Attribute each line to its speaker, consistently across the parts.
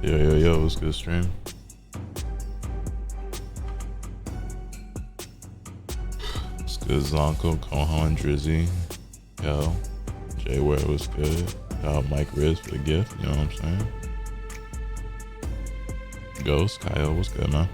Speaker 1: Yo, what's good, stream? What's good, Zonko, Kohan, Drizzy, Kel, Jay Ware, what's good? Mike Riz for the gift, you know what I'm saying? Ghost, Kyle, what's good, man?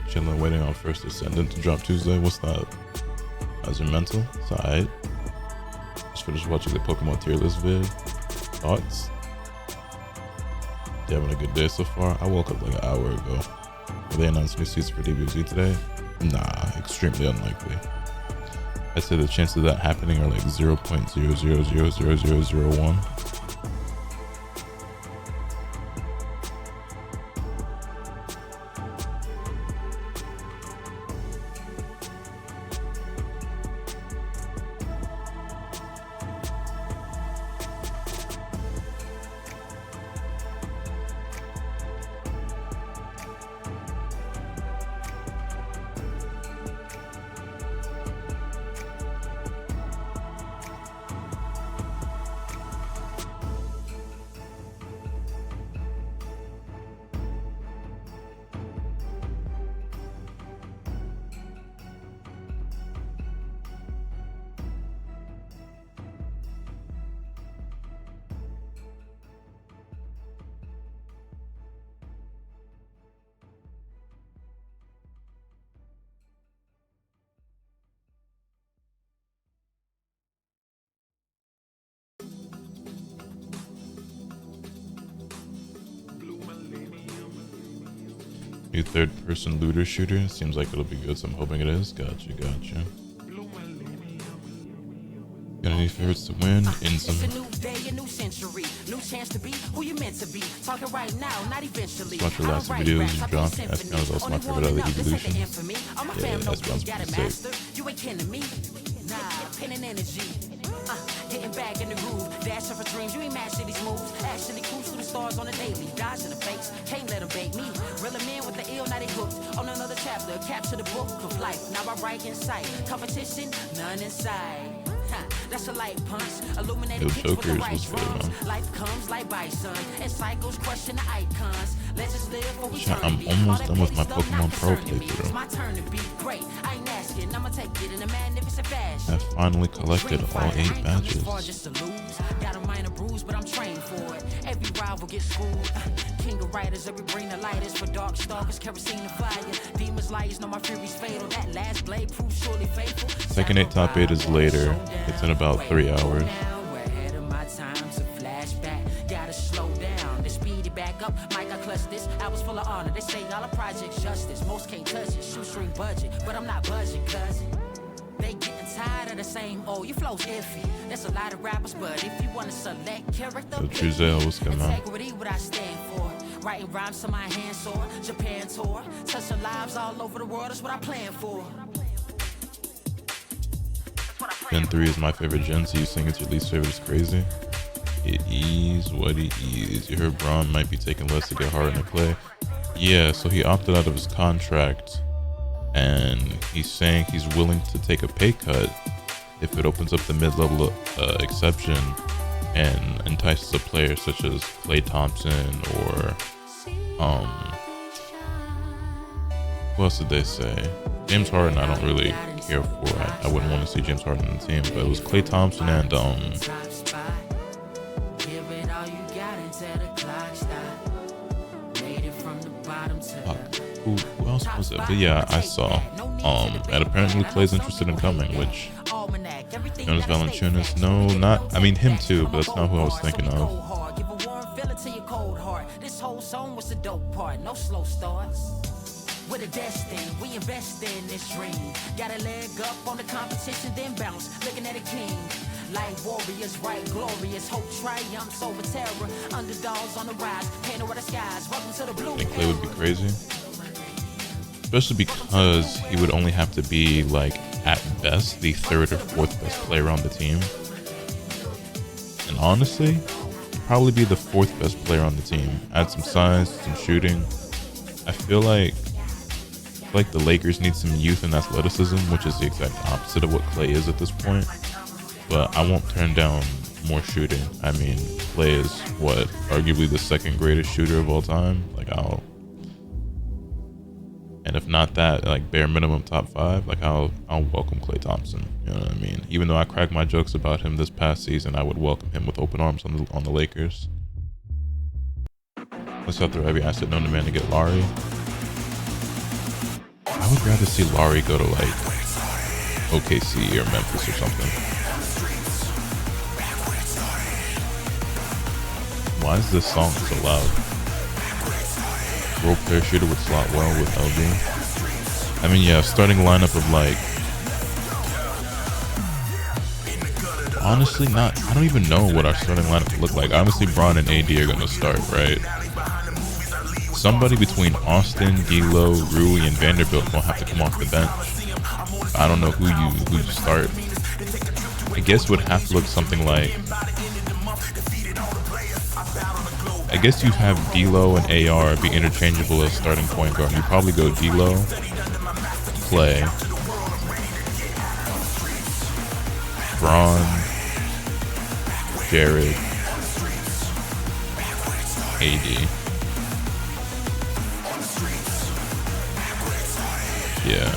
Speaker 1: Chilling, waiting on First Ascendant to drop Tuesday. What's that? How's your mental? It's alright. Just finished watching the Pokemon tier list vid. Thoughts? You having a good day so far? I woke up like an hour ago. Will they announce new seats for DBZ today? Nah, extremely unlikely. I'd say the chances of that happening are like 0.00000001. New third-person looter shooter. Seems like it'll be good, so I'm hoping it is. Gotcha. Got any favorites to win? In some.
Speaker 2: It's a new day, a new century, new chance to be who you meant to be. Talking right now, not eventually.
Speaker 1: Watch your last videos you dropped. That's kind of also my favorite out of the evolution. Yeah, that sounds pretty sick.
Speaker 2: You ain't kidding me. Nah, pen and energy. Getting back in the groove, dash of dreams. You ain't match these moves. Actually cruise through the stars on a daily. Dodge in the fakes, can't let them bait me. Real men with the ill, now they hooked on another chapter. Capture the book of life. Now I write in sight. Competition, none inside. That's a light punch. Illuminated kicks with the right drums. Life comes like bison, and cycles question the icons. Let's just live for eternity.
Speaker 1: I'm almost done with my Pokemon Pro playthrough.
Speaker 2: It's my turn to be great. I ain't asking, I'ma take it in a magnificent fashion.
Speaker 1: I finally collected all 8 badges.
Speaker 2: Got a minor bruise, but I'm trained for it. Every rival gets schooled. King of writers, every brain the lightest for dark stalkers, kerosene and fire. Demons, liars, know my fury's fatal. That last blade proves surely faithful.
Speaker 1: Tekken 8 top 8 is later. It's in about 3 hours.
Speaker 2: Ahead of my time to flashback. Gotta slow down, to speed it back up. Mike, I clutch this. I was full of honor. They say all the projects justice. Most can't touch it. Shoestring budget, but I'm not budging, cousin. They getting tired of the same. Oh, you flow's iffy. There's a lot of rappers, but if you want to select character,
Speaker 1: what's going on?
Speaker 2: Integrity, what I stand for. Writing rhymes to my hand sore. Japan tour, touching lives all over the world. That's what I plan for.
Speaker 1: Gen 3 is my favorite gen, so you saying it's your least favorite is crazy. It is what it is. You heard Braun might be taking less to get hard in the clay. Yeah, so he opted out of his contract, and he's saying he's willing to take a pay cut if it opens up the mid-level exception and entices a player such as Klay Thompson or who else did they say? James Harden I don't really care for. I wouldn't want to see James Harden on the team, but it was Klay Thompson and else was it? But yeah, I saw. And apparently Clay's interested in coming, which Jonas Valanciunas, no, not. I mean him too, but that's not who I was thinking of.
Speaker 2: This whole song was the dope part, no slow starts. With a destiny, we invest in this dream. Got a leg up on the competition, then bounce, looking at a king. Like warriors, right, glorious, hope triumphs over terror. Underdogs on the rise, painted with the skies. Welcome to the blue.
Speaker 1: I think Clay would be crazy, especially because he would only have to be like at best the 3rd or 4th best player on the team, and honestly, probably be the 4th best player on the team. Add some size, some shooting. I feel like the Lakers need some youth and athleticism, which is the exact opposite of what Clay is at this point. But I won't turn down more shooting. I mean, Clay is what, arguably the 2nd greatest shooter of all time. Like and if not that, like bare minimum top 5, like I'll welcome Klay Thompson. You know what I mean? Even though I cracked my jokes about him this past season, I would welcome him with open arms on the Lakers. Let's out through every asset known to man to get Larry. I would rather see Larry go to like OKC or Memphis or something. Why is this song so loud? Role player shooter would slot well with LD. I mean, yeah, starting lineup of like, honestly, not. I don't even know what our starting lineup would look like. Obviously, Bron and AD are gonna start, right? Somebody between Austin, D'Lo, Rui, and Vanderbilt gonna have to come off the bench. I don't know who you start. I guess it would have to look something like, I guess you have D'Lo and AR be interchangeable as starting point guard. You probably go D'Lo, Clay, Bron, Jared, AD. Yeah.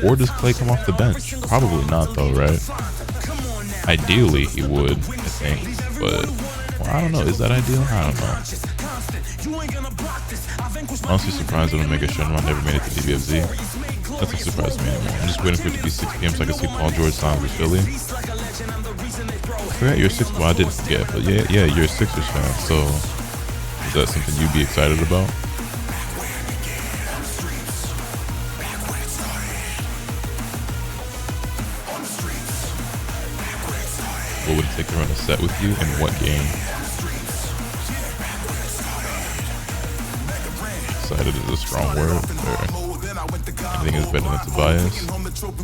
Speaker 1: Or does Clay come off the bench? Probably not though, right? Ideally he would, I think, but well, I don't know. Is that ideal? I don't know. Honestly surprised that Omega Shenron never made it to DBFZ. Nothing surprised me anymore. I'm just waiting for it to be 6 p.m. so I can see Paul George sign with Philly. I forgot you're a Sixers. Well, I didn't forget, but yeah, you're a Sixers fan. So is that something you'd be excited about? What would it take to run a set with you, and what game? Excited is a strong word. Anything is better than Tobias.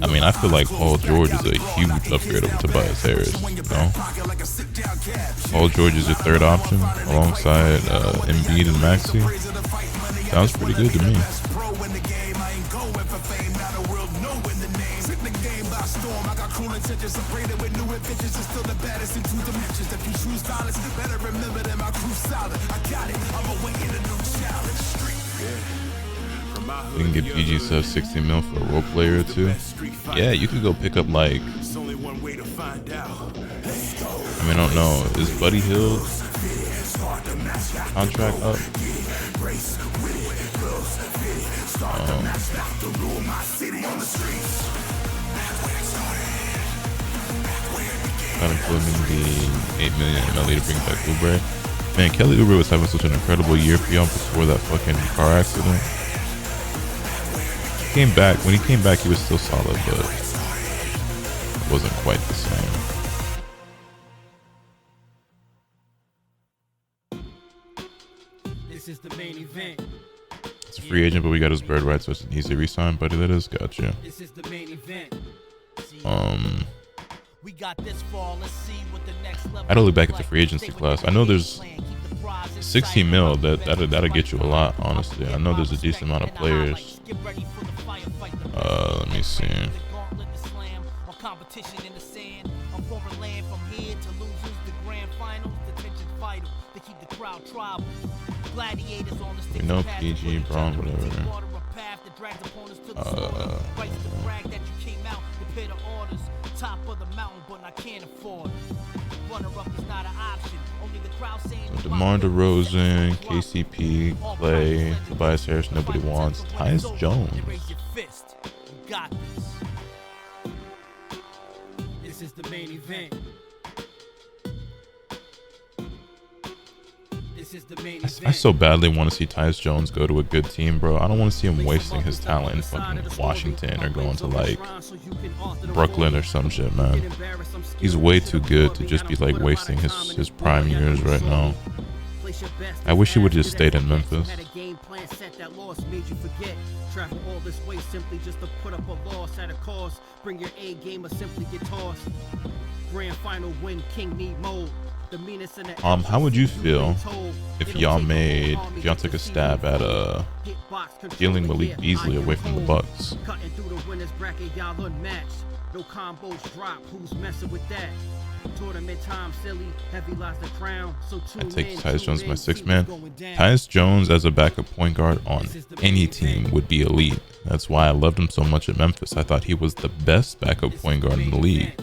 Speaker 1: I mean, I feel like Paul George is a huge upgrade over Tobias Harris. You know? Paul George is your 3rd option alongside Embiid and Maxey. Sounds pretty good to me. We can get PG sub 60 mil for a role player or 2. Yeah, you could go pick up like, I mean, I don't know, is Buddy Hield's contract up? Kind of including the $8 million MLE to bring back Oubre. Man, Kelly Oubre was having such an incredible year for y'all before that fucking car accident. Came back. When he came back, he was still solid, but it wasn't quite the same.
Speaker 2: This is the main event.
Speaker 1: It's a free agent, but we got his bird right, so it's an easy resign, buddy. That is, gotcha.
Speaker 2: This is the main event.
Speaker 3: We got this far. Let's see what the next level.
Speaker 1: I had to look back at the free agency class. I know there's 16 mil. That'll get you a lot, honestly. I know there's a decent amount of players. Let me see. We know PG, Braun, whatever.
Speaker 3: drags opponents to the slaughter. Writes to brag that you came out to pay the orders. Top of the mountain, but I can't afford. Runner-up is not an option. Only the crowd saying
Speaker 1: DeMar DeRozan, KCP, Clay, Tobias Harris, nobody wants. Tyus Jones.
Speaker 3: Raise your fist. You got this. This is the main event. This is the main event.
Speaker 1: I so badly want to see Tyus Jones go to a good team, bro. I don't want to see him wasting his talent in fucking Washington or going to like Brooklyn or some shit, man. He's way too good to just be like wasting his prime years right now. I wish he would just stayed in Memphis.
Speaker 3: Travel all this way simply just to put up a loss at a cost. Bring your A game or simply get tossed. Grand final win, king need mode.
Speaker 1: How would you feel if y'all took a stab at stealing Malik Beasley away from the Bucks?
Speaker 3: Cutting through the winners bracket, y'all unmatched. No combos drop, who's messing with that? Tournament time silly, heavy lies the crown. So
Speaker 1: I take Tyus Jones as my sixth man. Tyus Jones as a backup point guard on any team would be elite. That's why I loved him so much at Memphis. I thought he was the best backup point guard in the league.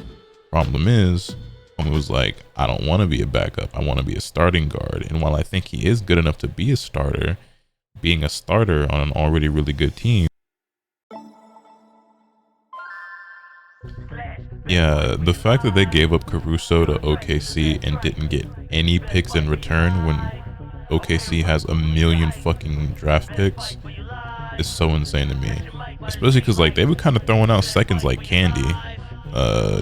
Speaker 1: Problem is, he was like, I don't want to be a backup. I want to be a starting guard. And while I think he is good enough to be a starter, being a starter on an already really good team, yeah, the fact that they gave up Caruso to OKC and didn't get any picks in return when OKC has a million fucking draft picks is so insane to me. Especially because like they were kind of throwing out seconds like candy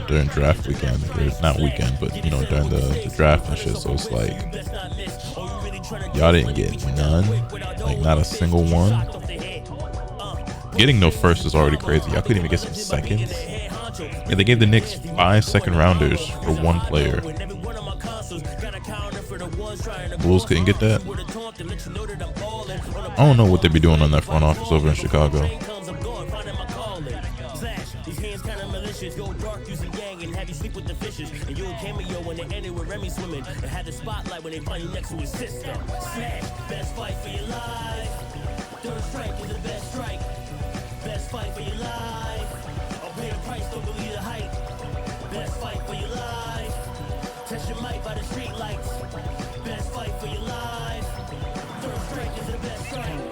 Speaker 1: during draft weekend, or not weekend, but you know, during the draft and shit. So it's like y'all didn't get none, like not a single one. Getting no first is already crazy. Y'all couldn't even get some seconds. Yeah, they gave the Knicks 5 second rounders for one player. Bulls couldn't get that. I don't know what they be doing on that front office over in Chicago.
Speaker 4: Go dark using gang and have you sleep with the fishes. And you'll cameo when they ended with Remy swimming. And have the spotlight when they find you next to his sister. Smash, best fight for your life. Third strike is the best strike. Best fight for your life. I'll pay the price, don't believe the hype. Best fight for your life. Test your might by the street lights. Best fight for your life. Third strike is the best strike.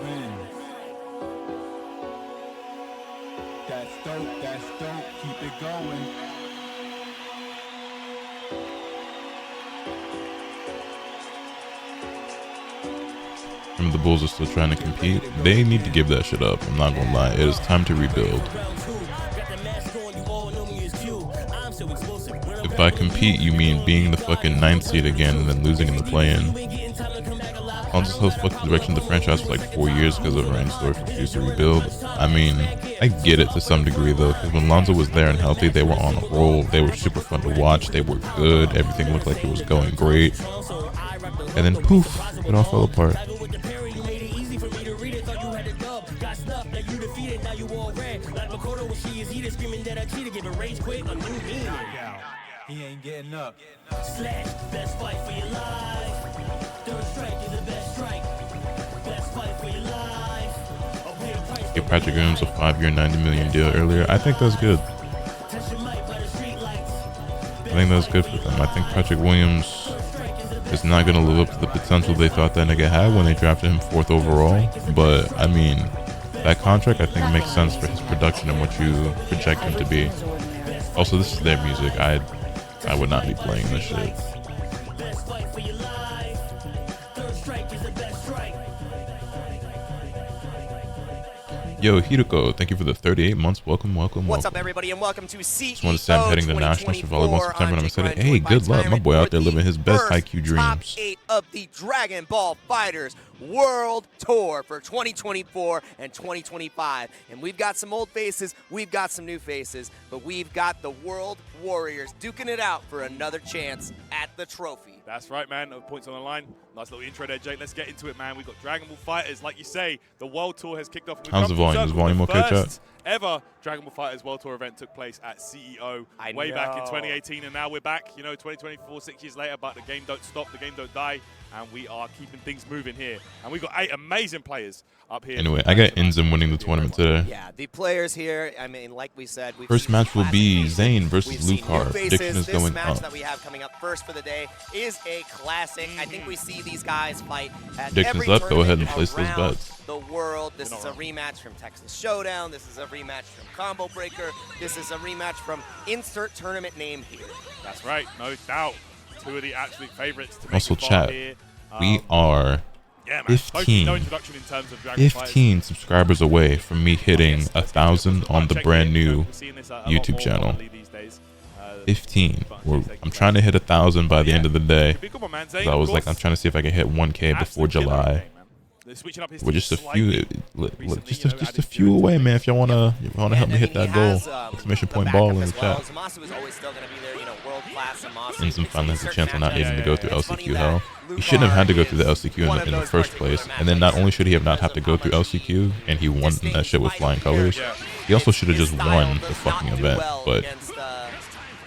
Speaker 5: That's dope, keep it going.
Speaker 1: Remember, the Bulls are still trying to compete. They need to give that shit up. I'm not gonna lie. It is time to rebuild. If by compete you mean being the fucking 9th seed again and then losing in the play-in, Lonzo's helped fuck the direction of the franchise for like 4 years because of Ryan's story refused to rebuild. I mean, I get it to some degree though, because when Lonzo was there and healthy, they were on a roll. They were super fun to watch. They were good. Everything looked like it was going great. And then poof, it all fell apart.
Speaker 5: He ain't getting up.
Speaker 4: Slash, best fight for your life. Third strike is the best strike. Best fight for your life.
Speaker 1: Give Patrick Williams a 5-year, $90 million deal earlier. I think that's good. I think that's good for them. I think Patrick Williams is not going to live up to the potential they thought that nigga had when they drafted him 4th overall. But, I mean, that contract I think makes sense for his production and what you project him to be. Also, this is their music. I would not be playing this shit. Yo, Hideko, thank you for the 38 months. Welcome.
Speaker 6: What's up, everybody, and welcome to CEO
Speaker 1: Just want to say I'm heading to Nationals for volleyball in September, and I'm saying, hey, good luck. My boy out there living his best IQ dreams.
Speaker 6: Top 8 of the Dragon Ball FighterZ World Tour for 2024 and 2025. And we've got some old faces, we've got some new faces, but we've got the World Warriors duking it out for another chance at the trophy.
Speaker 7: That's right, man. No points on the line. Nice little intro there, Jake. Let's get into it, man. We've got Dragon Ball FighterZ. Like you say, the World Tour has kicked off.
Speaker 1: How's the volume? Is the volume okay, chat?
Speaker 7: ever Dragon Ball FighterZ World Tour event took place at CEO way back in 2018, and now we're back, you know, 2024, 6 years later, but the game don't stop, the game don't die, and we are keeping things moving here. And we've got 8 amazing players up here.
Speaker 1: Anyway, I got Inzum winning the tournament today.
Speaker 6: Yeah, the players here, I mean, like we said,
Speaker 1: First match will be Zane versus Lucar. Prediction is
Speaker 6: this
Speaker 1: going
Speaker 6: match
Speaker 1: up.
Speaker 6: that we have coming up first for the day is a classic. I think we see these guys fight at
Speaker 1: Predictions
Speaker 6: every
Speaker 1: up. Go ahead and
Speaker 6: tournament
Speaker 1: place those
Speaker 6: around
Speaker 1: bets.
Speaker 6: the world. This is a rematch from Texas Showdown. This is a rematch from Combo Breaker. This is a rematch from insert tournament name here.
Speaker 7: That's right, no doubt. 2 of the absolute favorites to make
Speaker 1: Also,
Speaker 7: it far
Speaker 1: chat,
Speaker 7: here.
Speaker 1: we are
Speaker 7: Yeah, man.
Speaker 1: 15
Speaker 7: No introduction in terms of Dragon Ball FighterZ.
Speaker 1: 15 subscribers away from me hitting 1,000 on the brand new YouTube channel. 15. I'm trying to hit 1,000 by the end of the day. I was like, I'm trying to see if I can hit 1K before July. We're just a few, just a few away, man. If y'all wanna help me hit that goal, exclamation point ball in the chat. Inzum finally has a chance on not needing to go through LCQ hell. He shouldn't have had to go through the LCQ in the first place. And then not only should he have not had to go through LCQ, and he won that shit with flying colors, he also should have just won the fucking event. But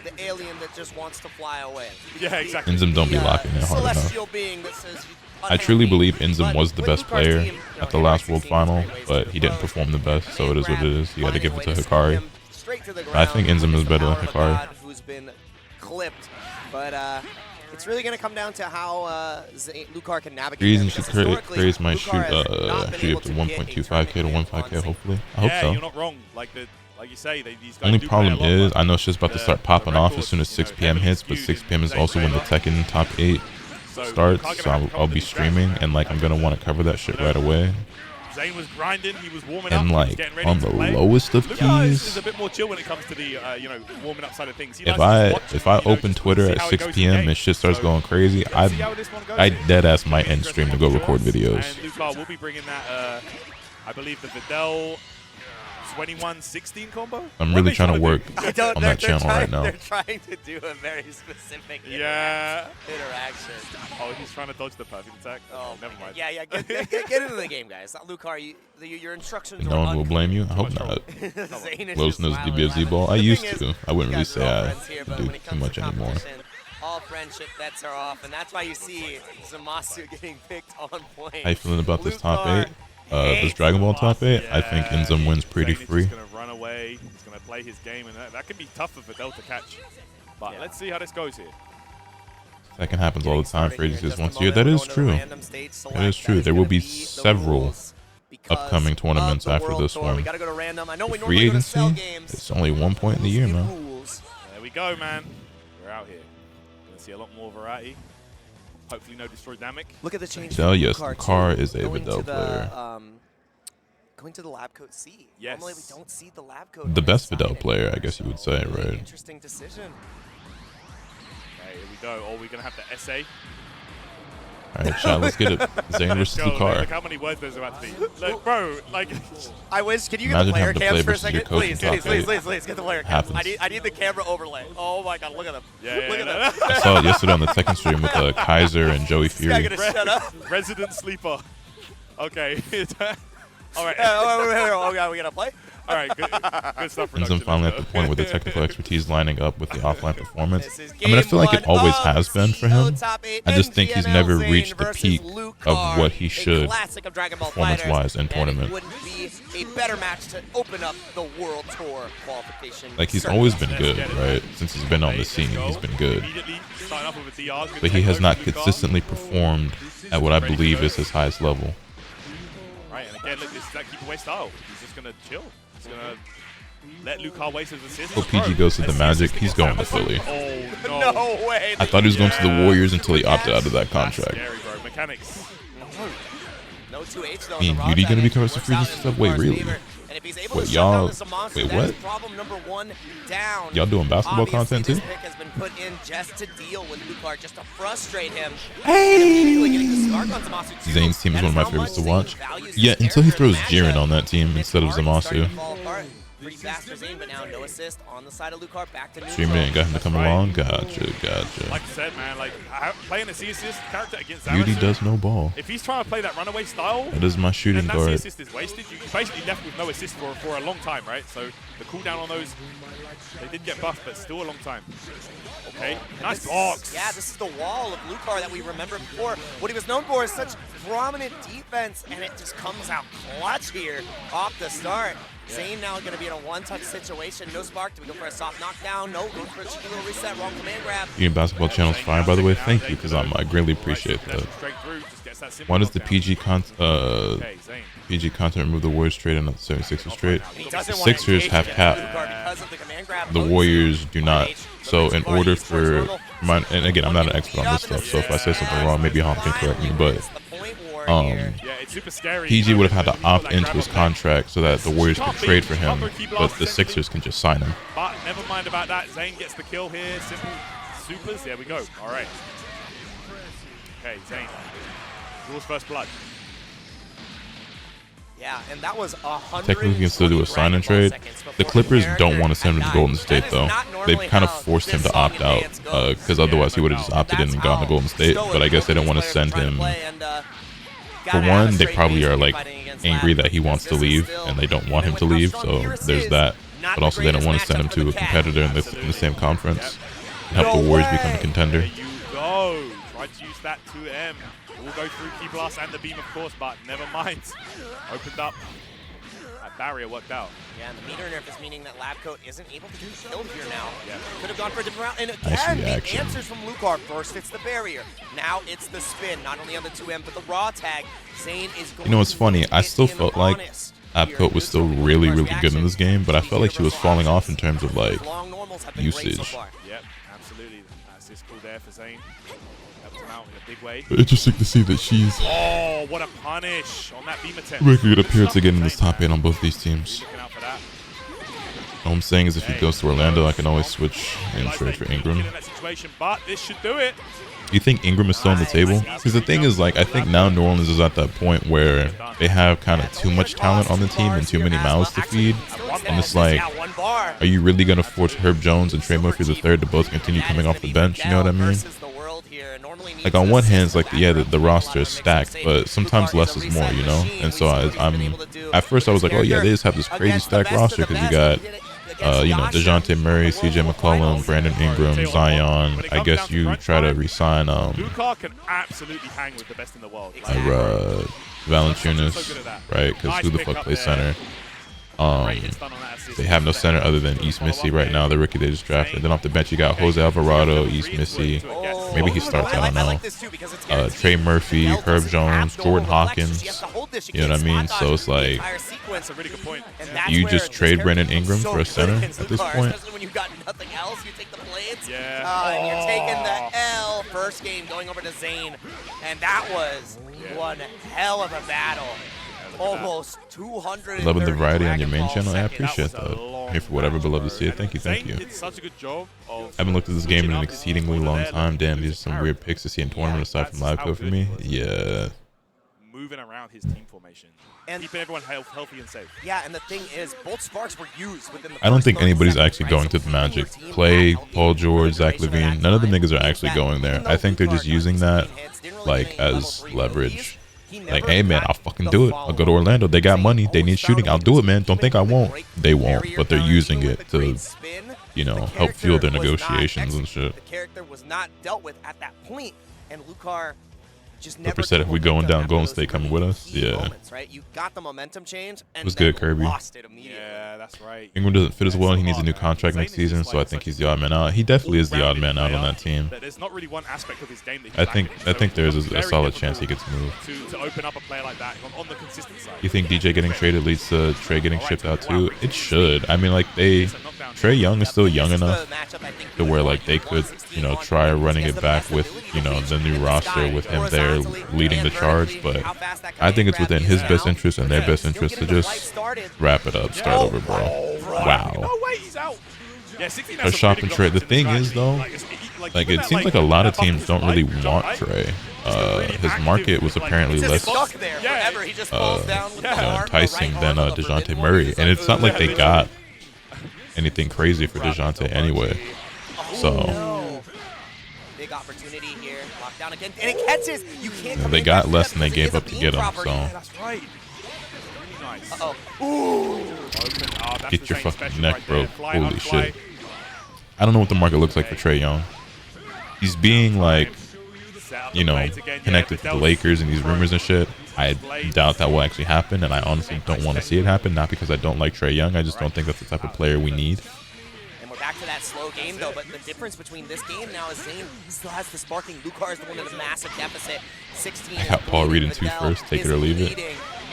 Speaker 6: the alien that just wants to fly away.
Speaker 7: Yeah, exactly.
Speaker 1: Inzum don't be locking it hard enough. I truly believe Inzum was the best player at the last World Final, but he didn't perform the best, so it is what it is. You gotta give it to Hikari. I think Inzum is better than Hikari.
Speaker 6: Who's been clipped, but it's really going to come down to how Lucar can navigate.
Speaker 1: Reason should Craze might shoot up to 1.25K to 1.5K, hopefully. I hope so.
Speaker 7: You're not wrong. Like you say, these guys
Speaker 1: Only
Speaker 7: do
Speaker 1: problem
Speaker 7: play a lot,
Speaker 1: is, I know shit's about to start popping off as soon as 6 p.m. hits, but 6 p.m. is also when the Tekken top 8 starts, so I'll be streaming, and like I'm gonna want to cover that shit right away.
Speaker 7: Zane was grinding, he was warming
Speaker 1: And
Speaker 7: up,
Speaker 1: like
Speaker 7: he was getting ready
Speaker 1: on
Speaker 7: to
Speaker 1: the
Speaker 7: play.
Speaker 1: lowest of
Speaker 7: Lucar is
Speaker 1: keys,
Speaker 7: a bit more chill when it comes to the you know, warming up side of things.
Speaker 1: if I open Twitter at 6 p.m. and shit starts going crazy, I deadass might end stream to go record videos.
Speaker 7: And Lucar will be bringing that I believe the Videl 21-16 combo.
Speaker 1: I'm really trying to work on that channel right now.
Speaker 6: They're trying to do a very specific interaction.
Speaker 7: Oh, he's trying to dodge the perfect attack. Oh, never mind.
Speaker 6: Yeah, get into the game, guys. Lucar, your instructions
Speaker 1: And
Speaker 6: are
Speaker 1: no one will blame you. I hope not. Lotus knows DBFZ ball. I used to. I wouldn't really say I do too much anymore.
Speaker 6: All friendship bets are off, and that's why you see Zamasu getting picked on point.
Speaker 1: How you feeling about this top 8? This Dragon Ball top 8? I think Inzum wins pretty free.
Speaker 7: He's going to run away. He's going to play his game, and that can be tough for Videl to catch. But let's see how this goes here.
Speaker 1: That can happen all the time for ages once a year. That is true. That is true. There will be several upcoming tournaments after this one. Free agency, it's only 1 point in the year, man.
Speaker 7: There we go, man. We're out here. Going to see a lot more variety. Hopefully no destroy Damic.
Speaker 6: Look at the change.
Speaker 1: Yes, Lucar is a Videl player.
Speaker 6: Going to the lab coat C.
Speaker 7: Yes.
Speaker 6: Normally we don't see the lab coat.
Speaker 1: The best Videl player, I guess you would say, right?
Speaker 6: Interesting decision.
Speaker 7: Okay, here we go. Oh, we're going to have the SA.
Speaker 1: All right, chat, let's get it. Zane versus Lucar.
Speaker 7: Look how many words there's about to be. Look, bro, like...
Speaker 6: I wish, can you get the player cams for a second? Please, get the player cams. I need the camera overlay. Oh my god, look at them. Look at them.
Speaker 1: I saw it yesterday on the Tekken stream with Kaiser and Joey Fury.
Speaker 6: Shut up.
Speaker 7: Resident sleeper. Okay. All right.
Speaker 6: Oh god, we gotta play?
Speaker 7: All right, good stuff.
Speaker 1: Inzum finally at the point where the technical expertise lining up with the offline performance. I mean, I feel like it always has been for him. I just think he's never reached the peak of what he should performance-wise in tournament.
Speaker 6: Wouldn't be a better match to open up the World Tour qualification.
Speaker 1: Like, he's always been good, right? Since he's been on the scene, he's been good. But he has not consistently performed at what I believe is his highest level.
Speaker 7: Right, and again, look, this is that keep away style. He's just going to chill. He's going to let Lucar waste his assist.
Speaker 1: Well, PG goes to the Magic. He's going to Philly.
Speaker 7: Oh, no
Speaker 6: way.
Speaker 1: I thought he was going to the Warriors until he opted out of that contract.
Speaker 7: Scary, bro. Mechanics.
Speaker 6: No 2H though.
Speaker 1: I mean, Beauty going to be covering some free stuff? Wait, really? Wait, y'all, wait, what? Y'all doing basketball content too?
Speaker 6: Has been put in just to deal with Lucar, just to frustrate him.
Speaker 1: Zane's team is one of my favorites to watch. Yeah, until he throws Jiren on that team instead of Zamasu.
Speaker 6: pretty fast for Zayn, but now no assist on the side of Lucar. Back to neutral.
Speaker 1: Streamer ain't got him to come along. Gotcha.
Speaker 7: Like I said, man, like playing a C assist character against
Speaker 1: Beauty
Speaker 7: Zarison,
Speaker 1: does no ball.
Speaker 7: if he's trying to play that runaway style,
Speaker 1: That is my shooting
Speaker 7: then that C
Speaker 1: guard.
Speaker 7: assist is wasted. You basically left with no assist for a long time, right? So the cooldown on those, they did get buffed, but still a long time. Okay, nice blocks.
Speaker 6: Yeah, this is the wall of Lucar that we remember before. What he was known for is such prominent defense, and it just comes out clutch here off the start. Zayn now going to be in a one-touch situation. No spark. Do we go for a soft knockdown? No. Go for a cheeky little reset. Wrong command grab.
Speaker 1: Your basketball channel's fire, by the way. Thank you, because I greatly appreciate that. Why does the PG content remove the Warriors trade and not the 76ers trade? The Sixers have cap. The Warriors do not. So in order for my, and again, I'm not an expert on this stuff, so if I say something wrong, maybe Hom can correct me, but PG would have had to opt into his contract so that the Warriors could trade for him, but the Sixers can just sign him.
Speaker 7: But never mind about that. Zayn gets the kill here. Simple supers. There we go. All right. Okay, Zayn. Draws first blood.
Speaker 6: Yeah, and that was 100.
Speaker 1: Technically, you can still do a sign and trade. The Clippers don't want to send him to Golden State, though. They've kind of forced him to opt out, because otherwise he would have just opted in and gone to Golden State. But I guess they don't want to send him. For one, they probably are like angry that he wants to leave, and they don't want him to leave. So there's that. But also, they don't want to send him to a competitor in the same conference and have the Warriors become a contender.
Speaker 7: There you go. Tried to use that 2M. We'll go through Key Blast and the beam, of course, but never mind. Opened up. That barrier worked out.
Speaker 6: Yeah, and the meter nerf is meaning that Lab Coat isn't able to do kill here now.
Speaker 7: Yeah.
Speaker 6: Could have gone for a different route. And
Speaker 1: Nice
Speaker 6: again, the
Speaker 1: reaction.
Speaker 6: answers from Lucar. First, it's the barrier. Now it's the spin. Not only on the 2M, but the raw tag. Zayn is going
Speaker 1: You know what's
Speaker 6: to
Speaker 1: funny? I
Speaker 6: get
Speaker 1: still
Speaker 6: him
Speaker 1: felt like
Speaker 6: honest
Speaker 1: Abcoat was still really good in this game, but I felt like she was falling off in terms of like
Speaker 6: Long normals have been great so
Speaker 1: usage.
Speaker 6: far.
Speaker 7: Yep, absolutely. That's this cool there for Zayn. Helped him out in a big way.
Speaker 1: Interesting to see that she's
Speaker 7: Oh, what a punish on that beam attempt.
Speaker 1: making it appear to get in this top 8 on both these teams.
Speaker 7: Looking out for that.
Speaker 1: All I'm saying is if he goes to Orlando, I can always switch and trade for Ingram.
Speaker 7: In that situation, but this should do it.
Speaker 1: You think Ingram is still on the table? Because the thing is, like, I think now New Orleans is at that point where they have kind of too much talent on the team and too many mouths to feed. And it's like, are you really going to force Herb Jones and Trey Murphy III to both continue coming off the bench? You know what I mean? Like, on one hand, it's like, yeah, the roster is stacked, but sometimes less is more, you know? And so I'm at first I was like, oh yeah, they just have this crazy stacked roster because you got you know, DeJounte Murray, CJ McCollum, Brandon Ingram, Zion. I guess you try to re-sign
Speaker 7: Lucar can absolutely hang with the best in the world.
Speaker 1: Valanciunas, right? Because who the fuck plays center? They have no center other than East Missy right now, the rookie they just drafted. Then off the bench you got Jose Alvarado, East Missy. Maybe he starts, I don't know. Trey Murphy, Herb Jones, Jordan Hawkins. You know what I mean? So it's like, you just trade Brandon Ingram for a center at this point?
Speaker 6: When you've got nothing else, you take the blades.
Speaker 7: Yeah.
Speaker 6: And you're taking the L. First game going over to Zayn. And that was one hell of a battle. Almost 200.
Speaker 1: Loving the variety on your main channel. I appreciate that. Here for whatever, but love to see it. Thank you, thank you.
Speaker 7: Did such a good job of
Speaker 1: I haven't looked at this game in an exceedingly long time. Damn, these are some weird picks to see in tournament aside from live code for me. Yeah.
Speaker 7: moving around his team formation, and keeping everyone healthy and safe.
Speaker 6: Yeah, and the thing is, both sparks were used within the
Speaker 1: I don't
Speaker 6: first
Speaker 1: think
Speaker 6: 30
Speaker 1: anybody's
Speaker 6: seconds,
Speaker 1: actually
Speaker 6: right?
Speaker 1: going
Speaker 6: So
Speaker 1: to the Magic.
Speaker 6: keeping your team
Speaker 1: Clay,
Speaker 6: back,
Speaker 1: Paul
Speaker 6: helping
Speaker 1: George,
Speaker 6: the
Speaker 1: Zach
Speaker 6: duration of
Speaker 1: Levine,
Speaker 6: that
Speaker 1: none of the
Speaker 6: time,
Speaker 1: niggas are
Speaker 6: keep
Speaker 1: actually
Speaker 6: that.
Speaker 1: going there.
Speaker 6: Even
Speaker 1: I think they're
Speaker 6: though
Speaker 1: just
Speaker 6: Lucar
Speaker 1: using
Speaker 6: got
Speaker 1: that
Speaker 6: 16 hits, didn't really
Speaker 1: like
Speaker 6: make double
Speaker 1: as
Speaker 6: free
Speaker 1: leverage.
Speaker 6: wins. He
Speaker 1: Like,
Speaker 6: never
Speaker 1: hey man,
Speaker 6: got
Speaker 1: I'll fucking
Speaker 6: the
Speaker 1: do it. I'll go to
Speaker 6: follow-up.
Speaker 1: Orlando. They got
Speaker 6: Zayn
Speaker 1: money. They need
Speaker 6: always
Speaker 1: shooting.
Speaker 6: found
Speaker 1: I'll
Speaker 6: a
Speaker 1: do
Speaker 6: way
Speaker 1: it, man.
Speaker 6: to
Speaker 1: Don't think I
Speaker 6: make
Speaker 1: won't.
Speaker 6: great
Speaker 1: They won't,
Speaker 6: barrier
Speaker 1: but they're
Speaker 6: counter
Speaker 1: using
Speaker 6: with
Speaker 1: it
Speaker 6: a
Speaker 1: to,
Speaker 6: great spin.
Speaker 1: you know,
Speaker 6: The
Speaker 1: help fuel their
Speaker 6: character was not
Speaker 1: negotiations and shit.
Speaker 6: The character was not dealt with at that point, and Lucar just
Speaker 1: Flipper
Speaker 6: never
Speaker 1: said if
Speaker 6: took
Speaker 1: we going
Speaker 6: momentum
Speaker 1: down
Speaker 6: after
Speaker 1: Golden
Speaker 6: those
Speaker 1: State coming
Speaker 6: really
Speaker 1: with us,
Speaker 6: key
Speaker 1: yeah.
Speaker 6: moments, right? You got the momentum change and
Speaker 1: Was
Speaker 6: then
Speaker 1: good, Kirby.
Speaker 6: lost it immediately.
Speaker 7: Yeah, that's right.
Speaker 1: Ingram doesn't fit as well, and he needs a new contract next season, so I think he's the odd man out. He definitely is the odd man out on that team.
Speaker 7: There's not really one aspect of his game that he's
Speaker 1: I think
Speaker 7: lacking, so
Speaker 1: there's a
Speaker 7: very
Speaker 1: solid
Speaker 7: difficult
Speaker 1: chance he gets moved.
Speaker 7: to open up a player like that on the consistent side.
Speaker 1: You think DJ getting traded leads to Trey getting shipped out too? It should. I mean, like Trey Young is still young enough to where like they could, you know, try running it back with, you know, the new roster with him there leading the charge. But I think it's within his best interest and their best interest to just wrap it up, start over, bro. Wow.
Speaker 7: No way, he's out. Yeah, 16
Speaker 1: A shop and trade. The thing is though, like it seems like a lot of teams don't really want Trey. His market was apparently less
Speaker 6: Stuck there forever. He just falls down with the arm
Speaker 1: enticing
Speaker 6: right
Speaker 1: than
Speaker 6: onto the
Speaker 1: DeJounte
Speaker 6: forbidden
Speaker 1: Murray,
Speaker 6: one.
Speaker 1: and it's not like they got anything crazy for DeJounte anyway. So
Speaker 6: No. Big opportunity here. Lockdown again, and it catches. You can't.
Speaker 1: they got less than they gave up to get him. So
Speaker 7: That's right. Really nice.
Speaker 6: Uh-oh. Ooh.
Speaker 7: Open. Oh, that's
Speaker 1: get
Speaker 7: the
Speaker 1: your
Speaker 7: same
Speaker 1: fucking
Speaker 7: special
Speaker 1: neck
Speaker 7: right
Speaker 1: broke.
Speaker 7: there. Fly
Speaker 1: Holy
Speaker 7: up, fly.
Speaker 1: shit. I don't know what the market looks like for Trae Young. He's being like, you know, connected to the Lakers and these rumors and shit. I doubt that will actually happen, and I honestly don't want to see it happen. Not because I don't like Trae Young, I just don't think that's the type of player we need.
Speaker 6: And we're back to that slow game, though. But the difference between this game now is Zane still has the sparking. Lucar is the one in a massive deficit. 16.
Speaker 1: I got Paul Reed in 2 first. Take it or leave it.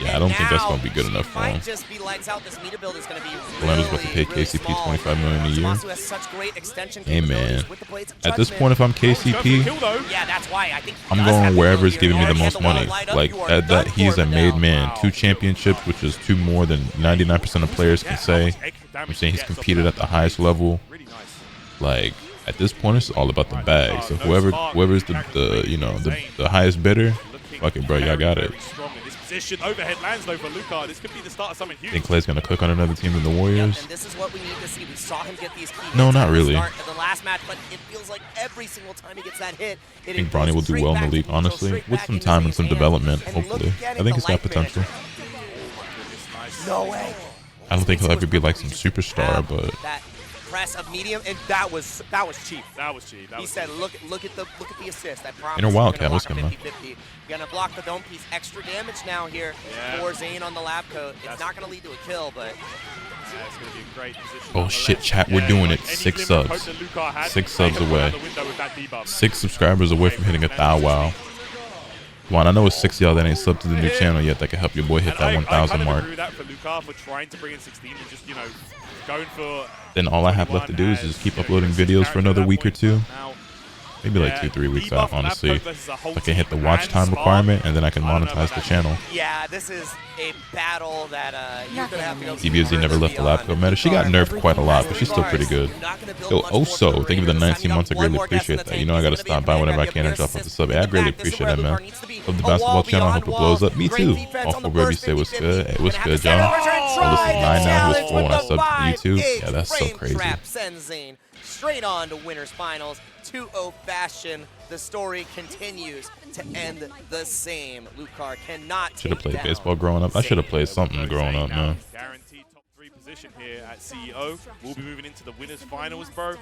Speaker 1: Yeah, I don't think that's going to be good enough for him.
Speaker 6: Just be lights out. This meter build is going to be
Speaker 1: Orlando's about to pay KCP $25 million a year.
Speaker 6: has such great extension
Speaker 1: Hey man,
Speaker 6: with the blades of
Speaker 1: at this
Speaker 6: judgment.
Speaker 1: point, if I'm KCP,
Speaker 6: Yeah, that's why I think
Speaker 1: I'm going wherever's giving me the most money. Like at that, he's a made man. 2 championships, which is 2 more than 99% of players can say. I'm saying he's competed at the highest level. Like at this point, it's all about the bag. So whoever's the you know the highest bidder, fuck it, bro, y'all got it.
Speaker 7: Overhead lands though for Lucar. This could be the start of something huge.
Speaker 1: Think Clay's gonna cook on another team than the Warriors?
Speaker 6: And this is what we need to see. We saw him get these key
Speaker 1: No,
Speaker 6: hits
Speaker 1: not
Speaker 6: at the
Speaker 1: really.
Speaker 6: start of the last match, but it feels like every single time he gets that hit,
Speaker 1: I think Bronny will do well in the league, honestly, with some time and some development, hopefully. I think he's got potential.
Speaker 6: No way.
Speaker 1: I don't think he'll ever be like some superstar, but
Speaker 6: That press of medium, and that was cheap.
Speaker 7: That was cheap.
Speaker 6: He said, look at the assist. I promise.
Speaker 1: Inner
Speaker 6: you're
Speaker 1: Wildcat,
Speaker 6: gonna
Speaker 1: what's
Speaker 6: block a
Speaker 1: coming up?
Speaker 6: 50-50. You're gonna block the dome piece. Extra damage now here for Zane on the lab coat. It's not gonna lead to a kill, but
Speaker 7: it's gonna be a great position.
Speaker 1: oh shit, chat, we're doing it. 6 subs. 6 subs away. 6 subscribers away from hitting 1,000. Wow. Come on, I know it's 6 y'all that ain't subbed to the new channel yet that can help your boy hit that 1,000 mark.
Speaker 7: That for Lucar for trying to bring in 16 and just, you know, going for.
Speaker 1: Then all I have left to do is just keep uploading videos for another week or 2. Maybe like 2-3 weeks out, honestly. So I can hit the watch time requirement, and then I can monetize the channel.
Speaker 6: yeah, this is a battle that you're gonna have to go.
Speaker 1: DBZ never left the lab coat meta. She got nerfed quite a lot, but she's still pretty good. Yo, also, thank you for the 19 months. I greatly appreciate that. You know I gotta stop by whenever I can and drop off the sub. I greatly appreciate that, man. Love the basketball channel. I hope it blows up. Me too. All for Birdie say what's good. Hey, what's good, John? Oh, this is 9 now. He was 4 when I subbed to YouTube. Yeah, that's so crazy.
Speaker 6: Sends Zane straight on to winners finals. 2-0 fashion. The story continues to end the same. Lucar cannot.
Speaker 1: Should have played baseball growing up. I should have played something growing up, man.
Speaker 7: Guaranteed top 3 position here at CEO. We'll be moving into the winners finals, bro.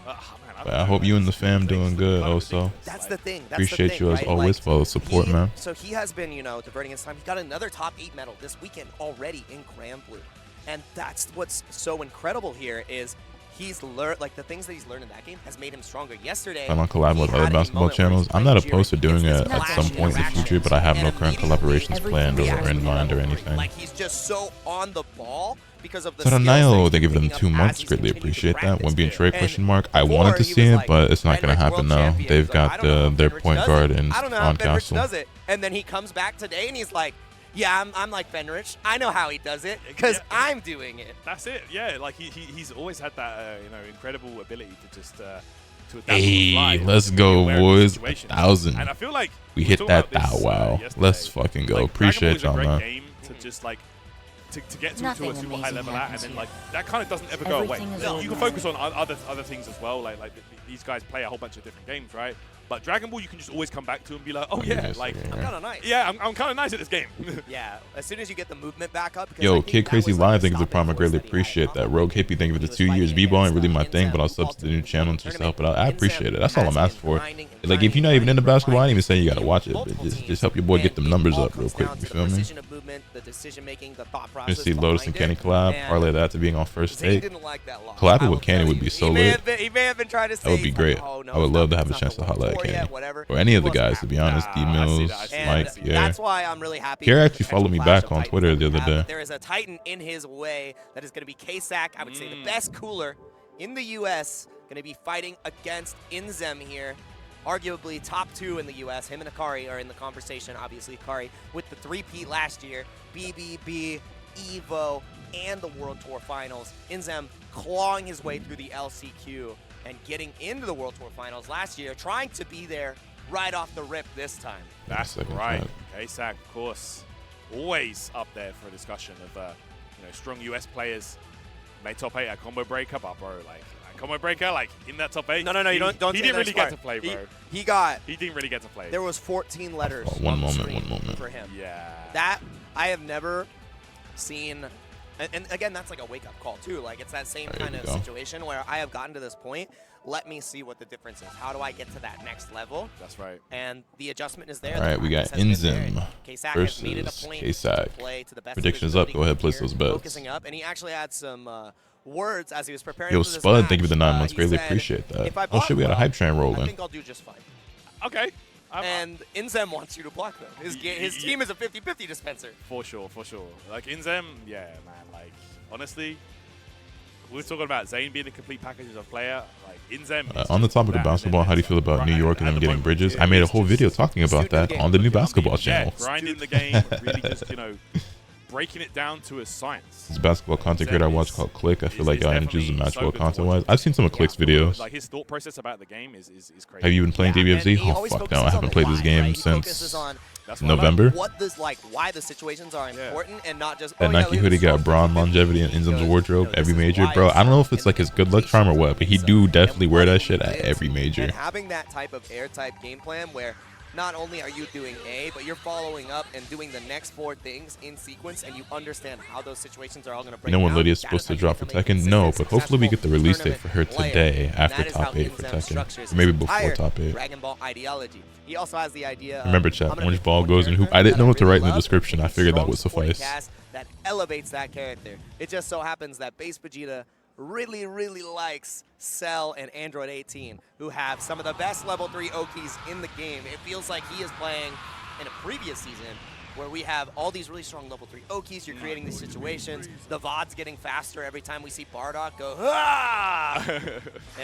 Speaker 1: But I hope you and the fam doing good also.
Speaker 6: That's the thing.
Speaker 1: Appreciate you as always for the support, man.
Speaker 6: So he has been, you know, diverting his time. He got another top 8 medal this weekend already in Grand Blue. And that's what's so incredible here is he's learned, like the things that he's learned in that game has made him stronger. Yesterday,
Speaker 1: I'm on collab with other basketball channels. I'm not opposed to doing it at some point in the future, but I have no current collaborations planned or in mind or anything.
Speaker 6: Like he's just so on the ball because of the
Speaker 1: So Nio, they give them 2 months. Greatly appreciate that. When being Trey question mark. I wanted to see it, but it's not gonna happen now. They've got their point guard in on council.
Speaker 6: And then he comes back today and he's like, yeah, I'm like Fenrich. I know how he does it because I'm doing it.
Speaker 7: That's it. Yeah, like he's always had that you know, incredible ability to just to adapt.
Speaker 1: Hey, let's go, boys. 1,000.
Speaker 7: And I feel like
Speaker 1: we hit that thou wow. Let's fucking go. Appreciate y'all, man.
Speaker 7: Game to just like to get to a super high level at, and then like that kind of doesn't ever go away. You can focus on other things as well. Like these guys play a whole bunch of different games, right? But Dragon Ball, you can just always come back to and be like, oh yeah, like
Speaker 6: I'm kind of nice.
Speaker 7: Yeah, I'm kind of nice at this game.
Speaker 6: Yeah, as soon as you get the movement back up.
Speaker 1: Yo, Kid Crazy Live, thank you for the prime. I greatly appreciate that. Rogue Hippie, thank you for the 2 years. B-ball ain't really my thing, but I'll sub to the new channel just to help it out. I appreciate it. That's all I'm asking for. Like, if you're not even into basketball, I ain't even saying you gotta watch it, but just help your boy get them numbers up real quick. You feel me? You see Lotus and Kenny collab, parlay that to being on first take. Collabing with Kenny would be so lit. That would be great. I would love to have a chance to holla at Kenny. Or any of the guys, to be honest. D-Mills, Mike, Pierre.
Speaker 6: That's why I'm really happy.
Speaker 1: Pierre actually followed me back on Twitter the other day.
Speaker 6: There is a Titan in his way that is going to be K-Sack. I would say the best cooler in the U.S. Going to be fighting against Inzem here. Arguably top 2 in the U.S. Him and Akari are in the conversation. Obviously, Akari with the 3-peat last year. BBB, EVO, and the World Tour Finals. Inzem clawing his way through the LCQ and getting into the World Tour Finals last year, trying to be there right off the rip this time.
Speaker 7: That's right. K-Sack, of course, always up there for a discussion of you know, strong US players. made top 8 at combo breaker, but bro, like combo breaker, like in that top 8.
Speaker 6: No, you don't.
Speaker 7: He
Speaker 6: say
Speaker 7: didn't really
Speaker 6: smart.
Speaker 7: get to play, bro.
Speaker 6: He got.
Speaker 7: He didn't really get to play.
Speaker 6: There was 14 letters.
Speaker 1: Oh, one
Speaker 6: on the
Speaker 1: moment,
Speaker 6: screen
Speaker 1: one moment.
Speaker 6: for him.
Speaker 7: Yeah.
Speaker 6: That I have never seen. And again, that's like a wake-up call too. Like it's that same
Speaker 1: There
Speaker 6: kind
Speaker 1: you
Speaker 6: of
Speaker 1: go.
Speaker 6: situation where I have gotten to this point. Let me see what the difference is. How do I get to that next level?
Speaker 7: That's right.
Speaker 6: And the adjustment is there.
Speaker 1: All right, we got Inzim versus K-Sack. Predictions up. Go ahead, place those bets.
Speaker 6: Focusing up, and he actually had some words as he was preparing.
Speaker 1: Yo,
Speaker 6: for this
Speaker 1: Spud,
Speaker 6: match.
Speaker 1: thank you for the 9 months.
Speaker 6: He
Speaker 1: Greatly
Speaker 6: said,
Speaker 1: appreciate that.
Speaker 6: "If I
Speaker 1: Oh
Speaker 6: block
Speaker 1: shit, we got a
Speaker 6: well,
Speaker 1: hype train
Speaker 6: I
Speaker 1: rolling.
Speaker 6: think I'll do just fine."
Speaker 7: Okay.
Speaker 6: And Inzem wants you to block though. His team is a 50-50 dispenser.
Speaker 7: For sure. Like Inzem, yeah, man. Like honestly, we were talking about Zayn being a complete package as a player. Like Inzem.
Speaker 1: On the topic of basketball, how do you feel about New York and them getting bridges? I made a whole video talking about that on the new basketball channel.
Speaker 7: Yeah, grinding the game, really just breaking it down to a science.
Speaker 1: This basketball content creator I watch called Click. I feel like introduces the match well content-wise. I've seen some of Click's videos.
Speaker 7: Like his thought process about the game is crazy.
Speaker 1: Have you been playing DBFZ? Oh fuck no, I haven't played this game since November.
Speaker 6: Why the situations are important and not just.
Speaker 1: That Nike hoodie got Braun longevity in Inzem's wardrobe every major, bro. I don't know if it's like his good luck charm or what, but he do definitely wear that shit at every major.
Speaker 6: And having that type of air-type game plan where not only are you doing A, but you're following up and doing the next 4 things in sequence, and you understand how those situations are all going to break
Speaker 1: You know when
Speaker 6: down.
Speaker 1: Lydia's supposed to drop for Tekken? No, but hopefully we get the release date for her today after top 8 for Tekken. Or maybe before top 8.
Speaker 6: Dragon Ball ideology. He also has the idea.
Speaker 1: Remember, chat, orange ball goes in hoop. I didn't know what to write in the description. I figured that would suffice.
Speaker 6: That elevates that character. It just so happens that Base Vegeta really likes Cell and Android 18, who have some of the best level 3 Okis in the game. It feels like he is playing in a previous season where we have all these really strong level 3 Okis. You're creating these situations. The VOD's getting faster every time we see Bardock go, ah!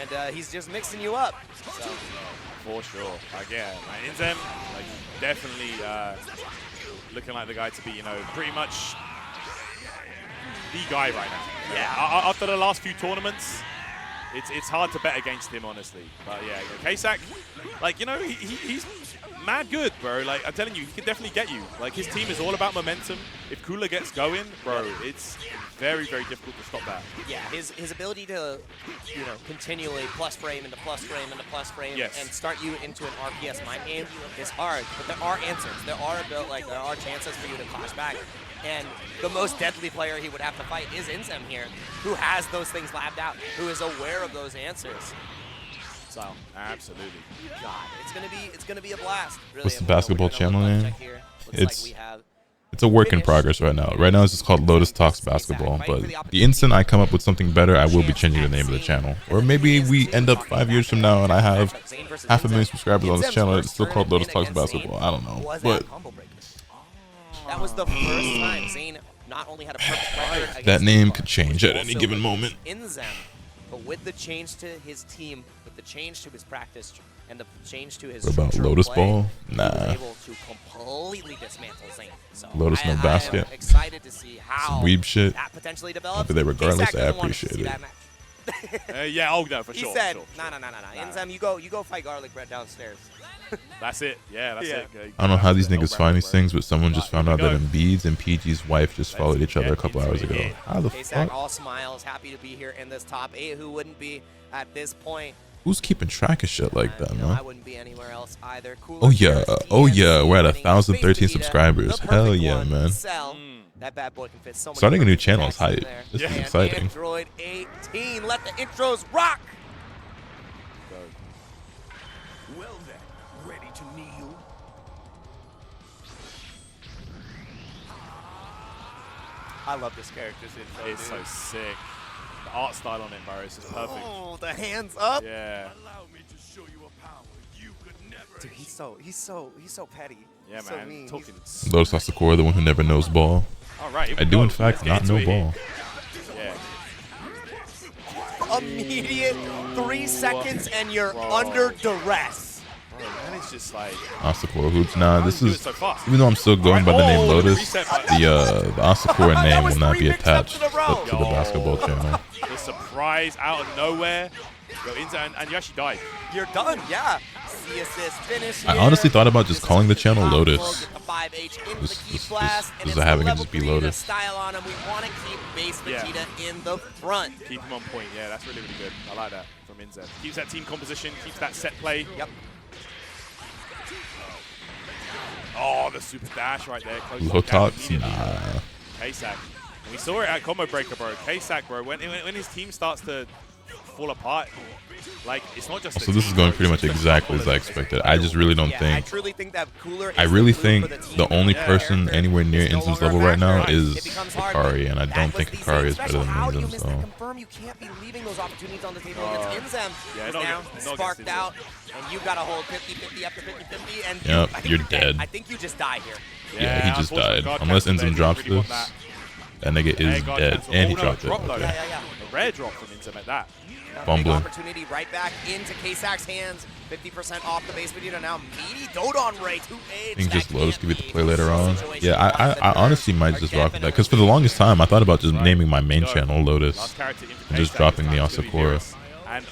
Speaker 6: And he's just mixing you up. So.
Speaker 7: For sure. Again, Inzem, like definitely looking like the guy to be, pretty much the guy right now.
Speaker 6: Yeah.
Speaker 7: After the last few tournaments, it's hard to bet against him, honestly. But yeah, K-Sack, like, he's mad good, bro. Like, I'm telling you, he can definitely get you. Like, his team is all about momentum. If Cooler gets going, bro, it's very difficult to stop that.
Speaker 6: Yeah, his ability to, continually plus frame into plus frame into plus frame and start you into an RPS mind game is hard. But there are answers. There are chances for you to clash back. And the most deadly player he would have to fight is Inzem here, who has those things labbed out, who is aware of those answers. So
Speaker 7: absolutely,
Speaker 6: God, it's gonna be a blast. Really,
Speaker 1: What's the basketball channel name?
Speaker 6: It's
Speaker 1: a work in progress right now. Right now it's just called Lotus Talks Basketball, but the instant I come up with something better, I will be changing the name of the channel. Or maybe we end up 5 years from now and I have 500,000 subscribers on this channel and it's still called Lotus Talks Basketball. I don't know, but
Speaker 6: that was the first time Zayn not only had a perfect record against
Speaker 1: that name could change at any given moment.
Speaker 6: Inzem, but with the change to his team, with the change to his practice, and the change to his
Speaker 1: What about Lotus Ball? Nah.
Speaker 6: He was able to completely dismantle Zayn. So
Speaker 1: Lotus no basket.
Speaker 6: I'm excited to see how
Speaker 1: some weeb shit.
Speaker 6: that potentially develops.
Speaker 1: I'll be there regardless. I appreciate it.
Speaker 7: Yeah, oh no, for
Speaker 6: he
Speaker 7: sure.
Speaker 6: He said,
Speaker 7: sure.
Speaker 6: nah. Inzem, you go fight garlic bread downstairs.
Speaker 7: That's it. Yeah, that's it.
Speaker 1: I don't know how these niggas find these things, but someone just found out that Embiid's and PG's wife just followed each other a couple hours ago. How the fuck?
Speaker 6: All smiles, happy to be here in this top 8. Who wouldn't be at this point?
Speaker 1: Who's keeping track of shit like that, man?
Speaker 6: I wouldn't be anywhere else either.
Speaker 1: Oh yeah, we're at 1,013 subscribers. Hell yeah, man.
Speaker 6: That bad boy can fit so many.
Speaker 1: Starting a new channel is hype. This is exciting.
Speaker 6: Android 18, let the intros rock.
Speaker 4: Well then, ready to kneel?
Speaker 6: I love this character's intro.
Speaker 7: It's so sick. The art style on it, bro, is just perfect.
Speaker 6: Oh, the hands up.
Speaker 7: Yeah.
Speaker 4: Allow me to show you a power you could never.
Speaker 6: Dude, he's so petty.
Speaker 7: Yeah,
Speaker 6: he's
Speaker 7: man.
Speaker 6: So mean.
Speaker 7: Talking.
Speaker 1: Lotus Asakura, the one who never knows ball.
Speaker 7: All right.
Speaker 1: I do in fact not know ball.
Speaker 7: Yeah.
Speaker 6: Immediate 3 seconds and you're under duress.
Speaker 7: Bro, man, it's just like
Speaker 1: Asakura hoops. Nah, this is
Speaker 7: so fast.
Speaker 1: even though I'm still going by the name Lotus, the Asakura name will not be attached to the basketball channel.
Speaker 7: The surprise out of nowhere. Yo, and you actually died.
Speaker 6: You're done, yeah. C assist finish.
Speaker 1: I honestly thought about just calling the channel Lotus.
Speaker 6: Just
Speaker 1: Just having it just be Lotus.
Speaker 6: Style on him. We want to keep base Vegeta in the front.
Speaker 7: Keep him on point. Yeah, that's really, really good. I like that from Inzem. Keeps that team composition, keeps that set play.
Speaker 6: Yep.
Speaker 7: Oh, the super dash right there.
Speaker 1: Lotus, nah.
Speaker 7: K-Sack. We saw it at Combo Breaker, bro. K-Sack, bro. When his team starts to fall apart, like, it's not just.
Speaker 1: So this is going pretty much exactly as I expected. I just really don't think.
Speaker 6: I truly think that Cooler.
Speaker 1: I really think the only person anywhere near Inzem's level right now is Hikari, and I don't think Hikari is better than Inzem. So.
Speaker 6: Confirm you can't be leaving those opportunities on the table against Inzem.
Speaker 7: Yeah,
Speaker 6: now sparked out, and you got to hold 50-50 after 50-50, and
Speaker 1: yep, you're dead.
Speaker 6: I think you just die here.
Speaker 1: Yeah, he just died. Unless Inzem drops this, that nigga is dead, and he dropped it. Okay.
Speaker 6: Yeah.
Speaker 7: A rare drop from Inzem at that.
Speaker 6: Big opportunity right back into K-Sack's hands. 50% off the base Vegeta now. Meaty Dodon Ray 2H.
Speaker 1: I think just Lotus could be the play later on. Yeah, I honestly might just rock with that. Because for the longest time, I thought about just naming my main channel Lotus. And just dropping the Asakura.
Speaker 7: And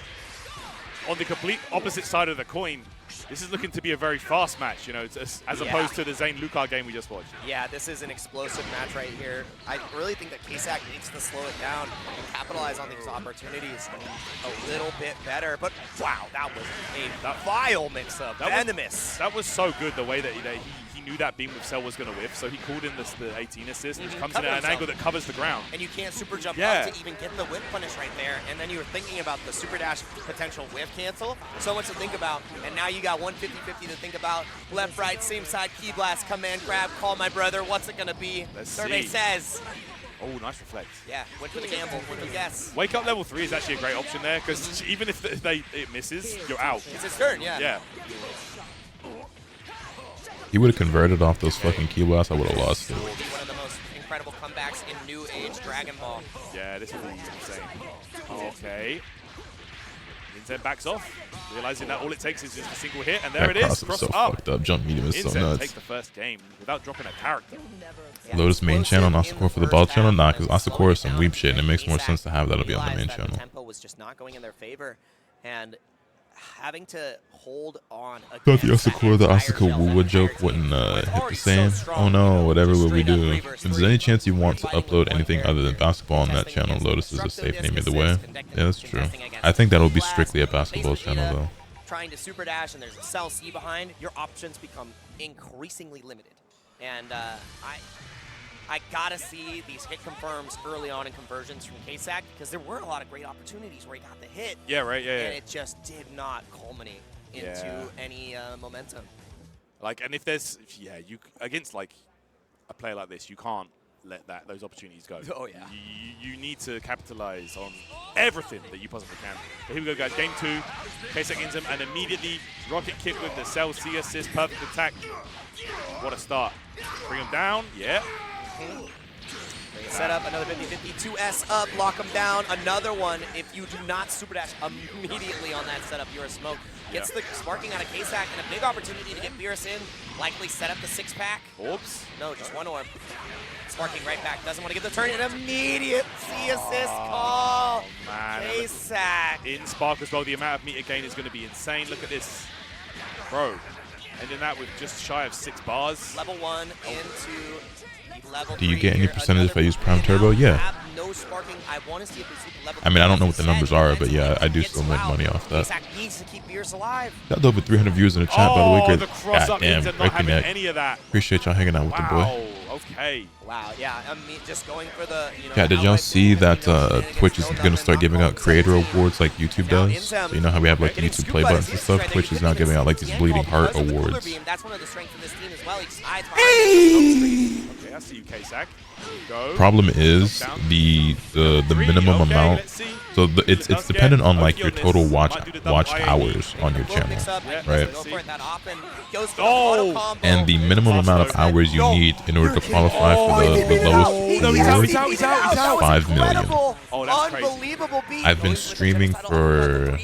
Speaker 7: on the complete opposite side of the coin, this is looking to be a very fast match, you know, as opposed to the Zane Lucar game we just watched.
Speaker 6: Yeah, this is an explosive match right here. I really think that K-Sack needs to slow it down and capitalize on these opportunities a little bit better. But wow, that was a vile mix-up. Venomous.
Speaker 7: That was so good, the way that he knew that beam with Cell was going to whiff, so he called in the 18 assist, which comes in at an angle that covers the ground.
Speaker 6: And you can't super jump up to even get the whiff punish right there. And then you were thinking about the super dash potential whiff cancel. So much to think about. And now you got 150-50 to think about. Left, right, same side, key blast, command grab, call my brother. What's it going to be? Survey says.
Speaker 7: Oh, nice reflect.
Speaker 6: Yeah, went for the gamble, went for the guess.
Speaker 7: Wake up level 3 is actually a great option there, because even if it misses, you're out.
Speaker 6: It's his turn, yeah.
Speaker 7: Yeah.
Speaker 1: He would have converted off those fucking key blasts, I would have lost it.
Speaker 6: One of the most incredible comebacks in New Age Dragon Ball.
Speaker 7: Yeah, this was insane. Okay. Inzem backs off, realizing that all it takes is just a single hit, and there it is.
Speaker 1: Cross so fucked up. Jump medium is so nuts.
Speaker 7: Take the first game without dropping a character.
Speaker 1: Lotus main channel and Asakura for the ball channel? Nah, because Asakura is some weeb shit, and it makes more sense to have that'll be on the main channel.
Speaker 6: Tempo was just not going in their favor, and having to hold on.
Speaker 1: Thought the Asakura, the Asuka Wuwa joke wouldn't hit the same. Oh no, whatever will we do? If there's any chance you want to upload anything other than basketball on that channel, Lotus is a safe name either way. Yeah, that's true. I think that'll be strictly a basketball channel though.
Speaker 6: Trying to super dash and there's a Cell C behind, your options become increasingly limited. And I gotta see these hit confirms early on in conversions from K-Sack, because there weren't a lot of great opportunities where he got the hit.
Speaker 7: Yeah, right, yeah.
Speaker 6: And it just did not culminate into any momentum.
Speaker 7: Like, and if there's, you against like a player like this, you can't let those opportunities go.
Speaker 6: Oh yeah.
Speaker 7: You need to capitalize on everything that you possibly can. But here we go, guys. Game 2, K-Sack Inzem, and immediately rocket kick with the Cell C assist, perfect attack. What a start. Bring him down, yeah.
Speaker 6: Set up another 50-50, 2S up, lock him down. Another one, if you do not super dash immediately on that setup, you're a smoke. Gets the sparking out of K-Sack and a big opportunity to get Beerus in. Likely set up the 6-pack.
Speaker 7: Oops.
Speaker 6: No, just one orb. Sparking right back, doesn't want to give the turn. An immediate C assist call.
Speaker 7: Oh, man.
Speaker 6: K-Sack.
Speaker 7: In Spark as well, the amount of meter gain is going to be insane. Look at this. Bro, ending that with just shy of 6 bars.
Speaker 6: Level 1 into...
Speaker 1: Do you get any percentage if I use Prime Turbo? Yeah. I mean, I don't know what the numbers are, but yeah, I do still make money off that. Got over 300 views in the chat, by the way. Great. Goddamn, breaking neck. Appreciate y'all hanging out with the boy.
Speaker 7: Okay.
Speaker 6: Wow, yeah, I mean, just going for the,
Speaker 1: yeah, did y'all see that Twitch is going to start giving out creator awards like YouTube does? So you know how we have like YouTube play buttons and stuff? Twitch is now giving out like these Bleeding Heart awards.
Speaker 6: That's one of the strengths of this team as well.
Speaker 7: Okay, I see you, K-Sack. Go.
Speaker 1: Problem is the minimum amount. So it's dependent on like your total watch hours on your channel, right?
Speaker 7: Oh,
Speaker 1: and the minimum amount of hours you need in order to qualify for the lowest award,
Speaker 6: He's out.
Speaker 1: 5 million.
Speaker 7: Oh, that's crazy.
Speaker 6: Unbelievable beat.
Speaker 1: I've been streaming for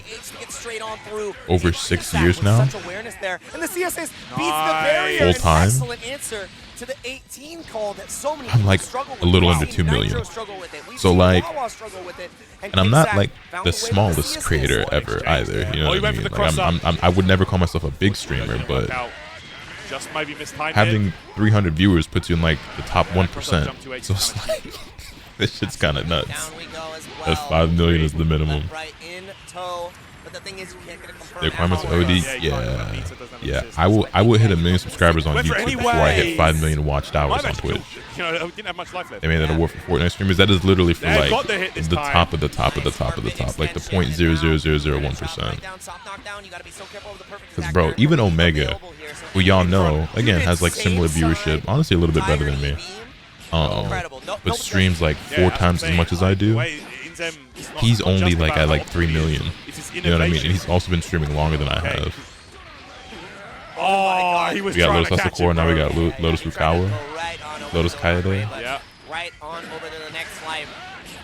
Speaker 1: over 6 years now.
Speaker 6: Such awareness there. And the CSS beats the barrier.
Speaker 1: Full time.
Speaker 6: Excellent answer to the 18 call that so many
Speaker 1: I'm like
Speaker 6: struggle with.
Speaker 1: a little
Speaker 6: We've
Speaker 1: under
Speaker 6: seen
Speaker 1: 2 million.
Speaker 6: Nitro struggle with it. We've
Speaker 1: So
Speaker 6: seen
Speaker 1: like,
Speaker 6: Wawa struggle with it.
Speaker 1: and I'm not
Speaker 6: Kingsack
Speaker 1: like
Speaker 6: found
Speaker 1: the
Speaker 6: a way with
Speaker 1: smallest
Speaker 6: CSS.
Speaker 1: creator ever either. You know
Speaker 7: Oh, he
Speaker 1: what I
Speaker 7: went for
Speaker 1: mean?
Speaker 7: the
Speaker 1: Like
Speaker 7: cross-up.
Speaker 1: I would never call myself a big streamer, but
Speaker 7: Just maybe mistimed
Speaker 1: having 300 viewers puts you in like the top 1%. So it's like, this shit's kind of nuts.
Speaker 6: Down we go as well.
Speaker 1: That's 5 million is the minimum.
Speaker 6: Right in tow. But the thing is, you can't get a confirmed
Speaker 1: The requirements
Speaker 6: ammo.
Speaker 1: OD, yeah. I will hit 1 million subscribers on YouTube before I hit 5 million watched hours on Twitch.
Speaker 7: You know, didn't have much life left.
Speaker 1: They made that award for Fortnite streamers. That is literally for
Speaker 7: They've
Speaker 1: like
Speaker 7: got the hit this
Speaker 1: the
Speaker 7: time.
Speaker 1: top of the top of the top of the top, like the 0.00001%. Because bro, even Omega, who y'all know, again has like similar viewership, honestly a little bit better than me. But streams like 4 times as much as I do. He's only like at like 3 million. You know what I mean? And he's also been streaming longer than I have.
Speaker 7: Oh, he was
Speaker 1: We got
Speaker 7: trying
Speaker 1: Lotus
Speaker 7: to catch
Speaker 1: Asakura,
Speaker 7: him,
Speaker 1: now we
Speaker 7: bro.
Speaker 1: got Lotus Rukawa, Lotus Kaede,
Speaker 7: Yeah.
Speaker 6: Right on over to the next life.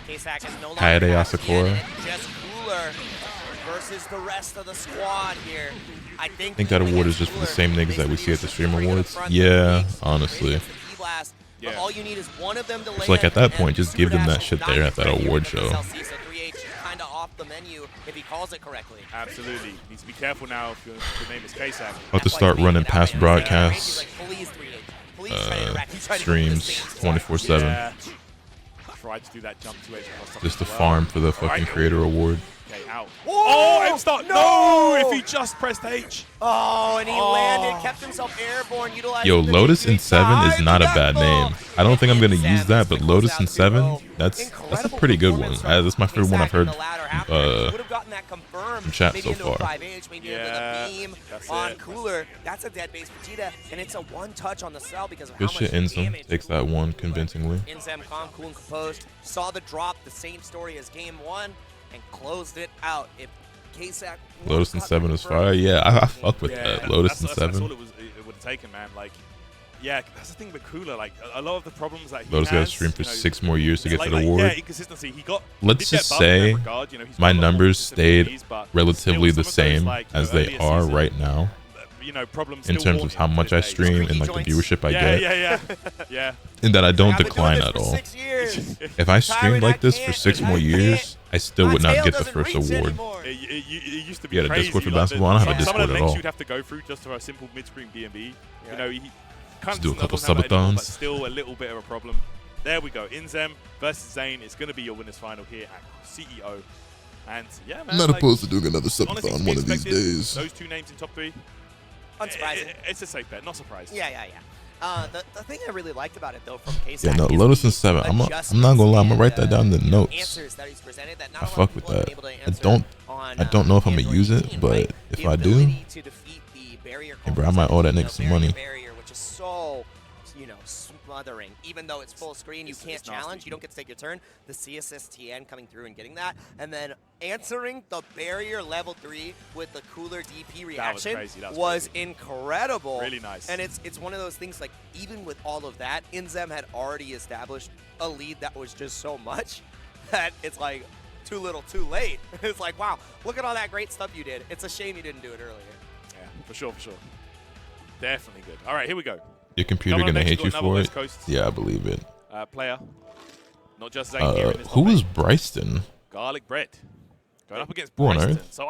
Speaker 6: Kaysak is no longer
Speaker 1: Kaede
Speaker 6: captain,
Speaker 1: Asakura.
Speaker 6: just Cooler versus the rest of the squad here. I think
Speaker 1: that award is just for the same niggas that we see at the Stream Awards. Yeah, honestly.
Speaker 6: But all you need is one of them to
Speaker 1: It's like at that
Speaker 6: land,
Speaker 1: point,
Speaker 6: and
Speaker 1: just give them that
Speaker 6: Super
Speaker 1: shit
Speaker 6: Dash
Speaker 1: there at that
Speaker 6: will not
Speaker 1: award
Speaker 6: be
Speaker 1: show.
Speaker 6: ready for SLC, so 3H is kind of off the menu if he calls it correctly.
Speaker 7: Absolutely. Needs to be careful now if your name is Kaysak.
Speaker 1: About to start running past broadcasts,
Speaker 6: Please, 3H. Please try to rack. He's trying to
Speaker 1: streams,
Speaker 6: go for the same
Speaker 1: 24/7,
Speaker 7: Yeah. Tried to do that jump to edge across
Speaker 1: just to
Speaker 7: as well.
Speaker 1: farm for the fucking
Speaker 7: Alright.
Speaker 1: creator award.
Speaker 7: Okay, out.
Speaker 6: Whoa!
Speaker 7: Oh, M-Start.
Speaker 6: No!
Speaker 7: No! If he just pressed H.
Speaker 6: Oh, and he landed, kept himself airborne, utilizing
Speaker 1: Yo,
Speaker 6: the
Speaker 1: Lotus in
Speaker 6: victory
Speaker 1: 7 is
Speaker 6: time.
Speaker 1: not a
Speaker 6: He
Speaker 1: bad
Speaker 6: got
Speaker 1: name.
Speaker 6: goal.
Speaker 1: I don't think I'm gonna
Speaker 6: And
Speaker 1: use that, but
Speaker 6: Sam
Speaker 1: Lotus
Speaker 6: closed
Speaker 1: in
Speaker 6: out
Speaker 1: 7,
Speaker 6: 0.
Speaker 1: that's a
Speaker 6: Incredible
Speaker 1: pretty good one.
Speaker 6: performance from
Speaker 1: That's my favorite one I've
Speaker 6: Kaysak in
Speaker 1: heard
Speaker 6: the latter half. Would have gotten that confirmed,
Speaker 1: from chat
Speaker 6: maybe
Speaker 1: so
Speaker 6: into a
Speaker 1: far.
Speaker 6: 5H, maybe into
Speaker 7: Yeah,
Speaker 6: the beam
Speaker 7: that's
Speaker 6: on
Speaker 7: it.
Speaker 6: Cooler. That's a dead base for Cheetah, and it's a one touch on the cell because of
Speaker 1: Good
Speaker 6: how
Speaker 1: shit,
Speaker 6: much
Speaker 1: Insem
Speaker 6: damage
Speaker 1: takes that one convincingly.
Speaker 6: Insem calm, cool, and composed. Saw the drop, the same story as game 1, and closed it out. If Kaysak
Speaker 1: Lotus in 7 is fire. Yeah, I fuck with that. Lotus in
Speaker 7: That's all
Speaker 1: 7.
Speaker 7: it would have taken, man. Like, yeah, that's the thing with Cooler. Like, a lot of the problems that he
Speaker 1: Lotus got
Speaker 7: has,
Speaker 1: to stream for
Speaker 7: you know,
Speaker 1: 6 more years to get
Speaker 7: like,
Speaker 1: to the
Speaker 7: yeah,
Speaker 1: award.
Speaker 7: inconsistency. He got.
Speaker 1: Let's
Speaker 7: did
Speaker 1: just
Speaker 7: get bumped in
Speaker 1: say
Speaker 7: that regard, you know, he's
Speaker 1: my
Speaker 7: got a lot more
Speaker 1: numbers stayed
Speaker 7: disabilities, but
Speaker 1: relatively
Speaker 7: still
Speaker 1: the
Speaker 7: some of those,
Speaker 1: same
Speaker 7: like,
Speaker 1: as
Speaker 7: earlier
Speaker 1: they are
Speaker 7: season,
Speaker 1: right now
Speaker 7: you know, problems
Speaker 1: in
Speaker 7: still
Speaker 1: terms of
Speaker 7: haunt
Speaker 1: how
Speaker 7: him to
Speaker 1: much I
Speaker 7: this day.
Speaker 1: stream and like the viewership I get,
Speaker 7: Yeah.
Speaker 1: and that I don't
Speaker 6: I've been doing
Speaker 1: decline
Speaker 6: this
Speaker 1: at
Speaker 6: for
Speaker 1: all.
Speaker 6: 6 years.
Speaker 1: If I streamed like this for 6 more
Speaker 6: I
Speaker 1: years, I still would
Speaker 6: My
Speaker 1: not
Speaker 6: tail
Speaker 1: get the
Speaker 6: doesn't
Speaker 1: first
Speaker 6: reach
Speaker 1: award.
Speaker 6: anymore.
Speaker 7: It used to be
Speaker 1: You had a
Speaker 7: crazy.
Speaker 1: Discord for
Speaker 7: like
Speaker 1: basketball? I don't have a
Speaker 7: some of
Speaker 1: Discord
Speaker 7: the
Speaker 1: at
Speaker 7: links
Speaker 1: all.
Speaker 7: you'd have to go through just for a simple mid-screen B&B.
Speaker 6: Yeah.
Speaker 7: You know, he
Speaker 1: Just do a couple
Speaker 7: doesn't have that anymore,
Speaker 1: subathons.
Speaker 7: but still a little bit of a problem. There we go. Inzem versus Zane. It's going to be your winners final here at CEO. And yeah, man.
Speaker 1: I'm not
Speaker 7: like,
Speaker 1: opposed to doing another
Speaker 7: honestly,
Speaker 1: subathon
Speaker 7: to be
Speaker 1: one of these
Speaker 7: expected,
Speaker 1: days.
Speaker 7: Those 2 names in top 3.
Speaker 6: Unsurprising.
Speaker 7: It's a safe bet. Not surprised.
Speaker 6: Yeah. The thing I really liked about it though from Kaysak
Speaker 1: Yeah, no,
Speaker 6: is
Speaker 1: Lotus
Speaker 6: the
Speaker 1: in 7. I'm not
Speaker 6: adjustments
Speaker 1: gonna lie. I'm gonna write
Speaker 6: and,
Speaker 1: that down in the notes.
Speaker 6: answers that he's presented that not
Speaker 1: I
Speaker 6: a lot
Speaker 1: fuck
Speaker 6: of
Speaker 1: with
Speaker 6: people have
Speaker 1: that.
Speaker 6: been able to
Speaker 1: I
Speaker 6: answer
Speaker 1: don't
Speaker 6: on,
Speaker 1: know if I'm gonna
Speaker 6: Android
Speaker 1: use it,
Speaker 6: 18,
Speaker 1: but
Speaker 6: right?
Speaker 1: if
Speaker 6: The
Speaker 1: I do,
Speaker 6: ability to defeat the barrier
Speaker 1: hey, bro, I might owe that nigga some money.
Speaker 6: barrier, which is so, smothering. Even though it's full screen, you can't
Speaker 7: it's nasty.
Speaker 6: challenge. You don't get to take your turn. The CSSTN coming through and getting that, and then answering the barrier level 3 with the Cooler DP reaction
Speaker 7: crazy. That was
Speaker 6: was
Speaker 7: crazy.
Speaker 6: incredible.
Speaker 7: Really nice.
Speaker 6: And it's one of those things like even with all of that, Inzem had already established a lead that was just so much that it's like too little, too late. It's like, wow, look at all that great stuff you did. It's a shame you didn't do it earlier.
Speaker 7: Yeah, for sure. Definitely good. All right, here we go.
Speaker 1: Your computer
Speaker 7: Coming up
Speaker 1: gonna
Speaker 7: next,
Speaker 1: hate
Speaker 7: we've
Speaker 1: you
Speaker 7: got another
Speaker 1: for
Speaker 7: West
Speaker 1: it.
Speaker 7: Coast,
Speaker 1: Yeah, I believe it.
Speaker 7: player. Not just Zane here in this
Speaker 1: Who
Speaker 7: top
Speaker 1: was
Speaker 7: 8.
Speaker 1: Bryston?
Speaker 7: Garlic bread going up against
Speaker 1: Who on
Speaker 7: Bryston.
Speaker 1: earth?
Speaker 7: So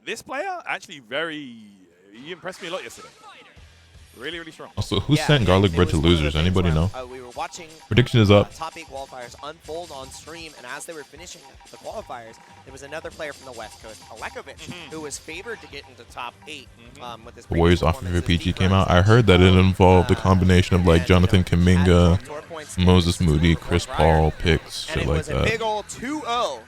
Speaker 7: this player actually he impressed me a lot yesterday. Really strong.
Speaker 1: Also, who sent garlic bread to losers? Anybody know?
Speaker 6: We were watching
Speaker 1: Prediction is up.
Speaker 6: top 8 qualifiers unfold on stream, and as they were finishing the qualifiers, there was another player from the West Coast, Alekovic, who was favored to get into top 8 with his
Speaker 1: The Warriors
Speaker 6: previous
Speaker 1: offer for
Speaker 6: performance
Speaker 1: PG
Speaker 6: as
Speaker 1: came
Speaker 6: the
Speaker 1: out. I heard that it involved a combination of like
Speaker 6: and,
Speaker 1: Jonathan
Speaker 6: had
Speaker 1: Kuminga,
Speaker 6: 12 points
Speaker 1: Moses
Speaker 6: in the
Speaker 1: Moody,
Speaker 6: before
Speaker 1: Chris
Speaker 6: prior.
Speaker 1: Paul, picks,
Speaker 6: And
Speaker 1: shit
Speaker 6: it
Speaker 1: like
Speaker 6: was a big
Speaker 1: that.
Speaker 6: old 2-0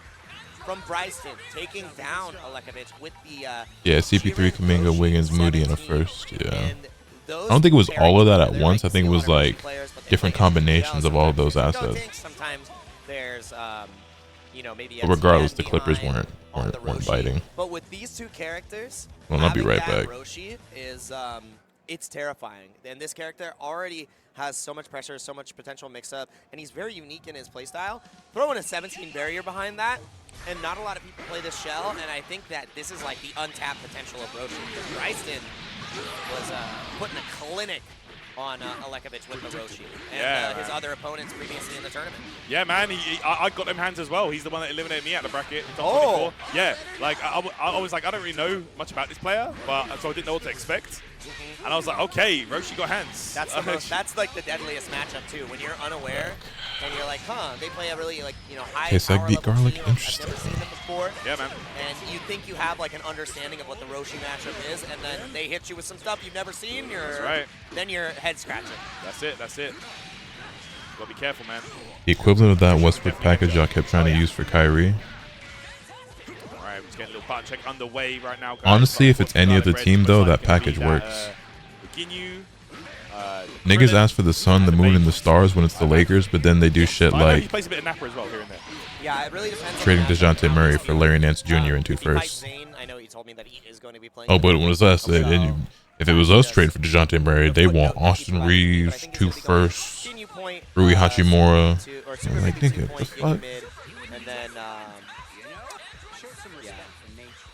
Speaker 6: from Bryston, taking down Alekovic with the
Speaker 1: Yeah, CP3,
Speaker 6: Shivers,
Speaker 1: Kuminga,
Speaker 6: Roshi,
Speaker 1: Wiggins, Moody in a
Speaker 6: 17,
Speaker 1: first. Yeah.
Speaker 6: and those
Speaker 1: I don't think it was
Speaker 6: pairing
Speaker 1: all of that at
Speaker 6: together,
Speaker 1: once.
Speaker 6: like,
Speaker 1: I think it was
Speaker 6: still are
Speaker 1: like
Speaker 6: players, but they
Speaker 1: different
Speaker 6: play against
Speaker 1: combinations of all of those
Speaker 6: sometimes
Speaker 1: assets.
Speaker 6: there's no tanks, sometimes there's maybe
Speaker 1: But regardless,
Speaker 6: a
Speaker 1: the Clippers
Speaker 6: behind on
Speaker 1: weren't
Speaker 6: the Roshi.
Speaker 1: biting.
Speaker 6: but with these two characters,
Speaker 1: Well, I'll be
Speaker 6: having
Speaker 1: right
Speaker 6: that
Speaker 1: back.
Speaker 6: Roshi is it's terrifying. And this character already has so much pressure, so much potential mix-up, and he's very unique in his playstyle. Throw in a 17 barrier behind that, and not a lot of people play this shell, and I think that this is like the untapped potential of Roshi. Bryson was putting a clinic on Alekovic with the Roshi and his other opponents previously in the tournament. Yeah,
Speaker 7: man, I got them hands as well. He's the one that eliminated me at the bracket. Oh! Yeah, like I was like, I don't really know much about this player, but so I didn't know what to expect. And I was like, okay, Roshi got hands.
Speaker 6: That's the that's like the deadliest matchup too. When you're unaware and you're like, huh, they play a really high power level
Speaker 1: garlic.
Speaker 6: team.
Speaker 1: Interesting.
Speaker 6: I've never seen them before.
Speaker 7: Yeah, man.
Speaker 6: And you think you have like an understanding of what the Roshi matchup is, and then they hit you with some stuff you've never seen.
Speaker 7: That's right.
Speaker 6: Then you're head scratching.
Speaker 7: That's it. Gotta be careful, man.
Speaker 1: The equivalent of that Westbrook package y'all kept trying to use for Kyrie.
Speaker 7: Alright, we're just getting a little button check underway right now, guys.
Speaker 1: Honestly, if it's any other team though, that package works. Niggas ask for the sun, the moon, and the stars when it's the Lakers, but then they do shit like
Speaker 7: he plays a bit of Napper as well here and there.
Speaker 6: Yeah, it really depends.
Speaker 1: Trading DeJounte Murray for Larry Nance Jr. in 2 firsts.
Speaker 6: I know he told me that he is going to be playing.
Speaker 1: Oh, but it was us. If it was us trading for DeJounte Murray, they want Austin Reeves, 2 firsts, Rui Hachimura. I'm like, nigga, what the fuck?
Speaker 6: And then,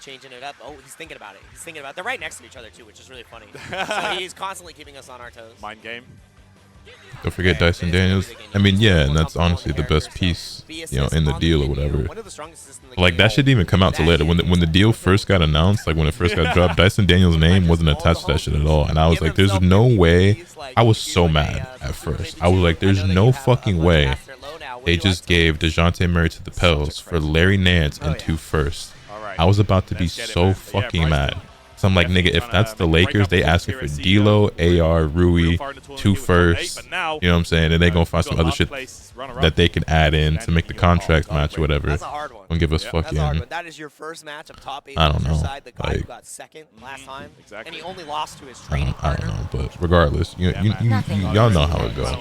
Speaker 6: changing it up. Oh, he's thinking about it. They're right next to each other too, which is really funny. So he's constantly keeping us on our toes.
Speaker 7: Mind game.
Speaker 1: Don't forget Dyson Daniels. I mean, yeah, and that's honestly the best piece, in the deal or whatever. Like, that shouldn't even come out till later. When the deal first got announced, like when it first got dropped, Dyson Daniels' name wasn't attached to that shit at all. And I was like, there's no way. I was so mad at first. I was like, there's no fucking way they just gave DeJounte Murray to the Pels for Larry Nance in 2 firsts. I was about to be so fucking mad. So I'm like, nigga, if that's the Lakers, they asking for D'Lo, AR, Rui, 2 firsts. You know what I'm saying? And they gonna find some other shit that they can add in to make the contract match or whatever.
Speaker 6: That's a hard one.
Speaker 1: Don't give us fucking.
Speaker 6: That is your first match of top 8
Speaker 1: I don't know.
Speaker 6: side. The guy who
Speaker 1: Like,
Speaker 6: got second last time, and he only lost to his training
Speaker 1: I
Speaker 6: partner.
Speaker 1: don't know, but regardless, y'all know how it goes.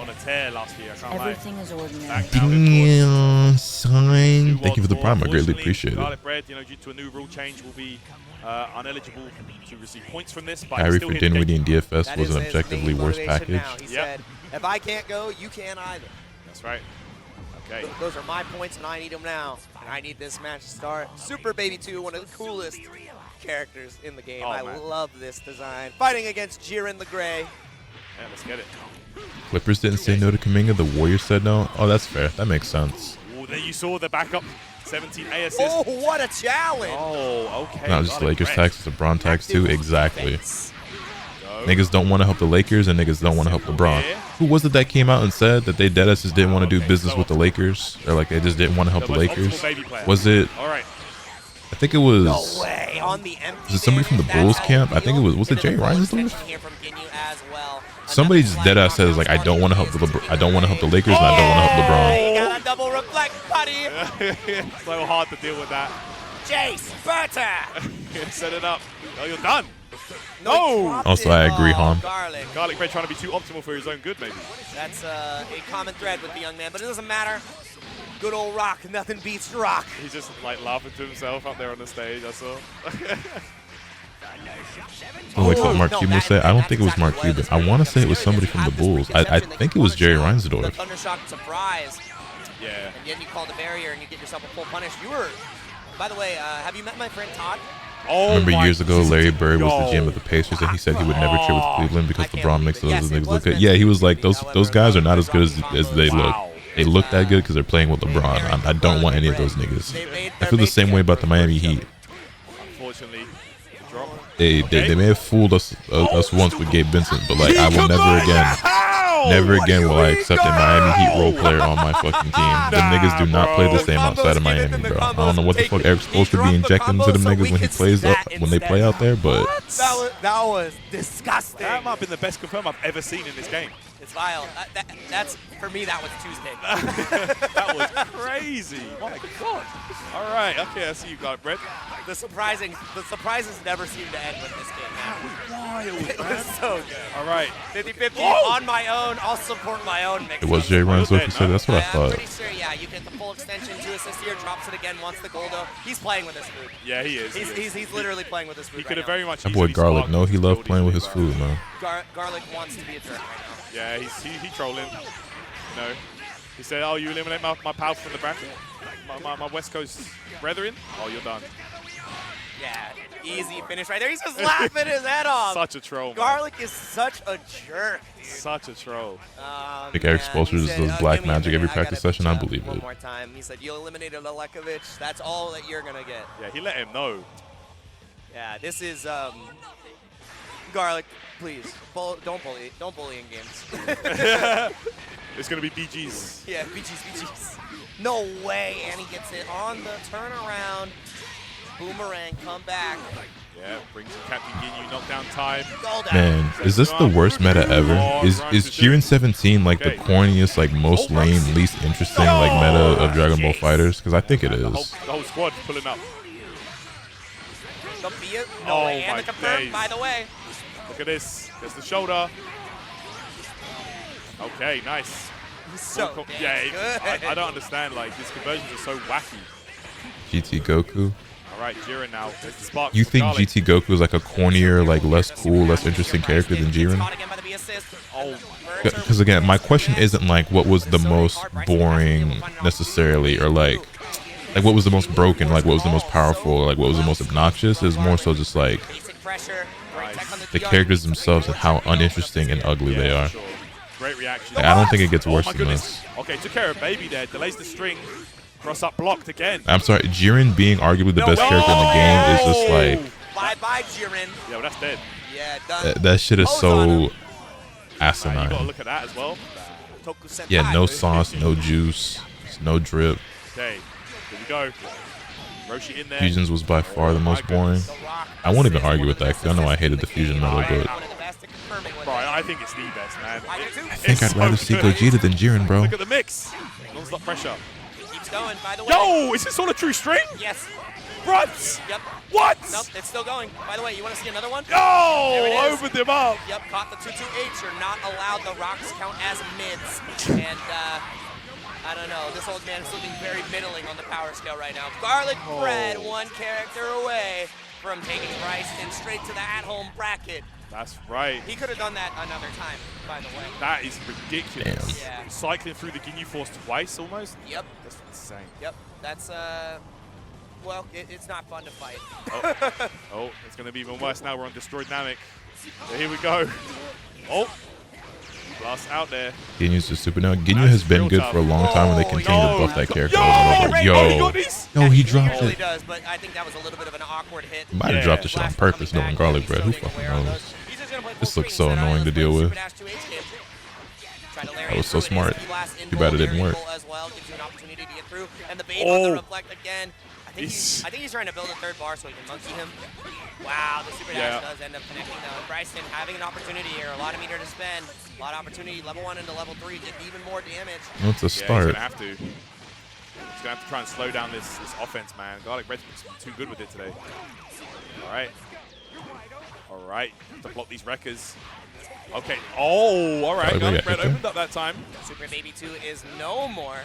Speaker 8: Everything is ordinary.
Speaker 1: Damn, son. Thank you for the prime. I greatly appreciate it.
Speaker 7: Garlic bread, due to a new rule change, will be uneligible to receive points from this.
Speaker 1: Kyrie for Dinwiddie and DFS was an objectively worse package.
Speaker 6: He said, if I can't go, you can't either.
Speaker 7: That's right. Okay.
Speaker 6: Those are my points, and I need them now. And I need this match to start. Super Baby 2, one of the coolest characters in the game. I love this design. Fighting against Jiren the Gray.
Speaker 7: Yeah, let's get it.
Speaker 1: Clippers didn't say no to Kuminga. The Warriors said no. Oh, that's fair. That makes sense.
Speaker 7: Oh, there you saw the backup. 17A assist.
Speaker 6: Oh, what a challenge.
Speaker 7: Oh, okay.
Speaker 1: No, just the Lakers tax, LeBron tax too. Exactly. Niggas don't want to help the Lakers, and niggas don't want to help LeBron. Who was it that came out and said that they deadass just didn't want to do business with the Lakers, or like they just didn't want to help the Lakers? Was it? I think it was.
Speaker 6: No way. On the empty.
Speaker 1: Was it somebody from the Bulls camp? I think it was. Was it Jay Reinsdorf? Somebody just deadass says like, I don't want to help I don't want to help the Lakers, and I don't want to help LeBron.
Speaker 6: He got a double reflect, buddy.
Speaker 7: It's so hard to deal with that.
Speaker 6: Jace Berta.
Speaker 7: Set it up. Oh, you're done.
Speaker 6: No.
Speaker 1: Also, I agree, Han.
Speaker 7: Garlic bread trying to be too optimal for his own good, maybe.
Speaker 6: That's a common thread with the young man, but it doesn't matter. Good old Rock. Nothing beats Rock.
Speaker 7: He's just like laughing to himself up there on the stage. I saw.
Speaker 1: Oh, like what Mark Cuban said? I don't think it was Mark Cuban. I want to say it was somebody from the Bulls. I think it was Jerry Reinsdorf.
Speaker 6: The Thundershock surprise.
Speaker 7: Yeah.
Speaker 6: And then you call the barrier and you get yourself a full punish. You were, by the way, have you met my friend Todd?
Speaker 1: I remember years ago, Larry Bird was the GM of the Pacers, and he said he would never trade with Cleveland because LeBron makes those niggas look good. Yeah, he was like, those guys are not as good as they look. They look that good because they're playing with LeBron. I don't want any of those niggas. I feel the same way about the Miami Heat.
Speaker 7: Unfortunately,
Speaker 1: they may have fooled us once with Gabe Vincent, but like I will never again will I accept a Miami Heat role player on my fucking team. Them niggas do not play the same outside of Miami, bro. I don't know what the fuck Eric's supposed to be injecting into them niggas when they play out there, but
Speaker 6: that was disgusting.
Speaker 7: That might have been the best confirm I've ever seen in this game.
Speaker 6: It's vile. That's for me. That was Tuesday.
Speaker 7: That was crazy. My God. All right. Okay, I see you got Brett.
Speaker 6: The surprises never seem to end with this game.
Speaker 7: Wild,
Speaker 6: It was so good.
Speaker 7: All right.
Speaker 6: 50-50 on my own. I'll support my own mix.
Speaker 1: It was Jay Ryan's what you said. That's what I
Speaker 6: I'm
Speaker 1: thought.
Speaker 6: pretty sure. Yeah, you get the full extension, 2 assists here, drops it again, wants the Goldo. He's playing with his food.
Speaker 7: Yeah, he is.
Speaker 6: He's literally playing with his food.
Speaker 7: He could have
Speaker 6: right
Speaker 7: very much.
Speaker 1: That boy
Speaker 7: easily
Speaker 1: Garlic,
Speaker 7: sparked
Speaker 1: no, he
Speaker 7: his
Speaker 1: loved
Speaker 7: abilities
Speaker 1: playing with
Speaker 7: really
Speaker 1: his
Speaker 7: well.
Speaker 1: food, man.
Speaker 6: Garlic wants to be a jerk right now.
Speaker 7: Yeah, he trolling. You know, he said, "Oh, you eliminate my pal from the bracket, my West Coast brethren. Oh, you're done."
Speaker 6: Yeah, easy finish right there. He's just laughing his head off.
Speaker 7: Such a troll, man.
Speaker 6: Garlic is such a jerk, dude.
Speaker 7: Such a troll.
Speaker 1: Like Eric Spolsters does black magic every practice session. I believe
Speaker 6: One
Speaker 1: it.
Speaker 6: more time. He said, "You eliminated Alekovic. That's all that you're gonna get."
Speaker 7: Yeah, he let him know.
Speaker 6: Yeah, this is Garlic. Please, don't bully in games.
Speaker 7: It's gonna be BG's.
Speaker 6: Yeah, BG's. No way, and he gets it on the turnaround. Boomerang, come back.
Speaker 7: Yeah, brings in Captain Ginyu, knockdown time.
Speaker 1: Man, is this the worst meta ever? Is Jiren 17 like the corniest, like most lame, least interesting like meta of Dragon Ball Fighters? Because I think it is.
Speaker 7: The whole squad pulling up.
Speaker 6: No way, and
Speaker 7: my
Speaker 6: the confirm,
Speaker 7: days.
Speaker 6: by the way.
Speaker 7: Look at this. There's the shoulder. Okay, nice.
Speaker 6: So
Speaker 7: yeah,
Speaker 6: good.
Speaker 7: I don't understand. Like, his conversions are so wacky.
Speaker 1: GT Goku.
Speaker 7: All right, Jiren now. There's the spark.
Speaker 1: You think
Speaker 7: Garlic.
Speaker 1: GT Goku is like a cornier, like less cool, less interesting character than Jiren?
Speaker 7: Oh,
Speaker 1: Because again, my question isn't like what was the most boring necessarily, or like what was the most broken, like what was the most powerful, like what was the most obnoxious. It's more so just like the characters themselves and how uninteresting and ugly they are.
Speaker 7: Sure. Great reaction.
Speaker 1: Like, I don't think it gets worse
Speaker 7: my
Speaker 1: than
Speaker 7: goodness.
Speaker 1: this.
Speaker 7: Okay, took care of Baby there. Delays the string. Cross up blocked again.
Speaker 1: I'm sorry, Jiren being arguably the best character in the game is just like
Speaker 6: Bye-bye, Jiren.
Speaker 7: Yeah, well, that's dead.
Speaker 6: Yeah, done.
Speaker 1: that shit is so
Speaker 7: You gotta
Speaker 1: asinine.
Speaker 7: look at that as well.
Speaker 1: Yeah, no sauce, no juice, no drip.
Speaker 7: Okay, here we go. Roshi in there.
Speaker 1: Fusions was by far the most boring. I won't even argue with that because I know I hated the fusion meta, but
Speaker 7: Bro, I think it's the best, man.
Speaker 1: I think I'd rather see Gogeta than Jiren, bro.
Speaker 7: Look at the mix. Non-stop pressure.
Speaker 6: Keeps going, by the way.
Speaker 7: Yo, is this on a true string?
Speaker 6: Yes.
Speaker 7: Runs.
Speaker 6: Yep.
Speaker 7: What?
Speaker 6: Nope, it's still going. By the way, you want to see another one?
Speaker 7: Oh, opened him up.
Speaker 6: Yep, caught the 2-2-H. You're not allowed. The rocks count as mids. And, I don't know. This old man is looking very middling on the power scale right now. Garlic Bread, one character away from taking Bryson straight to the at-home bracket.
Speaker 7: That's right.
Speaker 6: He could have done that another time, by the way.
Speaker 7: That is ridiculous.
Speaker 6: Damn. Yeah.
Speaker 7: Cycling through the Ginyu Force twice almost.
Speaker 6: Yep.
Speaker 7: That's insane.
Speaker 6: Yep. That's, well, it's not fun to fight.
Speaker 7: Oh, it's going to be even worse now. We're on Destroyed Namek. So here we go. Oh. Blast out there.
Speaker 1: Ginyu's just super now. Ginyu has been good for a long time and they continue to buff that character over and over. Yo, he dropped
Speaker 6: He
Speaker 1: it.
Speaker 6: does, but I think that was a little bit of an awkward hit.
Speaker 1: He might have dropped the shit on purpose knowing Garlic Bread. Who fucking knows? This looks so annoying to deal with. That was so smart. Too bad it didn't work.
Speaker 6: I think he's trying to build a third bar so he can monkey him. Wow, the super dash does end up connecting though. Bryson having an opportunity here, a lot of meter to spend, a lot of opportunity. Level 1 into level 3 did even more damage.
Speaker 1: What's a start?
Speaker 7: He's gonna have to. He's gonna have to try and slow down this offense, man. Garlic Bread's been too good with it today. All right. All right. Have to block these wreckers. Okay. Oh, all right. Garlic Bread opened up that time.
Speaker 6: Super Baby 2 is no more.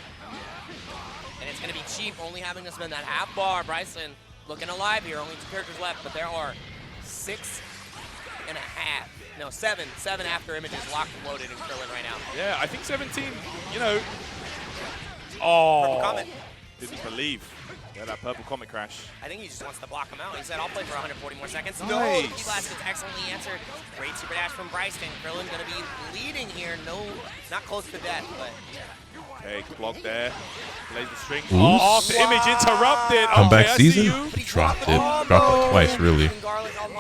Speaker 6: And it's going to be cheap, only having to spend that half bar. Bryson looking alive here. Only 2 characters left, but there are 7 after images locked and loaded in Krillin right now.
Speaker 7: Yeah, I think 17, you know. Oh.
Speaker 6: Purple Comet.
Speaker 7: Didn't believe. Yeah, that purple comet crash.
Speaker 6: I think he just wants to block him out. He said, I'll play for 140 more seconds.
Speaker 7: Nice.
Speaker 6: No, the P-Blast gets excellently answered. Great super dash from Bryson. Krillin going to be leading here. No, not close to death, but...
Speaker 7: Okay, block there. Plays the string.
Speaker 1: Oops.
Speaker 7: Oh, off the image interrupted.
Speaker 1: Comeback
Speaker 7: okay,
Speaker 1: season?
Speaker 7: He
Speaker 1: Dropped it. Dropped it twice, really.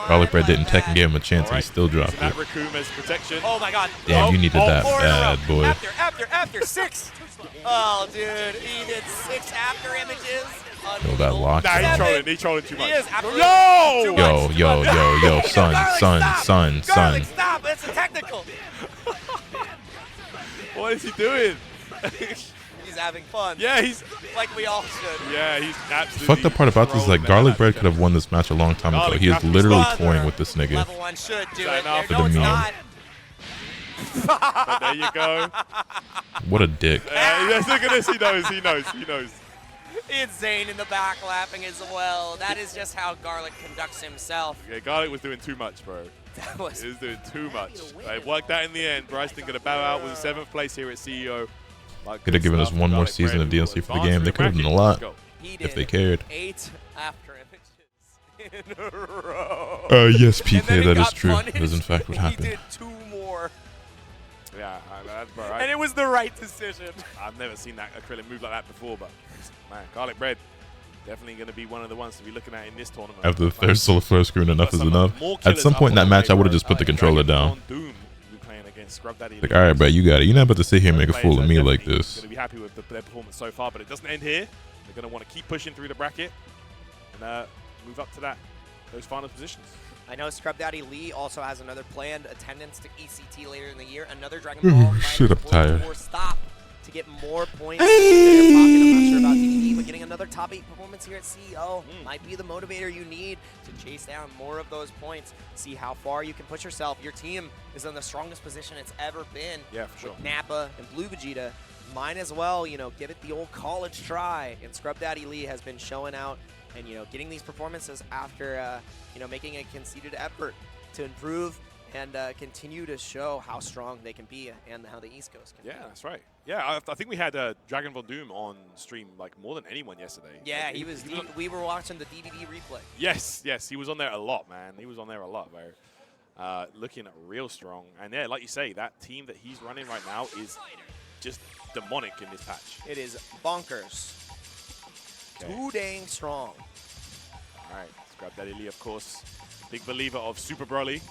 Speaker 1: Garlic Bread didn't Tekken give him a chance and he still dropped it.
Speaker 7: Rakuma's protection.
Speaker 6: Oh my god.
Speaker 1: Damn, you needed that bad, boy.
Speaker 6: After 6. Oh, dude. He did 6 after images.
Speaker 1: Yo, that lock.
Speaker 7: Nah, he trolling too much.
Speaker 6: He is absolutely
Speaker 1: Yo, son.
Speaker 6: Garlic, stop. It's a technical.
Speaker 7: What is he doing?
Speaker 6: He's having fun.
Speaker 7: Yeah, he's
Speaker 6: like we all should.
Speaker 7: Yeah, he's absolutely.
Speaker 1: Fucked up part about this is like Garlic Bread could have won this match a long time ago. He is literally toying with this nigga.
Speaker 6: Level 1 should do it.
Speaker 1: For the meme.
Speaker 7: But there you go.
Speaker 1: What a dick.
Speaker 7: Look at this. He knows.
Speaker 6: It's Zane in the back laughing as well. That is just how Garlic conducts himself.
Speaker 7: Yeah, Garlic was doing too much, bro. He was doing too much. It worked out in the end. Bryson going to bow out with 7th place here at CEO.
Speaker 1: Could have given us one more season of DLC for the game. They could have done a lot if they cared.
Speaker 6: 8 after images in a row.
Speaker 1: Yes, PK, that is true. That is in fact what happened.
Speaker 6: He did 2 more.
Speaker 7: Yeah, bro.
Speaker 6: And it was the right decision.
Speaker 7: I've never seen that acrylic move like that before, but man, Garlic Bread definitely going to be one of the ones to be looking at in this tournament.
Speaker 1: After the third solo flare screen, enough is enough. At some point in that match, I would have just put the controller down. Like, all right, bro, you got it. You're not about to sit here and make a fool of me like this.
Speaker 7: Going to be happy with their performance so far, but it doesn't end here. They're going to want to keep pushing through the bracket and move up to those final positions.
Speaker 6: I know Scrub Daddy Lee also has another planned attendance to ECT later in the year. Another Dragon Ball
Speaker 1: shit, I'm tired.
Speaker 6: Stop to get more points in their pocket. I'm not sure about DDD, but getting another top 8 performance here at CEO might be the motivator you need to chase down more of those points. See how far you can push yourself. Your team is in the strongest position it's ever been.
Speaker 7: Yeah, for sure.
Speaker 6: With Nappa and Blue Vegeta. Might as well, give it the old college try. And Scrub Daddy Lee has been showing out and, getting these performances after, making a conceded effort to improve and continue to show how strong they can be and how the East Coast can be.
Speaker 7: Yeah, that's right. Yeah, I think we had Dragon Von Doom on stream like more than anyone yesterday.
Speaker 6: Yeah, we were watching the DVD replay.
Speaker 7: Yes, he was on there a lot, man. He was on there a lot, bro. Looking real strong. And yeah, like you say, that team that he's running right now is just demonic in this patch.
Speaker 6: It is bonkers. Okay. Too dang strong.
Speaker 7: All right, Scrub Daddy Lee, of course, big believer of Super Broly.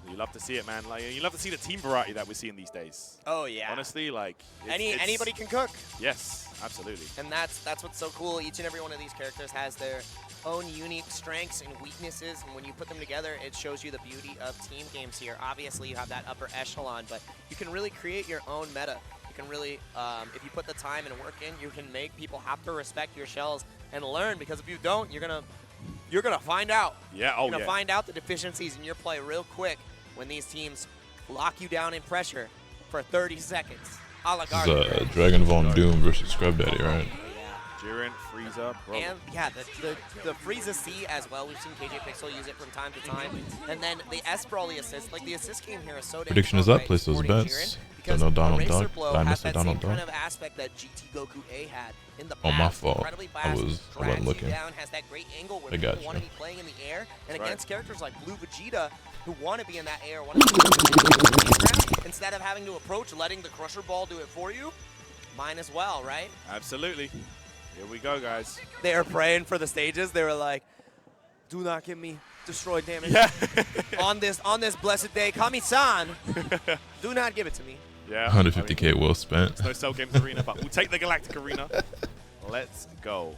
Speaker 7: You love to see it, man. Like, you love to see the team variety that we're seeing these days.
Speaker 6: Oh yeah.
Speaker 7: Honestly, like
Speaker 6: anybody can cook.
Speaker 7: Yes, absolutely.
Speaker 6: And that's what's so cool. Each and every one of these characters has their own unique strengths and weaknesses, and when you put them together, it shows you the beauty of team games here. Obviously, you have that upper echelon, but you can really create your own meta. You can really, if you put the time and work in, you can make people have to respect your shells and learn. Because if you don't, you're gonna find out.
Speaker 7: Yeah.
Speaker 6: You're gonna find out the deficiencies in your play real quick when these teams lock you down in pressure for 30 seconds. A la
Speaker 1: This is Dragon Von Doom versus Scrub Daddy, right?
Speaker 7: Jiren, Frieza, bro.
Speaker 6: And yeah, the Frieza C as well. We've seen KJ Pixel use it from time to time. And then the S Broly assist, like the assist game here is so damn
Speaker 1: Prediction is up, place those bets. Don't know Donald Duck. Did I miss a Donald Duck?
Speaker 6: Kind of aspect that GT Goku A had in the past.
Speaker 1: Oh, my fault.
Speaker 6: I
Speaker 1: wasn't looking.
Speaker 6: Down, has that great angle where
Speaker 1: I got
Speaker 6: people want to be playing in the air. And against characters like Blue Vegeta, who want to be in that air, want to be instead of having to approach, letting the Crusher Ball do it for you, mine as well, right?
Speaker 7: Absolutely. Here we go, guys.
Speaker 6: They are praying for the stages. They were like, do not give me destroyed damage.
Speaker 7: Yeah.
Speaker 6: on this blessed day. Kami-san, do not give it to me.
Speaker 7: Yeah.
Speaker 1: 150K well spent.
Speaker 7: It's no Cell Games Arena, but we'll take the Galactic Arena. Let's go.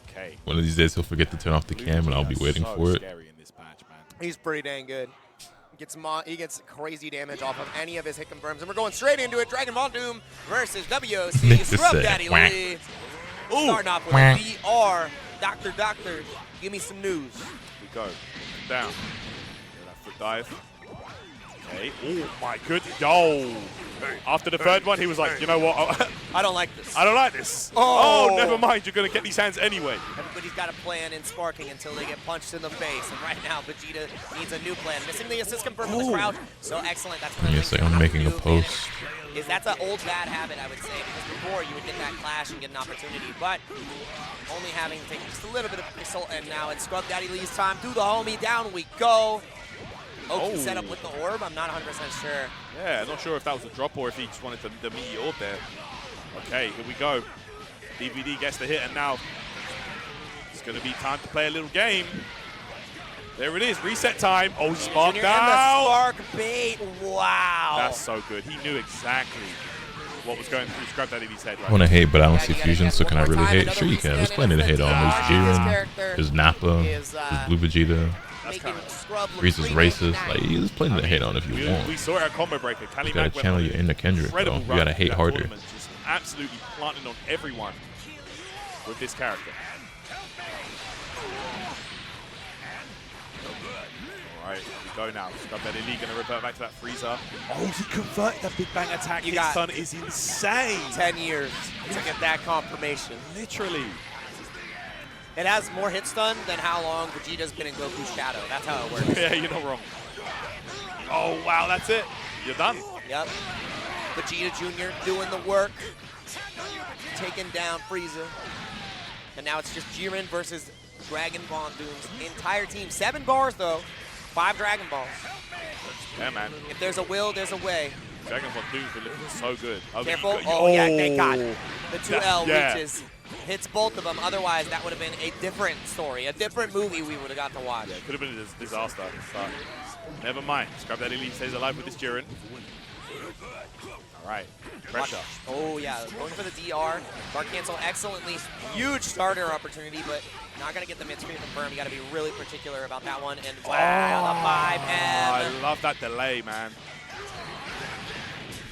Speaker 7: Okay.
Speaker 1: One of these days he'll forget to turn off the cam and I'll be waiting for it.
Speaker 7: Scary in this patch, man.
Speaker 6: He's pretty dang good. He gets crazy damage off of any of his hit confirms. And we're going straight into it. Dragon Von Doom versus WOC. Scrub Daddy Lee. Starting off with a VR. Doctor, give me some news.
Speaker 7: Here we go. Down. That foot dive. Okay. Oh my goodness. Yo. After the third one, he was like, you know what?
Speaker 6: I don't like this.
Speaker 7: I don't like this. Oh, never mind. You're going to get these hands anyway.
Speaker 6: Everybody's got a plan in sparking until they get punched in the face. And right now, Vegeta needs a new plan. Missing the assist confirmed with the crouch. So excellent. That's one of the things
Speaker 1: I'm making a post.
Speaker 6: That's an old bad habit, I would say, because before you would get that clash and get an opportunity, but only having to take just a little bit of pixel, and now it's Scrub Daddy Lee's time. Do the homie, down we go. Oki set up with the orb, I'm not 100% sure.
Speaker 7: Yeah, not sure if that was a drop or if he just wanted the meaty orb there. Okay, here we go. DVD gets the hit, and now it's going to be time to play a little game. There it is, reset time. Oh, spark
Speaker 6: Junior
Speaker 7: out.
Speaker 6: And the spark bait, wow.
Speaker 7: That's so good. He knew exactly what was going through Scrub Daddy's head.
Speaker 1: I want to hate, but I don't see fusion, so can I really hate? Sure you can. There's plenty to hate on. There's Jiren, there's Nappa, there's Blue Vegeta. Reese is racist. Like, there's plenty to hate on if you want.
Speaker 7: We saw it at Combo Breaker.
Speaker 1: You gotta channel your inner Kendrick, though. You gotta hate harder.
Speaker 7: Just absolutely planting on everyone with this character. Alright, we go now. Scrub Daddy Lee gonna revert back to that freezer. Oh, he converted that Big Bang attack. His stun is insane.
Speaker 6: 10 years to get that confirmation.
Speaker 7: Literally.
Speaker 6: It has more hit stun than how long Vegeta's been in Goku's shadow. That's how it works.
Speaker 7: Yeah, you're not wrong. Oh, wow, that's it. You're done.
Speaker 6: Yep. Vegeta Jr. doing the work. Taking down Frieza. And now it's just Jiren versus Dragon Ball Doom's entire team. 7 bars, though. 5 Dragon Balls.
Speaker 7: Yeah, man.
Speaker 6: If there's a will, there's a way.
Speaker 7: Dragon Ball Doom's been looking so good. Oh,
Speaker 6: careful. Oh, yeah, thank God. The 2L reaches. Hits both of them. Otherwise, that would have been a different story, a different movie we would have got to watch.
Speaker 7: Yeah, it could have been a disaster, but never mind. Scrub Daddy Lee stays alive with this Jiren. All right, pressure.
Speaker 6: Oh, yeah, going for the DR. Guard cancel excellently. Huge starter opportunity, but not going to get the mid-screen confirmed. You got to be really particular about that one. And wow, the 5M.
Speaker 7: I love that delay, man.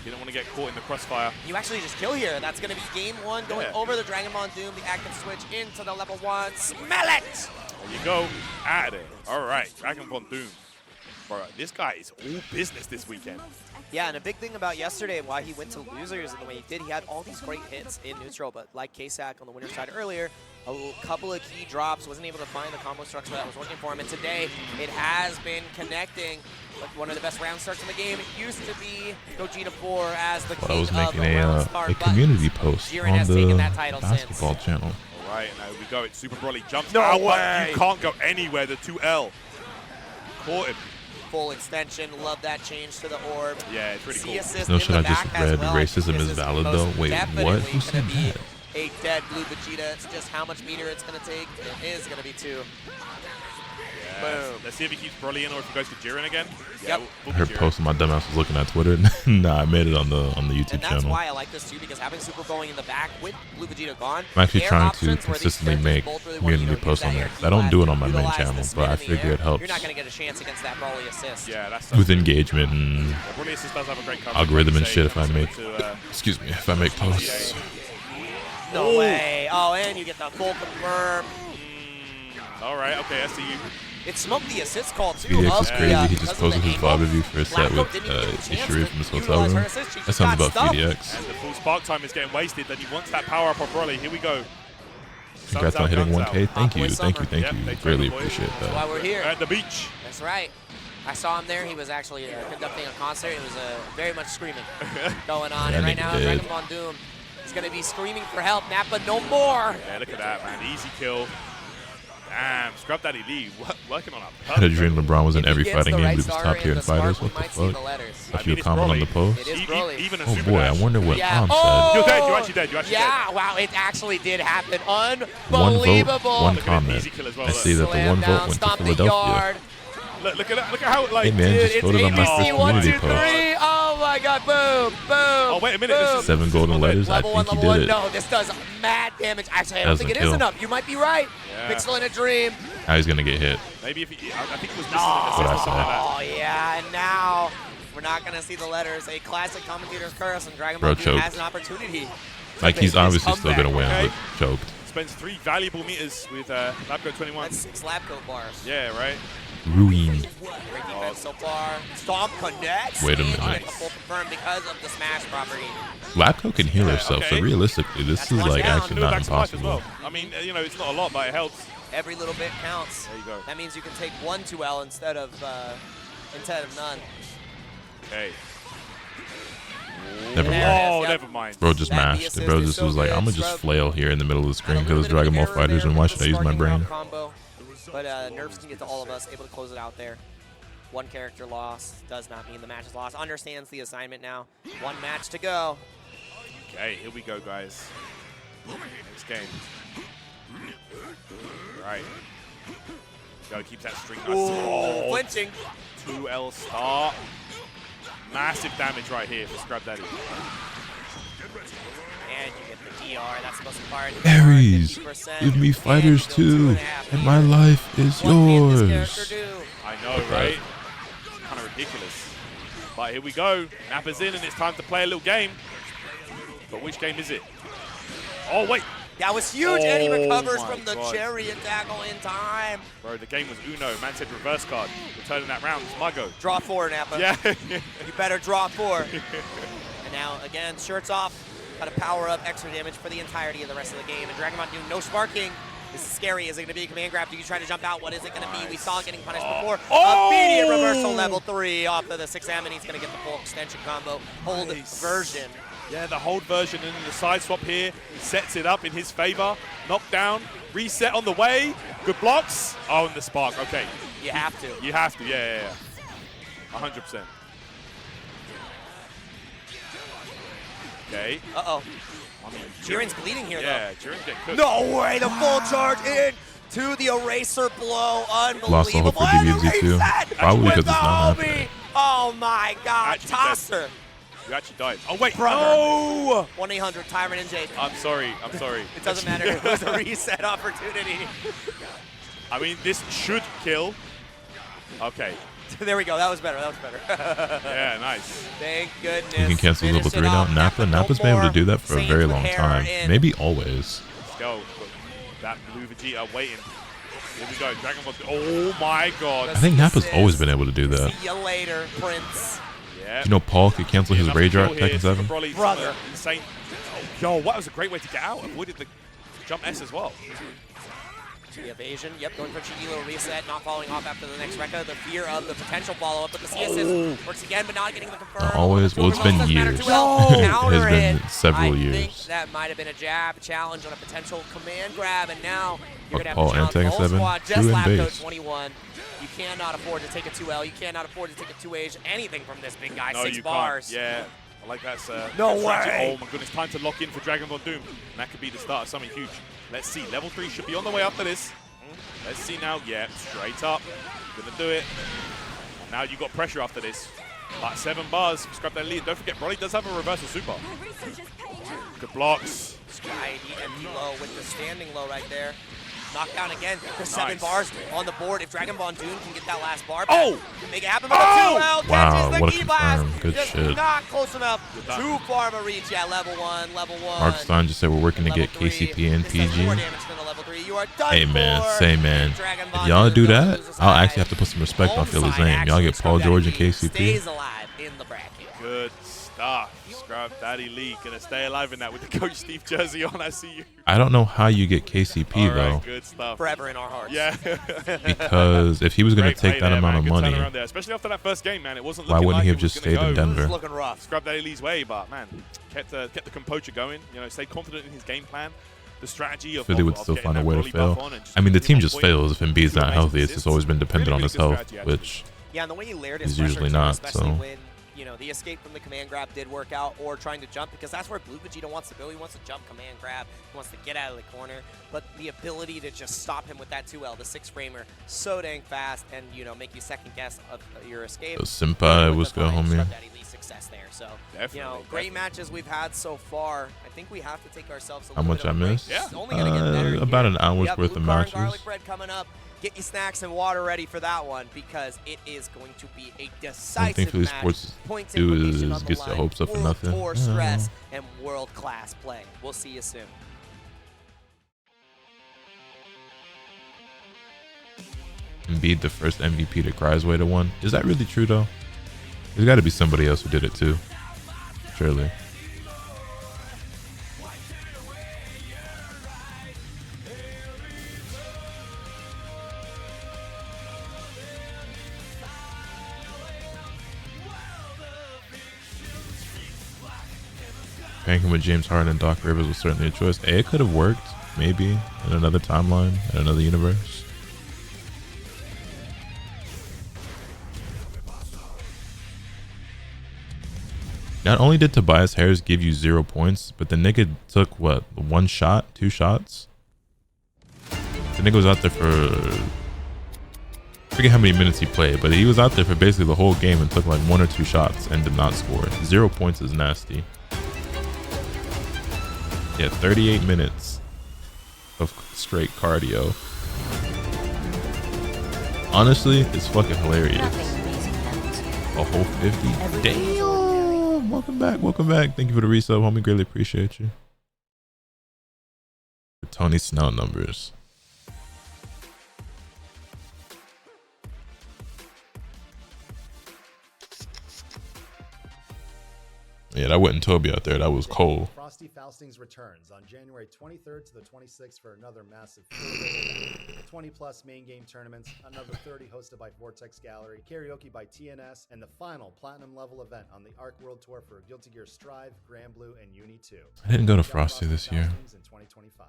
Speaker 7: You don't want to get caught in the crossfire.
Speaker 6: You actually just kill here. That's going to be game 1, going over the Dragon Ball Doom, the active switch into the level 1. Smell it!
Speaker 7: There you go. Out of there. All right, Dragon Ball Doom. Bro, this guy is all business this weekend.
Speaker 6: Yeah, and a big thing about yesterday and why he went to losers in the way he did, he had all these great hits in neutral, but like K-Sack on the winner's side earlier, a couple of key drops, wasn't able to find the combo structure that was working for him, and today it has been connecting. Like one of the best round starts in the game. It used to be Gogeta 4 as the king
Speaker 1: I was
Speaker 6: of
Speaker 1: making
Speaker 6: the round start,
Speaker 1: a community post
Speaker 6: Jiren
Speaker 1: on
Speaker 6: has taken that
Speaker 1: the
Speaker 6: title
Speaker 1: basketball
Speaker 6: since.
Speaker 1: channel.
Speaker 7: All right, now we go. It's Super Broly jumps
Speaker 6: No
Speaker 7: out,
Speaker 6: way.
Speaker 7: but you can't go anywhere. The 2L caught him.
Speaker 6: Full extension. Love that change to the orb.
Speaker 7: Yeah, it's pretty cool.
Speaker 6: Assist
Speaker 1: No,
Speaker 6: in
Speaker 1: should
Speaker 6: the
Speaker 1: I just
Speaker 6: back as
Speaker 1: read
Speaker 6: well.
Speaker 1: racism
Speaker 6: This
Speaker 1: is valid though? Wait, what? Who said
Speaker 6: gonna be
Speaker 1: that?
Speaker 6: a dead Blue Vegeta. It's just how much meter it's going to take. It is going to be 2.
Speaker 7: Yes.
Speaker 6: Boom.
Speaker 7: Let's see if he keeps Broly in or if he goes to Jiren again.
Speaker 6: Yep.
Speaker 7: We'll
Speaker 1: Her
Speaker 7: be Jiren.
Speaker 1: post, my dumbass was looking at Twitter. Nah, I made it on the YouTube
Speaker 6: And that's
Speaker 1: channel.
Speaker 6: why I like this too, because having Super going in the back with Blue Vegeta gone,
Speaker 1: I'm actually
Speaker 6: their
Speaker 1: trying to
Speaker 6: options where these
Speaker 1: consistently
Speaker 6: sprinters
Speaker 1: make
Speaker 6: both really want to,
Speaker 1: community
Speaker 6: use
Speaker 1: posts
Speaker 6: that
Speaker 1: on
Speaker 6: air
Speaker 1: that.
Speaker 6: key
Speaker 1: I don't do it
Speaker 6: blast
Speaker 1: on my
Speaker 6: to
Speaker 1: main
Speaker 6: utilize
Speaker 1: channel,
Speaker 6: the
Speaker 1: but
Speaker 6: spin
Speaker 1: I
Speaker 6: in the
Speaker 1: figure
Speaker 6: air.
Speaker 1: it helps
Speaker 6: You're not going to get a chance against that Broly assist.
Speaker 7: Yeah, that's
Speaker 1: with engagement and
Speaker 7: Broly assist does have a great coverage,
Speaker 1: algorithm
Speaker 7: like
Speaker 1: and
Speaker 7: you
Speaker 1: shit
Speaker 7: say,
Speaker 1: if I make,
Speaker 7: to,
Speaker 1: excuse me, if I make posts.
Speaker 6: No way. Oh, and you get the full confirm.
Speaker 7: All right, okay, I see you.
Speaker 6: It smoked the assist call too.
Speaker 1: BDX is crazy. He
Speaker 6: because
Speaker 1: just
Speaker 6: of
Speaker 1: posted
Speaker 6: the
Speaker 1: his
Speaker 6: angle.
Speaker 1: VOD review for a set
Speaker 6: Blacko
Speaker 1: with
Speaker 6: didn't even get the chance
Speaker 1: Ishiri
Speaker 6: to
Speaker 1: from his hotel
Speaker 6: utilize her
Speaker 1: room.
Speaker 6: assist. She
Speaker 1: That
Speaker 6: just
Speaker 1: sounds
Speaker 6: got
Speaker 1: about
Speaker 6: stuffed.
Speaker 1: BDX.
Speaker 7: And the full spark time is getting wasted. Then he wants that power up on Broly. Here we go.
Speaker 1: Congrats on hitting 1K. Thank you, thank you, thank
Speaker 7: Yep,
Speaker 1: you.
Speaker 7: thank
Speaker 1: Really
Speaker 7: you, boys.
Speaker 1: appreciate
Speaker 6: That's why
Speaker 1: that.
Speaker 6: we're here.
Speaker 7: At the beach.
Speaker 6: That's right. I saw him there. He was actually conducting a concert. It was very much screaming going on.
Speaker 1: Yeah,
Speaker 6: And right
Speaker 1: nigga
Speaker 6: now,
Speaker 1: did.
Speaker 6: Dragon Ball Doom is going to be screaming for help. Nappa, no more.
Speaker 7: Yeah, look at that, man. Easy kill. Damn, Scrub Daddy Lee working on a
Speaker 1: I had a dream LeBron was in
Speaker 6: If he
Speaker 1: every
Speaker 6: gets
Speaker 1: fighting
Speaker 6: the
Speaker 1: game.
Speaker 6: right
Speaker 1: He was
Speaker 6: starter
Speaker 1: top
Speaker 6: and
Speaker 1: tier in
Speaker 6: the spark,
Speaker 1: fighters.
Speaker 6: we
Speaker 1: What the
Speaker 6: might see the
Speaker 1: fuck?
Speaker 6: letters.
Speaker 1: If you
Speaker 7: it's
Speaker 1: comment on
Speaker 7: Broly.
Speaker 1: the post.
Speaker 6: It is Broly.
Speaker 7: Even a
Speaker 1: Oh
Speaker 7: super
Speaker 1: boy, I
Speaker 7: dash.
Speaker 1: wonder what
Speaker 6: Yeah.
Speaker 1: Tom
Speaker 6: Oh!
Speaker 7: You're dead. You're actually dead. You're actually
Speaker 6: Yeah, wow, it actually did happen.
Speaker 1: said. One
Speaker 6: Unbelievable.
Speaker 1: vote, one
Speaker 7: Look at that
Speaker 1: comment.
Speaker 7: easy kill as well,
Speaker 1: I
Speaker 7: look.
Speaker 1: see that the
Speaker 6: Slam
Speaker 1: one
Speaker 6: down,
Speaker 1: vote went to
Speaker 6: stomp the
Speaker 1: Philadelphia.
Speaker 6: yard.
Speaker 7: Look at that. Look at how, like,
Speaker 1: Hey man,
Speaker 6: Dude,
Speaker 1: just
Speaker 6: it's
Speaker 1: voted on my first
Speaker 6: ABC 1,
Speaker 1: community
Speaker 6: 2,
Speaker 1: post.
Speaker 6: 3. Oh my God! Boom! Boom!
Speaker 7: Oh, wait a minute, this
Speaker 6: Boom.
Speaker 7: is-
Speaker 1: 7 golden letters. I
Speaker 6: Level 1,
Speaker 1: think he
Speaker 6: level
Speaker 1: did
Speaker 6: 1.
Speaker 1: it.
Speaker 6: No, this does mad damage. Actually, I don't
Speaker 1: That's
Speaker 6: think
Speaker 1: a
Speaker 6: it is
Speaker 1: kill.
Speaker 6: enough. You might be right.
Speaker 7: Yeah.
Speaker 6: Pixel in a dream.
Speaker 1: Now he's gonna get hit.
Speaker 7: maybe if he, I think it was missing
Speaker 1: What
Speaker 7: an
Speaker 1: I
Speaker 7: assist or something like that.
Speaker 6: Oh yeah, and now we're not gonna see the letters. A classic commentator's curse, and Dragon
Speaker 1: Bro
Speaker 6: Ball Doom
Speaker 1: choked.
Speaker 6: has an opportunity.
Speaker 1: Like he's
Speaker 6: This
Speaker 1: obviously still
Speaker 6: comeback,
Speaker 1: gonna win,
Speaker 7: okay?
Speaker 1: but choked.
Speaker 7: Spends 3 valuable meters with Labco 21.
Speaker 6: That's 6 lab coat bars.
Speaker 7: Yeah, right.
Speaker 1: Ruined.
Speaker 6: Great defense so far. Stomp connects.
Speaker 1: Wait a
Speaker 6: and
Speaker 1: minute.
Speaker 6: gets the full confirm because of the smash property.
Speaker 1: Labco can heal herself, so
Speaker 7: okay.
Speaker 1: realistically, this
Speaker 6: That's
Speaker 1: is
Speaker 6: one
Speaker 1: like
Speaker 6: down.
Speaker 1: actually
Speaker 7: Do it
Speaker 1: not
Speaker 7: back to life as
Speaker 1: impossible.
Speaker 7: well. I mean, you know, it's not a lot, but it helps.
Speaker 6: Every little bit counts.
Speaker 7: There you go.
Speaker 6: That means you can take 1 2L instead of none.
Speaker 7: Okay.
Speaker 1: Never
Speaker 6: There
Speaker 1: mind.
Speaker 6: it is,
Speaker 7: Oh,
Speaker 6: yep.
Speaker 7: never mind.
Speaker 1: Bro just
Speaker 6: That
Speaker 1: mashed.
Speaker 6: assist
Speaker 1: Bro
Speaker 6: is
Speaker 1: just
Speaker 6: so
Speaker 1: was like,
Speaker 6: good.
Speaker 1: I'm gonna just
Speaker 6: Scrub.
Speaker 1: flail here in the middle of the screen
Speaker 6: Had a
Speaker 1: because it's
Speaker 6: little bit
Speaker 1: Dragon
Speaker 6: of
Speaker 1: Ball
Speaker 6: error
Speaker 1: Fighters,
Speaker 6: there
Speaker 1: and why
Speaker 6: with
Speaker 1: should
Speaker 6: the
Speaker 1: I use my
Speaker 6: sparking
Speaker 1: brain?
Speaker 6: rock combo. But Nerfs can get to all of us, able to close it out there. 1 character loss does not mean the match is lost. Understands the assignment now. 1 match to go.
Speaker 7: Okay, here we go, guys. Next game. Right. Gotta keep that string. Oh,
Speaker 6: Flinching.
Speaker 7: 2L start. Massive damage right here for Scrub Daddy.
Speaker 6: And you get the DR. That's the most important.
Speaker 1: Aries,
Speaker 6: 50%,
Speaker 1: give me fighters
Speaker 6: and
Speaker 1: too,
Speaker 6: 2.5
Speaker 1: and my life is
Speaker 6: What can this character
Speaker 1: yours.
Speaker 6: do?
Speaker 7: I know, right? Kind of ridiculous. But here we go. Nappa's in, and it's time to play a little game. But which game is it? Oh, wait.
Speaker 6: That was huge, and he recovers
Speaker 7: my
Speaker 6: from the
Speaker 7: God.
Speaker 6: chariot tackle in time.
Speaker 7: Bro, the game was Uno. Man said reverse card. We're turning that round. It's my go.
Speaker 6: Draw 4, Nappa.
Speaker 7: Yeah.
Speaker 6: You better draw 4. And now, again, shirts off. Got to power up extra damage for the entirety of the rest of the game. And Dragon Ball doing no sparking. This is scary. Is it going to be a command grab? Do you try to jump out? What is it going to be? We saw it getting punished before. Immediate reversal, level 3 off of the 6M, and he's going to get the full extension combo. Hold version.
Speaker 7: Yeah, the hold version and the side swap here sets it up in his favor. Knockdown, reset on the way. Good blocks. Oh, and the spark. Okay.
Speaker 6: You have to.
Speaker 7: You have to. Yeah. 100%. Okay.
Speaker 6: Uh-oh.
Speaker 7: I mean,
Speaker 6: Jiren's bleeding here,
Speaker 7: yeah, Jiren's getting cooked.
Speaker 6: though. No way. The full charge in to the eraser blow. Unbelievable.
Speaker 1: Lost the hope for
Speaker 6: And
Speaker 1: DBZ too.
Speaker 6: reset
Speaker 1: Probably
Speaker 6: with
Speaker 1: because it's
Speaker 6: the
Speaker 1: not
Speaker 6: homie.
Speaker 1: happening.
Speaker 6: Oh, my God.
Speaker 7: Actually
Speaker 6: Tosser.
Speaker 7: You actually died. Oh, wait.
Speaker 6: Brother.
Speaker 7: No!
Speaker 6: 1-800 Tyrant and Jade.
Speaker 7: I'm sorry.
Speaker 6: It doesn't matter. It was a reset opportunity.
Speaker 7: I mean, this should kill. Okay.
Speaker 6: There we go. That was better.
Speaker 7: Yeah, nice.
Speaker 6: Thank goodness.
Speaker 1: You can cancel level
Speaker 6: Finish it
Speaker 1: 3 now.
Speaker 6: off.
Speaker 1: Nappa's been able to do that for a
Speaker 6: Saiyans
Speaker 1: very
Speaker 6: with
Speaker 1: long
Speaker 6: hair
Speaker 1: time.
Speaker 6: in.
Speaker 1: Maybe always.
Speaker 7: Let's go. That blue Vegeta waiting. Here we go. Dragon Ball. Oh, my God.
Speaker 1: I think Nappa's always been able to do that.
Speaker 6: See you later, Prince.
Speaker 7: Yeah.
Speaker 1: You know Paul could cancel his Rage Art Tekken 7?
Speaker 6: Brother.
Speaker 7: Insane. Yo, that was a great way to get out. Avoided the jump S as well.
Speaker 6: The evasion, yep, going for a cheeky little reset, not following off after the next Rekka. The fear of the potential follow-up, but the C assist works again, but not getting the confirm.
Speaker 1: Not always. Well, it's been years. It has been several
Speaker 6: I
Speaker 1: years.
Speaker 6: think that might have been a jab challenge on a potential command grab, and now you're going to
Speaker 1: Paul
Speaker 6: have to
Speaker 1: and
Speaker 6: challenge the
Speaker 1: Tekken
Speaker 6: whole
Speaker 1: 7,
Speaker 6: squad.
Speaker 1: 2
Speaker 6: Just
Speaker 1: in
Speaker 6: lap
Speaker 1: base.
Speaker 6: code 21. You cannot afford to take a 2L. You cannot afford to take a 2H. Anything from this big guy.
Speaker 7: No,
Speaker 6: 6
Speaker 7: you
Speaker 6: bars.
Speaker 7: can't. Yeah. I like that, sir.
Speaker 6: No
Speaker 7: That's right.
Speaker 6: way.
Speaker 7: Oh, my goodness. Time to lock in for Dragon Ball Doom. And that could be the start of something huge. Let's see. Level 3 should be on the way after this. Let's see now. Yeah, straight up. Gonna do it. And now you got pressure after this. Like 7 bars. Scrap that lead. Don't forget, Broly does have a reversal super. Good blocks.
Speaker 6: Stride, empty low with the standing low right there. Knockdown again. There's 7
Speaker 7: Nice.
Speaker 6: bars on the board. If Dragon Ball Doom can get that last bar back,
Speaker 7: Oh!
Speaker 6: can make it happen. But the 2L
Speaker 1: Wow,
Speaker 6: catches the
Speaker 1: what a
Speaker 6: key blast.
Speaker 1: confirm. Good
Speaker 6: Just
Speaker 1: shit.
Speaker 6: not close enough.
Speaker 7: done.
Speaker 6: Too far of a reach. Yeah, level 1.
Speaker 1: Mark Stein just said we're working to
Speaker 6: Level
Speaker 1: get
Speaker 6: 3.
Speaker 1: KCP and
Speaker 6: This does more
Speaker 1: PG.
Speaker 6: damage than the level 3. You are done
Speaker 1: Hey man,
Speaker 6: for.
Speaker 1: say man.
Speaker 6: Dragon
Speaker 1: If
Speaker 6: Ball
Speaker 1: y'all
Speaker 6: Doom
Speaker 1: do that,
Speaker 6: goes
Speaker 1: I'll
Speaker 6: aside.
Speaker 1: actually have to put some respect on
Speaker 6: Home
Speaker 1: Philly's
Speaker 6: side
Speaker 1: name. Y'all
Speaker 6: actually,
Speaker 1: get Paul
Speaker 6: Scrub
Speaker 1: George and
Speaker 6: Daddy Lee
Speaker 1: KCP.
Speaker 6: stays alive in the bracket.
Speaker 7: Good stuff. Scrub Daddy Lee. Gonna stay alive in that with the Coach Steve jersey on. I see you.
Speaker 1: I don't know how you get KCP
Speaker 7: All
Speaker 1: though,
Speaker 7: right, good stuff.
Speaker 6: Forever in our hearts.
Speaker 7: Yeah.
Speaker 1: because if he was going
Speaker 7: Great
Speaker 1: to take
Speaker 7: play
Speaker 1: that
Speaker 7: there,
Speaker 1: amount
Speaker 7: man.
Speaker 1: of
Speaker 7: Good
Speaker 1: money,
Speaker 7: turnaround there. Especially after that first game, man. It wasn't
Speaker 1: why
Speaker 7: looking
Speaker 1: wouldn't
Speaker 7: like
Speaker 1: he
Speaker 7: it
Speaker 1: have
Speaker 7: was
Speaker 1: just
Speaker 7: gonna
Speaker 1: stayed in
Speaker 7: go.
Speaker 6: This is
Speaker 1: Denver?
Speaker 6: looking rough.
Speaker 7: Scrub Daddy Lee's way, but man, kept the composure going. You know, stayed confident in his game plan. The strategy of
Speaker 1: Philly would
Speaker 7: of
Speaker 1: still
Speaker 7: getting
Speaker 1: find a
Speaker 7: that
Speaker 1: way to
Speaker 7: Broly buff
Speaker 1: fail.
Speaker 7: on and just
Speaker 1: I mean, the
Speaker 7: keeping
Speaker 1: team
Speaker 7: him on
Speaker 1: just
Speaker 7: point.
Speaker 1: fails if Embiid's
Speaker 7: Two
Speaker 1: not
Speaker 7: amazing
Speaker 1: healthy. It's just
Speaker 7: assists.
Speaker 1: always been dependent
Speaker 7: Really,
Speaker 1: on his
Speaker 7: really good
Speaker 1: health,
Speaker 7: strategy,
Speaker 1: which
Speaker 6: Yeah, and the way he layered his
Speaker 1: He's
Speaker 6: pressure
Speaker 1: usually
Speaker 6: too,
Speaker 1: not,
Speaker 6: especially
Speaker 1: so.
Speaker 6: when the escape from the command grab did work out, or trying to jump, because that's where Blue Vegeta wants to go. He wants to jump command grab. He wants to get out of the corner, but the ability to just stop him with that 2L, the 6-framer, so dang fast, and make you second guess of your escape.
Speaker 1: Senpai, what's good, homie?
Speaker 6: Scrub Daddy Lee success there. So
Speaker 7: Definitely,
Speaker 6: great matches we've had so far. I think we have to take ourselves a
Speaker 1: How
Speaker 6: little
Speaker 1: much
Speaker 6: bit
Speaker 1: I
Speaker 6: of a break.
Speaker 1: missed?
Speaker 6: It's only gonna get better
Speaker 1: About
Speaker 6: here.
Speaker 1: an hour's
Speaker 6: We have
Speaker 1: worth of
Speaker 6: blue car and
Speaker 1: matches.
Speaker 6: garlic bread coming up. Get your snacks and water ready for that one, because it is going to be a
Speaker 1: One
Speaker 6: decisive
Speaker 1: thing Philly
Speaker 6: match.
Speaker 1: Sports
Speaker 6: Points
Speaker 1: do
Speaker 6: implication
Speaker 1: is
Speaker 6: on the
Speaker 1: gets your
Speaker 6: line.
Speaker 1: hopes up for
Speaker 6: World
Speaker 1: nothing.
Speaker 6: Tour
Speaker 1: Yeah.
Speaker 6: stress and world-class play. We'll see you soon.
Speaker 1: Embiid the first MVP to cry his way to one. Is that really true though? There's got to be somebody else who did it too. Surely. Ranking with James Harden and Doc Rivers was certainly a choice. It could have worked, maybe, in another timeline, in another universe. Not only did Tobias Harris give you 0 points, but the nigga took, what, 1 shot? 2 shots? The nigga was out there for... I forget how many minutes he played, but he was out there for basically the whole game and took like 1 or 2 shots and did not score. 0 points is nasty. Yeah, 38 minutes of straight cardio. Honestly, it's fucking hilarious. A whole 50. Damn. Welcome back. Welcome back. Thank you for the resub, homie. Greatly appreciate you. For Tony Snell numbers. Yeah, that wasn't Toby out there. That was Cole.
Speaker 9: Frosty Faustings returns on January 23rd to the 26th for another massive 20+ main game tournaments, another 30 hosted by Vortex Gallery, karaoke by TNS, and the final platinum level event on the Arc World Tour for Guilty Gear Strive, Grand Blue, and Uni 2.
Speaker 1: I didn't go to Frosty this year.
Speaker 9: In 2025.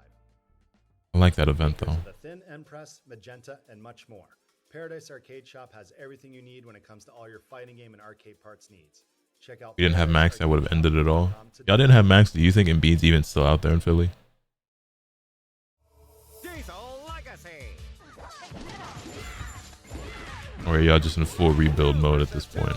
Speaker 1: I like that event though.
Speaker 9: The Thin Empress, Magenta, and much more. Paradise Arcade Shop has everything you need when it comes to all your fighting game and arcade parts needs. Check out.
Speaker 1: We didn't have Max, that would have ended it all. Y'all didn't have Max. Do you think Embiid's even still out there in Philly? Or are y'all just in full rebuild mode at this point?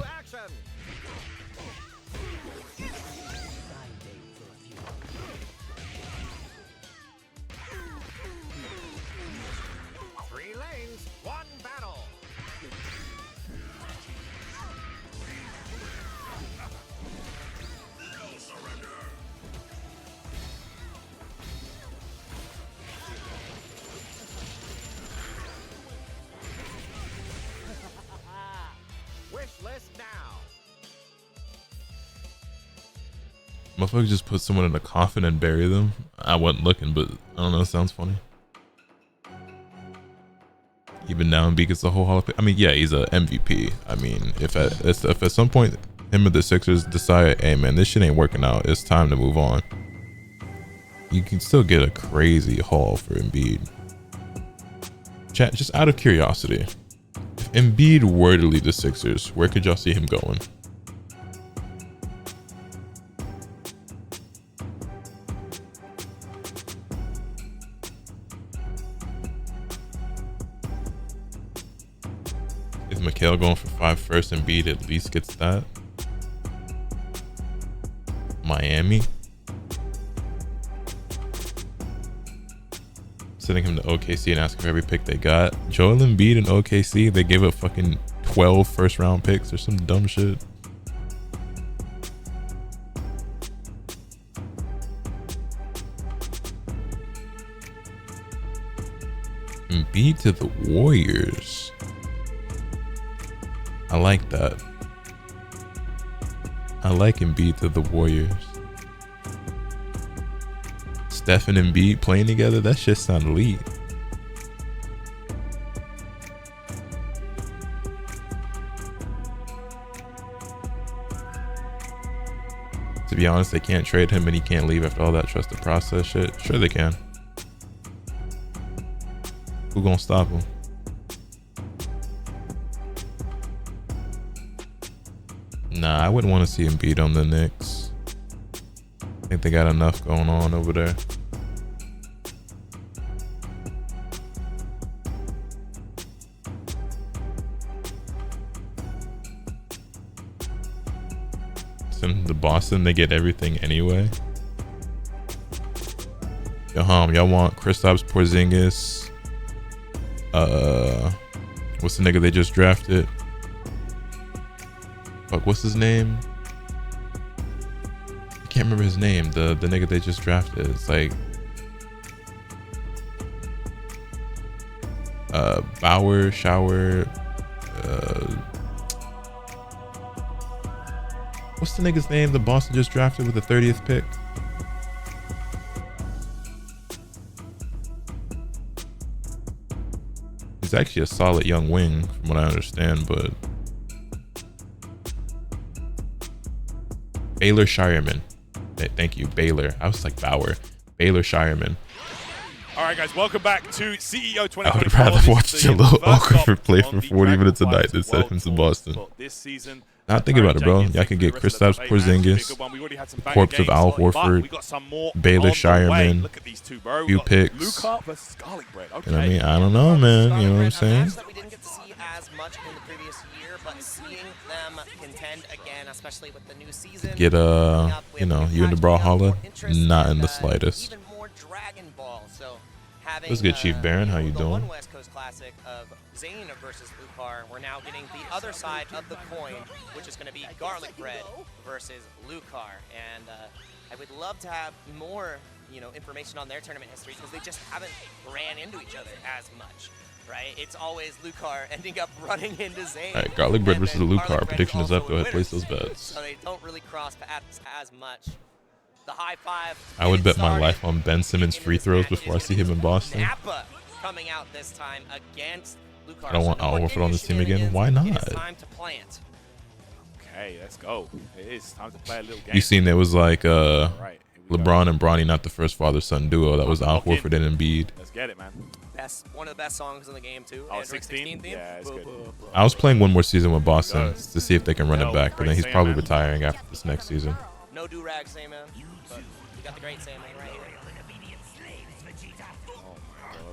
Speaker 1: Motherfucker just put someone in a coffin and bury them. I wasn't looking, but I don't know. It sounds funny. Even now, Embiid gets the whole Hall of Fame. I mean, yeah, he's a MVP. I mean, if at some point him or the Sixers decide, hey man, this shit ain't working out, it's time to move on, you can still get a crazy haul for Embiid. Chat, just out of curiosity, if Embiid were to leave the Sixers, where could y'all see him going? Mikhail going for 5 first, and Embiid at least gets that. Miami sending him to OKC and asking for every pick they got. Joel Embiid and OKC, they gave up fucking 12 first round picks or some dumb shit. Embiid to the Warriors. I like that. I like Embiid to the Warriors. Steph and Embiid playing together, that shit sound elite. To be honest, they can't trade him and he can't leave after all that trusted process shit. Sure they can. Who gonna stop him? Nah, I wouldn't want to see Embiid on the Knicks. I think they got enough going on over there. Send him to Boston, they get everything anyway. Y'all want Kristaps Porzingis? What's the nigga they just drafted? Fuck, what's his name? I can't remember his name. The nigga they just drafted. It's like Bauer, Shower. What's the nigga's name the Boston just drafted with the 30th pick? He's actually a solid young wing from what I understand, but Baylor Shireman. Thank you, Baylor. I was like Bauer. Baylor Shireman.
Speaker 7: All right, guys, welcome back to CEO 2024.
Speaker 1: I would rather watch Jalil Okafor play for 40 minutes a night than send him to Boston.
Speaker 7: This season.
Speaker 1: Now think about it, bro. Y'all can get Kristaps Porzingis, corpse of Al Horford, Baylor Shireman, few picks. You know what I mean? I don't know, man. You know what I'm saying?
Speaker 6: We didn't get to see as much in the previous year, but seeing them contend again, especially with the new season.
Speaker 1: Get you know, you in the Brawlhalla? Not in the slightest.
Speaker 6: Even more Dragon Ball. So having
Speaker 1: Let's get Chief Baron. How you
Speaker 6: the
Speaker 1: doing?
Speaker 6: one West Coast Classic of Zayn versus Lucar. We're now getting the other side of the coin, which is going to be Garlic Bread versus Lucar. And I would love to have more, you know, information on their tournament history because they just haven't ran into each other as much, right? It's always Lucar ending up running into Zayn.
Speaker 1: All right, Garlic Bread versus Lucar. Prediction is up. Go ahead, place those bets.
Speaker 6: So they don't really cross paths as much. The high five.
Speaker 1: I would bet my life on Ben Simmons free throws before I see him in Boston.
Speaker 6: Napa coming out this time against Lucar.
Speaker 1: I don't want Al Horford on this team again. Why not?
Speaker 6: It's time to plant.
Speaker 7: Okay, let's go. It is time to play a little game.
Speaker 1: You seen there was like LeBron and Bronny, not the first father-son duo. That was Al Horford and Embiid.
Speaker 7: Let's get it, man.
Speaker 6: One of the best songs in the game too.
Speaker 7: Oh, 16? Yeah, it's good.
Speaker 1: I was playing one more season with Boston to see if they can run it back, but then he's probably retiring after this next season.
Speaker 6: No do-rag, Sayman. But you got the great Sayman right here.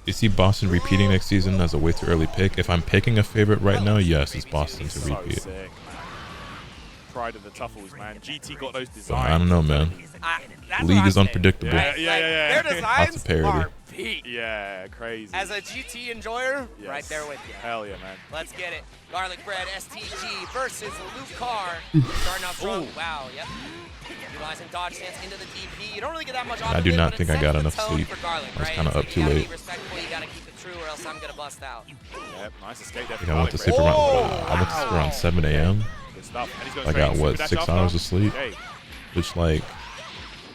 Speaker 1: You see Boston repeating next season as a way too early pick? If I'm picking a favorite right now, yes, it's Boston to repeat.
Speaker 7: So sick, pride of the Tuffles, man. GT got those designs.
Speaker 1: But I don't know, man. League is unpredictable.
Speaker 6: Yeah. Their designs
Speaker 1: Lots of parity.
Speaker 6: are peak.
Speaker 7: Yeah, crazy.
Speaker 6: As a GT enjoyer,
Speaker 7: Yes.
Speaker 6: right there with you.
Speaker 7: Hell yeah, man.
Speaker 6: Let's get it. Garlic Bread STG versus Lucar. Starting off strong. Wow, yep. Utilizing dodge stance into the DP. You don't really get that much off
Speaker 1: I do
Speaker 6: of it,
Speaker 1: not
Speaker 6: but
Speaker 1: think
Speaker 6: it
Speaker 1: I got
Speaker 6: sets
Speaker 1: enough
Speaker 6: the tone
Speaker 1: sleep.
Speaker 6: for Garlic,
Speaker 1: I was
Speaker 6: right?
Speaker 1: kind of up
Speaker 6: So
Speaker 1: too
Speaker 6: you gotta
Speaker 1: late.
Speaker 6: be respectful. You gotta keep it true, or else I'm gonna bust out.
Speaker 7: Yep, nice escape there.
Speaker 1: I went to sleep around 7 a.m.
Speaker 7: Good stuff. And he's going
Speaker 1: I got
Speaker 7: straight
Speaker 1: what,
Speaker 7: super dash
Speaker 1: 6
Speaker 7: after.
Speaker 1: hours of sleep,
Speaker 7: Okay.
Speaker 1: which like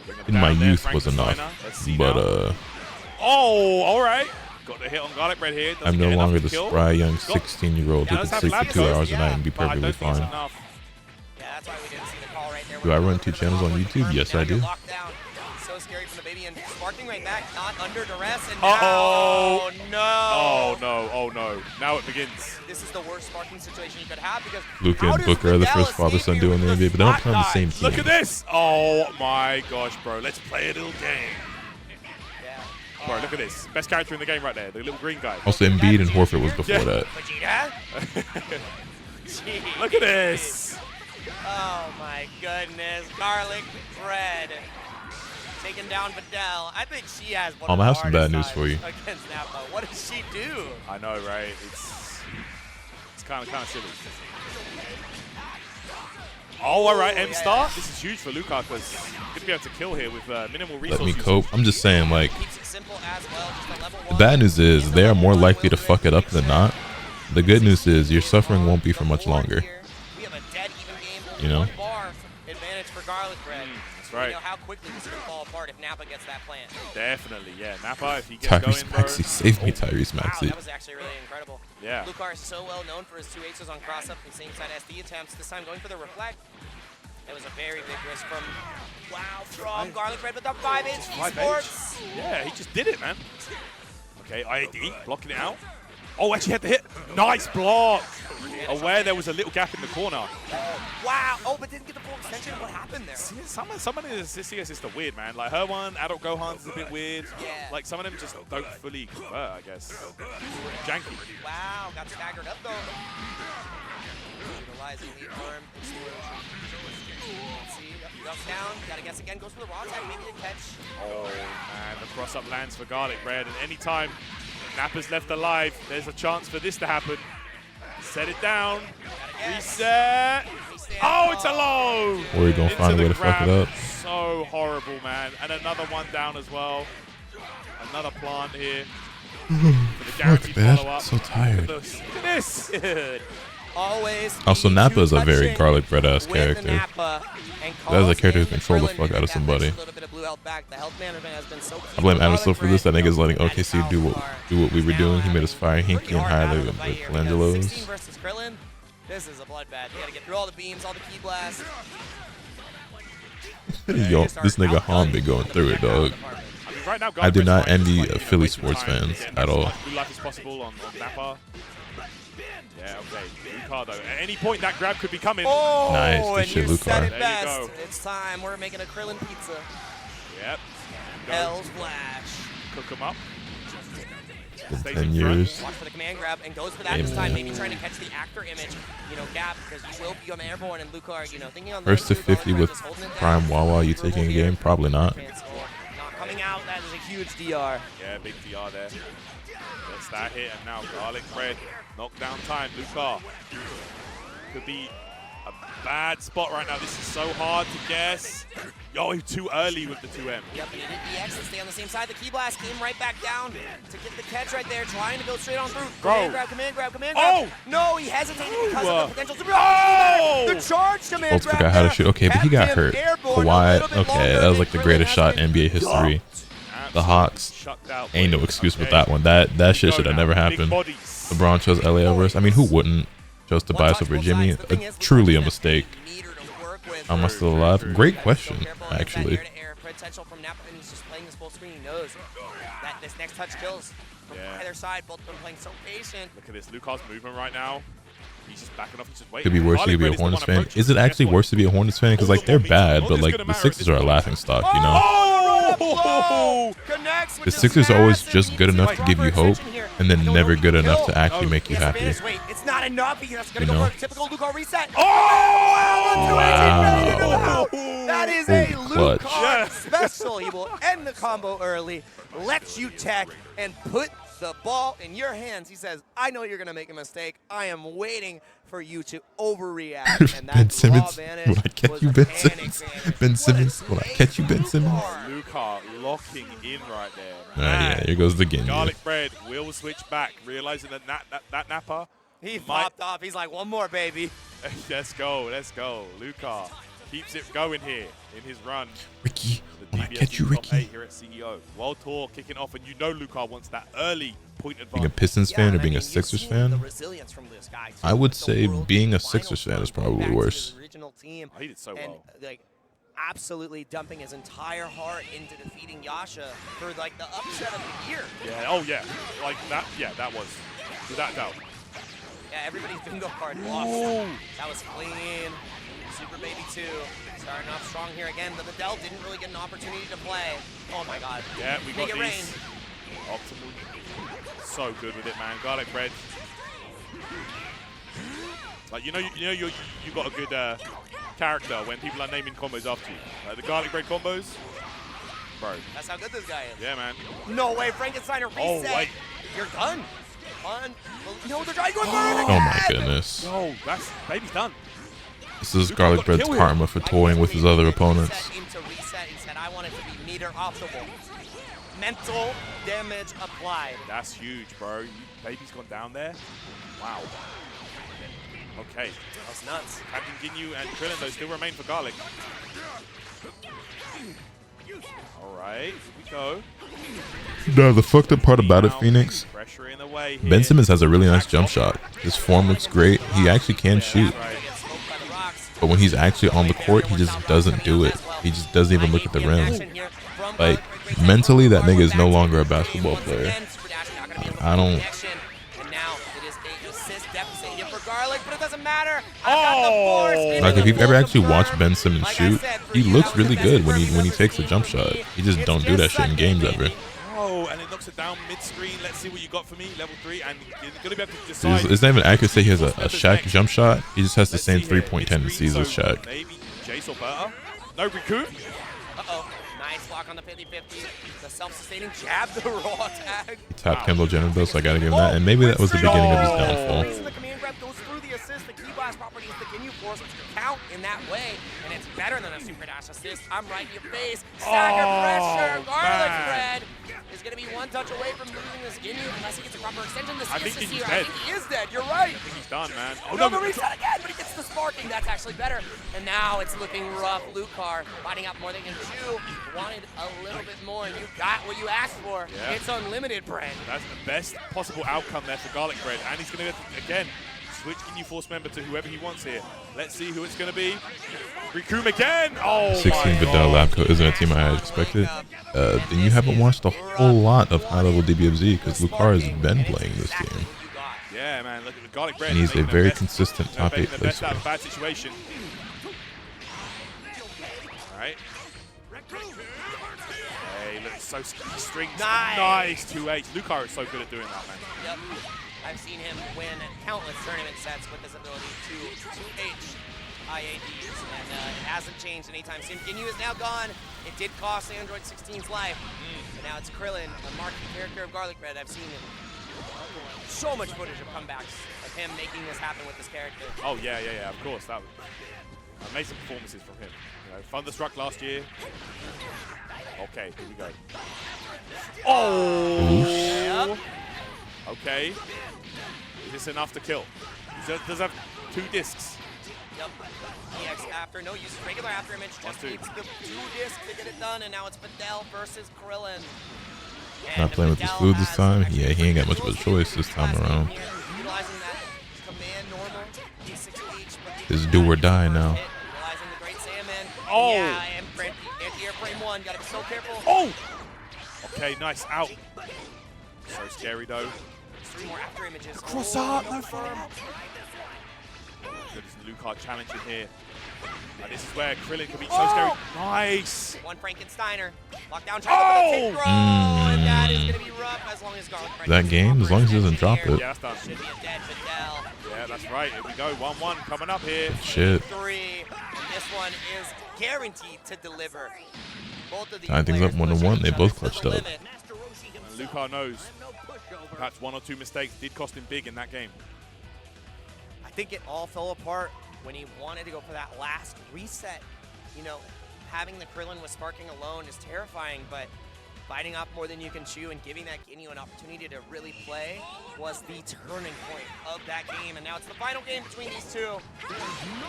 Speaker 7: Bring him
Speaker 1: in my
Speaker 7: down there,
Speaker 1: youth was enough.
Speaker 7: Frankensteiner. Let's see
Speaker 1: But
Speaker 7: now. Oh, all right. Got the hit on Garlic Bread here. Doesn't
Speaker 1: I'm
Speaker 7: get
Speaker 1: no
Speaker 7: enough
Speaker 1: longer
Speaker 7: to
Speaker 1: the
Speaker 7: kill.
Speaker 1: spry young
Speaker 7: Got-
Speaker 1: 16-year-old who
Speaker 7: does
Speaker 1: can
Speaker 7: have
Speaker 1: sleep for
Speaker 7: lab
Speaker 1: 2 hours a
Speaker 7: kills,
Speaker 1: night and be
Speaker 7: but I
Speaker 1: perfectly
Speaker 7: don't think it's
Speaker 1: fine.
Speaker 7: enough.
Speaker 6: Yeah, that's why we didn't see the call right there.
Speaker 1: Do I run 2 channels on YouTube? Yes, I do.
Speaker 6: Locked down. So scary from the baby and sparking right back, not under duress. And
Speaker 7: Uh-oh.
Speaker 6: no.
Speaker 7: Oh, no. Oh, no. Now it begins.
Speaker 6: This is the worst sparking situation you could have because
Speaker 1: Luka
Speaker 6: how
Speaker 1: and
Speaker 6: does
Speaker 1: Booker are the
Speaker 6: Vidal
Speaker 1: first father-son
Speaker 6: escape
Speaker 1: duo in the
Speaker 6: here
Speaker 1: NBA,
Speaker 6: with
Speaker 1: but they don't
Speaker 6: spot
Speaker 1: play on the same
Speaker 6: dodge?
Speaker 1: team.
Speaker 7: Look at this. Oh, my gosh, bro. Let's play a little game.
Speaker 6: Yeah.
Speaker 7: Bro, look at this. Best character in the game right there. The little green guy.
Speaker 1: Also, Embiid and Horford was before that.
Speaker 6: Vegeta? Jeez.
Speaker 7: Look at this.
Speaker 6: Oh my goodness. Garlic Bread. Taking down Vidal. I think she has one of the
Speaker 1: I have some bad
Speaker 6: hardest
Speaker 1: news for you.
Speaker 6: times against Napa. What does she do?
Speaker 7: I know, right? It's kind of silly. Oh, all right, M-Star. This is huge for Luka because he's going to be able to kill here with minimal resources.
Speaker 1: Let me cope. I'm just saying, like,
Speaker 6: Keeps it simple as well. Just a level
Speaker 1: the
Speaker 6: one.
Speaker 1: bad news is they are more likely to fuck it up than not. The good news is your suffering won't be for much longer.
Speaker 6: We have a dead even game.
Speaker 1: You know?
Speaker 6: 1 bar advantage for Garlic Bread.
Speaker 7: That's right.
Speaker 6: You know how quickly this can fall apart if Napa gets that plant.
Speaker 7: Definitely, yeah. Napa, if he gets
Speaker 1: Tyrese
Speaker 7: going, bro.
Speaker 1: Maxey, save me, Tyrese
Speaker 6: Wow,
Speaker 1: Maxey.
Speaker 6: that was actually really incredible.
Speaker 7: Yeah.
Speaker 6: Lucar is so well known for his 2 aces on cross-up and same side SD attempts. This time going for the reflect. It was a very big risk from Garlic Bread with the 5-inch esports.
Speaker 7: Yeah, he just did it, man. Okay, IAD, blocking it out. Oh, actually had the hit. Nice block. Aware there was a little gap in the corner.
Speaker 6: Wow. Oh, but didn't get the full extension. What happened there?
Speaker 7: See, some of the CS is the weird, man. Like her one, Adult Gohan's is a bit weird.
Speaker 6: Yeah.
Speaker 7: Like some of them just don't fully convert, I guess. Janky.
Speaker 6: Wow, got staggered up though. Utilizing the arm explosion. Let's see, ducks down, gotta guess again, goes for the raw tag, maybe the catch.
Speaker 7: Oh, man, the cross-up lands for Garlic Bread, and anytime Nappa's left alive, there's a chance for this to happen. Set it down, reset. Oh, it's a low!
Speaker 1: Or you gonna
Speaker 7: Into
Speaker 1: find a
Speaker 7: the
Speaker 1: way to fuck it
Speaker 7: grab.
Speaker 1: up.
Speaker 7: So horrible, man. And another one down as well. Another plant here. For the guaranteed
Speaker 1: man.
Speaker 7: follow-up.
Speaker 1: So tired.
Speaker 7: Look at this.
Speaker 6: Good. Always.
Speaker 1: Also,
Speaker 6: need
Speaker 1: Nappa
Speaker 6: to
Speaker 1: is a very
Speaker 6: touch
Speaker 1: Garlic Bread ass
Speaker 6: with
Speaker 1: character.
Speaker 6: Nappa and
Speaker 1: That is a
Speaker 6: calls
Speaker 1: character who
Speaker 6: in
Speaker 1: can control the
Speaker 6: Krillin
Speaker 1: fuck
Speaker 6: to
Speaker 1: out of
Speaker 6: get that
Speaker 1: somebody.
Speaker 6: next little bit of blue health back. The health management has been so key
Speaker 1: I blame
Speaker 6: for
Speaker 1: Adam
Speaker 6: Garlic
Speaker 1: Silver for this. That
Speaker 6: Bread.
Speaker 1: nigga's letting
Speaker 6: And
Speaker 1: OKC
Speaker 6: how
Speaker 1: do what we were doing. He made us fire Hinky
Speaker 6: pretty
Speaker 1: and
Speaker 6: hard out
Speaker 1: Hyler
Speaker 6: of the
Speaker 1: with
Speaker 6: fight here,
Speaker 1: Colangelos.
Speaker 6: because 16 versus Krillin. This is a bloodbath. You gotta get through all the beams, all the key blasts.
Speaker 1: Yo, this nigga Han been going through it, dog.
Speaker 7: Right now,
Speaker 1: I do
Speaker 7: Garlic
Speaker 1: not
Speaker 7: Red's
Speaker 1: envy
Speaker 7: fighting,
Speaker 1: Philly
Speaker 7: wasting
Speaker 1: sports
Speaker 7: time,
Speaker 1: fans
Speaker 7: getting
Speaker 1: at
Speaker 7: as
Speaker 1: all.
Speaker 7: much blue life as possible on Napa. Yeah, okay. Ricardo. At any point, that grab could be coming.
Speaker 6: Oh,
Speaker 1: Nice, good
Speaker 6: and
Speaker 1: shit,
Speaker 6: you said
Speaker 1: Lucar.
Speaker 6: it
Speaker 7: There you
Speaker 6: best.
Speaker 7: go.
Speaker 6: It's time. We're making a Krillin pizza.
Speaker 7: Yep.
Speaker 6: Hell's Flash.
Speaker 7: Cook him up.
Speaker 1: Been
Speaker 7: Stays
Speaker 1: 10
Speaker 7: in front.
Speaker 1: years.
Speaker 6: Watch for the command grab and goes for that this time. Maybe trying to catch the actor image, gap because you will become airborne and Lucar, thinking on
Speaker 1: First to
Speaker 6: those two,
Speaker 1: 50
Speaker 6: Garlic
Speaker 1: with
Speaker 6: Bread just holding it
Speaker 1: Prime
Speaker 6: down.
Speaker 1: Wawa, you
Speaker 6: Verbal
Speaker 1: taking a
Speaker 6: here.
Speaker 1: game? Probably not.
Speaker 6: Cancel. Not coming out. That is a huge DR.
Speaker 7: Yeah, big DR there. Gets that hit, and now Garlic Bread. Knockdown time. Lucar. Could be a bad spot right now. This is so hard to guess. Yo, he's too early with the 2M.
Speaker 6: Yep, and he did EX to stay on the same side. The Key Blast came right back down to get the catch right there, trying to go straight on through.
Speaker 7: Bro.
Speaker 6: Command grab.
Speaker 7: Oh!
Speaker 6: No, he hesitated because of the potential super.
Speaker 7: Oh!
Speaker 6: The charge command
Speaker 1: Both
Speaker 6: grab
Speaker 1: forgot how to
Speaker 6: there
Speaker 1: shoot. Okay, but he got
Speaker 6: kept him
Speaker 1: hurt.
Speaker 6: airborne a
Speaker 1: Kawhi,
Speaker 6: little bit
Speaker 1: okay,
Speaker 6: longer
Speaker 1: that was
Speaker 6: than
Speaker 1: like the
Speaker 6: Krillin
Speaker 1: greatest
Speaker 6: has
Speaker 1: shot
Speaker 6: been.
Speaker 1: in NBA history. The Hawks,
Speaker 7: Shucked out,
Speaker 1: ain't no
Speaker 7: boy.
Speaker 1: excuse with
Speaker 7: Okay.
Speaker 1: that one. That shit should have never
Speaker 7: Big
Speaker 1: happened.
Speaker 7: bodies.
Speaker 1: LeBron chose LA Everest. I mean, who wouldn't? Chose Tobias over Jimmy. Truly a mistake. How am I still alive? Great question, actually.
Speaker 6: Potential from Napa, and he's just playing this full screen. He knows that this next touch kills from either side. Both of them playing so patient.
Speaker 7: Look at this. Lucar's movement right now. He's just backing off. He's just waiting.
Speaker 1: Could be worse. He could be a Hornets fan. Is it actually worse to be a Hornets fan? Because like they're bad, but like the Sixers are a laughing stock, you know.
Speaker 7: Oh!
Speaker 1: The Sixers are always just good enough to give you hope, and then never good enough to actually make you happy.
Speaker 6: Wait, it's not enough. He's gonna
Speaker 1: You
Speaker 6: go
Speaker 1: know?
Speaker 6: for a typical Lucar reset.
Speaker 1: Wow.
Speaker 6: That is a
Speaker 1: Ooh, clutch.
Speaker 6: Lucar special. He will end the combo early, let you tech, and put the ball in your hands. He says, I know you're going to make a mistake. I am waiting for you to overreact. And
Speaker 1: Ben
Speaker 6: that
Speaker 1: Simmons,
Speaker 6: raw
Speaker 1: will I
Speaker 6: vanish
Speaker 1: catch
Speaker 6: was
Speaker 1: you,
Speaker 6: a
Speaker 1: Ben
Speaker 6: panic
Speaker 1: Simmons?
Speaker 6: vanish.
Speaker 1: Ben
Speaker 6: What a
Speaker 1: Simmons, will I catch you, Ben
Speaker 6: great
Speaker 1: Simmons?
Speaker 6: Lucar.
Speaker 7: Lucar locking in right there.
Speaker 1: Yeah, here goes the game.
Speaker 7: Garlic Bread will switch back, realizing that that Napa.
Speaker 6: He
Speaker 7: might-
Speaker 6: popped off. He's like, one more, baby.
Speaker 7: Let's go. Lucar keeps it going here in his run.
Speaker 1: Ricky,
Speaker 7: The
Speaker 1: will I catch you,
Speaker 7: DBSC top
Speaker 1: Ricky?
Speaker 7: 8 here at CEO. World Tour kicking off, and you know Lucar wants that early point
Speaker 1: Being a
Speaker 7: advantage.
Speaker 1: Pistons
Speaker 6: Yeah,
Speaker 1: fan
Speaker 6: and
Speaker 1: or
Speaker 6: I
Speaker 1: being
Speaker 6: mean,
Speaker 1: a
Speaker 6: you've
Speaker 1: Sixers
Speaker 6: seen
Speaker 1: fan?
Speaker 6: the resilience from this guy, too,
Speaker 1: I would
Speaker 6: with the
Speaker 1: say
Speaker 6: World
Speaker 1: being a
Speaker 6: Finals
Speaker 1: Sixers fan is
Speaker 6: run, going
Speaker 1: probably
Speaker 6: back to
Speaker 1: worse.
Speaker 6: his original team,
Speaker 7: Oh, he did so
Speaker 6: and
Speaker 7: well.
Speaker 6: like absolutely dumping his entire heart into defeating Yasha for like the upset of the year.
Speaker 7: Yeah. Oh yeah. Like that. Yeah. That was without doubt.
Speaker 6: Yeah, everybody's bingo card lost.
Speaker 7: Ooh.
Speaker 6: That was clean. Super Baby 2 starting off strong here again. The Vidal didn't really get an opportunity to play. Oh my God.
Speaker 7: Yeah, we got
Speaker 6: Make it rain.
Speaker 7: these. Optimal. So good with it, man. Garlic Bread. Like you got a good character when people are naming combos after you. Like the Garlic Bread combos. Bro.
Speaker 6: That's how good this guy is.
Speaker 7: Yeah, man.
Speaker 6: No way, Frankensteiner reset.
Speaker 7: Oh, wait.
Speaker 6: You're done. No, they're trying to go for it again.
Speaker 1: Oh my goodness.
Speaker 7: No, that's baby's done.
Speaker 1: This is
Speaker 7: Lucar
Speaker 1: Garlic
Speaker 7: got
Speaker 1: Bread's
Speaker 7: killed.
Speaker 1: karma for toying with his other opponents.
Speaker 6: Set into reset. He said, I want it to be meter optimal. Mental damage applied.
Speaker 7: That's huge, bro. Baby's gone down there. Wow. Okay.
Speaker 6: That's nuts.
Speaker 7: Captain Ginyu and Krillin, though, still remain for Garlic. All right, here we go.
Speaker 1: No, the fucked up part about it,
Speaker 7: Now,
Speaker 1: Phoenix,
Speaker 7: pressure in the way here.
Speaker 1: Ben Simmons has a really nice jump shot. His form looks great. He actually can shoot.
Speaker 7: Right.
Speaker 1: But when he's actually on the court, he just doesn't do it. He just doesn't even look at the rim. Like, mentally, that nigga is no longer a basketball player. I don't... Like, if you've ever actually watched Ben Simmons shoot, he looks really good when he takes a jump shot. He just don't do that shit in games ever.
Speaker 7: Oh, and it knocks it down mid-screen. Let's see what you got for me. Level 3, and you're going to be able to decide.
Speaker 1: It's not even accurate to say he has a Shaq jump shot. He just has the same 3-point tendencies as Shaq.
Speaker 7: Maybe Jace or Berta. No Riku.
Speaker 6: Uh-oh. Nice block on the 50-50. The self-sustaining jab, the raw tag.
Speaker 1: He tapped Kendall Jenner though, so I gotta give him that. And maybe that was the beginning of his downfall.
Speaker 6: The command grab goes through the assist. The key blast property is the Ginyu Force, which can count in that way. And it's better than a super dash assist. I'm right in your face. Stagger pressure. Garlic Bread is going to be one touch away from losing this Ginyu unless he gets a proper extension. The
Speaker 7: I think
Speaker 6: CS is
Speaker 7: he's
Speaker 6: here.
Speaker 7: dead.
Speaker 6: I think he is dead. You're right.
Speaker 7: I think he's done, man. Oh,
Speaker 6: No, the reset again, but he gets the sparking. That's actually better. And now it's looking rough. Lucar finding out more than he can chew. Wanted a little bit more, and you got what you asked for.
Speaker 7: Yeah.
Speaker 6: It's unlimited, Bread.
Speaker 7: That's the best possible outcome there for Garlic Bread. And he's going to, again, Switch Ginyu Force member to whoever he wants here. Let's see who it's going to be. Rikum again. Oh,
Speaker 1: 16 Vidal Labco isn't a team I had expected. Then you haven't watched a whole lot of high-level DBFZ because Lucar has been playing this team.
Speaker 7: Yeah, man. Look at the Garlic Bread.
Speaker 1: And he's a very consistent top 8 placer.
Speaker 7: Out of a bad situation. All right. Hey, look, so strings. Nice 2H. Lucar is so good at doing that, man.
Speaker 6: Yep. I've seen him win countless tournament sets with his ability to 2H IADs, and it hasn't changed anytime soon. Ginyu is now gone. It did cost Android 16's life, but now it's Krillin, a marquee character of Garlic Bread. I've seen so much footage of comebacks of him making this happen with this character.
Speaker 7: Oh, yeah, of course. That was amazing performances from him. You know, Thunderstruck last year. Okay, here we go. Oh!
Speaker 6: Yep.
Speaker 7: Okay. Is this enough to kill? Does have 2 discs.
Speaker 6: Yep. EX after, no use of regular after image, just needs the 2 discs to get it done, and now it's Vidal versus Krillin.
Speaker 1: Not playing with his food this time? Yeah, he ain't got much of a choice this time around.
Speaker 6: Utilizing that command normal, D6H,
Speaker 1: It's do or die now.
Speaker 6: Utilizing the Great Salmon.
Speaker 7: Oh!
Speaker 6: Yeah, and anti-air frame 1, gotta be so careful.
Speaker 7: Oh! Okay, nice, out. So scary though.
Speaker 6: 3 more after images.
Speaker 7: Cross up, no firm. Good as Lucar challenging here. And this is where Krillin can be so scary. Nice.
Speaker 6: 1 Frankensteiner. Lockdown trying to and that is going to be rough as long as Garlic Bread.
Speaker 1: That game, as long as he doesn't drop it.
Speaker 7: Yeah, that's done.
Speaker 6: Should be a dead Vidal.
Speaker 7: Yeah, that's right. Here we go. 1-1 coming up here.
Speaker 1: Shit.
Speaker 6: 3. And this one is guaranteed to deliver. Both of these
Speaker 1: Tying things up 1-1. They both clutched up.
Speaker 7: And Lucar knows perhaps 1 or 2 mistakes did cost him big in that game.
Speaker 6: I think it all fell apart when he wanted to go for that last reset. You know, having the Krillin with Sparking alone is terrifying, but biting off more than you can chew and giving that Ginyu an opportunity to really play was the turning point of that game. And now it's the final game between these two.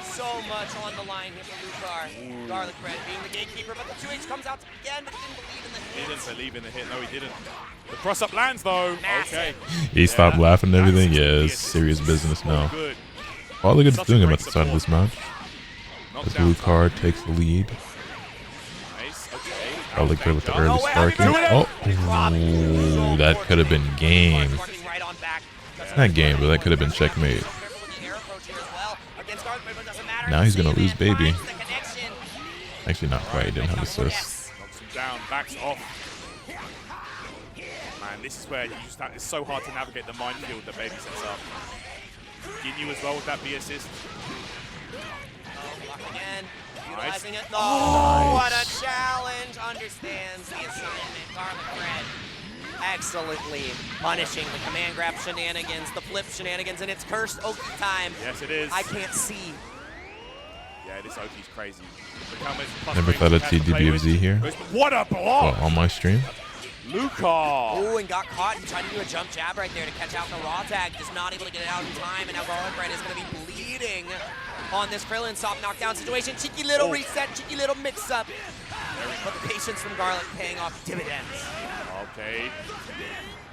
Speaker 6: So much on the line here for Lucar. Garlic Bread being the gatekeeper, but the 2H comes out again, but didn't believe in the hit.
Speaker 7: He didn't believe in the hit. No, he didn't. The cross-up lands, though.
Speaker 6: Massive.
Speaker 7: Okay.
Speaker 1: He stopped laughing and everything. Yeah, it's serious business now.
Speaker 7: Good.
Speaker 1: All the good doing him at the start of this match. As Lucar takes the lead.
Speaker 7: Nice. Okay.
Speaker 1: Garlic Bread with the early sparking. Oh, ooh, that could have been game. Not game, but that could have been checkmate. Now he's going to lose baby. Actually, not quite. He didn't have assist.
Speaker 7: Knocks him down. Backs off. Man, this is where it's so hard to navigate the minefield that baby sets up. Ginyu as well with that B assist.
Speaker 6: Again,
Speaker 7: Nice.
Speaker 6: utilizing it. Oh, what a challenge. Understands the assignment. Garlic Bread excellently punishing the command grab shenanigans, the flip shenanigans, and it's cursed Oki time.
Speaker 7: Yes, it is.
Speaker 6: I can't see.
Speaker 7: Yeah, this Oki's crazy.
Speaker 1: Never thought I'd see DBFZ here.
Speaker 7: What a block!
Speaker 1: Well, on my stream.
Speaker 7: Lucar!
Speaker 6: Oh, and got caught. He tried to do a jump jab right there to catch out the raw tag. Just not able to get it out in time, and now Garlic Bread is going to be bleeding on this Krillin soft knockdown situation. Cheeky little reset, cheeky little mix-up. But the patience from Garlic paying off dividends.
Speaker 7: Okay.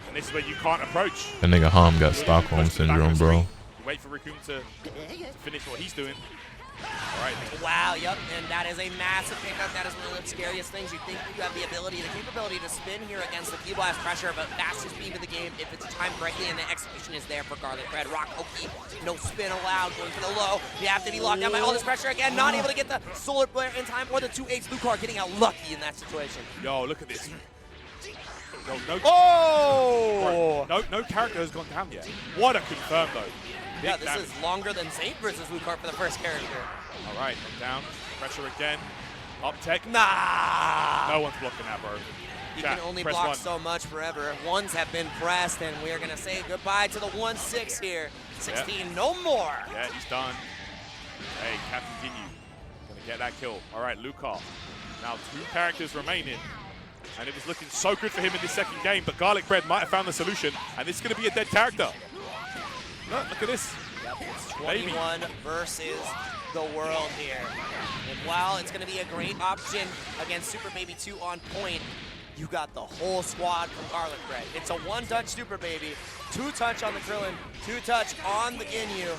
Speaker 7: And this is where you can't approach.
Speaker 1: That nigga Ham got Stockholm Syndrome, bro.
Speaker 7: You wait for Rikum to finish what he's doing. All right.
Speaker 6: Wow, yep, and that is a massive pickup. That is one of the scariest things. You think you have the ability, the capability to spin here against the Q-Blast pressure, but fastest speed of the game if it's timed correctly and the execution is there for Garlic Bread. Rock Oki, no spin allowed, going for the low. You have to be locked down by all this pressure again, not able to get the Solar Flare in time, or the 2H Lucar getting out lucky in that situation.
Speaker 7: Yo, look at this. No, no character has gone down yet. What a confirm, though.
Speaker 6: Yeah, this is longer than Saint versus Lucar for the first character.
Speaker 7: All right, down. Pressure again. Up tech.
Speaker 6: Nah!
Speaker 7: No one's blocking that, bro.
Speaker 6: You can only block so much forever. Ones have been pressed, and we're going to say goodbye to the 1-6 here. 16, no more.
Speaker 7: Yeah, he's done. Hey, Captain Ginyu. Gonna get that kill. All right, Lucar. Now 2 characters remaining. And it was looking so good for him in this second game, but Garlic Bread might have found the solution, and this is going to be a dead character. Look at this.
Speaker 6: Yep, it's 21 versus the world here. And while it's going to be a great option against Super Baby 2 on point, you got the whole squad from Garlic Bread. It's a one-touch super baby, 2-touch on the Krillin, 2-touch on the Ginyu.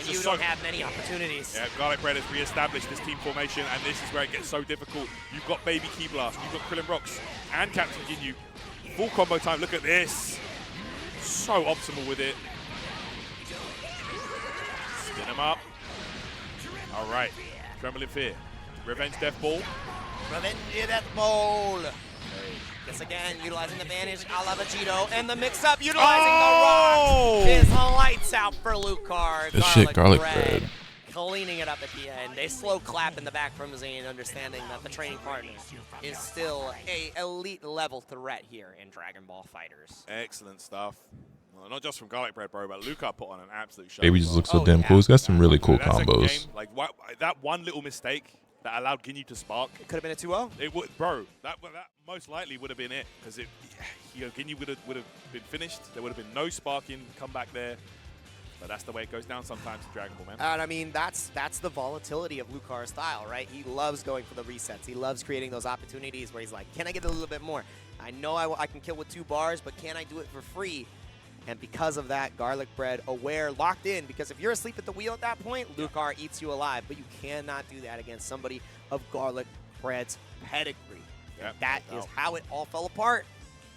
Speaker 6: You don't have many opportunities.
Speaker 7: Yeah, Garlic Bread has re-established this team formation, and this is where it gets so difficult. You've got Baby Key Blast, you've got Krillin Rocks, and Captain Ginyu. Full combo time, look at this. So optimal with it. Spin him up. All right, Tremble in Fear. Revenge Death Ball.
Speaker 6: Revenge Death Ball. Yes, again, utilizing the vanish a la Vegito, and the mix-up utilizing the rock is lights out for Lucar.
Speaker 1: Good shit, Garlic Bread.
Speaker 6: Cleaning it up at the end. A slow clap in the back from Zane, understanding that the training partner is still a elite level threat here in Dragon Ball FighterZ.
Speaker 7: Excellent stuff. Well, not just from Garlic Bread, bro, but Lucar put on an absolute show.
Speaker 1: Baby just looks so damn cool. He's got some really cool
Speaker 7: That second
Speaker 1: combos.
Speaker 7: game, like that one little mistake that allowed Ginyu to spark.
Speaker 6: It could have been a 2-0.
Speaker 7: It would, bro. That most likely would have been it, because Ginyu would have been finished. There would have been no sparking come back there. But that's the way it goes down sometimes in Dragon Ball, man.
Speaker 6: And I mean, that's the volatility of Lucar's style, right? He loves going for the resets. He loves creating those opportunities where he's like, can I get a little bit more? I know I can kill with 2 bars, but can I do it for free? And because of that, Garlic Bread aware, locked in, because if you're asleep at the wheel at that point, Lucar eats you alive. But you cannot do that against somebody of Garlic Bread's pedigree.
Speaker 7: Yep.
Speaker 6: That is how it all fell apart.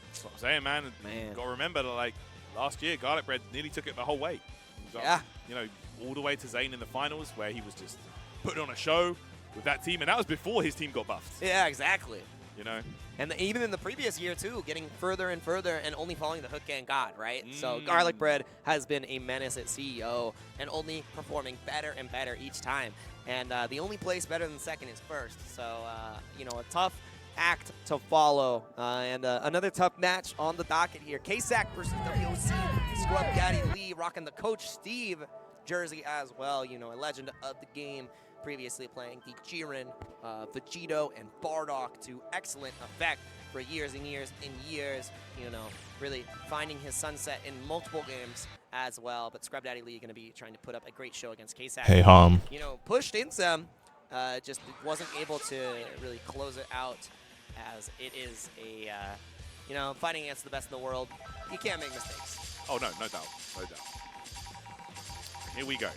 Speaker 7: That's what I'm saying, man. You got to remember that, like, last year, Garlic Bread nearly took it the whole way. He was up, you know, all the way to Zayn in the finals, where he was just putting on a show with that team. And that was before his team got buffed.
Speaker 6: Yeah, exactly.
Speaker 7: You know?
Speaker 6: And even in the previous year, too, getting further and further and only following the Hook Gang God, right? So Garlic Bread has been a menace at CEO and only performing better and better each time. And the only place better than second is first. So, you know, a tough act to follow. And another tough match on the docket here. K-Sack versus WOC. Scrub Daddy Lee rocking the Coach Steve jersey as well. You know, a legend of the game. Previously playing the Jiren, Vegito, and Bardock to excellent effect for years and years and years. You know, really finding his sunset in multiple games as well. But Scrub Daddy Lee going to be trying to put up a great show against K-Sack.
Speaker 1: Hey, Hom.
Speaker 6: You know, pushed into just wasn't able to really close it out, as it is a, you know, fighting against the best in the world. You can't make mistakes.
Speaker 7: Oh, no doubt. No doubt. Here we go.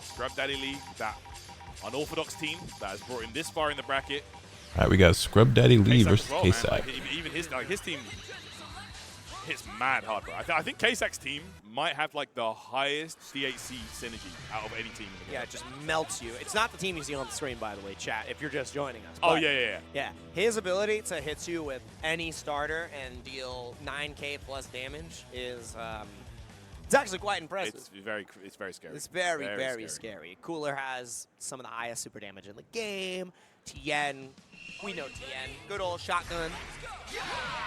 Speaker 7: Scrub Daddy Lee, that unorthodox team that has brought him this far in the bracket.
Speaker 1: All right, we got Scrub Daddy Lee versus
Speaker 7: well,
Speaker 1: K-Sack.
Speaker 7: like, even his team hits mad hard, bro. I think K-Sack's team might have like the highest DHC synergy out of any team in the game.
Speaker 6: Yeah, it just melts you. It's not the team you see on the screen, by the way, chat, if you're just joining us.
Speaker 7: Oh,
Speaker 6: But,
Speaker 7: yeah.
Speaker 6: yeah, his ability to hit you with any starter and deal 9K plus damage is it's actually quite impressive.
Speaker 7: It's very scary.
Speaker 6: It's very scary. Cooler has some of the highest super damage in the game. Tien, we know Tien. Good old shotgun.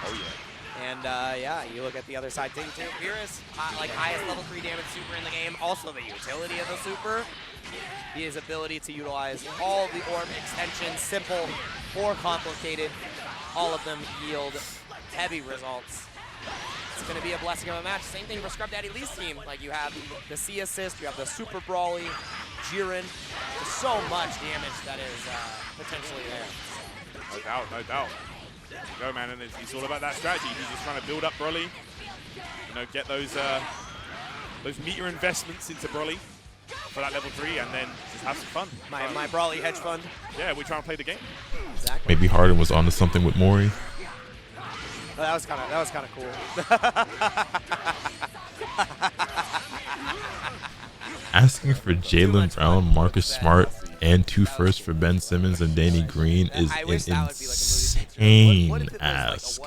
Speaker 7: Oh, yeah.
Speaker 6: And, yeah, you look at the other side, too. Beerus, like, highest level 3 damage super in the game. Also the utility of the super. His ability to utilize all the orb extensions, simple or complicated. All of them yield heavy results. It's going to be a blessing of a match. Same thing for Scrub Daddy Lee's team. Like, you have the C assist, you have the Super Brawly, Jiren. There's so much damage that is potentially there.
Speaker 7: No doubt. There you go, man, and it's all about that strategy. He's just trying to build up Broly, you know, get those meter investments into Broly for that level 3, and then just have some fun.
Speaker 6: My Brawly hedge fund.
Speaker 7: Yeah, we're trying to play the game.
Speaker 6: Exactly.
Speaker 1: Maybe Harden was onto something with Mori.
Speaker 6: Well, that was kind of cool.
Speaker 1: Asking for Jaylen Brown, Marcus Smart, and 2 firsts for Ben Simmons and Danny Green is an insane ask.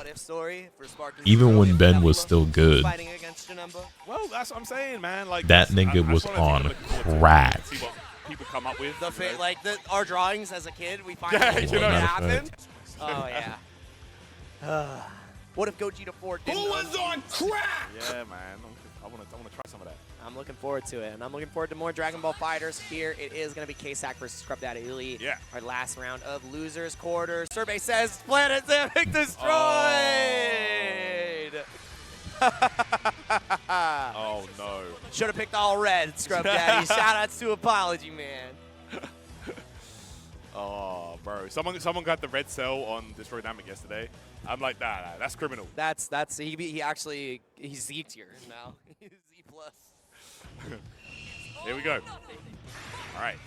Speaker 1: Even when Ben was still good.
Speaker 7: Well, that's what I'm saying, man. Like
Speaker 1: that nigga was on crack.
Speaker 7: See what people come up with.
Speaker 6: Like our drawings as a kid, we find
Speaker 7: yeah, you know,
Speaker 6: what happened. Oh yeah. What if Gogeta 4 didn't?
Speaker 7: Who was on crack? Yeah, man. I want to try some of that.
Speaker 6: I'm looking forward to it, and I'm looking forward to more Dragon Ball FighterZ. Here it is going to be K-Sack versus Scrub Daddy Lee.
Speaker 7: Yeah.
Speaker 6: Our last round of losers quarter. Survey says Planet Zamic destroyed.
Speaker 7: Oh no.
Speaker 6: Should have picked all red, Scrub Daddy. Shout outs to Apology Man.
Speaker 7: Oh Bro, someone got the red cell on Destroy Dynamic yesterday. I'm like, nah, that's criminal.
Speaker 6: He actually he's Z tier now. He's Z plus.
Speaker 7: Here we go. All right.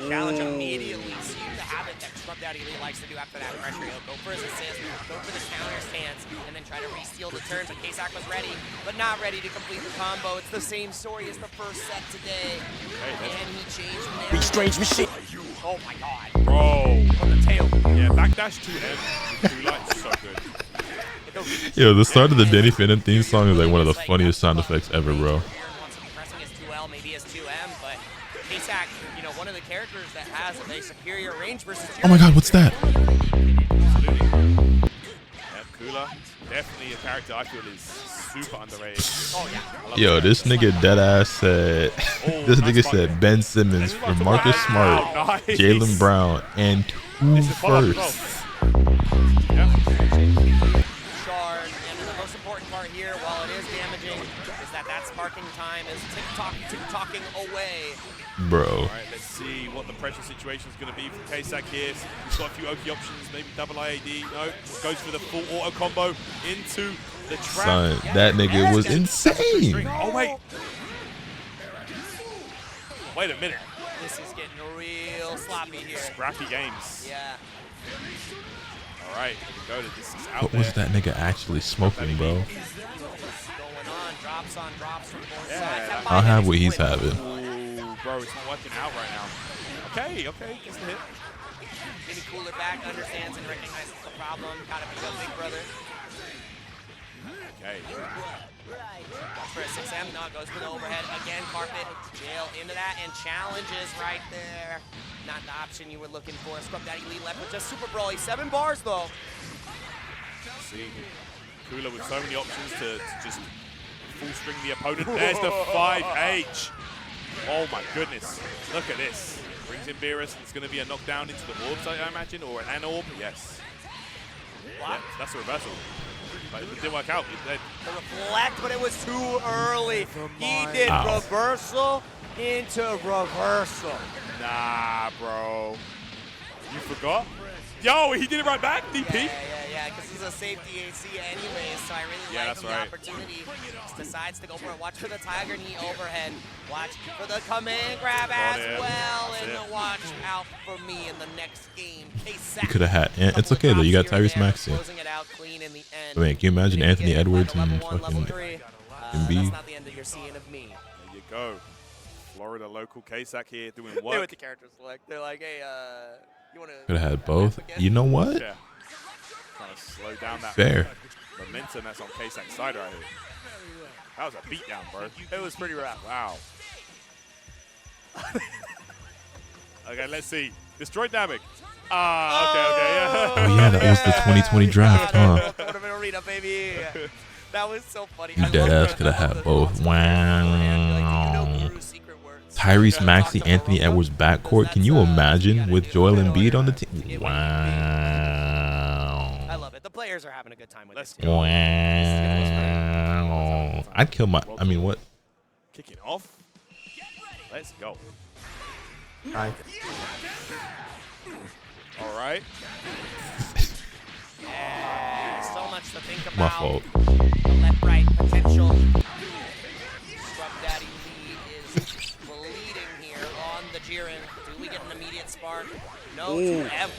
Speaker 6: Challenge immediately. See the habit that Scrub Daddy Lee likes to do after that pressure. He'll go for his assist, go for the counter stance, and then try to re-steal the turn. But K-Sack was ready, but not ready to complete the combo. It's the same story as the first set today. And he changed the strange machine. Oh my god.
Speaker 7: Bro.
Speaker 6: From the tail.
Speaker 7: Yeah, backdash 2M with 2 lights is so good.
Speaker 1: Yo, the start of the Danny Phantom theme song is like one of the funniest sound effects ever, bro.
Speaker 6: Pressing his 2L, maybe his 2M, but K-Sack, you know, one of the characters that has a superior range versus
Speaker 1: Oh my god, what's that?
Speaker 7: Absolutely. Yep, Cooler. Definitely a character I feel is super underrated. Oh yeah.
Speaker 1: Yo, this nigga deadass said, this nigga said Ben Simmons for Marcus Smart,
Speaker 7: Nice.
Speaker 1: Jaylen Brown, and 2 firsts.
Speaker 6: And the most important part here, while it is damaging, is that sparking time is tick-tocking away.
Speaker 1: Bro.
Speaker 7: All right, let's see what the pressure situation is going to be for K-Sack here. He's got a few Oki options, maybe double IAD. No, goes for the full auto combo into the trap.
Speaker 1: Son, that nigga was insane.
Speaker 7: Oh, wait. Wait a minute.
Speaker 6: This is getting real sloppy here.
Speaker 7: Scrappy games.
Speaker 6: Yeah.
Speaker 7: All right, here we go. This is out
Speaker 1: What was that nigga actually smoking, bro?
Speaker 6: Going on, drops on drops from both sides.
Speaker 1: I'll have what he's having.
Speaker 7: Ooh, bro, it's not working out right now. Okay, gets the hit.
Speaker 6: Getting Cooler back, understands and recognizes the problem. Gotta be a big brother.
Speaker 7: Okay.
Speaker 6: Goes for a 6M, no, goes for the overhead. Again, carpet, jail into that, and challenges right there. Not the option you were looking for. Scrub Daddy Lee left with just Super Brawly. 7 bars, though.
Speaker 7: See, Cooler with so many options to just full string the opponent. There's the 5H. Oh my goodness. Look at this. Brings in Beerus. It's going to be a knockdown into the orbs, I imagine, or an orb. Yes. Yeah, that's a reversal. But it didn't work out.
Speaker 6: The reflect, but it was too early. He did reversal into reversal.
Speaker 7: Nah, bro. You forgot? Yo, he did it right back, DP.
Speaker 6: Yeah, because he's a safety AC anyways, so I really like him the opportunity. Just decides to go for it. Watch for the Tiger Knee overhead. Watch for the command grab as well. And watch out for me in the next game.
Speaker 1: You could have had. It's okay, though. You got Tyrese Maxey. I mean, can you imagine Anthony Edwards and fucking Embiid?
Speaker 6: That's not the end that you're seeing of me.
Speaker 7: There you go. Florida local K-Sack here doing
Speaker 6: They
Speaker 7: work.
Speaker 6: with the character select. They're like, hey, you want to...
Speaker 1: Could have had both. You know what?
Speaker 7: Yeah. Trying to slow down that
Speaker 1: Fair.
Speaker 7: momentum that's on K-Sack's side right here. That was a beatdown, bro.
Speaker 6: It was pretty rough.
Speaker 7: Wow. Okay, let's see. Destroy Dynamic. Okay, yeah.
Speaker 1: Oh, yeah, that was the 2020 draft, huh?
Speaker 6: That would have been arena, baby. That was so funny.
Speaker 1: You deadass could have had both. Wow. Tyrese Maxey, Anthony Edwards backcourt. Can you imagine with Joel Embiid on the team? Wow.
Speaker 6: I love it. The players are having a good time with this.
Speaker 1: Wow. I'd kill my. I mean, what?
Speaker 7: Kicking off. Let's go. All right.
Speaker 6: Yeah, so much to think about.
Speaker 1: My fault.
Speaker 6: The left-right potential. Scrub Daddy Lee is bleeding here on the Jiren. Do we get an immediate spark? No.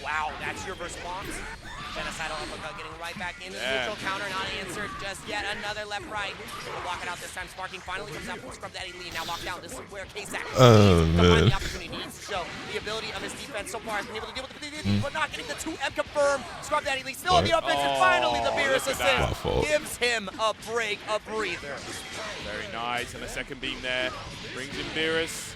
Speaker 6: Wow, that's your response. Genocidal uppercut getting right back into the neutral counter, not answered just yet. Another left-right. We'll lock it out this time. Sparking finally comes out from Scrub Daddy Lee. Now locked down. This is where K-Sack the opportunity needs to show the ability of his defense. So far has been able to deal with the but not getting the 2M confirmed. Scrub Daddy Lee still on the offense, and finally the Beerus assist gives him a break, a breather.
Speaker 7: Very nice, and a second beam there. Brings in Beerus.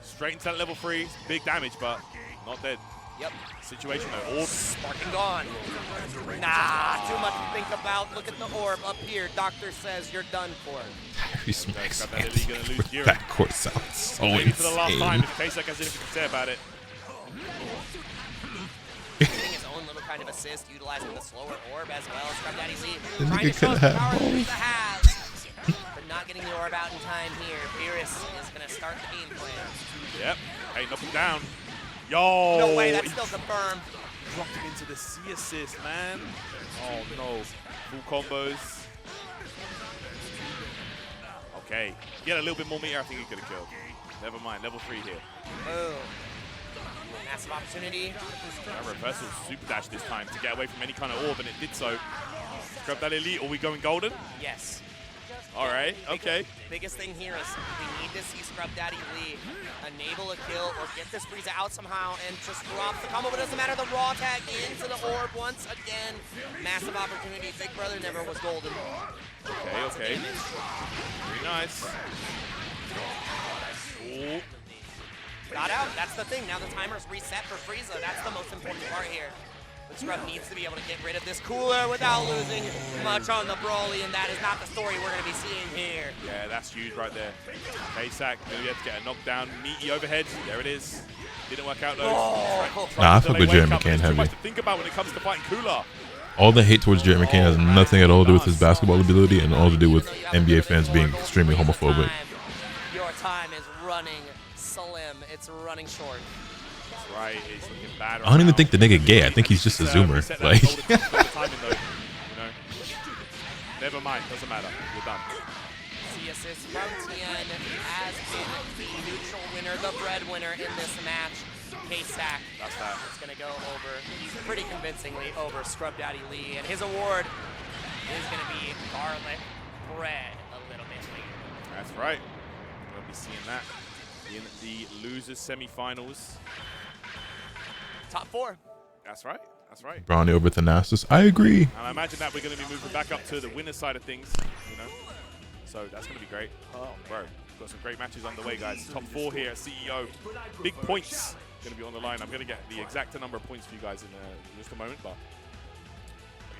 Speaker 7: Straight into that level 3. Big damage, but not dead.
Speaker 6: Yep.
Speaker 7: Situation though. Orb.
Speaker 6: Sparking gone. Nah, too much to think about. Look at the orb up here. Doctor says you're done for.
Speaker 1: Tyrese Maxey. Backcourt sounds so
Speaker 7: Maybe for the last time,
Speaker 1: insane.
Speaker 7: if K-Sack has anything to say about it.
Speaker 6: Getting his own little kind of assist, utilizing the slower orb as well. Scrub Daddy Lee
Speaker 1: The
Speaker 6: trying
Speaker 1: nigga
Speaker 6: to show
Speaker 1: could
Speaker 6: the
Speaker 1: have
Speaker 6: power
Speaker 1: both.
Speaker 6: of the halves. But not getting the orb out in time here. Beerus is going to start the game plan.
Speaker 7: Yep. Hey, knock him down. Yo.
Speaker 6: No way, that's still confirmed.
Speaker 7: Dropped him into the C assist, man. Oh, no. Full combos. Okay. He had a little bit more meter, I think he could have killed. Never mind, level 3 here.
Speaker 6: Boom. Massive opportunity.
Speaker 7: That reversal super dash this time to get away from any kind of orb, and it did so. Scrub that elite. Are we going golden?
Speaker 6: Yes.
Speaker 7: All right, okay.
Speaker 6: Biggest thing here is we need to see Scrub Daddy Lee enable a kill or get this Frieza out somehow and just drop the combo, but it doesn't matter. The raw tag into the orb once again. Massive opportunity. Big Brother never was golden.
Speaker 7: Okay, okay. Very nice. Ooh.
Speaker 6: Got out. That's the thing. Now the timer's reset for Frieza. That's the most important part here. But Scrub needs to be able to get rid of this cooler without losing much on the Broly, and that is not the story we're going to be seeing here.
Speaker 7: Yeah, that's huge right there. K-Sack going to get a knockdown. Meaty overhead. There it is. Didn't work out though.
Speaker 1: Nah, I fuck with Jared McCain heavy.
Speaker 7: Too much to think about when it comes to fighting Cooler.
Speaker 1: All the hate towards Jared McCain has nothing at all to do with his basketball ability and all to do with NBA fans being extremely homophobic.
Speaker 6: Your time is running slim. It's running short.
Speaker 7: That's right. He's looking bad.
Speaker 1: I don't even think the nigga gay. I think he's just a zoomer. Like.
Speaker 7: Never mind. Doesn't matter. We're done.
Speaker 6: C assist from Tien has been the neutral winner, the breadwinner in this match. K-Sack.
Speaker 7: That's that.
Speaker 6: It's going to go over pretty convincingly over Scrub Daddy Lee, and his award is going to be garlic bread a little bit later.
Speaker 7: That's right. We'll be seeing that in the losers semifinals.
Speaker 6: Top 4.
Speaker 7: That's right. That's right.
Speaker 1: Brawny over Thanasis. I agree.
Speaker 7: And I imagine that we're going to be moving back up to the winner's side of things, you know. So that's going to be great. Oh, bro. Got some great matches underway, guys. Top 4 here at CEO. Big points going to be on the line. I'm going to get the exact number of points for you guys in just a moment, but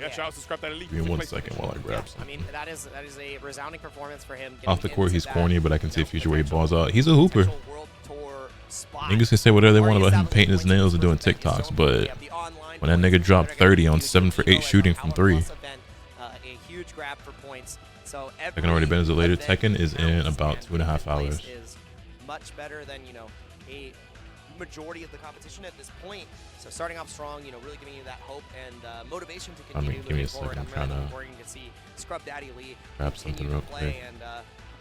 Speaker 7: yeah, shout out to Scrap That Elite.
Speaker 1: Give me 1 second while I grab something.
Speaker 6: I mean, that is a resounding performance for him.
Speaker 1: Off the court, he's corny, but I can see a future where he balls out. He's a hooper. Niggas can say whatever they want about him painting his nails and doing TikToks, but when that nigga dropped 30 on 7 for 8 shooting from 3.
Speaker 6: A huge grab for points. So
Speaker 1: Tekken already been as a later. Tekken is in about 2.5 hours.
Speaker 6: Is much better than, you know, a majority of the competition at this point. So starting off strong, you know, really giving you that hope and motivation to continue moving forward. I'm really looking forward to see Scrub Daddy Lee
Speaker 1: grab something real quick.
Speaker 6: And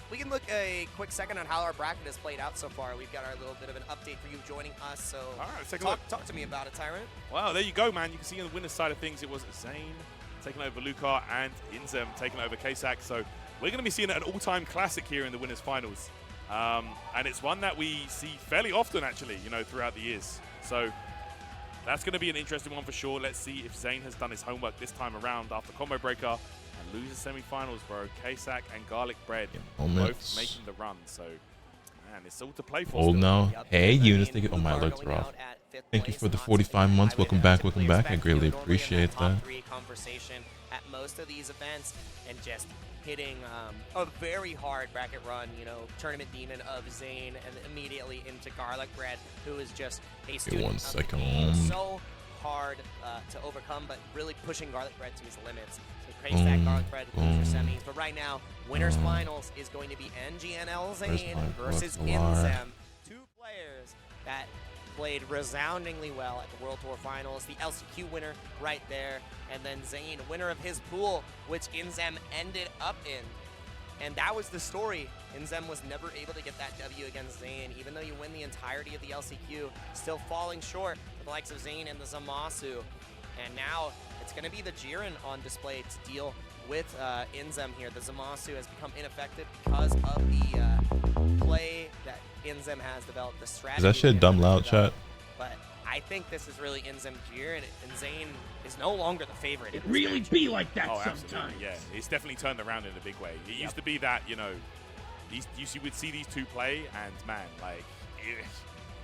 Speaker 6: we can look a quick second on how our bracket has played out so far. We've got our little bit of an update for you joining us. So
Speaker 7: all right, let's take a look.
Speaker 6: Talk to me about it, Tyrant.
Speaker 7: Well, there you go, man. You can see on the winner's side of things, it was Zane taking over Lucar and Inzem taking over K-Sack. So we're going to be seeing an all-time classic here in the winners finals. And it's one that we see fairly often, actually, you know, throughout the years. So that's going to be an interesting one for sure. Let's see if Zane has done his homework this time around after Combo Breaker and loses semifinals, bro. K-Sack and Garlic Bread both making the run. So, man, it's all to play for.
Speaker 1: Old now. Hey, Eunice, thank you. Oh, my alerts are off. Thank you for the 45 months. Welcome back. Welcome back. I greatly appreciate that.
Speaker 6: Conversation at most of these events and just hitting a very hard bracket run, you know, tournament demon of Zane and immediately into Garlic Bread, who is just a student
Speaker 1: 1 second.
Speaker 6: So hard to overcome, but really pushing Garlic Bread to his limits. So K-Sack, Garlic Bread lose for semis, but right now, winners finals is going to be NGNL Zane versus Inzem. 2 players that played resoundingly well at the World Tour Finals. The LCQ winner right there, and then Zane, winner of his pool, which Inzem ended up in. And that was the story. Inzem was never able to get that W against Zane, even though you win the entirety of the LCQ, still falling short with the likes of Zane and the Zamasu. And now it's going to be the Jiren on display to deal with Inzem here. The Zamasu has become ineffective because of the play that Inzem has developed, the strategy.
Speaker 1: Is that shit dumb loud, chat?
Speaker 6: But I think this is really Inzem Jiren, and Zane is no longer the favorite.
Speaker 4: It really be like that
Speaker 7: sometimes.
Speaker 4: sometimes.
Speaker 7: Yeah, it's definitely turned around in a big way. It used to be that, you know, you would see these two play, and man, like,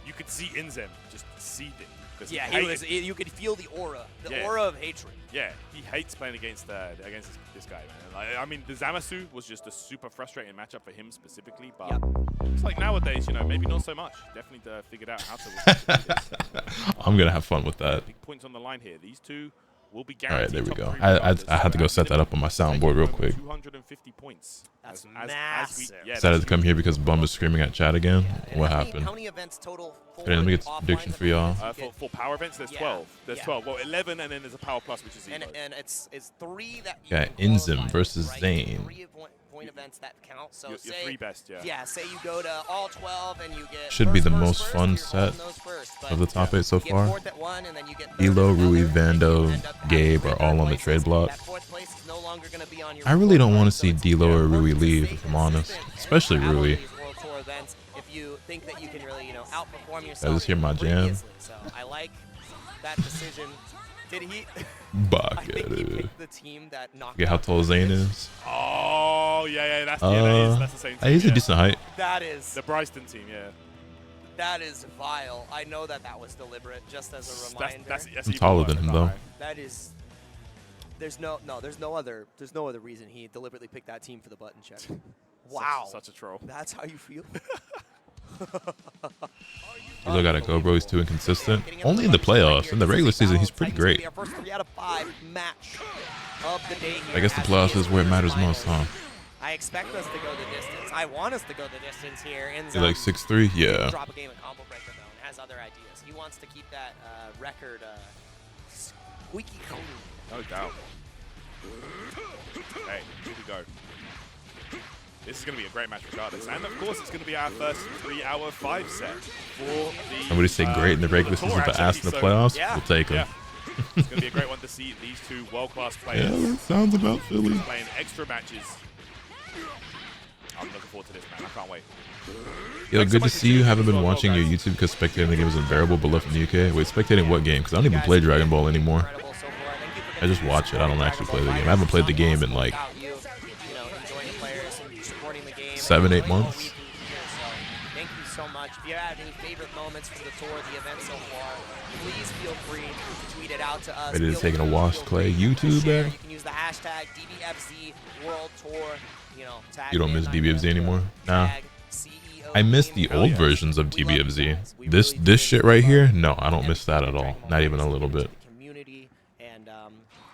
Speaker 7: you could see Inzem just seething.
Speaker 6: Yeah, you could feel the aura, aura of hatred.
Speaker 7: Yeah, he hates playing against this guy, man. Like, I mean, the Zamasu was just a super frustrating matchup for him specifically, but it's like nowadays, you know, maybe not so much. Definitely figured out how to.
Speaker 1: I'm gonna have fun with that.
Speaker 7: Big points on the line here. These two will be
Speaker 1: All right,
Speaker 7: guaranteed.
Speaker 1: there we
Speaker 7: top
Speaker 1: go.
Speaker 7: three
Speaker 1: I
Speaker 7: regardless.
Speaker 1: had to go set that up on my soundboard real quick.
Speaker 7: 250 points.
Speaker 6: That's
Speaker 7: As
Speaker 6: massive.
Speaker 1: Decided to come here because Bum is screaming at chat again. What happened?
Speaker 6: How many events total?
Speaker 1: Okay, let me get the prediction for y'all.
Speaker 7: For power events, there's 12. There's 12. Well, 11, and then there's a power plus, which is
Speaker 6: and
Speaker 7: Evo.
Speaker 6: and it's 3 that you
Speaker 1: Got
Speaker 6: can
Speaker 1: Inzim
Speaker 6: qualify,
Speaker 1: versus
Speaker 6: right?
Speaker 1: Zane.
Speaker 6: 3 point events that count. So
Speaker 7: Your
Speaker 6: say
Speaker 7: 3 best, yeah.
Speaker 6: Yeah, say you go to all 12 and you get
Speaker 1: Should be the
Speaker 6: first,
Speaker 1: most
Speaker 6: first,
Speaker 1: fun
Speaker 6: you're
Speaker 1: set
Speaker 6: holding those first, but
Speaker 1: of the top 8 so
Speaker 6: you get
Speaker 1: far.
Speaker 6: fourth at one, and then you get third
Speaker 1: Elo,
Speaker 6: at
Speaker 1: Rui,
Speaker 6: another, and
Speaker 1: Vando,
Speaker 6: you end up having
Speaker 1: Gabe are
Speaker 6: three
Speaker 1: all on the
Speaker 6: places.
Speaker 1: trade block.
Speaker 6: That fourth place is no longer gonna be on your
Speaker 1: I really don't
Speaker 6: report
Speaker 1: want
Speaker 6: card,
Speaker 1: to see
Speaker 6: so it's
Speaker 1: D'Lo or
Speaker 6: important
Speaker 1: Rui
Speaker 6: to
Speaker 1: leave,
Speaker 6: stay
Speaker 1: if I'm honest.
Speaker 6: consistent and
Speaker 1: Especially
Speaker 6: travel to
Speaker 1: Rui.
Speaker 6: these World Tour events if you think that you can really, outperform
Speaker 1: I
Speaker 6: yourself.
Speaker 1: just hear my
Speaker 6: pretty
Speaker 1: jam.
Speaker 6: easily. So I like that decision. Did he? I think he picked the team that knocked
Speaker 1: Forget how
Speaker 6: out
Speaker 1: tall Zane is.
Speaker 7: Oh, yeah, that's the same team.
Speaker 1: He's a
Speaker 7: yeah.
Speaker 1: decent height.
Speaker 6: That is
Speaker 7: The Bryston team, yeah.
Speaker 6: that is vile. I know that was deliberate, just as a reminder.
Speaker 7: That's
Speaker 1: I'm
Speaker 7: even
Speaker 1: taller
Speaker 7: worse,
Speaker 1: than him,
Speaker 7: I
Speaker 1: though.
Speaker 7: can't lie.
Speaker 6: That is. There's no other reason he deliberately picked that team for the button check. Wow.
Speaker 7: Such a troll.
Speaker 6: That's how you feel?
Speaker 1: D'Lo got to go, bro. He's too inconsistent. Only in the playoffs. In the regular season, he's pretty great.
Speaker 6: Our first 3 out of 5 match of the day here
Speaker 1: I guess the
Speaker 6: as
Speaker 1: playoffs
Speaker 6: we
Speaker 1: is where it matters
Speaker 6: finals.
Speaker 1: most, huh?
Speaker 6: I expect us to go the distance. I want us to go the distance here.
Speaker 1: You're like 6'3"? Yeah.
Speaker 6: Drop a game of combo breaker though, and has other ideas. He wants to keep that record squeaky clean.
Speaker 7: No doubt. Hey, here we go. This is going to be a great match regardless. And of course, it's going to be our first 3-hour 5 set for the.
Speaker 1: Somebody say great in the regular
Speaker 7: tour,
Speaker 1: season, but
Speaker 7: actually.
Speaker 1: ass in the
Speaker 7: So,
Speaker 1: playoffs?
Speaker 6: yeah.
Speaker 1: We'll take him.
Speaker 7: Yeah. It's going to be a great one to see these 2 world-class players
Speaker 1: Yeah, that sounds about Philly.
Speaker 7: playing extra matches. I'm looking forward to this, man. I can't wait.
Speaker 1: Yo, good to see you. Haven't been watching your YouTube because spectating the game is unbearable, but left in the UK. Wait, spectating what game? Because I don't even play Dragon Ball anymore.
Speaker 6: Incredible so far. Thank you for
Speaker 1: I just watch it. I don't actually play the game. I haven't played the game in like
Speaker 6: without you, enjoying the players and supporting the game.
Speaker 1: 7-8 months.
Speaker 6: So thank you so much. If you have any favorite moments from the tour, the event so far, please feel free to tweet it out to us.
Speaker 1: Ready to
Speaker 6: Feel
Speaker 1: take a
Speaker 6: free
Speaker 1: wash,
Speaker 6: to
Speaker 1: Clay?
Speaker 6: share.
Speaker 1: YouTuber?
Speaker 6: You can use the hashtag DBFZ World Tour. Tag
Speaker 1: You don't miss
Speaker 6: me on
Speaker 1: DBFZ anymore? Nah.
Speaker 6: tag CEO
Speaker 1: I miss the
Speaker 6: Gaming.
Speaker 1: old versions of
Speaker 6: We love you
Speaker 1: DBFZ.
Speaker 6: guys. We
Speaker 1: This
Speaker 6: really do
Speaker 1: shit right here?
Speaker 6: love
Speaker 1: No, I don't miss that at all.
Speaker 6: Dragon Ball
Speaker 1: Not even a
Speaker 6: fans
Speaker 1: little
Speaker 6: into
Speaker 1: bit.
Speaker 6: the community and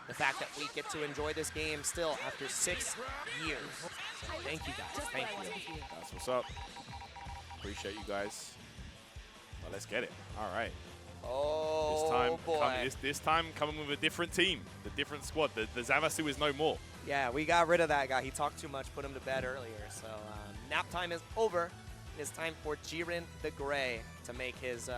Speaker 6: the fact that we get to enjoy this game still after 6 years. So thank you guys. Thank you.
Speaker 7: That's what's up. Appreciate you guys. Well, let's get it. All right.
Speaker 6: Oh boy.
Speaker 7: This time coming with a different team, the different squad. The Zamasu is no more.
Speaker 6: Yeah, we got rid of that guy. He talked too much, put him to bed earlier. So nap time is over. It's time for Jiren the Gray to make his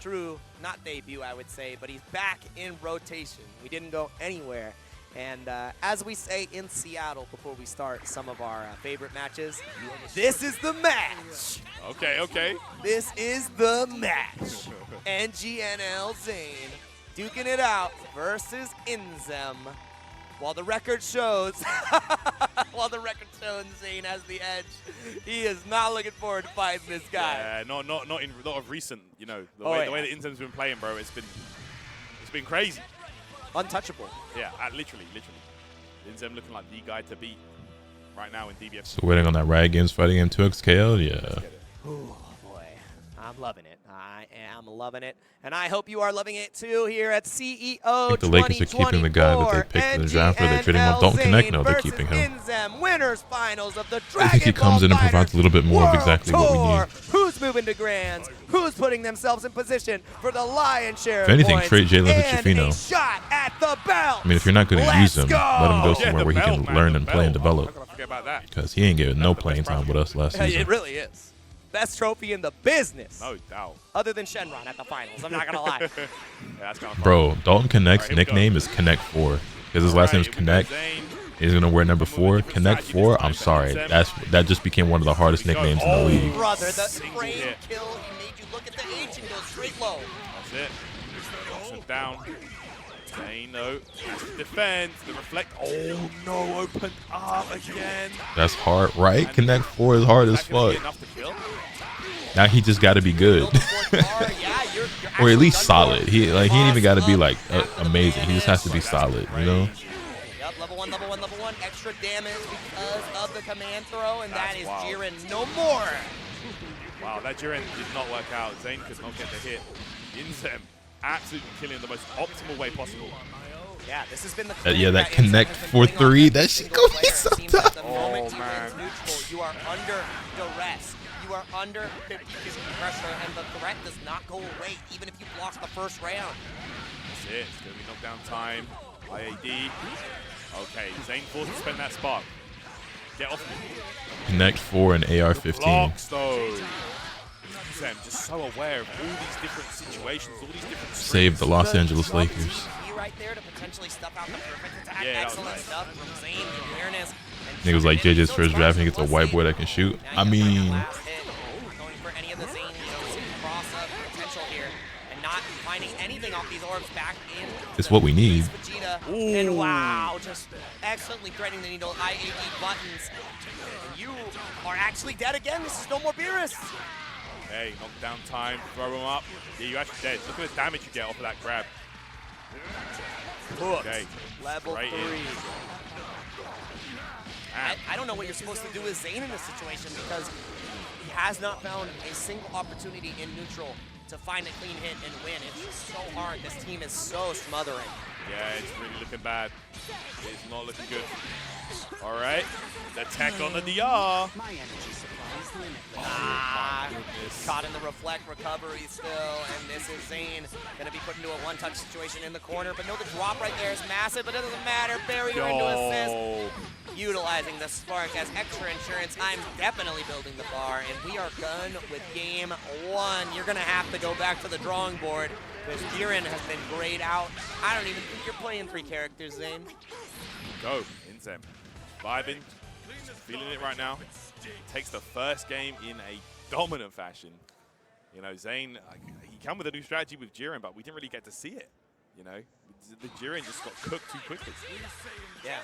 Speaker 6: true, not debut, I would say, but he's back in rotation. We didn't go anywhere. And as we say in Seattle before we start some of our favorite matches, this is the match.
Speaker 7: Okay.
Speaker 6: This is the match. NGNL Zane duking it out versus Inzem. While the record shows, Zane has the edge. He is not looking forward to fighting this guy.
Speaker 7: Yeah, not of recent. The way that Inzem's been playing, bro, it's been crazy.
Speaker 6: Untouchable.
Speaker 7: Yeah, literally. Inzem looking like the guy to beat right now in DBF.
Speaker 1: So waiting on that Riot Games fighting game 2XKL? Yeah.
Speaker 6: Oh boy, I'm loving it. I am loving it. And I hope you are loving it too here at CEO
Speaker 1: I think the Lakers are keeping the guy that they picked in the draft, or they're trading him off. Don't connect? No, they're keeping him.
Speaker 6: Inzem, winners finals of the
Speaker 1: I think he comes in and provides a little bit more of exactly what we need.
Speaker 6: Who's moving to grands? Who's putting themselves in position for the lion's share
Speaker 1: If anything,
Speaker 6: points?
Speaker 1: trade Jalen
Speaker 6: And
Speaker 1: Hood-Schifino.
Speaker 6: a shot at the belt.
Speaker 1: I mean, if you're not going to use him, let him go somewhere where he can learn and play and
Speaker 7: How
Speaker 1: develop.
Speaker 7: can I forget about that?
Speaker 1: Because he ain't getting no playing time with us last
Speaker 6: Hey,
Speaker 1: season.
Speaker 6: it really is. Best trophy in the business.
Speaker 7: No doubt.
Speaker 6: Other than Shenron at the finals. I'm not going to lie.
Speaker 7: Yeah, that's kind of
Speaker 1: Bro, Dalton Connect's
Speaker 7: Alright, here we go.
Speaker 1: nickname is Connect 4. Because his last name is Connect. He's going to wear number 4. Connect 4, I'm sorry. That just became one of the hardest nicknames in the league.
Speaker 6: Brother, the
Speaker 7: Single
Speaker 6: frame
Speaker 7: hit.
Speaker 6: kill, he made you look at the H and go straight low.
Speaker 7: That's it. Knocks him down. Zane, no. Defense. The reflect. Oh, no. Opened up again.
Speaker 1: That's hard, right? Connect 4 is hard as
Speaker 7: Is that gonna be
Speaker 1: fuck.
Speaker 7: enough to kill?
Speaker 1: Now he just got to be good. Or at least solid. He ain't even got to be like amazing. He just has to be solid, you know?
Speaker 6: Yep, level one. Extra damage because of the command throw, and that
Speaker 7: That's
Speaker 6: is
Speaker 7: wild.
Speaker 6: Jiren no more.
Speaker 7: Wow, that Jiren did not work out. Zane could not get the hit. Inzem absolutely killing the most optimal way possible.
Speaker 6: Yeah, this has been the
Speaker 1: yeah, that connect for 3, that shit gonna be so tough.
Speaker 6: The moment you hit neutral, you are under duress. You are under 50-50 pressure, and the threat does not go away, even if you block the first round.
Speaker 7: That's it. It's going to be knockdown time. IAD. Okay, Zane forced to spend that spot. Get off me.
Speaker 1: Connect 4 and AR-15.
Speaker 7: Blocks, though. Zem just so aware of all these different situations, all these different
Speaker 1: Save the Los Angeles Lakers.
Speaker 6: Right there to potentially stuff out the perfect attack.
Speaker 7: Yeah,
Speaker 6: excellent stuff from Zane. The awareness.
Speaker 1: Niggas like JJ's first draft and he gets a white boy that can shoot. I mean,
Speaker 6: Going for any of the Zane, cross-up potential here, and not finding anything off these orbs back in.
Speaker 1: it's what we need.
Speaker 6: Vegeta, and wow, just excellently threading the needle. IAD buttons. You are actually dead again. This is no more Beerus.
Speaker 7: Hey, knockdown time. Throw him up. Yeah, you're actually dead. Look at the damage you get off of that grab. Okay.
Speaker 6: Level
Speaker 7: right
Speaker 6: 3.
Speaker 7: in.
Speaker 6: I don't know what you're supposed to do with Zane in this situation because he has not found a single opportunity in neutral to find a clean hit and win. It's just so hard. This team is so smothering.
Speaker 7: Yeah, it's really looking bad. It's not looking good. All right. The tech on the DR.
Speaker 6: Caught in the reflect recovery still, and this is Zane going to be put into a one-touch situation in the corner, but no, the drop right there is massive, but it doesn't matter. Barrier into assist. Utilizing the spark as extra insurance. I'm definitely building the bar, and we are done with game 1. You're going to have to go back to the drawing board because Jiren has been grayed out. I don't even think you're playing 3 characters, Zane.
Speaker 7: Go, Inzem. Vibing, feeling it right now. Takes the first game in a dominant fashion. You know, Zane, he came with a new strategy with Jiren, but we didn't really get to see it. You know, the Jiren just got cooked too quickly.
Speaker 6: Yeah,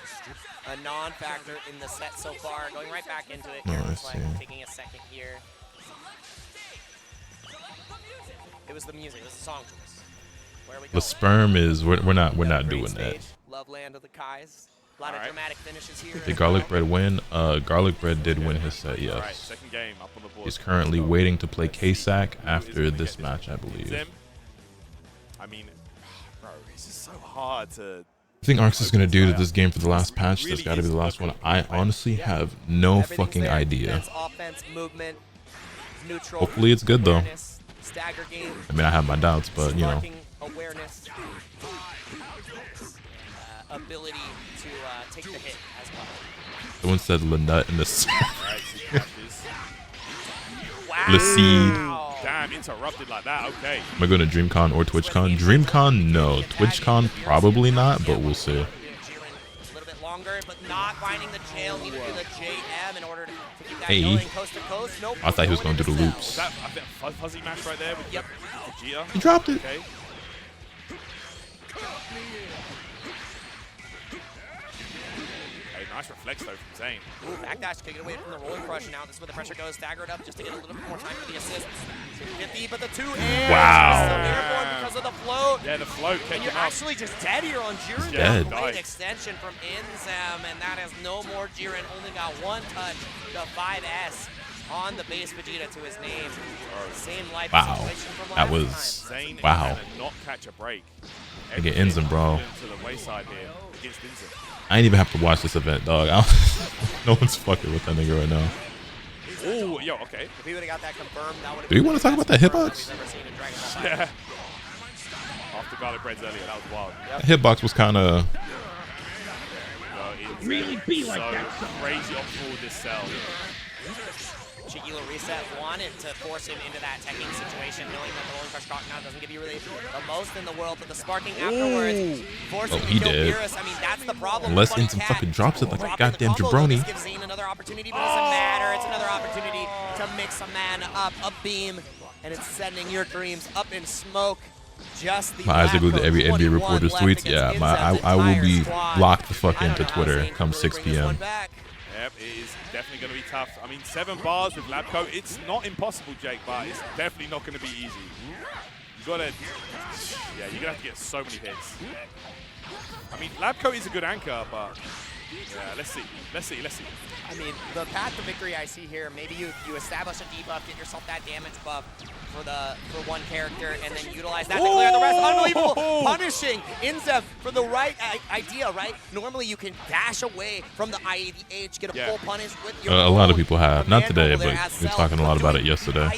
Speaker 6: a non-factor in the set so far. Going right back into it.
Speaker 1: Oh,
Speaker 6: Here,
Speaker 1: I
Speaker 6: looks like
Speaker 1: see.
Speaker 6: taking a second here. It was the music. It was the song choice. Where are we
Speaker 1: The
Speaker 6: going?
Speaker 1: sperm is we're not
Speaker 6: Great
Speaker 1: doing
Speaker 6: stage.
Speaker 1: that.
Speaker 6: Love Land of the Kais. A lot of dramatic finishes here.
Speaker 1: Did Garlic Bread win? Garlic Bread did win his set,
Speaker 7: All right,
Speaker 1: yes.
Speaker 7: second game up on the board.
Speaker 1: He's currently waiting to play K-Sac after this match, I believe.
Speaker 7: Inzem. I mean, bro, it's just so hard to.
Speaker 1: I think Arx is going to do to this game for the last patch. That's got to be the last one. I honestly have no fucking idea.
Speaker 6: Offense, movement, neutral.
Speaker 1: Hopefully it's good, though.
Speaker 6: awareness, stagger game.
Speaker 1: I mean, I have my doubts, but, you know.
Speaker 6: Sparking awareness. Ability to take the hit as well.
Speaker 1: Someone said Lynette in the
Speaker 7: Alright, so crashes.
Speaker 1: Lacine.
Speaker 7: Damn, interrupted like that. Okay.
Speaker 1: Am I going to DreamCon or TwitchCon? DreamCon, no. TwitchCon, probably not, but we'll see.
Speaker 6: A little bit longer, but not finding the jail. Need to do the JM in order to keep that
Speaker 1: Hey.
Speaker 6: going coast to coast. Nope.
Speaker 1: I thought he was going to do the
Speaker 7: Is
Speaker 1: loops.
Speaker 7: that I think fuzzy mash right there with
Speaker 6: Yep.
Speaker 7: Vegeta?
Speaker 1: He dropped it.
Speaker 7: Okay. Hey, nice reflex though from Zane.
Speaker 6: Ooh, backdash to get away from the rolling crush now. This is where the pressure goes. Staggered up just to get a little bit more time for the assist. 50, but the 2 airs.
Speaker 1: Wow.
Speaker 6: So airborne because of the float.
Speaker 7: Yeah, the float
Speaker 6: And
Speaker 7: kicked
Speaker 6: you're
Speaker 7: him up.
Speaker 6: actually just dead here on Jiren.
Speaker 1: Dead.
Speaker 6: Great extension from Inzem, and that is no more Jiren. Only got 1 touch. The 5S on the base Vegeta to his name. Same life
Speaker 1: Wow.
Speaker 6: situation from
Speaker 1: That
Speaker 6: last
Speaker 1: was,
Speaker 6: time.
Speaker 7: Zane
Speaker 1: wow.
Speaker 7: not catch a break.
Speaker 1: I get Inzem, bro.
Speaker 7: To the wayside here against Inzem.
Speaker 1: I ain't even have to watch this event, dog. No one's fucking with that nigga right now.
Speaker 7: Oh, yo, okay.
Speaker 6: If we would have got that confirmed, that would have
Speaker 1: Do you want to talk about that hitbox?
Speaker 7: Yeah. After Garlic Breads earlier, that was wild.
Speaker 1: That hitbox was kind of...
Speaker 7: Really be like that. Crazy off for this cell.
Speaker 6: Chiquilo reset wanted to force him into that Tekken situation, knowing that the rolling crush knockdown doesn't give you really the most in the world, but the sparking afterwards forcing
Speaker 1: he
Speaker 6: to kill
Speaker 1: did.
Speaker 6: Beerus. I mean, that's the problem.
Speaker 1: Unless
Speaker 6: Funny
Speaker 1: Instant
Speaker 6: Cat
Speaker 1: fucking drops it like a
Speaker 6: dropping
Speaker 1: goddamn
Speaker 6: the combo,
Speaker 1: jabroni.
Speaker 6: this gives Zane another opportunity, but it doesn't matter. It's another opportunity to mix a man up, a beam, and it's sending your dreams up in smoke. Just the
Speaker 1: My eyes are glued to every NBA
Speaker 6: 21
Speaker 1: reporter's
Speaker 6: left
Speaker 1: tweets.
Speaker 6: against
Speaker 1: Yeah,
Speaker 6: Inzem's
Speaker 1: I will be
Speaker 6: entire squad.
Speaker 1: locked the fuck
Speaker 6: I don't
Speaker 1: into
Speaker 6: know how
Speaker 1: Twitter
Speaker 6: Zane can
Speaker 1: come
Speaker 6: really
Speaker 1: 6
Speaker 6: bring this one
Speaker 1: p.m.
Speaker 6: back.
Speaker 7: Yep, it is definitely going to be tough. I mean, 7 bars with Labco, it's not impossible, Jake, but it's definitely not going to be easy. You got to, yeah, you're going to have to get so many hits. I mean, Labco is a good anchor, but Yeah, let's see. Let's see. Let's see.
Speaker 6: I mean, the path to victory I see here, maybe you establish a debuff, get yourself that damage buff for one character, and then utilize that to clear the rest. Unbelievable! Punishing Inzem for the right idea, right? Normally you can dash away from the IADH, get a full punish with your
Speaker 1: a lot of people have. Not today, but we were talking a lot about it yesterday.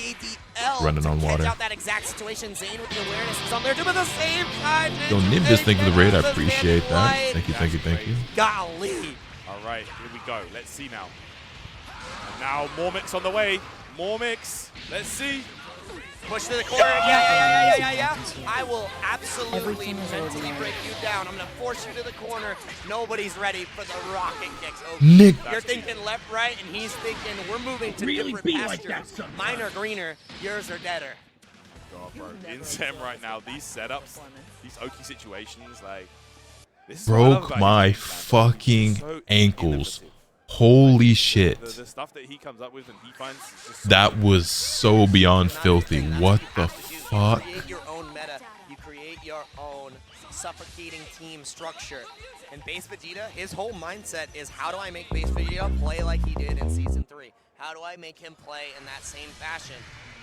Speaker 1: Running on water.
Speaker 6: Out that exact situation. Zane with the awareness is on there doing the same time.
Speaker 1: Yo, Nimbus, thank you for the raid. I appreciate that. Thank you, thank you, thank you.
Speaker 6: Golly.
Speaker 7: All right, here we go. Let's see now. And now more mix on the way. More mix. Let's see.
Speaker 6: Push to the corner. Yeah. I will absolutely mentally break you down. I'm going to force you to the corner. Nobody's ready for the rocket kicks.
Speaker 1: Nick.
Speaker 6: You're thinking left, right, and he's thinking we're moving to different pastures. Mine are greener, yours are deader.
Speaker 7: God, bro. Inzem right now, these setups, these Oki situations, like, this is
Speaker 1: Broke my fucking ankles. Holy shit.
Speaker 7: The stuff that he comes up with and he finds just so
Speaker 1: that was so beyond filthy. What the fuck?
Speaker 6: You create your own meta. You create your own suffocating team structure. And Base Vegeta, his whole mindset is how do I make Base Vegeta play like he did in Season 3? How do I make him play in that same fashion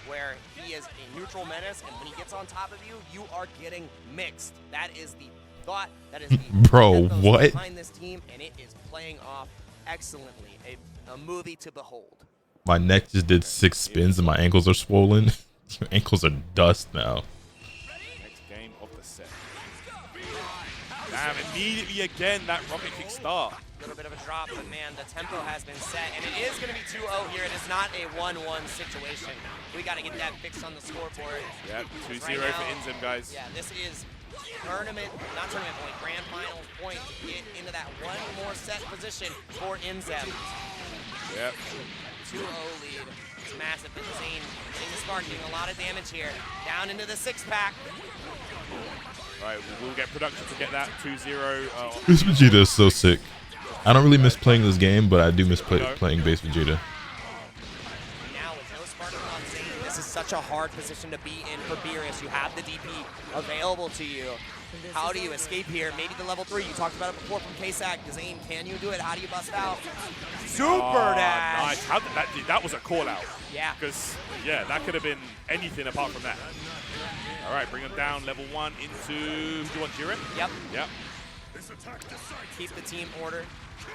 Speaker 6: where he is a neutral menace and when he gets on top of you, you are getting mixed. That is the thought. That is the
Speaker 1: bro, what?
Speaker 6: behind this team, and it is playing off excellently. A movie to behold.
Speaker 1: My neck just did 6 spins and my ankles are swollen. Your ankles are dust now.
Speaker 7: Next game of the set. Damn, immediately again that rocket kick start.
Speaker 6: A little bit of a drop, but man, the tempo has been set, and it is going to be 2-0 here. It is not a 1-1 situation. We got to get that fixed on the scoreboard.
Speaker 7: Yep, 2-0
Speaker 6: right
Speaker 7: for Inzem, guys.
Speaker 6: Yeah, this is tournament, not tournament point, grand finals point to get into that one more set position for Inzem.
Speaker 7: Yep.
Speaker 6: 2-0 lead. It's massive, but Zane is sparking a lot of damage here. Down into the 6-pack.
Speaker 7: Right, we'll get production to get that 2-0.
Speaker 1: Base Vegeta is so sick. I don't really miss playing this game, but I do miss playing Base Vegeta.
Speaker 6: Now with no sparking on Zane, this is such a hard position to be in for Beerus. You have the DP available to you. How do you escape here? Maybe the level 3. You talked about it before from K-Sack. Zane, can you do it? How do you bust out? Super dash.
Speaker 7: Nice. How did that do? That was a call out.
Speaker 6: Yeah.
Speaker 7: Because, yeah, that could have been anything apart from that. All right, bring him down. Level 1 into... Do you want Jiren?
Speaker 6: Yep.
Speaker 7: Yep.
Speaker 6: Keep the team order.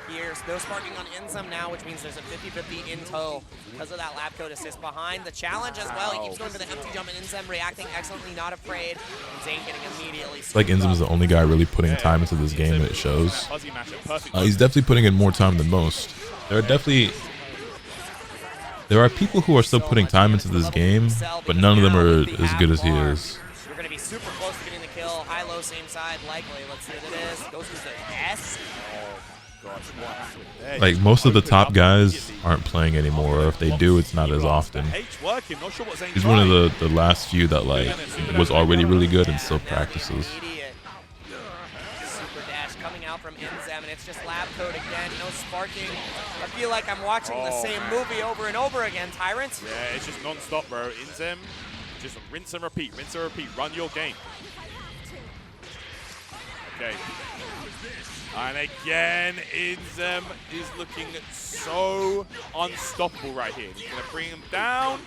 Speaker 6: Here's no sparking on Inzem now, which means there's a 50-50 in tow because of that lab code assist behind the challenge as well. He keeps going for the empty jump, and Inzem reacting excellently, not afraid. And Zane getting immediately.
Speaker 1: It's like Inzem is the only guy really putting time into this game, and it shows. He's definitely putting in more time than most. There are people who are still putting time into this game, but none of them are as good as he is.
Speaker 6: You're going to be super close to getting the kill. High-low, same side, likely. Let's see what it is. Goes to the S.
Speaker 1: Like, most of the top guys aren't playing anymore, or if they do, it's not as often. He's one of the last few that, like, was already really good and still practices.
Speaker 6: Super dash coming out from Inzem, and it's just lab code again. No sparking. I feel like I'm watching the same movie over and over again, Tyrant.
Speaker 7: Yeah, it's just non-stop, bro. Inzem, just rinse and repeat, rinse and repeat. Run your game. Okay. And again, Inzem is looking so unstoppable right here. He's going to bring him down.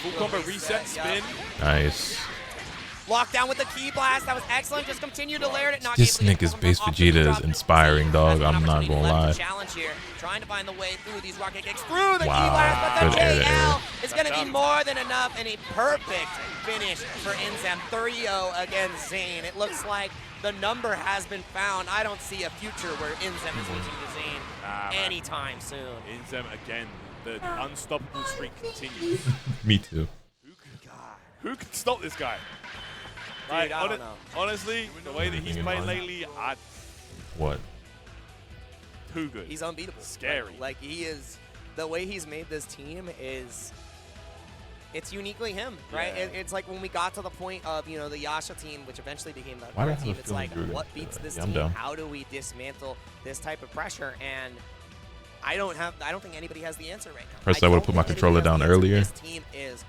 Speaker 7: Full combo reset, spin.
Speaker 1: Nice.
Speaker 6: Lockdown with the key blast. That was excellent. Just continue to layer it.
Speaker 1: This nigga's Base Vegeta is inspiring, dog. I'm not gonna lie.
Speaker 6: Challenge here, trying to find the way through these rocket kicks through the key blast, but the JL is going to be more than enough, and a perfect finish for Inzem. 3-0 against Zane. It looks like the number has been found. I don't see a future where Inzem is losing to Zane anytime soon.
Speaker 7: Inzem again. The unstoppable streak continues.
Speaker 1: Me too.
Speaker 7: Who can stop this guy?
Speaker 6: Dude, I don't know.
Speaker 7: Honestly, the way that he's playing lately,
Speaker 1: What?
Speaker 7: Too good.
Speaker 6: He's unbeatable.
Speaker 7: Scary.
Speaker 6: Like he is, the way he's made this team is, it's uniquely him, right?
Speaker 7: Yeah.
Speaker 6: It's like when we got to the point of, you know, the Yasha team, which eventually became the
Speaker 1: Why do I
Speaker 6: core
Speaker 1: have
Speaker 6: team.
Speaker 1: a
Speaker 6: It's like,
Speaker 1: feeling
Speaker 6: what beats this
Speaker 1: I'm
Speaker 6: team?
Speaker 1: down.
Speaker 6: How do we dismantle this type of pressure? And I don't think anybody has the answer right now.
Speaker 1: First, I would have put my controller down earlier.
Speaker 6: This team is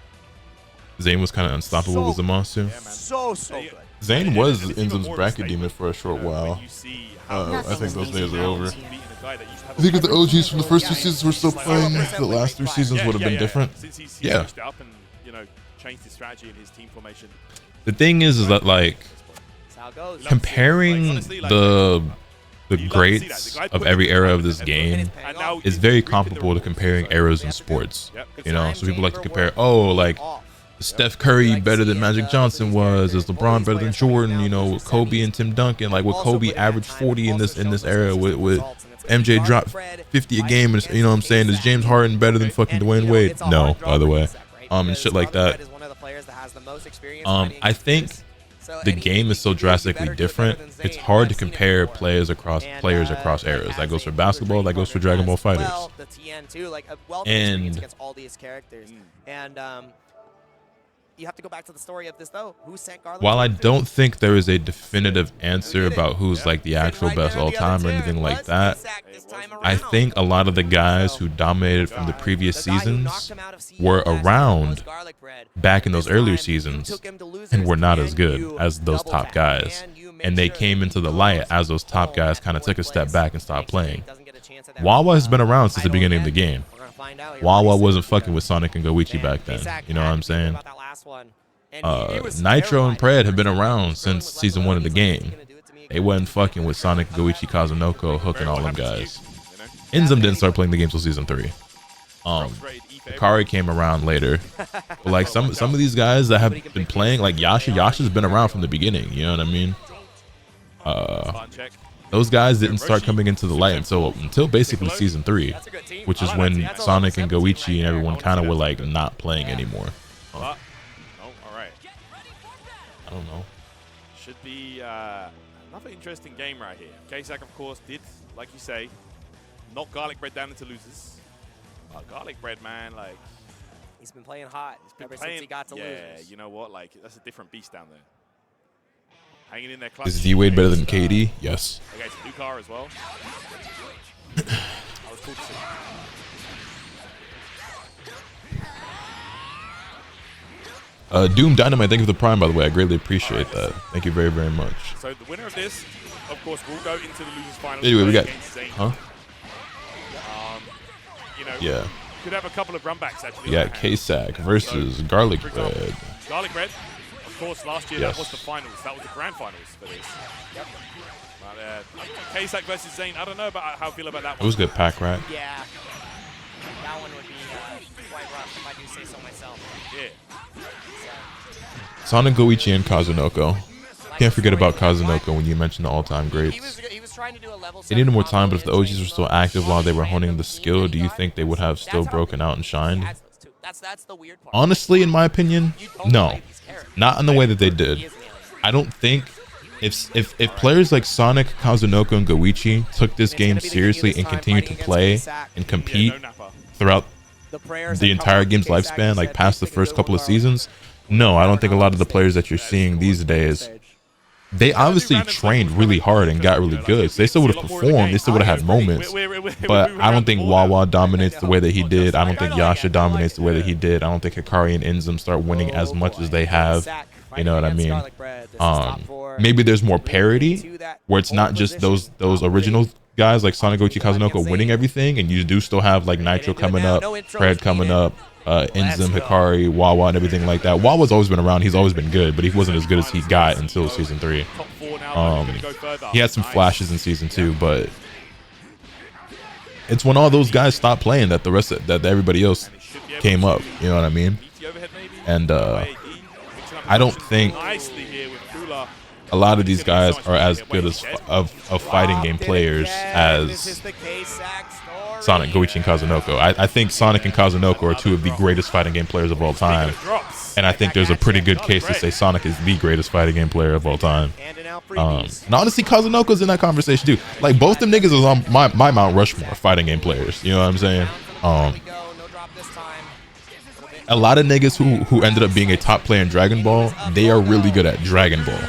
Speaker 1: Zane was kind of unstoppable with the monster.
Speaker 6: so good.
Speaker 1: Zane was Inzum's bracket demon for a short while. I think those days are over. I think if the OGs from the first 2 seasons were still playing, the last 3 seasons would have been different. Yeah. The thing is that like comparing the greats of every era of this game is very comparable to comparing eras in sports. You know, so people like to compare, oh, like Steph Curry better than Magic Johnson was, is LeBron better than Jordan, you know, Kobe and Tim Duncan, like with Kobe averaged 40 in this era, with MJ dropped 50 a game, and you know what I'm saying, is James Harden better than fucking Dwayne Wade? No, by the way. And shit like that. I think the game is so drastically different, it's hard to compare players across eras. That goes for basketball, that goes for Dragon Ball FighterZ.
Speaker 6: And you have to go back to the story of this though. Who sent Garlic?
Speaker 1: While I don't think there is a definitive answer about who's like the actual best all time or anything like that, I think a lot of the guys who dominated from the previous seasons were around back in those earlier seasons and were not as good as those top guys. And they came into the light as those top guys kind of took a step back and stopped playing. Wawa has been around since the beginning of the game. Wawa wasn't fucking with Sonic and Goichi back then. You know what I'm saying? Nitro and Pred have been around since season 1 of the game. They wasn't fucking with Sonic, Goichi, Kazunoko, Hook, and all them guys. Inzum didn't start playing the game till season 3. Hikari came around later. But like some of these guys that have been playing, like Yasha's been around from the beginning. You know what I mean? Those guys didn't start coming into the light until basically season 3, which is when Sonic and Goichi and everyone kind of were like not playing anymore. I don't know.
Speaker 7: Should be another interesting game right here. K-Sack, of course, did, like you say, knock Garlic Bread down into losers. Garlic Bread, man, like...
Speaker 6: He's been playing hot since he got to losers.
Speaker 7: Yeah, you know what? Like, that's a different beast down there. Hanging in there.
Speaker 1: Is D-Wade better than KD? Yes.
Speaker 7: Okay, it's a new car as well. That was cool to see.
Speaker 1: Doom Dynamite, thank you for the prime, by the way. I greatly appreciate that. Thank you very, very much.
Speaker 7: So the winner of this, of course, will go into the losers finals.
Speaker 1: Anyway, we got, huh?
Speaker 7: You know,
Speaker 1: yeah.
Speaker 7: Could have a couple of runbacks actually.
Speaker 1: We got K-Sack versus Garlic Bread.
Speaker 7: Garlic Bread, of course, last year that was the finals. That was the grand finals for this. Yep. But K-Sack versus Zane. I don't know about how I feel about that one.
Speaker 1: It was good pack, right?
Speaker 6: Yeah. That one would be quite rough if I do say so myself.
Speaker 7: Yeah.
Speaker 1: Sonic, Goichi, and Kazunoko. Can't forget about Kazunoko when you mention the all-time greats. They needed more time, but if the OGs were still active while they were honing the skill, do you think they would have still broken out and shined? Honestly, in my opinion, no. Not in the way that they did. I don't think if players like Sonic, Kazunoko, and Goichi took this game seriously and continued to play and compete throughout the entire game's lifespan, like past the first couple of seasons, no, I don't think a lot of the players that you're seeing these days, they obviously trained really hard and got really good. So they still would have performed, they still would have had moments. But I don't think Wawa dominates the way that he did. I don't think Yasha dominates the way that he did. I don't think Hikari and Inzum start winning as much as they have. You know what I mean? Maybe there's more parity where it's not just those original guys like Sonic, Goichi, Kazunoko winning everything, and you do still have like Nitro coming up, Fred coming up, Inzum, Hikari, Wawa, and everything like that. Wawa's always been around. He's always been good, but he wasn't as good as he got until season 3. He had some flashes in season 2, but it's when all those guys stopped playing that that everybody else came up. You know what I mean? And I don't think a lot of these guys are as good as of fighting game players as Sonic, Goichi, and Kazunoko. I think Sonic and Kazunoko are two of the greatest fighting game players of all time. And I think there's a pretty good case to say Sonic is the greatest fighting game player of all time. And honestly, Kazunoko's in that conversation too. Like, both them niggas is on my Mount Rushmore fighting game players. You know what I'm saying? A lot of niggas who ended up being a top player in Dragon Ball, they are really good at Dragon Ball.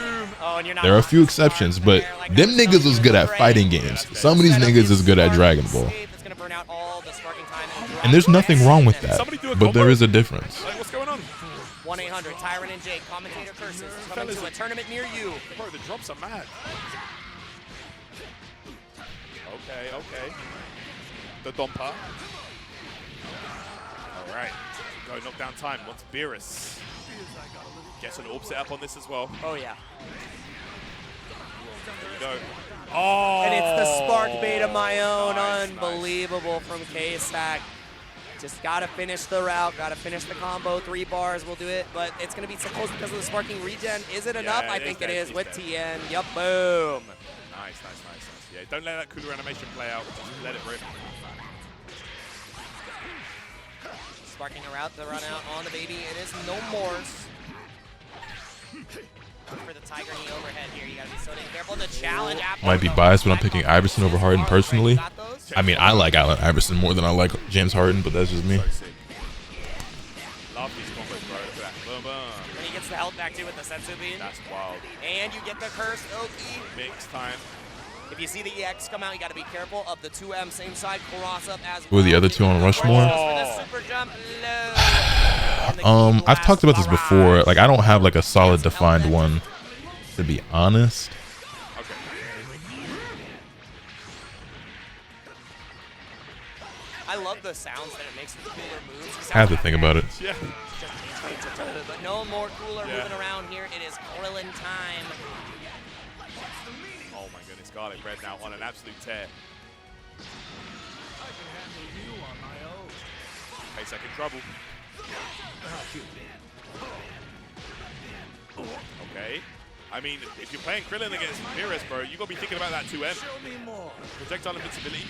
Speaker 1: There are a few exceptions, but them niggas is good at fighting games. Some of these niggas is good at Dragon Ball. And there's nothing wrong with that, but there is a difference.
Speaker 7: What's going on?
Speaker 6: 100. Tyrant and Jake, commentator curses. Coming to a tournament near you.
Speaker 7: Bro, the drops are mad. Okay, okay. The Dompa. All right. Go knockdown time. Wants Beerus. Gets an orb set up on this as well.
Speaker 6: Oh, yeah.
Speaker 7: There you go. Oh!
Speaker 6: And it's the spark bait of my own.
Speaker 7: Nice,
Speaker 6: Unbelievable from K-Sack. Just got to finish the route. Got to finish the combo. 3 bars will do it. But it's going to be so close because of the sparking regen. Is it enough? I think it is with TN. Yep, boom.
Speaker 7: Nice. Yeah, don't let that cooler animation play out. Just let it rip.
Speaker 6: Sparking a route to run out on the baby. It is no more. For the Tiger knee overhead here, you gotta be so dang careful. The challenge.
Speaker 1: Might be biased, but I'm picking Iverson over Harden personally. I mean, I like Allen Iverson more than I like James Harden, but that's just me.
Speaker 7: Love these combos, bro. Look at that. Boom, boom.
Speaker 6: When he gets the health back too with the Sensu beam.
Speaker 7: That's wild.
Speaker 6: And you get the curse, Oki.
Speaker 7: Mix time.
Speaker 6: If you see the EX come out, you gotta be careful of the 2M same side. Cross up as
Speaker 1: Who are the other two on Rushmore?
Speaker 6: Super jump low.
Speaker 1: I've talked about this before. Like, I don't have like a solid defined one, to be honest.
Speaker 7: Okay.
Speaker 6: I love the sounds that it makes with cooler moves.
Speaker 1: I have to think about it.
Speaker 7: Yeah.
Speaker 6: But no more cooler moving around here. It is Krillin time.
Speaker 7: Oh my goodness, Garlic Bread now on an absolute tear. K-Sack in trouble. Okay. I mean, if you're playing Krillin against Beerus, bro, you gotta be thinking about that 2M. Projectile invincibility.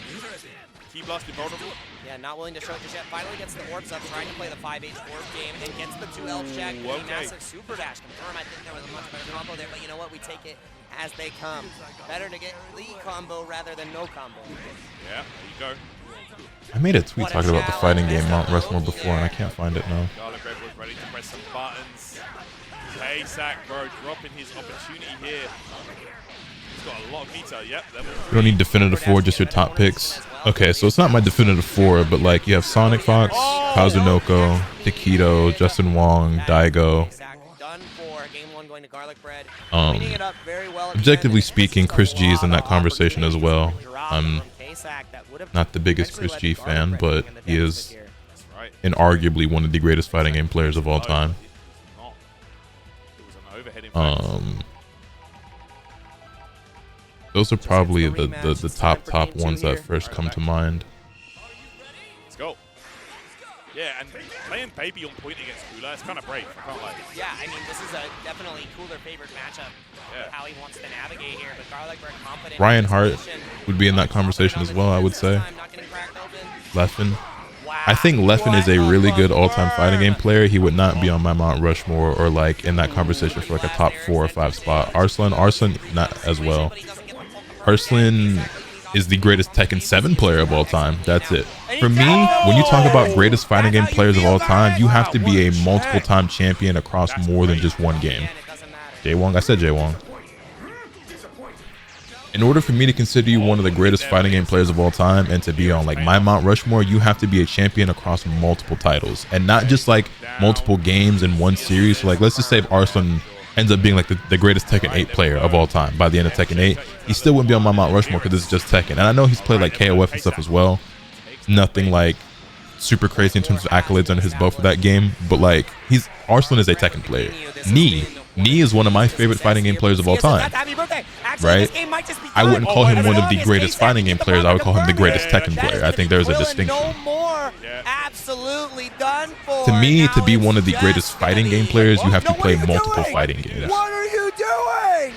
Speaker 7: Key blast invulnerable.
Speaker 6: Yeah, not willing to show it just yet. Finally gets the orbs up, trying to play the 5H orb game, and gets the 2L check.
Speaker 7: Okay.
Speaker 6: Massive super dash confirm. I think there was a much better combo there, but you know what? We take it as they come. Better to get the combo rather than no combo.
Speaker 7: Yeah, there you go.
Speaker 1: I made a tweet talking about the fighting game Mount Rushmore before, and I can't find it now.
Speaker 7: Garlic Bread was ready to press some buttons. K-Sack, bro, dropping his opportunity here. He's got a lot of meter. Yep.
Speaker 1: You don't need definitive 4, just your top picks. Okay, so it's not my definitive 4, but like you have Sonic Fox, Kazunoko, Takedo, Justin Wong, Daigo.
Speaker 6: Done for game 1 going to Garlic Bread.
Speaker 1: Objectively speaking, Chris G is in that conversation as well. I'm not the biggest Chris G fan, but he is inarguably one of the greatest fighting game players of all time. Those are probably the top ones that first come to mind.
Speaker 7: Let's go. Yeah, and playing Baby on point against Cooler, it's kind of brave. I can't lie.
Speaker 6: Yeah, I mean, this is a definitely Cooler favorite matchup. Yeah. How he wants to navigate here, but Garlic Bread confident.
Speaker 1: Ryan Hart would be in that conversation as well, I would say. Leffen. I think Leffen is a really good all-time fighting game player. He would not be on my Mount Rushmore or like in that conversation for like a top 4 or 5 spot. Arslan not as well. Arslan is the greatest Tekken 7 player of all time. That's it. For me, when you talk about greatest fighting game players of all time, you have to be a multiple time champion across more than just one game. Jaewong, I said Jaewong. In order for me to consider you one of the greatest fighting game players of all time and to be on like my Mount Rushmore, you have to be a champion across multiple titles and not just like multiple games in one series. So like, let's just say if Arslan ends up being like the greatest Tekken 8 player of all time by the end of Tekken 8, he still wouldn't be on my Mount Rushmore because this is just Tekken. And I know he's played like KOF and stuff as well. Nothing like super crazy in terms of accolades under his belt for that game, but like Arslan is a Tekken player. Knee is one of my favorite fighting game players of all time. Right? I wouldn't call him one of the greatest fighting game players. I would call him the greatest Tekken player. I think there's a distinction.
Speaker 6: Absolutely done for.
Speaker 1: To me, to be one of the greatest fighting game players, you have to play multiple fighting games.
Speaker 6: What are you doing?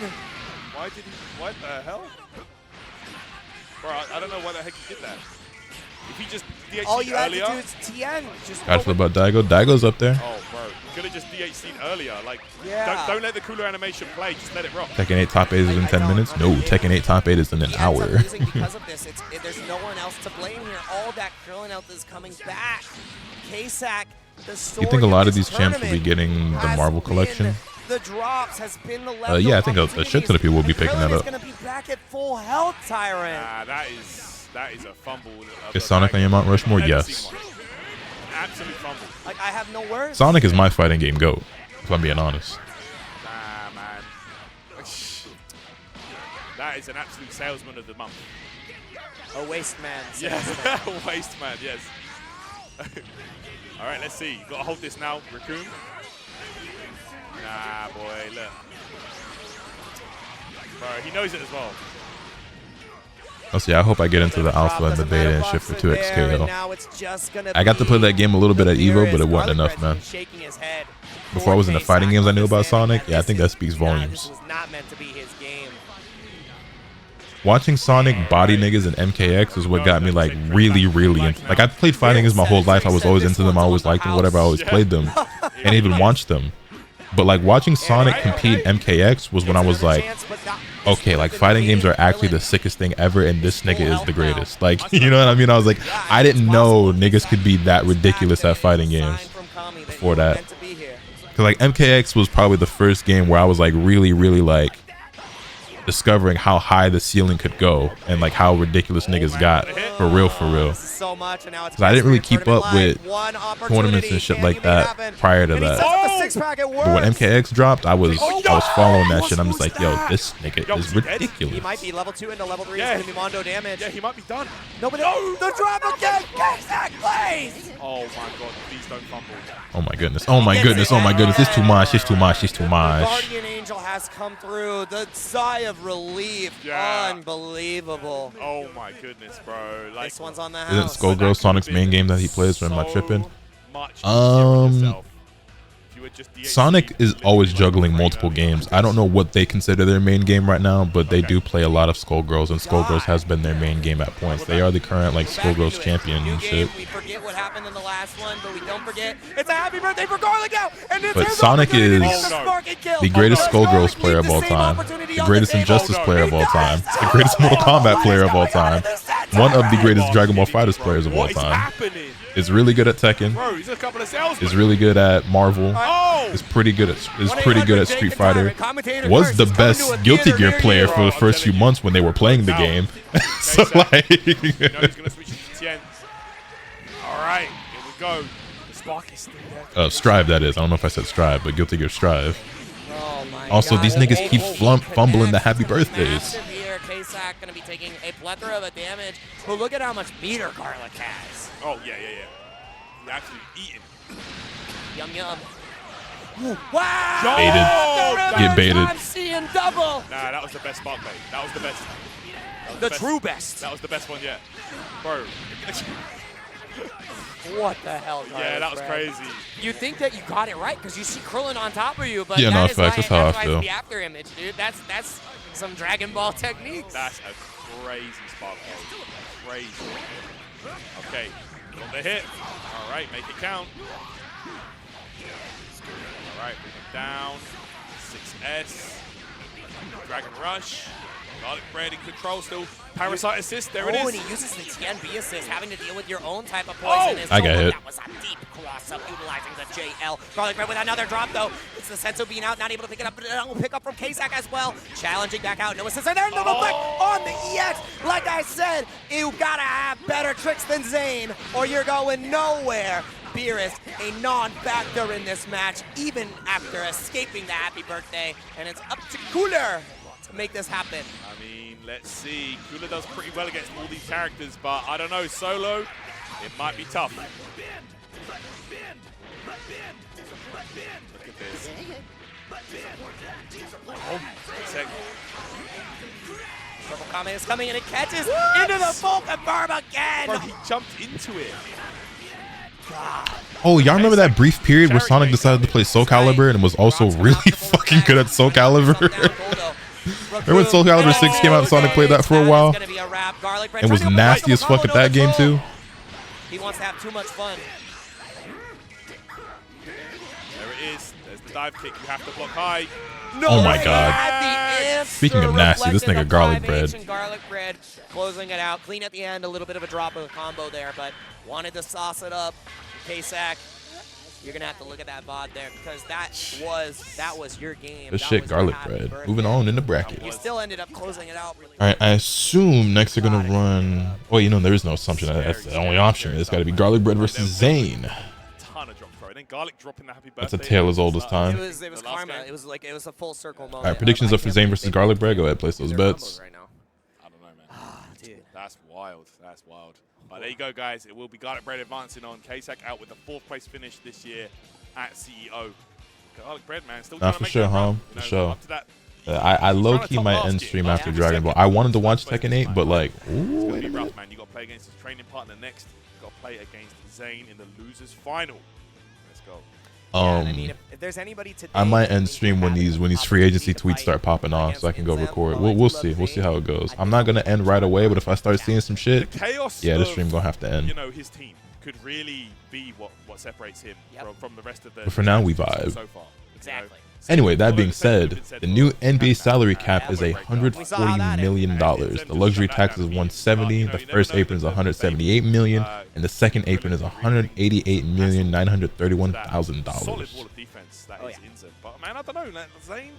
Speaker 7: What the hell? Bro, I don't know why the heck he did that. If he just DHC'd
Speaker 6: all you
Speaker 7: earlier,
Speaker 6: have to do is TN.
Speaker 1: How do you feel about Daigo? Daigo's up there.
Speaker 7: Oh, bro. Could have just DHC'd earlier. Like, don't let the cooler animation play. Just let it rock.
Speaker 1: Tekken 8 top 8 is in 10 minutes? No, Tekken 8 top 8 is in an hour.
Speaker 6: Because of this, there's no one else to blame here. All that Krillin health is coming back. K-Sack, the story.
Speaker 1: You think a lot of these champs will be getting the Marvel collection?
Speaker 6: The drops has been the
Speaker 1: yeah, I think a shit ton of people will be picking that up.
Speaker 6: Going to be back at full health, Tyrant.
Speaker 7: That is a fumble.
Speaker 1: Is Sonic on your Mount Rushmore? Yes.
Speaker 7: Absolute fumble.
Speaker 6: Like, I have no words.
Speaker 1: Sonic is my fighting game GOAT. If I'm being honest.
Speaker 7: Nah, man. That is an absolute salesman of the month.
Speaker 6: A waste man.
Speaker 7: Yeah, waste man, yes. All right, let's see. Got to hold this now, Raccoon. Nah, boy, look. Bro, he knows it as well.
Speaker 1: Let's see, I hope I get into the alpha and the beta and shit for 2xKO. I got to play that game a little bit at Evo, but it wasn't enough, man. Before I was in the fighting games I knew about Sonic, yeah, I think that speaks volumes. Watching Sonic body niggas in MKX is what got me like really into. Like I played fighting games my whole life. I was always into them. I always liked them. Whatever. I always played them, and even watched them. But like watching Sonic compete in MKX was when I was like, okay, like fighting games are actually the sickest thing ever, and this nigga is the greatest. Like, you know what I mean? I was like, I didn't know niggas could be that ridiculous at fighting games before that. Cause like MKX was probably the first game where I was like really like discovering how high the ceiling could go and like how ridiculous niggas got for real. Cause I didn't really keep up with tournaments and shit like that prior to that. But when MKX dropped, I was following that shit. I'm just like, yo, this nigga is ridiculous.
Speaker 6: He might be level 2 into level 3.
Speaker 7: Yeah.
Speaker 6: It's gonna be Mondo damage.
Speaker 7: Yeah, he might be done.
Speaker 6: No, but the drop again. K-Sack, please.
Speaker 7: Oh my god, please don't fumble.
Speaker 1: Oh my goodness. Oh my goodness. Oh my goodness. It's too much. It's too much. It's too much.
Speaker 6: Guardian Angel has come through. The sigh of relief.
Speaker 7: Yeah.
Speaker 6: Unbelievable.
Speaker 7: Oh my goodness, bro. Like,
Speaker 6: This one's on the
Speaker 1: Isn't
Speaker 6: house.
Speaker 1: Skullgirl Sonic's main game that he plays? Or am I tripping? Sonic is always juggling multiple games. I don't know what they consider their main game right now, but they do play a lot of Skullgirls, and Skullgirls has been their main game at points. They are the current like Skullgirls champion and shit.
Speaker 6: We forget what happened in the last one, but we don't forget. It's a happy birthday for Garlic now, and this
Speaker 1: But
Speaker 6: is
Speaker 1: Sonic is
Speaker 6: the
Speaker 1: greatest Skullgirls player of all time, the greatest Injustice player of all time, the greatest Mortal Kombat player of all time, one of the greatest Dragon Ball FighterZ players of all time. Is really good at Tekken.
Speaker 7: Bro, he's a couple of salesmen.
Speaker 1: Is really good at Marvel. Is pretty good at Street Fighter. Was the best Guilty Gear player for the first few months when they were playing the game. So like,
Speaker 7: all right, here we go. The spark is still there.
Speaker 1: Strive, that is. I don't know if I said Strive, but Guilty Gear Strive. Also, these niggas keep fumbling the happy birthdays.
Speaker 6: K-Sack gonna be taking a plethora of damage, but look at how much meter Garlic has.
Speaker 7: Oh yeah. He's actually eating.
Speaker 6: Yum yum. Wow!
Speaker 1: Baited. Get baited.
Speaker 6: I'm seeing double.
Speaker 7: Nah, that was the best spark bait. That was the best.
Speaker 6: The true best.
Speaker 7: That was the best one yet, bro.
Speaker 6: What the hell?
Speaker 7: Yeah, that was crazy.
Speaker 6: You think that you got it right because you see Krillin on top of you, but
Speaker 1: yeah, no, facts. That's how I
Speaker 6: why
Speaker 1: feel.
Speaker 6: it's the after image, dude. That's some Dragon Ball techniques.
Speaker 7: That's a crazy spark bait. Crazy. Okay, got the hit. All right, make it count. All right, bring it down. 6S. Dragon Rush. Garlic Bread in control still. Parasite assist, there it is.
Speaker 6: Oh, and he uses the TNB assist, having to deal with your own type of poison.
Speaker 1: I got hit.
Speaker 6: That was a deep cross-up, utilizing the JL. Garlic Bread with another drop, though. It's the Senso being out, not able to pick it up, but it will pick up from K-Sack as well. Challenging back out, no assist, and there, no click on the EX. Like I said, you gotta have better tricks than Zane, or you're going nowhere. Beerus, a non-factor in this match, even after escaping the happy birthday, and it's up to Cooler to make this happen.
Speaker 7: I mean, let's see. Cooler does pretty well against all these characters, but I don't know, solo, it might be tough. Look at this. Oh, second.
Speaker 6: Purple Comet is coming and it catches into the Vulcan Barb again.
Speaker 7: Bro, he jumped into it.
Speaker 6: God.
Speaker 1: Oh, y'all remember that brief period where Sonic decided to play Soul Calibur and was also really fucking good at Soul Calibur? Remember when Soul Calibur 6 came out and Sonic played that for a while? And was nasty as fuck at that game too?
Speaker 6: He wants to have too much fun.
Speaker 7: There it is. There's the dive kick. You have to block high.
Speaker 6: No,
Speaker 1: oh my god. Speaking of nasty, this nigga Garlic Bread.
Speaker 6: Garlic Bread closing it out. Clean at the end. A little bit of a drop of a combo there, but wanted to sauce it up. K-Sack, you're gonna have to look at that VOD there because that was your game.
Speaker 1: This shit, Garlic Bread. Moving on in the bracket.
Speaker 6: You still ended up closing it out. Really.
Speaker 1: All right, I assume next they're gonna run. Oh, you know there is no assumption. That's the only option. It's got to be Garlic Bread versus Zane.
Speaker 7: Ton of drop throw. And then Garlic dropping the happy birthday.
Speaker 1: That's a tale as old as time.
Speaker 6: It was karma. Game. It was like, it was a full circle moment.
Speaker 1: All right, predictions up for Zane versus Garlic Bread. Go ahead, place those bets.
Speaker 6: Right now.
Speaker 7: I don't know, man. Dude. That's wild. That's wild. But there you go, guys. It will be Garlic Bread advancing on. K-Sack out with the 4th place finish this year at CEO. Garlic Bread, man. Still trying to make
Speaker 1: sure,
Speaker 7: that
Speaker 1: for sure.
Speaker 7: Up to that.
Speaker 1: I low-key might end stream after Dragon Ball. I wanted to watch Tekken 8, but like, ooh,
Speaker 7: wait a minute. Rough, man. You got to play against his training partner next. You got to play against Zane in the losers final. Let's go.
Speaker 6: I mean, if there's anybody today,
Speaker 1: I might end stream when these free agency tweets start popping off, so I can go record. We'll see. We'll see how it goes. I'm not gonna end right away, but if I start seeing some shit, yeah, the stream gonna have to end.
Speaker 7: You know, his team could really be what separates him from the rest of the.
Speaker 1: But for now, we vibe.
Speaker 7: So far.
Speaker 6: Exactly.
Speaker 1: Anyway, that being said, the new NBA salary cap is $140 million. The luxury tax is $170. The first apron is $178 million, and the second apron is $188,931,000.
Speaker 7: Solid wall of defense. That is insane. But man, I don't know. Zane,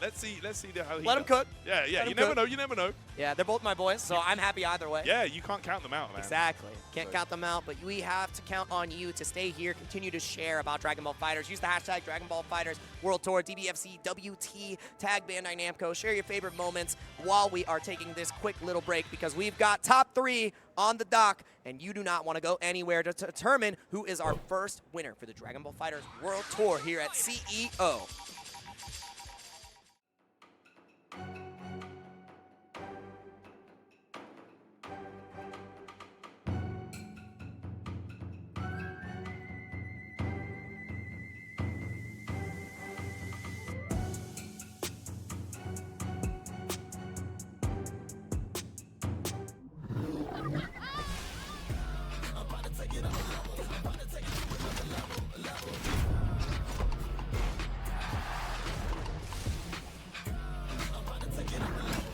Speaker 7: let's see how he.
Speaker 6: Let him cook.
Speaker 7: Yeah. You never know. You never know.
Speaker 6: Yeah, they're both my boys, so I'm happy either way.
Speaker 7: Yeah, you can't count them out, man.
Speaker 6: Exactly. Can't count them out, but we have to count on you to stay here, continue to share about Dragon Ball FighterZ. Use the hashtag Dragon Ball FighterZ World Tour, DBFC, WT, tag Bandai Namco. Share your favorite moments while we are taking this quick little break because we've got top 3 on the dock, and you do not want to go anywhere to determine who is our first winner for the Dragon Ball FighterZ World Tour here at CEO.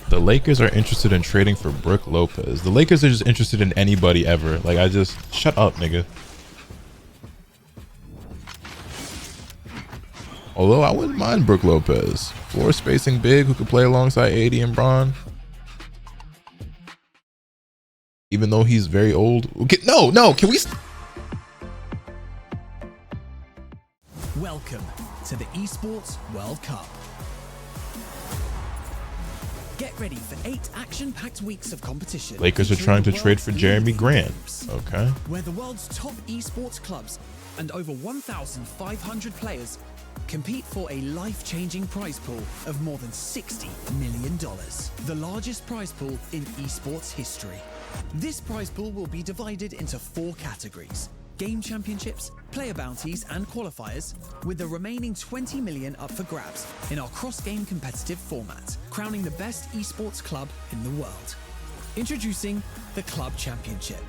Speaker 1: The Lakers are interested in trading for Brook Lopez. The Lakers are just interested in anybody ever. Like, I just... Shut up, nigga. Although, I wouldn't mind Brook Lopez. Floor spacing big who could play alongside AD and Bron. Even though he's very old. Okay, no, can we...
Speaker 10: Welcome to the Esports World Cup. Get ready for 8 action-packed weeks of competition.
Speaker 1: Lakers are trying to trade for Jeremy Grant. Okay.
Speaker 10: Where the world's top esports clubs and over 1,500 players compete for a life-changing prize pool of more than $60 million. The largest prize pool in esports history. This prize pool will be divided into 4 categories. Game championships, player bounties, and qualifiers, with the remaining 20 million up for grabs in our cross-game competitive format, crowning the best esports club in the world. Introducing the Club Championship.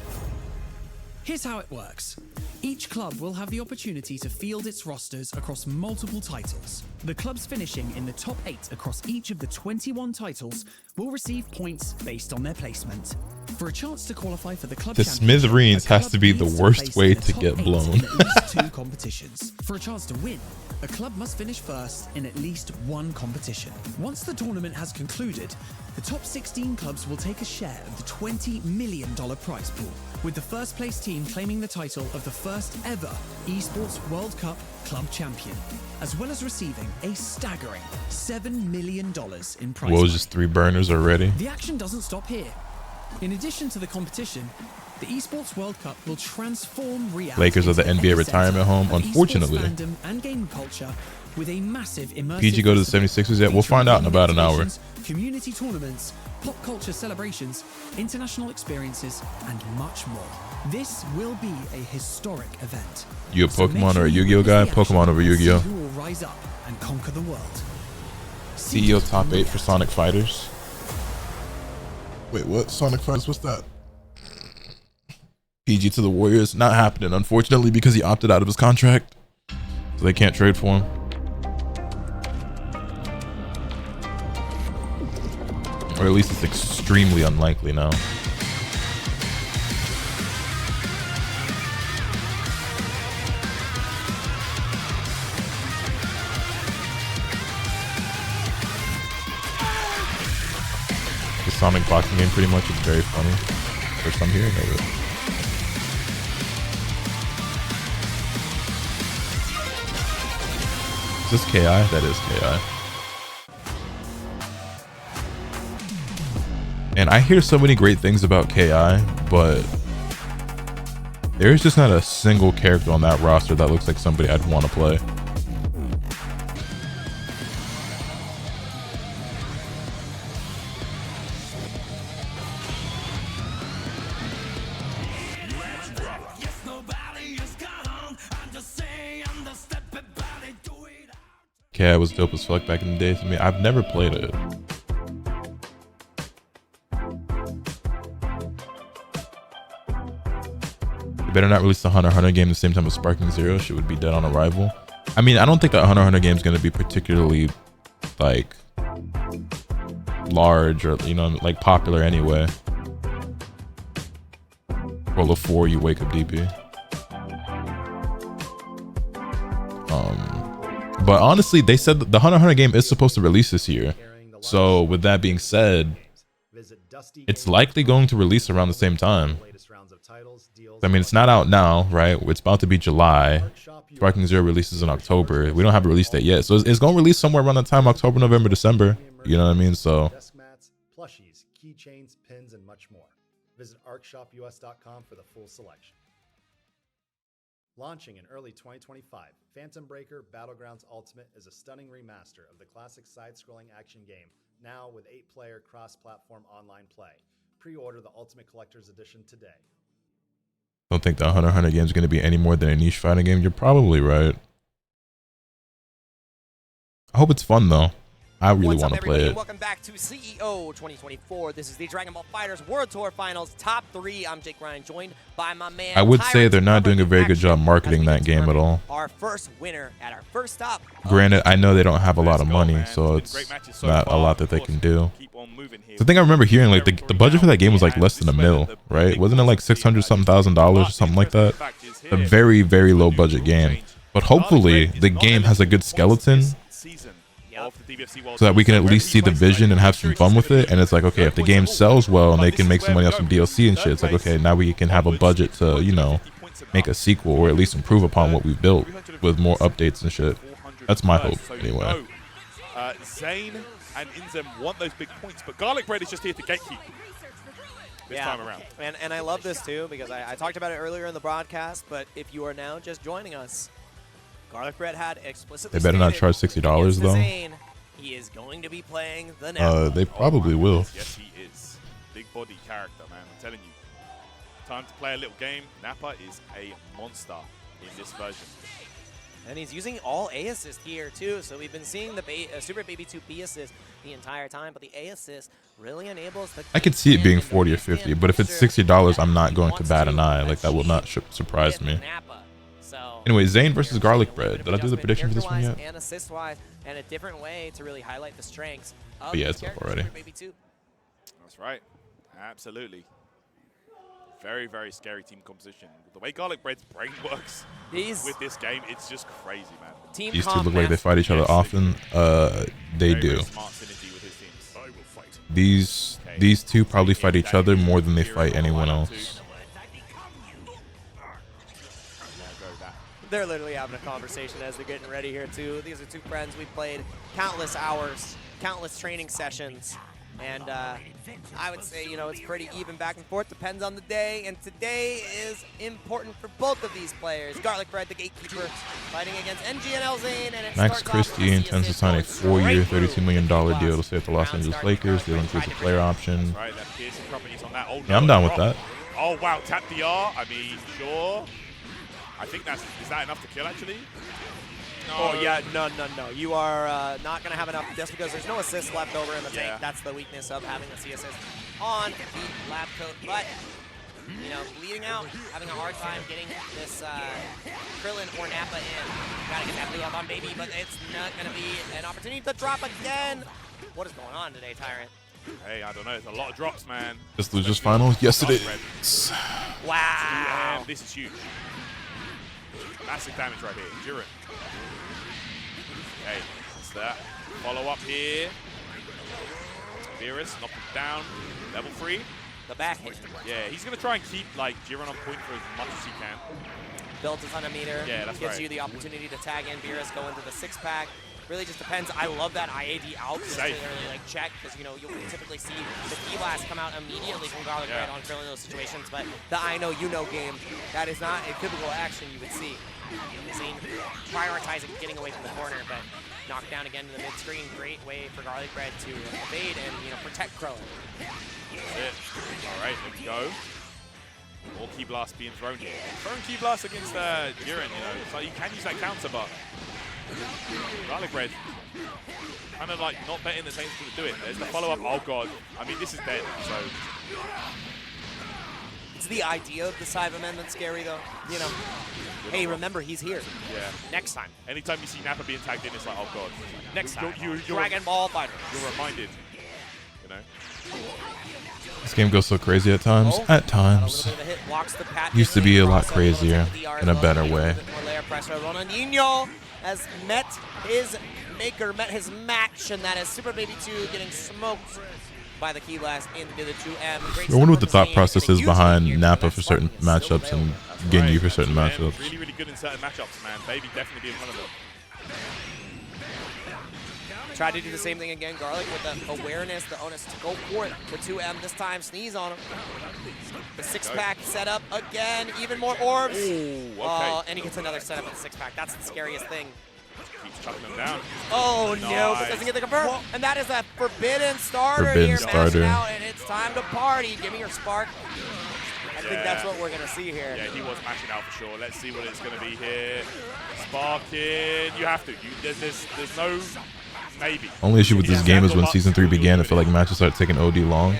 Speaker 10: Here's how it works. Each club will have the opportunity to field its rosters across multiple titles. The clubs finishing in the top 8 across each of the 21 titles will receive points based on their placement. For a chance to qualify for the club
Speaker 1: the Smithereens has to be the worst way to get blown.
Speaker 10: In at least 2 competitions. For a chance to win, a club must finish first in at least 1 competition. Once the tournament has concluded, the top 16 clubs will take a share of the $20 million prize pool, with the first place team claiming the title of the first ever Esports World Cup Club Champion, as well as receiving a staggering $7 million in prize
Speaker 1: What was
Speaker 10: money.
Speaker 1: just 3 burners already?
Speaker 10: The action doesn't stop here. In addition to the competition, the Esports World Cup will transform reality.
Speaker 1: Lakers are the NBA retirement home, unfortunately.
Speaker 10: Fandom and game culture with a massive immersive
Speaker 1: PG go to the 76ers yet? We'll find out in about an hour.
Speaker 10: Community tournaments, pop culture celebrations, international experiences, and much more. This will be a historic event.
Speaker 1: You a Pokemon or a Yu-Gi-Oh guy? Pokemon over Yu-Gi-Oh.
Speaker 10: Who will rise up and conquer the world?
Speaker 1: CEO top 8 for Sonic Fighters. Wait, what? Sonic Fighters? What's that? PG to the Warriors. Not happening, unfortunately, because he opted out of his contract. So they can't trade for him. Or at least it's extremely unlikely now. The Sonic boxing game pretty much is very funny. First time hearing of it. Is this KI? That is KI. And I hear so many great things about KI, but there's just not a single character on that roster that looks like somebody I'd want to play. KI was dope as fuck back in the day to me. I've never played it. They better not release the Hunter x Hunter game the same time as Sparking Zero. Shit would be dead on arrival. I mean, I don't think that Hunter x Hunter game is going to be particularly like large or, you know, like popular anyway. Roll a 4, you wake up DP. But honestly, they said that the Hunter x Hunter game is supposed to release this year. So with that being said, it's likely going to release around the same time. I mean, it's not out now, right? It's about to be July. Sparking Zero releases in October. We don't have a release date yet. So it's going to release somewhere around that time, October, November, December. You know what I mean? So
Speaker 9: Desk mats, plushies, keychains, pins, and much more. Visit arcshopus.com for the full selection. Launching in early 2025, Phantom Breaker Battlegrounds Ultimate is a stunning remaster of the classic side-scrolling action game, now with 8-player cross-platform online play. Pre-order the Ultimate Collector's Edition today.
Speaker 1: don't think the Hunter x Hunter game is going to be any more than a niche fighting game. You're probably right. I hope it's fun though. I really want to play it.
Speaker 6: Welcome back to CEO 2024. This is the Dragon Ball FighterZ World Tour Finals Top 3. I'm Jake Ryan, joined by my man.
Speaker 1: I would say they're not doing a very good job marketing that game at all.
Speaker 6: Our first winner at our first stop.
Speaker 1: Granted, I know they don't have a lot of money, so it's not a lot that they can do. The thing I remember hearing, like the budget for that game was like less than $1 million, right? Wasn't it like $600-something or something like that? A very, very low budget game. But hopefully the game has a good skeleton, so that we can at least see the vision and have some fun with it. And it's like, okay, if the game sells well and they can make some money off some DLC and shit, it's like, okay, now we can have a budget to, you know, make a sequel or at least improve upon what we've built with more updates and shit. That's my hope, anyway.
Speaker 7: Zane and Inzem want those big points, but Garlic Bread is just here to gatekeep this time around.
Speaker 6: And I love this too, because I talked about it earlier in the broadcast, but if you are now just joining us, Garlic Bread had explicitly
Speaker 1: They better not charge $60 though.
Speaker 6: Zane, he is going to be playing the Nappa.
Speaker 1: They probably will.
Speaker 7: Yes, he is. Big body character, man. I'm telling you. Time to play a little game. Nappa is a monster in this version.
Speaker 6: And he's using all A assist here too, so we've been seeing the Super Baby 2 B assist the entire time, but the A assist really enables the...
Speaker 1: I could see it being 40 or 50, but if it's $60, I'm not going to bat an eye. Like, that will not surprise me. Anyway, Zane versus Garlic Bread. Did I do the prediction for this one yet?
Speaker 6: And assist-wise, and a different way to really highlight the strengths of
Speaker 1: yeah, it's up already.
Speaker 7: That's right. Absolutely. Very, very scary team composition. The way Garlic Bread's brain works with this game, it's just crazy, man.
Speaker 1: These two look like they fight each other often. They do. These two probably fight each other more than they fight anyone else.
Speaker 6: They're literally having a conversation as they're getting ready here too. These are two friends we've played countless hours, countless training sessions, and I would say, you know, it's pretty even back and forth, depends on the day, and today is important for both of these players. Garlic Bread, the gatekeeper, fighting against NGNL Zane, and it
Speaker 1: Max Christie intends to sign a 4-year, $32 million deal to stay with the Los Angeles Lakers. Deal includes a player option. Yeah, I'm down with that.
Speaker 7: Oh wow, tap DR. I mean, sure. I think is that enough to kill, actually? No.
Speaker 6: Oh, yeah, no. You are not going to have enough just because there's no assist left over in the tank. That's the weakness of having a C assist on the lab coat. But, you know, bleeding out, having a hard time getting this Krillin or Nappa in. Got to get that blue up on Baby, but it's not going to be an opportunity to drop again. What is going on today, Tyrant?
Speaker 7: Hey, I don't know. There's a lot of drops, man.
Speaker 1: Just losers finals? Yes, it is.
Speaker 6: Wow.
Speaker 7: This is huge. Massive damage right here. Jiren. Okay, what's that? Follow up here. Virus, knock him down. Level 3.
Speaker 6: The back hit.
Speaker 7: Yeah, he's going to try and keep like Jiren on point for as much as he can.
Speaker 6: builds a ton of meter.
Speaker 7: Yeah, that's
Speaker 6: gives
Speaker 7: right.
Speaker 6: you the opportunity to tag in Beerus, go into the 6-pack. Really just depends. I love that IAD out just to really like check, because you know you'll typically see the key blast come out immediately from Garlic Bread on filling those situations, but the I know you know game, that is not a typical action you would see. Seeing prioritizing getting away from the corner, but knocked down again to the mid screen. Great way for Garlic Bread to evade and protect Crow.
Speaker 7: That's it. All right, there we go. More Key Blast being thrown here. Throwing Key Blast against Jiren, so you can use that counter, but Garlic Bread kind of like not betting the same to do it. There's the follow-up. Oh, God. I mean, this is dead, so...
Speaker 6: It's the idea of the Cybermen that's scary, though. Hey, remember, he's here.
Speaker 7: Yeah.
Speaker 6: Next time.
Speaker 7: Anytime you see Nappa being tagged in, it's like, oh, God.
Speaker 6: Next time.
Speaker 7: You're
Speaker 6: Dragon Ball Fighter.
Speaker 7: You're reminded,
Speaker 1: This game goes so crazy at times. At times. Used to be a lot crazier in a better way.
Speaker 6: Ronaldinho has met his maker, met his match, and that is Super Baby 2 getting smoked by the Key Blast into the 2M.
Speaker 1: I wonder what the thought process is behind Nappa for certain matchups and Ginyu for certain matchups.
Speaker 7: Really, really good in certain matchups, man. Baby definitely being one of them.
Speaker 6: Tried to do the same thing again. Garlic with the awareness, the onus to go for it. The 2M this time, sneeze on him. The 6-pack set up again, even more orbs.
Speaker 7: Ooh, okay.
Speaker 6: And he gets another setup of the 6-pack. That's the scariest thing.
Speaker 7: Keeps chucking them down.
Speaker 6: Oh,
Speaker 7: nice.
Speaker 6: no, but doesn't get the confirm. And that is a forbidden starter here. Mashing out, and it's time to party. Give me your spark. I think that's what we're going to see here.
Speaker 7: Yeah, he was mashing out for sure. Let's see what it's going to be here. Sparking. You have to. There's no... Maybe.
Speaker 1: Only issue with this game is when Season 3 began, I feel like matches started taking OD long.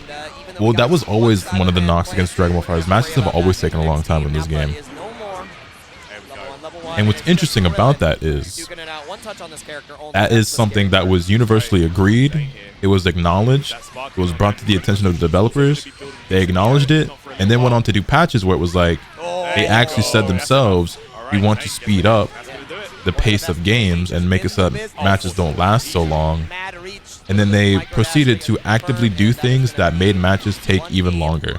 Speaker 1: Well, that was always one of the knocks against Dragon Ball FighterZ. Matches have always taken a long time in this game. And what's interesting about that is that is something that was universally agreed. It was acknowledged. It was brought to the attention of the developers. They acknowledged it and then went on to do patches where it was like they actually said themselves, we want to speed up the pace of games and make it so that matches don't last so long. And then they proceeded to actively do things that made matches take even longer.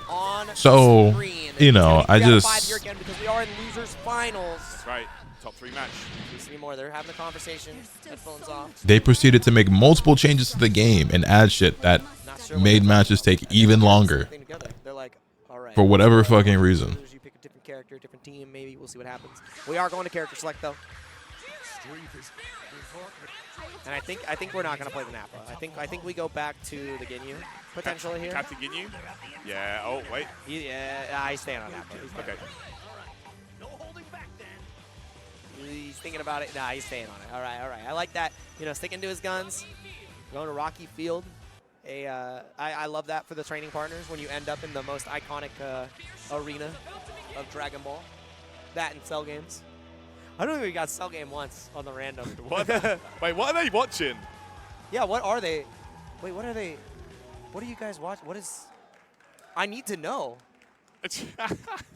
Speaker 1: So, I just...
Speaker 6: Because we are in losers finals.
Speaker 7: That's right. Top 3 match.
Speaker 6: Anymore. They're having a conversation. Headphones off.
Speaker 1: They proceeded to make multiple changes to the game and add shit that made matches take even longer.
Speaker 6: They're like, all right.
Speaker 1: For whatever fucking reason.
Speaker 6: You pick a different character, different team, maybe. We'll see what happens. We are going to character select, though. And I think we're not going to play the Nappa. I think we go back to the Ginyu potentially here.
Speaker 7: Captain Ginyu? Yeah. Oh, wait.
Speaker 6: I stand on Nappa.
Speaker 7: Okay.
Speaker 6: He's thinking about it. Nah, he's staying on it. All right. I like that. Sticking to his guns. Going to Rocky Field. I love that for the training partners when you end up in the most iconic arena of Dragon Ball. That and Cell games. I don't think we got Cell game once on the random.
Speaker 7: What? Wait, what are they watching?
Speaker 6: Yeah, what are they? Wait, what are they? What are you guys watching? What is? I need to know.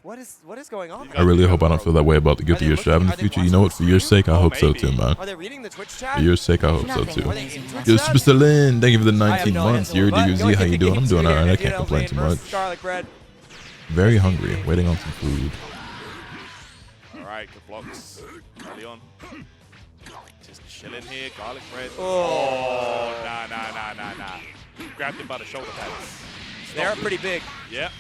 Speaker 6: What is going on?
Speaker 1: I really hope I don't feel that way about the Guilty Gear Strive in the future. You know what? For your sake, I hope so too, man.
Speaker 6: Are they reading the Twitch chat?
Speaker 1: For your sake, I hope so too. Yo, Superstar Lin, thank you for the 19 months. You're DUZ, how you doing? I'm doing alright. I can't complain too much. Very hungry, waiting on some food.
Speaker 7: Alright, good blocks. Early on. Just chilling here. Garlic bread.
Speaker 6: Oh,
Speaker 7: nah. Grabbed him by the shoulder pads.
Speaker 6: They're pretty big.
Speaker 7: Yep.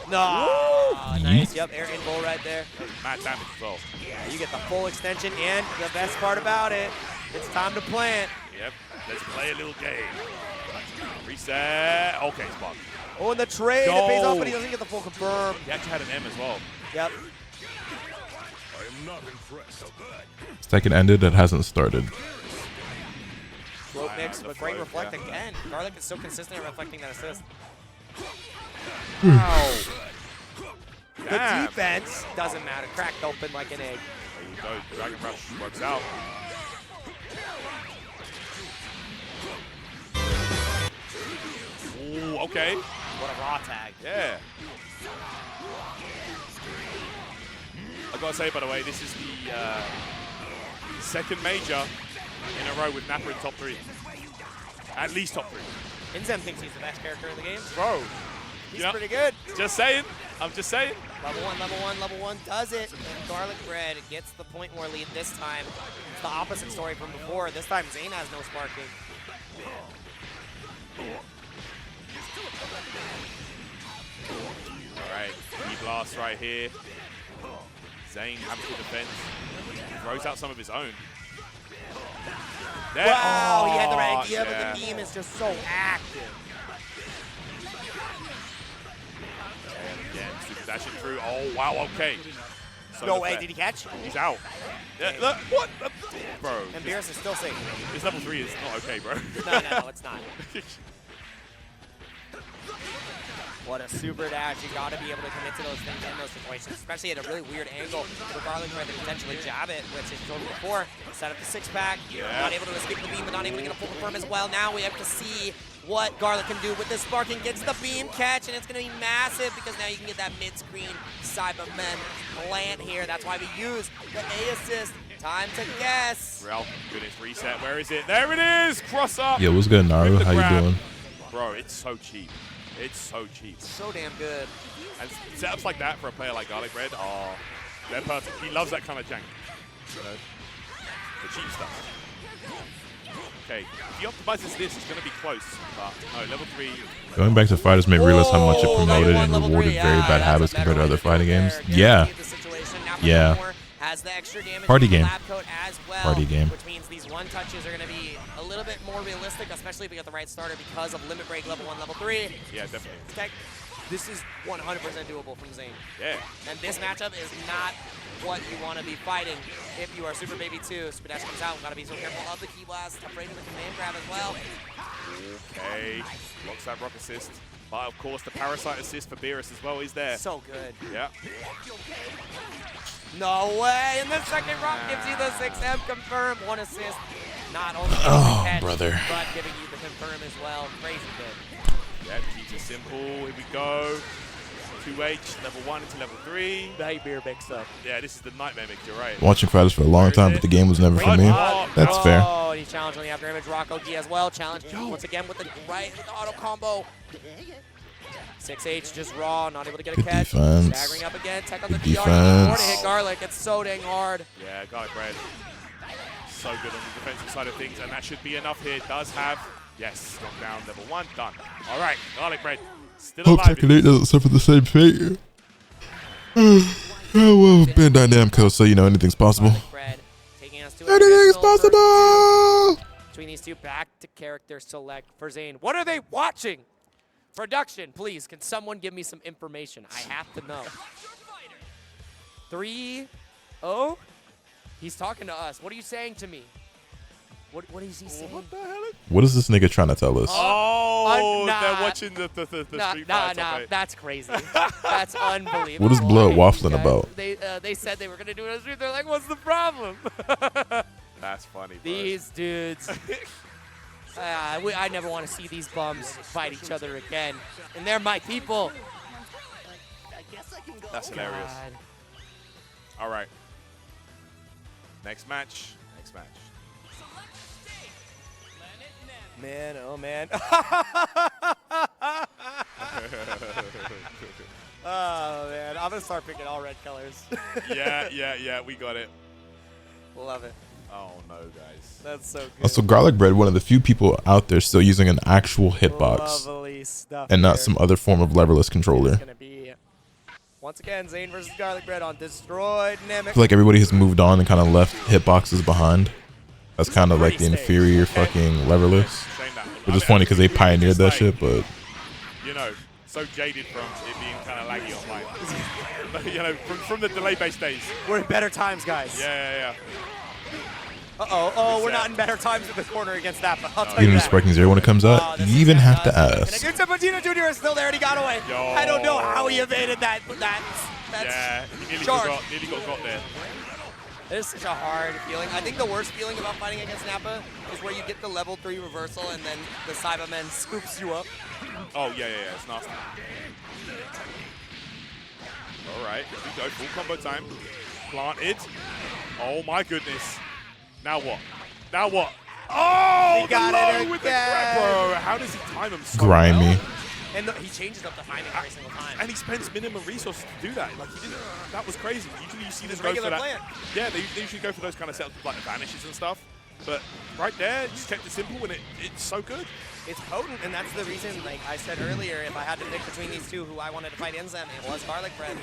Speaker 6: No. Nice. Yep, air in bull right there.
Speaker 7: Mad damage as well.
Speaker 6: Yeah, you get the full extension, and the best part about it, it's time to plant.
Speaker 7: Yep. Let's play a little game. Reset. Okay, spot.
Speaker 6: Oh, and the trade, it pays off, but he doesn't get the full confirm.
Speaker 7: He actually had an M as well.
Speaker 6: Yep.
Speaker 1: Tekken ended, it hasn't started.
Speaker 6: Float mix, but great reflect again. Garlic is so consistent at reflecting that assist.
Speaker 7: Wow.
Speaker 6: The defense doesn't matter. Cracked open like an egg.
Speaker 7: There you go. Dragon Rush works out. Ooh, okay.
Speaker 6: What a raw tag.
Speaker 7: Yeah. I gotta say, by the way, this is the second major in a row with Nappa in top 3. At least top 3.
Speaker 6: Inzem thinks he's the best character in the game.
Speaker 7: Bro,
Speaker 6: He's pretty good.
Speaker 7: Just saying. I'm just saying.
Speaker 6: Level one does it. And Garlic Bread gets the point war lead this time. It's the opposite story from before. This time Zane has no sparking.
Speaker 7: All right, E-Blast right here. Zane having to defend. Throws out some of his own. There.
Speaker 6: Wow, he had the right
Speaker 7: Oh,
Speaker 6: idea,
Speaker 7: yeah.
Speaker 6: but the beam is just so active.
Speaker 7: And again, super dashing through. Oh, wow, okay. So
Speaker 6: No way, did he catch?
Speaker 7: He's out. Yeah, look, what? Bro.
Speaker 6: And Beerus is still safe.
Speaker 7: This level 3 is not okay, bro.
Speaker 6: No, it's not. What a super dash. You got to be able to commit to those things in those situations, especially at a really weird angle for Garlic Bread to potentially jab it, which is shown before. Set up the 6-pack. Not able to escape the beam, but not able to get a full confirm as well. Now we have to see what Garlic can do with this sparking. Gets the beam catch, and it's going to be massive because now you can get that mid-screen Cybermen plant here. That's why we use the A assist. Time to guess.
Speaker 7: Real goodness, reset. Where is it? There it is. Cross up.
Speaker 1: Yeah, what's good, Naru? How you doing?
Speaker 7: Bro, it's so cheap. It's so cheap.
Speaker 6: So damn good.
Speaker 7: And setups like that for a player like Garlic Bread, oh, they're perfect. He loves that kind of jank. You know, the cheap stuff. Okay, if he optimizes this, it's going to be close. But no, level 3.
Speaker 1: Going back to fighters made me realize how much it promoted and rewarded very bad habits compared to other fighting games. Yeah. Yeah.
Speaker 6: Has the extra damage
Speaker 1: Party
Speaker 6: from the
Speaker 1: game.
Speaker 6: lab coat as well,
Speaker 1: Party game.
Speaker 6: which means these one touches are going to be a little bit more realistic, especially if you get the right starter because of limit break level 1, level 3.
Speaker 7: Yeah, definitely.
Speaker 6: This is 100% doable from Zane.
Speaker 7: Yeah.
Speaker 6: And this matchup is not what you want to be fighting if you are Super Baby 2. Super Dash comes out. We've got to be so careful of the key blast, afraid of the command grab as well.
Speaker 7: Okay, blocks that rock assist. But of course, the Parasite assist for Beerus as well is there.
Speaker 6: So good.
Speaker 7: Yeah.
Speaker 6: No way! And the second rock gives you the 6M confirm. 1 assist. Not only catch,
Speaker 1: brother.
Speaker 6: but giving you the confirm as well. Crazy good.
Speaker 7: Yeah, keeps it simple. Here we go. 2H, level 1 into level 3.
Speaker 6: Nightmare mix up.
Speaker 7: Yeah, this is the nightmare mix, you're right.
Speaker 1: Watching fighters for a long time, but the game was never for me. That's fair.
Speaker 6: Oh, he challenged on the after image. Rock OG as well. Challenge once again with the auto combo. 6H just raw, not able to get a
Speaker 1: Good
Speaker 6: catch.
Speaker 1: defense.
Speaker 6: Staggering up again. Tech on the
Speaker 1: Good
Speaker 6: DR.
Speaker 1: defense.
Speaker 6: More to hit Garlic. It's so dang hard.
Speaker 7: Yeah, Garlic Bread. So good on the defensive side of things, and that should be enough here. Does have, yes, knocked down level 1, done. All right, Garlic Bread, still
Speaker 1: Hope
Speaker 7: alive.
Speaker 1: Tekken 8 doesn't suffer the same fate. Oh, well, Bandai Namco, so you know anything's possible.
Speaker 6: Bread taking us to
Speaker 1: Anything's possible!
Speaker 6: Between these two, back to character select for Zane. What are they watching? Production, please, can someone give me some information? I have to know. 3-0? He's talking to us. What are you saying to me? What is he saying? What the hell?
Speaker 1: What is this nigga trying to tell us?
Speaker 7: Oh,
Speaker 6: Nah.
Speaker 7: they're watching the Street Fighter top 8.
Speaker 6: That's crazy. That's unbelievable.
Speaker 1: What is Blood
Speaker 6: Hey,
Speaker 1: waffling
Speaker 6: guys,
Speaker 1: about?
Speaker 6: They said they were going to do it on the street. They're like, what's the problem?
Speaker 7: That's funny, bro.
Speaker 6: These dudes. I never want to see these bums fight each other again. And they're my people.
Speaker 7: That's hilarious.
Speaker 6: God.
Speaker 7: All right. Next match. Next match.
Speaker 6: Man, oh man. Oh man, I'm gonna start picking all red colors.
Speaker 7: yeah, we got it.
Speaker 6: Love it.
Speaker 7: Oh no, guys.
Speaker 6: That's so good.
Speaker 1: Also, Garlic Bread, one of the few people out there still using an actual hitbox
Speaker 6: Lovely stuff
Speaker 1: and not
Speaker 6: here.
Speaker 1: some other form of leverless controller.
Speaker 6: It's gonna be once again Zane versus Garlic Bread on Destroyed Namek.
Speaker 1: I feel like everybody has moved on and kind of left hitboxes behind. That's kind of like the inferior fucking leverless. Which is funny because they pioneered that shit, but
Speaker 7: You know, so jaded from it being kind of laggy online. You know, from the delay-based days.
Speaker 6: We're in better times, guys.
Speaker 7: Yeah.
Speaker 6: We're not in better times in the corner against that, but I'll tell
Speaker 1: even
Speaker 6: you
Speaker 1: if
Speaker 6: that.
Speaker 1: Sparking Zero when it comes out, you even have to ask.
Speaker 6: And Patino Jr. is still there and he got away.
Speaker 7: Yo.
Speaker 6: I don't know how he evaded that, but that's
Speaker 7: Yeah, he nearly
Speaker 6: charge.
Speaker 7: got there.
Speaker 6: It is such a hard feeling. I think the worst feeling about fighting against Nappa is where you get the level 3 reversal and then the Cyberman scoops you up.
Speaker 7: Oh, yeah, it's nasty. All right, here we go, full combo time. Planted. Oh my goodness. Now what? Now what? Oh,
Speaker 6: He got
Speaker 7: the
Speaker 6: it
Speaker 7: low with the
Speaker 6: again.
Speaker 7: grab, bro. How does he time him so
Speaker 1: Grimy.
Speaker 7: well?
Speaker 6: And he changes up the timing every single time.
Speaker 7: And he spends minimum resources to do that. Like, he didn't. That was crazy. Usually you see them go
Speaker 6: regular
Speaker 7: for that.
Speaker 6: plan.
Speaker 7: Yeah, they usually go for those kind of setups like the vanishes and stuff. But right there, just kept it simple, and it's so good.
Speaker 6: It's potent, and that's the reason, like I said earlier, if I had to pick between these two who I wanted to fight in them, it was Garlic Bread.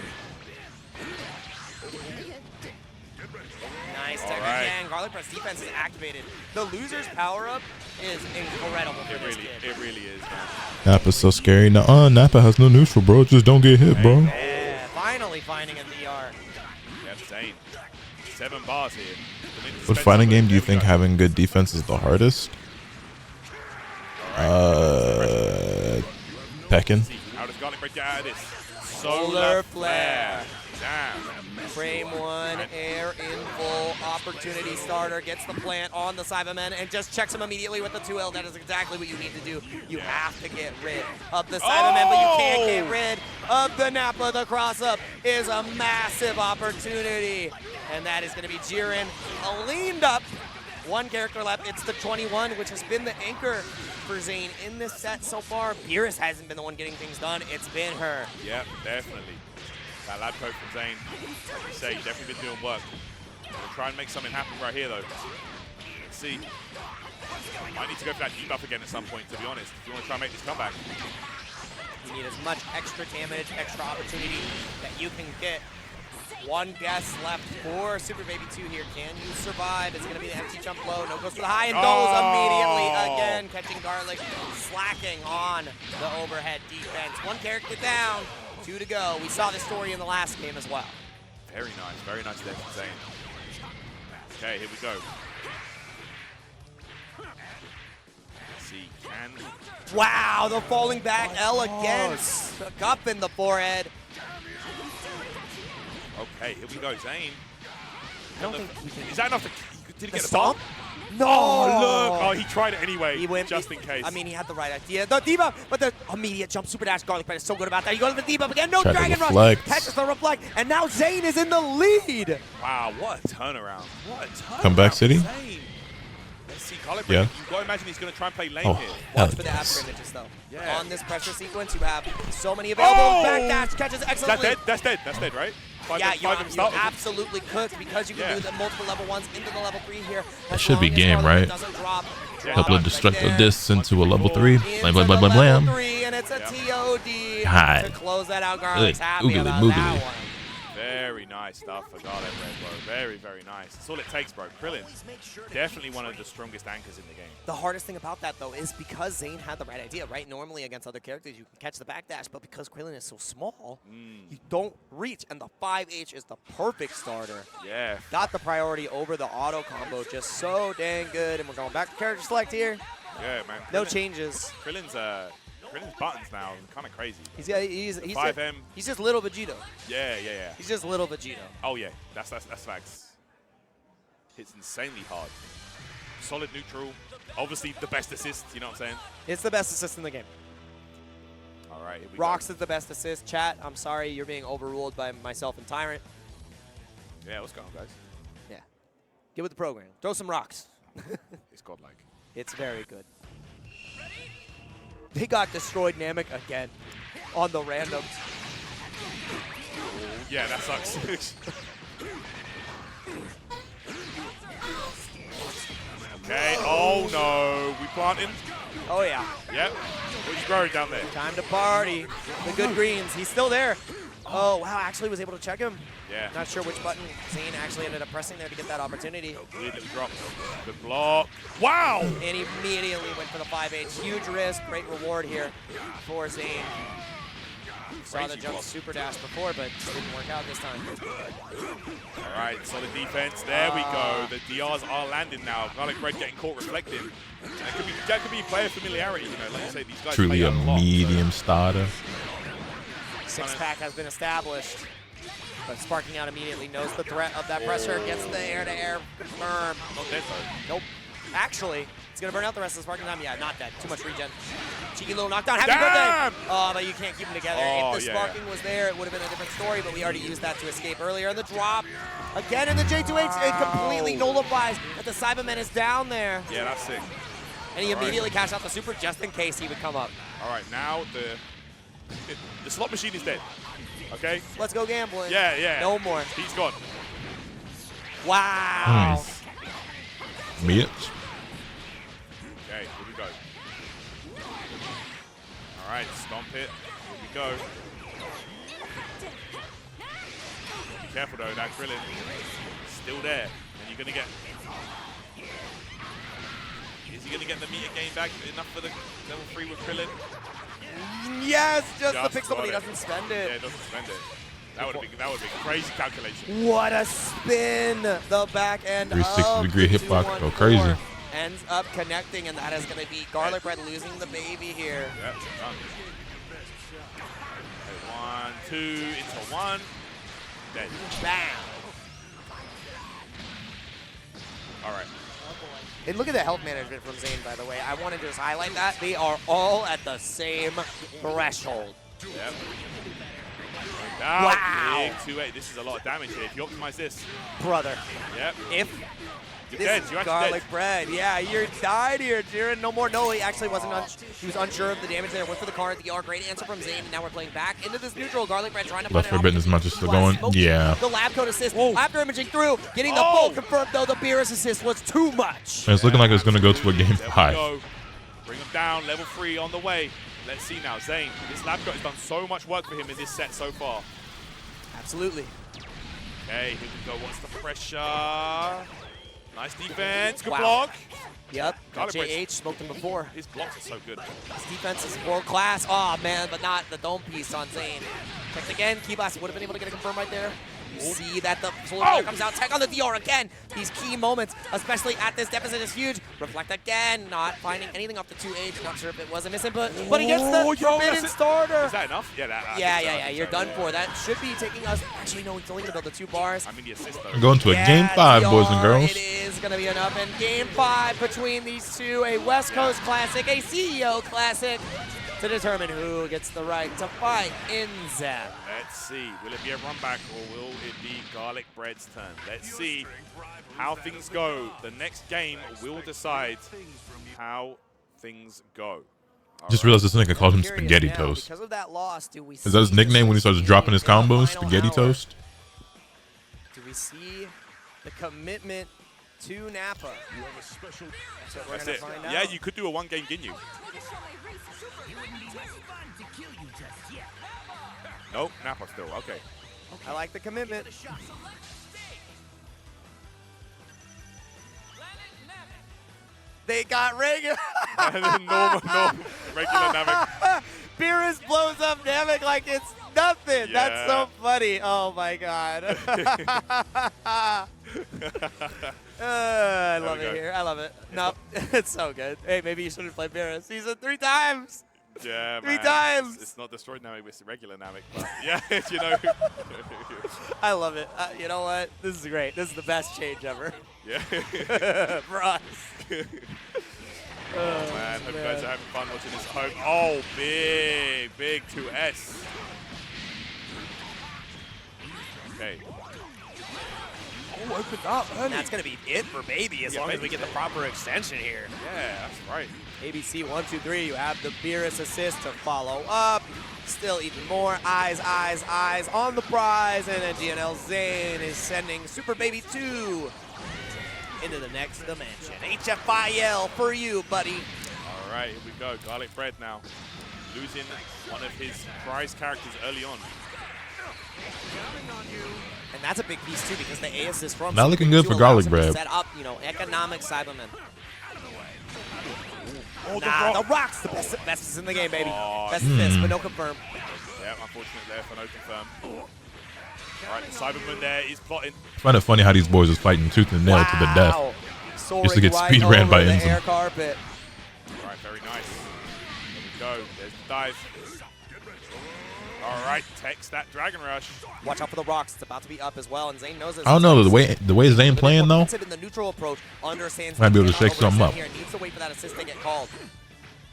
Speaker 6: Nice Tekken again. Garlic Bread's defense is activated. The loser's power-up is incredible for this kid.
Speaker 7: It really is, man.
Speaker 1: Nappa's so scary. Nuh-uh, Nappa has no neutral, bro. Just don't get hit, bro.
Speaker 6: Yeah, finally finding a DR.
Speaker 7: Yep, Zane. 7 bars here.
Speaker 1: What fighting game do you think having good defense is the hardest? Tekken.
Speaker 7: How does Garlic Bread get out of this?
Speaker 6: Solar Flare.
Speaker 7: Damn.
Speaker 6: Frame 1, air in full, opportunity starter, gets the plant on the Cybermen and just checks him immediately with the 2L. That is exactly what you need to do. You have to get rid of the Cybermen, but you can't get rid of the Nappa. The cross-up is a massive opportunity. And that is going to be Jiren leaned up. 1 character left. It's the 21, which has been the anchor for Zane in this set so far. Beerus hasn't been the one getting things done. It's been her.
Speaker 7: Yep, definitely. That lab coat from Zane, like you say, definitely been doing work. We'll try and make something happen right here, though. Let's see. Might need to go for that debuff again at some point, to be honest, if you want to try and make this comeback.
Speaker 6: You need as much extra damage, extra opportunity that you can get. 1 guess left for Super Baby 2 here. Can you survive? It's going to be the empty jump low. No goes to the high and goes immediately again, catching Garlic, slacking on the overhead defense. 1 character down, 2 to go. We saw this story in the last game as well.
Speaker 7: Very nice there from Zane. Okay, here we go. Let's see,
Speaker 6: Wow, the falling back L again, stuck up in the forehead.
Speaker 7: Okay, here we go, Zane.
Speaker 6: I don't think he can.
Speaker 7: Is that enough to... Did he get a
Speaker 6: stomp?
Speaker 7: No! Oh, look! Oh, he tried it anyway,
Speaker 6: he went,
Speaker 7: just in case.
Speaker 6: I mean, he had the right idea. The debuff, but the immediate jump super dash. Garlic Bread is so good about that. You go to the debuff again. No Dragon Rush. Catches the reflect, and now Zane is in the lead.
Speaker 7: Wow, what a turnaround. What a turnaround.
Speaker 1: Comeback City?
Speaker 7: Let's see, Garlic Bread.
Speaker 1: Yeah.
Speaker 7: You've got to imagine he's going to try and play lane here.
Speaker 6: Watch for the after images, though. Yeah. On this pressure sequence, you have so many available. Backdash catches excellently.
Speaker 7: That's dead, right?
Speaker 6: Yeah, you absolutely could, because you can do the multiple level 1s into the level 3 here.
Speaker 1: That should be game, right? Couple of destructive discs into a level 3. Blam, blam, blam, blam, blam.
Speaker 6: Level 3, and it's a TOD to close that out. Garlic's happy about that one.
Speaker 7: Very nice stuff for Garlic Bread, bro. Very nice. That's all it takes, bro. Krillin, definitely one of the strongest anchors in the game.
Speaker 6: The hardest thing about that, though, is because Zane had the right idea, right? Normally against other characters, you can catch the backdash, but because Krillin is so small, you don't reach, and the 5H is the perfect starter.
Speaker 7: Yeah.
Speaker 6: Got the priority over the auto combo, just so dang good, and we're going back to character select here.
Speaker 7: Yeah, man.
Speaker 6: No changes.
Speaker 7: Krillin's buttons now are kind of crazy.
Speaker 6: He's
Speaker 7: 5M.
Speaker 6: He's just little Vegito.
Speaker 7: Yeah.
Speaker 6: He's just little Vegito.
Speaker 7: Oh yeah, that's facts. Hits insanely hard. Solid neutral. Obviously the best assist. You know what I'm saying?
Speaker 6: It's the best assist in the game.
Speaker 7: All right. Here we
Speaker 6: Rocks is the best assist. Chat, I'm sorry, you're being overruled by myself and Tyrant.
Speaker 7: Yeah, what's going on, guys?
Speaker 6: Yeah. Get with the program. Throw some rocks.
Speaker 7: It's godlike.
Speaker 6: It's very good. They got destroyed Namek again on the random.
Speaker 7: Yeah, that sucks. Okay. Oh no, we planting.
Speaker 6: Oh yeah.
Speaker 7: Yep. What's growing down there?
Speaker 6: Time to party. The good greens. He's still there. Oh wow, actually was able to check him.
Speaker 7: Yeah.
Speaker 6: Not sure which button Zane actually ended up pressing there to get that opportunity.
Speaker 7: Weird little drop. Good block. Wow!
Speaker 6: And he immediately went for the 5H. Huge risk, great reward here for Zane. Saw the jump super dash before, but didn't work out this time.
Speaker 7: All right, solid defense. There we go. The DRs are landing now. Garlic Bread getting caught reflecting. That could be player familiarity, you know, like you say, these guys
Speaker 1: Truly a medium starter.
Speaker 6: 6-pack has been established. But Sparking Out immediately knows the threat of that pressure, gets the air-to-air burn.
Speaker 7: Not dead though.
Speaker 6: Nope. Actually, it's going to burn out the rest of the Sparking time. Yeah, not dead. Too much regen. Cheeky little knockdown. Happy birthday! Oh, but you can't keep them together. If the Sparking was there, it would have been a different story, but we already used that to escape earlier. And the drop, again in the J2H, it completely nullifies that the Cyberman is down there.
Speaker 7: Yeah, that's sick.
Speaker 6: And he immediately cashed out the super just in case he would come up.
Speaker 7: All right, now The slot machine is dead. Okay?
Speaker 6: Let's go gambling.
Speaker 7: Yeah, yeah.
Speaker 6: No more.
Speaker 7: He's gone.
Speaker 6: Wow.
Speaker 1: Bitch.
Speaker 7: Okay, here we go. All right, stomp it. Here we go. Be careful though, that Krillin still there. And you're going to get... Is he going to get the meter gain back enough for the level 3 with Krillin?
Speaker 6: Yes, just the pixel, but
Speaker 7: got
Speaker 6: he
Speaker 7: it.
Speaker 6: doesn't spend it.
Speaker 7: Yeah, he doesn't spend it. That would have been a crazy calculation.
Speaker 6: What a spin! The back end
Speaker 1: 360-degree hitbox, go crazy.
Speaker 6: Ends up connecting, and that is going to be Garlic Bread losing the baby here.
Speaker 7: Yep, done. Okay, 1, 2, into 1. Dead.
Speaker 6: Bam! All right. And look at the health management from Zane, by the way. I want to just highlight that. They are all at the same threshold.
Speaker 7: Yep. Down.
Speaker 6: Wow.
Speaker 7: Big 2-8. This is a lot of damage here. If you optimize this.
Speaker 6: Brother.
Speaker 7: Yep.
Speaker 6: If
Speaker 7: you're
Speaker 6: this
Speaker 7: dead.
Speaker 6: is
Speaker 7: You're actually
Speaker 6: Garlic
Speaker 7: dead.
Speaker 6: Bread. Yeah, you're died here, Jiren. No more. No, he actually wasn't. He was unsure of the damage there. Went for the card. The R. Great answer from Zane. And now we're playing back into this neutral. Garlic Bread trying to
Speaker 1: Left
Speaker 6: find
Speaker 1: forbidden as much as still going. Yeah.
Speaker 6: The lab coat assist. After imaging through, getting the full confirmed though. The Beerus assist was too much.
Speaker 1: And it's looking like it's going to go to a game 5.
Speaker 7: Go. Bring him down. Level 3 on the way. Let's see now. Zane, this lab coat has done so much work for him in this set so far.
Speaker 6: Absolutely.
Speaker 7: Okay, here we go. What's the pressure? Nice defense. Good
Speaker 6: Wow.
Speaker 7: block.
Speaker 6: Yep.
Speaker 7: Garlic Bread.
Speaker 6: JH smoked him before.
Speaker 7: His blocks are so good.
Speaker 6: His defense is world class. Oh man, but not the dome piece on Zane. Checked again. Key blast would have been able to get a confirm right there. You see that the solar flare comes out. Tech on the DR again. These key moments, especially at this deficit, is huge. Reflect again. Not finding anything off the 2H. Not sure if it was a misinput, but he gets the forbidden starter.
Speaker 7: Is that enough? Yeah,
Speaker 6: Yeah. You're done for. That should be taking us. Actually, no, he's only going to build the 2 bars.
Speaker 7: I mean, the assist though.
Speaker 1: We're going to a game 5, boys and girls.
Speaker 6: It is going to be enough. And game 5 between these two, a West Coast classic, a CEO classic, to determine who gets the right to fight in Zap.
Speaker 7: Let's see. Will it be a run back or will it be Garlic Bread's turn? Let's see how things go. The next game will decide how things go.
Speaker 1: Just realized this nigga called him Spaghetti Toast.
Speaker 6: Because of that loss, do we
Speaker 1: Is that his nickname when he starts dropping his combos? Spaghetti Toast?
Speaker 6: Do we see the commitment to Nappa?
Speaker 7: That's it. Yeah, you could do a 1-game Ginyu. Nope, Nappa still. Okay.
Speaker 6: I like the commitment. They got regular.
Speaker 7: normal, regular Namek.
Speaker 6: Beerus blows up Namek like it's nothing.
Speaker 7: Yeah.
Speaker 6: That's so funny. Oh my god. I love it here. I love it. Nope. It's so good. Hey, maybe you shouldn't play Beerus. He's in 3 times.
Speaker 7: Yeah,
Speaker 6: 3 times.
Speaker 7: It's not destroyed Namek, it's regular Namek. But yeah, you know.
Speaker 6: I love it. You know what? This is great. This is the best change ever.
Speaker 7: Yeah.
Speaker 6: For us.
Speaker 7: Oh man, hope you guys are having fun watching this at home. Oh, big 2S. Okay. Oh, opened up early.
Speaker 6: And that's going to be it for Baby as long as we get the proper extension here.
Speaker 7: Yeah, that's right.
Speaker 6: ABC 1, 2, 3. You have the Beerus assist to follow up. Still even more eyes on the prize. And then GNL Zane is sending Super Baby 2 into the next dimension. HFIL for you, buddy.
Speaker 7: All right, here we go. Garlic Bread now. Losing one of his prize characters early on.
Speaker 6: And that's a big piece, too, because the A assist from
Speaker 1: Not looking good for Garlic Bread.
Speaker 6: Set up, economic Cybermen.
Speaker 7: Oh,
Speaker 6: the rocks. The best is in the game, baby.
Speaker 7: Oh,
Speaker 6: best assist, but no confirm.
Speaker 7: Yeah, unfortunate there for no confirm. All right, the Cyberman there is plotting.
Speaker 1: I find it funny how these boys is fighting tooth and nail to the death. Just to get speed ran by Enzo.
Speaker 6: Air carpet.
Speaker 7: All right, very nice. There we go. There's the dive. All right, text that Dragon Rush.
Speaker 6: Watch out for the rocks. It's about to be up as well, and Zane knows this.
Speaker 1: I don't know, the way Zane playing though,
Speaker 6: in the neutral approach, understands
Speaker 1: might be able to shake something up.
Speaker 6: Here, needs to wait for that assist to get called.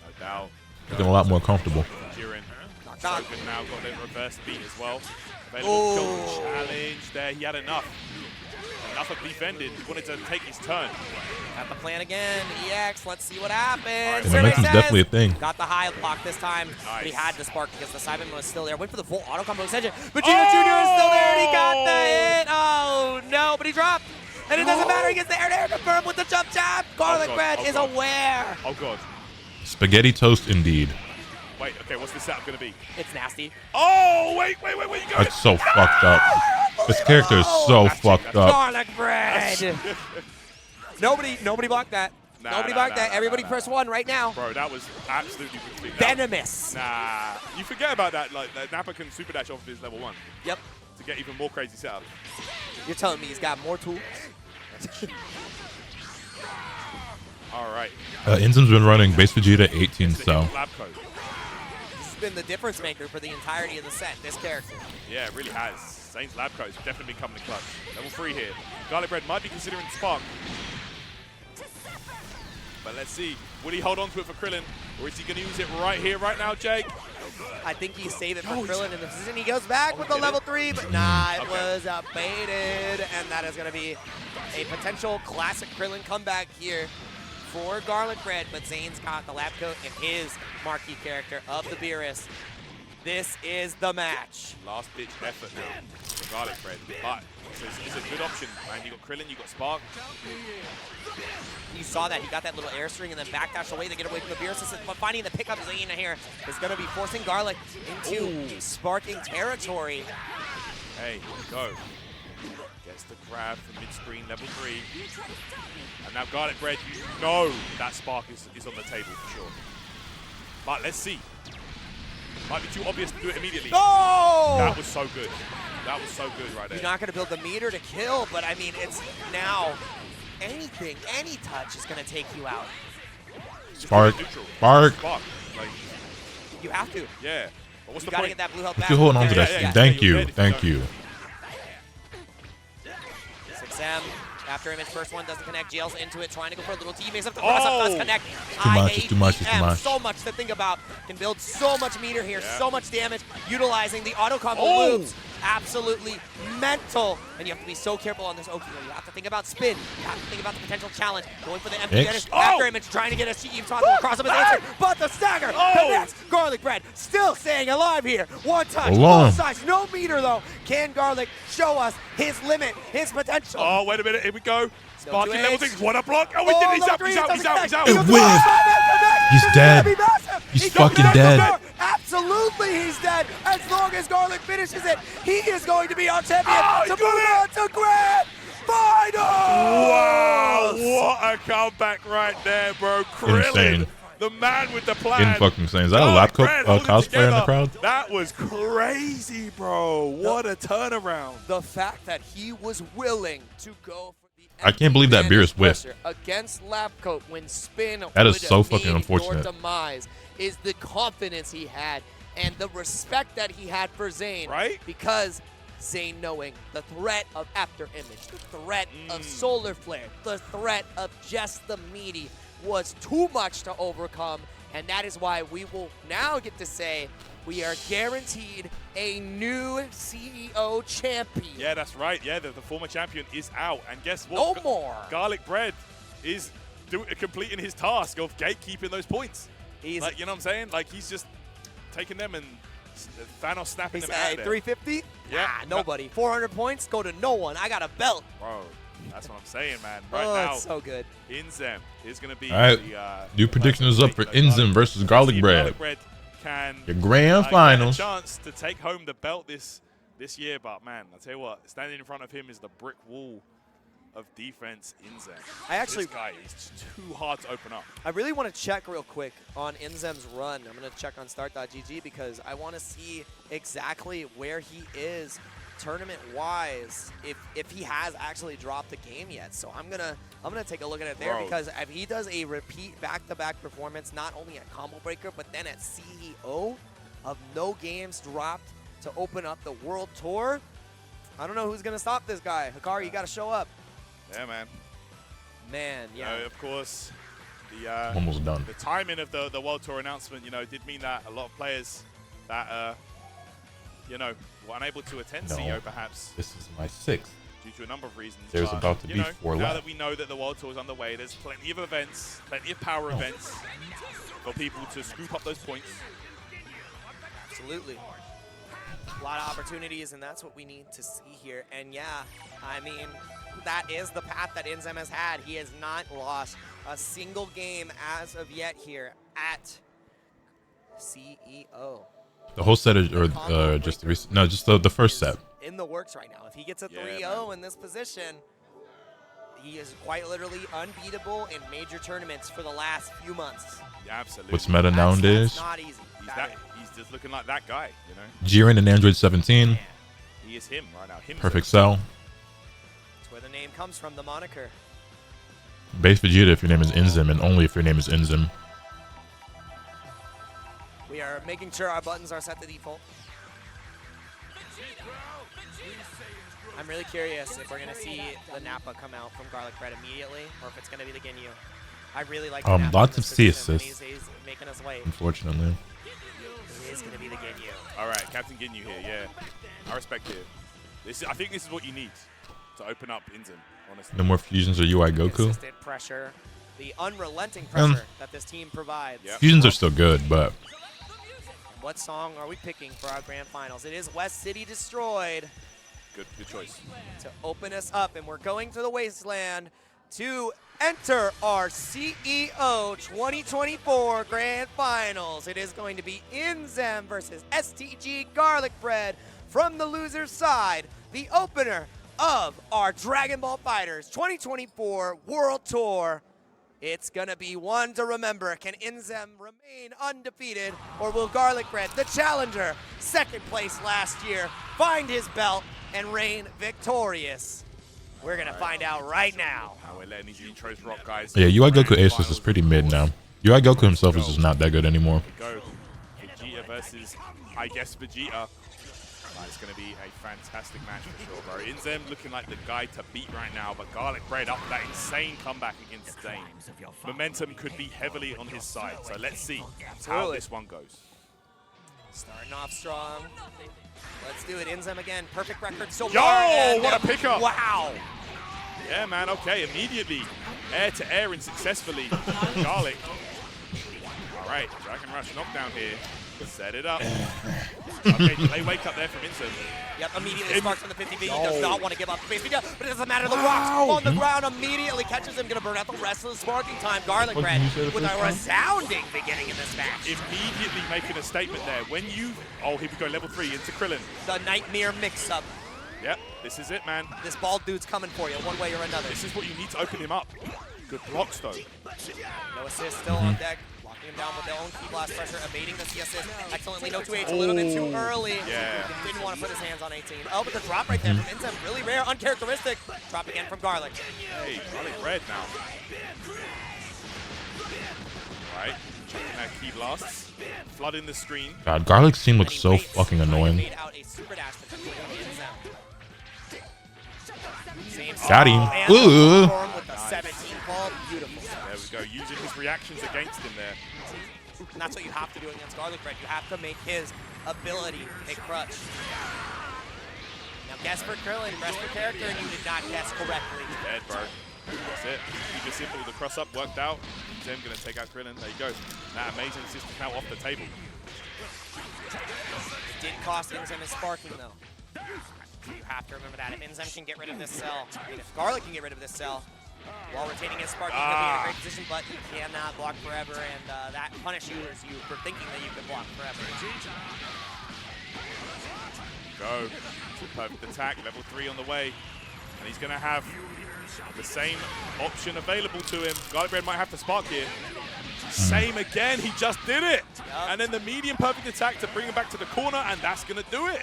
Speaker 7: No doubt.
Speaker 1: Looking a lot more comfortable.
Speaker 7: Jiren.
Speaker 6: Knock.
Speaker 7: Soken now got the reverse beat as well. Available kill challenge there. He had enough. enough of defending. He wanted to take his turn.
Speaker 6: Got the plan again. EX, let's see what happens.
Speaker 1: Yeah, momentum's definitely a thing.
Speaker 6: Got the high block this time,
Speaker 7: Nice.
Speaker 6: but he had the spark because the Cyberman was still there. Went for the full auto combo extension. Vegeta Jr. is still there, and he got the hit. Oh, no, but he dropped. And it doesn't matter. He gets the air-to-air confirm with the jump jab. Garlic Bread is aware.
Speaker 7: Oh, God.
Speaker 1: Spaghetti toast indeed.
Speaker 7: Wait, okay, what's the setup going to be?
Speaker 6: It's nasty.
Speaker 7: Oh, wait, you go.
Speaker 1: That's so fucked up. This character is so fucked up.
Speaker 6: Garlic Bread. Nobody blocked that. Nobody blocked that. Everybody press 1 right now.
Speaker 7: Bro, that was absolutely
Speaker 6: venomous.
Speaker 7: Nah, you forget about that. Like, Nappa can super dash off of his level 1.
Speaker 6: Yep.
Speaker 7: To get even more crazy setups.
Speaker 6: You're telling me he's got more tools?
Speaker 7: All right.
Speaker 1: Inzam's been running base Vegeta 18 so.
Speaker 7: Lab code.
Speaker 6: This has been the difference maker for the entirety of the set, this character.
Speaker 7: Yeah, it really has. Zane's lab code's definitely been coming in clutch. Level 3 here. Garlic Bread might be considering Spark. But let's see. Will he hold on to it for Krillin? Or is he going to use it right here, right now, Jake?
Speaker 6: I think he saved it for Krillin in the position. He goes back with the level 3, but nah, it was baited. And that is going to be a potential classic Krillin comeback here for Garlic Bread. But Zane's got the lab coat and his marquee character of the Beerus. This is the match.
Speaker 7: Last ditch effort now for Garlic Bread. But it's a good option, man. You got Krillin, you got Spark.
Speaker 6: You saw that. He got that little air string and then backdash away to get away from the Beerus. But finding the pickup Zane here is going to be forcing Garlic into sparking territory.
Speaker 7: Hey, go. Gets the grab from mid-screen, level 3. And now Garlic Bread, you know that Spark is on the table for sure. But let's see. Might be too obvious to do it immediately.
Speaker 6: Oh!
Speaker 7: That was so good. That was so good right there.
Speaker 6: You're not going to build the meter to kill, but I mean, it's now anything, any touch is going to take you out.
Speaker 1: Spark. Spark.
Speaker 7: Like,
Speaker 6: you have to.
Speaker 7: Yeah. But what's
Speaker 6: you
Speaker 7: the
Speaker 6: got to
Speaker 7: point?
Speaker 6: get that blue health back.
Speaker 1: You're holding on to that thing. Thank you. Thank you.
Speaker 6: 6M. After him, his first one doesn't connect. Jails into it, trying to go for a little T. Makes up the cross-up, does connect.
Speaker 1: Too much.
Speaker 6: So much to think about. Can build so much meter here, so much damage, utilizing the auto combo loops. Absolutely mental. And you have to be so careful on this Okio. You have to think about spin. You have to think about the potential challenge. Going for the empty finish. After him, it's trying to get a CE cross up his answer. But the stagger connects. Garlic Bread still staying alive here. One touch, both sides. No meter, though. Can Garlic show us his limit, his potential?
Speaker 7: Oh, wait a minute. Here we go. Sparking level 6. What a block. Oh, we did. He's out.
Speaker 1: It whiffed. He's dead. He's fucking dead.
Speaker 6: Absolutely, he's dead. As long as Garlic finishes it, he is going to be our champion to move on to grand final.
Speaker 7: Wow, what a comeback right there, bro. Krillin,
Speaker 1: insane.
Speaker 7: The man with the plan.
Speaker 1: Fucking insane. Is that a lap cosplayer in the crowd?
Speaker 7: That was crazy, bro. What a turnaround.
Speaker 6: The fact that he was willing to go for the
Speaker 1: I can't believe that Beerus whiffed
Speaker 6: against Labcoat when spin.
Speaker 1: That is so fucking unfortunate.
Speaker 6: Your demise is the confidence he had and the respect that he had for Zane.
Speaker 7: Right?
Speaker 6: Because Zane knowing the threat of After Image, the threat of Solar Flare, the threat of just the meaty was too much to overcome. And that is why we will now get to say we are guaranteed a new CEO champion.
Speaker 7: Yeah, that's right. Yeah, the former champion is out. And guess what?
Speaker 6: No more.
Speaker 7: Garlic Bread is completing his task of gatekeeping those points.
Speaker 6: He's
Speaker 7: like, you know what I'm saying? Like, he's just taking them and Thanos snapping them out of there.
Speaker 6: 350?
Speaker 7: Yeah.
Speaker 6: Nobody. 400 points go to no one. I got a belt.
Speaker 7: Bro, that's what I'm saying, man. Right now,
Speaker 6: it's so good.
Speaker 7: Inzem is going to be
Speaker 1: New prediction is up for Inzem versus Garlic Bread.
Speaker 7: Garlic Bread can
Speaker 1: the grand finals.
Speaker 7: Get a chance to take home the belt this year, but man, I'll tell you what, standing in front of him is the brick wall of defense Inzem. This guy is too hard to open up.
Speaker 6: I really want to check real quick on Inzem's run. I'm going to check on start.gg because I want to see exactly where he is tournament-wise, if he has actually dropped the game yet. So I'm gonna take a look at it there, because if he does a repeat back-to-back performance, not only at Combo Breaker, but then at CEO of no games dropped to open up the World Tour, I don't know who's gonna stop this guy. Hikari, you gotta show up.
Speaker 7: Yeah, man.
Speaker 6: Man, yeah.
Speaker 7: Of course, the
Speaker 1: almost done.
Speaker 7: The timing of the World Tour announcement, did mean that a lot of players that were unable to attend CEO perhaps.
Speaker 1: This is my 6th
Speaker 7: due to a number of reasons.
Speaker 1: There's
Speaker 7: but,
Speaker 1: about to be 4
Speaker 7: now
Speaker 1: left.
Speaker 7: that we know that the World Tour is underway, there's plenty of events, plenty of power events for people to scoop up those points.
Speaker 6: Absolutely. A lot of opportunities, and that's what we need to see here. And yeah, I mean, that is the path that Inzem has had. He has not lost a single game as of yet here at CEO.
Speaker 1: The whole set is, or just the first set.
Speaker 6: In the works right now. If he gets a 3-0 in this position, he is quite literally unbeatable in major tournaments for the last few months.
Speaker 7: Yeah, absolutely.
Speaker 1: What's meta nowadays?
Speaker 6: That's not easy.
Speaker 7: He's just looking like that guy, you know.
Speaker 1: Jiren and Android 17.
Speaker 7: Yeah. He is him right now.
Speaker 1: Perfect cell.
Speaker 6: That's where the name comes from, the moniker.
Speaker 1: Base Vegeta if your name is Inzem, and only if your name is Inzem.
Speaker 6: We are making sure our buttons are set to default. I'm really curious if we're going to see the Nappa come out from Garlic Bread immediately, or if it's going to be the Ginyu. I really like the Nappa
Speaker 1: lots
Speaker 6: in
Speaker 1: of
Speaker 6: this
Speaker 1: C
Speaker 6: position,
Speaker 1: assists.
Speaker 6: but he's making us wait.
Speaker 1: Unfortunately.
Speaker 6: It is going to be the Ginyu.
Speaker 7: All right, Captain Ginyu here, yeah. I respect it. I think this is what you need to open up Inzem, honestly.
Speaker 1: No more fusions or UI Goku.
Speaker 6: Consistent pressure, the unrelenting pressure that this team provides.
Speaker 1: Yep. Fusions are still good, but...
Speaker 6: What song are we picking for our grand finals? It is West City Destroyed.
Speaker 7: Good choice.
Speaker 6: To open us up, and we're going to the Wasteland to enter our CEO 2024 Grand Finals. It is going to be Inzem versus STG Garlic Bread from the loser's side, the opener of our Dragon Ball FighterZ 2024 World Tour. It's going to be one to remember. Can Inzem remain undefeated, or will Garlic Bread, the challenger, second place last year, find his belt and reign victorious? We're going to find out right now.
Speaker 7: We're letting these intros rock, guys.
Speaker 1: Yeah, UI Goku Aces is pretty mid now. UI Goku himself is just not that good anymore.
Speaker 7: Go. Vegeta versus, I guess, Vegeta. It's going to be a fantastic match for sure, bro. Inzem looking like the guy to beat right now, but Garlic Bread up that insane comeback against Zane. Momentum could be heavily on his side, so let's see how this one goes.
Speaker 6: Starting off strong. Let's do it. Inzem again. Perfect record so
Speaker 7: Yo,
Speaker 6: far.
Speaker 7: what a pickup.
Speaker 6: Wow.
Speaker 7: Yeah, man. Okay, immediately. Air to air and successfully. Garlic. All right, Dragon Rush knockdown here. Set it up. Okay, delay wake up there from Inzem.
Speaker 6: Yep, immediately sparks from the 50V. He does not want to give up space, but it doesn't matter. The rocks on the ground immediately catches him. Going to burn out the rest of the sparking time. Garlic Bread with a resounding beginning in this match.
Speaker 7: Immediately making a statement there. When you... Oh, here we go. Level 3 into Krillin.
Speaker 6: The Nightmare mix-up.
Speaker 7: Yep, this is it, man.
Speaker 6: This bald dude's coming for you one way or another.
Speaker 7: This is what you need to open him up. Good blocks, though.
Speaker 6: No assist, still on deck. Locking him down with their own key blast pressure, evading the C assist. Excellently, no 2H, a little bit too early.
Speaker 7: Yeah.
Speaker 6: Didn't want to put his hands on 18. Oh, but the drop right there from Inzem, really rare, uncharacteristic. Drop again from Garlic.
Speaker 7: Hey, Garlic Bread now. All right, checking that key blasts. Flooding the screen.
Speaker 1: God, Garlic's team looks so fucking annoying. Got him. Ooh.
Speaker 6: With the 17 ball, beautiful.
Speaker 7: There we go, using his reactions against him there.
Speaker 6: And that's what you have to do against Garlic Bread. You have to make his ability a crutch. Now guess for Krillin, rest for character, and you did not guess correctly.
Speaker 7: Dead, bro. That's it. Keep it simple. The cross up worked out. Zem gonna take out Krillin. There you go. That amazing assist is now off the table.
Speaker 6: It did cost Inzem his sparking though. You have to remember that. If Inzem can get rid of this cell, I mean, if Garlic can get rid of this cell, while retaining his sparking, he'll be in a great position, but he cannot block forever, and that punishes you for thinking that you can block forever.
Speaker 7: Go. Perfect attack, level 3 on the way. And he's gonna have the same option available to him. Garlic Bread might have to spark here. Same again, he just did it.
Speaker 6: Yep.
Speaker 7: And then the medium perfect attack to bring him back to the corner, and that's gonna do it.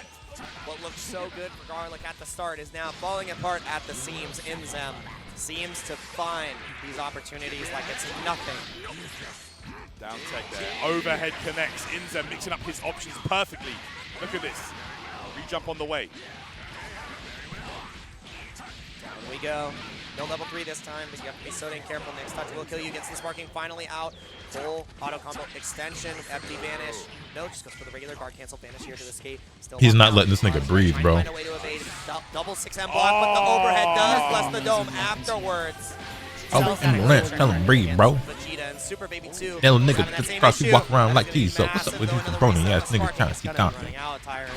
Speaker 6: What looked so good for Garlic at the start is now falling apart at the seams. Inzem seems to find these opportunities like it's nothing.
Speaker 7: Down tech there. Overhead connects. Inzem mixing up his options perfectly. Look at this. Re-jump on the way.
Speaker 6: we go. No level 3 this time, but you have to be so dang careful. Next touch will kill you. Gets the sparking finally out. Full auto combo extension. FD vanish. No, just goes for the regular guard cancel vanish here to escape. Still
Speaker 1: He's not letting this nigga breathe, bro.
Speaker 6: Find a way to evade. Double 6M block, but the overhead does bless the dome afterwards.
Speaker 1: Oh, tell him breathe, bro.
Speaker 6: Vegeta and Super Baby 2.
Speaker 1: That little nigga just across, he walk around like these. So what's up with these brony ass niggas trying to see confident?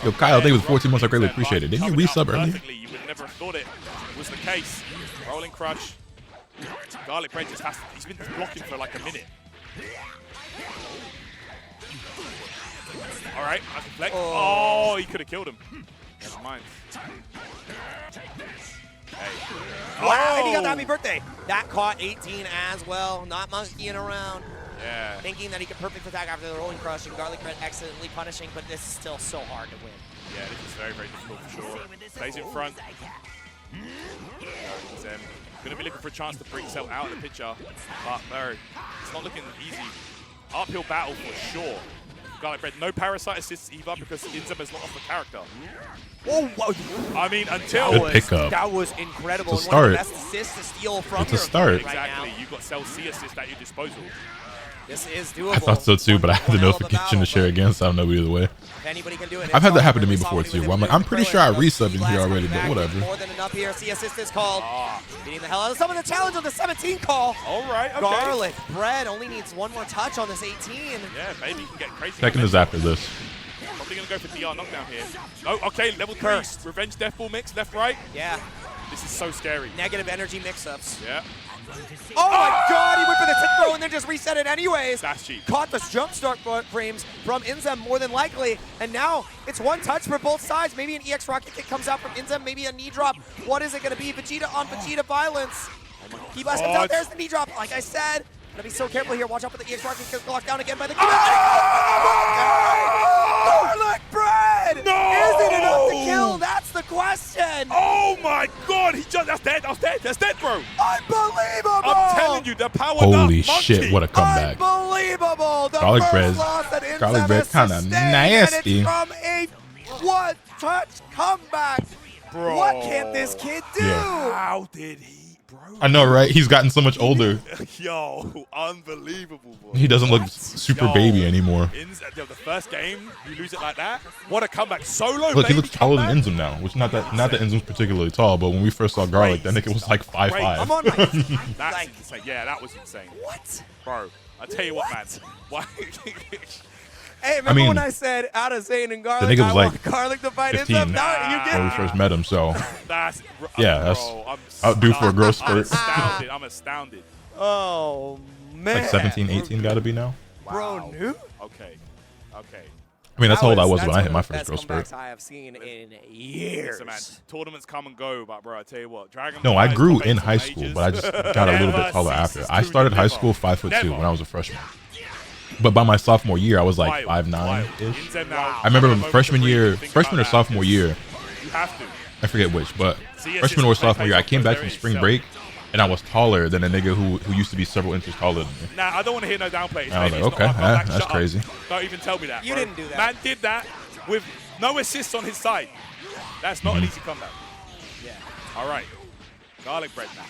Speaker 1: Yo, Kyle, thank you for 14 months. I greatly appreciate it. Didn't you resub earlier?
Speaker 7: You would never have thought it was the case. Rolling crush. Garlic Bread just has to, he's been blocking for like a minute. All right, I can flex. Oh, he could have killed him. Never mind. Hey.
Speaker 6: Wow, and he got the happy birthday. That caught 18 as well. Not monkeying around.
Speaker 7: Yeah.
Speaker 6: Thinking that he could perfect attack after the rolling crush and Garlic Bread excellently punishing, but this is still so hard to win.
Speaker 7: Yeah, this is very, very difficult for sure. Stays in front. Going to be looking for a chance to bring Cell out of the picture, but no, it's not looking easy. Uphill battle for sure. Garlic Bread, no parasite assists either because Inzem is not off the character.
Speaker 6: Oh, whoa.
Speaker 7: I mean, until
Speaker 6: that was incredible.
Speaker 1: It's a start.
Speaker 6: One of the best assists to steal from
Speaker 1: It's a start.
Speaker 7: Exactly, you've got Cell C assist at your disposal.
Speaker 6: This is doable.
Speaker 1: I thought so too, but I had the notification to share again, so I don't know either way.
Speaker 6: If anybody can do it,
Speaker 1: I've had that happen to me before too. Where I'm like, I'm pretty sure I resubbed in here already, but whatever.
Speaker 6: More than enough here. C assist is called. Beating the hell out of some of the challenge on the 17 call.
Speaker 7: All right, okay.
Speaker 6: Garlic Bread only needs one more touch on this 18.
Speaker 7: Yeah, maybe you can get crazy.
Speaker 1: Tekken is after this.
Speaker 7: Probably going to go for DR knockdown here. Oh, okay, level 3. Revenge Death Ball mix, left, right.
Speaker 6: Yeah.
Speaker 7: This is so scary.
Speaker 6: Negative energy mix-ups.
Speaker 7: Yeah.
Speaker 6: Oh my god, he went for the tip throw and then just reset it anyways.
Speaker 7: That's cheap.
Speaker 6: Caught the jump start frames from Inzem more than likely. And now it's one touch for both sides. Maybe an EX rocket kick comes out from Inzem, maybe a knee drop. What is it going to be? Vegeta on Vegeta violence. Key blast comes out, there's the knee drop. Like I said, gotta be so careful here. Watch out for the EX rocket kick locked down again by the Garlic Bread!
Speaker 7: No!
Speaker 6: Is it enough to kill? That's the question.
Speaker 7: Oh my god, he just, that's dead, that's dead, bro.
Speaker 6: Unbelievable!
Speaker 7: I'm telling you, the power
Speaker 1: Holy shit, what a comeback.
Speaker 6: Unbelievable! The
Speaker 1: Garlic
Speaker 6: first
Speaker 1: Bread,
Speaker 6: loss that Inzem
Speaker 1: Garlic Bread
Speaker 6: has
Speaker 1: kind of
Speaker 6: sustained,
Speaker 1: nasty.
Speaker 6: And it's from a one-touch comeback.
Speaker 7: Bro.
Speaker 6: What can this kid do?
Speaker 1: Yeah.
Speaker 7: How did he, bro?
Speaker 1: I know, right? He's gotten so much older.
Speaker 7: Yo, unbelievable, bro.
Speaker 1: He doesn't look super baby anymore.
Speaker 7: The first game, you lose it like that. What a comeback. Solo,
Speaker 1: Look, he looks
Speaker 7: baby,
Speaker 1: taller
Speaker 7: comeback.
Speaker 1: than Inzem now, which not that Inzem's particularly tall, but when we first saw Garlic, that nigga was like 5'5".
Speaker 6: I'm on my
Speaker 7: That's insane. Yeah, that was insane.
Speaker 6: What?
Speaker 7: Bro, I tell you what, man. Why?
Speaker 6: Hey, remember when I said out of Zane and Garlic,
Speaker 1: the nigga was
Speaker 6: I
Speaker 1: like
Speaker 6: want Garlic to fight
Speaker 1: 15
Speaker 6: Inzem? No, you
Speaker 1: when we
Speaker 6: didn't.
Speaker 1: first met him, so
Speaker 7: That's,
Speaker 1: yeah, that's
Speaker 7: bro,
Speaker 1: outdue for a growth spurt.
Speaker 7: I'm astounded.
Speaker 6: Oh, man.
Speaker 1: Like 17, 18 gotta be now.
Speaker 6: Bro, new?
Speaker 7: Okay.
Speaker 1: I mean, that's how old I was when I hit my first growth spurt.
Speaker 6: I have seen in years.
Speaker 7: Listen, man, tournaments come and go, but bro, I tell you what, Dragon
Speaker 1: No,
Speaker 7: Ball
Speaker 1: I
Speaker 7: is
Speaker 1: grew
Speaker 7: top
Speaker 1: in
Speaker 7: eight
Speaker 1: high
Speaker 7: for
Speaker 1: school,
Speaker 7: ages.
Speaker 1: but I just got a little bit taller after. I started high school 5'2" when I was a freshman. But by my sophomore year, I was like 5'9"-ish. I remember freshman or sophomore year,
Speaker 7: You have to.
Speaker 1: I forget which, but freshman or sophomore year, I came back from spring break, and I was taller than a nigga who used to be several inches taller than me.
Speaker 7: Nah, I don't want to hear no downplay.
Speaker 1: And I was like,
Speaker 7: It's
Speaker 1: okay,
Speaker 7: not- I'm not like,
Speaker 1: that's
Speaker 7: shut
Speaker 1: crazy.
Speaker 7: up. Don't even tell me that.
Speaker 6: You
Speaker 7: bro.
Speaker 6: didn't do that.
Speaker 7: Man did that with no assists on his side. That's not an easy comeback.
Speaker 6: Yeah.
Speaker 7: All right. Garlic Bread now.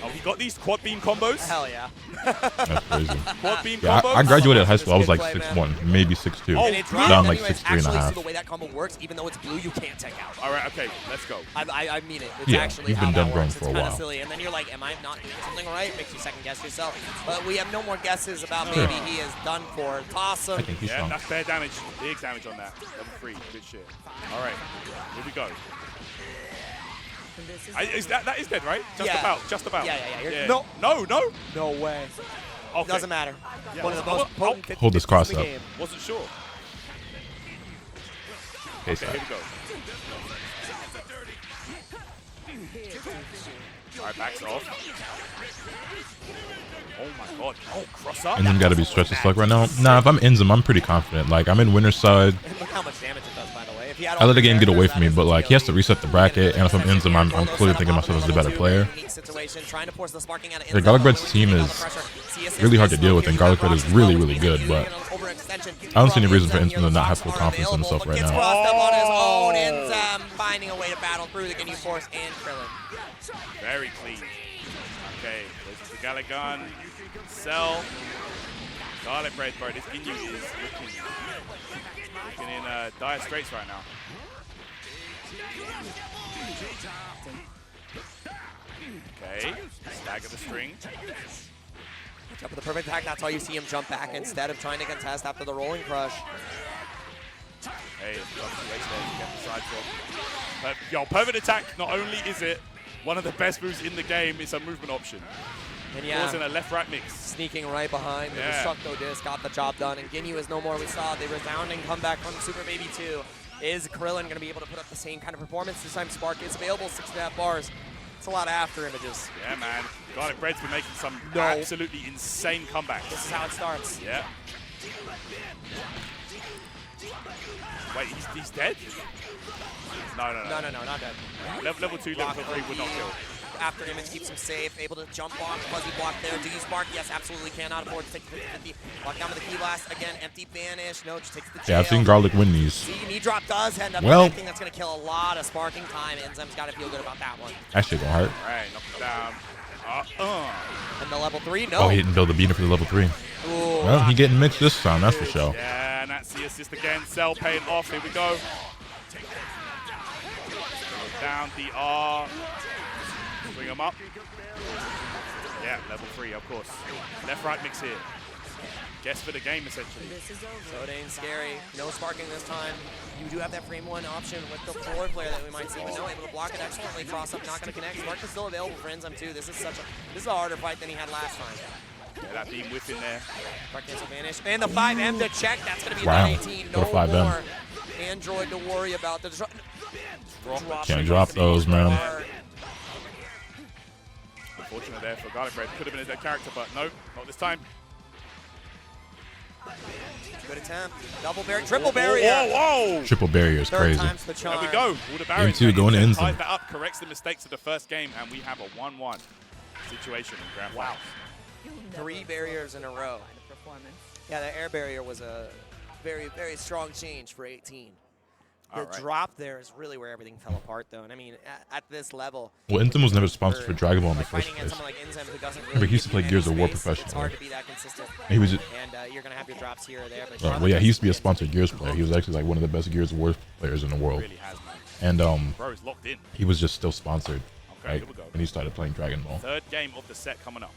Speaker 7: Oh, he got these quad beam combos?
Speaker 6: Hell yeah.
Speaker 1: That's crazy.
Speaker 7: Quad beam
Speaker 1: Yeah,
Speaker 7: combos?
Speaker 1: I graduated high school. I was like
Speaker 6: Play,
Speaker 1: 6'1", maybe 6'2".
Speaker 7: Oh,
Speaker 6: And it's
Speaker 1: Now I'm like
Speaker 6: anyways,
Speaker 1: 6'3" and a
Speaker 6: actually,
Speaker 1: half.
Speaker 6: so the way that combo works, even though it's blue, you can't take out.
Speaker 7: All right, okay, let's go.
Speaker 6: I mean it. It's
Speaker 1: Yeah,
Speaker 6: actually
Speaker 1: you've
Speaker 6: how
Speaker 1: been
Speaker 6: that
Speaker 1: done growing
Speaker 6: works.
Speaker 1: for a
Speaker 6: It's kind of
Speaker 1: while.
Speaker 6: silly. And then you're like, am I not doing something right? Makes you second guess yourself. But we have no more guesses about maybe he is done for. Toss him.
Speaker 1: I think he's
Speaker 7: Yeah,
Speaker 1: strong.
Speaker 7: that's fair damage. Big damage on that. Level 3. Good shit. All right, here we go. That is dead, right? Just about.
Speaker 6: Yeah.
Speaker 7: No.
Speaker 6: No way.
Speaker 7: Okay.
Speaker 6: Doesn't matter.
Speaker 7: Yeah.
Speaker 6: One of the most potent 50
Speaker 1: Hold this cross
Speaker 6: in the
Speaker 1: up.
Speaker 6: game.
Speaker 7: Wasn't sure.
Speaker 1: Okay,
Speaker 7: Okay, here we go. All right, backs off. Oh my god. Oh, cross up.
Speaker 1: Inzem gotta be stretched as fuck right now. Nah, if I'm Inzem, I'm pretty confident. Like, I'm in winner's side.
Speaker 6: And look how much damage it does, by the way. If he had
Speaker 1: I let the game get away
Speaker 6: characters,
Speaker 1: from me,
Speaker 6: that
Speaker 1: but
Speaker 6: is
Speaker 1: like, he has to
Speaker 6: POV.
Speaker 1: reset the bracket, and if I'm Inzem, I'm clearly thinking myself as the better player. The Garlic Bread's team is really hard to deal with, and Garlic Bread is really, really good, but I don't see any reason for Inzem to not have full confidence in himself right now.
Speaker 6: Crossed up on his own. Inzem finding a way to battle through the Ginyu Force and Krillin.
Speaker 7: Very clean. Okay, this is the Galagon. Cell. Garlic bread, bro. This Ginyu is looking in dire straits right now. Okay, stagger the string.
Speaker 6: Jump with the perfect attack. That's why you see him jump back instead of trying to contest after the rolling crush.
Speaker 7: Hey, obviously waits there to get the side flip. Yo, perfect attack. Not only is it one of the best moves in the game, it's a movement option.
Speaker 6: And yeah,
Speaker 7: causing a left-right mix.
Speaker 6: Sneaking right behind the Destructo Disc, got the job done. And Ginyu is no more. We saw the resounding comeback from Super Baby 2. Is Krillin going to be able to put up the same kind of performance? This time Spark is available, 6.5 bars. It's a lot of after images.
Speaker 7: Yeah, man. Garlic Bread's been making some absolutely insane comebacks.
Speaker 6: This is how it starts.
Speaker 7: Yeah. Wait, he's dead? No,
Speaker 6: not dead.
Speaker 7: Level 2, level 3 would not kill.
Speaker 6: After image keeps him safe, able to jump block, fuzzy block there. Do you Spark? Yes, absolutely cannot afford to take the 50. Lock down to the key blast. Again, empty banish. No, just takes the jail.
Speaker 1: Yeah, I've seen Garlic win these.
Speaker 6: See, knee drop does end up connecting. That's going to kill a lot of sparking time. Enzem's got to feel good about that one.
Speaker 1: That shit gonna hurt.
Speaker 7: All right, knock him down.
Speaker 6: And the level 3, no.
Speaker 1: Oh, he didn't build the beater for the level 3.
Speaker 6: Ooh,
Speaker 1: well, he getting mixed this time, that's for sure.
Speaker 7: Yeah, and that's the assist again. Cell paying off. Here we go. Down the R. Bring him up. Yeah, level 3, of course. Left-right mix here. Guess for the game, essentially.
Speaker 6: So it ain't scary. No sparking this time. You do have that frame 1 option with the forward flare that we might see, but no, able to block it excellently. Cross up, not going to connect. Spark is still available for Enzem too. This is a harder fight than he had last time.
Speaker 7: Yeah, that beam whip in there.
Speaker 6: Spark cancel vanish. And the 5M to check. That's going to be a 18. No more Android to worry about.
Speaker 1: Can't drop those, man.
Speaker 7: Unfortunate there for Garlic Bread. Could have been a dead character, but no, not this time.
Speaker 6: Good attempt. Double barrier, triple barrier.
Speaker 7: Whoa!
Speaker 1: Triple barrier is crazy.
Speaker 7: There we go. All the barriers.
Speaker 1: Game 2 going to Enzem.
Speaker 7: Ties that up, corrects the mistakes of the first game, and we have a 1-1 situation in Grand Finals.
Speaker 6: 3 barriers in a row. Yeah, the air barrier was a very, very strong change for 18. The drop there is really where everything fell apart, though. And I mean, at this level,
Speaker 1: well, Enzem was never sponsored for Dragon Ball in the first place.
Speaker 6: Like Enzem, who doesn't
Speaker 1: really he used to play Gears of War professionally.
Speaker 6: It's hard to be that consistent.
Speaker 1: He was,
Speaker 6: and you're gonna have your drops here or there. But
Speaker 1: well, yeah, he used to be a sponsored Gears player. He was actually like one of the best Gears of War players in the world.
Speaker 7: Really has, man.
Speaker 1: And
Speaker 7: bro, he's locked in.
Speaker 1: He was just still sponsored.
Speaker 7: Okay,
Speaker 1: right,
Speaker 7: here we go.
Speaker 1: When he started playing Dragon Ball.
Speaker 7: Third game of the set coming up.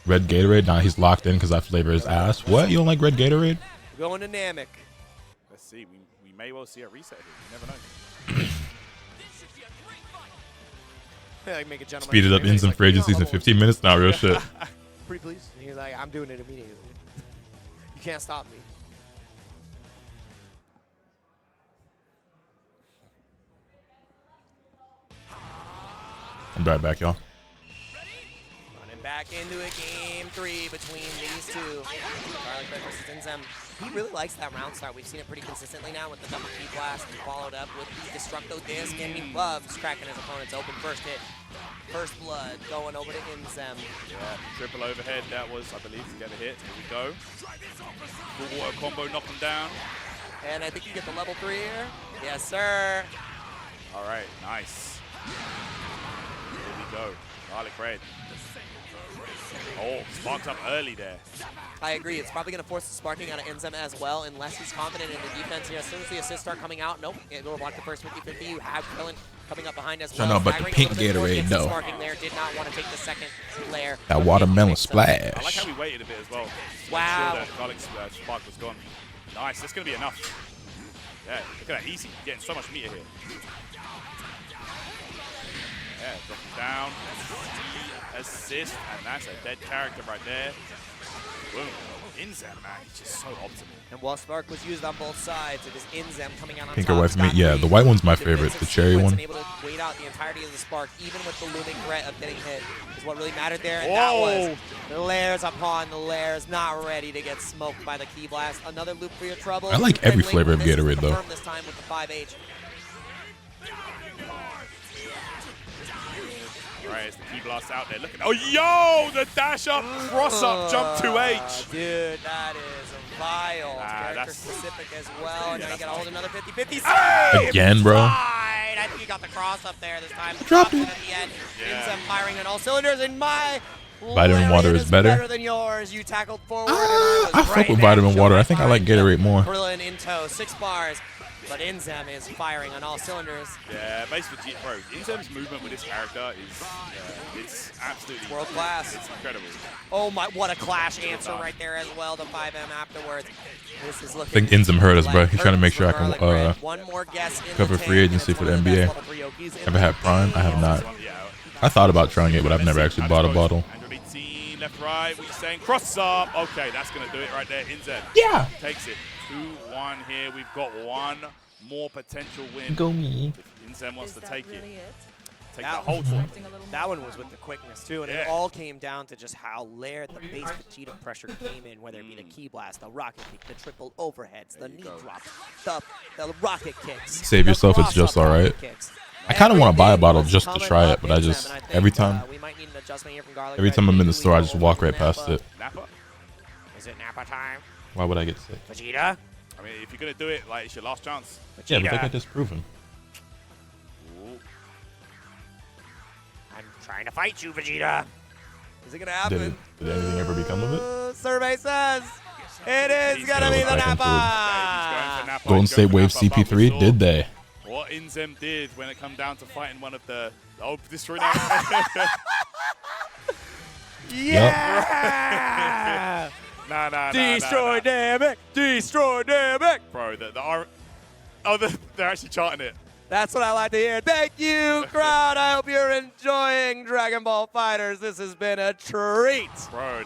Speaker 1: Red Gatorade? Nah, he's locked in because I flavor his ass. What? You don't like red Gatorade?
Speaker 6: Going to Namek.
Speaker 7: Let's see. We may well see a reset here. You never know.
Speaker 6: Make a gentleman.
Speaker 1: Speeded up Enzem for agencies in 15 minutes now, real shit.
Speaker 6: Pretty please. And he's like, I'm doing it immediately. You can't stop me.
Speaker 1: I'm right back, y'all.
Speaker 6: Back into it, game 3 between these two. Garlic Bread versus Enzem. He really likes that round start. We've seen it pretty consistently now with the double key blast and followed up with the Destructo Disc, and he loves cracking his opponents open. First hit, first blood, going over to Enzem.
Speaker 7: Yeah, triple overhead, that was, I believe, to get a hit. Here we go. Full water combo, knock him down.
Speaker 6: And I think you get the level 3 here. Yes, sir.
Speaker 7: All right, nice. Here we go. Garlic Bread. Oh, sparks up early there.
Speaker 6: I agree. It's probably going to force the sparking out of Enzem as well, unless he's confident in the defense here. As soon as the assists start coming out, nope, it'll block the first 50-50. You have Krillin coming up behind as well.
Speaker 1: I know, but the pink Gatorade, no.
Speaker 6: Sparking there, did not want to take the second layer.
Speaker 1: That watermelon splash.
Speaker 7: I like how we waited a bit as well.
Speaker 6: Wow.
Speaker 7: Sure that Garlic spark was gone. Nice. That's going to be enough. Yeah, look at that. Easy. Getting so much meter here. Yeah, drop him down. Assist, and that's a dead character right there. Boom. Enzem, man, he's just so optimal.
Speaker 6: And while Spark was used on both sides, it is Enzem coming out on
Speaker 1: Pink
Speaker 6: top.
Speaker 1: or white for me? Yeah, the white one's my favorite. The cherry one.
Speaker 6: Able to wait out the entirety of the Spark, even with the looming threat of getting hit, is what really mattered there. And that was the layers upon the layers, not ready to get smoked by the Key Blast. Another loop for your trouble.
Speaker 1: I like every flavor of Gatorade, though.
Speaker 6: This time with the 5H.
Speaker 7: All right, it's the key blast out there. Look at, oh, yo, the dash up, cross up, jump 2H.
Speaker 6: Dude, that is vile. Character
Speaker 7: that's
Speaker 6: specific as well. And now you gotta hold another 50-50 save.
Speaker 1: Again, bro.
Speaker 6: Right. I think you got the cross up there this time.
Speaker 1: Dropped it.
Speaker 6: At the end. Insem firing on all cylinders, and my
Speaker 1: Vitamin water is better.
Speaker 6: than yours. You tackled forward.
Speaker 1: I fuck with vitamin water. I think I like Gatorade more.
Speaker 6: Krillin in tow, 6 bars. But Inzem is firing on all cylinders.
Speaker 7: Yeah, basically, bro, Inzem's movement with this character is it's absolutely
Speaker 6: world class.
Speaker 7: It's incredible.
Speaker 6: Oh my, what a clash answer right there as well to 5M afterwards. This is looking
Speaker 1: I think Inzem hurt us, bro. He's trying to make sure I can
Speaker 6: one more guess in
Speaker 1: cover free agency for the NBA. Ever had Prime? I have not. I thought about trying it, but I've never actually bought a bottle.
Speaker 7: Left, right, what are you saying? Cross up. Okay, that's going to do it right there. Inzem takes it. 2-1 here. We've got one more potential win.
Speaker 1: Go me.
Speaker 7: If Inzem wants to take it. Take the whole tournament.
Speaker 6: That one was with the quickness too, and it all came down to just how layered the base Vegeta pressure came in, whether it be the key blast, the rocket kick, the triple overheads, the knee drops, the rocket kicks.
Speaker 1: Save yourself, it's just alright. I kind of want to buy a bottle just to try it, but I just, every time I'm in the store, I just walk right past it.
Speaker 7: Nappa?
Speaker 6: Is it Nappa time?
Speaker 1: Why would I get sick?
Speaker 6: Vegeta?
Speaker 7: I mean, if you're going to do it, like, it's your last chance.
Speaker 1: Vegeta. Yeah, but they got disproven.
Speaker 6: I'm trying to fight you, Vegeta. Is it going to happen?
Speaker 1: Did anything ever become of it?
Speaker 6: Survey says it is going to be the Nappa.
Speaker 1: Golden State Wave CP3, did they?
Speaker 7: What Inzem did when it come down to fighting one of the... Oh, destroy now.
Speaker 6: Yeah!
Speaker 7: Nah.
Speaker 6: Destroy Namek! Destroy Namek!
Speaker 7: Bro, they're actually charting it.
Speaker 6: That's what I like to hear. Thank you, crowd. I hope you're enjoying Dragon Ball FighterZ. This has been a treat.
Speaker 7: Bro,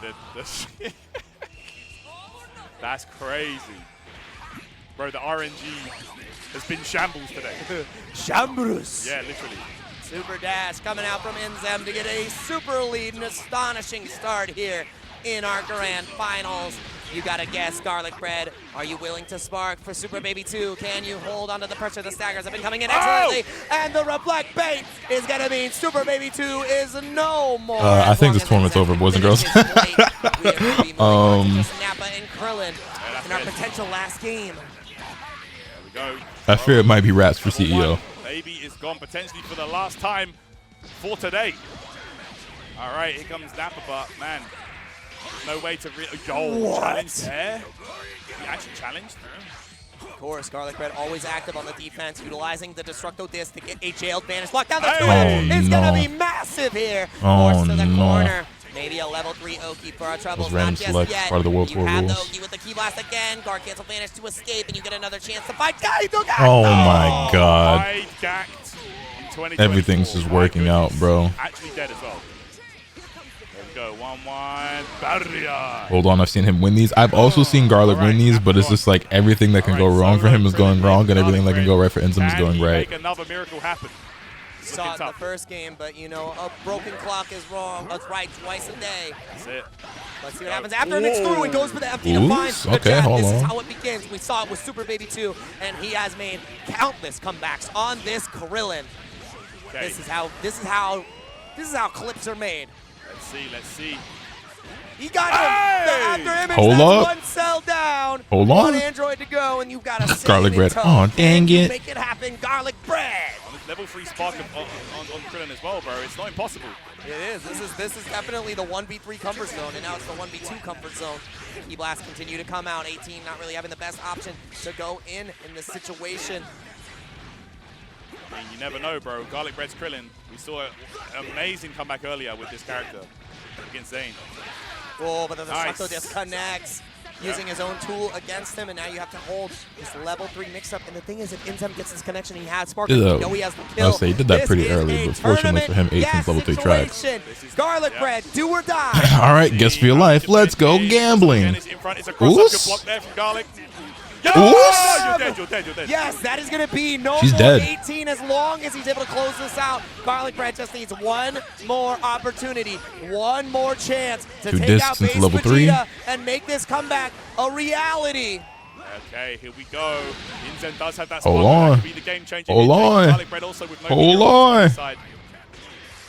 Speaker 7: that's crazy. Bro, the RNG has been shambles today.
Speaker 6: Shambles.
Speaker 7: Yeah, literally.
Speaker 6: Super dash coming out from Inzem to get a super lead, an astonishing start here in our grand finals. You gotta guess, Garlic Bread. Are you willing to spark for Super Baby 2? Can you hold onto the pressure? The staggers have been coming in excellently. And the reflect bait is gonna mean Super Baby 2 is no more.
Speaker 1: I think this tournament's over, boys and girls.
Speaker 6: Nappa and Krillin in our potential last game.
Speaker 7: Go.
Speaker 1: I fear it might be wraps for CEO.
Speaker 7: Baby is gone potentially for the last time for today. All right, here comes Nappa, but man, no way to really. Yo, challenge there. He actually challenged.
Speaker 6: Of course, Garlic Bread always active on the defense, utilizing the Destructo Disc to get a jailed Vanish block down the 2-hit. It's gonna be massive here. Forced to the corner. Maybe a level 3 Oki for our troubles.
Speaker 1: Those random selects, part of the World Tour
Speaker 6: rules. You have the
Speaker 1: rules.
Speaker 6: Oki with the key blast again. Guard cancel Vanish to escape, and you get another chance to fight.
Speaker 1: Oh my god. Everything's just working out, bro.
Speaker 7: Actually dead as well. There we go. 1-1. Barrier.
Speaker 1: Hold on, I've seen him win these. I've also seen Garlic win these, but it's just like everything that can go wrong for him is going wrong, and everything that can go right for Inzem is going right.
Speaker 7: Make another miracle happen.
Speaker 6: Saw it in the first game, but you know, a broken clock is wrong. That's right, twice a day.
Speaker 7: That's it.
Speaker 6: Let's see what happens after it. It's through and goes for the empty to find the jab. This is how it begins. We saw it with Super Baby 2, and he has made countless comebacks on this Krillin.
Speaker 7: Okay.
Speaker 6: This is how clips are made.
Speaker 7: Let's see.
Speaker 6: He got him. The after image.
Speaker 1: Hold up.
Speaker 6: One cell down.
Speaker 1: Hold
Speaker 6: One
Speaker 1: on.
Speaker 6: Android to go, and you've got a
Speaker 1: Garlic Bread. Oh, dang it.
Speaker 6: Make it happen, Garlic Bread.
Speaker 7: Level 3 spark on Krillin as well, bro. It's not impossible.
Speaker 6: It is. This is definitely the 1v3 comfort zone, and now it's the 1v2 comfort zone. Key blasts continue to come out. 18 not really having the best option to go in this situation.
Speaker 7: I mean, you never know, bro. Garlic Bread's Krillin. We saw an amazing comeback earlier with this character against Zane.
Speaker 6: Oh, but the Destructo Disc connects. Using his own tool against him, and now you have to hold this level 3 mix-up. And the thing is, if Inzem gets this connection, he has Spark. You know he has the kill.
Speaker 1: I'll say he did that pretty early, but fortunately for him, 18's level 3 tracks.
Speaker 6: Garlic Bread, do or die.
Speaker 1: All right, guess for your life. Let's go gambling. Oos.
Speaker 7: You're dead.
Speaker 6: Yes, that is going to be no
Speaker 1: She's
Speaker 6: more
Speaker 1: dead.
Speaker 6: 18 as long as he's able to close this out. Garlic Bread just needs one more opportunity, one more chance to take out base
Speaker 1: level 3
Speaker 6: and make this comeback a reality.
Speaker 7: Okay, here we go. Inzem does have that
Speaker 1: Hold
Speaker 7: spot.
Speaker 1: on.
Speaker 7: That could be the game changer.
Speaker 1: Hold on.
Speaker 7: Garlic Bread also with no
Speaker 1: Hold on.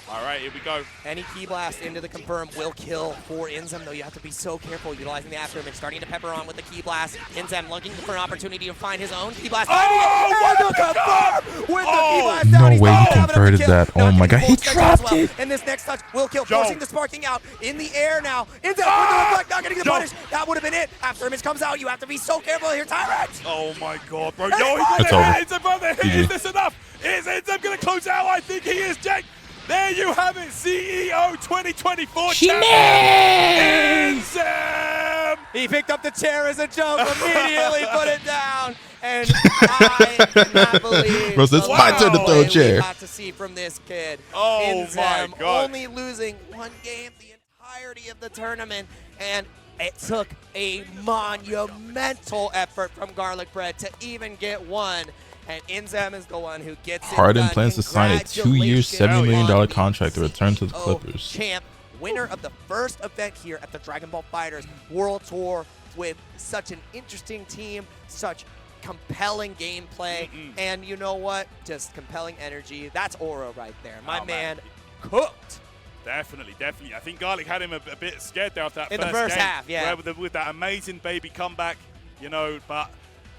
Speaker 7: All right, right, here we go.
Speaker 6: Any key blast into the confirm will kill for Inzem, though you have to be so careful utilizing the after image, starting to pepper on with the key blast. Inzem looking for an opportunity to find his own key blast.
Speaker 7: Oh,
Speaker 6: and the confirm with the key blast
Speaker 1: No
Speaker 6: down. He's
Speaker 1: way he
Speaker 6: not
Speaker 1: converted
Speaker 6: kill.
Speaker 1: that. Oh
Speaker 6: Not
Speaker 1: my
Speaker 6: getting
Speaker 1: god, he
Speaker 6: full schedule as
Speaker 1: dropped
Speaker 6: well.
Speaker 1: it.
Speaker 6: And this next touch will kill,
Speaker 7: Joe.
Speaker 6: forcing the sparking out in the air now. Inzem with the reflect, not getting the
Speaker 7: Joe.
Speaker 6: punish. That would have been it. After image comes out, you have to be so careful here, Tyrant.
Speaker 7: Oh my god, bro.
Speaker 6: Hey,
Speaker 7: Yo, he's
Speaker 1: It's
Speaker 7: gonna
Speaker 1: over.
Speaker 7: hit Inzem, brother.
Speaker 1: GG.
Speaker 7: Is this enough? Is Inzem gonna close out? I think he is, Jake. There you have it, CEO 2024 champion, Inzem!
Speaker 6: He picked up the chair as a joke, immediately put it down, and I cannot believe
Speaker 1: Bro, it's
Speaker 6: the
Speaker 1: my turn to
Speaker 6: level
Speaker 1: throw a
Speaker 6: we
Speaker 1: chair.
Speaker 6: got to see from this kid.
Speaker 7: Oh
Speaker 6: Inzem
Speaker 7: my God.
Speaker 6: only losing one game the entirety of the tournament, and it took a monumental effort from Garlic Bread to even get one. And Inzem is the one who gets it
Speaker 1: Harden
Speaker 6: done.
Speaker 1: plans to sign a 2-year, $70 million contract to return to the Clippers.
Speaker 6: Champ, winner of the first event here at the Dragon Ball FighterZ World Tour with such an interesting team, such compelling gameplay, and you know what? Just compelling energy. That's aura right there. My man cooked.
Speaker 7: Definitely. I think Garlic had him a bit scared there after that
Speaker 6: In the
Speaker 7: first
Speaker 6: first
Speaker 7: game,
Speaker 6: half, yeah.
Speaker 7: where with that amazing baby comeback, you know, but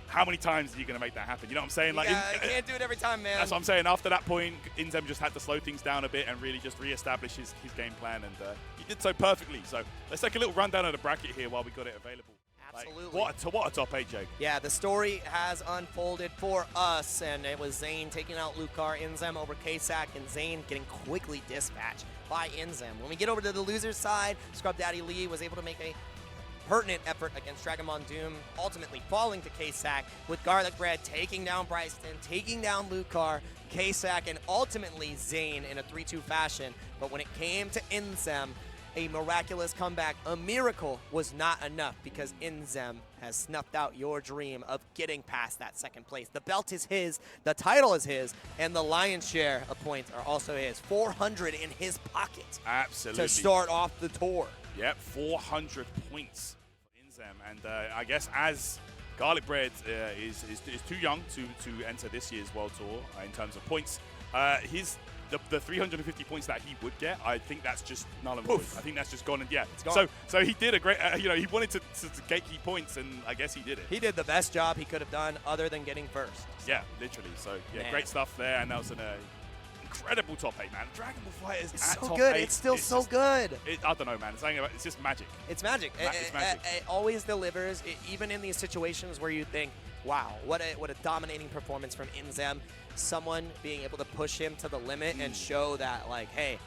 Speaker 7: how many times are you going to make that happen? You know what I'm saying? Like,
Speaker 6: Yeah, you can't do it every time, man.
Speaker 7: That's what I'm saying. After that point, Inzem just had to slow things down a bit and really just re-establish his game plan, and he did so perfectly. So let's take a little rundown of the bracket here while we got it available.
Speaker 6: Absolutely.
Speaker 7: Like, what a top 8, Jake.
Speaker 6: Yeah, the story has unfolded for us, and it was Zane taking out Lucar, Inzem over K-Sac, and Zane getting quickly dispatched by Inzem. When we get over to the loser's side, Scrub Daddy Lee was able to make a pertinent effort against Dragon Ball Doom, ultimately falling to K-Sac, with Garlic Bread taking down Bryceton, taking down Lucar, K-Sac, and ultimately Zane in a 3-2 fashion. But when it came to Inzem, a miraculous comeback, a miracle was not enough, because Inzem has snuffed out your dream of getting past that second place. The belt is his, the title is his, and the lion's share of points are also his. 400 in his pocket.
Speaker 7: Absolutely.
Speaker 6: To start off the tour.
Speaker 7: Yep, 400 points for Inzem, and I guess as Garlic Bread is too young to enter this year's World Tour in terms of points, the 350 points that he would get, I think that's just null and void. I think that's just gone, and yeah.
Speaker 6: It's gone.
Speaker 7: So he did a great, you know, he wanted to gatekeep points, and I guess he did it.
Speaker 6: He did the best job he could have done other than getting first.
Speaker 7: Yeah, literally. So yeah,
Speaker 6: Man.
Speaker 7: great stuff there, and that was an incredible top 8, man. Dragon Ball FighterZ
Speaker 6: It's
Speaker 7: at
Speaker 6: so
Speaker 7: top
Speaker 6: good.
Speaker 7: 8,
Speaker 6: It's still so good.
Speaker 7: I don't know, man. It's just magic.
Speaker 6: It's magic.
Speaker 7: It's magic.
Speaker 6: It always delivers, even in these situations where you think, wow, what a dominating performance from Inzem. Someone being able to push him to the limit and show that, like, hey,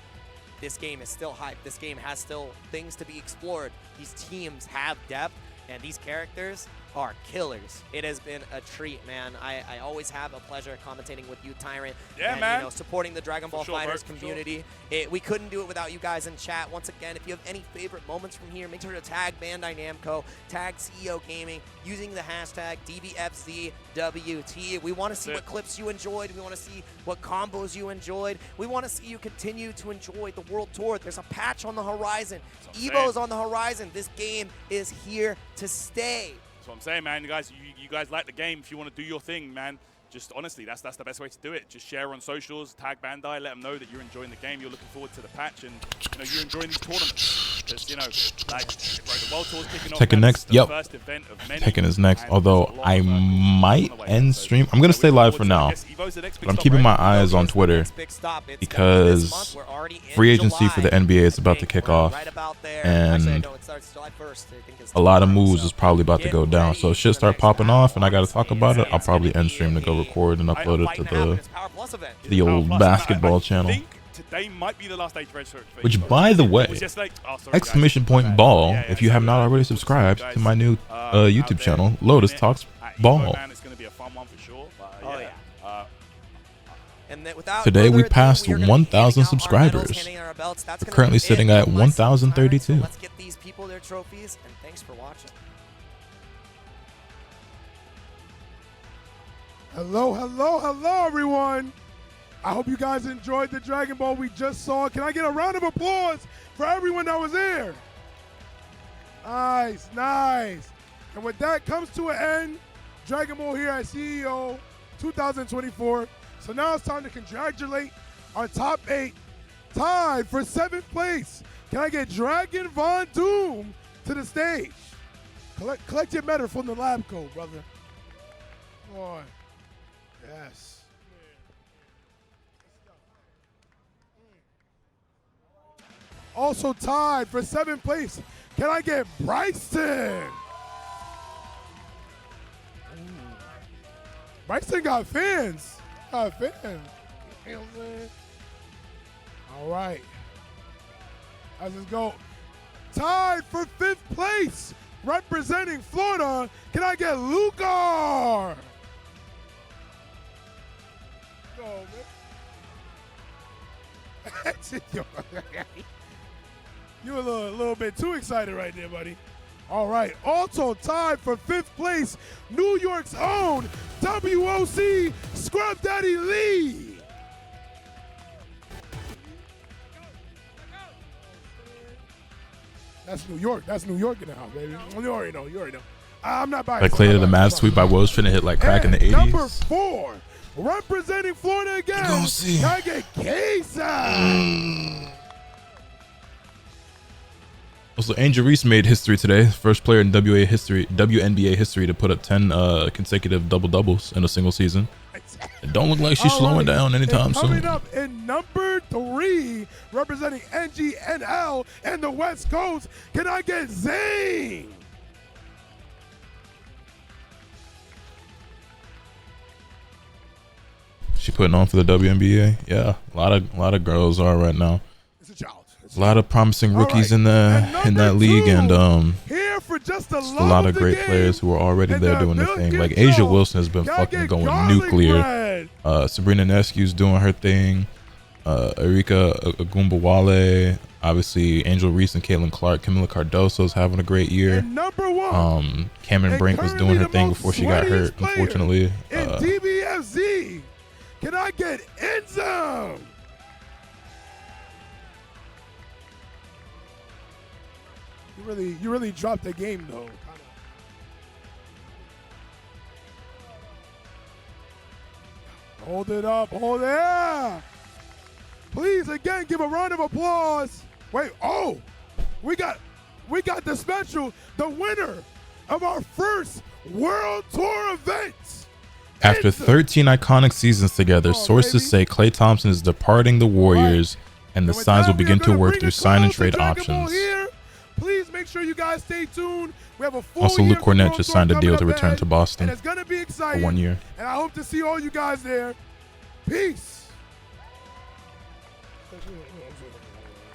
Speaker 6: this game is still hype. This game has still things to be explored. These teams have depth, and these characters are killers. It has been a treat, man. I always have a pleasure commentating with you, Tyrant.
Speaker 7: Yeah,
Speaker 6: and,
Speaker 7: man.
Speaker 6: You know, supporting the Dragon Ball
Speaker 7: sure,
Speaker 6: FighterZ
Speaker 7: bro, for
Speaker 6: community. We couldn't do it without you guys in chat. Once again, if you have any favorite moments from here, make sure to tag Bandai Namco, tag CEO Gaming, using the hashtag DBFZWT. We want to see what clips you enjoyed. We want to see what combos you enjoyed. We want to see you continue to enjoy the World Tour. There's a patch on the horizon. Evo's on the horizon. This game is here to stay.
Speaker 7: That's what I'm saying, man. You guys like the game. If you want to do your thing, man, just honestly, that's the best way to do it. Just share on socials, tag Bandai, let them know that you're enjoying the game, you're looking forward to the patch, and you know you're enjoying these tournaments. Because you know, like, bro, the World Tour's kicking off.
Speaker 1: Tekken next. Yep. Tekken is next. Although I might end stream. I'm gonna stay live for now, but I'm keeping my eyes on Twitter because free agency for the NBA is about to kick off, and a lot of moves is probably about to go down. So it should start popping off, and I gotta talk about it. I'll probably end stream to go record and upload it to the old basketball channel.
Speaker 7: Today might be the last day to register.
Speaker 1: Which, by the way, exclamation point ball, if you have not already subscribed to my new YouTube channel, Lotus Talks Ball.
Speaker 7: It's going to be a fun one for sure.
Speaker 6: Oh yeah.
Speaker 1: Today we passed 1,000 subscribers. We're currently sitting at 1,032.
Speaker 6: Let's get these people their trophies, and thanks for watching.
Speaker 11: Hello, hello, hello, everyone. I hope you guys enjoyed the Dragon Ball we just saw. Can I get a round of applause for everyone that was here? Nice, nice. And with that comes to an end, Dragon Ball here at CEO 2024. So now it's time to congratulate our top 8 Tied for 7th place. Can I get Dragon Von Doom to the stage? Collect your medal from the lab coat, brother. Come on. Yes. Also tied for 7th place. Can I get Bryson? Bryson got fans. Got fans. You know what I'm saying? All right. Let's just go. Tied for 5th place. Representing Florida. Can I get Lugar? Go, man. You're a little bit too excited right there, buddy. All right. Also tied for 5th place, New York's own WOC Scrub Daddy Lee. That's New York. That's New York in the house, baby. You already know. You already know. I'm not biased.
Speaker 1: Like Clay to the Mavs sweep by Woz finna hit like crack in the 80s.
Speaker 11: Number 4, representing Florida again. Can I get K-Side?
Speaker 1: Also, Angel Reese made history today. First player in WNBA history to put up 10 consecutive double-doubles in a single season. It don't look like she's slowing down anytime soon.
Speaker 11: Coming up in number 3, representing NGNL and the West Coast, can I get Zane?
Speaker 1: She putting on for the WNBA. Yeah, a lot of girls are right now.
Speaker 11: It's a child.
Speaker 1: A lot of promising rookies in that league, and
Speaker 11: here for just
Speaker 1: a lot of great players who are already there doing their thing. Like Asia Wilson has been fucking going nuclear. Sabrina Neskew's doing her thing. Erika Agumbawale, obviously Angel Reese and Caitlin Clark. Camila Cardoso's having a great year.
Speaker 11: Number 1.
Speaker 1: Cameron Brink was doing her thing before she got hurt, unfortunately.
Speaker 11: In DBFZ, can I get Enzo? You really dropped the game though. Hold it up, hold it up. Please again give a round of applause. Wait, oh, we got the special, the winner of our first World Tour event.
Speaker 1: After 13 iconic seasons together, sources say Klay Thompson is departing the Warriors, and the Suns will begin to work through sign and trade options.
Speaker 11: Please make sure you guys stay tuned. We have a full
Speaker 1: Also,
Speaker 11: year
Speaker 1: Luke Cornett just signed a deal to return
Speaker 11: ahead,
Speaker 1: to Boston
Speaker 11: and it's gonna be exciting
Speaker 1: for 1 year.
Speaker 11: And I hope to see all you guys there. Peace.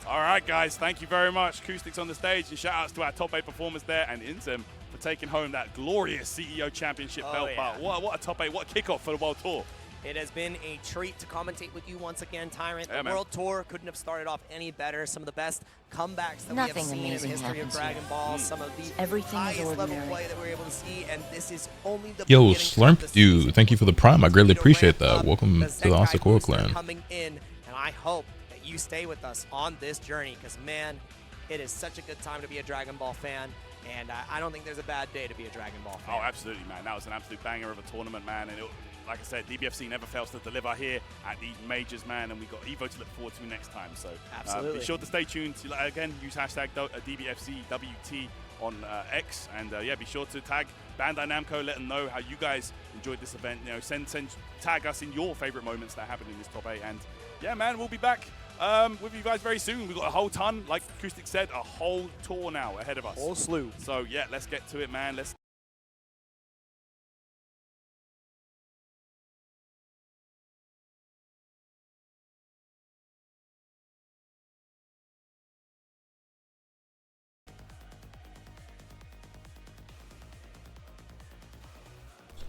Speaker 7: All right, guys, thank you very much. Acoustics on the stage, and shout outs to our top 8 performers there, and Inzem for taking home that glorious CEO Championship belt.
Speaker 6: Yeah.
Speaker 7: But what a top 8, what a kickoff for the World Tour.
Speaker 6: It has been a treat to commentate with you once again, Tyrant.
Speaker 7: Yeah,
Speaker 6: the
Speaker 7: man.
Speaker 6: World Tour couldn't have started off any better. Some of the best comebacks that
Speaker 8: Nothing
Speaker 6: we have seen in the
Speaker 8: amazing
Speaker 6: history of
Speaker 8: happens
Speaker 6: Dragon
Speaker 8: here.
Speaker 6: Ball. Some of the
Speaker 8: Everything is
Speaker 6: highest level
Speaker 8: ordinary.
Speaker 6: play that we're able to see, and this is only the
Speaker 1: Yo,
Speaker 6: beginning of
Speaker 1: Slurp
Speaker 6: the
Speaker 1: Dude,
Speaker 6: season.
Speaker 1: thank you for the prime. I greatly
Speaker 6: To
Speaker 1: appreciate
Speaker 6: ramp
Speaker 1: that.
Speaker 6: up
Speaker 1: Welcome to the
Speaker 6: Zenkai
Speaker 1: Asakura
Speaker 6: booster
Speaker 1: clan.
Speaker 6: coming in, and I hope that you stay with us on this journey, because man, it is such a good time to be a Dragon Ball fan. And I don't think there's a bad day to be a Dragon Ball fan.
Speaker 7: Oh, absolutely, man. That was an absolute banger of a tournament, man. And like I said, DBFC never fails to deliver here at these majors, man. And we got Evo to look forward to next time. So
Speaker 6: Absolutely.
Speaker 7: Be sure to stay tuned. Again, use hashtag DBFCWT on X. And yeah, be sure to tag Bandai Namco. Let them know how you guys enjoyed this event. You know, tag us in your favorite moments that happened in this top 8. And yeah, man, we'll be back with you guys very soon. We've got a whole ton, like Acoustic said, a whole tour now ahead of us.
Speaker 6: Whole slew.
Speaker 7: So yeah, let's get to it, man.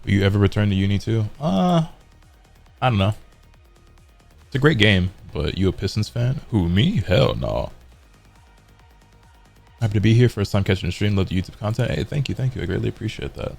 Speaker 1: Will you ever return to Uni too? I don't know. It's a great game, but you a Pistons fan? Who, me? Hell no. Happy to be here. First time catching the stream. Love the YouTube content. Hey, thank you. I greatly appreciate that.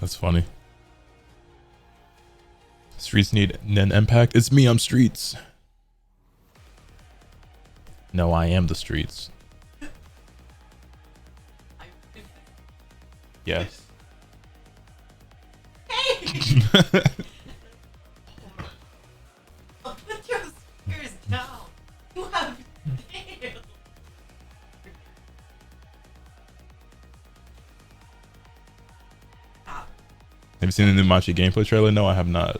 Speaker 1: That's funny. Streets need an impact. It's me, I'm Streets. No, I am the Streets. Yes.
Speaker 12: Hey! Put your spears down. You have nails.
Speaker 1: Have you seen the new Machi gameplay trailer? No, I have not.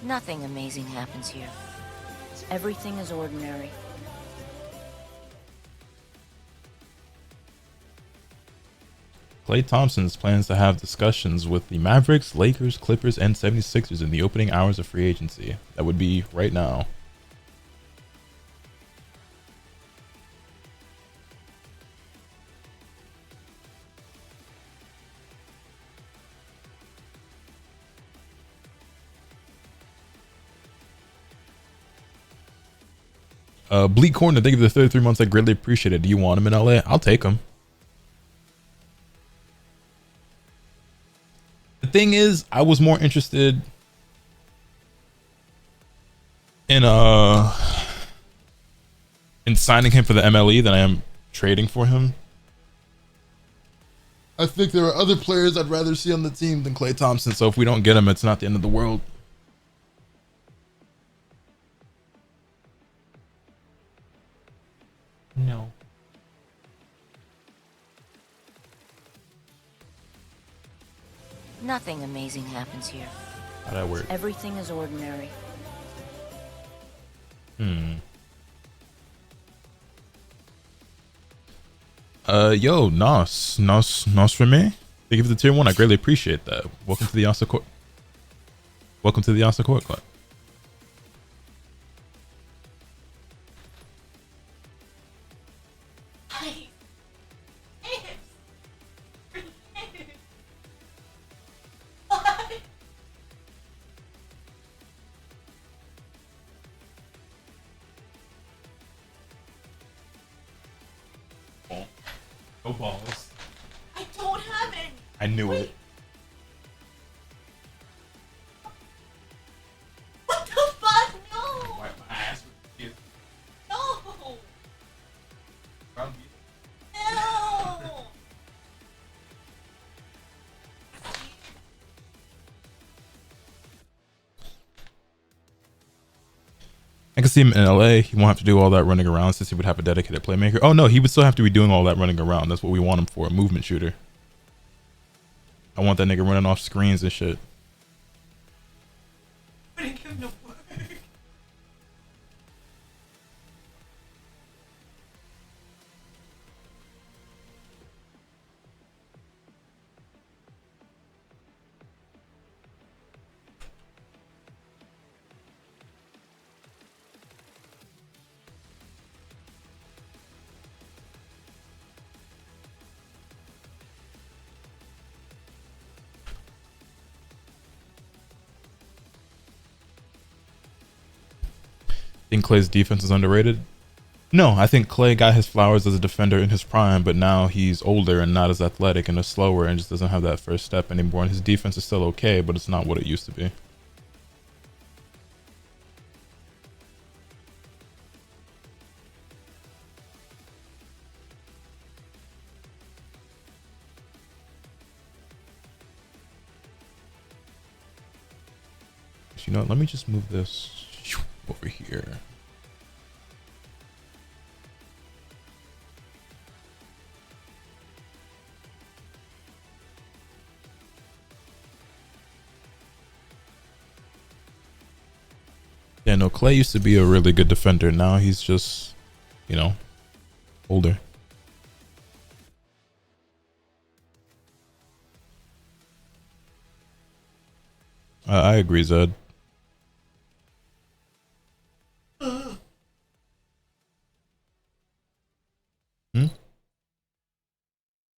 Speaker 8: Nothing amazing happens here. Everything is ordinary.
Speaker 1: Klay Thompson's plans to have discussions with the Mavericks, Lakers, Clippers, and 76ers in the opening hours of free agency. That would be right now. Bleak Corner, thank you for the 33 months. I greatly appreciate it. Do you want him in LA? I'll take him. The thing is, I was more interested in signing him for the MLE than I am trading for him. I think there are other players I'd rather see on the team than Klay Thompson, so if we don't get him, it's not the end of the world. No.
Speaker 8: Nothing amazing happens here.
Speaker 1: How'd that work?
Speaker 8: Everything is ordinary.
Speaker 1: Yo, Nos for me. Thank you for the tier 1. I greatly appreciate that. Welcome to the Asakura. Welcome to the Asakura Club. No balls.
Speaker 12: I don't have any.
Speaker 1: I knew it.
Speaker 12: What the fuck? No.
Speaker 1: Wipe my ass with you.
Speaker 12: No.
Speaker 1: From
Speaker 12: No.
Speaker 1: I can see him in LA. He won't have to do all that running around since he would have a dedicated playmaker. Oh no, he would still have to be doing all that running around. That's what we want him for, a movement shooter. I want that nigga running off screens and shit.
Speaker 12: Wouldn't give no work.
Speaker 1: Think Clay's defense is underrated? No, I think Clay got his flowers as a defender in his prime, but now he's older and not as athletic and is slower and just doesn't have that first step anymore. And his defense is still okay, but it's not what it used to be. You know, let me just move this over here. Yeah, no, Clay used to be a really good defender. Now he's just, you know, older. I agree, Zed.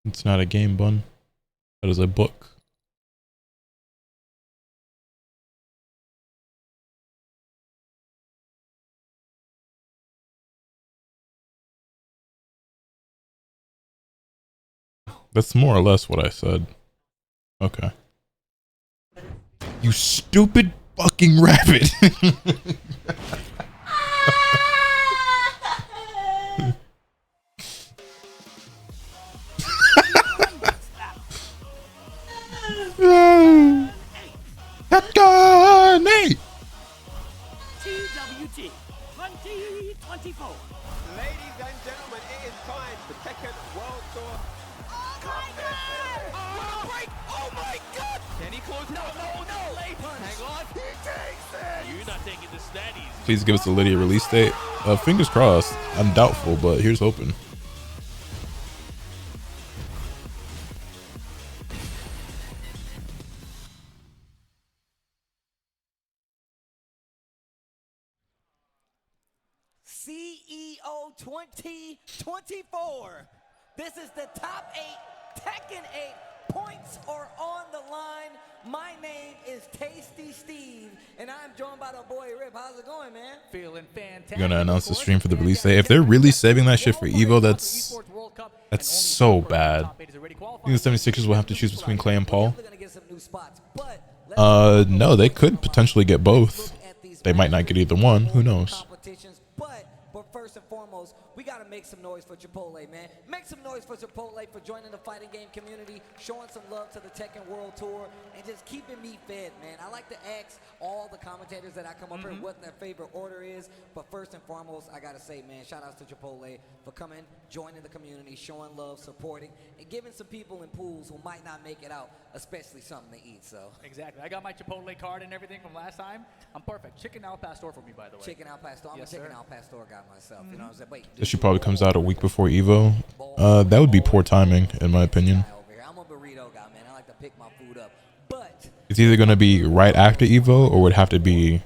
Speaker 1: It's not a game, Bun. That is a book. That's more or less what I said. Okay. You stupid fucking rabbit. Tekken 8!
Speaker 4: TWT 2024.
Speaker 13: Ladies and gentlemen, it is time for Tekken World Tour. Oh my god! Can he close? No. Hang on. He takes it!
Speaker 4: You're not taking this that easy.
Speaker 1: Please give us the Lydia release date. Fingers crossed. I'm doubtful, but here's hoping.
Speaker 2: CEO 2024. This is the top 8, Tekken 8. Points are on the line. My name is Tasty Steve, and I'm joined by the boy Rip. How's it going, man? Feeling fantastic.
Speaker 1: You're gonna announce the stream for the release date. If they're really saving that shit for Evo, that's so bad. I think the 76ers will have to choose between Clay and Paul. No, they could potentially get both. They might not get either one. Who knows?
Speaker 2: But first and foremost, we got to make some noise for Chipotle, man. Make some noise for Chipotle for joining the fighting game community, showing some love to the Tekken World Tour, and just keeping me fed, man. I like to ask all the commentators that I come up here what their favorite order is. But first and foremost, I got to say, man, shout outs to Chipotle for coming, joining the community, showing love, supporting, and giving some people in pools who might not make it out, especially something to eat, so.
Speaker 14: Exactly. I got my Chipotle card and everything from last time. I'm perfect. Chicken al pastor for me, by the way.
Speaker 2: Chicken al pastor. I'm a chicken al pastor guy myself. You know what I'm saying? Wait,
Speaker 1: This shit probably comes out a week before Evo. That would be poor timing, in my opinion.
Speaker 2: I'm a burrito guy, man. I like to pick my food up. But
Speaker 1: It's either going to be right after Evo or would have to be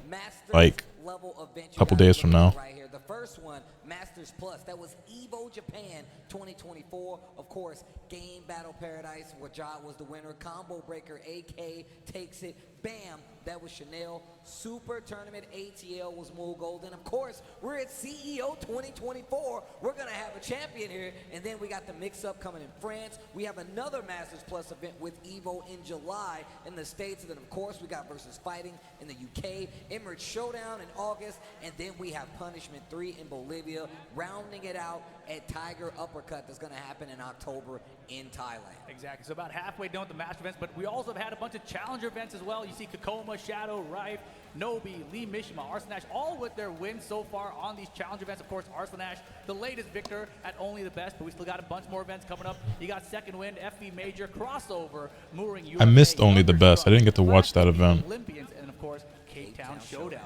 Speaker 1: like a couple days from now.
Speaker 2: right here, the first one, Masters Plus, that was Evo Japan 2024. Of course, Game Battle Paradise, where Jod was the winner. Combo Breaker, AK takes it. Bam, that was Chanel. Super Tournament ATL was Mool Golden. Of course, we're at CEO 2024. We're going to have a champion here. And then we got the mix-up coming in France. We have another Masters Plus event with Evo in July in the States. And then, of course, we got Versus Fighting in the UK. Emirates Showdown in August. And then we have Punishment 3 in Bolivia. Rounding it out at Tiger Uppercut that's going to happen in October in Thailand.
Speaker 14: Exactly. So about halfway done with the master events, but we also have had a bunch of challenger events as well. You see Kakoma, Shadow, Rife, Nobi, Lee Mishima, Arslan Ash, all with their wins so far on these challenger events. Of course, Arslan Ash, the latest victor at Only the Best, but we still got a bunch more events coming up. You got Second Wind, FB Major, Crossover, Mooring USA,
Speaker 1: I missed Only the Best. I didn't get to watch that event.
Speaker 14: Olympians, and of course, Cape Town Showdown.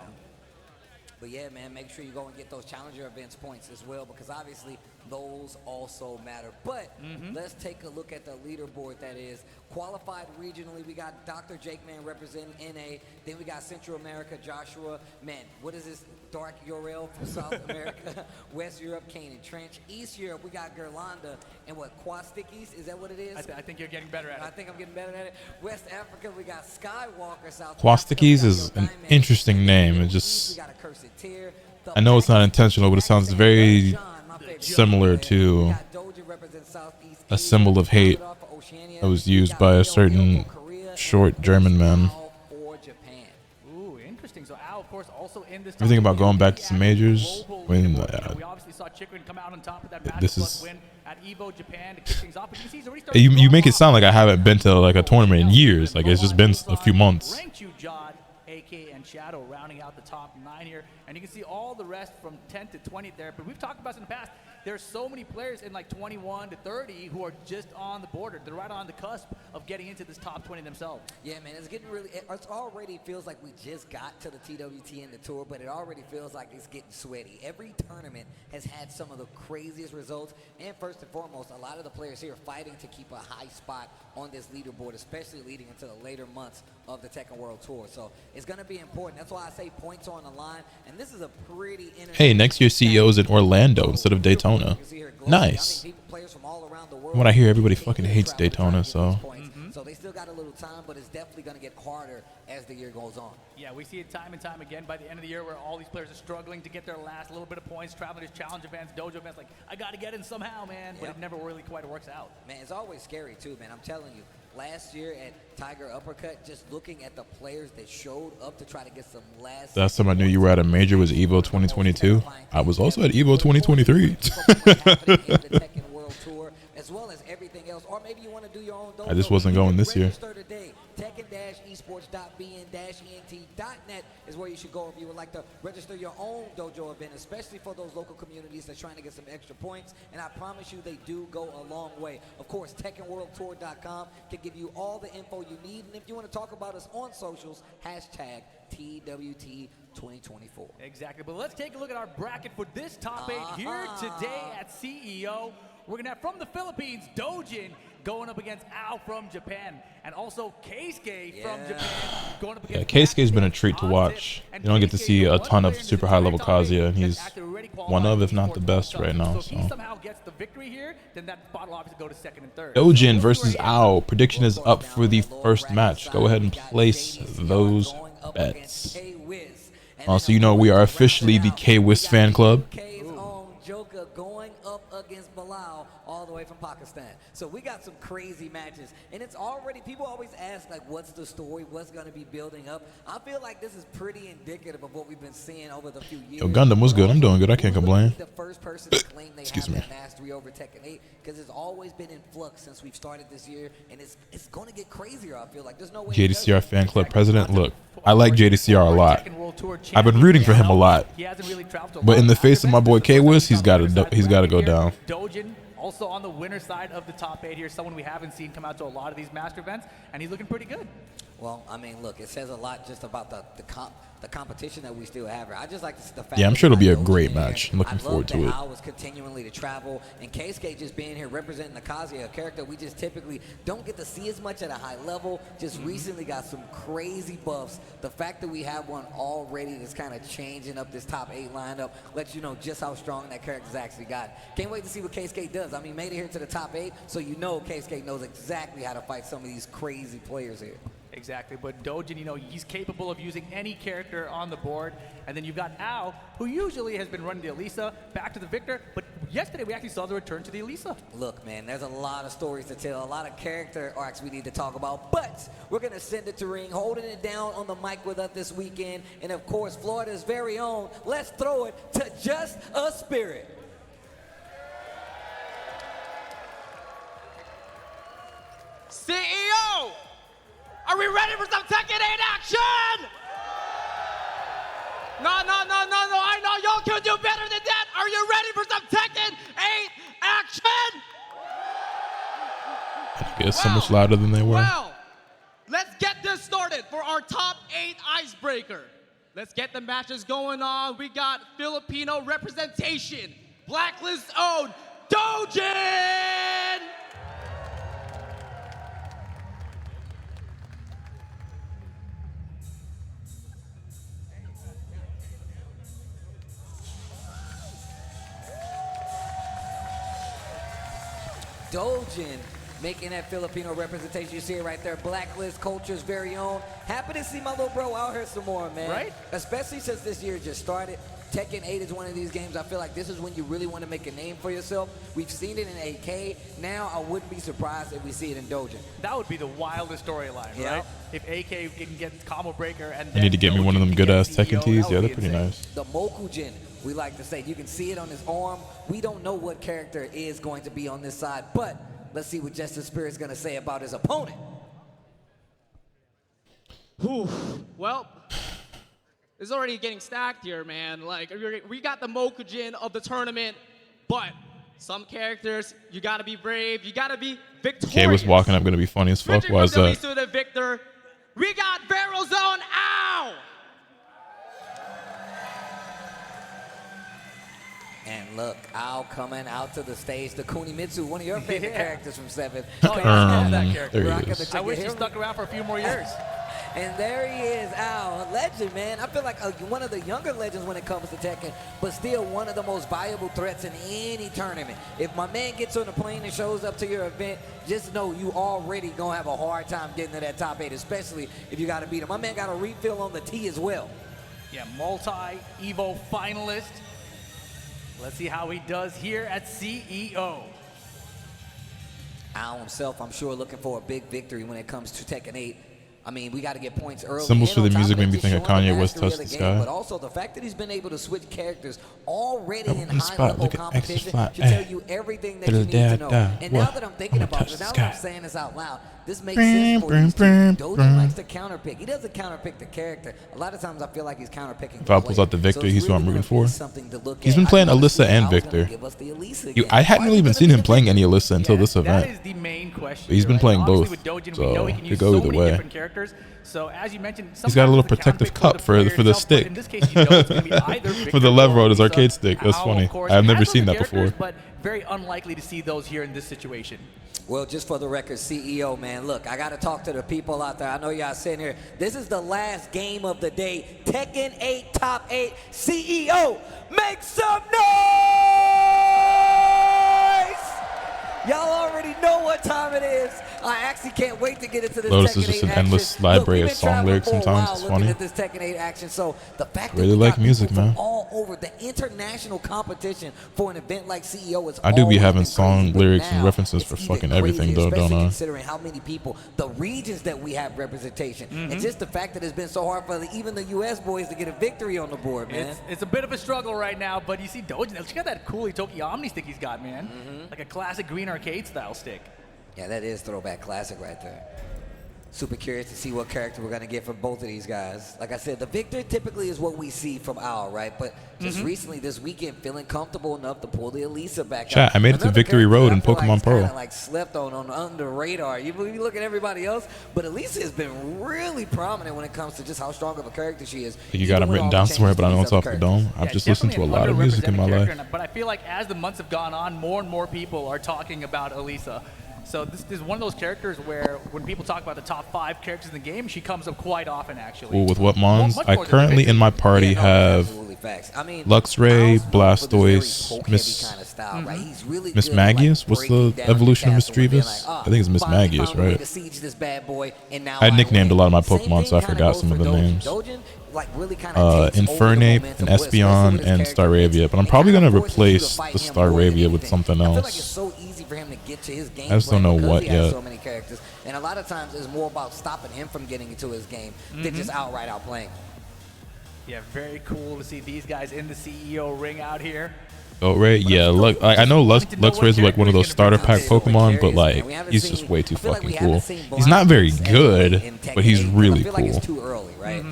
Speaker 2: But yeah, man, make sure you go and get those challenger events points as well, because obviously those also matter. But let's take a look at the leaderboard that is qualified regionally. We got Dr. Jake Man representing NA. Then we got Central America, Joshua. Man, what is this? Dark Yorel from South America. West Europe, Kanan Trench. East Europe, we got Gerlanda. And what, Quastickies? Is that what it is?
Speaker 14: I think you're getting better at it.
Speaker 2: I think I'm getting better at it. West Africa, we got Skywalker. South
Speaker 1: Quastickies is an interesting name. It just, I know it's not intentional, but it sounds very similar to a symbol of hate that was used by a certain short German man.
Speaker 14: Ooh, interesting. So Al, of course, also in this.
Speaker 1: Everything about going back to some majors when
Speaker 14: we obviously saw Chikrin come out on top of that
Speaker 1: this is.
Speaker 14: win at Evo Japan to kick things off. But you see he's already started
Speaker 1: You make it sound like I haven't been to like a tournament in years. Like it's just been a few months.
Speaker 14: Ranked you, Jod, AK, and Shadow rounding out the top 9 here. And you can see all the rest from 10 to 20 there. But we've talked about this in the past. There's so many players in like 21 to 30 who are just on the border. They're right on the cusp of getting into this top 20 themselves.
Speaker 15: Yeah, man, it's getting really, it already feels like we just got to the TWT and the tour, but it already feels like it's getting sweaty. Every tournament has had some of the craziest results. And first and foremost, a lot of the players here are fighting to keep a high spot on this leaderboard, especially leading into the later months of the Tekken World Tour. So it's going to be important. That's why I say points on the line. And this is a pretty
Speaker 1: Hey, next year's CEO is in Orlando instead of Daytona. Nice. When I hear everybody fucking hates Daytona, so.
Speaker 15: So they still got a little time, but it's definitely going to get harder as the year goes on.
Speaker 14: Yeah, we see it time and time again by the end of the year where all these players are struggling to get their last little bit of points, traveling to challenge events, dojo events, like, I got to get in somehow, man, but it never really quite works out.
Speaker 15: Man, it's always scary too, man. I'm telling you, last year at Tiger Uppercut, just looking at the players that showed up to try to get some last...
Speaker 1: Last time I knew you were at a major was Evo 2022. I was also at Evo 2023.
Speaker 15: As well as everything else, or maybe you want to do your own dojo.
Speaker 1: I just wasn't going this year.
Speaker 15: Register today. Tekken-esports.bn-ent.net is where you should go if you would like to register your own dojo event, especially for those local communities that's trying to get some extra points. And I promise you, they do go a long way. Of course, TekkenWorldTour.com can give you all the info you need. And if you want to talk about us on socials, hashtag TWT 2024.
Speaker 14: Exactly. But let's take a look at our bracket for this top 8 here today at CEO. We're going to have from the Philippines, Dojin going up against Ao from Japan. And also Keisuke from Japan going up against...
Speaker 1: Yeah, Keisuke's been a treat to watch. You don't get to see a ton of super high level Kazuya, and he's one of, if not the best right now.
Speaker 14: So if he somehow gets the victory here, then that spot will obviously go to second and third.
Speaker 1: Dojin versus Ao. Prediction is up for the first match. Go ahead and place those bets. Also, you know we are officially the K-Wiz fan club.
Speaker 15: Joker going up against Bilal all the way from Pakistan. So we got some crazy matches. And it's already, people always ask, like, what's the story? What's going to be building up? I feel like this is pretty indicative of what we've been seeing over the few years.
Speaker 1: Yo, Gundam was good. I'm doing good. I can't complain.
Speaker 15: The first person to claim they have that mastery over Tekken 8, because it's always been in flux since we've started this year. And it's going to get crazier, I feel like. There's no way.
Speaker 1: JDCR fan club president. Look, I like JDCR a lot. I've been rooting for him a lot. But in the face of my boy K-Wiz, he's got to go down.
Speaker 14: Dojin also on the winner side of the top 8 here, someone we haven't seen come out to a lot of these master events, and he's looking pretty good.
Speaker 15: Well, I mean, look, it says a lot just about the competition that we still have here. I just like the fact.
Speaker 1: Yeah, I'm sure it'll be a great match. I'm looking forward to it.
Speaker 15: I was continually to travel, and Keisuke just being here representing the Kazuya, a character we just typically don't get to see as much at a high level. Just recently got some crazy buffs. The fact that we have one already that's kind of changing up this top 8 lineup lets you know just how strong that character's actually got. Can't wait to see what Keisuke does. I mean, made it here to the top 8, so you know Keisuke knows exactly how to fight some of these crazy players here.
Speaker 14: Exactly, but Dojin, you know, he's capable of using any character on the board. And then you've got Ao, who usually has been running the Elisa back to the Victor, but yesterday we actually saw the return to the Elisa.
Speaker 15: Look, man, there's a lot of stories to tell, a lot of character arcs we need to talk about, but we're going to send it to Ring, holding it down on the mic with us this weekend. And of course, Florida's very own, let's throw it to Just a Spirit.
Speaker 13: CEO! Are we ready for some Tekken 8 action? No. I know y'all can do better than that. Are you ready for some Tekken 8 action?
Speaker 1: I guess so much louder than they were.
Speaker 13: Well, let's get this started for our top 8 icebreaker. Let's get the matches going on. We got Filipino representation, Blacklist own Dojin!
Speaker 15: Dojin making that Filipino representation. You see it right there. Blacklist Culture's very own. Happy to see my little bro out here some more, man.
Speaker 14: Right?
Speaker 15: Especially since this year just started. Tekken 8 is one of these games, I feel like this is when you really want to make a name for yourself. We've seen it in 8K. Now, I wouldn't be surprised if we see it in Dojin.
Speaker 14: That would be the wildest storyline, right? If AK can get Combo Breaker and
Speaker 1: I need to get me one of them good-ass Tekken tees. Yeah, they're pretty nice.
Speaker 15: The Mokujin, we like to say. You can see it on his arm. We don't know what character is going to be on this side, but let's see what Justice Spirit's going to say about his opponent.
Speaker 13: Whew. Well, it's already getting stacked here, man. Like, we got the Mokujin of the tournament, but some characters, you gotta be brave, you gotta be victorious.
Speaker 1: K was walking up, gonna be funny as fuck. Why is that?
Speaker 13: To the victor. We got Barrel Zone. Ow!
Speaker 15: And look, Ao coming out to the stage. The Kunimitsu, one of your favorite characters from 7.
Speaker 14: Oh, yeah, that character.
Speaker 1: There he is.
Speaker 14: I wish he stuck around for a few more years.
Speaker 15: And there he is, Ao, a legend, man. I feel like one of the younger legends when it comes to Tekken, but still one of the most valuable threats in any tournament. If my man gets on the plane and shows up to your event, just know you already gonna have a hard time getting to that top 8, especially if you gotta beat him. My man got a refill on the T as well.
Speaker 14: Yeah, multi-EVO finalist. Let's see how he does here at CEO.
Speaker 15: Ao himself, I'm sure, looking for a big victory when it comes to Tekken 8. I mean, we got to get points early.
Speaker 1: Symbols for the music made me think of Kanye West Touch the Sky.
Speaker 15: But also the fact that he's been able to switch characters already in
Speaker 1: spot,
Speaker 15: high-level
Speaker 1: look at
Speaker 15: competition
Speaker 1: X
Speaker 15: should tell you everything that you need to know. And now that I'm thinking about it, now that I'm saying this out loud, this makes sense for these two. Dojin likes to counterpick. He doesn't counterpick the character. A lot of times I feel like he's counterpicking.
Speaker 1: If I pulls out the Victor, he's who I'm rooting for. He's been playing Alyssa and Victor. I hadn't really even seen him playing any Alyssa until this event.
Speaker 14: That is the main question.
Speaker 1: But he's been playing both,
Speaker 14: with Dojin,
Speaker 1: so
Speaker 14: we know he can
Speaker 1: it
Speaker 14: use
Speaker 1: could go
Speaker 14: so
Speaker 1: either
Speaker 14: many
Speaker 1: way.
Speaker 14: different characters. So as you mentioned,
Speaker 1: He's got a little protective cup for the stick.
Speaker 14: In this case, you know it's going to be either
Speaker 1: for the lever on his arcade stick. That's funny. I've never seen that before.
Speaker 14: But very unlikely to see those here in this situation.
Speaker 15: Well, just for the record, CEO, man, look, I got to talk to the people out there. I know y'all sitting here. This is the last game of the day. Tekken 8 Top 8 CEO. Make some noise! Y'all already know what time it is. I actually can't wait to get into this
Speaker 1: Lotus
Speaker 15: Tekken 8
Speaker 1: is just an
Speaker 15: action.
Speaker 1: endless library
Speaker 15: Look,
Speaker 1: of song lyrics sometimes. It's funny.
Speaker 15: At this Tekken 8 action. So the fact
Speaker 1: Really
Speaker 15: that we
Speaker 1: like
Speaker 15: got
Speaker 1: music,
Speaker 15: people
Speaker 1: man.
Speaker 15: from all over the international competition for an event like CEO is
Speaker 1: I do be
Speaker 15: always
Speaker 1: having
Speaker 15: been
Speaker 1: song
Speaker 15: crazy, but
Speaker 1: lyrics and
Speaker 15: now
Speaker 1: references
Speaker 15: it's
Speaker 1: for
Speaker 15: even
Speaker 1: fucking everything,
Speaker 15: crazier,
Speaker 1: though, don't
Speaker 15: especially
Speaker 1: I?
Speaker 15: considering how many people, the regions that we have representation, and just the fact that it's been so hard for even the U.S. boys to get a victory on the board, man.
Speaker 14: It's a bit of a struggle right now, but you see Dojin, check out that cool Itoki Omni stick he's got, man. Like a classic green arcade style stick.
Speaker 15: Yeah, that is throwback classic right there. Super curious to see what character we're going to get from both of these guys. Like I said, the victor typically is what we see from Al, right? But just recently, this weekend, feeling comfortable enough to pull the Elisa back
Speaker 1: Chat,
Speaker 15: out.
Speaker 1: I made it to
Speaker 15: Another
Speaker 1: Victory
Speaker 15: character
Speaker 1: Road
Speaker 15: I
Speaker 1: in
Speaker 15: feel like
Speaker 1: Pokemon
Speaker 15: is
Speaker 1: Pearl.
Speaker 15: kinda like slept on under the radar. You look at everybody else, but Elisa has been really prominent when it comes to just how strong of a character she is.
Speaker 1: You got him written down somewhere, but I know it's off the dome. I've just listened to a lot of music in my life.
Speaker 14: But I feel like as the months have gone on, more and more people are talking about Elisa. So this is one of those characters where when people talk about the top 5 characters in the game, she comes up quite often, actually.
Speaker 1: Well, with what mons? I currently in my party have Luxray, Blastoise, Miss Magius. What's the evolution of Miss Drevis? I think it's Miss Magius, right? I nicknamed a lot of my Pokemon, so I forgot some of the names. Infernape, and Espeon, and Staravia. But I'm probably going to replace the Staravia with something else.
Speaker 15: For him to get to his game
Speaker 1: I just don't know what yet.
Speaker 15: So many characters, and a lot of times it's more about stopping him from getting into his game than just outright outplaying.
Speaker 14: Yeah, very cool to see these guys in the CEO ring out here.
Speaker 1: Oh, right, yeah. Look, I know Luxray is like one of those starter pack Pokemon, but like he's just way too fucking cool. He's not very good, but he's really cool.
Speaker 15: I feel like it's too early, right?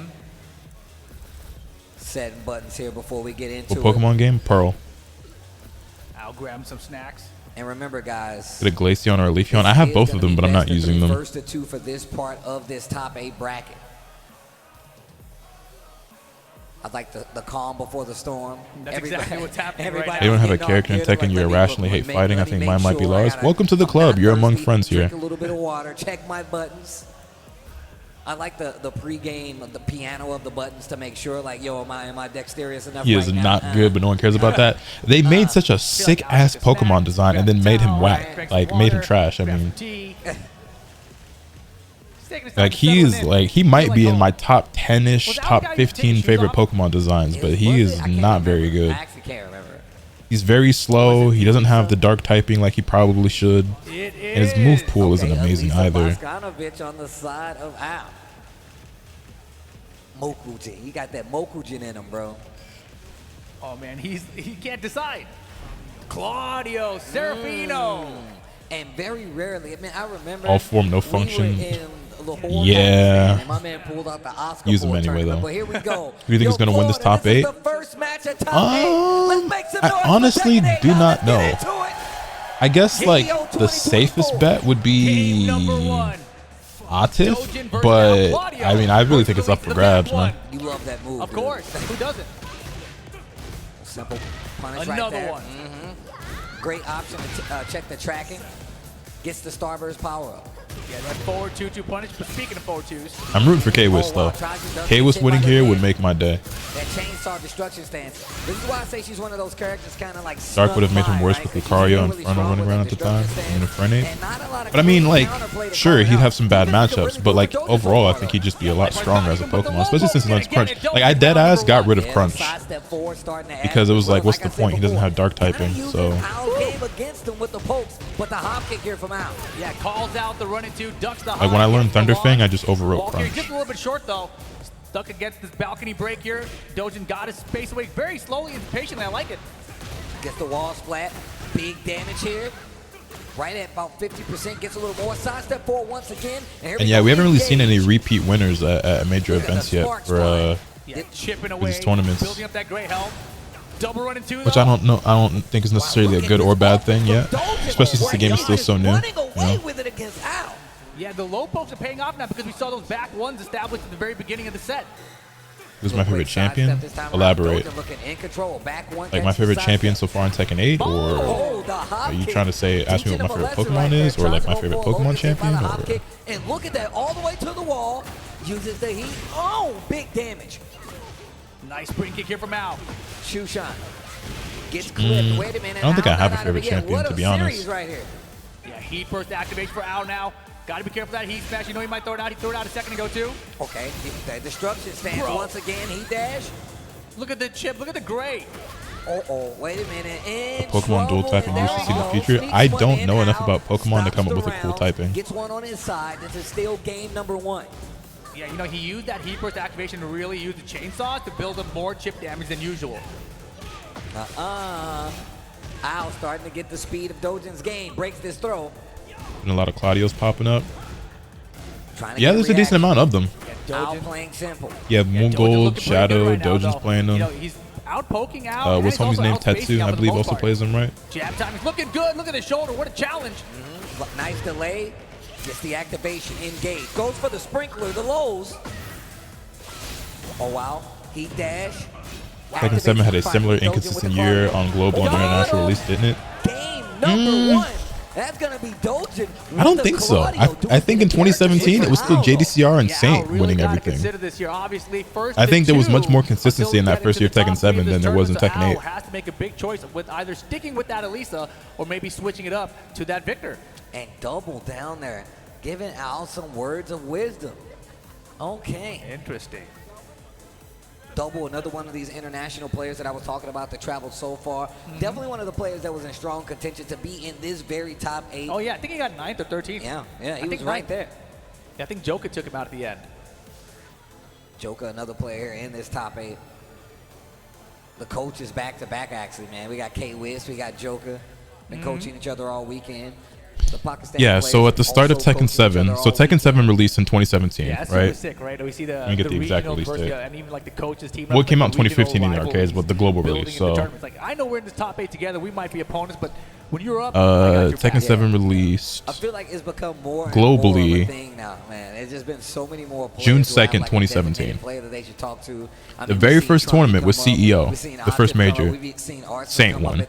Speaker 15: Setting buttons here before we get into
Speaker 1: What Pokemon game? Pearl.
Speaker 14: I'll grab some snacks.
Speaker 15: And remember, guys,
Speaker 1: Is it a Glaceon or a Leafeon? I have both of them, but I'm not using them.
Speaker 15: First to 2 for this part of this top 8 bracket. I'd like the calm before the storm.
Speaker 14: That's exactly what's happening right now.
Speaker 1: They don't have a character in Tekken you irrationally hate fighting. I think mine might be Lars. Welcome to the club. You're among friends here.
Speaker 15: Drink a little bit of water. Check my buttons. I like the pre-game, the piano of the buttons to make sure, like, yo, am I dexterous enough?
Speaker 1: He is not good, but no one cares about that. They made such a sick-ass Pokemon design and then made him whack. Like, made him trash, I mean. Like he might be in my top 10-ish, top 15 favorite Pokemon designs, but he is not very good.
Speaker 15: I actually can't remember.
Speaker 1: He's very slow. He doesn't have the dark typing like he probably should. And his move pool isn't amazing either.
Speaker 15: Bogdanovich on the side of Al. Mokujin. He got that Mokujin in him, bro.
Speaker 14: Oh man, he can't decide. Claudio Serafino.
Speaker 15: And very rarely, I mean, I remember
Speaker 1: All form, no function.
Speaker 15: Yeah. My man pulled out the Oscar
Speaker 1: Use him anyway, though.
Speaker 15: But here we go.
Speaker 1: Who do you think is going to win this top 8? I honestly do not know. I guess like the safest bet would be Atif, but I mean, I really think it's up for grabs, man.
Speaker 15: You love that move.
Speaker 14: Of course. Who doesn't?
Speaker 15: Simple punish
Speaker 14: Another
Speaker 15: right there.
Speaker 14: one.
Speaker 15: Great option to check the tracking. Gets the Starburst power up.
Speaker 14: Yeah, that forward 2-2 punish. But speaking of forward 2s,
Speaker 1: I'm rooting for K-Wiz though. K-Wiz winning here would make my day.
Speaker 15: That chainsaw destruction stance. This is why I say she's one of those characters kind of like
Speaker 1: Dark would have made him worse with Lucario and Inferno running around at the time in Inferno. But I mean, like, sure, he'd have some bad matchups, but like overall, I think he'd just be a lot stronger as a Pokemon, especially since he learns Crunch. Like, I deadass got rid of Crunch because it was like, what's the point? He doesn't have Dark typing, so.
Speaker 15: Against him with the pokes, but the hop kick here from Al.
Speaker 14: yeah, calls out the run into, ducks the hop.
Speaker 1: Like when I learned Thunder Fang, I just overwrote
Speaker 14: Walker
Speaker 1: Crunch.
Speaker 14: just a little bit short though. Stuck against this balcony break here. Dojin got his space away very slowly and patiently. I like it.
Speaker 15: Gets the wall splat. Big damage here. Right at about 50%. Gets a little more. Sidestep forward once again.
Speaker 1: And yeah, we haven't really seen any repeat winners at major events yet for
Speaker 14: chipping away,
Speaker 1: these tournaments.
Speaker 14: building up that great health. Double run into
Speaker 1: Which I don't know. I don't think is necessarily a good or bad thing yet, especially since the game is still so new.
Speaker 15: Running away with it against Al.
Speaker 14: Yeah, the low pokes are paying off now because we saw those back ones established at the very beginning of the set.
Speaker 1: Who's my favorite champion? Elaborate. Like my favorite champion so far in Tekken 8, or are you trying to say, ask me what my favorite Pokemon is, or like my favorite Pokemon champion? Or?
Speaker 15: And look at that, all the way to the wall. Uses the heat. Oh, big damage.
Speaker 14: Nice spring kick here from Al.
Speaker 15: Shushan gets clipped. Wait a minute.
Speaker 1: I don't think I have a favorite champion, to be honest.
Speaker 15: Right here.
Speaker 14: Yeah, heat burst activation for Al now. Got to be careful of that heat smash. You know he might throw it out. He threw it out a second ago too.
Speaker 15: Okay, the destruction stance once again. Heat dash.
Speaker 14: Look at the chip. Look at the gray.
Speaker 15: Oh, wait a minute.
Speaker 1: Pokemon dual typing used to see in the future. I don't know enough about Pokemon to come up with a cool typing.
Speaker 15: Gets one on his side. This is still game number 1.
Speaker 14: Yeah, you know, he used that heat burst activation to really use the chainsaw to build up more chip damage than usual.
Speaker 15: Al starting to get the speed of Dojin's game. Breaks this throw.
Speaker 1: And a lot of Claudios popping up. Yeah, there's a decent amount of them.
Speaker 15: Al playing simple.
Speaker 1: Yeah, Moon Gold, Shadow,
Speaker 14: right now,
Speaker 1: Dojin's playing them.
Speaker 14: You know, he's out poking out.
Speaker 1: What's homie's name? Tetsu, I believe, also plays them, right?
Speaker 14: Jab time is looking good. Look at the shoulder. What a challenge.
Speaker 15: Nice delay. Gets the activation engaged. Goes for the sprinkler, the lows. Oh, wow. Heat dash.
Speaker 1: Tekken 7 had a similar inconsistent year on global and international release, didn't it?
Speaker 15: Game number 1. That's going to be Dojin.
Speaker 1: I don't think so. I think in 2017, it was still JDCR and Saint winning everything. I think there was much more consistency in that first year of Tekken 7 than there was in Tekken 8.
Speaker 14: Has to make a big choice with either sticking with that Elisa or maybe switching it up to that Victor.
Speaker 15: And double down there, giving Al some words of wisdom. Okay.
Speaker 14: Interesting.
Speaker 15: Double, another one of these international players that I was talking about that traveled so far. Definitely one of the players that was in strong contention to be in this very top 8.
Speaker 14: Oh, yeah. I think he got 9th or 13th.
Speaker 15: Yeah, he was right there.
Speaker 14: Yeah, I think Joka took him out at the end.
Speaker 15: Joka, another player in this top 8. The coaches back-to-back, actually, man. We got K-Wiz, we got Joka. Been coaching each other all weekend.
Speaker 1: Yeah, so at the start of Tekken 7, so Tekken 7 released in 2017,
Speaker 14: yeah, that's
Speaker 1: right?
Speaker 14: Sick, right? We see the,
Speaker 1: Let me get the exact release date.
Speaker 14: And even like the coaches team.
Speaker 1: Well, it came out in 2015 in the arcades, but the global release. So
Speaker 14: it's like, I know we're in the top 8 together. We might be opponents, but when you're up,
Speaker 1: Tekken 7 released.
Speaker 15: I feel like it's become more
Speaker 1: globally.
Speaker 15: And more of a thing now, man. It's just been so many more players
Speaker 1: June 2nd, 2017.
Speaker 15: That they should talk to. I
Speaker 1: The
Speaker 15: mean,
Speaker 1: very first tournament was CEO, the first major. Saint won.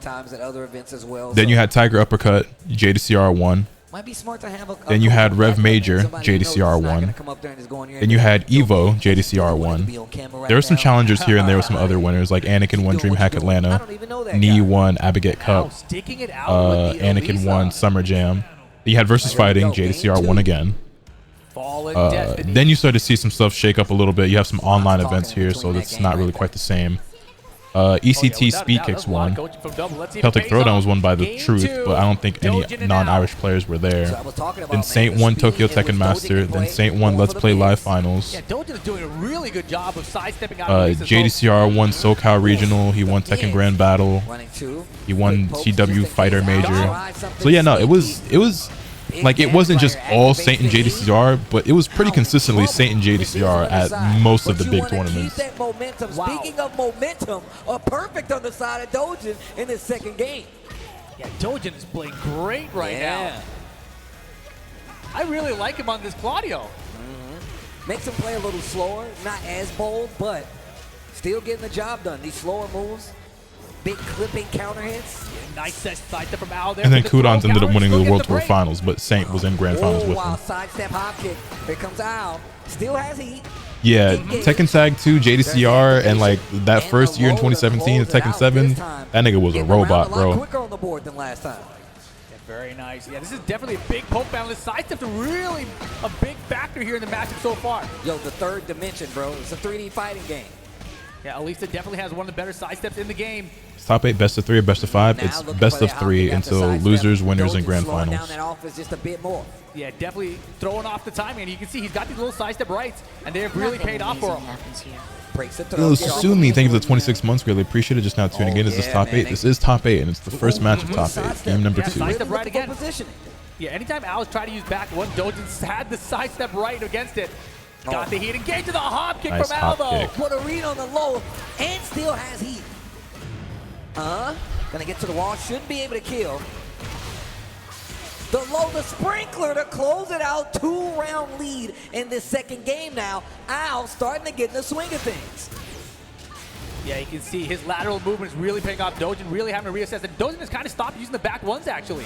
Speaker 1: Then you had Tiger Uppercut, JDCR won.
Speaker 15: Might be smart to have a
Speaker 1: then you had Rev Major, JDCR 1. Then you had Evo, JDCR 1. There were some challengers here and there were some other winners, like Anakin won DreamHack Atlanta, Knee won Abigate Cup, Anakin won Summer Jam. You had Versus Fighting, JDCR 1 again. Then you start to see some stuff shake up a little bit. You have some online events here, so that's not really quite the same. ECT Speed Kicks won. Celtic Throwdown was won by the Truth, but I don't think any non-Irish players were there. Then Saint won Tokyo Tekken Master. Then Saint won Let's Play Live Finals.
Speaker 14: Yeah, Dojin is doing a really good job of sidestepping out of
Speaker 1: JDCR won SoCal Regional. He won Tekken Grand Battle. He won CW Fighter Major. So yeah, no, it was like, it wasn't just all Saint and JDCR, but it was pretty consistently Saint and JDCR at most of the big tournaments.
Speaker 15: Speaking of momentum, a perfect on the side of Dojin in his second game.
Speaker 14: Yeah, Dojin is playing great right now. I really like him on this Claudio.
Speaker 15: Makes him play a little slower, not as bold, but still getting the job done. These slower moves, big clipping counter hits.
Speaker 14: Nice sidestep from Al there.
Speaker 1: And then Kudons ended up winning the World Tour Finals, but Saint was in Grand Finals with him.
Speaker 15: Sidestep hop kick. Here comes Al. Still has heat.
Speaker 1: Yeah, Tekken Tag 2, JDCR, and like that first year in 2017, Tekken 7, that nigga was a robot, bro.
Speaker 15: Quicker on the board than last time.
Speaker 14: Yeah, very nice. Yeah, this is definitely a big poke battle. This sidestep's really a big factor here in the matchup so far.
Speaker 15: Yo, the third dimension, bro. It's a 3D fighting game.
Speaker 14: Yeah, Alisa definitely has one of the better sidesteps in the game.
Speaker 1: Top 8, best of 3, or best of 5. It's best of 3 until losers, winners, and grand finals.
Speaker 15: That offense just a bit more.
Speaker 14: Yeah, definitely throwing off the timing. And you can see he's got these little sidestep rights, and they have really paid off for him.
Speaker 1: Yo, Susumi, thank you for the 26 months. Really appreciate it. Just now tuning in. Is this top 8? This is top 8, and it's the first match of top 8. Game number 2.
Speaker 14: Sidestep right again. Yeah, anytime Al's tried to use back one, Dojin's had the sidestep right against it. Got the heat. Engage to the hop kick from Al, though.
Speaker 15: Put a read on the low, and still has heat. Gonna get to the wall. Should be able to kill. The low, the sprinkler to close it out. 2-round lead in this second game now. Al starting to get in the swing of things.
Speaker 14: Yeah, you can see his lateral movement is really paying off. Dojin really having to reassess. And Dojin has kind of stopped using the back ones, actually.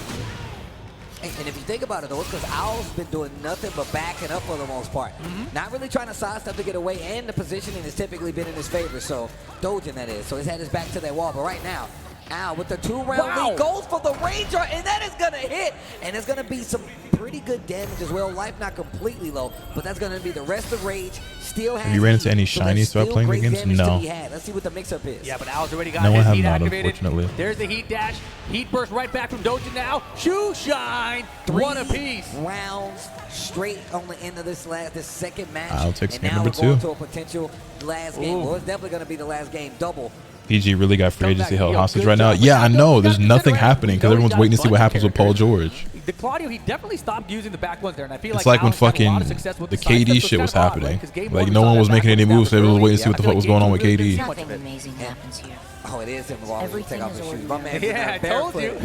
Speaker 15: And if you think about it, though, it's because Owl's been doing nothing but backing up for the most part. Not really trying to sidestep to get away, and the positioning has typically been in his favor. So, Dojin, that is. So he's had his back to that wall. But right now, Al with the 2-round lead goes for the Ranger, and that is going to hit. And it's going to be some pretty good damage as well. Life not completely low, but that's going to be the rest of Rage. Still has
Speaker 1: Have you ran into any shinies throughout playing the games? No.
Speaker 15: Let's see what the mix-up is.
Speaker 14: Yeah, but Al's already got
Speaker 1: No, I
Speaker 14: his
Speaker 1: have
Speaker 14: heat
Speaker 1: not,
Speaker 14: activated.
Speaker 1: unfortunately.
Speaker 14: There's the heat dash. Heat burst right back from Dojin now. Shoe shine. 1 apiece.
Speaker 15: Rounds straight on the end of this second match.
Speaker 1: I'll take
Speaker 15: and
Speaker 1: game
Speaker 15: now
Speaker 1: number
Speaker 15: we're going
Speaker 1: 2.
Speaker 15: to a potential last game. Well, it's definitely going to be the last game. Double.
Speaker 1: PG really got free agency held hostage right now. Yeah, I know. There's nothing happening because everyone's waiting to see what happens with Paul George.
Speaker 14: The Claudio, he definitely stopped using the back ones there, and I feel
Speaker 1: It's like when fucking the KD shit was happening. Like no one was making any moves, so everyone was waiting to see what the fuck was going on with KD.
Speaker 8: Nothing amazing happens here.
Speaker 15: Oh, it is him. Everything take off his shoes. My man,
Speaker 14: yeah, I told you.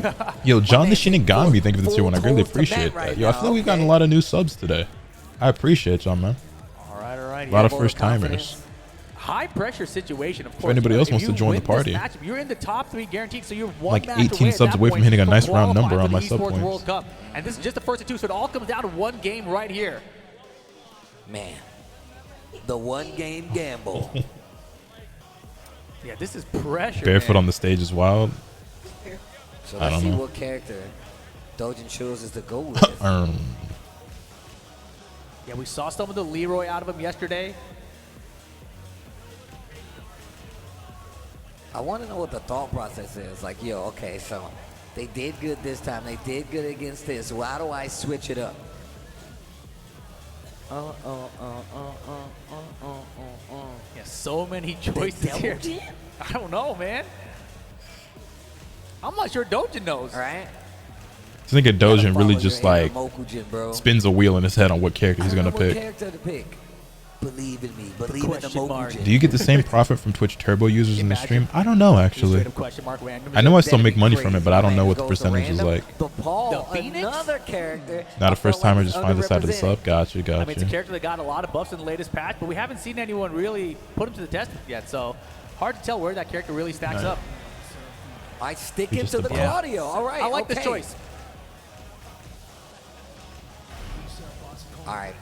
Speaker 1: Yo, John the Shinigami, thank you for the tier 1. I greatly appreciate that. Yo, I feel like we've gotten a lot of new subs today. I appreciate y'all, man.
Speaker 14: All right.
Speaker 1: A lot of first timers.
Speaker 14: High pressure situation, of course.
Speaker 1: If anybody else wants to join the party.
Speaker 14: Matchup, you're in the top 3 guaranteed, so you're one
Speaker 1: like
Speaker 14: match
Speaker 1: 18 subs away from hitting a nice round number on my sub
Speaker 14: Esports
Speaker 1: points.
Speaker 14: World Cup. And this is just the first of 2, so it all comes down to one game right here.
Speaker 15: Man, the one game gamble.
Speaker 14: Yeah, this is pressure.
Speaker 1: Barefoot on the stage is wild.
Speaker 15: So
Speaker 1: I
Speaker 15: let's
Speaker 1: don't
Speaker 15: see
Speaker 1: know.
Speaker 15: what character Dojin chooses to go with.
Speaker 14: Yeah, we saw some of the Leroy out of him yesterday.
Speaker 15: I want to know what the thought process is. Like, yo, okay, so they did good this time. They did good against this. Well, how do I switch it up?
Speaker 14: Yeah, so many choices here. I don't know, man. I'm not sure Dojin knows.
Speaker 15: All right.
Speaker 1: I think a Dojin really just like
Speaker 15: Mokujin, bro.
Speaker 1: spins a wheel in his head on what character he's gonna
Speaker 15: What
Speaker 1: pick.
Speaker 15: character to pick? Believe in me. Believe in the Mokujin.
Speaker 1: Do you get the same profit from Twitch Turbo users in the stream? I don't know actually. I know I still make money from it, but I don't know what the percentage is like.
Speaker 15: The Paul, another character.
Speaker 1: Not a first timer, just find the side of the sub. Gotcha.
Speaker 14: I mean, it's a character that got a lot of buffs in the latest patch, but we haven't seen anyone really put him to the test yet, so hard to tell where that character really stacks up.
Speaker 15: I stick it to the Claudio. All right.
Speaker 14: I like this choice.
Speaker 15: All right.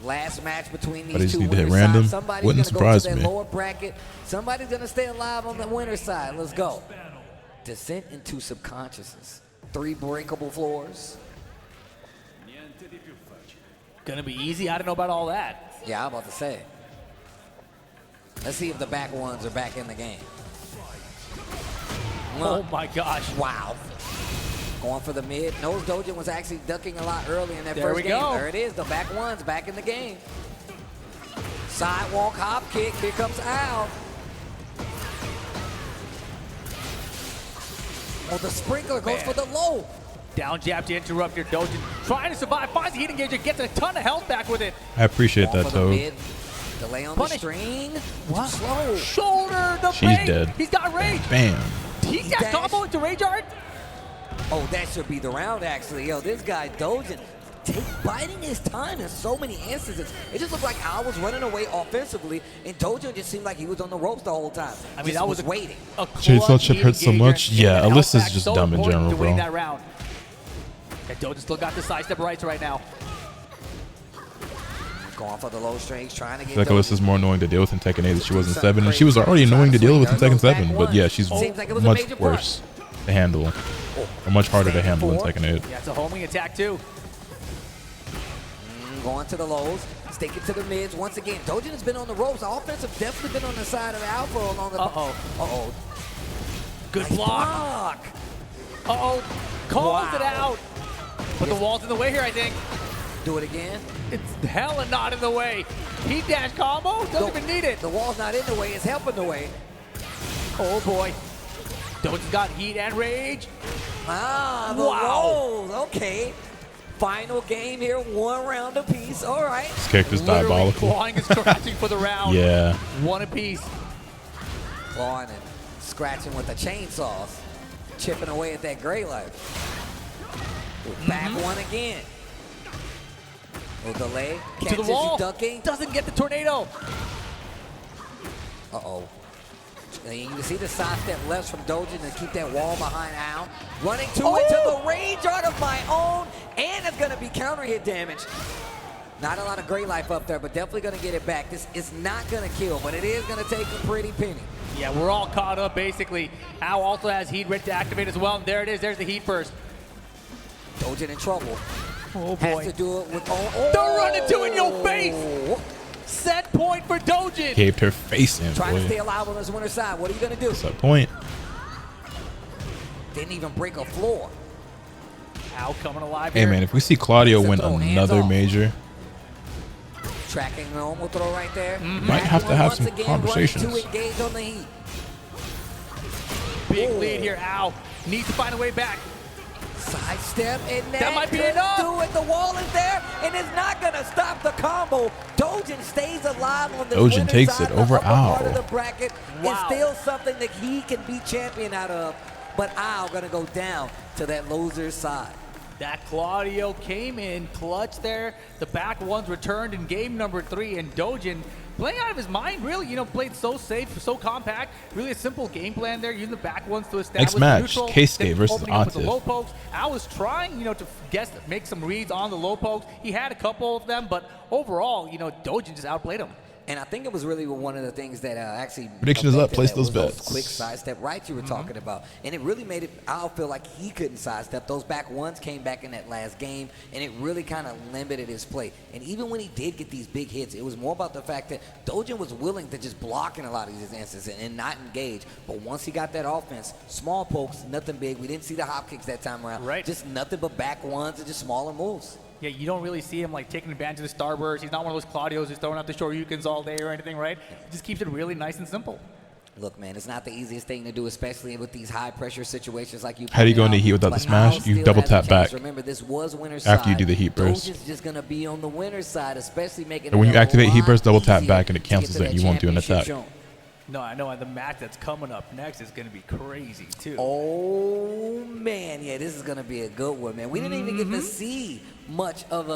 Speaker 15: Last match between
Speaker 1: But I
Speaker 15: these
Speaker 1: just
Speaker 15: two
Speaker 1: need to hit
Speaker 15: winner
Speaker 1: random.
Speaker 15: sides. Somebody's
Speaker 1: Wouldn't
Speaker 15: gonna go
Speaker 1: surprise
Speaker 15: to that
Speaker 1: me.
Speaker 15: lower bracket. Somebody's gonna stay alive on the winner side. Let's go. Descent into subconsciousness. 3 breakable floors.
Speaker 14: Gonna be easy? I don't know about all that.
Speaker 15: Yeah, I'm about to say. Let's see if the back ones are back in the game.
Speaker 14: Oh my gosh.
Speaker 15: Wow. Going for the mid. Nose Dojin was actually ducking a lot early in that
Speaker 14: There
Speaker 15: first
Speaker 14: we
Speaker 15: game.
Speaker 14: go.
Speaker 15: There it is. The back one's back in the game. Sidewalk hop kick. Here comes Al. Oh, the sprinkler goes for the low.
Speaker 14: Down jab to interrupt your Dojin. Trying to survive. Finds the heat engager. Gets a ton of health back with it.
Speaker 1: I appreciate that, Toad.
Speaker 15: Delay on
Speaker 14: Punish.
Speaker 15: the string.
Speaker 14: What?
Speaker 15: Slow.
Speaker 14: Shoulder. The
Speaker 1: She's
Speaker 14: bait.
Speaker 1: dead.
Speaker 14: He's got rage.
Speaker 1: Bam.
Speaker 14: He's got combo into rage art.
Speaker 15: Oh, that should be the round, actually. Yo, this guy, Dojin, biding his time in so many instances. It just looked like Al was running away offensively, and Dojin just seemed like he was on the ropes the whole time.
Speaker 14: I mean, that was
Speaker 15: waiting.
Speaker 1: Chainsaw Chip hurts so much. Yeah, Alyssa's just dumb in general,
Speaker 14: to winning
Speaker 1: bro.
Speaker 14: that round. And Dojin still got the sidestep rights right now.
Speaker 15: Going for the low strings, trying to
Speaker 1: I
Speaker 15: get
Speaker 1: feel like Alyssa's more annoying to deal with in Tekken 8 than she was in 7. And she was already annoying to deal with in Tekken 7. But yeah, she's much worse to handle. Or much harder to handle in Tekken 8.
Speaker 14: Yeah, it's a homing attack too.
Speaker 15: Going to the lows, sticking to the mids. Once again, Dojin has been on the ropes. Offense have definitely been on the side of Alpha along the... Uh-oh.
Speaker 14: Good
Speaker 15: Nice
Speaker 14: block. Uh-oh. Calls it out. But the wall's in the way here, I think.
Speaker 15: Do it again.
Speaker 14: It's hella not in the way. Heat dash combo? Doesn't even need it.
Speaker 15: The wall's not in the way. It's helping the way.
Speaker 14: Oh, boy. Dojin's got heat and rage.
Speaker 15: Ah, the rolls. Okay. Final game here, 1 round apiece. All right.
Speaker 1: This character's
Speaker 14: Literally
Speaker 1: diabolical.
Speaker 14: clawing and scratching for the round.
Speaker 1: Yeah.
Speaker 14: 1 apiece.
Speaker 15: Clawing and scratching with the chainsaws. Chipping away at that gray light. Back one again. Little delay.
Speaker 14: To
Speaker 15: Catches
Speaker 14: the wall.
Speaker 15: ducking.
Speaker 14: Doesn't get the tornado.
Speaker 15: Uh-oh. And you can see the sidestep left from Dojin to keep that wall behind Al. Running into the range art of my own. And it's going to be counter hit damage. Not a lot of gray life up there, but definitely going to get it back. This is not going to kill, but it is going to take a pretty penny.
Speaker 14: Yeah, we're all caught up, basically. Al also has heat ready to activate as well. And there it is. There's the heat first.
Speaker 15: Dojin in trouble.
Speaker 14: Oh, boy.
Speaker 15: Has to do it with...
Speaker 14: The run into in your face. Set point for Dojin.
Speaker 1: Caved her face in,
Speaker 15: Trying to stay
Speaker 1: boy.
Speaker 15: alive on this winner's side. What are you going to do?
Speaker 1: Set point.
Speaker 15: Didn't even break a floor.
Speaker 14: Al coming alive
Speaker 1: Hey,
Speaker 14: here.
Speaker 1: man, if we see Claudio win another major,
Speaker 15: Tracking normal throw right there.
Speaker 1: might have to have some conversations.
Speaker 15: To engage on the heat.
Speaker 14: Big lead here. Al needs to find a way back.
Speaker 15: Sidestep, and
Speaker 14: That might be
Speaker 15: could
Speaker 14: enough.
Speaker 15: do it. The wall is there, and it's not going to stop the combo. Dojin stays alive on the
Speaker 1: Dojin
Speaker 15: winner's
Speaker 1: takes
Speaker 15: side.
Speaker 1: it over
Speaker 15: the upper part of
Speaker 1: Al.
Speaker 15: the bracket is still something that he can be champion out of, but Al going to go down to that loser's side.
Speaker 14: That Claudio came in clutch there. The back ones returned in game number 3, and Dojin playing out of his mind, really, played so safe, so compact. Really a simple game plan there, using the back ones to establish
Speaker 1: Next match,
Speaker 14: neutral.
Speaker 1: Keisuke
Speaker 14: then
Speaker 1: versus
Speaker 14: opening up with the
Speaker 1: Atif.
Speaker 14: low pokes. Al was trying, to make some reads on the low pokes. He had a couple of them, but overall, Dojin just outplayed him.
Speaker 15: And I think it was really one of the things that actually...
Speaker 1: Prediction is up.
Speaker 15: affected
Speaker 1: Place
Speaker 15: that
Speaker 1: those
Speaker 15: was
Speaker 1: bets.
Speaker 15: Quick sidestep rights you were talking about. And it really made Al feel like he couldn't sidestep. Those back ones came back in that last game, and it really kind of limited his play. And even when he did get these big hits, it was more about the fact that Dojin was willing to just block in a lot of these instances and not engage. But once he got that offense, small pokes, nothing big. We didn't see the hop kicks that time around.
Speaker 14: Right.
Speaker 15: Just nothing but back ones and just smaller moves.
Speaker 14: Yeah, you don't really see him taking advantage of the starburst. He's not one of those Claudios who's throwing out the Shoryukens all day or anything, right? He just keeps it really nice and simple.
Speaker 15: Look, man, it's not the easiest thing to do, especially with these high-pressure situations like you.
Speaker 1: How do you go into heat without the smash? You double tap back
Speaker 15: Remember, this was winner's
Speaker 1: after you
Speaker 15: side.
Speaker 1: do the heat burst.
Speaker 15: Dojin's just gonna be on the winner's side, especially making.
Speaker 1: And when
Speaker 15: it
Speaker 1: you
Speaker 15: a
Speaker 1: activate heat
Speaker 15: lot
Speaker 1: burst, double tap
Speaker 15: easier
Speaker 1: back and it
Speaker 15: to get
Speaker 1: cancels
Speaker 15: to
Speaker 1: it.
Speaker 15: that
Speaker 1: You won't do an
Speaker 15: championship
Speaker 1: attack.
Speaker 15: zone.
Speaker 14: No, I know, and the match that's coming up next is going to be crazy, too.
Speaker 15: Oh, man, yeah, this is going to be a good one, man. We didn't even get to see much of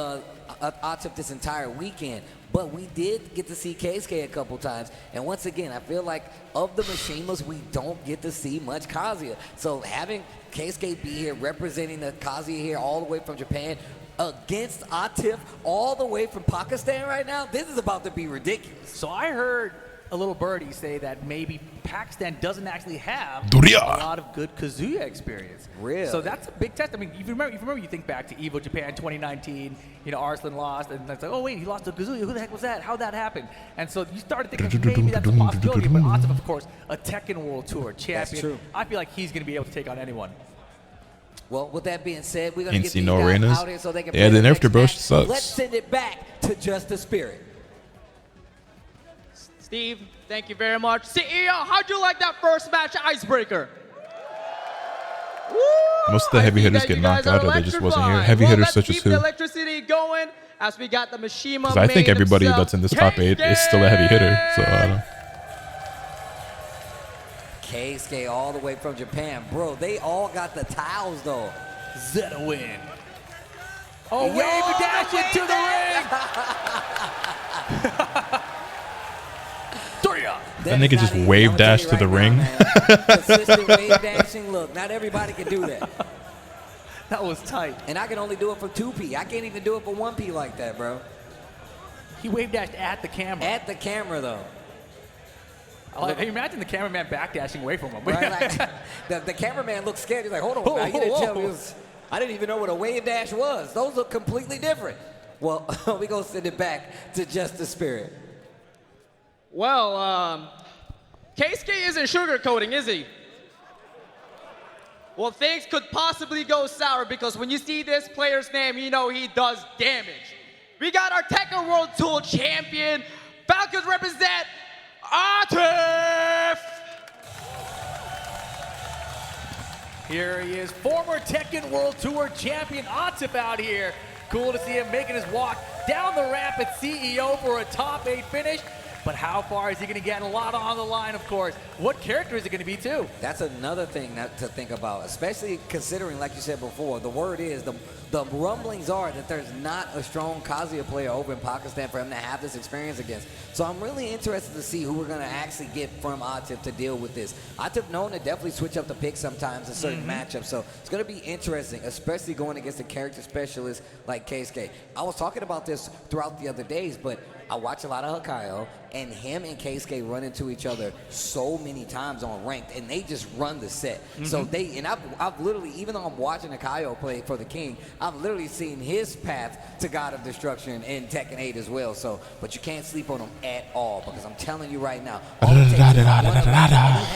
Speaker 15: Atif this entire weekend, but we did get to see Keisuke a couple times. And once again, I feel like of the Mishimas, we don't get to see much Kazuya. So having Keisuke be here, representing the Kazuya here all the way from Japan, against Atif all the way from Pakistan right now, this is about to be ridiculous.
Speaker 14: So I heard a little birdie say that maybe Pakistan doesn't actually have
Speaker 1: Duriya.
Speaker 14: a lot of good Kazuya experience.
Speaker 15: Really?
Speaker 14: So that's a big test. I mean, if you remember, you think back to Evo Japan 2019, you know, Arslan lost, and it's like, oh wait, he lost to Kazuya. Who the heck was that? How'd that happen? And so you started thinking maybe that's a possibility. But Atif, of course, a Tekken World Tour champion.
Speaker 15: That's true.
Speaker 14: I feel like he's going to be able to take on anyone.
Speaker 15: Well, with that being said, we're going to
Speaker 1: Ain't
Speaker 15: get
Speaker 1: seen
Speaker 15: these
Speaker 1: no
Speaker 15: guys
Speaker 1: arenas.
Speaker 15: out here so they can
Speaker 1: Yeah,
Speaker 15: play
Speaker 1: the
Speaker 15: the
Speaker 1: nerf
Speaker 15: next
Speaker 1: to bro
Speaker 15: match.
Speaker 1: sucks.
Speaker 15: Let's send it back to Just the Spirit.
Speaker 13: Steve, thank you very much. CEO, how'd you like that first match icebreaker?
Speaker 1: Most of the heavy hitters get knocked out, or they just wasn't here. Heavy hitters such as
Speaker 13: Keep
Speaker 1: who?
Speaker 13: the electricity going as we got the Mishima.
Speaker 1: Because I think
Speaker 13: main
Speaker 1: everybody
Speaker 13: himself,
Speaker 1: that's in this top 8 is still a heavy hitter. So I don't know.
Speaker 15: Keisuke all the way from Japan. Bro, they all got the towels, though.
Speaker 14: Zeta win. Oh, wave a dash into the ring.
Speaker 1: That nigga just wave dash to the ring.
Speaker 15: Consistent wave dashing. Look, not everybody can do that.
Speaker 14: That was tight.
Speaker 15: And I can only do it for 2P. I can't even do it for 1P like that, bro.
Speaker 14: He wave dashed at the camera.
Speaker 15: At the camera, though.
Speaker 14: Like, imagine the cameraman backdashing away from him.
Speaker 15: Right, like, the cameraman looked scared. He's like, hold on, now. You didn't tell me I didn't even know what a wave dash was. Those look completely different. Well, we going to send it back to Just the Spirit.
Speaker 13: Well, Keisuke isn't sugarcoating, is he? Well, things could possibly go sour because when you see this player's name, you know he does damage. We got our Tekken World Tour champion. Falcons represent Atif.
Speaker 14: Here he is, former Tekken World Tour champion Atif out here. Cool to see him making his walk down the ramp at CEO for a top 8 finish. But how far is he going to get? A lot on the line, of course. What character is it going to be, too?
Speaker 15: That's another thing to think about, especially considering, like you said before, the word is, the rumblings are that there's not a strong Kazuya player over in Pakistan for him to have this experience against. So I'm really interested to see who we're going to actually get from Atif to deal with this. Atif known to definitely switch up the pick sometimes in certain matchups, so it's going to be interesting, especially going against a character specialist like Keisuke. I was talking about this throughout the other days, but I watch a lot of Hakayo, and him and Keisuke run into each other so many times on ranked, and they just run the set. So I've literally, even though I'm watching Hakayo play for the King, I've literally seen his path to God of Destruction in Tekken 8 as well. So, but you can't sleep on him at all, because I'm telling you right now, all it takes is one of them. He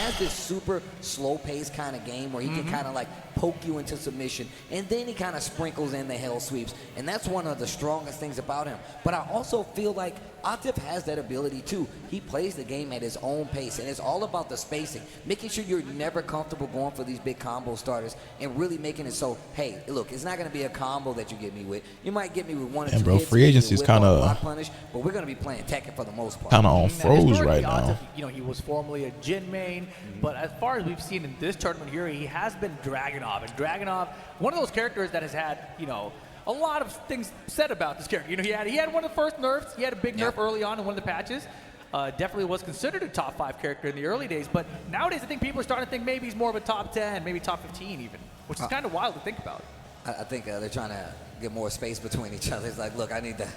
Speaker 15: has this super slow-paced kind of game where he can kind of like poke you into submission, and then he kind of sprinkles in the hell sweeps, and that's one of the strongest things about him. But I also feel like Atif has that ability too. He plays the game at his own pace, and it's all about the spacing, making sure you're never comfortable going for these big combo starters, and really making it so, hey, look, it's not going to be a combo that you get me with. You might get me with one or two
Speaker 1: bro,
Speaker 15: hits,
Speaker 1: free agency is kind of
Speaker 15: punish, but we're going to be playing Tekken for the most part.
Speaker 1: kind of on froze right now.
Speaker 14: Atif, you know, he was formerly a Jin main, but as far as we've seen in this tournament here, he has been Dragunov, and Dragunov, one of those characters that has had, you know, a lot of things said about this character. You know, he had one of the first nerfs. He had a big nerf early on in one of the patches. Definitely was considered a top 5 character in the early days, but nowadays I think people are starting to think maybe he's more of a top 10, maybe top 15 even, which is kind of wild to think about.
Speaker 15: I think they're trying to get more space between each other. It's like, look, I need to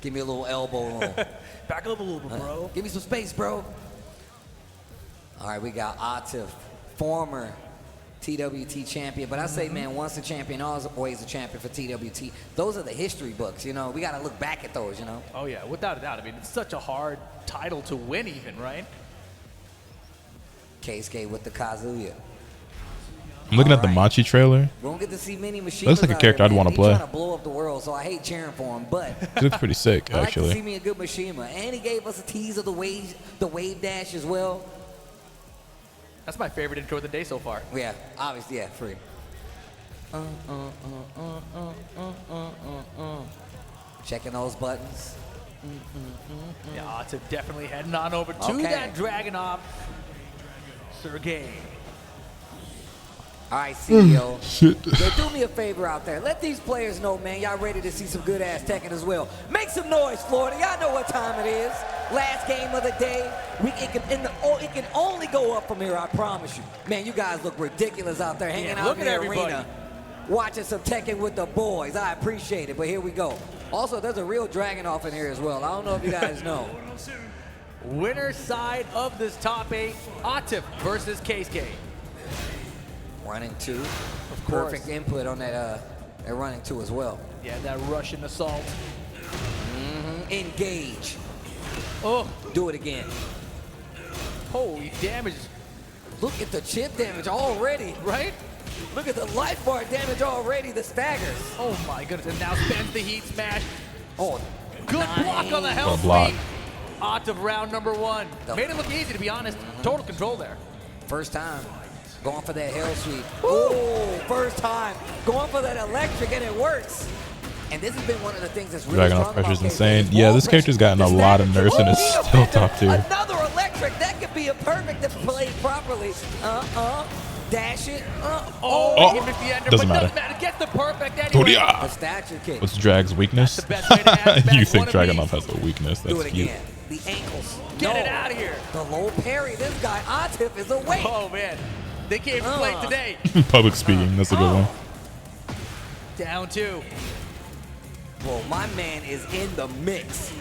Speaker 15: give me a little elbow room.
Speaker 14: Back up a little bit, bro.
Speaker 15: Give me some space, bro. All right, we got Atif, former TWT champion, but I say, man, once a champion, always a champion for TWT. Those are the history books, you know. We got to look back at those, you know.
Speaker 14: Oh, yeah, without a doubt. I mean, it's such a hard title to win even, right?
Speaker 15: Keisuke with the Kazuya.
Speaker 1: I'm looking at the Machi trailer.
Speaker 15: We don't get to see many machines.
Speaker 1: Looks like a character I'd want to play.
Speaker 15: He's trying to blow up the world, so I hate cheering for him, but
Speaker 1: He looks pretty sick,
Speaker 15: I like
Speaker 1: actually.
Speaker 15: to see me a good Mishima. And he gave us a tease of the wave dash as well.
Speaker 14: That's my favorite intro of the day so far.
Speaker 15: Yeah, obviously, yeah, free. Checking those buttons.
Speaker 14: Yeah, Atif definitely heading on over to that Dragunov. Sergey.
Speaker 15: All right, CEO.
Speaker 1: Shit.
Speaker 15: Yo, do me a favor out there. Let these players know, man, y'all ready to see some good-ass Tekken as well. Make some noise, Florida. Y'all know what time it is. Last game of the day. It can only go up from here, I promise you. Man, you guys look ridiculous out there hanging out in the arena. Watching some Tekken with the boys. I appreciate it, but here we go. Also, there's a real Dragunov in here as well. I don't know if you guys know.
Speaker 14: Winner side of this top 8, Atif versus Keisuke.
Speaker 15: Running 2.
Speaker 14: Of course.
Speaker 15: Perfect input on that running 2 as well.
Speaker 14: Yeah, that Russian assault.
Speaker 15: Engage.
Speaker 14: Oh.
Speaker 15: Do it again.
Speaker 14: Holy damage.
Speaker 15: Look at the chip damage already.
Speaker 14: Right?
Speaker 15: Look at the life bar damage already, the staggers.
Speaker 14: Oh my goodness, and now spends the heat smash.
Speaker 15: Oh,
Speaker 14: good block on the hell
Speaker 1: block.
Speaker 14: sweep. Atif round number 1. Made it look easy, to be honest. Total control there.
Speaker 15: First time going for that hell sweep. Oh, first time going for that electric, and it works. And this has been one of the things that's really
Speaker 1: Dragunov
Speaker 15: strong about
Speaker 1: pressure's
Speaker 15: KK.
Speaker 1: insane. Yeah, this character's gotten a lot of nerfs and is still top tier.
Speaker 15: Another electric. That could be a perfect if played properly. Dash it.
Speaker 1: Oh,
Speaker 14: he missed the ender,
Speaker 1: doesn't
Speaker 14: but
Speaker 1: matter.
Speaker 14: Gets the perfect anyway.
Speaker 15: The stature kick.
Speaker 1: What's Drag's weakness?
Speaker 14: That's the best way to have back
Speaker 1: You think
Speaker 14: one of
Speaker 1: Dragunov has a weakness?
Speaker 15: Do
Speaker 1: That's
Speaker 15: it
Speaker 1: cute.
Speaker 15: again. The ankles.
Speaker 14: Get it out of here.
Speaker 15: The low parry. This guy, Atif, is awake.
Speaker 14: Oh, man. They can't even play today.
Speaker 1: Public speaking, that's a good one.
Speaker 14: Down 2.
Speaker 15: Well, my man is in the mix.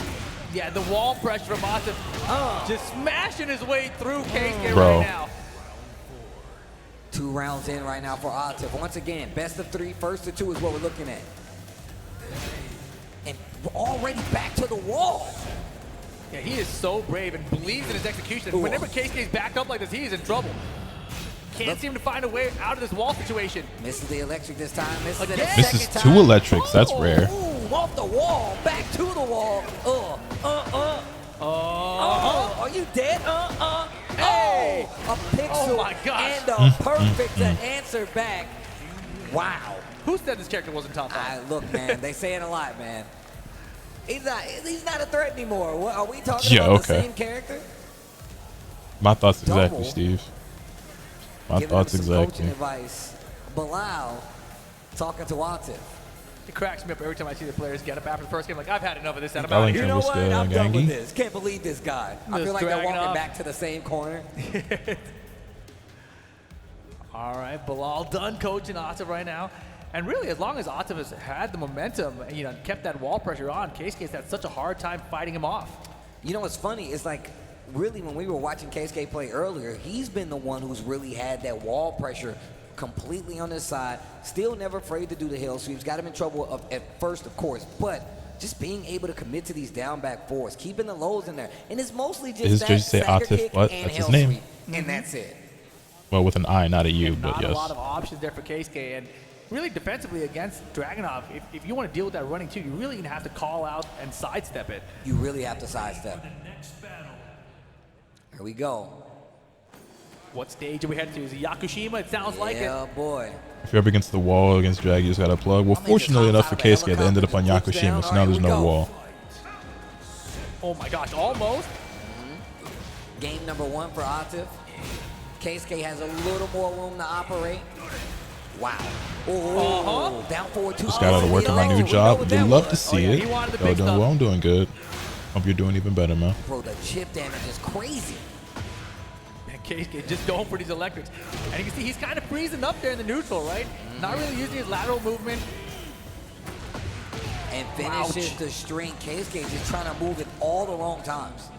Speaker 14: Yeah, the wall pressure from Atif. Just smashing his way through Keisuke
Speaker 1: Bro.
Speaker 14: right now.
Speaker 15: 2 rounds in right now for Atif. Once again, best of 3, first to 2 is what we're looking at. And we're already back to the wall.
Speaker 14: Yeah, he is so brave and believes in his execution.
Speaker 15: Ooh.
Speaker 14: Whenever Keisuke's back up like this, he is in trouble. Can't seem to find a way out of this wall situation.
Speaker 15: Misses the electric this time. Misses it a
Speaker 14: Again?
Speaker 1: This is
Speaker 15: second
Speaker 1: 2
Speaker 15: time.
Speaker 1: electrics. That's rare.
Speaker 15: Ooh, off the wall, back to the wall. Are you dead?
Speaker 14: Hey!
Speaker 15: Oh, a pixel
Speaker 14: Oh my gosh.
Speaker 15: and a perfect answer back. Wow.
Speaker 14: Who said this character wasn't top 5?
Speaker 15: Look, man, they saying a lot, man. He's not a threat anymore. What, are we talking
Speaker 1: Yeah,
Speaker 15: about
Speaker 1: okay.
Speaker 15: the same character?
Speaker 1: My thoughts exactly,
Speaker 15: Double.
Speaker 1: Steve. My
Speaker 15: Giving
Speaker 1: thoughts
Speaker 15: him some
Speaker 1: exactly.
Speaker 15: coaching advice. Bilal talking to Atif.
Speaker 14: It cracks me up every time I see the players get up after the first game. Like, I've had enough of this. And I'm
Speaker 1: I
Speaker 14: out
Speaker 1: like
Speaker 14: of
Speaker 15: You
Speaker 14: here.
Speaker 15: know
Speaker 1: what's
Speaker 15: what?
Speaker 1: good,
Speaker 15: I'm done with
Speaker 1: Gangi?
Speaker 15: this. Can't believe this guy. I
Speaker 14: Just
Speaker 15: feel like they're
Speaker 14: dragging
Speaker 15: walking
Speaker 14: off.
Speaker 15: back to the same corner.
Speaker 14: All right, Bilal done coaching Atif right now. And really, as long as Atif has had the momentum, you know, kept that wall pressure on, Keisuke's had such a hard time fighting him off.
Speaker 15: You know what's funny? It's like, really, when we were watching Keisuke play earlier, he's been the one who's really had that wall pressure completely on his side. Still never afraid to do the hill sweeps. Got him in trouble at first, of course, but just being able to commit to these down back fours, keeping the lows in there. And it's mostly just
Speaker 1: His
Speaker 15: that
Speaker 1: jersey say
Speaker 15: stagger
Speaker 1: Atif
Speaker 15: kick
Speaker 1: what?
Speaker 15: and
Speaker 1: That's his
Speaker 15: hill
Speaker 1: name.
Speaker 15: sweep, and that's it.
Speaker 1: Well, with an I, not a U, but
Speaker 14: Not
Speaker 1: yes.
Speaker 14: a lot of options there for Keisuke. And really defensively against Dragunov, if you want to deal with that running too, you really have to call out and sidestep it.
Speaker 15: You really have to sidestep. Here we go.
Speaker 14: What stage are we headed to? Is it Yakushima? It sounds like it.
Speaker 15: Yeah, boy.
Speaker 1: If you're up against the wall against Drag, you just got to plug. Well, fortunately enough for Keisuke, they ended up on Yakushima, so now there's no wall.
Speaker 14: Oh my gosh, almost.
Speaker 15: Game number 1 for Atif. Keisuke has a little more room to operate. Wow. Oh, down forward 2.
Speaker 1: Just got out of work on my new job. Would love to see
Speaker 14: yeah,
Speaker 1: it.
Speaker 14: he wanted the
Speaker 1: Y'all
Speaker 14: big
Speaker 1: doing
Speaker 14: stuff.
Speaker 1: well, I'm doing good. Hope you're doing even better, man.
Speaker 15: Bro, the chip damage is crazy.
Speaker 14: Man, Keisuke just going for these electrics. And you can see he's kind of freezing up there in the neutral, right? Not really using his lateral movement.
Speaker 15: And finishes
Speaker 14: Ouch.
Speaker 15: the string. Keisuke just trying to move it all the wrong times.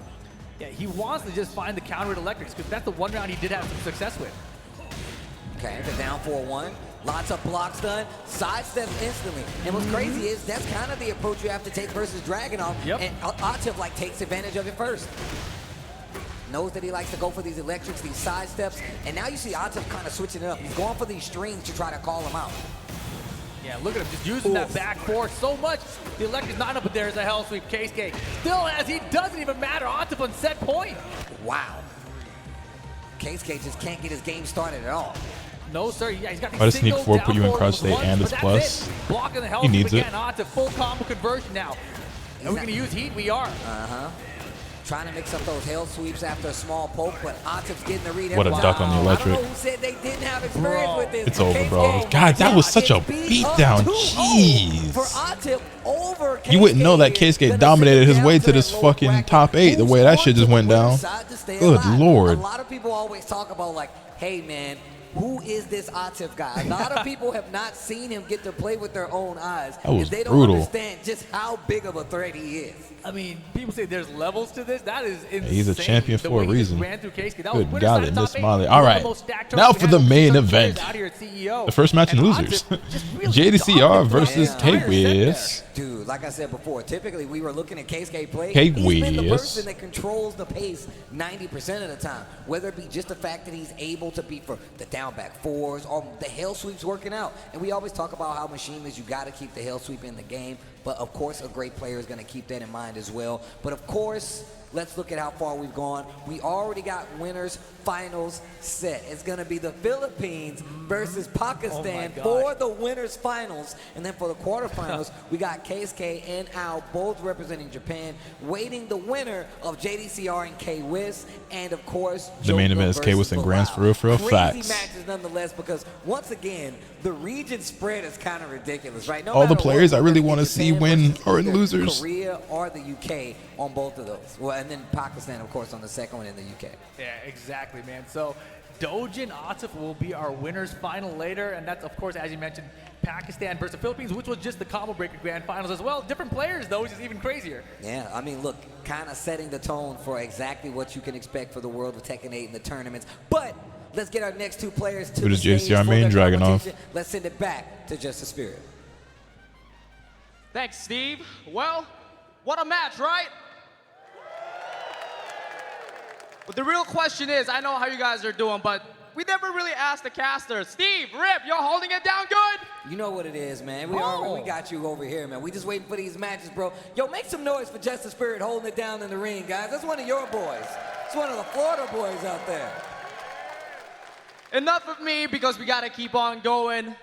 Speaker 14: Yeah, he wants to just find the counter with electrics because that's the one round he did have some success with.
Speaker 15: Okay, the down 4-1. Lots of blocks done. Sidesteps instantly. And what's crazy is that's kind of the approach you have to take versus Dragunov.
Speaker 14: Yep.
Speaker 15: And Atif like takes advantage of it first. Knows that he likes to go for these electrics, these sidesteps. And now you see Atif kind of switching it up. He's going for these strings to try to call him out.
Speaker 14: Yeah, look at him just using that back four so much. The electric's not up, but there's a hell sweep. Keisuke still has, he doesn't even matter. Atif on set point.
Speaker 15: Wow. Keisuke just can't get his game started at all.
Speaker 14: No, sir. Yeah, he's got these
Speaker 1: Why does Sneak
Speaker 14: single
Speaker 1: 4
Speaker 14: down
Speaker 1: put you in
Speaker 14: forward
Speaker 1: crouch state
Speaker 14: ones,
Speaker 1: and
Speaker 14: but
Speaker 1: it's
Speaker 14: that's
Speaker 1: plus?
Speaker 14: it. Blocking the hell
Speaker 1: He
Speaker 14: sweep
Speaker 1: needs it.
Speaker 14: again. Atif full combo conversion now. And we're going to use heat. We are.
Speaker 15: Uh-huh. Trying to mix up those hell sweeps after a small poke, but Atif's getting the read.
Speaker 1: What a
Speaker 15: every
Speaker 1: duck
Speaker 15: time.
Speaker 1: on the electric.
Speaker 15: I don't know who said they didn't have experience with this.
Speaker 1: It's over, bro.
Speaker 15: Keisuke
Speaker 1: God, that was such a
Speaker 15: gets beat
Speaker 1: beatdown.
Speaker 15: up 2-0 For
Speaker 1: Jeez.
Speaker 15: Atif over
Speaker 1: You wouldn't know that
Speaker 15: Keisuke.
Speaker 1: Keisuke
Speaker 15: Gonna
Speaker 1: dominated
Speaker 15: send it
Speaker 1: his
Speaker 15: down
Speaker 1: way
Speaker 15: to
Speaker 1: to
Speaker 15: that
Speaker 1: this
Speaker 15: lower
Speaker 1: fucking
Speaker 15: bracket.
Speaker 1: top 8, the
Speaker 15: Who's
Speaker 1: way that
Speaker 15: going
Speaker 1: shit
Speaker 15: to
Speaker 1: just
Speaker 15: the
Speaker 1: went
Speaker 15: winner's
Speaker 1: down.
Speaker 15: side to stay
Speaker 1: Good
Speaker 15: alive?
Speaker 1: Lord.
Speaker 15: A lot of people always talk about like, hey man, who is this Atif guy? A lot of people have not seen him get to play with their own eyes.
Speaker 1: That was
Speaker 15: and they don't
Speaker 1: brutal.
Speaker 15: understand just how big of a threat he is.
Speaker 14: I mean, people say there's levels to this. That is insane.
Speaker 1: He's a champion
Speaker 14: The
Speaker 1: for
Speaker 14: way
Speaker 1: a
Speaker 14: he just
Speaker 1: reason.
Speaker 14: ran through Casey. That was
Speaker 1: Good
Speaker 14: winner's
Speaker 1: God,
Speaker 14: side
Speaker 1: they
Speaker 14: top
Speaker 1: missed
Speaker 14: eight.
Speaker 1: Molly.
Speaker 14: One
Speaker 1: All
Speaker 14: of the
Speaker 1: right,
Speaker 14: most stacked
Speaker 1: now
Speaker 14: tournaments
Speaker 1: for
Speaker 14: we
Speaker 1: the
Speaker 14: had
Speaker 1: main
Speaker 14: some players
Speaker 1: event.
Speaker 14: out here at CEO.
Speaker 1: The first match in
Speaker 14: And
Speaker 1: losers.
Speaker 14: Atif just really
Speaker 1: JDCR
Speaker 14: dominated
Speaker 1: versus
Speaker 14: the entire set there.
Speaker 1: K-Wiz.
Speaker 15: Dude, like I said before, typically we were looking at Keisuke play.
Speaker 1: K-Wiz.
Speaker 15: He's been the person that controls the pace 90% of the time. Whether it be just the fact that he's able to beat for the down back fours or the hell sweeps working out. And we always talk about how machineless, you got to keep the hell sweep in the game. But of course, a great player is going to keep that in mind as well. But of course, let's look at how far we've gone. We already got winners finals set. It's going to be the Philippines versus Pakistan for the winners finals. And then for the quarterfinals, we got Keisuke and Al both representing Japan, waiting the winner of JDCR and K-Wiz. And of course,
Speaker 1: The main event is K-Wiz and Grants for real,
Speaker 15: Crazy
Speaker 1: facts.
Speaker 15: matches nonetheless, because once again, the region spread is kind of ridiculous, right? No
Speaker 1: All the
Speaker 15: matter
Speaker 1: players
Speaker 15: what,
Speaker 1: I really want to see
Speaker 15: Japan
Speaker 1: win
Speaker 15: versus
Speaker 1: are in
Speaker 15: either
Speaker 1: losers.
Speaker 15: Korea or the UK on both of those. Well, and then Pakistan, of course, on the second one in the UK.
Speaker 14: Yeah, exactly, man. So Dojin Atif will be our winners final later, and that's, of course, as you mentioned, Pakistan versus the Philippines, which was just the Combo Breaker Grand Finals as well. Different players, though, which is even crazier.
Speaker 15: Yeah, I mean, look, kind of setting the tone for exactly what you can expect for the world of Tekken 8 in the tournaments. But let's get our next two players to
Speaker 1: Who
Speaker 15: the
Speaker 1: does
Speaker 15: stage
Speaker 1: JDCR
Speaker 15: for
Speaker 1: main
Speaker 15: their
Speaker 1: dragon off?
Speaker 15: competition. Let's send it back to Just the Spirit.
Speaker 13: Thanks, Steve. Well, what a match, right? But the real question is, I know how you guys are doing, but we never really asked the casters. Steve, Rip, you're holding it down good?
Speaker 15: You know what it is, man. We got you over here, man. We just waiting for these matches, bro. Yo, make some noise for Just the Spirit holding it down in the ring, guys. That's one of your boys. It's one of the Florida boys out there.
Speaker 13: Enough of me, because we gotta keep on going.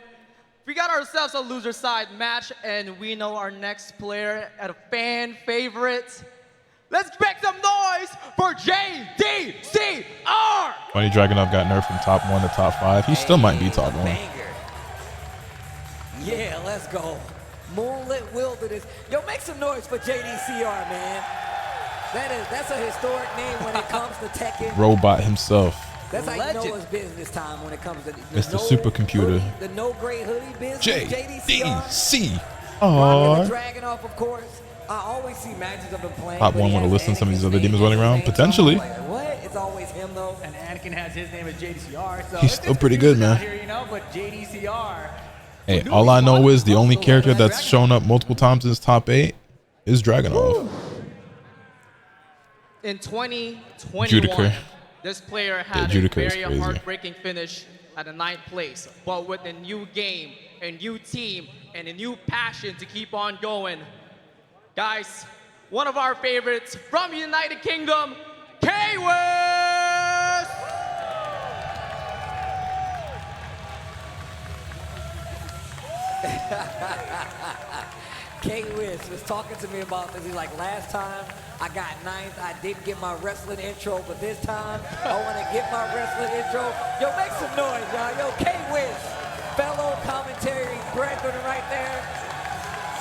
Speaker 13: We got ourselves a loser side match, and we know our next player at a fan favorite. Let's make some noise for JDCR!
Speaker 1: Funny Dragunov got nerfed from top 1 to top 5. He still might be top 1.
Speaker 15: Yeah, let's go. Moonlit Wilderness. Yo, make some noise for JDCR, man. That's a historic name when it comes to Tekken.
Speaker 1: Robot himself.
Speaker 15: That's how you know it's business time when it comes to
Speaker 1: Mr. Supercomputer.
Speaker 15: the no gray hoodie business. JDCR.
Speaker 1: JDC.
Speaker 15: Rocking the Dragon off, of course. I always see matches of him playing.
Speaker 1: Top 1 want to listen to some of these other demons running around? Potentially.
Speaker 15: What? It's always him, though.
Speaker 14: And Anakin has his name as JDCR. So
Speaker 1: He's still pretty good, man.
Speaker 14: Here, you know, but JDCR.
Speaker 1: Hey, all I know is the only character that's shown up multiple times in his top 8 is Dragunov.
Speaker 13: In 2021,
Speaker 1: Judicature.
Speaker 13: this player had a
Speaker 1: Judicature is
Speaker 13: very
Speaker 1: crazy.
Speaker 13: heartbreaking finish at a 9th place. But with a new game, a new team, and a new passion to keep on going, guys, one of our favorites from United Kingdom, K-Wiz!
Speaker 15: K-Wiz was talking to me about this. He's like, last time I got 9th, I didn't get my wrestling intro, but this time I want to get my wrestling intro. Yo, make some noise, y'all. Yo, K-Wiz, fellow commentary brethren right there.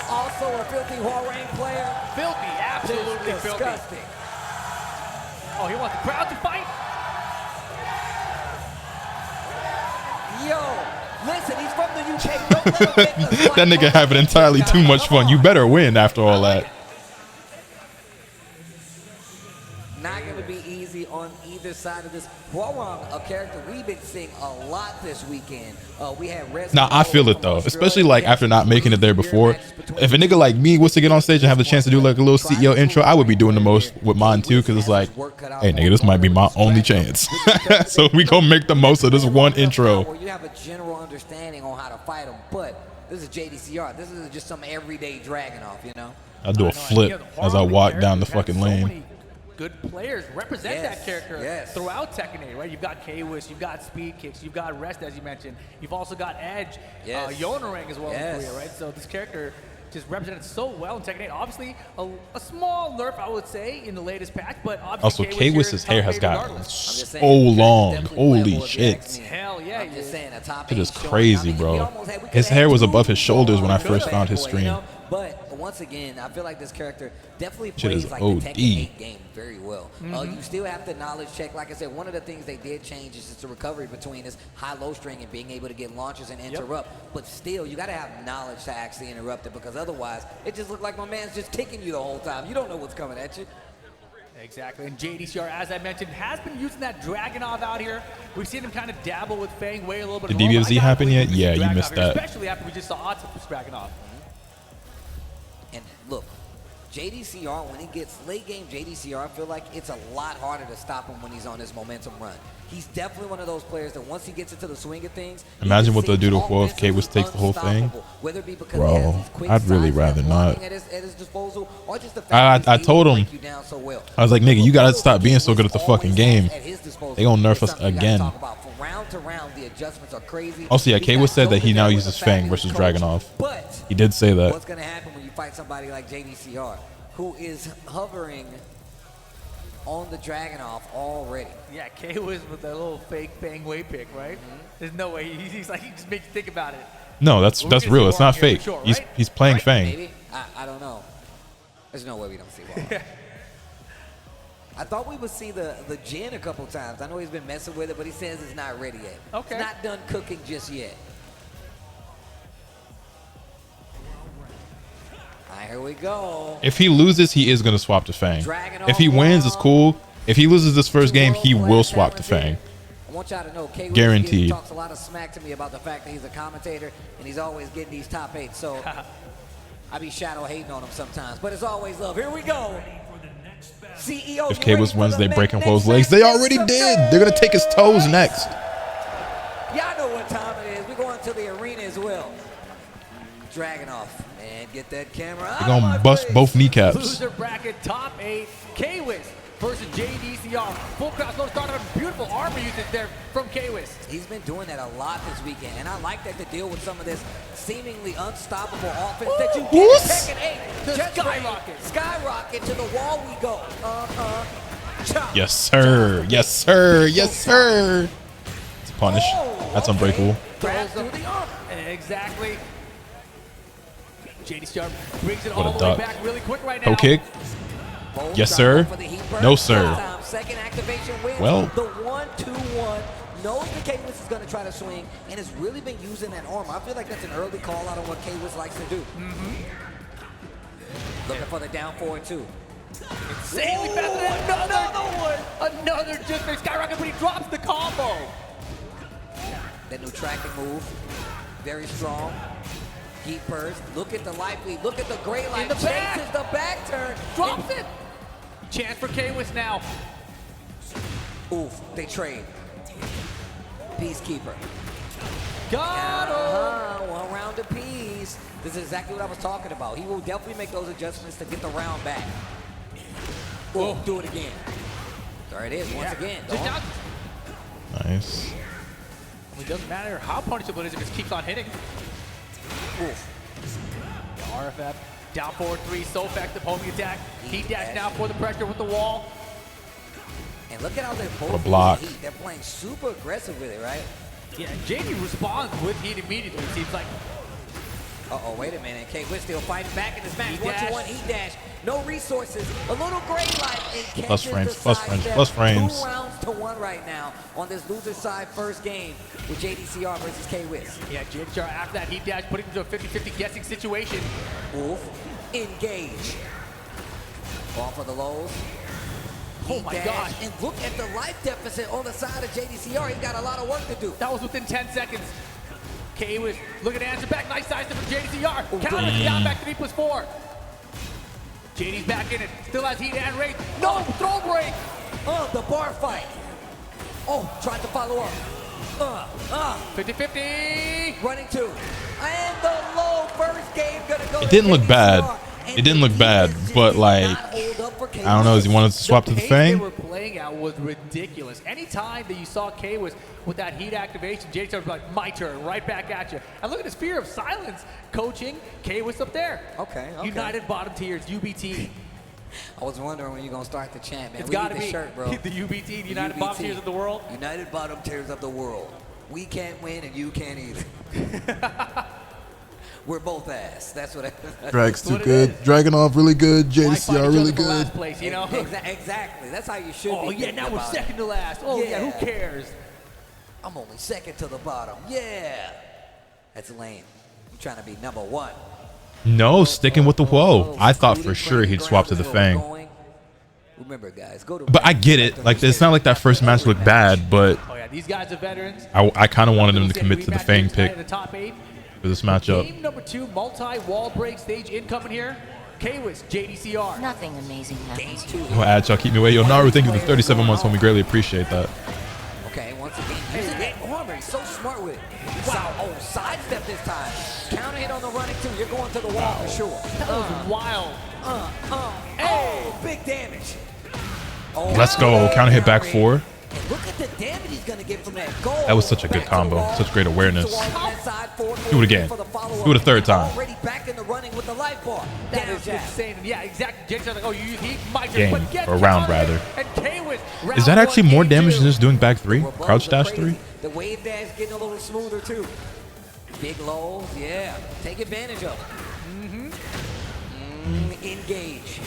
Speaker 15: Also a filthy Hwarang player.
Speaker 14: Filthy, absolutely filthy.
Speaker 15: Disgusting.
Speaker 14: Oh, he wants the crowd to fight?
Speaker 15: Yo, listen, he's from the UK. Don't let him make us fight.
Speaker 1: That nigga having entirely too much fun. You better win after all that.
Speaker 15: Not going to be easy on either side of this. Hwarang, a character we've been seeing a lot this weekend. We had
Speaker 1: Nah, I feel it though, especially like after not making it there before. If a nigga like me was to get on stage and have the chance to do like a little CEO intro, I would be doing the most with mine too, because it's like, hey nigga, this might be my only chance. So we gonna make the most of this one intro.
Speaker 15: Where you have a general understanding on how to fight them, but this is JDCR. This isn't just some everyday Dragunov, you know?
Speaker 1: I do a flip as I walk down the fucking lane.
Speaker 14: Good players represent that character throughout Tekken 8, right? You've got K-Wiz, you've got Speed Kicks, you've got Rest, as you mentioned. You've also got Edge, Yonerang as well in Korea, right? So this character just represented so well in Tekken 8. Obviously, a small nerf, I would say, in the latest patch, but obviously
Speaker 1: Also, K-Wiz's hair has gotten so long. Holy shit.
Speaker 14: Hell yeah,
Speaker 1: It is crazy, bro. His hair was above his shoulders when I first found his stream.
Speaker 15: But once again, I feel like this character definitely
Speaker 1: Shit is
Speaker 15: plays like the
Speaker 1: OD.
Speaker 15: Tekken 8 game very well. You still have to knowledge check. Like I said, one of the things they did change is just the recovery between this high-low string and being able to get launches and interrupt. But still, you got to have knowledge to actually interrupt it, because otherwise, it just looked like my man's just kicking you the whole time. You don't know what's coming at you.
Speaker 14: Exactly, and JDCR, as I mentioned, has been using that Dragunov out here. We've seen him kind of dabble with Fang Wei a little bit.
Speaker 1: Did DBFZ happen yet? Yeah, you missed that.
Speaker 14: Especially after we just saw Otto with Dragunov.
Speaker 15: And look, JDCR, when he gets late game JDCR, I feel like it's a lot harder to stop him when he's on his momentum run. He's definitely one of those players that once he gets into the swing of things,
Speaker 1: Imagine what they'll do to Wolf if K-Wiz takes the whole thing. Bro, I'd really rather not. I told him, I was like, nigga, you gotta stop being so good at the fucking game. They gonna nerf us again. Also, yeah, K-Wiz said that he now uses Fang versus Dragunov. He did say that.
Speaker 15: What's gonna happen when you fight somebody like JDCR, who is hovering on the Dragunov already?
Speaker 14: Yeah, K was with that little fake Fang Wei pick, right? There's no way. He's like, he just makes you think about it.
Speaker 1: No, that's real. It's not fake.
Speaker 14: Sure,
Speaker 1: He's playing Fang.
Speaker 15: Maybe? I don't know. There's no way we don't see Wall. I thought we would see the Jin a couple times. I know he's been messing with it, but he says it's not ready yet.
Speaker 14: Okay.
Speaker 15: It's not done cooking just yet. All right, here we go.
Speaker 1: If he loses, he is gonna swap to Fang. If he wins, it's cool. If he loses this first game, he will swap to Fang.
Speaker 15: I want y'all to know, K
Speaker 1: Guaranteed.
Speaker 15: talks a lot of smack to me about the fact that he's a commentator and he's always getting these top 8. So I be shadow hating on him sometimes, but it's always love. Here we go. CEO.
Speaker 1: If K-Wiz wins, they break him Wo's legs. They already did. They're gonna take his toes next.
Speaker 15: Y'all know what time it is. We're going to the arena as well. Dragunov, man, get that camera.
Speaker 1: They're gonna bust both kneecaps.
Speaker 14: Loser bracket top 8. K-Wiz versus JDCR. Full crowd, no start of beautiful armor usage there from K-Wiz.
Speaker 15: He's been doing that a lot this weekend, and I like that to deal with some of this seemingly unstoppable offense that you get in Tekken 8.
Speaker 14: The
Speaker 15: Jet
Speaker 14: skyrocket.
Speaker 15: Skyrocket to the wall we go. Chop.
Speaker 1: Yes, sir. Yes, sir. Yes, sir. It's a punish. That's unbreakable.
Speaker 14: Grabs through the arm. Exactly. JDCR brings it
Speaker 1: What a
Speaker 14: all the way
Speaker 1: duck.
Speaker 14: back really quick right now.
Speaker 1: Toe kick. Yes, sir. No, sir.
Speaker 15: Second activation wins.
Speaker 1: Well.
Speaker 15: The 1-2-1. Knows that K-Wiz is going to try to swing and has really been using that armor. I feel like that's an early call out on what K-Wiz likes to do. Looking for the down forward too.
Speaker 14: Insanely fast. Another one. Another just makes skyrocket, but he drops the combo.
Speaker 15: That new tracking move. Very strong. Heat burst. Look at the life lead. Look at the gray light.
Speaker 14: In the back.
Speaker 15: Chases the back turn.
Speaker 14: Drops it. Chance for K-Wiz now.
Speaker 15: Oof. They trade. Peacekeeper.
Speaker 14: Got him.
Speaker 15: One round apiece. This is exactly what I was talking about. He will definitely make those adjustments to get the round back. Oh, do it again. There it is, once again.
Speaker 14: Just down.
Speaker 1: Nice.
Speaker 14: I mean, it doesn't matter how punishable it is if it keeps on hitting.
Speaker 15: Oof.
Speaker 14: The RFF down forward 3, so effective homing attack. Heat dash now for the pressure with the wall.
Speaker 15: And look at how they're both
Speaker 1: What a block.
Speaker 15: heat. They're playing super aggressive with it, right?
Speaker 14: Yeah, JD responds with heat immediately. It seems like.
Speaker 15: Uh-oh, wait a minute. K-Wiz still fighting back in this match.
Speaker 14: Heat
Speaker 15: 1-2-1 heat dash. No resources. A little gray light. And
Speaker 1: Plus
Speaker 15: catches
Speaker 1: frames,
Speaker 15: the
Speaker 1: plus
Speaker 15: side
Speaker 1: frames,
Speaker 15: step.
Speaker 1: plus frames.
Speaker 15: 2 rounds to 1 right now on this loser side first game with JDCR versus K-Wiz.
Speaker 14: Yeah, JDCR after that heat dash, putting him into a 50-50 guessing situation.
Speaker 15: Wolf, engage. Ball for the lows.
Speaker 14: Oh my gosh.
Speaker 15: And look at the life deficit on the side of JDCR. He's got a lot of work to do.
Speaker 14: That was within 10 seconds. K-Wiz looking to answer back. Nice size for JDCR. Counters down back to D+4. JD's back in it. Still has heat and rage. No, throw break.
Speaker 15: The bar fight. Oh, tried to follow up.
Speaker 14: 50-50.
Speaker 15: Running 2. And the low first game gonna go.
Speaker 1: It didn't look bad. It didn't look bad, but like, I don't know. Is he wanted to swap to the
Speaker 14: pace
Speaker 1: Fang?
Speaker 14: they were playing out was ridiculous. Anytime that you saw K-Wiz with that heat activation, JDCR was like, my turn, right back at you. And look at his fear of silence coaching. K-Wiz up there.
Speaker 15: Okay.
Speaker 14: United bottom tiers, UBT.
Speaker 15: I was wondering when you're gonna start the chant, man.
Speaker 14: It's
Speaker 15: We
Speaker 14: got to
Speaker 15: need the
Speaker 14: be
Speaker 15: shirt, bro.
Speaker 14: the UBT, the United bottom tiers of the world.
Speaker 15: United bottom tiers of the world. We can't win and you can't either. we're both ass. That's what.
Speaker 1: Drag's too good. Dragunov really good. JDCR really good.
Speaker 14: Last place, you know?
Speaker 15: Exactly. That's how you should be.
Speaker 14: Oh yeah, now we're
Speaker 15: about
Speaker 14: second to last. Oh yeah, who cares?
Speaker 15: I'm only second to the bottom. Yeah. That's lame. I'm trying to be number one.
Speaker 1: No, sticking with the whoa. I thought for sure he'd swap to the Fang.
Speaker 15: Remember, guys, go to.
Speaker 1: But I get it. Like, it's not like that first match looked bad, but
Speaker 14: Oh yeah, these guys are veterans.
Speaker 1: I kind of wanted him to commit to the Fang pick
Speaker 14: In the top 8.
Speaker 1: for this matchup.
Speaker 14: Game number 2, multi-wall break stage incoming here. Kwis, JDCR.
Speaker 8: Nothing amazing happens here.
Speaker 1: Yo, ad, y'all keep me away. Yo, Naru, thank you for the 37 months, homie. Greatly appreciate that.
Speaker 15: Okay, once again, using that armor. He's so smart with it. Wow. Oh, sidestep this time. Counter hit on the running, too. You're going to the wall for sure.
Speaker 14: That was wild.
Speaker 15: Oh, big damage. Oh,
Speaker 1: Let's go. Counter hit back 4.
Speaker 15: Look at the damage he's going to get from that goal.
Speaker 1: That was such a good combo. Such great awareness. Do it again. Do it a third time.
Speaker 15: Already back in the running with the life bar.
Speaker 14: That is insane. Yeah, exactly. JDCR's like, oh, you use heat, my turn.
Speaker 1: Game.
Speaker 14: But get
Speaker 1: Or round,
Speaker 14: counter.
Speaker 1: rather.
Speaker 14: And Kwis,
Speaker 1: Is that actually more damage than just doing back 3? Crouch dash 3?
Speaker 15: The wave dash getting a little smoother, too. Big lows, yeah. Take advantage of it. Engage.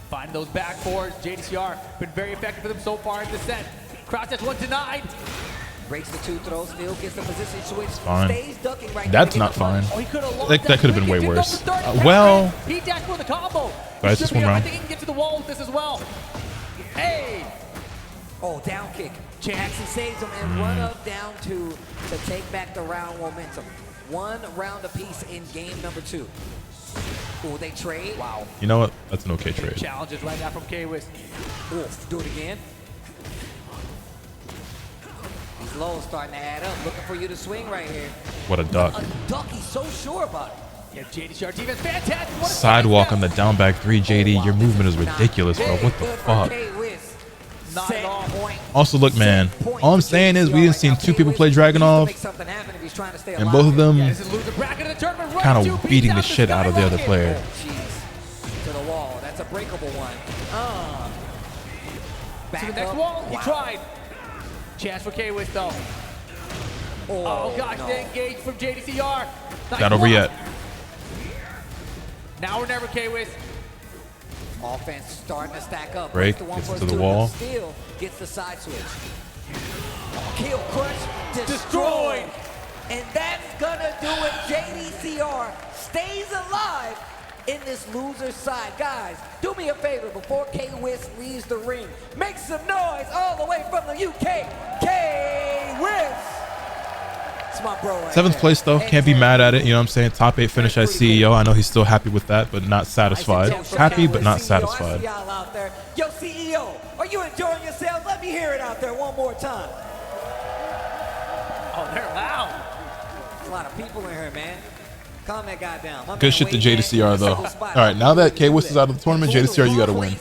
Speaker 14: Find those back fours. JDCR been very effective for them so far in the set. Crouch dash 1 denied.
Speaker 15: Breaks the 2 throw, still gets the position switch.
Speaker 1: Fine.
Speaker 15: Stays ducking right
Speaker 1: That's
Speaker 15: there.
Speaker 1: not fine.
Speaker 14: Oh, he could have lost
Speaker 1: That could have been way
Speaker 14: Didn't go
Speaker 1: worse.
Speaker 14: for 30.
Speaker 1: Well,
Speaker 14: He dashed for the combo.
Speaker 1: Guys, just one
Speaker 14: I
Speaker 1: round.
Speaker 14: think he can get to the wall with this as well. Hey!
Speaker 15: Oh, down kick. Jackson saves him and run up down 2 to take back the round momentum. 1 round apiece in game number 2. Oh, they trade. Wow.
Speaker 1: You know what? That's an okay trade.
Speaker 14: Challenges right now from Kwis.
Speaker 15: Oof, do it again. These lows starting to add up. Looking for you to swing right here.
Speaker 1: What a duck.
Speaker 15: A duck, he's so sure about it.
Speaker 14: Yeah, JDCR defense, fantastic. What a
Speaker 1: Sidewalk on the down back 3, JD. Your movement is ridiculous, bro. What the fuck?
Speaker 14: Not at all.
Speaker 1: Also, look, man. All I'm saying is we didn't seen 2 people play Dragunov, and both of them kind of beating the shit out of the other player.
Speaker 15: To the wall. That's a breakable one.
Speaker 14: To the next wall. He tried. Chance for Kwis though. Oh gosh, they engaged from JDCR.
Speaker 1: Not over yet.
Speaker 14: Now or never, Kwis.
Speaker 15: Offense starting to stack up.
Speaker 1: Break, gets to the wall.
Speaker 15: Still gets the side switch. Kill, crush,
Speaker 14: Destroyed.
Speaker 15: And that's gonna do it. JDCR stays alive in this loser side. Guys, do me a favor before Kwis leaves the ring. Make some noise all the way from the UK. Kwis. It's my bro right
Speaker 1: 7th
Speaker 15: there.
Speaker 1: place, though. Can't be mad at it. You know what I'm saying? Top 8 finish as CEO. I know he's still happy with that, but not satisfied. Happy, but not satisfied.
Speaker 15: Y'all out there. Yo, CEO, are you enjoying yourselves? Let me hear it out there one more time.
Speaker 14: Oh, they're loud.
Speaker 15: There's a lot of people in here, man. Calm that guy down. My
Speaker 1: Good
Speaker 15: man
Speaker 1: shit to
Speaker 15: Wade,
Speaker 1: JDCR, though. All right, now that Kwis is out of the tournament, JDCR, you got to win.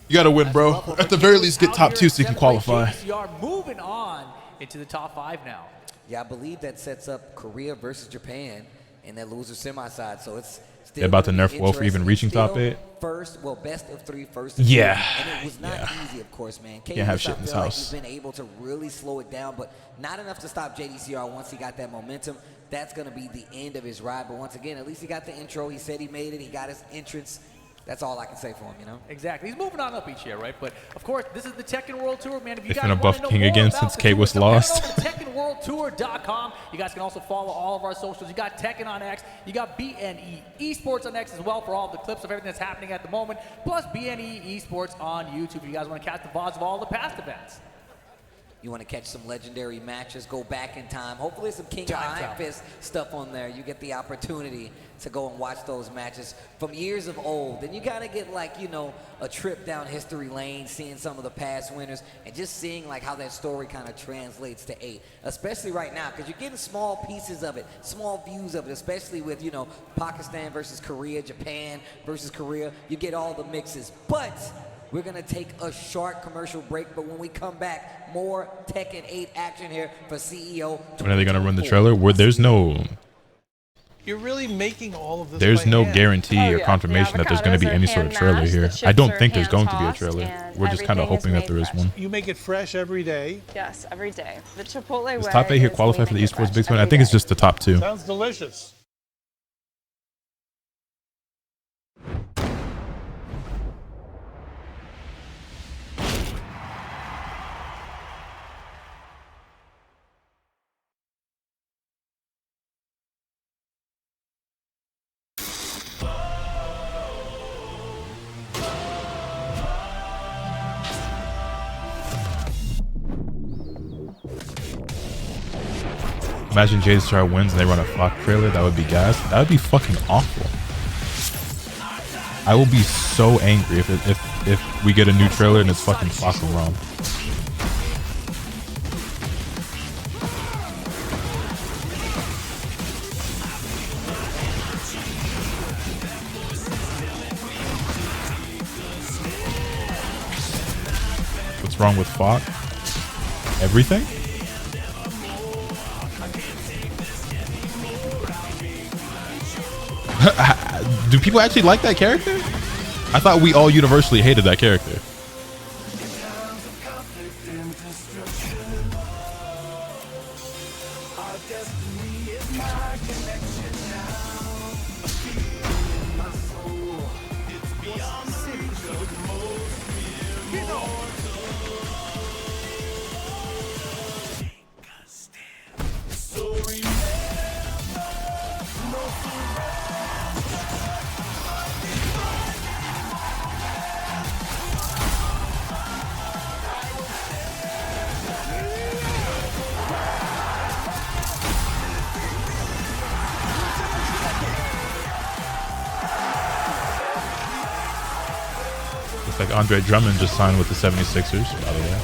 Speaker 1: You got to win, bro. At the very least, get top 2 so you can qualify.
Speaker 14: JDCR moving on into the top 5 now.
Speaker 15: Yeah, I believe that sets up Korea versus Japan in that loser semi side. So it's still
Speaker 1: They're about to
Speaker 15: gonna
Speaker 1: nerf
Speaker 15: be
Speaker 1: Woe for even
Speaker 15: interesting.
Speaker 1: reaching top
Speaker 15: Still
Speaker 1: 8.
Speaker 15: First, well, best of 3 first.
Speaker 1: Yeah.
Speaker 15: And it was not easy, of course, man.
Speaker 1: Can't have shit in this
Speaker 15: I feel like
Speaker 1: house.
Speaker 15: he's been able to really slow it down, but not enough to stop JDCR once he got that momentum. That's going to be the end of his ride. But once again, at least he got the intro. He said he made it. He got his entrance. That's all I can say for him, you know?
Speaker 14: Exactly. He's moving on up each year, right? But, of course, this is the Tekken World Tour, man. If you
Speaker 1: They
Speaker 14: guys
Speaker 1: finna buff
Speaker 14: wanna know
Speaker 1: King
Speaker 14: more
Speaker 1: again
Speaker 14: about
Speaker 1: since
Speaker 14: the
Speaker 1: K
Speaker 14: tour,
Speaker 1: was
Speaker 14: so
Speaker 1: lost.
Speaker 14: head over to TekkenWorldTour.com. You guys can also follow all of our socials. You got Tekken on X. You got BNE Esports on X as well for all the clips of everything that's happening at the moment. Plus BNE Esports on YouTube if you guys want to catch the VODs of all the past events.
Speaker 15: You want to catch some legendary matches, go back in time. Hopefully some King of
Speaker 14: Time's
Speaker 15: Iron
Speaker 14: out.
Speaker 15: Fist stuff on there. You get the opportunity to go and watch those matches from years of old. And you kind of get like, you know, a trip down history lane, seeing some of the past winners and just seeing like how that story kind of translates to 8. Especially right now, because you're getting small pieces of it, small views of it, especially with, you know, Pakistan versus Korea, Japan versus Korea. You get all the mixes. But we're going to take a short commercial break, but when we come back, more Tekken 8 action here for CEO.
Speaker 1: When are they going to run the trailer? Where there's no
Speaker 16: You're really making all of this.
Speaker 1: There's
Speaker 16: by
Speaker 1: no
Speaker 16: hand.
Speaker 1: guarantee or confirmation that there's going to be any sort of trailer here. I don't think there's going to be a trailer. We're just kind of hoping that there is one.
Speaker 16: You make it fresh every day.
Speaker 17: Yes, every day. The Chipotle way.
Speaker 1: Does top 8 here qualify for the esports big tournament? I think it's just the top 2.
Speaker 16: Sounds delicious.
Speaker 1: Imagine Jade Star wins and they run a Flock trailer. That would be gas. That would be fucking awful. I will be so angry if we get a new trailer and it's fucking Flock and Rom. What's wrong with Flock? Everything? Do people actually like that character? I thought we all universally hated that character. Looks like Andre Drummond just signed with the 76ers, by the way.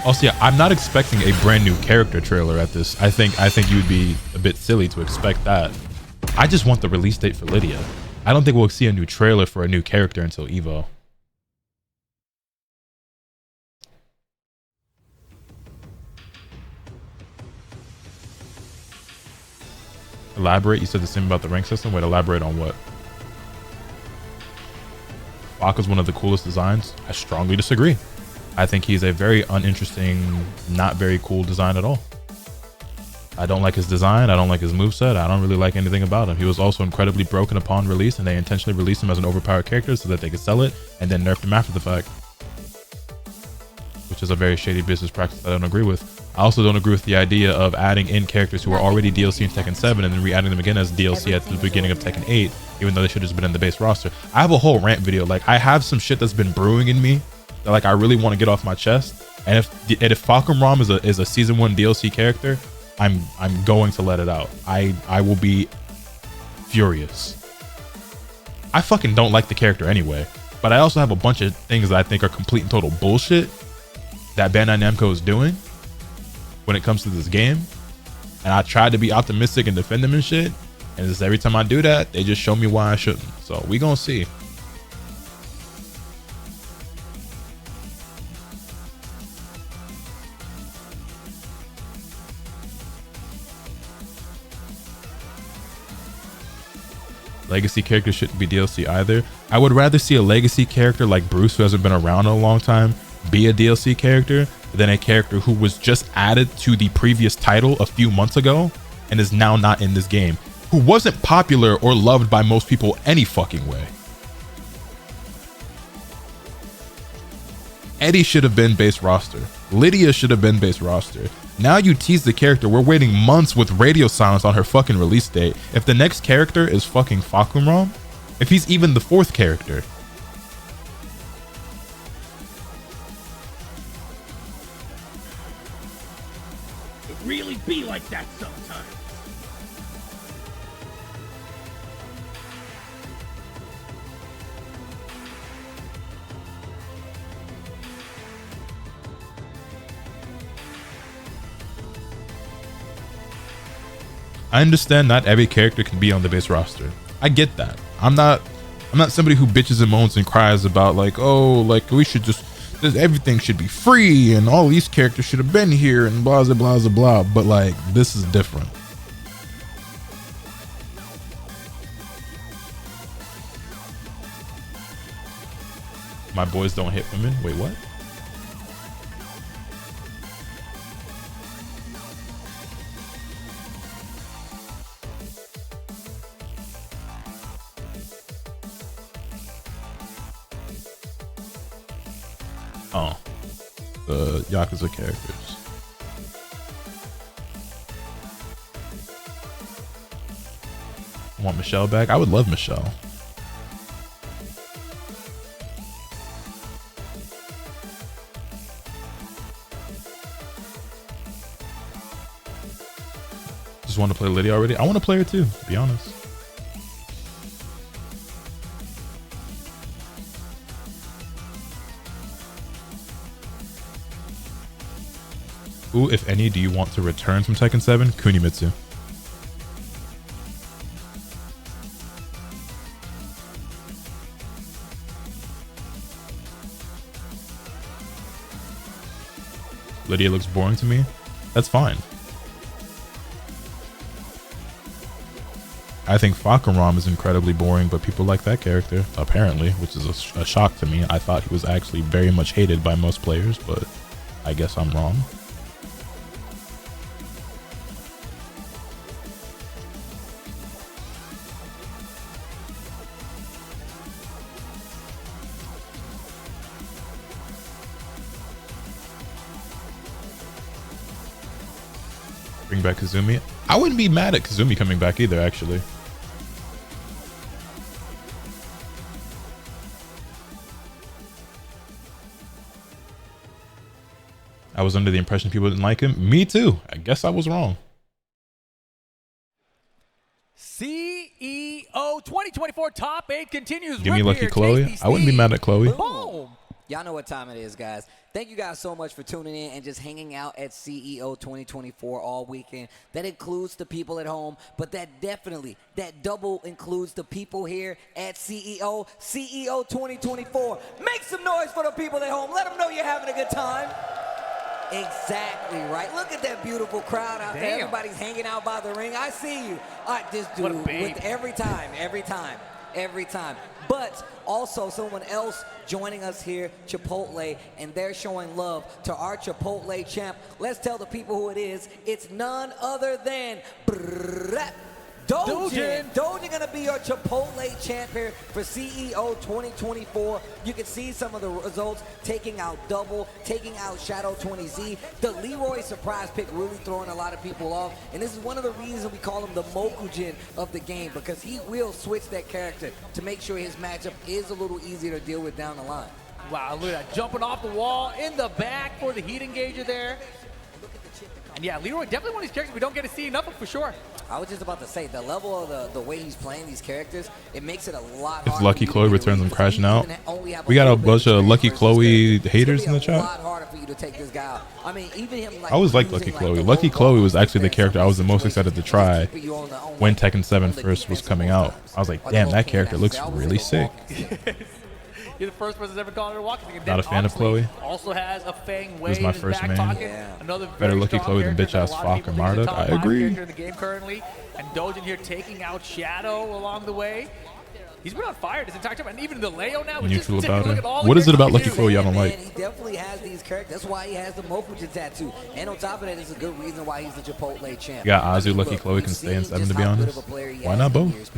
Speaker 1: Also, yeah, I'm not expecting a brand new character trailer at this. I think you would be a bit silly to expect that. I just want the release date for Lydia. I don't think we'll see a new trailer for a new character until EVO. Elaborate? You said the same about the rank system? Wait, elaborate on what? Baka's one of the coolest designs. I strongly disagree. I think he's a very uninteresting, not very cool design at all. I don't like his design. I don't like his moveset. I don't really like anything about him. He was also incredibly broken upon release, and they intentionally released him as an overpowered character so that they could sell it and then nerfed him after the fact. Which is a very shady business practice that I don't agree with. I also don't agree with the idea of adding in characters who are already DLC in Tekken 7 and then re-adding them again as DLC at the beginning of Tekken 8, even though they should have just been in the base roster. I have a whole rant video. Like, I have some shit that's been brewing in me that, like, I really want to get off my chest. And if Falcon Rom is a season 1 DLC character, I'm going to let it out. I will be furious. I fucking don't like the character anyway, but I also have a bunch of things that I think are complete and total bullshit that Bandai Namco is doing when it comes to this game, and I tried to be optimistic and defend them and shit, and just every time I do that, they just show me why I shouldn't. So we gonna see. Legacy characters shouldn't be DLC either. I would rather see a legacy character like Bruce, who hasn't been around in a long time, be a DLC character than a character who was just added to the previous title a few months ago and is now not in this game, who wasn't popular or loved by most people any fucking way. Eddie should have been base roster. Lydia should have been base roster. Now you tease the character. We're waiting months with radio silence on her fucking release date. If the next character is fucking Fakumram, if he's even the 4th character,
Speaker 4: Really be like that sometimes.
Speaker 1: I understand not every character can be on the base roster. I get that. I'm not somebody who bitches and moans and cries about like, oh, like we should just, everything should be free and all these characters should have been here and blah blah blah blah. But like, this is different. My boys don't hit women. Wait, what? Oh, the Yakuza characters. I want Michelle back. I would love Michelle. just want to play Lydia already. I want to play her too, to be honest. Who, if any, do you want to return from Tekken 7? Kunimitsu. Lydia looks boring to me. That's fine. I think Fakaram is incredibly boring, but people like that character, apparently, which is a shock to me. I thought he was actually very much hated by most players, but I guess I'm wrong. Bring back Kazumi. I wouldn't be mad at Kazumi coming back either, actually. I was under the impression people didn't like him. Me too. I guess I was wrong.
Speaker 14: CEO 2024 Top 8 continues.
Speaker 1: Give me Lucky Chloe. I wouldn't be mad at Chloe.
Speaker 15: Boom. Y'all know what time it is, guys. Thank you guys so much for tuning in and just hanging out at CEO 2024 all weekend. That includes the people at home, but that double includes the people here at CEO 2024. Make some noise for the people at home. Let them know you're having a good time. Exactly right. Look at that beautiful crowd out there. Everybody's hanging out by the ring. I see you. This dude with every time. But also someone else joining us here, Chipotle, and they're showing love to our Chipotle champ. Let's tell the people who it is. It's none other than Dojin. Dojin gonna be your Chipotle champ here for CEO 2024. You can see some of the results, taking out Double, taking out Shadow 20Z. The Leroy surprise pick really throwing a lot of people off, and this is one of the reasons we call him the Mokujin of the game, because he will switch that character to make sure his matchup is a little easier to deal with down the line.
Speaker 14: Wow, look at that, jumping off the wall in the back for the heat engager there. And yeah, Leroy definitely one of these characters we don't get to see enough of for sure.
Speaker 15: I was just about to say, the level of the way he's playing these characters, it makes it a lot
Speaker 1: If
Speaker 15: harder.
Speaker 1: Lucky Chloe returns, I'm crashing out. We got a bunch of Lucky Chloe haters in the chat.
Speaker 15: A lot harder for you to take this guy out. I mean, even him, like,
Speaker 1: I always liked Lucky Chloe. Lucky Chloe was actually the character I was the most excited to try when Tekken 7 first was coming out. I was like, damn, that character looks really sick.
Speaker 14: You're the first person ever called her walking.
Speaker 1: Not a fan of Chloe.
Speaker 14: Also has a Fang
Speaker 1: This is my first main.
Speaker 14: Another
Speaker 1: Better Lucky Chloe than bitch ass Falk or Marduk. I agree.
Speaker 14: In the game currently, and Dojin here taking out Shadow along the way. He's been on fire this entire time, and even the Leo now.
Speaker 1: And you feel about her? What is it about Lucky Chloe y'all don't like?
Speaker 15: He definitely has these characters. That's why he has the Mokujin tattoo. And on top of that, it's a good reason why he's the Chipotle champ.
Speaker 1: Yeah, Azu, Lucky Chloe can stay in 7, to be honest. Why not both?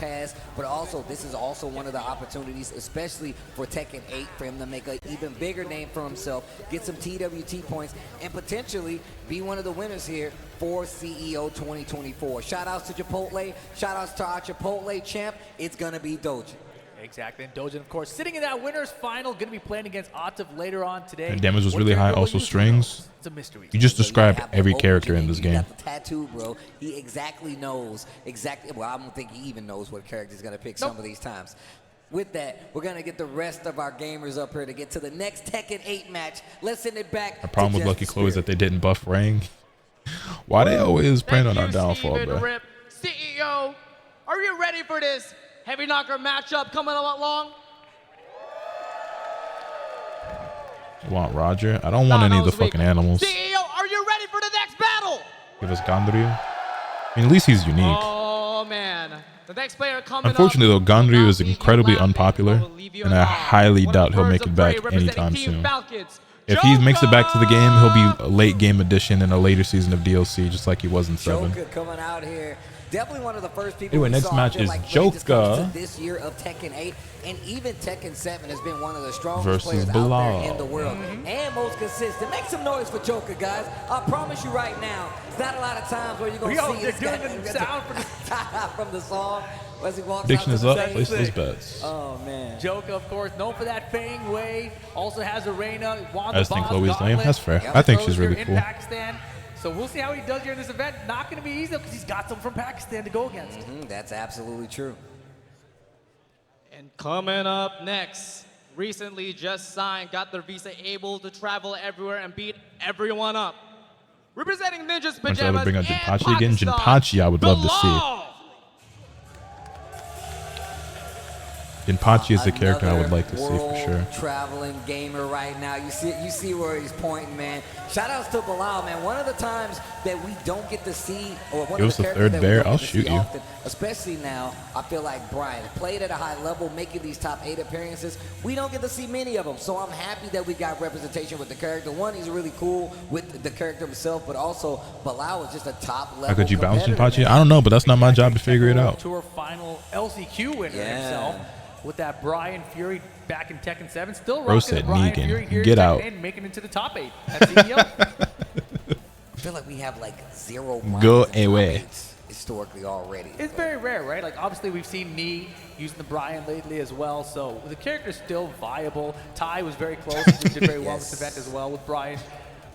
Speaker 15: But also, this is also one of the opportunities, especially for Tekken 8, for him to make an even bigger name for himself, get some TWT points, and potentially be one of the winners here for CEO 2024. Shout outs to Chipotle. Shout outs to our Chipotle champ. It's going to be Dojin.
Speaker 14: Exactly. And Dojin, of course, sitting in that winner's final, going to be playing against Atif later on today.
Speaker 1: And damage was really high. Also strings.
Speaker 14: It's a mystery.
Speaker 1: You just described every character in this game.
Speaker 15: Got the tattoo, bro. He exactly knows. Well, I don't think he even knows what character he's going to pick some of these times. With that, we're going to get the rest of our gamers up here to get to the next Tekken 8 match. Let's send it back.
Speaker 1: The problem with Lucky Chloe is that they didn't buff Rang. Why they always praying on our downfall, bro?
Speaker 13: Rip. CEO, are you ready for this heavy knocker matchup coming along?
Speaker 1: You want Roger? I don't want any of the fucking animals.
Speaker 13: CEO, are you ready for the next battle?
Speaker 1: Give us Gandryu. I mean, at least he's unique.
Speaker 13: Oh, man. The next player coming
Speaker 1: Unfortunately, though, Gandryu is incredibly unpopular, and I highly doubt he'll make it back anytime soon. If he makes it back to the game, he'll be a late game addition in a later season of DLC, just like he was in 7.
Speaker 15: Joker coming out here. Definitely one of the first people.
Speaker 1: Anyway, next match is Joker
Speaker 15: this year of Tekken 8, and even Tekken 7 has been one of the strongest
Speaker 1: versus
Speaker 15: players
Speaker 1: Bilal
Speaker 15: out there in the world, and most consistent. Make some noise for Joker, guys. I promise you right now, it's not a lot of times where you're gonna see this guy from the song. As he walks
Speaker 1: Prediction is up. Place
Speaker 14: thing.
Speaker 1: those bets.
Speaker 15: Oh man.
Speaker 14: Joker, of course, known for that Fang Way. Also has Arena.
Speaker 1: I just think Chloe's lame. That's fair. I think she's really cool.
Speaker 14: Pakistan. So we'll see how he does here in this event. Not going to be easy because he's got some from Pakistan to go against.
Speaker 15: That's absolutely true.
Speaker 13: And coming up next, recently just signed, got their visa, able to travel everywhere and beat everyone up. Representing Ninja's
Speaker 1: I'm trying to
Speaker 13: Pajamas
Speaker 1: bring
Speaker 13: and
Speaker 1: out Jinpachi again.
Speaker 13: Pakistan,
Speaker 1: Jinpachi, I would love to see.
Speaker 13: Bilal.
Speaker 1: Jinpachi is the character I would like to see for sure.
Speaker 15: Traveling gamer right now. You see where he's pointing, man. Shout outs to Bilal, man. One of the times that we don't get to see, or one
Speaker 1: Give
Speaker 15: of
Speaker 1: us
Speaker 15: the
Speaker 1: the
Speaker 15: characters
Speaker 1: third
Speaker 15: that we
Speaker 1: bear,
Speaker 15: don't
Speaker 1: I'll
Speaker 15: get to
Speaker 1: shoot
Speaker 15: see
Speaker 1: you.
Speaker 15: often, especially now, I feel like Brian played at a high level, making these top 8 appearances. We don't get to see many of them, so I'm happy that we got representation with the character. One, he's really cool with the character himself, but also Bilal is just a top level.
Speaker 1: How could you balance
Speaker 15: competitor,
Speaker 1: Jinpachi?
Speaker 15: man.
Speaker 1: I don't know, but that's not my job to figure it out.
Speaker 14: Tour final LCQ winner himself with that Brian Fury back in Tekken 7. Still
Speaker 1: Bro
Speaker 14: rocking
Speaker 1: said
Speaker 14: the Brian
Speaker 1: Negan,
Speaker 14: Fury here
Speaker 1: get
Speaker 14: in
Speaker 1: out.
Speaker 14: Tekken 8, making it to the top 8 at CEO.
Speaker 15: I feel like we have like 0
Speaker 1: Go
Speaker 15: Brians in top
Speaker 1: away.
Speaker 15: 8s historically already.
Speaker 14: It's very rare, right? Like, obviously, we've seen Nee using the Brian lately as well, so the character's still viable. Ty was very close. He did very well in this event as well with Brian.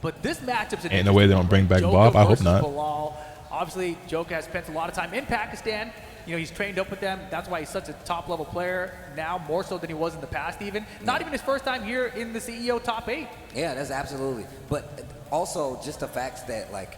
Speaker 14: But this matchup's an
Speaker 1: Ain't no way they don't bring back
Speaker 14: Joker
Speaker 1: Bob. I hope
Speaker 14: versus
Speaker 1: not.
Speaker 14: Bilal. Obviously, Joker has spent a lot of time in Pakistan. You know, he's trained up with them. That's why he's such a top-level player now, more so than he was in the past even. Not even his first time here in the CEO top 8.
Speaker 15: Yeah, that's absolutely. But also just the facts that, like,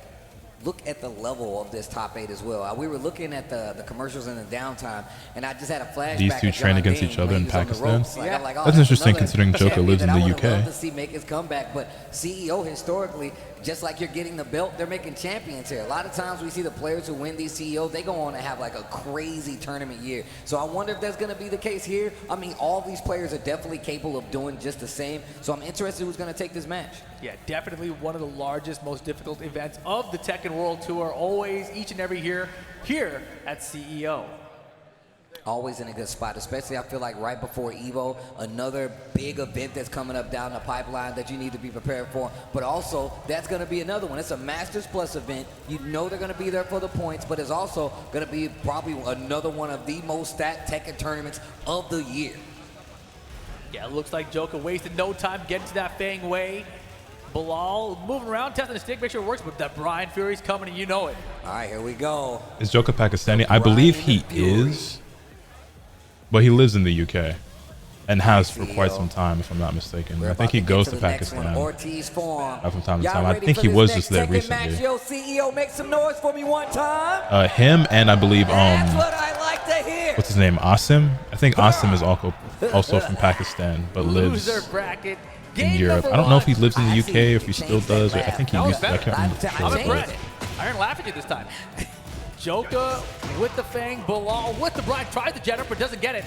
Speaker 15: look at the level of this top 8 as well. We were looking at the commercials in the downtime, and I just had a flashback.
Speaker 1: These two
Speaker 15: of
Speaker 1: train
Speaker 15: John
Speaker 1: against
Speaker 15: Dean
Speaker 1: each other
Speaker 15: when
Speaker 1: in
Speaker 15: he was on the
Speaker 1: Pakistan.
Speaker 15: ropes. Like, I'm like, oh,
Speaker 1: That's interesting
Speaker 15: another
Speaker 1: considering Joker
Speaker 15: champion
Speaker 1: lives in
Speaker 15: that
Speaker 1: the
Speaker 15: I would love
Speaker 1: UK.
Speaker 15: to see make his comeback, but CEO historically, just like you're getting the belt, they're making champions here. A lot of times we see the players who win these CEOs, they go on to have like a crazy tournament year. So I wonder if that's going to be the case here. I mean, all these players are definitely capable of doing just the same. So I'm interested who's going to take this match.
Speaker 14: Yeah, definitely one of the largest, most difficult events of the Tekken World Tour, always, each and every year, here at CEO.
Speaker 15: Always in a good spot, especially I feel like right before EVO, another big event that's coming up down the pipeline that you need to be prepared for. But also, that's going to be another one. It's a Masters Plus event. You know they're going to be there for the points, but it's also going to be probably another one of the most stacked Tekken tournaments of the year.
Speaker 14: Yeah, it looks like Joker wasted no time getting to that Fang Wei. Bilal moving around, testing the stick, make sure it works, but that Brian Fury's coming and you know it.
Speaker 15: All right, here we go.
Speaker 1: Is Joker Pakistani? I believe he is, but he lives in the UK and has for quite some time, if I'm not mistaken. I think he goes to Pakistan
Speaker 15: Ortiz form.
Speaker 1: from time to
Speaker 15: Y'all
Speaker 1: time. I
Speaker 15: ready
Speaker 1: think
Speaker 15: for
Speaker 1: he
Speaker 15: this
Speaker 1: was
Speaker 15: next
Speaker 1: just there
Speaker 15: Tekken match?
Speaker 1: recently.
Speaker 15: Yo, CEO, make some noise for me one time.
Speaker 1: Him and I believe
Speaker 15: That's what I like to hear.
Speaker 1: what's his name? Asim. I think Asim is also from Pakistan, but lives
Speaker 14: Loser bracket.
Speaker 1: in Europe. I don't know if he lives in the UK or if he still does. Or I think he used to. I can't remember for
Speaker 14: I'm
Speaker 1: sure.
Speaker 14: impressed.
Speaker 1: But
Speaker 14: I didn't laugh at you this time. Joker with the Fang, Bilal with the Brian, tries the jet up but doesn't get it.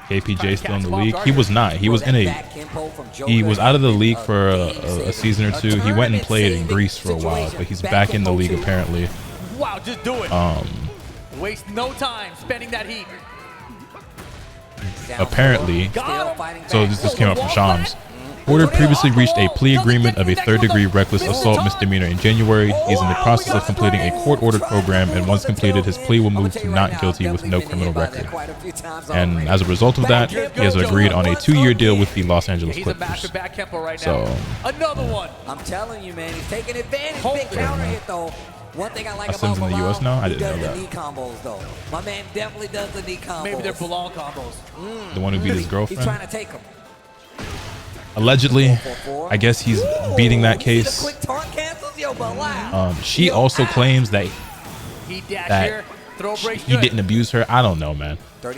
Speaker 1: KPJ still in the league. He was not. He was in a. He was out of the league for a season or two. He went and played in Greece for a while, but he's back in the league apparently.
Speaker 14: Wow, just do it. Waste no time spending that heat.
Speaker 1: Apparently, so this just came up from Shams. Porter previously reached a plea agreement of a third-degree reckless assault misdemeanor in January. He's in the process of completing a court-ordered program, and once completed, his plea will move to not guilty with no criminal record. And as a result of that, he has agreed on a 2-year deal with the Los Angeles
Speaker 14: He's a
Speaker 1: Clippers.
Speaker 14: back-to-back Kempo right
Speaker 1: So,
Speaker 14: now. Another one.
Speaker 15: I'm telling you, man, he's taking advantage. Big counter hit, though. One thing I like
Speaker 1: Asim's
Speaker 15: about
Speaker 1: in the
Speaker 15: Bilal,
Speaker 1: US now? I
Speaker 15: he
Speaker 1: didn't know
Speaker 15: does
Speaker 1: that.
Speaker 15: the knee combos, though. My man definitely does the knee combos.
Speaker 14: Maybe they're Bilal combos.
Speaker 1: the one who beat his
Speaker 15: He's
Speaker 1: girlfriend.
Speaker 15: trying to take him.
Speaker 1: Allegedly, I guess he's beating that case.
Speaker 15: Quick taunt cancels, yo, Bilal.
Speaker 1: She also claims that
Speaker 14: He dashed
Speaker 1: that
Speaker 14: here. Throw break
Speaker 1: he
Speaker 14: good.
Speaker 1: didn't abuse her. I don't know, man.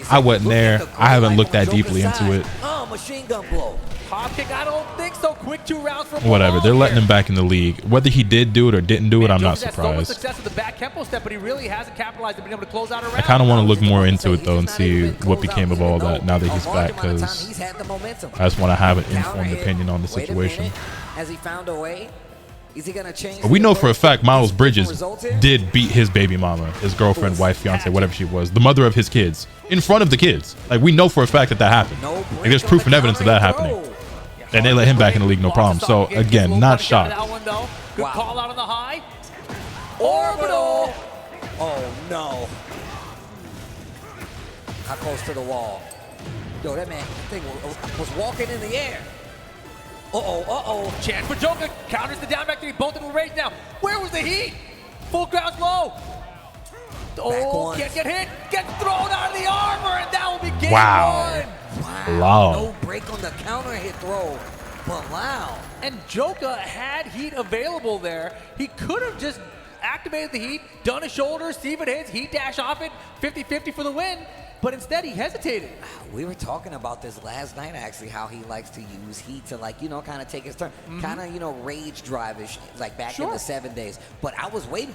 Speaker 1: I wasn't there. I haven't looked that deeply into it.
Speaker 15: Oh, machine gun blow.
Speaker 14: Hop kick, I don't think so. Quick 2 rounds for
Speaker 1: Whatever.
Speaker 14: Bilal
Speaker 1: They're letting
Speaker 14: here.
Speaker 1: him back in the league. Whether he did do it or didn't do it, I'm not
Speaker 14: Joker's had so much
Speaker 1: surprised.
Speaker 14: success with the back Kempo step, but he really hasn't capitalized and been able to close out a round.
Speaker 1: I kind of want to look more into it though and see what became of all that now that he's back, because I just want to have an informed opinion on the situation.
Speaker 15: Has he found a way? Is he gonna change?
Speaker 1: We know for a fact Miles Bridges did beat his baby mama, his girlfriend, wife, fiance, whatever she was, the mother of his kids, in front of the kids. Like, we know for a fact that happened. Like, there's proof and evidence of that happening. And they let him back in the league, no problem. So again, not shocked.
Speaker 14: Good call out on the high. Orbital.
Speaker 15: Oh no. How close to the wall? Yo, that man thing was walking in the air.
Speaker 14: Chance for Joker. Counters the down back three. Both in the range now. Where was the heat? Full crowd's low. Oh, can't get hit. Gets thrown out of the armor, and that will be game one.
Speaker 15: Wow. No break on the counter hit throw. Bilal.
Speaker 14: And Joka had heat available there. He could have just activated the heat, done a shoulder, see if it hits, heat dash off it, 50-50 for the win. But instead, he hesitated.
Speaker 15: We were talking about this last night, actually, how he likes to use heat to, like, you know, kind of take his turn. Kind of, you know, rage drive-ish, like back in the 7 days. But I was waiting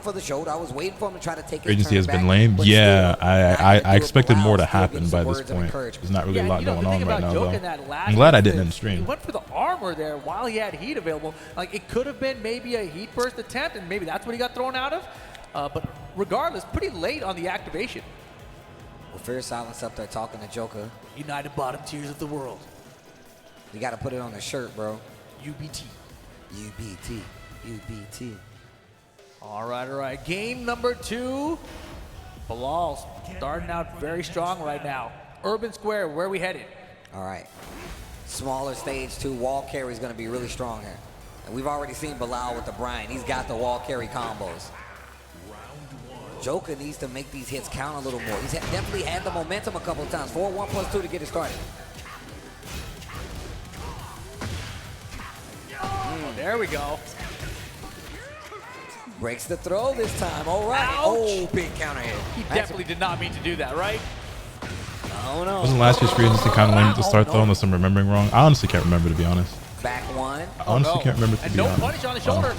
Speaker 15: for the shoulder. I was waiting for him to try to take his
Speaker 1: Agency
Speaker 15: turn
Speaker 1: has
Speaker 15: back,
Speaker 1: been lame.
Speaker 15: but
Speaker 1: Yeah,
Speaker 15: still,
Speaker 1: I expected more to
Speaker 15: Bilal still
Speaker 1: happen
Speaker 15: getting
Speaker 1: by
Speaker 15: some
Speaker 1: this
Speaker 15: words of
Speaker 1: point.
Speaker 15: encouragement.
Speaker 1: There's not really a lot going on right now, though. I'm
Speaker 14: I'm
Speaker 1: glad I didn't end stream.
Speaker 14: He went for the armor there while he had heat available. Like, it could have been maybe a heat burst attempt, and maybe that's what he got thrown out of. But regardless, pretty late on the activation.
Speaker 15: Well, Fear Silence up there talking to Joker.
Speaker 14: United Bottom Tiers of the world.
Speaker 15: You got to put it on the shirt, bro.
Speaker 14: UBT.
Speaker 15: UBT. UBT.
Speaker 14: All right. Game number 2. Bilal starting out very strong right now. Urban Square, where are we headed?
Speaker 15: All right. Smaller stage 2. Wall carry is going to be really strong here. And we've already seen Bilal with the Brian. He's got the wall carry combos. Joker needs to make these hits count a little more. He's definitely had the momentum a couple of times. 4-1 plus 2 to get it started.
Speaker 14: There we go.
Speaker 15: Breaks the throw this time. All right.
Speaker 14: Ouch.
Speaker 15: Oh, big counter hit.
Speaker 14: He definitely did not mean to do that, right?
Speaker 15: Oh, no.
Speaker 1: Wasn't last year's free agency kind of lame at the start, though, unless I'm remembering wrong? I honestly can't remember, to be honest.
Speaker 15: Back one.
Speaker 1: I honestly can't remember, to
Speaker 14: And
Speaker 1: be
Speaker 14: no
Speaker 1: honest.
Speaker 14: punish on the shoulder.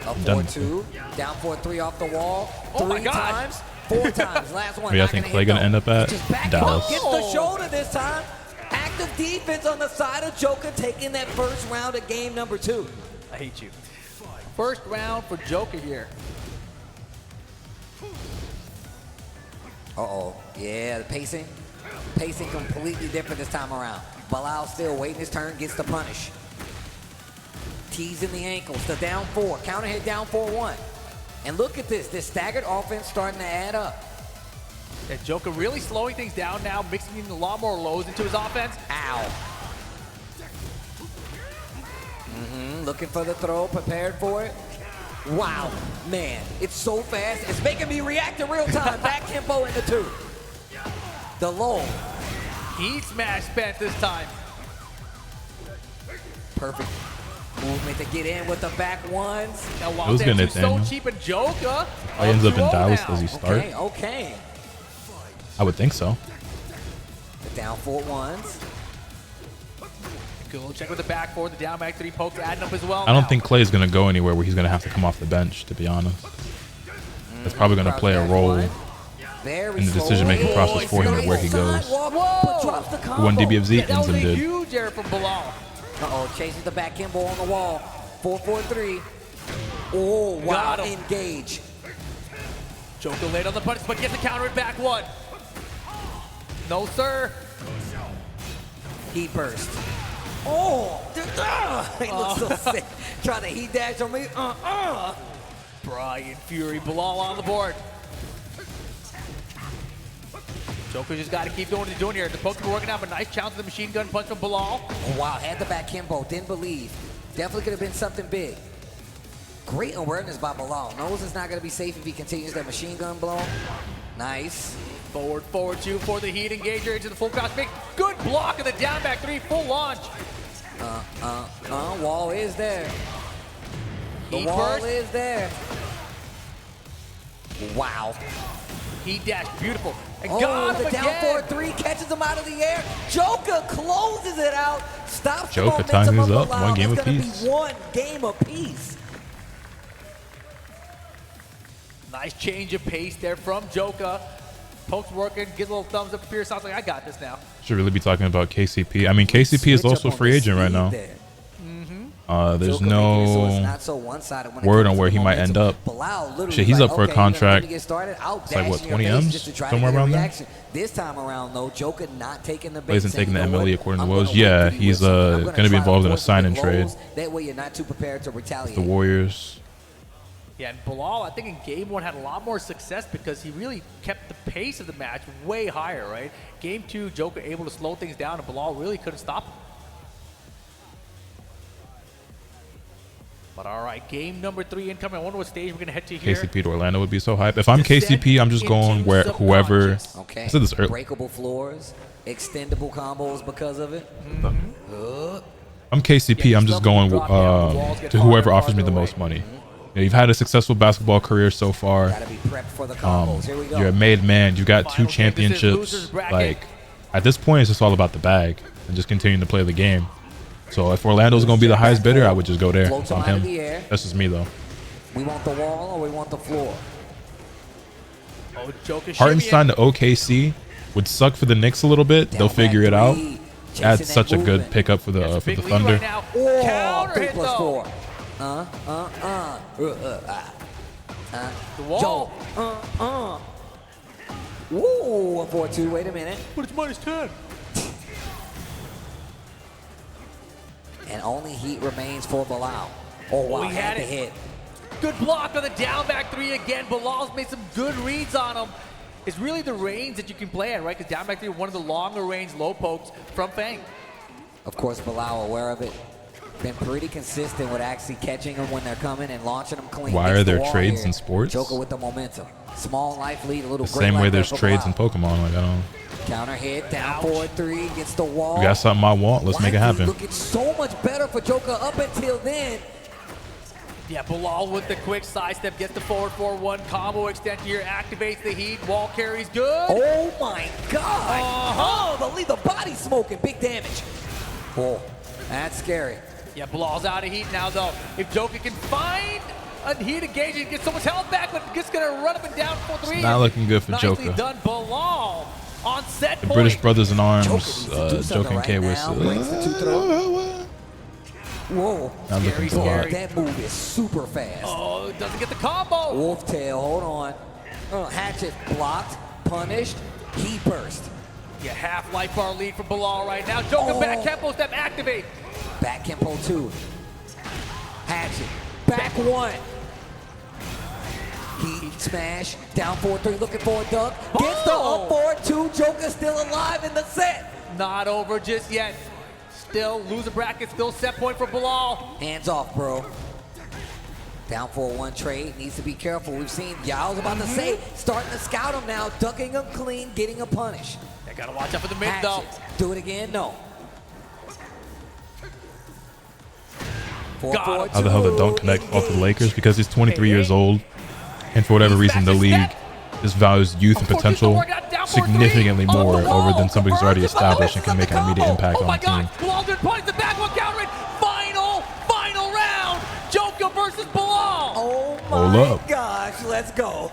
Speaker 15: Up
Speaker 1: Done.
Speaker 15: 4-2. Down 4-3 off the wall.
Speaker 14: Oh my
Speaker 15: 3
Speaker 14: God.
Speaker 15: times. 4 times. Last one.
Speaker 1: Where do you
Speaker 15: not
Speaker 1: think
Speaker 15: gonna
Speaker 1: Clay
Speaker 15: hit,
Speaker 1: gonna
Speaker 15: though.
Speaker 1: end up at?
Speaker 15: Just back
Speaker 1: Dallas.
Speaker 15: up, gets the shoulder this time. Active defense on the side of Joker taking that first round of game number 2.
Speaker 14: I hate you. First round for Joker here.
Speaker 15: Uh-oh. Yeah, the pacing. Pacing completely different this time around. Bilal still waiting his turn, gets the punish. Teasing the ankles, the down 4. Counter hit down 4-1. And look at this staggered offense starting to add up.
Speaker 14: And Joker really slowing things down now, mixing in a lot more lows into his offense.
Speaker 15: Ow. Looking for the throw, prepared for it. Wow, man, it's so fast. It's making me react in real time. Back tempo into 2. The low.
Speaker 14: Heat smash spent this time.
Speaker 15: Perfect movement to get in with the back ones.
Speaker 14: Now,
Speaker 1: It was good,
Speaker 14: so
Speaker 1: Nathaniel.
Speaker 14: cheap and Joker.
Speaker 1: He ends up in
Speaker 14: up 2-0
Speaker 1: Dallas.
Speaker 14: now.
Speaker 1: Does he start?
Speaker 15: Okay.
Speaker 1: I would think so.
Speaker 15: The down 4-1s.
Speaker 14: Go check with the back 4, the down back 3 pokes adding up as well.
Speaker 1: I don't think Clay's going to go anywhere where he's going to have to come off the bench, to be honest. It's probably going to play a role in the decision-making process for him and where he goes.
Speaker 15: Whoa!
Speaker 1: 1 DB of Z,
Speaker 14: That was a
Speaker 1: did.
Speaker 14: huge error from Bilal.
Speaker 15: Uh-oh, chases the back kimbo on the wall. 4-4-3. Oh, wow,
Speaker 14: Got him.
Speaker 15: engage.
Speaker 14: Joker laid on the punch, but gets the counter in back 1. No, sir.
Speaker 15: Heat burst. Oh, he looks so sick. Trying to heat dash on me.
Speaker 14: Brian Fury, Bilal on the board. Joker just got to keep doing what he's doing here. The pokes are working out, but nice challenge to the machine gun punch from Bilal.
Speaker 15: Oh, wow, had the back kimbo. Didn't believe. Definitely could have been something big. Great awareness by Bilal. Knows it's not going to be safe if he continues that machine gun blow. Nice.
Speaker 14: Forward 2 for the heat engager into the full cross pick. Good block of the down back 3, full launch.
Speaker 15: Wall is there. The
Speaker 14: Heat
Speaker 15: wall
Speaker 14: burst.
Speaker 15: is there. Wow.
Speaker 14: Heat dash, beautiful. And
Speaker 15: Oh,
Speaker 14: got him
Speaker 15: the down
Speaker 14: again.
Speaker 15: 4-3 catches him out of the air. Joker closes it out. Stops the
Speaker 1: Joker
Speaker 15: momentum
Speaker 1: ties these
Speaker 15: of
Speaker 1: up.
Speaker 15: Bilal.
Speaker 1: 1 game
Speaker 15: It's gonna
Speaker 1: apiece.
Speaker 15: be 1 game apiece.
Speaker 14: Nice change of pace there from Joker. Pokes working, gives a little thumbs up to Pierce. Sounds like I got this now.
Speaker 1: Should really be talking about KCP. I mean, KCP is also a free agent right now. There's
Speaker 15: Joker making it so it's
Speaker 1: no
Speaker 15: not so one-sided when it
Speaker 1: word
Speaker 15: comes
Speaker 1: on
Speaker 15: to
Speaker 1: where
Speaker 15: the
Speaker 1: he might
Speaker 15: momentum.
Speaker 1: end up.
Speaker 15: Bilal literally
Speaker 1: Shit, he's
Speaker 15: like,
Speaker 1: up for a
Speaker 15: okay, you're gonna let
Speaker 1: contract.
Speaker 15: me get started. I'll
Speaker 1: It's like,
Speaker 15: dash
Speaker 1: what,
Speaker 15: in your
Speaker 1: 20
Speaker 15: face
Speaker 1: M's?
Speaker 15: just to try to
Speaker 1: Somewhere
Speaker 15: get a
Speaker 1: around there?
Speaker 15: reaction. This time around, though, Joker not taking the bait.
Speaker 1: Well, isn't
Speaker 15: saying,
Speaker 1: taking the
Speaker 15: you know
Speaker 1: MLE
Speaker 15: what?
Speaker 1: according to
Speaker 15: I'm
Speaker 1: Woes.
Speaker 15: gonna
Speaker 1: Yeah,
Speaker 15: wait till you
Speaker 1: he's
Speaker 15: win something. I'm
Speaker 1: going to be
Speaker 15: try
Speaker 1: involved in a
Speaker 15: force
Speaker 1: sign and
Speaker 15: the
Speaker 1: trade.
Speaker 15: blows. That way you're not too prepared to retaliate.
Speaker 1: with the Warriors.
Speaker 14: Yeah, and Bilal, I think in game 1 had a lot more success because he really kept the pace of the match way higher, right? Game 2, Joker able to slow things down, and Bilal really couldn't stop him. But all right, game number 3 incoming. I wonder what stage we're gonna head to here.
Speaker 1: KCP to Orlando would be so hype. If I'm KCP, I'm just going where whoever.
Speaker 15: Okay.
Speaker 1: I said this earlier.
Speaker 15: Breakable floors, extendable combos because of it.
Speaker 1: I'm KCP. I'm just going to whoever offers me the most money. You know, you've had a successful basketball career so far. You're a made man. You got 2 championships. Like at this point, it's just all about the bag and just continuing to play the game. So if Orlando's going to be the highest bidder, I would just go there if I'm him. That's just me though.
Speaker 15: We want the wall or we want the floor.
Speaker 1: Hartenstein to OKC would suck for the Knicks a little bit. They'll figure it out. That's such a good pickup for the Thunder.
Speaker 15: Oh, 3+4.
Speaker 14: The wall.
Speaker 15: Woo, 4-2. Wait a minute.
Speaker 14: But it's -10.
Speaker 15: And only heat remains for Bilal. Oh, wow,
Speaker 14: he had
Speaker 15: the
Speaker 14: it.
Speaker 15: hit.
Speaker 14: Good block on the down back 3 again. Bilal's made some good reads on him. It's really the range that you can play at, right? Because down back 3, one of the longer range low pokes from Fang.
Speaker 15: Of course, Bilal aware of it. Been pretty consistent with actually catching them when they're coming and launching them clean.
Speaker 1: Why are there trades in sports?
Speaker 15: Joker with the momentum. Small life lead, a little
Speaker 1: The same way there's trades in Pokemon. Like I don't.
Speaker 15: Counter hit, down 4-3, gets the wall.
Speaker 1: You got something I want. Let's make it happen.
Speaker 15: Looking so much better for Joker up until then.
Speaker 14: Yeah, Bilal with the quick sidestep, gets the forward 4-1 combo extension here, activates the heat, wall carries good.
Speaker 15: Oh my God! Oh, the body smoking, big damage. Oh, that's scary.
Speaker 14: Yeah, Bilal's out of heat now though. If Joker can find a heat engagement, he gets someone's health back, but just gonna run up and down 4-3.
Speaker 1: Not looking good for
Speaker 14: Nicely
Speaker 1: Joker.
Speaker 14: done, Bilal on set
Speaker 1: The
Speaker 14: point.
Speaker 1: British Brothers in Arms, Joker and K with.
Speaker 15: Whoa.
Speaker 1: Not looking too hard.
Speaker 15: That move is super fast.
Speaker 14: Oh, doesn't get the combo.
Speaker 15: Wolf tail, hold on. Hatchet blocked, punished, heat burst.
Speaker 14: Yeah, half life bar lead for Bilal right now. Joker back tempo step activate.
Speaker 15: Back tempo 2. Hatchet, back 1. Heat smash, down 4-3, looking for a duck. Gets the up 4-2, Joker still alive in the set.
Speaker 14: Not over just yet. Still loser bracket, still set point for Bilal.
Speaker 15: Hands off, bro. Down 4-1 trade, needs to be careful. We've seen, I was about to say, starting to scout him now, ducking him clean, getting a punish.
Speaker 14: I gotta watch out for the mid though.
Speaker 15: Do it again, no.
Speaker 1: How the hell that don't connect off the Lakers? Because he's 23 years old, and for whatever reason, the league just values youth and potential significantly more over than somebody who's already established and can make an immediate impact on the team.
Speaker 14: Bilal did points, the back one counter it. Final round. Joker versus Bilal.
Speaker 15: Oh
Speaker 1: Hold
Speaker 15: my
Speaker 1: up.
Speaker 15: gosh, let's go.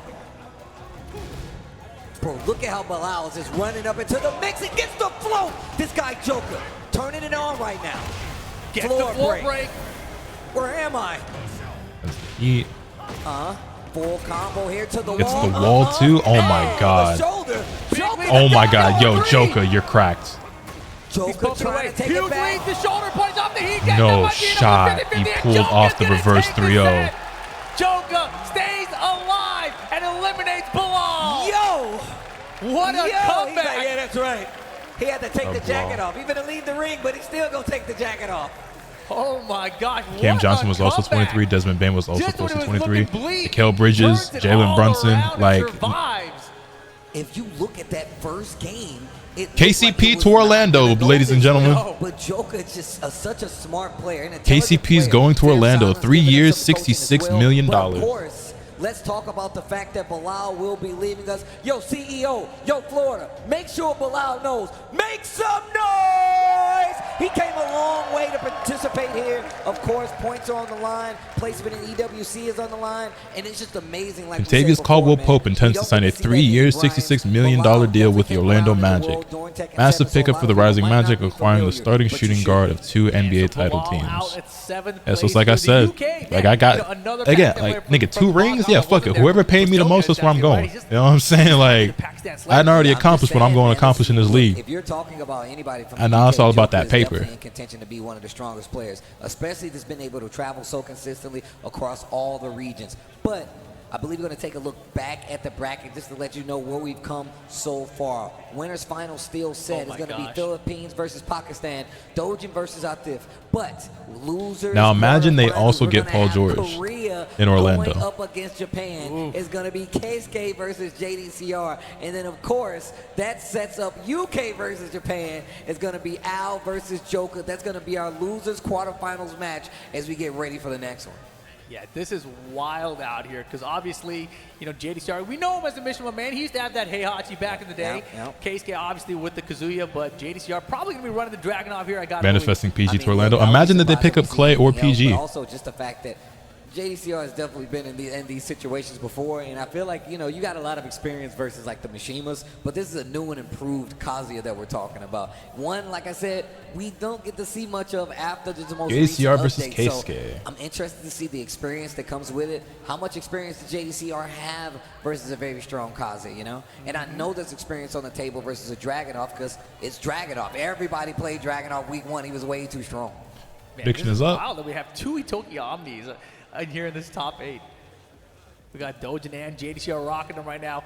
Speaker 15: Bro, look at how Bilal is just running up into the mix and gets the float. This guy Joker, turning it on right now.
Speaker 14: Gets the floor break.
Speaker 15: Where am I?
Speaker 1: That's the heat.
Speaker 15: Full combo here to the wall.
Speaker 1: It's the wall too? Oh my God. Oh my God. Yo, Joker, you're cracked.
Speaker 15: Joker trying to take it back.
Speaker 14: The shoulder points off the heat.
Speaker 1: No shot. He pulled off the reverse 3-0.
Speaker 14: Joker stays alive and eliminates Bilal.
Speaker 15: Yo!
Speaker 14: What a comeback.
Speaker 15: Yeah, that's right. He had to take the jacket off. Even to leave the ring, but he's still gonna take the jacket off.
Speaker 14: Oh my gosh.
Speaker 1: Cam Johnson was also 23. Desmond Bain was also close to 23. Mikal Bridges, Jalen Brunson. Like,
Speaker 15: if you look at that first game,
Speaker 1: KCP to Orlando, ladies and gentlemen.
Speaker 15: But Joker is just such a smart player.
Speaker 1: KCP's going to Orlando. 3 years, $66 million.
Speaker 15: Of course, let's talk about the fact that Bilal will be leaving us. Yo, CEO, yo, Florida, make sure Bilal knows. Make some noise! He came a long way to participate here. Of course, points are on the line. Placement in EWC is on the line. And it's just amazing. Like
Speaker 1: Contavious Caldwell-Pope intends to sign a 3-year, $66 million deal with the Orlando Magic. Massive pickup for the Rising Magic, acquiring the starting shooting guard of 2 NBA title teams. Yeah, so it's like I said, like I got, again, like, nigga, 2 rings? Yeah, fuck it. Whoever paid me the most, that's where I'm going. You know what I'm saying? Like, I hadn't already accomplished what I'm going to accomplish in this league.
Speaker 15: If you're talking about anybody from
Speaker 1: and now it's all about that paper.
Speaker 15: In contention to be one of the strongest players, especially that's been able to travel so consistently across all the regions. But I believe we're going to take a look back at the bracket just to let you know where we've come so far. Winners final still set. It's going to be Philippines versus Pakistan, Dojin versus Atif. But losers.
Speaker 1: Now imagine they also get Paul George
Speaker 15: Korea
Speaker 1: in Orlando.
Speaker 15: going up against Japan. It's going to be KSK versus JDCR. And then, of course, that sets up UK versus Japan. It's going to be Al versus Joker. That's going to be our losers quarterfinals match as we get ready for the next one.
Speaker 14: Yeah, this is wild out here because obviously, you know, JDCR, we know him as a Mishima man. He used to have that Heihachi back in the day. Keisuke obviously with the Kazuya, but JDCR probably going to be running the Dragunov here. I got
Speaker 1: manifesting PG to Orlando. Imagine that they pick up Clay or PG.
Speaker 15: But also just the fact that JDCR has definitely been in these situations before, and I feel like, you know, you got a lot of experience versus like the Mishimas, but this is a new and improved Kazuya that we're talking about. One, like I said, we don't get to see much of after the most
Speaker 1: JDCR
Speaker 15: recent
Speaker 1: versus
Speaker 15: update, so
Speaker 1: Keisuke.
Speaker 15: I'm interested to see the experience that comes with it. How much experience does JDCR have versus a very strong Kazuya, you know? And I know there's experience on the table versus a Dragunov because it's Dragunov. Everybody played Dragunov week 1. He was way too strong.
Speaker 1: Prediction is up.
Speaker 14: Wow, that we have 2 Itoki Omnis in here in this top 8. We got Dojin and JDCR rocking them right now.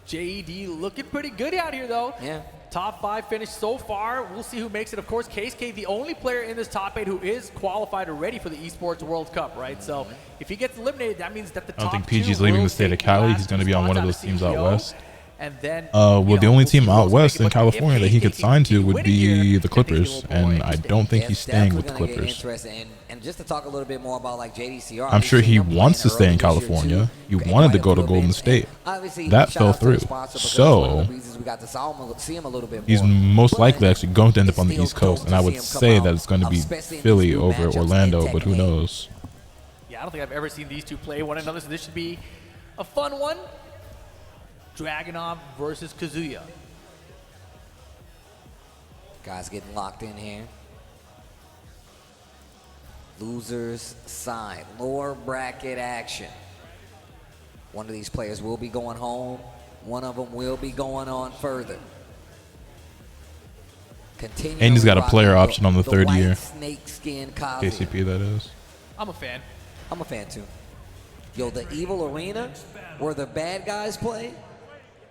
Speaker 14: JD looking pretty good out here, though.
Speaker 15: Yeah.
Speaker 14: Top 5 finish so far. We'll see who makes it. Of course, KSK, the only player in this top 8 who is qualified already for the Esports World Cup, right? So if he gets eliminated, that means that the top
Speaker 1: I don't think PG's leaving the state of Cali. He's going to be on one of those teams out west.
Speaker 14: And then,
Speaker 1: well, the only team out west in California that he could sign to would be the Clippers, and I don't think he's staying with the Clippers.
Speaker 15: And just to talk a little bit more about like JDCR,
Speaker 1: I'm sure he wants to stay in California. He wanted to go to Golden State. That fell through. So he's most likely actually going to end up on the East Coast, and I would say that it's going to be Philly over Orlando, but who knows?
Speaker 14: Yeah, I don't think I've ever seen these two play one another, so this should be a fun one. Dragunov versus Kazuya.
Speaker 15: Guys getting locked in here. Losers side, lower bracket action. One of these players will be going home. One of them will be going on further.
Speaker 1: And he's got a player option on the third year.
Speaker 15: Snakeskin Kazuya.
Speaker 1: KCP, that is.
Speaker 14: I'm a fan.
Speaker 15: I'm a fan too. Yo, the Evil Arena, where the bad guys play.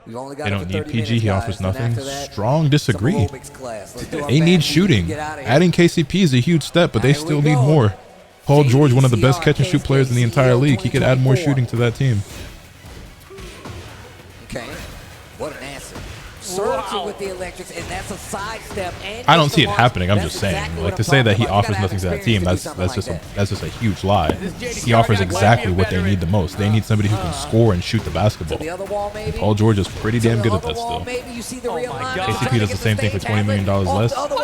Speaker 15: We've only got
Speaker 1: They don't need PG. He offers nothing.
Speaker 15: That,
Speaker 1: strong disagree. They need shooting. Adding KCP is a huge step, but they still need more. Paul George, one of the best catch and shoot players in the entire league. He could add more shooting to that team.
Speaker 15: Okay. What an answer. Surging with the electrics, and that's a sidestep.
Speaker 1: I don't see it happening. I'm just saying. Like, to say that he offers nothing to that team, that's just a huge lie. He offers exactly what they need the most. They need somebody who can score and shoot the basketball. And Paul George is pretty damn good at that still. KCP does the same thing for $20 million less.
Speaker 14: What the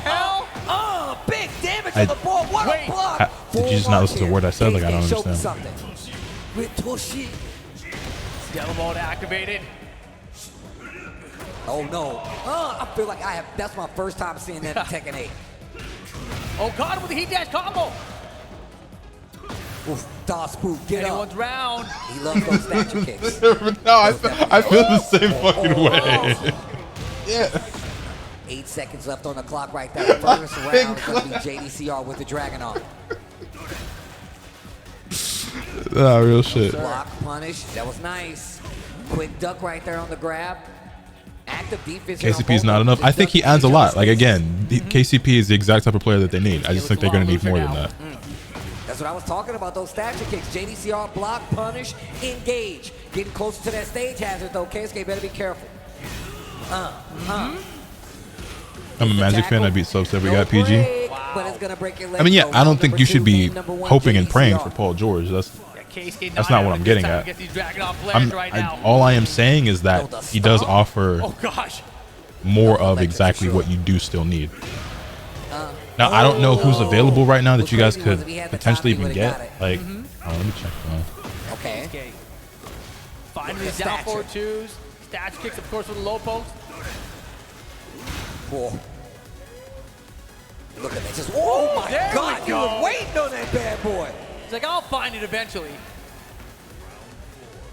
Speaker 14: hell?
Speaker 15: Oh, big damage on the ball. What a block.
Speaker 1: Did you just not listen to a word I said? Like, I don't understand.
Speaker 14: Devil mode activated.
Speaker 15: Oh no. I feel like that's my first time seeing that in Tekken 8.
Speaker 14: Oh God, with the heat dash combo.
Speaker 15: Oof, DOS Spook, get
Speaker 14: Anyone's
Speaker 15: up.
Speaker 14: round.
Speaker 15: He loves those statue kicks.
Speaker 1: No, I feel the same fucking way. Yeah.
Speaker 15: 8 seconds left on the clock right there. First round is going to be JDCR with the Dragunov.
Speaker 1: Nah, real shit.
Speaker 15: Block, punish. That was nice. Quick duck right there on the grab. Active defense.
Speaker 1: KCP is not enough. I think he adds a lot. Like, again, KCP is the exact type of player that they need. I just think they're going to need more than that.
Speaker 15: That's what I was talking about, those statue kicks. JDCR, block, punish, engage. Getting closer to that stage hazard, though. KSK better be careful.
Speaker 1: I'm a Magic fan. I beat subs every guy PG.
Speaker 15: But it's gonna break your leg.
Speaker 1: I mean, yeah, I don't think you should be hoping and praying for Paul George. That's not what I'm getting at. All I am saying is that he does offer more of exactly what you do still need. Now, I don't know who's available right now that you guys could potentially even get. Like, let me check.
Speaker 15: Okay.
Speaker 14: Finally, down 4-2s. Statue kicks, of course, with a low post.
Speaker 15: Whoa. Look at that. Just, oh my God, you were waiting on that bad boy.
Speaker 14: He's like, I'll find it eventually.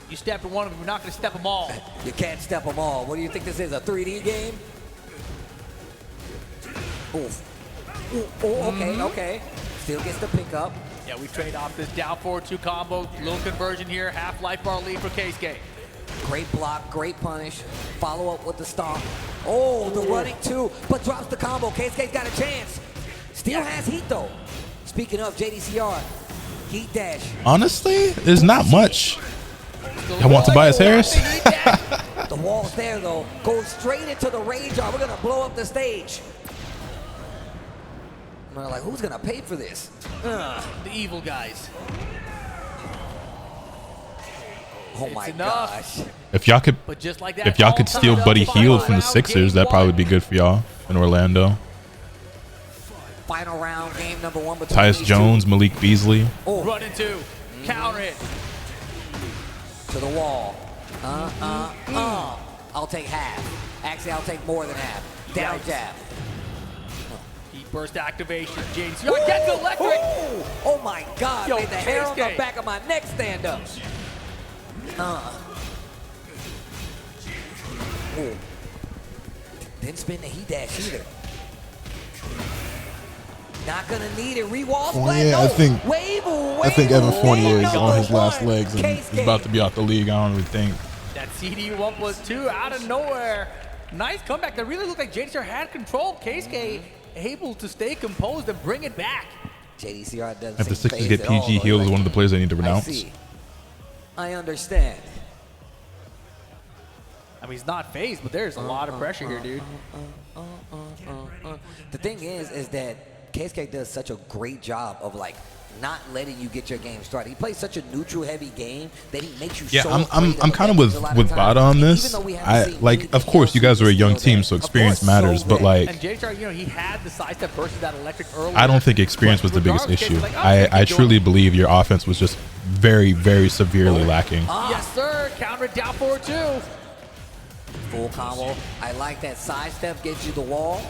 Speaker 14: You step in one of them, you're not going to step them all.
Speaker 15: You can't step them all. What do you think this is, a 3D game? Oof. Ooh, okay. Still gets the pick up.
Speaker 14: Yeah, we trade off this down forward 2 combo. Little conversion here. Half life bar lead for Keisuke.
Speaker 15: Great block, great punish. Follow up with the stomp. Oh, the running 2, but drops the combo. Keisuke's got a chance. Still has heat though. Speaking of JDCR, heat dash.
Speaker 1: Honestly, there's not much. I want Tobias Harris.
Speaker 15: The wall's there though. Goes straight into the rage art. We're gonna blow up the stage. I'm like, who's gonna pay for this?
Speaker 14: The evil guys.
Speaker 15: Oh my gosh.
Speaker 1: If y'all could,
Speaker 14: But just like that,
Speaker 1: if y'all could steal Buddy Hield from the Sixers, that'd probably be good for y'all in Orlando.
Speaker 15: Final round, game number 1 between
Speaker 1: Tyus
Speaker 15: these
Speaker 1: Jones, Malik Beasley.
Speaker 15: Oh.
Speaker 14: Run into, counter it.
Speaker 15: To the wall. I'll take half. Actually, I'll take more than half. Down jab.
Speaker 14: Heat burst activation. JDCR gets electric.
Speaker 15: Oh my God.
Speaker 14: Yo,
Speaker 15: Made the hair on the
Speaker 14: Keisuke.
Speaker 15: back of my neck stand up. Didn't spin the heat dash either. Not gonna need it. Rewall splat.
Speaker 1: Yeah,
Speaker 15: No.
Speaker 1: I think Evan Fournier is on his last legs and he's about to be out the league. I don't really think.
Speaker 14: That CD1 plus 2 out of nowhere. Nice comeback. That really looked like JDCR had control. Keisuke able to stay composed and bring it back.
Speaker 15: JDCR doesn't
Speaker 1: If the
Speaker 15: seem
Speaker 1: Sixers
Speaker 15: phased
Speaker 1: get
Speaker 15: at all,
Speaker 1: PG,
Speaker 15: though.
Speaker 1: Hield is
Speaker 15: Like,
Speaker 1: one of the players they need to
Speaker 15: I
Speaker 1: renounce.
Speaker 15: see. I understand.
Speaker 14: I mean, he's not phased, but there's a lot of pressure here, dude.
Speaker 15: The thing is that Keisuke does such a great job of like not letting you get your game started. He plays such a neutral heavy game that he makes you
Speaker 1: Yeah,
Speaker 15: so
Speaker 1: I'm kind of with Bada on this. I like, of course, you guys are a young team, so experience matters. But
Speaker 14: And
Speaker 1: like,
Speaker 14: JDCR, you know, he had the sidestep versus that electric earlier.
Speaker 1: I don't think experience was the biggest issue. I truly believe your offense was just very, very severely lacking.
Speaker 14: Yes, sir. Counter it down forward 2.
Speaker 15: Full combo. I like that sidestep gets you the wall.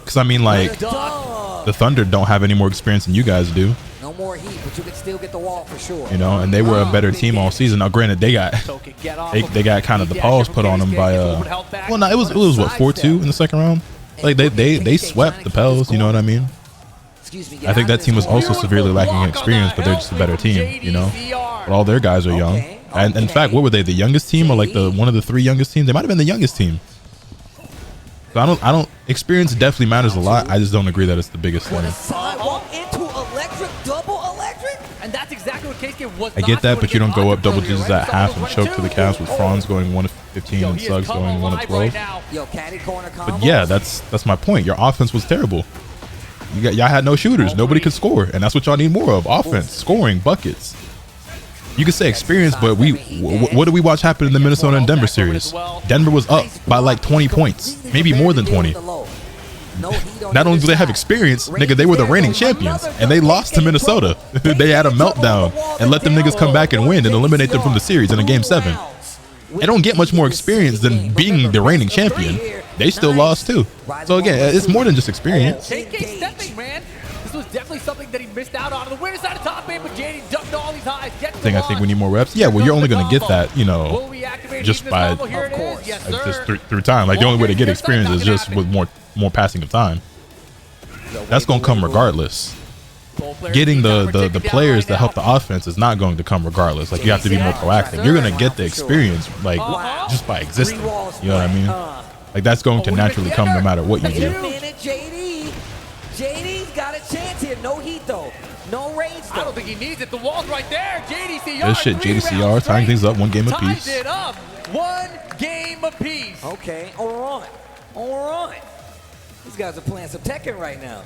Speaker 1: Because I mean, like, the Thunder don't have any more experience than you guys do.
Speaker 15: No more heat, but you can still get the wall for sure.
Speaker 1: You know, and they were a better team all season. Now, granted, they got they got kind of the pause put on them by well, no, it was what 4-2 in the second round. Like they swept the Pels. You know what I mean? I think that team was also severely lacking in experience, but they're just a better team. You know, but all their guys are young. And in fact, what were they? The youngest team, or like the one of the 3 youngest teams? They might have been the youngest team. So I don't. Experience definitely matters a lot. I just don't agree that it's the biggest thing.
Speaker 15: Sidewalk into electric, double electric.
Speaker 14: And that's exactly what Keisuke was.
Speaker 1: I get that, but you don't go up double digits at half and choke to the Cavs with Franz going 1-15 and Suggs going 1-12.
Speaker 15: Yo, caddy corner combo.
Speaker 1: But yeah, that's my point. Your offense was terrible. Y'all had no shooters. Nobody could score, and that's what y'all need more of: offense, scoring, buckets. You could say experience, but what did we watch happen in the Minnesota and Denver series? Denver was up by like 20 points, maybe more than 20. Not only do they have experience, nigga, they were the reigning champions, and they lost to Minnesota. They had a meltdown and let them niggas come back and win and eliminate them from the series in a game 7. They don't get much more experience than being the reigning champion. They still lost too. So again, it's more than just experience.
Speaker 14: KK stepping, man. This was definitely something that he missed out on the winner side of top 8, but JD ducked all these highs.
Speaker 1: I think we need more reps. Yeah, well, you're only gonna get that, you know, just by just through time. Like the only way to get experience is just with more passing of time. That's gonna come regardless. Getting the players that help the offense is not going to come regardless. Like you have to be more proactive. You're gonna get the experience like just by existing. You know what I mean? Like that's going to naturally come no matter what you do.
Speaker 15: JD's got a chance here. No heat though. No range though.
Speaker 14: I don't think he needs it. The wall's right there. JDCR.
Speaker 1: This shit, JDCR tying things up 1 game apiece.
Speaker 14: Ties it up. 1 game apiece.
Speaker 15: Okay, all right. These guys are playing some Tekken right now.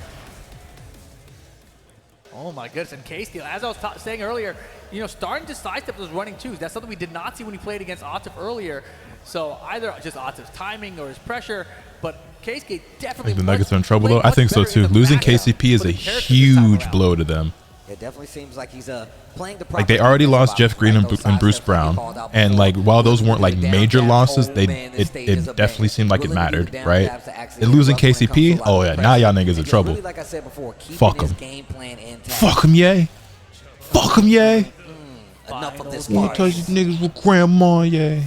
Speaker 14: Oh my goodness, and Keisuke, as I was saying earlier, you know, starting to sidestep those running 2s. That's something we did not see when he played against Atif earlier. So either just Atif's timing or his pressure, but Keisuke definitely.
Speaker 1: Like the Nuggets are in trouble though. I think so too. Losing KCP is a huge blow to them.
Speaker 15: It definitely seems like he's playing the.
Speaker 1: Like they already lost Jeff Green and Bruce Brown, and like while those weren't like major losses, it definitely seemed like it mattered, right? And losing KCP, oh yeah, now y'all niggas in trouble.
Speaker 15: Like I said before,
Speaker 1: fuck them. Fuck them, yay. Fuck them, yay.
Speaker 15: Enough of this.
Speaker 1: Wanna touch these niggas with grandma, yay.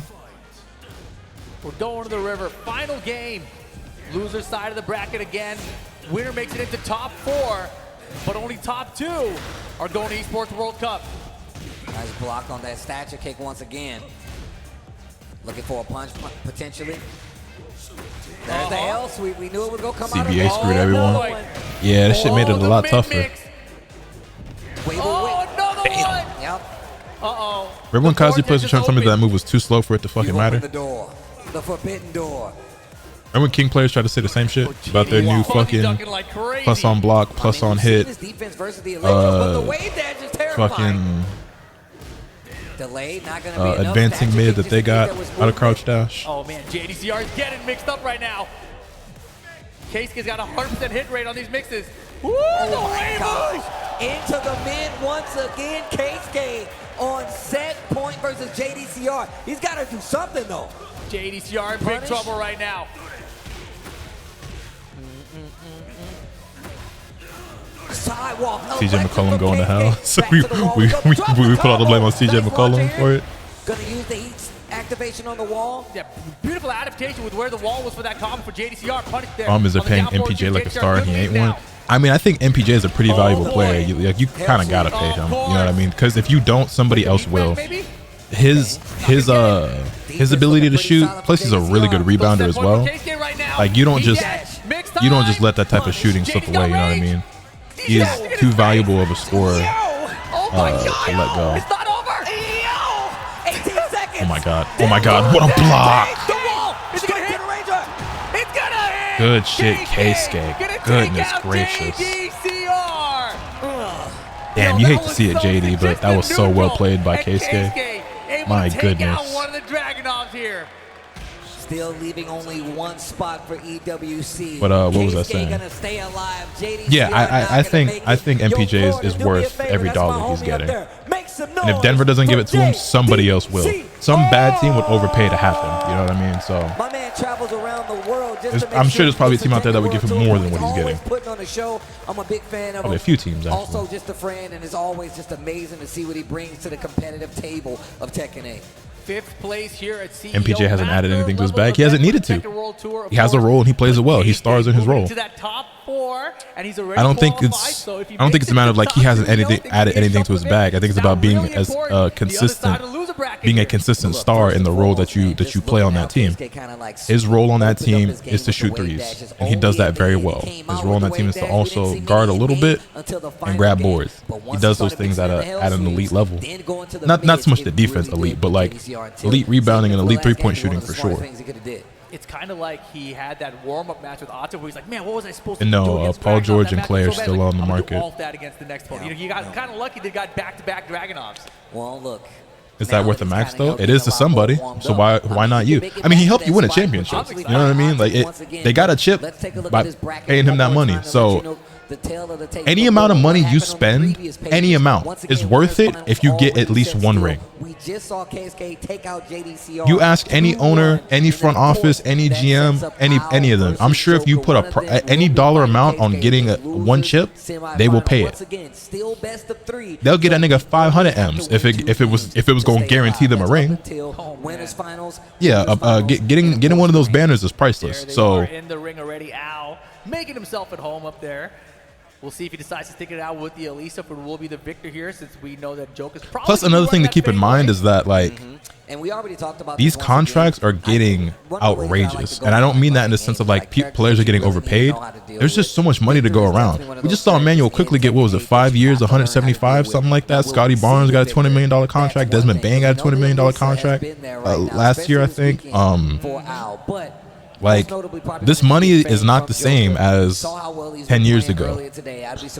Speaker 14: We're going to the river. Final game. Loser side of the bracket again. Winner makes it into top 4. but only top 2 are going to Esports World Cup.
Speaker 15: Nice block on that stature kick once again. Looking for a punch potentially. There's the L sweep. We knew it was going to come out of
Speaker 1: CBA
Speaker 15: it.
Speaker 1: screwed everyone. Yeah, that shit made it a lot tougher.
Speaker 15: Wait.
Speaker 14: Another one.
Speaker 15: Yep.
Speaker 14: Uh-oh.
Speaker 1: Remember when Kazi players were trying to tell me that move was too slow for it to fucking matter?
Speaker 15: The door. The forbidden door.
Speaker 1: Remember when King players tried to say the same shit about their new fucking plus on block, plus on hit, fucking
Speaker 15: delayed, not gonna be
Speaker 1: advancing mid that they got out of crouch dash.
Speaker 14: Oh man, JDCR is getting mixed up right now. Keisuke's got a 100% hit rate on these mixes. Woo,
Speaker 15: oh my gosh. Into the mid once again. Keisuke on set point versus JDCR. He's got to do something though.
Speaker 14: JDCR in big trouble right now.
Speaker 15: Sidewalk.
Speaker 1: CJ McCollum going to hell. So we put all the blame on CJ McCollum for it.
Speaker 15: Gonna use the heat activation on the wall.
Speaker 14: Yeah, beautiful adaptation with where the wall was for that combo for JDCR. Punish there.
Speaker 1: Is they're paying MPJ like a star and he ain't one. I mean, I think MPJ is a pretty valuable player. You kind of gotta pay him. You know what I mean? Because if you don't, somebody else will. His ability to shoot, plus he's a really good rebounder as well. Like you don't just let that type of shooting slip away. You know what I mean? He is too valuable of a scorer to let go. Oh my god! Oh my god! What a block! Good shit, Keisuke. Goodness gracious. Damn, you hate to see it, JD, but that was so well played by Keisuke. My goodness.
Speaker 14: One of the Dragunovs here.
Speaker 15: Still leaving only one spot for EWC.
Speaker 1: But what was I saying? Yeah, I think MPJ is worth every dollar he's getting. And if Denver doesn't give it to him, somebody else will. Some bad team would overpay to have him. You know what I mean? So
Speaker 15: my man travels around the world
Speaker 1: I'm sure there's probably a team out there that would give him more than what he's getting.
Speaker 15: Putting on the show. I'm a big fan of
Speaker 1: probably a few teams actually.
Speaker 15: Also just a friend, and it's always just amazing to see what he brings to the competitive table of Tekken 8.
Speaker 14: 5th place here at CEO.
Speaker 1: MPJ hasn't added anything to his bag. He hasn't needed to. He has a role and he plays it well. He stars in his role. I don't think it's a matter of like he hasn't added anything to his bag. I think it's about being as being a consistent star in the role that you play on that team. His role on that team is to shoot threes, and he does that very well. His role on that team is to also guard a little bit and grab boards. He does those things at an elite level. Not so much the defense elite, but like elite rebounding and elite three-point shooting for sure.
Speaker 14: It's kind of like he had that warm-up match with Otto where he's like, man, what was I supposed to
Speaker 1: do?
Speaker 14: No,
Speaker 1: Paul George and Clay are still on the market.
Speaker 14: All that against the next opponent. You got kind of lucky they got back-to-back Dragunovs.
Speaker 15: Well, look.
Speaker 1: Is that worth a max though? It is to somebody. So why not you? I mean, he helped you win a championship. You know what I mean? Like they got a chip by paying him that money. So any amount of money you spend, any amount is worth it if you get at least one ring.
Speaker 15: We just saw Keisuke take out JDCR.
Speaker 1: You ask any owner, any front office, any GM, any of them. I'm sure if you put any dollar amount on getting one chip, they will pay it. They'll get that nigga 500 M's if it was going to guarantee them a ring. Yeah, getting one of those banners is priceless. So
Speaker 14: in the ring already, Al making himself at home up there. We'll see if he decides to stick it out with the Elisa, but will be the victor here since we know that Joke is probably.
Speaker 1: Plus, another thing to keep in mind is that like
Speaker 15: and we already talked about
Speaker 1: these contracts are getting outrageous, and I don't mean that in the sense of like players are getting overpaid. There's just so much money to go around. We just saw Emmanuel quickly get, what was it, 5 years, 175, something like that. Scotty Barnes got a $20 million contract. Desmond Bain got a $20 million contract last year, I think. Like, this money is not the same as 10 years ago.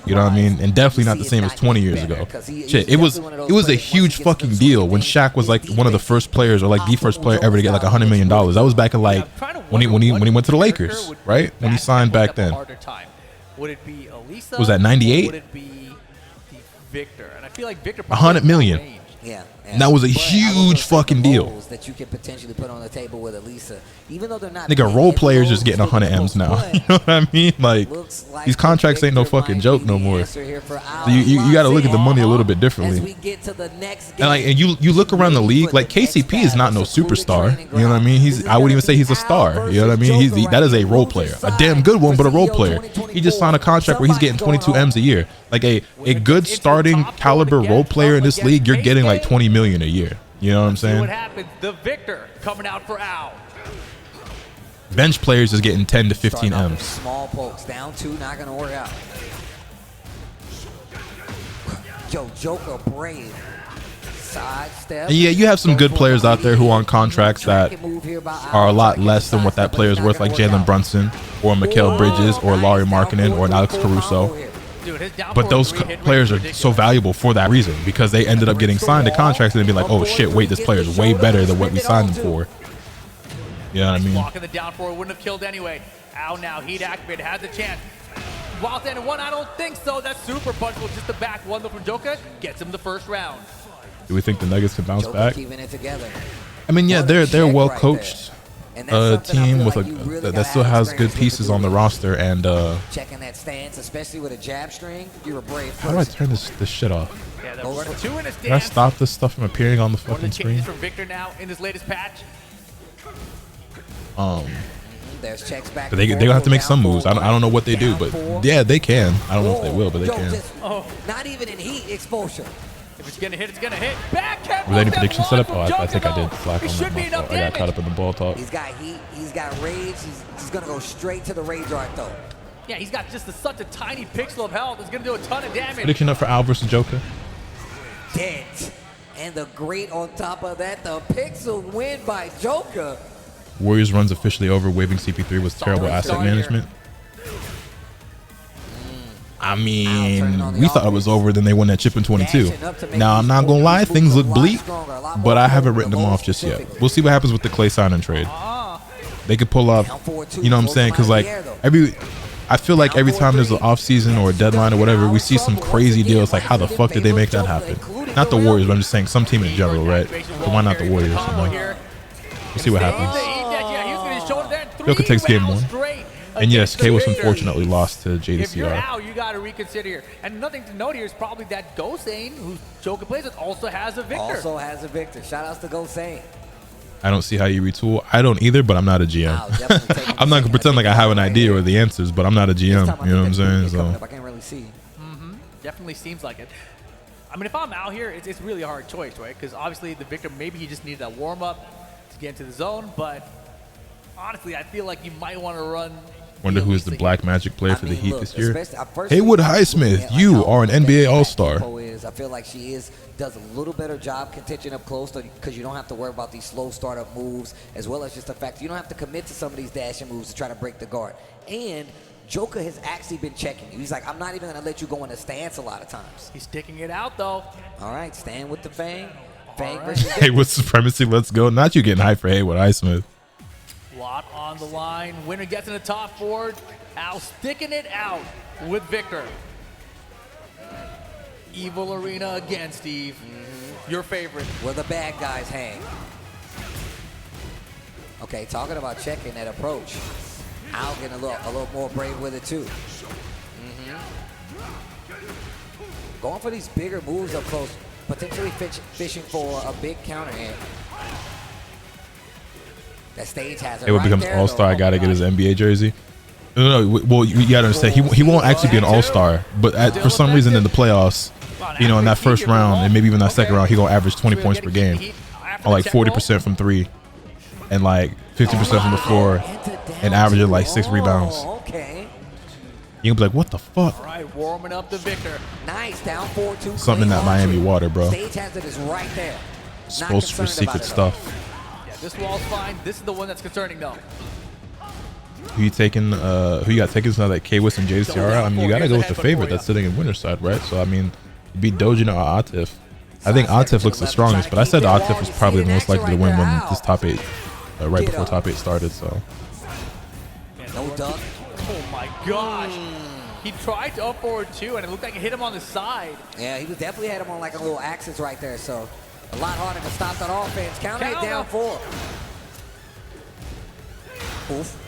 Speaker 1: You know what I mean? And definitely not the same as 20 years ago. Shit, it was a huge fucking deal when Shaq was like one of the first players, or like the first player ever to get like $100 million. That was back in like when he went to the Lakers, right? When he signed back then.
Speaker 14: Would it be Elisa?
Speaker 1: Was that 98?
Speaker 14: Would it be the Victor? And I feel like Victor
Speaker 1: $100 million.
Speaker 15: Yeah,
Speaker 1: And that was a huge fucking deal.
Speaker 15: that you can potentially put on the table with Elisa, even though they're not.
Speaker 1: Nigga, role players just getting 100 M's now. You know what I mean? Like, these contracts ain't no fucking joke no more. So you got to look at the money a little bit differently. And you look around the league, like KCP is not no superstar. You know what I mean? I wouldn't even say he's a star. You know what I mean? That is a role player, a damn good one, but a role player. He just signed a contract where he's getting 22 M's a year. Like a good starting caliber role player in this league, you're getting like 20 million a year. You know what I'm
Speaker 14: See
Speaker 1: saying?
Speaker 14: what happens. The victor coming out for Al.
Speaker 1: Bench players is getting 10 to 15 M's.
Speaker 15: Small pokes, down 2, not gonna work out. Yo, Joker brave. Side step.
Speaker 1: And yeah, you have some good players out there who are on contracts that are a lot less than what that player is worth, like Jalen Brunson or Mikal Bridges or Laurie Markkinen or Alex Caruso. But those players are so valuable for that reason, because they ended up getting signed to contracts and they'd be like, oh shit, wait, this player is way better than what we signed him for. You know what I mean?
Speaker 14: Blocking the down four wouldn't have killed anyway. Al now, heat activated, has a chance. Wild standing one, I don't think so. That super punch was just the back one though from Joker. Gets him the first round.
Speaker 1: Do we think the Nuggets can bounce back?
Speaker 15: Keeping it together.
Speaker 1: I mean, yeah, they're well coached. Team with that still has good pieces on the roster, and
Speaker 15: checking that stance, especially with a jab string, you're a brave
Speaker 1: how do I turn this shit off?
Speaker 14: Yeah, there were 2 in a
Speaker 1: Can I
Speaker 14: stance.
Speaker 1: stop this stuff from appearing on the
Speaker 14: One of
Speaker 1: fucking
Speaker 14: the
Speaker 1: screen?
Speaker 14: changes from Victor now in this latest patch.
Speaker 15: There's checks back.
Speaker 1: But they gonna have to make some moves. I don't know what they do, but yeah, they can. I don't know if they will, but they can.
Speaker 15: Not even in heat exposure.
Speaker 14: If it's gonna hit, it's gonna hit. Backhand.
Speaker 1: Was there any prediction set up? Oh, I think I did. Slack on that. My fault. I got caught up in the ball talk.
Speaker 15: He's got heat. He's got rage. He's gonna go straight to the rage art though.
Speaker 14: Yeah, he's got just such a tiny pixel of health. It's gonna do a ton of damage.
Speaker 1: Prediction up for Al versus Joker.
Speaker 15: Dead. And the great on top of that, the pixel win by Joker.
Speaker 1: Warriors runs officially over. Waiving CP3 was terrible asset management. I mean, we thought it was over, then they won that chip in 22. Now, I'm not going to lie, things look bleak, but I haven't written them off just yet. We'll see what happens with the Clay sign-in trade. They could pull off, you know what I'm saying? Because, like, I feel like every time there's an off-season or a deadline or whatever, we see some crazy deals. Like, how the fuck did they make that happen? Not the Warriors, but I'm just saying some team in general, right? But why not the Warriors? I'm like, we'll see what happens. Joker takes game 1. And yes, K was unfortunately lost to
Speaker 14: If you're
Speaker 1: JDCR.
Speaker 14: out, you got to reconsider here. And nothing to note here is probably that Gosane, who Joker plays with, also has a victor.
Speaker 15: Also has a victor. Shout outs to Gosane.
Speaker 1: I don't see how you retool. I don't either, but I'm not a GM. I'm not gonna pretend like I have an idea or the answers, but I'm not a GM. You know what I'm saying? So
Speaker 15: I can't really see.
Speaker 14: Definitely seems like it. I mean, if I'm out here, it's really a hard choice, right? Because obviously the victor, maybe he just needed a warm-up to get into the zone, but honestly, I feel like you might want to run.
Speaker 1: wonder who is the black magic player for the Heat this year. Haywood Highsmith, you are an NBA All-Star.
Speaker 15: I feel like she does a little better job contention up close because you don't have to worry about these slow startup moves, as well as just the fact you don't have to commit to some of these dashing moves to try to break the guard. And Joker has actually been checking you. He's like, I'm not even going to let you go in a stance a lot of times.
Speaker 14: He's sticking it out, though.
Speaker 15: All right, stand with the Fang. Fang
Speaker 14: Right.
Speaker 15: versus
Speaker 1: Haywood supremacy, let's go. Not you getting hyped for Haywood Highsmith.
Speaker 14: Lot on the line. Winner gets in the top board. Al sticking it out with Victor. Evil Arena again, Steve. Your favorite.
Speaker 15: Where the bad guys hang. Okay, talking about checking that approach. Al getting a little more brave with it too. Going for these bigger moves up close, potentially fishing for a big counter hit. That stage has it.
Speaker 1: Haywood
Speaker 15: right
Speaker 1: becomes
Speaker 15: there,
Speaker 1: All-Star. I
Speaker 15: though.
Speaker 1: gotta get his NBA jersey. No, well, you gotta understand, he won't actually be an All-Star, but for some reason in the playoffs, you know, in that first round and maybe even that second round, he gonna average 20 points per game, or like 40% from three, and like 50% from the floor, and averaging like 6 rebounds.
Speaker 15: Okay.
Speaker 1: You can be like, what the fuck?
Speaker 14: All right, warming up the Victor.
Speaker 15: Nice, down 4-2.
Speaker 1: Something in that Miami water, bro.
Speaker 15: Stage hazard is right there. Not
Speaker 1: Supposed for
Speaker 15: concerned about
Speaker 1: secret
Speaker 15: it,
Speaker 1: stuff.
Speaker 14: Yeah, this wall's fine. This is the one that's concerning, though.
Speaker 1: Who you taking? Who you got taking? Now that K-Wiss and JCR. I mean, you gotta go with the favorite that's sitting in winner's side, right? So I mean, beat Dojin or Atif. I think Atif looks the strongest, but I said Atif was probably the most likely to win when this top 8, right before top 8 started. So.
Speaker 15: No duck.
Speaker 14: Oh my gosh. He tried to up forward too, and it looked like it hit him on the side.
Speaker 15: Yeah, he was definitely had him on like a little axis right there. So A lot harder to stop that offense. Counter hit down 4. Oof.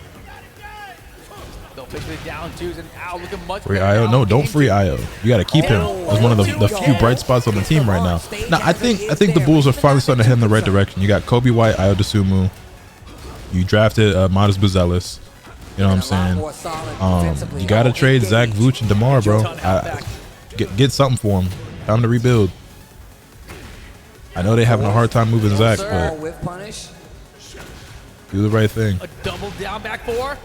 Speaker 14: They'll fix it down 2s and Al looking much
Speaker 1: Free
Speaker 14: better
Speaker 1: Io?
Speaker 14: now.
Speaker 1: No, don't free Io. You got to keep him. He's one of the few bright spots on the team right now. Now, I think the Bulls are finally starting to head in the right direction. You got Kobe White, Io DeSumo. You drafted Modest Buzelis. You know what I'm saying? You got to trade Zach Vooch and DeMar, bro. Get something for him. Time to rebuild. I know they're having a hard time moving Zach, but do the right thing.
Speaker 14: A double down back 4.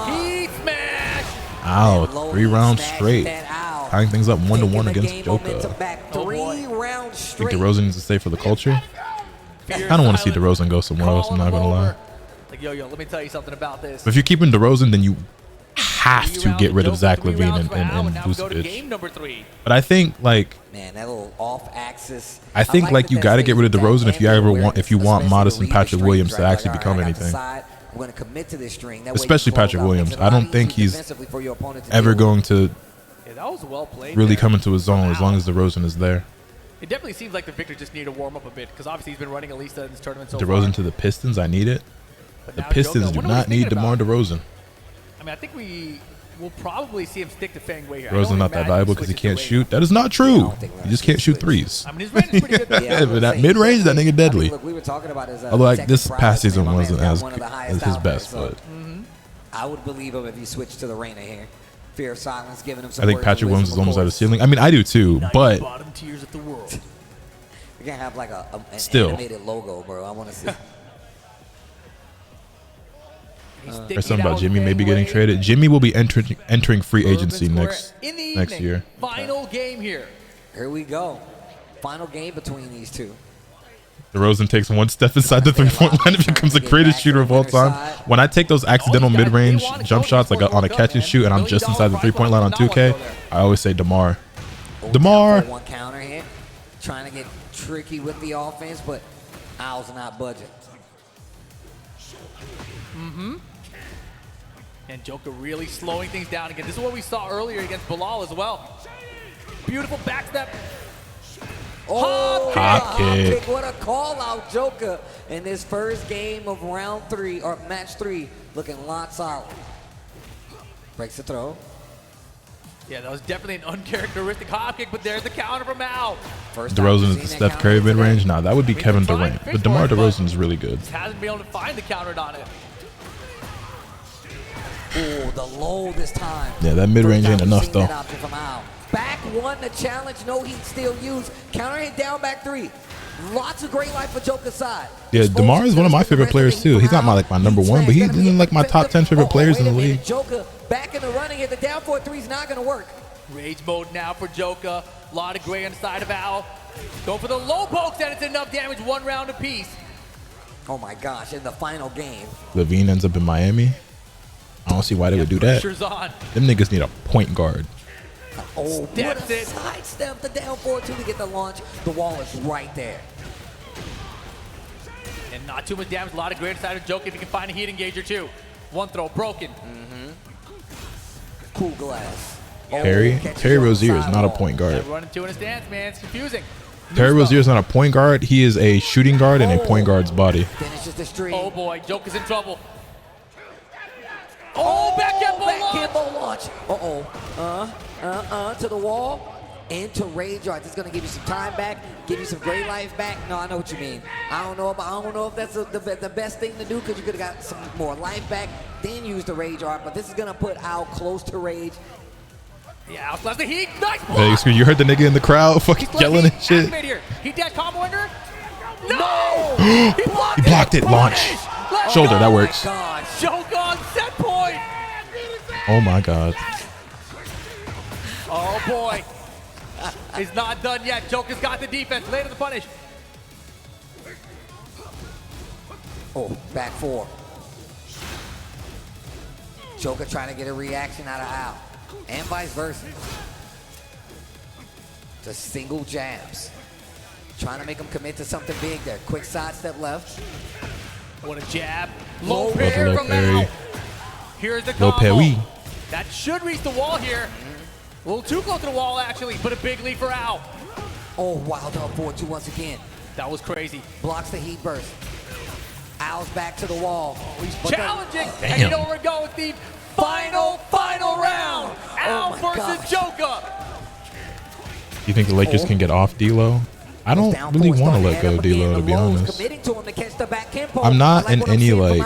Speaker 14: Heat smash.
Speaker 1: Ow, 3 rounds straight. Tying things up 1-1 against Joker. Think DeRozan needs to stay for the culture? I don't want to see DeRozan go somewhere else, I'm not going to lie.
Speaker 14: Like, yo, let me tell you something about this.
Speaker 1: But if you're keeping DeRozan, then you have to get rid of Zach LaVine and Vucevic. But I think, like,
Speaker 15: man, that little off-axis.
Speaker 1: I think like you got to get rid of DeRozan if you want Modest and Patrick Williams to actually become anything.
Speaker 15: I'm going to commit to this string.
Speaker 1: Especially Patrick Williams. I don't think he's ever going to
Speaker 14: that was well played
Speaker 1: really come into his zone as long as DeRozan is there.
Speaker 14: It definitely seems like the Victor just needed to warm up a bit because obviously he's been running at least in this tournament so
Speaker 1: DeRozan
Speaker 14: far.
Speaker 1: to the Pistons, I need it. The Pistons do not need DeMar DeRozan.
Speaker 14: I mean, I think we will probably see him stick to Fangway here.
Speaker 1: DeRozan's not that valuable because he can't shoot. That is not true. He just can't shoot threes.
Speaker 14: I mean, his range is pretty good.
Speaker 1: Yeah, but that mid-range, that nigga deadly.
Speaker 15: Look, we were talking about his,
Speaker 1: although like this past season
Speaker 15: man
Speaker 1: wasn't
Speaker 15: got
Speaker 1: as
Speaker 15: one of the highest
Speaker 1: his
Speaker 15: out
Speaker 1: best,
Speaker 15: there, so
Speaker 1: but
Speaker 15: I would believe him if he switched to the Reina here. Fear of silence, giving him some
Speaker 1: I think
Speaker 15: words
Speaker 1: Patrick
Speaker 15: of
Speaker 1: Williams is
Speaker 15: wisdom,
Speaker 1: almost
Speaker 15: of
Speaker 1: at a
Speaker 15: course.
Speaker 1: ceiling. I mean, I do too, but
Speaker 14: Bottom tiers of the world.
Speaker 15: You're gonna have like an
Speaker 1: Still.
Speaker 15: animated logo, bro. I want to see.
Speaker 1: there's something about Jimmy maybe getting traded. Jimmy will be entering free agency next year.
Speaker 14: Final game here.
Speaker 15: Here we go. Final game between these two.
Speaker 1: DeRozan takes one step inside the three-point line and becomes the greatest shooter of all time. When I take those accidental mid-range jump shots like on a catch and shoot and I'm just inside the three-point line on 2K, I always say DeMar. DeMar.
Speaker 15: One counter here, trying to get tricky with the offense, but Owl's not budging.
Speaker 14: And Joker really slowing things down again. This is what we saw earlier against Bilal as well. Beautiful backstep.
Speaker 15: Oh,
Speaker 1: hop kick.
Speaker 15: What a call out, Joker, in this first game of round 3 or match 3, looking a lot solid. Breaks the throw.
Speaker 14: Yeah, that was definitely an uncharacteristic hop kick, but there's the counter from Al.
Speaker 1: DeRozan is the Steph Curry mid-range. Nah, that would be Kevin Durant. But DeMar DeRozan is really good.
Speaker 14: Just hasn't been able to find the counter on it.
Speaker 15: Oh, the low this time.
Speaker 1: Yeah, that mid-range ain't enough though.
Speaker 15: Back 1 to challenge, no heat still used. Counter hit down back 3. Lots of great life for Joker's side.
Speaker 1: Yeah, DeMar is one of my favorite players too. He's not my number one, but he's in like my top 10 favorite players in the league.
Speaker 15: Joker back in the running here. The down 4-3 is not going to work.
Speaker 14: Rage mode now for Joker. A lot of gray on the side of Al. Go for the low pokes and it's enough damage. 1 round apiece.
Speaker 15: Oh my gosh, in the final game.
Speaker 1: LaVine ends up in Miami. I don't see why they would do that.
Speaker 14: Pressure's on.
Speaker 1: Them niggas need a point guard.
Speaker 15: Oh,
Speaker 14: Steps
Speaker 15: what a
Speaker 14: it.
Speaker 15: sidestep. The down 4-2 to get the launch. The wall is right there.
Speaker 14: And not too much damage. A lot of gray on the side of Joker if he can find a heat engager too. 1 throw broken.
Speaker 15: Cool glass.
Speaker 1: Terry Rozier is not a point guard.
Speaker 14: Running 2 in his stance, man. It's confusing.
Speaker 1: Terry Rozier is not a point guard. He is a shooting guard in a point guard's body.
Speaker 15: Finishes the stream.
Speaker 14: Oh boy, Joker's in trouble. Oh,
Speaker 15: backhand launch. To the wall. Into rage art. This is gonna give you some time back, give you some great life back. No, I know what you mean. I don't know if that's the best thing to do because you could have got some more life back, then use the rage art. But this is gonna put Al close to rage.
Speaker 14: Yeah, outlast the heat. Nice block.
Speaker 1: Hey, excuse me, you heard the nigga in the crowd fucking yelling and shit.
Speaker 14: Here. He dead combo under. No!
Speaker 1: He blocked it. Launch. Shoulder, that works.
Speaker 14: Joker on set point.
Speaker 1: Oh my god.
Speaker 14: Oh boy. He's not done yet. Joker's got the defense. Later the punish.
Speaker 15: Oh, back 4. Joker trying to get a reaction out of Al. And vice versa. Just single jabs. Trying to make him commit to something big there. Quick sidestep left.
Speaker 14: What a jab. Low pair from Al. Here's the
Speaker 1: Low
Speaker 14: combo.
Speaker 1: pair.
Speaker 14: That should reach the wall here. A little too close to the wall, actually, but a big lead for Al.
Speaker 15: Oh, wild up forward 2 once again.
Speaker 14: That was crazy.
Speaker 15: Blocks the heat burst. Owl's back to the wall.
Speaker 14: He's challenging. And you know where we're going with the final round. Owl versus Joker.
Speaker 1: You think the Lakers can get off D-Lo? I don't really want to let go of D-Lo, to be honest. I'm not in any like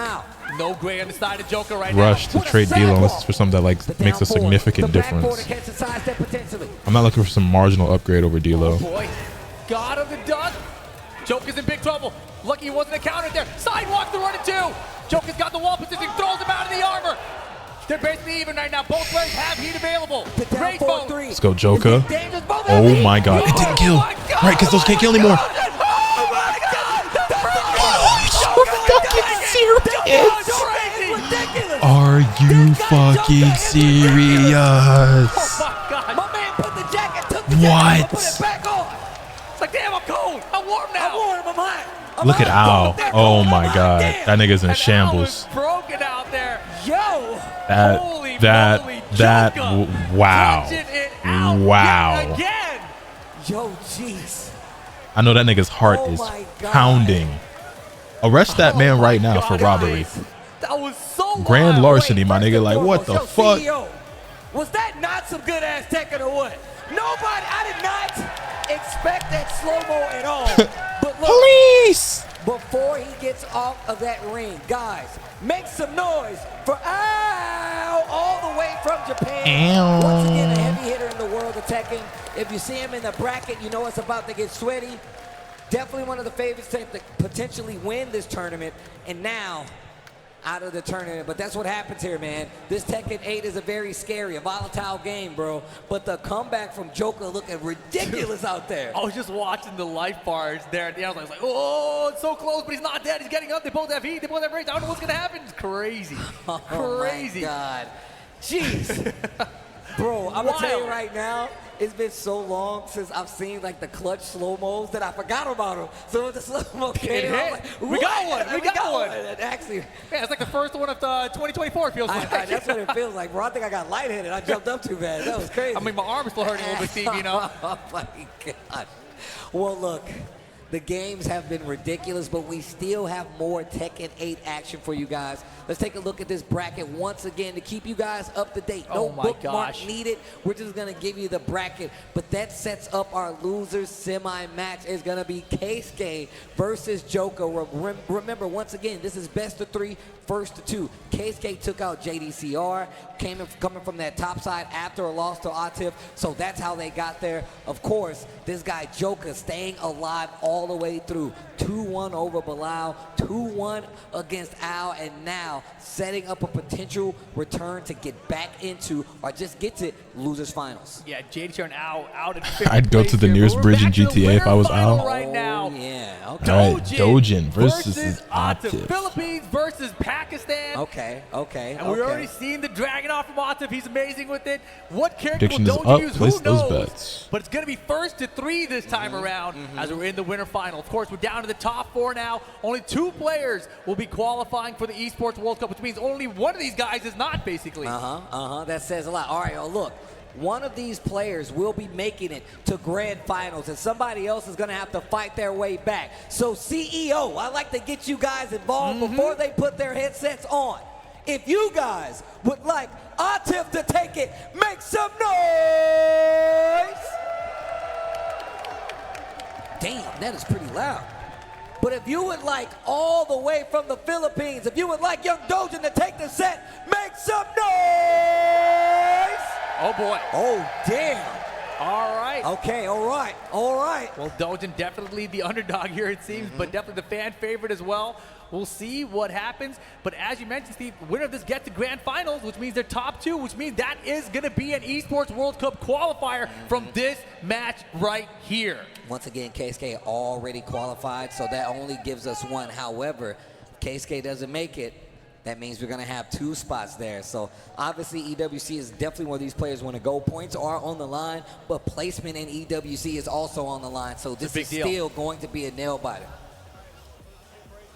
Speaker 14: No gray on the side of Joker right now.
Speaker 1: rush to trade D-Lo unless it's for something that like makes a significant difference. I'm not looking for some marginal upgrade over D-Lo.
Speaker 14: Oh boy, God of the duck. Joker's in big trouble. Lucky he wasn't accounted there. Sidewalk the run at 2. Joker's got the wall position, throws him out of the armor. They're basically even right now. Both players have heat available. Rage mode.
Speaker 1: Let's go, Joker. Oh my God, it didn't kill. Right, because those can't kill anymore. Are you fucking serious? What?
Speaker 14: It's like, damn, I'm cold. I'm warm now. I'm warm. I'm hot.
Speaker 1: Look at Owl. Oh my God, that nigga's in shambles.
Speaker 14: Broken out there. Yo.
Speaker 1: Wow. Wow.
Speaker 14: Again.
Speaker 15: Yo, jeez.
Speaker 1: I know that nigga's heart is pounding. Arrest that man right now for robbery.
Speaker 14: That was so
Speaker 1: grand larceny, my nigga. Like, what the fuck?
Speaker 15: CEO, was that not some good ass Tekken or what? Nobody, I did not expect that slow-mo at all. But look,
Speaker 1: police!
Speaker 15: Before he gets off of that ring, guys, make some noise for Ow all the way from Japan.
Speaker 1: Ow.
Speaker 15: Once again, a heavy hitter in the world of Tekken. If you see him in the bracket, you know it's about to get sweaty. Definitely one of the favorites to potentially win this tournament. And now, out of the tournament. But that's what happens here, man. This Tekken 8 is a very scary, a volatile game, bro. But the comeback from Joker looking ridiculous out there.
Speaker 14: I was just watching the life bars there at the end. I was like, oh, it's so close, but he's not dead. He's getting up. They both have heat. They both have rage. I don't know what's going to happen. It's crazy.
Speaker 15: Oh,
Speaker 14: crazy.
Speaker 15: My God. Jeez. Bro, I'm going to tell you right now, it's been so long since I've seen like the clutch slow-mos that I forgot about them. So when the slow-mo came, I'm like,
Speaker 14: we got one. We got one.
Speaker 15: And actually,
Speaker 14: yeah, it's like the first one of 2024, it feels like.
Speaker 15: That's what it feels like, bro. I think I got lightheaded. I jumped up too bad. That was crazy.
Speaker 14: I mean, my arm is still hurting a little bit, Steve, you know?
Speaker 15: Oh, my God. Well, look. The games have been ridiculous, but we still have more Tekken 8 action for you guys. Let's take a look at this bracket once again to keep you guys up to date. No bookmark needed. We're just going to give you the bracket, but that sets up our losers semi-match. Is going to be Keisuke versus Joker. Remember, once again, this is best of 3, first to 2. Keisuke took out JDCR, coming from that top side after a loss to Atif, so that's how they got there. Of course, this guy Joker staying alive all the way through. 2-1 over Bilal, 2-1 against Al, and now setting up a potential return to get back into, or just get to losers finals.
Speaker 14: Yeah, JDCR and Al out at 5th
Speaker 1: I'd go to the nearest bridge in GTA if I was Al.
Speaker 14: Right now.
Speaker 15: Yeah,
Speaker 1: okay. All right, Dojin versus Atif.
Speaker 14: Philippines versus Pakistan.
Speaker 15: Okay.
Speaker 14: And we're already seeing the dragon off from Atif. He's amazing with it. What character
Speaker 1: Prediction
Speaker 14: will
Speaker 1: is
Speaker 14: Dojin
Speaker 1: up.
Speaker 14: use?
Speaker 1: Place
Speaker 14: Who
Speaker 1: those
Speaker 14: knows?
Speaker 1: bets.
Speaker 14: But it's going to be first to 3 this time around as we're in the winter final. Of course, we're down to the top 4 now. Only 2 players will be qualifying for the Esports World Cup, which means only one of these guys is not, basically.
Speaker 15: That says a lot. All right, look. One of these players will be making it to grand finals, and somebody else is going to have to fight their way back. So, CEO, I'd like to get you guys involved before they put their headsets on. If you guys would like Atif to take it, make some noise! Damn, that is pretty loud. But if you would like all the way from the Philippines, if you would like young Dojin to take the set, make some noise!
Speaker 14: Oh, boy.
Speaker 15: Oh, damn.
Speaker 14: All right.
Speaker 15: Okay, all right.
Speaker 14: Well, Dojin definitely the underdog here, it seems, but definitely the fan favorite as well. We'll see what happens. But as you mentioned, Steve, winner of this gets to grand finals, which means they're top 2, which means that is going to be an Esports World Cup qualifier from this match right here.
Speaker 15: Once again, Keisuke already qualified, so that only gives us 1. However, if Keisuke doesn't make it, that means we're going to have 2 spots there. So obviously EWC is definitely where these players want to go. Points are on the line, but placement in EWC is also on the line. So this is still going to be a nail biter.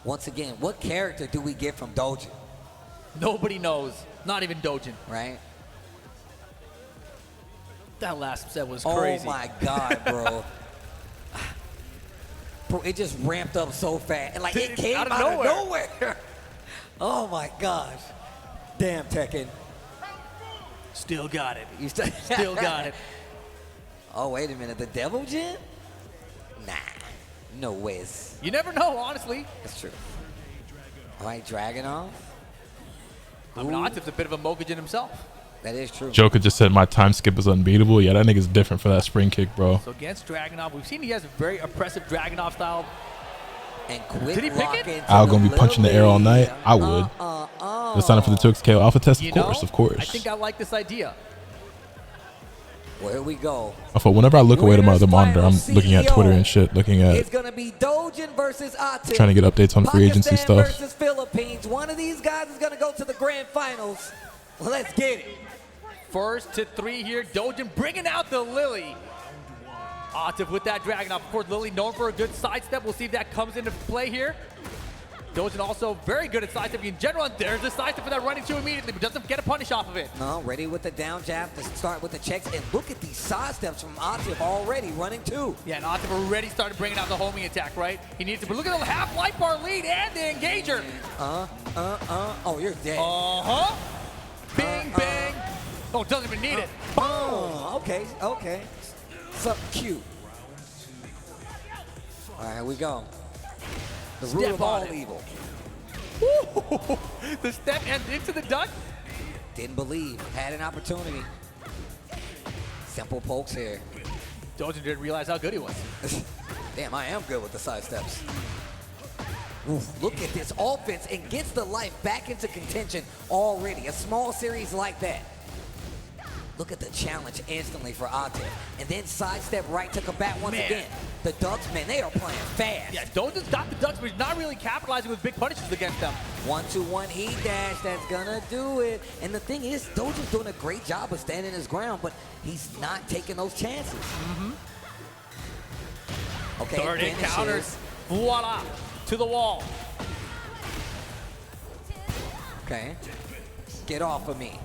Speaker 15: Once again, what character do we get from Dojin?
Speaker 14: Nobody knows. Not even Dojin.
Speaker 15: Right?
Speaker 14: That last set was crazy.
Speaker 15: Oh my God, bro. it just ramped up so fast. And like it came
Speaker 14: Out
Speaker 15: out
Speaker 14: of
Speaker 15: of nowhere. Oh my gosh. Damn, Tekken.
Speaker 14: Still got it.
Speaker 15: You
Speaker 14: Still got it.
Speaker 15: Oh, wait a minute. The Devil Gin? Nah. No ways.
Speaker 14: You never know, honestly.
Speaker 15: That's true. All right, Dragunov.
Speaker 14: I mean, Atif's a bit of a Mokujin himself.
Speaker 15: That is true.
Speaker 1: Joker just said my time skip is unbeatable. Yeah, that nigga's different for that spring kick, bro.
Speaker 14: So against Dragunov, we've seen he has a very oppressive Dragunov style.
Speaker 15: And quick.
Speaker 14: Did he pick it?
Speaker 1: Al gonna be punching the air all night. I would. Let's sign up for the 2XKO Alpha test, of course, of course.
Speaker 14: I think I like this idea.
Speaker 15: Well, here we go.
Speaker 1: Whenever I look away to my other monitor, I'm looking at Twitter and shit, looking at
Speaker 15: It's gonna be Dojin versus Atif.
Speaker 1: trying to get updates on free agency
Speaker 15: Pakistan
Speaker 1: stuff.
Speaker 15: versus Philippines. One of these guys is gonna go to the grand finals. Let's get it.
Speaker 14: First to 3 here. Dojin bringing out the Lily. Atif with that Dragunov. Of course, Lily known for a good sidestep. We'll see if that comes into play here. Dojin also very good at sidestepping in general. And there's the sidestep for that running to immediately, but doesn't get a punish off of it.
Speaker 15: No, ready with the down jab to start with the checks. And look at these sidesteps from Atif already running too.
Speaker 14: Yeah, and Atif already started bringing out the homing attack, right? He needs to, but look at the half life bar lead and the engager.
Speaker 15: Oh, you're dead.
Speaker 14: Bing, bang. Oh, doesn't even need it.
Speaker 15: Oh, okay, okay. Something cute. All right, here we go. The root
Speaker 14: Step
Speaker 15: of all
Speaker 14: on it.
Speaker 15: evil.
Speaker 14: Woo! The step and into the duck.
Speaker 15: Didn't believe. Had an opportunity. Simple pokes here.
Speaker 14: Dojin didn't realize how good he was.
Speaker 15: Damn, I am good with the side steps. Oof, look at this offense and gets the life back into contention already. A small series like that. Look at the challenge instantly for Atif. And then sidestep right to combat once again. The Ducks, man, they are playing fast.
Speaker 14: Yeah, Dojin's got the Ducks, but he's not really capitalizing with big punishes against them.
Speaker 15: 1-2-1 heat dash, that's gonna do it. And the thing is, Dojin's doing a great job of standing his ground, but he's not taking those chances. Okay,
Speaker 14: Third encounters. Voila. To the wall.
Speaker 15: Okay. Get off of me.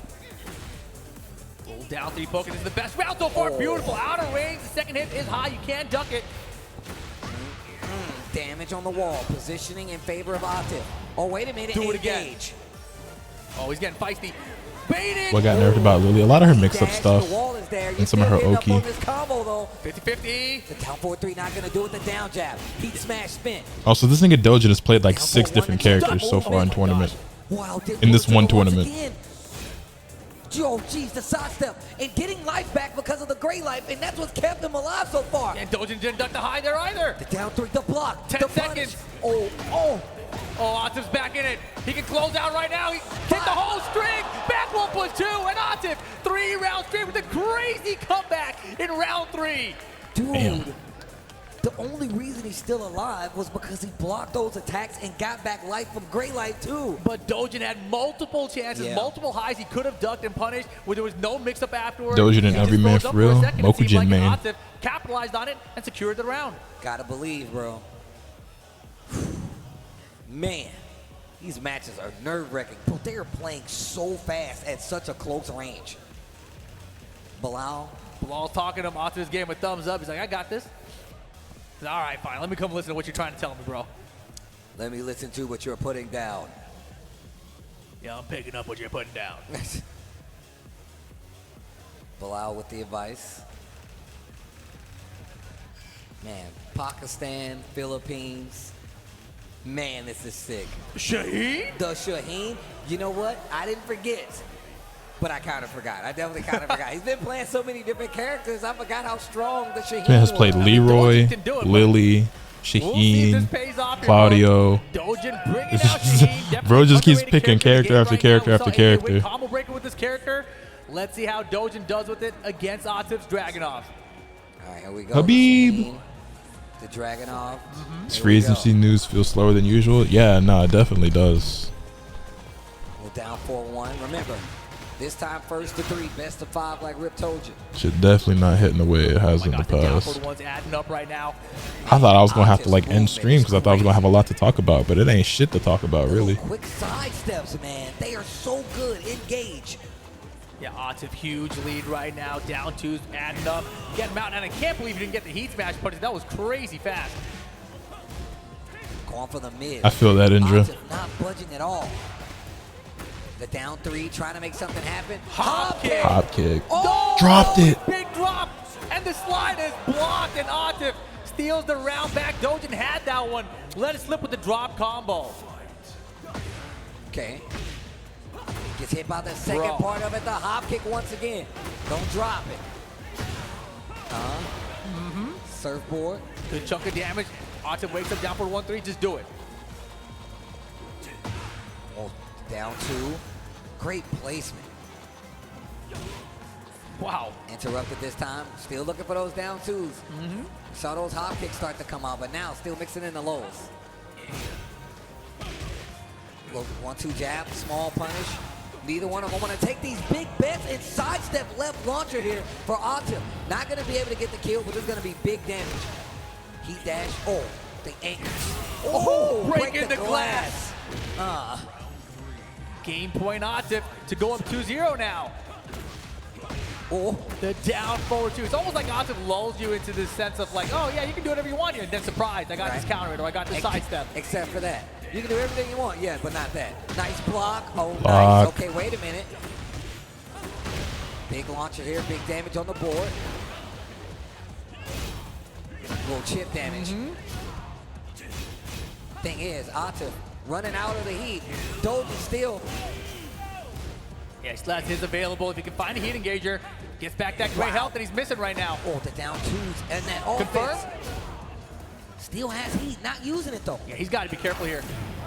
Speaker 14: Roll down 3 poking. This is the best round so far. Beautiful. Out of range. The second hit is high. You can't duck it.
Speaker 15: Damage on the wall. Positioning in favor of Atif. Oh, wait a minute.
Speaker 14: Do it again.
Speaker 15: Engage.
Speaker 14: Oh, he's getting feisty. Baited.
Speaker 1: What got nerfed about Lily? A lot of her mix-up stuff
Speaker 15: The wall is there.
Speaker 1: and some of her Oki.
Speaker 15: On this combo, though.
Speaker 14: 50-50.
Speaker 15: The down 4-3 not going to do it. The down jab. Heat smash spin.
Speaker 1: Also, this nigga Dojin has played like 6 different characters so far in tournament.
Speaker 15: Wow,
Speaker 1: In this one tournament.
Speaker 15: Oh, geez, the sidestep. And getting life back because of the gray life, and that's what's kept him alive so far.
Speaker 14: And Dojin didn't duck the high there either.
Speaker 15: The down 3, the block.
Speaker 14: 10
Speaker 15: the
Speaker 14: seconds.
Speaker 15: Punish. Oh.
Speaker 14: Oh, Atif's back in it. He can close out right now. He hit the whole string. Back 1+2. And Atif, 3 rounds straight with a crazy comeback in round 3.
Speaker 15: Dude.
Speaker 1: Damn.
Speaker 15: The only reason he's still alive was because he blocked those attacks and got back life from gray light too.
Speaker 14: But Dojin had multiple chances, multiple highs he could have ducked and punished where there was no mix-up afterwards.
Speaker 1: Dojin and every man for real. Mokujin man.
Speaker 14: Atif capitalized on it and secured the round.
Speaker 15: Gotta believe, bro. Man, these matches are nerve-wracking. But they are playing so fast at such a close range. Bilal's
Speaker 14: talking to him. Atif's gave him a thumbs up. He's like, I got this. All right, fine. Let me come listen to what you're trying to tell me, bro.
Speaker 15: Let me listen to what you're putting down.
Speaker 14: Yeah, I'm picking up what you're putting down.
Speaker 15: Bilal with the advice. Man, Pakistan, Philippines. Man, this is sick.
Speaker 14: Shaheen?
Speaker 15: The Shaheen. You know what? I didn't forget. But I kind of forgot. I definitely kind of forgot. He's been playing so many different characters. I forgot how strong the Shaheen
Speaker 1: Man has played Leroy, Lily, Shaheen, Claudio. Bro just keeps picking character after character after character.
Speaker 14: Combo breaker with this character. Let's see how Dojin does with it against Atif's Dragunov.
Speaker 15: All right, here we go.
Speaker 1: Habib.
Speaker 15: The Dragunov.
Speaker 1: Does free agency news feel slower than usual? Yeah, no, it definitely does.
Speaker 15: We're down 4-1. Remember, this time first to 3, best of 5 like Rip told you.
Speaker 1: Shit definitely not hitting the way it has in the past.
Speaker 14: One's adding up right now.
Speaker 1: I thought I was going to have to like end stream because I thought I was going to have a lot to talk about, but it ain't shit to talk about really.
Speaker 15: Quick side steps, man. They are so good. Engage.
Speaker 14: Yeah, Atif, huge lead right now. Down 2's adding up. Get him out, and I can't believe he didn't get the heat smash punches. That was crazy fast.
Speaker 15: Going for the mid.
Speaker 1: I feel that, Indra.
Speaker 15: Atif not budging at all. The down three, trying to make something happen. Hop kick.
Speaker 1: Hop kick.
Speaker 14: Oh,
Speaker 1: Dropped it.
Speaker 14: Big drop. And the slide is blocked. And Atif steals the round back. Dojin had that one. Let it slip with the drop combo.
Speaker 15: Okay. Gets hit by the second part of it. The hop kick once again. Don't drop it. Surfboard.
Speaker 14: Good chunk of damage. Atif wakes up down for 1-3. Just do it.
Speaker 15: Oh, down two. Great placement.
Speaker 14: Wow.
Speaker 15: Interrupted this time. Still looking for those down twos. Saw those hop kicks start to come out, but now still mixing in the lows. Low 1-2 jab, small punish. Neither one of them want to take these big bets and sidestep left launcher here for Atif. Not going to be able to get the kill, but there's going to be big damage. Heat dash. Oh, the anchors. Oh,
Speaker 14: breaking the glass. Game point Atif to go up 2-0 now.
Speaker 15: Oh,
Speaker 14: the down forward two. It's almost like Atif lulls you into this sense of like, oh yeah, you can do whatever you want here. And then surprise, I got this counter hit or I got this sidestep.
Speaker 15: Except for that. You can do everything you want, yeah, but not that. Nice block. Oh,
Speaker 1: Block.
Speaker 15: nice. Okay, wait a minute. Big launcher here, big damage on the board. Little chip damage. Thing is, Atif running out of the heat. Dojin still.
Speaker 14: Yeah, he still has his available. If he can find a heat engager, gets back that great health that he's missing right now.
Speaker 15: Oh, the down twos and that offense.
Speaker 14: Confirm.
Speaker 15: Still has heat, not using it though.
Speaker 14: Yeah, he's got to be careful here.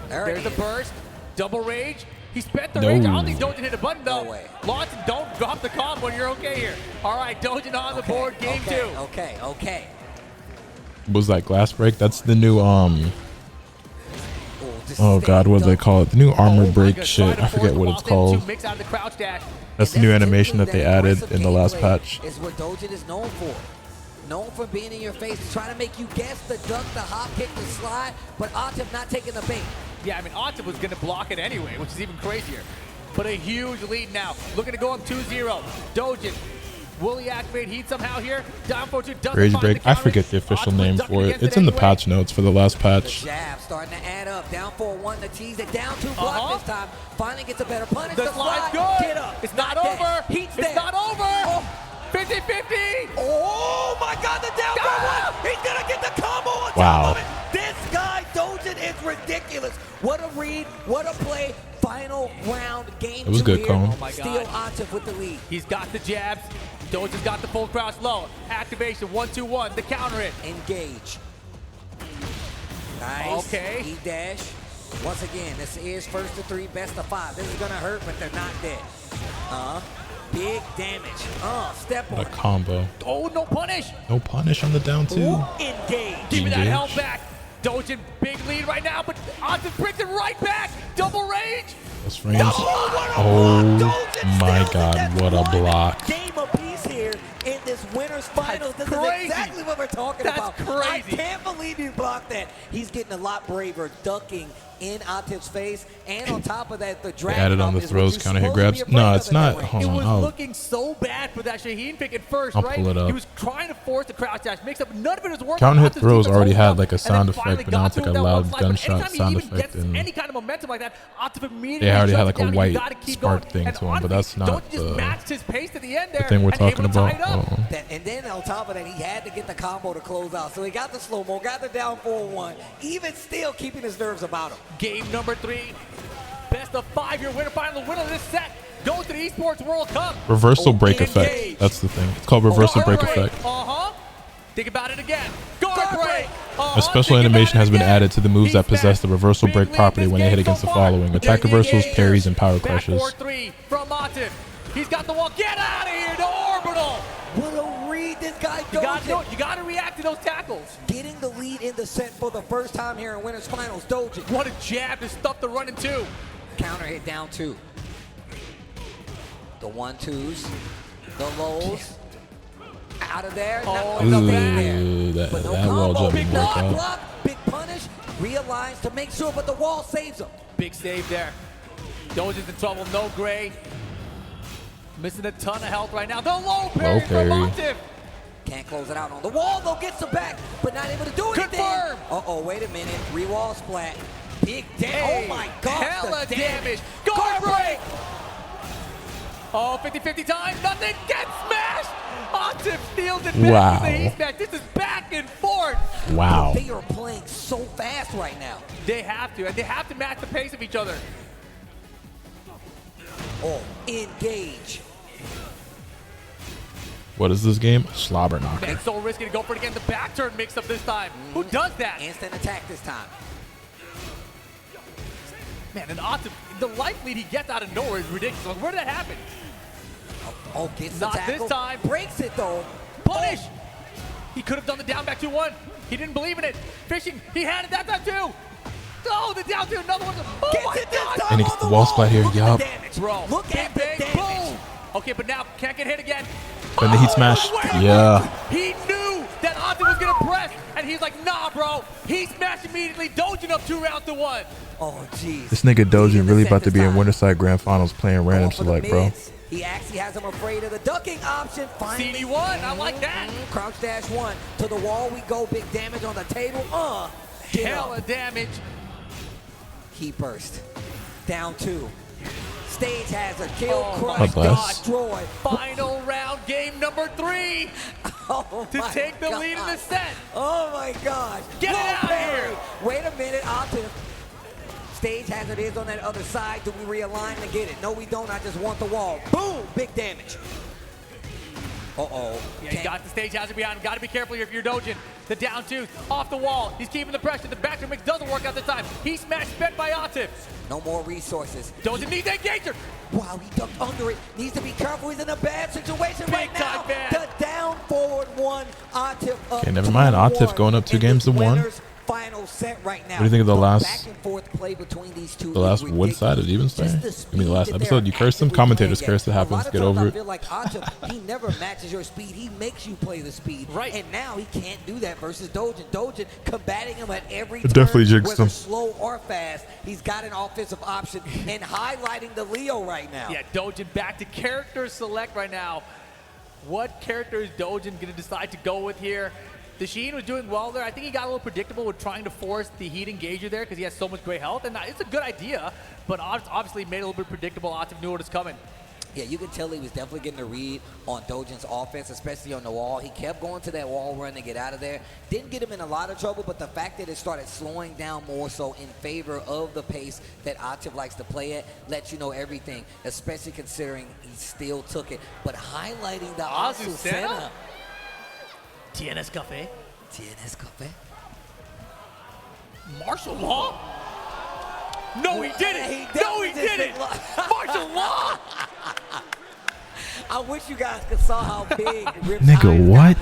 Speaker 15: There
Speaker 14: There's the burst, double rage. He spent the rage. I don't think Dojin hit a button though.
Speaker 15: No way.
Speaker 14: Lawson, don't drop the combo and you're okay here. All right, Dojin on the board, game two.
Speaker 15: Okay.
Speaker 1: Was that glass break? That's the new oh god, what do they call it? The new armor break shit. I forget what it's called.
Speaker 14: Mix out of the crouch dash.
Speaker 1: That's the new animation that they added in the last patch.
Speaker 15: Is what Dojin is known for. Known for being in your face, trying to make you guess the duck, the hop kick, the slide, but Atif not taking the bait.
Speaker 14: Yeah, I mean, Atif was going to block it anyway, which is even crazier. But a huge lead now. Looking to go up 2-0. Dojin, will he activate heat somehow here? Down 4-2, doesn't
Speaker 1: Rage
Speaker 14: find
Speaker 1: break.
Speaker 14: the
Speaker 1: I
Speaker 14: counter.
Speaker 1: forget the official name for it.
Speaker 14: against
Speaker 1: It's
Speaker 14: it
Speaker 1: in the
Speaker 14: anyway.
Speaker 1: patch notes for the last patch.
Speaker 15: The jab starting to add up. Down 4-1 to tease it. Down 2 block this time. Finally gets a better punish.
Speaker 14: The slide's good.
Speaker 15: Get up.
Speaker 14: It's not over.
Speaker 15: Heat's
Speaker 14: It's
Speaker 15: there.
Speaker 14: not over.
Speaker 15: Oh.
Speaker 14: 50-50.
Speaker 15: Oh my God, the down one. He's gonna get the combo on
Speaker 1: Wow.
Speaker 15: top of it. This guy, Dojin, is ridiculous. What a read, what a play. Final round, game
Speaker 1: It was
Speaker 15: 2
Speaker 1: good,
Speaker 15: here.
Speaker 1: Cone.
Speaker 14: Oh my God.
Speaker 15: Still Atif with the lead.
Speaker 14: He's got the jabs. Dojin's got the full crouch low. Activation, 1-2-1, the counter hit.
Speaker 15: Engage. Nice.
Speaker 14: Okay.
Speaker 15: E dash. Once again, this is first to 3, best of 5. This is gonna hurt, but they're not dead. Big damage. Step on
Speaker 1: A
Speaker 15: it.
Speaker 1: combo.
Speaker 14: Oh, no punish.
Speaker 1: No punish on the down two.
Speaker 15: Engage.
Speaker 14: Give me that
Speaker 1: Engage.
Speaker 14: health back. Dojin, big lead right now, but Atif brings it right back. Double range.
Speaker 1: That's range. Oh my god, what a block.
Speaker 15: Game apiece here in this winner's finals. This is
Speaker 14: crazy.
Speaker 15: exactly what we're talking
Speaker 14: That's
Speaker 15: about.
Speaker 14: crazy.
Speaker 15: I can't believe you blocked that. He's getting a lot braver, ducking in Atif's face, and on top of that, the
Speaker 1: They
Speaker 15: dragon
Speaker 1: added on the
Speaker 15: is what
Speaker 1: throws,
Speaker 15: you're
Speaker 1: counter hit
Speaker 15: supposed to be
Speaker 1: grabs.
Speaker 15: afraid
Speaker 1: No,
Speaker 15: of
Speaker 1: it's
Speaker 15: in that
Speaker 1: not.
Speaker 15: range.
Speaker 1: Hold
Speaker 14: It
Speaker 1: on.
Speaker 14: was looking so bad for that Shaheen pick at first,
Speaker 1: I'll
Speaker 14: right?
Speaker 1: pull it up.
Speaker 14: He was trying to force the crouch dash, mix up. None of it was working.
Speaker 1: Counter hit
Speaker 14: Atif's
Speaker 1: throws
Speaker 14: defense
Speaker 1: already
Speaker 14: held
Speaker 1: had
Speaker 14: up,
Speaker 1: like a
Speaker 14: and
Speaker 1: sound
Speaker 14: then finally
Speaker 1: effect, but now
Speaker 14: got
Speaker 1: it's
Speaker 14: to
Speaker 1: like a
Speaker 14: him that one
Speaker 1: loud
Speaker 14: slide. But
Speaker 1: gunshot
Speaker 14: anytime he
Speaker 1: sound
Speaker 14: even
Speaker 1: effect.
Speaker 14: gets
Speaker 1: And
Speaker 14: any kind of momentum like that, Atif immediately
Speaker 1: they already had
Speaker 14: shuts
Speaker 1: like
Speaker 14: it
Speaker 1: a
Speaker 14: down. You
Speaker 1: white
Speaker 14: gotta keep
Speaker 1: spark
Speaker 14: going.
Speaker 1: thing
Speaker 14: And
Speaker 1: to him, but that's
Speaker 14: honestly,
Speaker 1: not
Speaker 14: Dojin just
Speaker 1: the
Speaker 14: matched his pace to the end there.
Speaker 1: thing we're
Speaker 14: and able
Speaker 1: talking
Speaker 14: to tie
Speaker 1: about.
Speaker 14: it up.
Speaker 15: And then on top of that, he had to get the combo to close out. So he got the slow-mo, got the down 4-1, even still keeping his nerves about him.
Speaker 14: Game number 3, best of 5 year winner, final winner of this set. Goes to the Esports World Cup.
Speaker 1: reversal break
Speaker 14: Engage.
Speaker 1: effect. That's the thing. It's called reversal break effect.
Speaker 14: Think about it again. Guard break.
Speaker 1: A special animation has been added to the moves that possess the reversal break property when they hit against the following: attack reversals, parries, and power
Speaker 14: Back
Speaker 1: crushes.
Speaker 14: 4-3 from Atif. He's got the wall. Get out of here to orbital.
Speaker 15: What a read this guy
Speaker 14: You got
Speaker 15: Dojin.
Speaker 14: to react to those tackles.
Speaker 15: Getting the lead in the set for the first time here in Winners Finals. Dojin.
Speaker 14: What a jab to stuff the running two.
Speaker 15: Counter hit down 2. The 1-2s, the lows, out of there.
Speaker 14: Oh,
Speaker 15: Nothing there.
Speaker 1: Ooh, that
Speaker 15: But no
Speaker 1: wall
Speaker 15: combo.
Speaker 1: jump
Speaker 15: Big
Speaker 1: didn't work out.
Speaker 15: block, big punish. Realigns to make sure, but the wall saves him.
Speaker 14: Big save there. Dojin's in trouble. No gray. Missing a ton of health right now. The low parry from
Speaker 1: parry.
Speaker 14: Atif.
Speaker 15: Can't close it out on the wall, though. Gets it back, but not able to do anything.
Speaker 14: Confirm.
Speaker 15: Uh-oh, wait a minute. Re-wall splat. Big damage. Oh, my God.
Speaker 14: Hella damage. Guard break. Oh, 50-50 time. Nothing. Gets smashed. Atif steals it back
Speaker 1: Wow.
Speaker 14: from the East back. This is back and forth.
Speaker 1: Wow.
Speaker 15: They are playing so fast right now.
Speaker 14: They have to, and they have to match the pace of each other.
Speaker 15: Oh, engage.
Speaker 1: What is this game? Slobber knocker.
Speaker 14: Man, so risky to go for it again. The back turn mix up this time. Who does that?
Speaker 15: Instant attack this time.
Speaker 14: Man, and Atif, the life lead he gets out of nowhere is ridiculous. Like, where did that happen?
Speaker 15: Oh, gets the
Speaker 14: Not
Speaker 15: tackle.
Speaker 14: this time.
Speaker 15: Breaks it, though.
Speaker 14: Punish! He could have done the down back 2-1. He didn't believe in it. Fishing, he had it that time too. Oh, the down 2, another one. Oh
Speaker 15: Gets
Speaker 14: my
Speaker 15: it this
Speaker 14: God!
Speaker 15: time.
Speaker 1: And he gets the wall splat here. Yup.
Speaker 14: Bro,
Speaker 15: Look at the
Speaker 14: bang,
Speaker 15: damage.
Speaker 14: boom. Okay, but now can't get hit again.
Speaker 1: And the heat smash. Yeah.
Speaker 14: He knew that Atif was gonna press, and he's like, nah, bro. He smashed immediately, dodging up 2 rounds to 1.
Speaker 15: Oh, jeez.
Speaker 1: This nigga Dojin really about to be in Winterside Grand Finals playing random select, bro.
Speaker 15: He actually has him afraid of the ducking option. Finally.
Speaker 14: CD1, I like that.
Speaker 15: Crouch dash 1. To the wall we go. Big damage on the table.
Speaker 14: Hella damage.
Speaker 15: Key burst. Down 2. Stage hazard. Kill.
Speaker 14: Oh
Speaker 15: Crush.
Speaker 14: my God.
Speaker 15: Destroy.
Speaker 14: Final round, game number 3.
Speaker 15: Oh
Speaker 14: to
Speaker 15: my
Speaker 14: take the
Speaker 15: God.
Speaker 14: lead in the set.
Speaker 15: Oh my gosh.
Speaker 14: Get it out of here.
Speaker 15: Wait a minute. Atif. Stage hazard is on that other side. Do we realign to get it? No, we don't. I just want the wall. Boom! Big damage. Uh-oh.
Speaker 14: Yeah, he got the stage hazard behind him. Got to be careful here if you're Dojin. The down 2, off the wall. He's keeping the pressure. The back mix doesn't work out the time. He smashed spec by Atif.
Speaker 15: No more resources.
Speaker 14: Dojin needs that engager.
Speaker 15: Wow, he ducked under it. Needs to be careful. He's in a bad situation right now.
Speaker 14: Big time bad.
Speaker 15: The down forward 1. Atif up.
Speaker 1: Okay, never mind. Atif going up 2 games to 1.
Speaker 15: Final set right now.
Speaker 1: What do you think of the last,
Speaker 15: back and forth play between these two?
Speaker 1: the last wood side of Even Star? I mean, the last episode, you cursed him. Commentators cursed. It happens. Get over
Speaker 15: I
Speaker 1: it.
Speaker 15: feel like Atif, he never matches your speed. He makes you play the speed.
Speaker 14: Right.
Speaker 15: And now he can't do that versus Dojin. Dojin combating him at every
Speaker 1: It
Speaker 15: turn,
Speaker 1: definitely jinxed
Speaker 15: whether
Speaker 1: him.
Speaker 15: slow or fast. He's got an offensive option and highlighting the Leo right now.
Speaker 14: Yeah, Dojin back to character select right now. What character is Dojin going to decide to go with here? The Sheen was doing well there. I think he got a little predictable with trying to force the heat engager there because he has so much great health. And it's a good idea, but obviously made it a little bit predictable. Atif knew what was coming.
Speaker 15: Yeah, you can tell he was definitely getting a read on Dojin's offense, especially on the wall. He kept going to that wall run to get out of there. Didn't get him in a lot of trouble, but the fact that it started slowing down more so in favor of the pace that Atif likes to play at lets you know everything, especially considering he still took it. But highlighting the Azucena.
Speaker 14: TNS Cafe.
Speaker 15: TNS Cafe.
Speaker 14: Martial law? No, he didn't. No, he didn't. Martial law.
Speaker 15: I wish you guys could saw how big Rip's
Speaker 1: Nigga, what?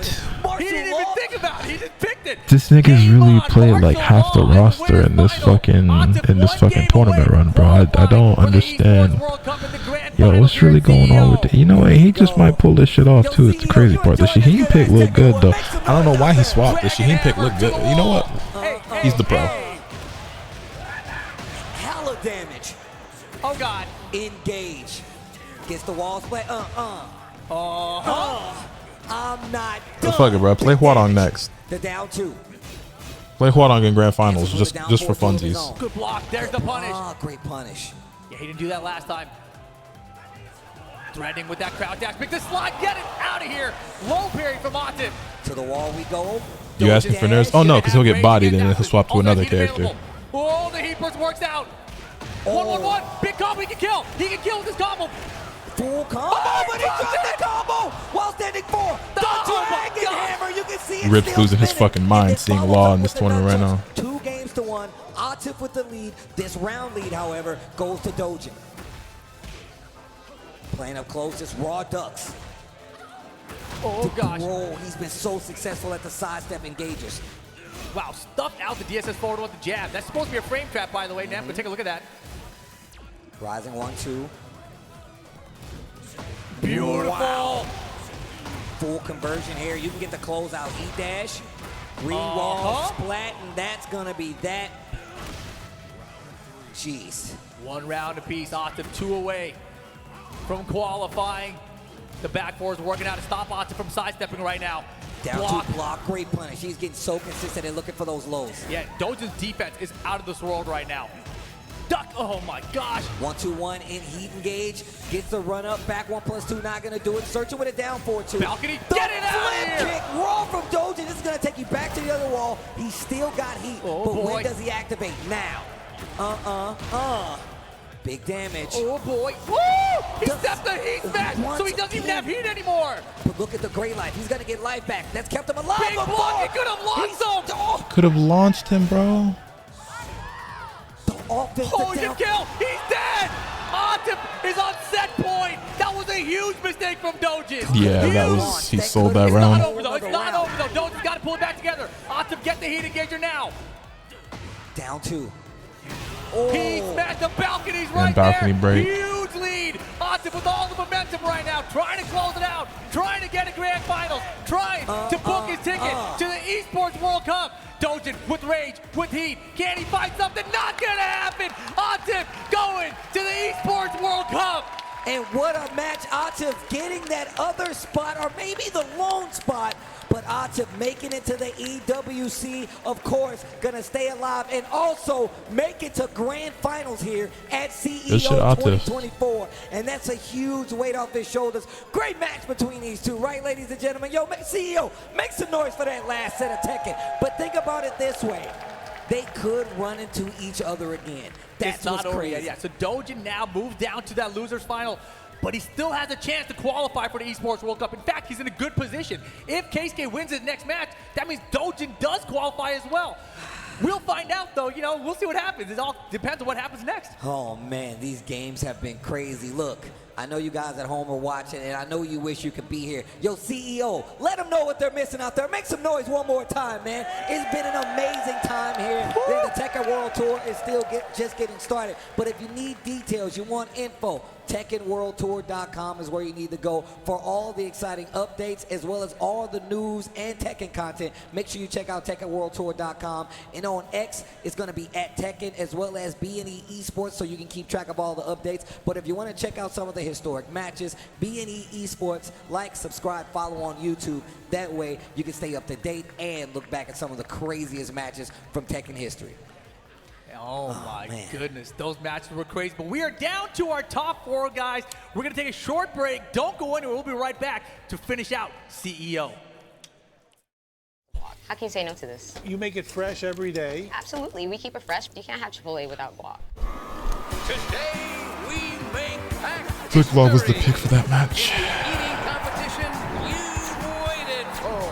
Speaker 14: He didn't even think about it. He just picked it.
Speaker 1: This nigga's really played like half the roster in this fucking tournament run, bro. I don't understand. Yo, what's really going on with it? You know what? He just might pull this shit off too. It's the crazy part. The Shaheen pick look good though. I don't know why he swapped. The Shaheen pick look good. You know what? He's the pro.
Speaker 15: Hella damage.
Speaker 14: Oh God.
Speaker 15: Engage. Gets the wall split. I'm not done.
Speaker 1: Fuck it, bro. Play Huadong next.
Speaker 15: The down 2.
Speaker 1: Play Huadong in Grand Finals just for funsies.
Speaker 14: Good block. There's the punish.
Speaker 15: Great punish.
Speaker 14: Yeah, he didn't do that last time. Threatening with that crowd dash. Pick the slide. Get it out of here. Low parry from Atif.
Speaker 15: To the wall we go.
Speaker 1: You asking for nerves? Oh no, because he'll get bodied and then he'll swap to another character.
Speaker 14: Oh, the heat burst works out. 1-1-1. Big combo. He can kill. He can kill with this combo.
Speaker 15: Full combo, but he dropped the combo while standing 4. The Dragon Hammer, you can see it.
Speaker 1: Rip's losing his fucking mind seeing Law in this tournament right now.
Speaker 15: 2 games to 1. Atif with the lead. This round lead, however, goes to Dojin. Playing up close, just raw ducks.
Speaker 14: Oh gosh.
Speaker 15: Roll. He's been so successful at the sidestep engages.
Speaker 14: Wow, stuffed out the DSS forward with the jab. That's supposed to be a frame trap, by the way, Neff, but take a look at that.
Speaker 15: Rising 1-2.
Speaker 14: Beautiful.
Speaker 15: Wow. Full conversion here. You can get the closeout E-dash. Re-wall, splat, and that's going to be that. Jeez.
Speaker 14: 1 round apiece. Atif 2 away from qualifying. The back four is working out to stop Atif from sidestepping right now.
Speaker 15: Down to block, great punish. He's getting so consistent and looking for those lows.
Speaker 14: Yeah, Dojin's defense is out of this world right now. Duck, oh my gosh.
Speaker 15: 1-2-1 in heat engage. Gets the run up, back 1+2, not gonna do it. Searching with a down 4-2.
Speaker 14: Balcony, get it out of here!
Speaker 15: Kick, raw from Dojin. This is gonna take you back to the other wall. He's still got heat, but when does he activate? Now. Big damage.
Speaker 14: Oh boy. Woo! He stepped the heat back, so he doesn't even have heat anymore.
Speaker 15: But look at the great life. He's gonna get life back. That's kept him alive.
Speaker 14: Big block, he could have launched him.
Speaker 1: Could have launched him, bro.
Speaker 14: Oh, he can kill. He's dead. Atif is on set point. That was a huge mistake from Dojin.
Speaker 1: Yeah, that was, he sold that round.
Speaker 14: It's not over though. It's not over though. Dojin's got to pull it back together. Atif, get the heat engager now.
Speaker 15: Down 2.
Speaker 14: He smashed the balconies right
Speaker 1: and balcony
Speaker 14: there.
Speaker 1: break.
Speaker 14: Huge lead. Atif with all the momentum right now, trying to close it out, trying to get a grand finals, trying to book his ticket to the Esports World Cup. Dojin with rage, with heat. Can he find something? Not gonna happen. Atif going to the Esports World Cup.
Speaker 15: And what a match. Atif getting that other spot, or maybe the lone spot, but Atif making it to the EWC, of course, gonna stay alive and also make it to grand finals here at CEO 2024. And that's a huge weight off his shoulders. Great match between these two, right, ladies and gentlemen? Yo, CEO, make some noise for that last set of Tekken. But think about it this way. They could run into each other again. That's
Speaker 14: not over
Speaker 15: crazy.
Speaker 14: yet. Yeah, so Dojin now moves down to that loser's final, but he still has a chance to qualify for the Esports World Cup. In fact, he's in a good position. If Keisuke wins his next match, that means Dojin does qualify as well. We'll find out, though. You know, we'll see what happens. It all depends on what happens next.
Speaker 15: Oh, man, these games have been crazy. Look, I know you guys at home are watching, and I know you wish you could be here. Yo, CEO, let them know what they're missing out there. Make some noise one more time, man. It's been an amazing time here. The Tekken World Tour is still just getting started. But if you need details, you want info, TekkenWorldTour.com is where you need to go for all the exciting updates as well as all the news and Tekken content. Make sure you check out TekkenWorldTour.com. And on X, it's going to be at Tekken as well as B&E Esports, so you can keep track of all the updates. But if you want to check out some of the historic matches, B&E Esports, like, subscribe, follow on YouTube. That way you can stay up to date and look back at some of the craziest matches from Tekken history.
Speaker 14: Oh my goodness, those matches were crazy. But we are down to our top 4 guys. We're going to take a short break. Don't go anywhere. We'll be right back to finish out CEO.
Speaker 17: How can you say no to this?
Speaker 16: You make it fresh every day.
Speaker 17: Absolutely. We keep it fresh. You can't have Chipotle without guac.
Speaker 18: Today we make packed
Speaker 1: Football was the pick for that match.
Speaker 18: eating competition you waited for.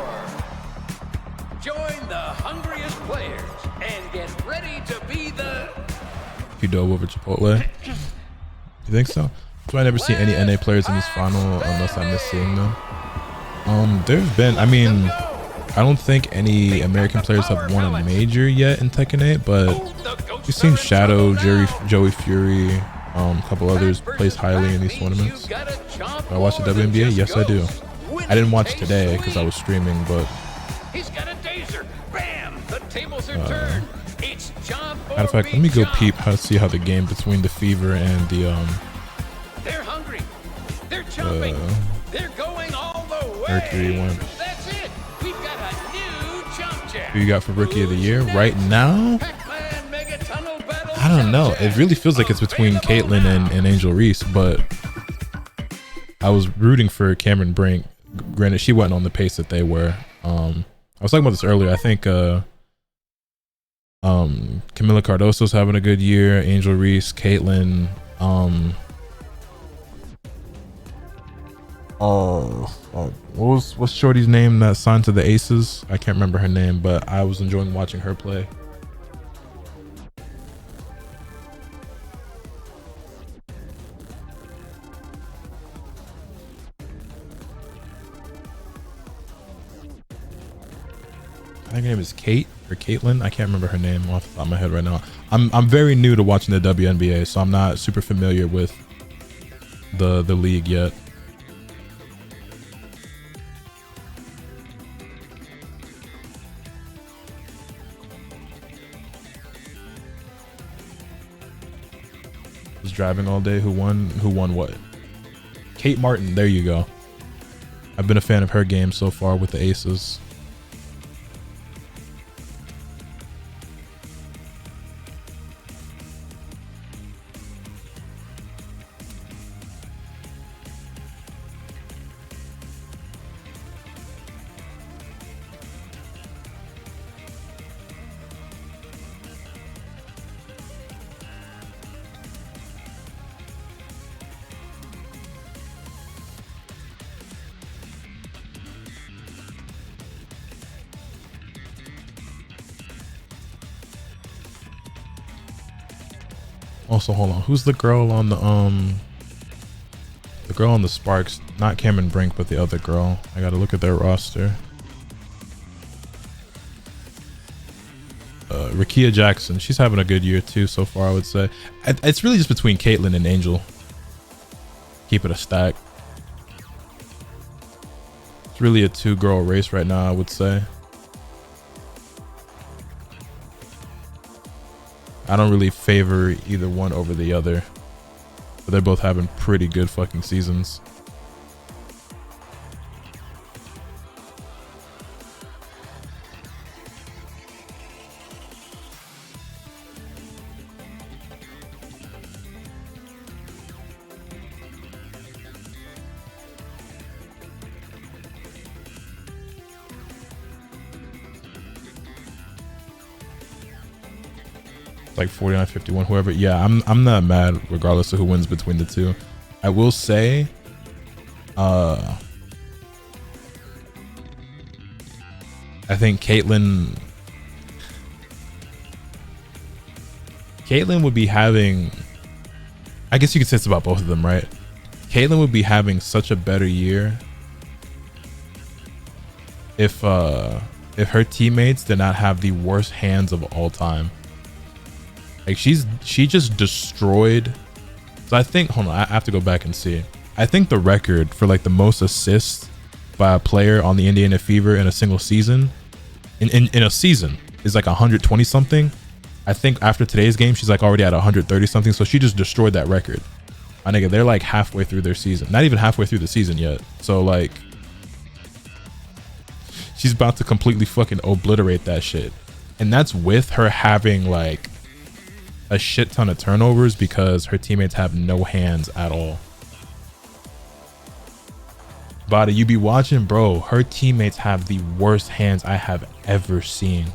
Speaker 18: Join the hungriest players and get ready to be the...
Speaker 1: He dove over Chipotle. You think so? So I never see any NA players in this final unless I miss seeing them. There's been, I mean, I don't think any American players have won a major yet in Tekken 8, but you've seen Shadow, Joey Fury, a couple others place highly in these tournaments. Do I watch the WNBA? Yes, I do. I didn't watch today because I was streaming, but
Speaker 18: He's got a taser. Bam! The tables are turned. It's John.
Speaker 1: matter of fact, let me go peep see how the game between the Fever and the
Speaker 18: They're hungry. They're chomping. They're going all the way.
Speaker 1: Mercury went.
Speaker 18: That's it. We've got a new jump jack.
Speaker 1: Who you got for Rookie of the Year right now? I don't know. It really feels like it's between Caitlyn and Angel Reese, but I was rooting for Cameron Brink. Granted, she wasn't on the pace that they were. I was talking about this earlier. I think Camila Cardoso's having a good year. Angel Reese, Caitlyn. What's Shorty's name that signed to the Aces? I can't remember her name, but I was enjoying watching her play. I think her name is Kate or Caitlyn. I can't remember her name off the top of my head right now. I'm very new to watching the WNBA, so I'm not super familiar with the league yet. Was driving all day. Who won what? Kate Martin. There you go. I've been a fan of her game so far with the aces. Also, hold on. Who's the girl on the girl on the Sparks? Not Cameron Brink, but the other girl. I gotta look at their roster. Rakia Jackson. She's having a good year too so far, I would say. It's really just between Caitlyn and Angel. Keep it a stack. It's really a 2-girl race right now, I would say. I don't really favor either one over the other, but they're both having pretty good fucking seasons. Like 49-51, whoever. Yeah, I'm not mad regardless of who wins between the two. I will say I think Caitlyn would be having, I guess you could say it's about both of them, right? Caitlyn would be having such a better year if her teammates did not have the worst hands of all time. Like she just destroyed. So I think, hold on, I have to go back and see. I think the record for like the most assists by a player on the Indiana Fever in a single season, in a season, is like 120 something. I think after today's game, she's like already at 130 something. So she just destroyed that record. My nigga, they're like halfway through their season. Not even halfway through the season yet. So like, she's about to completely fucking obliterate that shit. And that's with her having like a shit ton of turnovers because her teammates have no hands at all. Bada, you be watching, bro. Her teammates have the worst hands I have ever seen.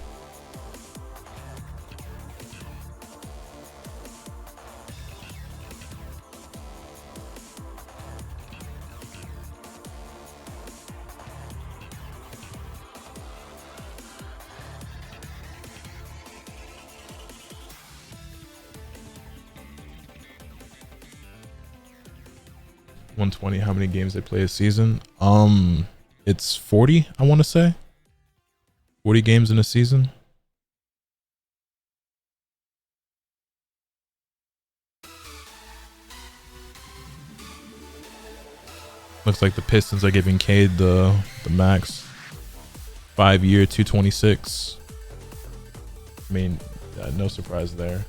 Speaker 1: $120, how many games they play a season? It's 40, I want to say. 40 games in a season. Looks like the Pistons are giving Cade the max. 5-year, 226. I mean, no surprise there.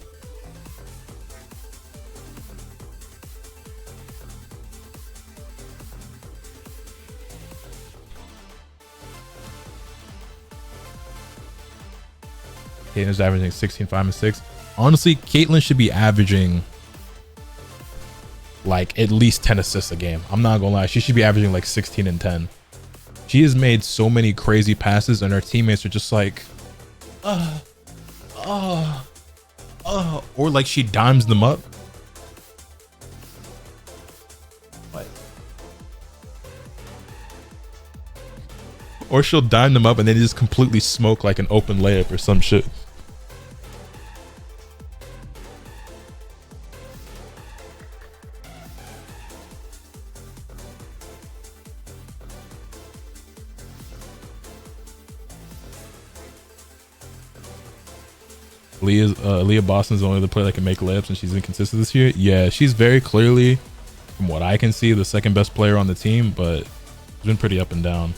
Speaker 1: Caitlyn's averaging 16, 5, and 6. Honestly, Caitlyn should be averaging like at least 10 assists a game. I'm not gonna lie, she should be averaging like 16 and 10. She has made so many crazy passes and her teammates are just like or like she dimes them up. What? Or she'll dime them up and then just completely smoke like an open layup or some shit. Leah Boston's the only other player that can make layups and she's inconsistent this year. Yeah, she's very clearly, from what I can see, the second best player on the team, but it's been pretty up and down.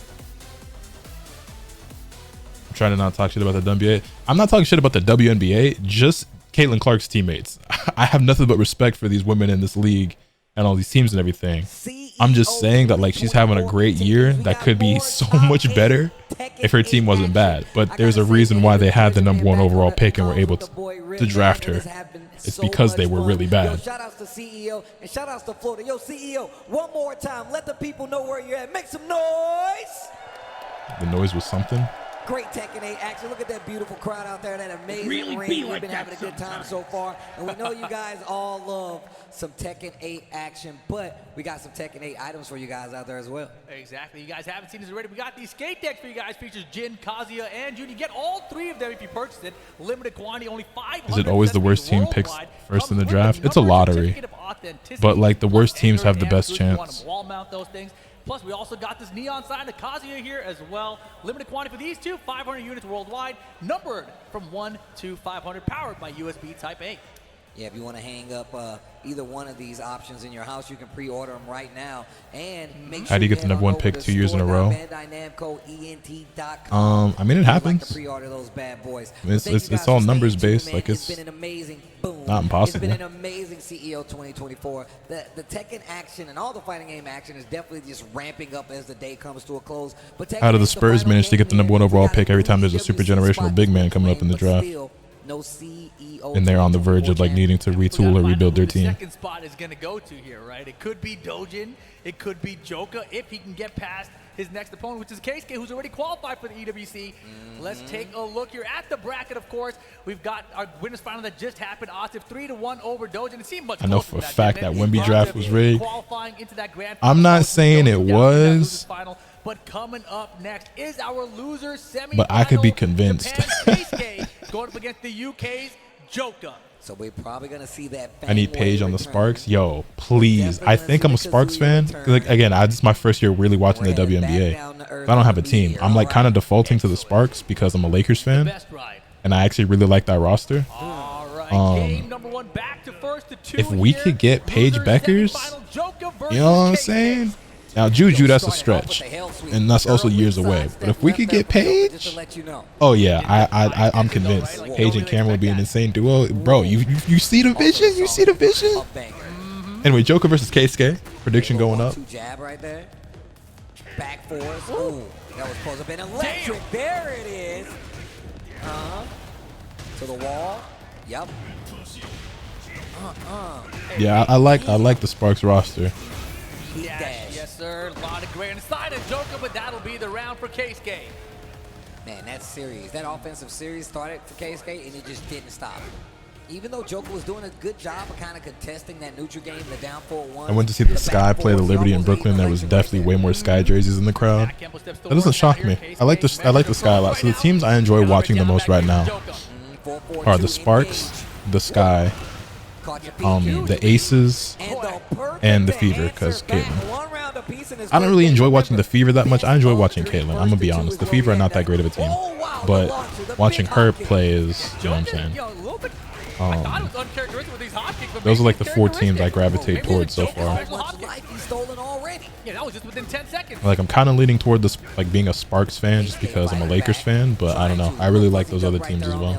Speaker 1: I'm trying to not talk shit about the WNBA. I'm not talking shit about the WNBA, just Caitlin Clark's teammates. I have nothing but respect for these women in this league and all these teams and everything. I'm just saying that like she's having a great year that could be so much better if her team wasn't bad. But there's a reason why they had the #1 overall pick and were able to draft her. It's because they were really bad.
Speaker 15: Shout outs to CEO and shout outs to Florida. Yo, CEO, one more time. Let the people know where you're at. Make some noise.
Speaker 1: The noise was something.
Speaker 15: Great Tekken 8 action. Look at that beautiful crowd out there. That amazing ring. We've been having a good time so far. And we know you guys all love some Tekken 8 action, but we got some Tekken 8 items for you guys out there as well.
Speaker 14: Exactly. You guys haven't seen this already. We got these skate decks for you guys. Features Jin, Kazuya, and Jun. You get all 3 of them if you purchase it. Limited quantity, only 500.
Speaker 1: Is it always the worst team picks first in the draft? It's a lottery. But like the worst teams have the best chance.
Speaker 14: Wall mount those things. Plus, we also got this neon sign of Kazuya here as well. Limited quantity for these two, 500 units worldwide, numbered from 1 to 500, powered by USB Type A.
Speaker 15: Yeah, if you want to hang up either one of these options in your house, you can pre-order them right now. And make sure
Speaker 1: how do you get the #1 pick 2 years in a row? I mean, it happens.
Speaker 15: Pre-order those bad boys.
Speaker 1: It's all numbers based. Like it's
Speaker 15: been an amazing boom.
Speaker 1: Not impossible.
Speaker 15: It's been an amazing CEO 2024. The Tekken action and all the fighting game action is definitely just ramping up as the day comes to a close. But
Speaker 1: how do the Spurs manage to get the #1 overall pick every time there's a super generational big man coming up in the draft?
Speaker 15: No CEO.
Speaker 1: And they're on the verge of like needing to retool or rebuild their team.
Speaker 14: Second spot is going to go to here, right? It could be Dojin, it could be Joka if he can get past his next opponent, which is Keisuke, who's already qualified for the EWC. Let's take a look here at the bracket. Of course, we've got our winners final that just happened. Asif 3-1 over Dojin. It seemed much
Speaker 1: I know for a fact that Wemby draft was rigged.
Speaker 14: Qualifying into that grand
Speaker 1: I'm not saying it was,
Speaker 14: but coming up next is our loser semi.
Speaker 1: but I could be convinced.
Speaker 14: Going up against the UK's Joka.
Speaker 15: So we're probably gonna see that.
Speaker 1: I need Paige on the Sparks. Yo, please. I think I'm a Sparks fan. Like again, this is my first year really watching the WNBA. I don't have a team. I'm like kind of defaulting to the Sparks because I'm a Lakers fan, and I actually really like that roster. If we could get Paige Beckers, you know what I'm saying? Now Juju, that's a stretch, and that's also years away. But if we could get Paige, oh yeah, I'm convinced. Paige and Cameron would be an insane duo, bro. You see the vision? You see the vision? Anyway, Joka versus Keisuke. Prediction going up.
Speaker 15: Jab right there. Back force. Ooh, that was supposed to have been electric. There it is. To the wall. Yep.
Speaker 1: Yeah, I like the Sparks roster.
Speaker 14: Yes, sir. A lot of great inside of Joka, but that'll be the round for Keisuke.
Speaker 15: Man, that series, that offensive series started for Keisuke, and it just didn't stop. Even though Joka was doing a good job of kind of contesting that neutral game, the down 4-1.
Speaker 1: I went to see the Sky play the Liberty in Brooklyn. There was definitely way more Sky jerseys in the crowd. That doesn't shock me. I like the Sky a lot. So the teams I enjoy watching the most right now are the Sparks, the Sky, the Aces, and the Fever, because Caitlyn. I don't really enjoy watching the Fever that much. I enjoy watching Caitlyn. I'm gonna be honest. The Fever are not that great of a team, but watching her play is, you know what I'm saying. Those are like the 4 teams I gravitate towards so far. Like I'm kind of leaning toward this, like being a Sparks fan, just because I'm a Lakers fan. But I don't know. I really like those other teams as well.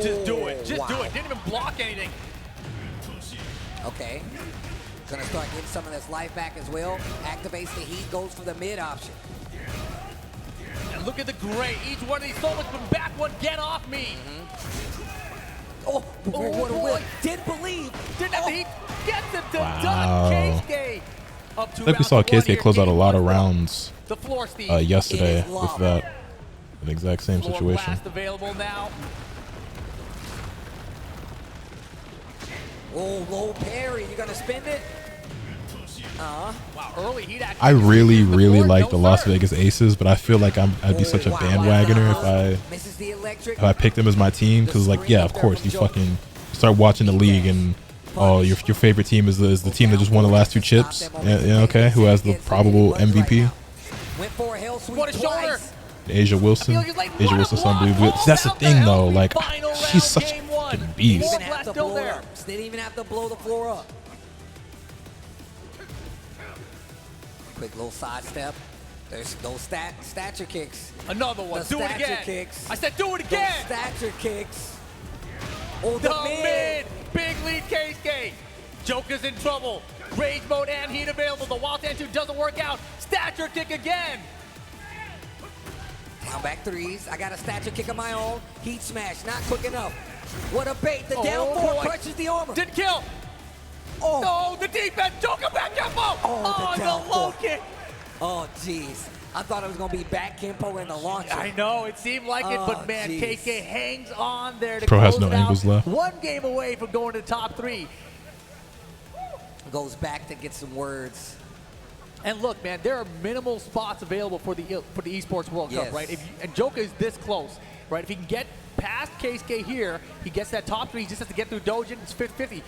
Speaker 14: Just do it. Just do it. Didn't even block anything.
Speaker 15: Okay. Gonna start getting some of this life back as well. Activates the heat, goes for the mid option.
Speaker 14: And look at the gray. Each one of these solos from back one. Get off me.
Speaker 15: Oh, what a whip. Didn't believe.
Speaker 14: Didn't have the heat. Gets him to done. Keisuke.
Speaker 1: I think we saw Keisuke close out a lot of rounds yesterday with that. An exact same situation.
Speaker 14: Available now.
Speaker 15: Oh, low parry. You gonna spend it?
Speaker 14: Wow, early heat action.
Speaker 1: I really like the Las Vegas Aces, but I feel like I'd be such a bandwagoner if I picked them as my team. Because like, yeah, of course, you fucking start watching the league and your favorite team is the team that just won the last 2 chips. Yeah, okay, who has the probable MVP?
Speaker 14: What a shoulder.
Speaker 1: Asia Wilson. Asia Wilson's unbelievable. That's the thing though, like she's such a fucking beast.
Speaker 15: They didn't even have to blow the floor up. Quick little side step. There's those stature kicks.
Speaker 14: Another one.
Speaker 15: The
Speaker 14: do it again.
Speaker 15: Kicks.
Speaker 14: I said do it again.
Speaker 15: Those stature kicks. Oh,
Speaker 14: the mid. Big lead Keisuke. Joker's in trouble. Rage mode and heat available. The Wild Stand 2 doesn't work out. Stature kick again.
Speaker 15: Down back threes. I got a stature kick of my own. Heat smash, not quick enough. What a bait. The down four crushes the armor.
Speaker 14: Didn't kill.
Speaker 15: Oh.
Speaker 14: No, the defense. Joker back tempo.
Speaker 15: Oh, the down
Speaker 14: low
Speaker 15: four.
Speaker 14: kick.
Speaker 15: Oh, jeez. I thought it was going to be back Kimpo in the launcher.
Speaker 14: I know, it seemed like it, but man,
Speaker 15: jeez.
Speaker 14: KK hangs on there to
Speaker 1: Pro
Speaker 14: close
Speaker 1: has no
Speaker 14: it out.
Speaker 1: angles left.
Speaker 14: One game away from going to the top 3.
Speaker 15: Goes back to get some words.
Speaker 14: And look, man, there are minimal spots available for the Esports World
Speaker 15: Yes.
Speaker 14: Cup, right? And Joka is this close, right? If he can get past Keisuke here, he gets that top 3. He just has to get through Dojin. It's 50-50.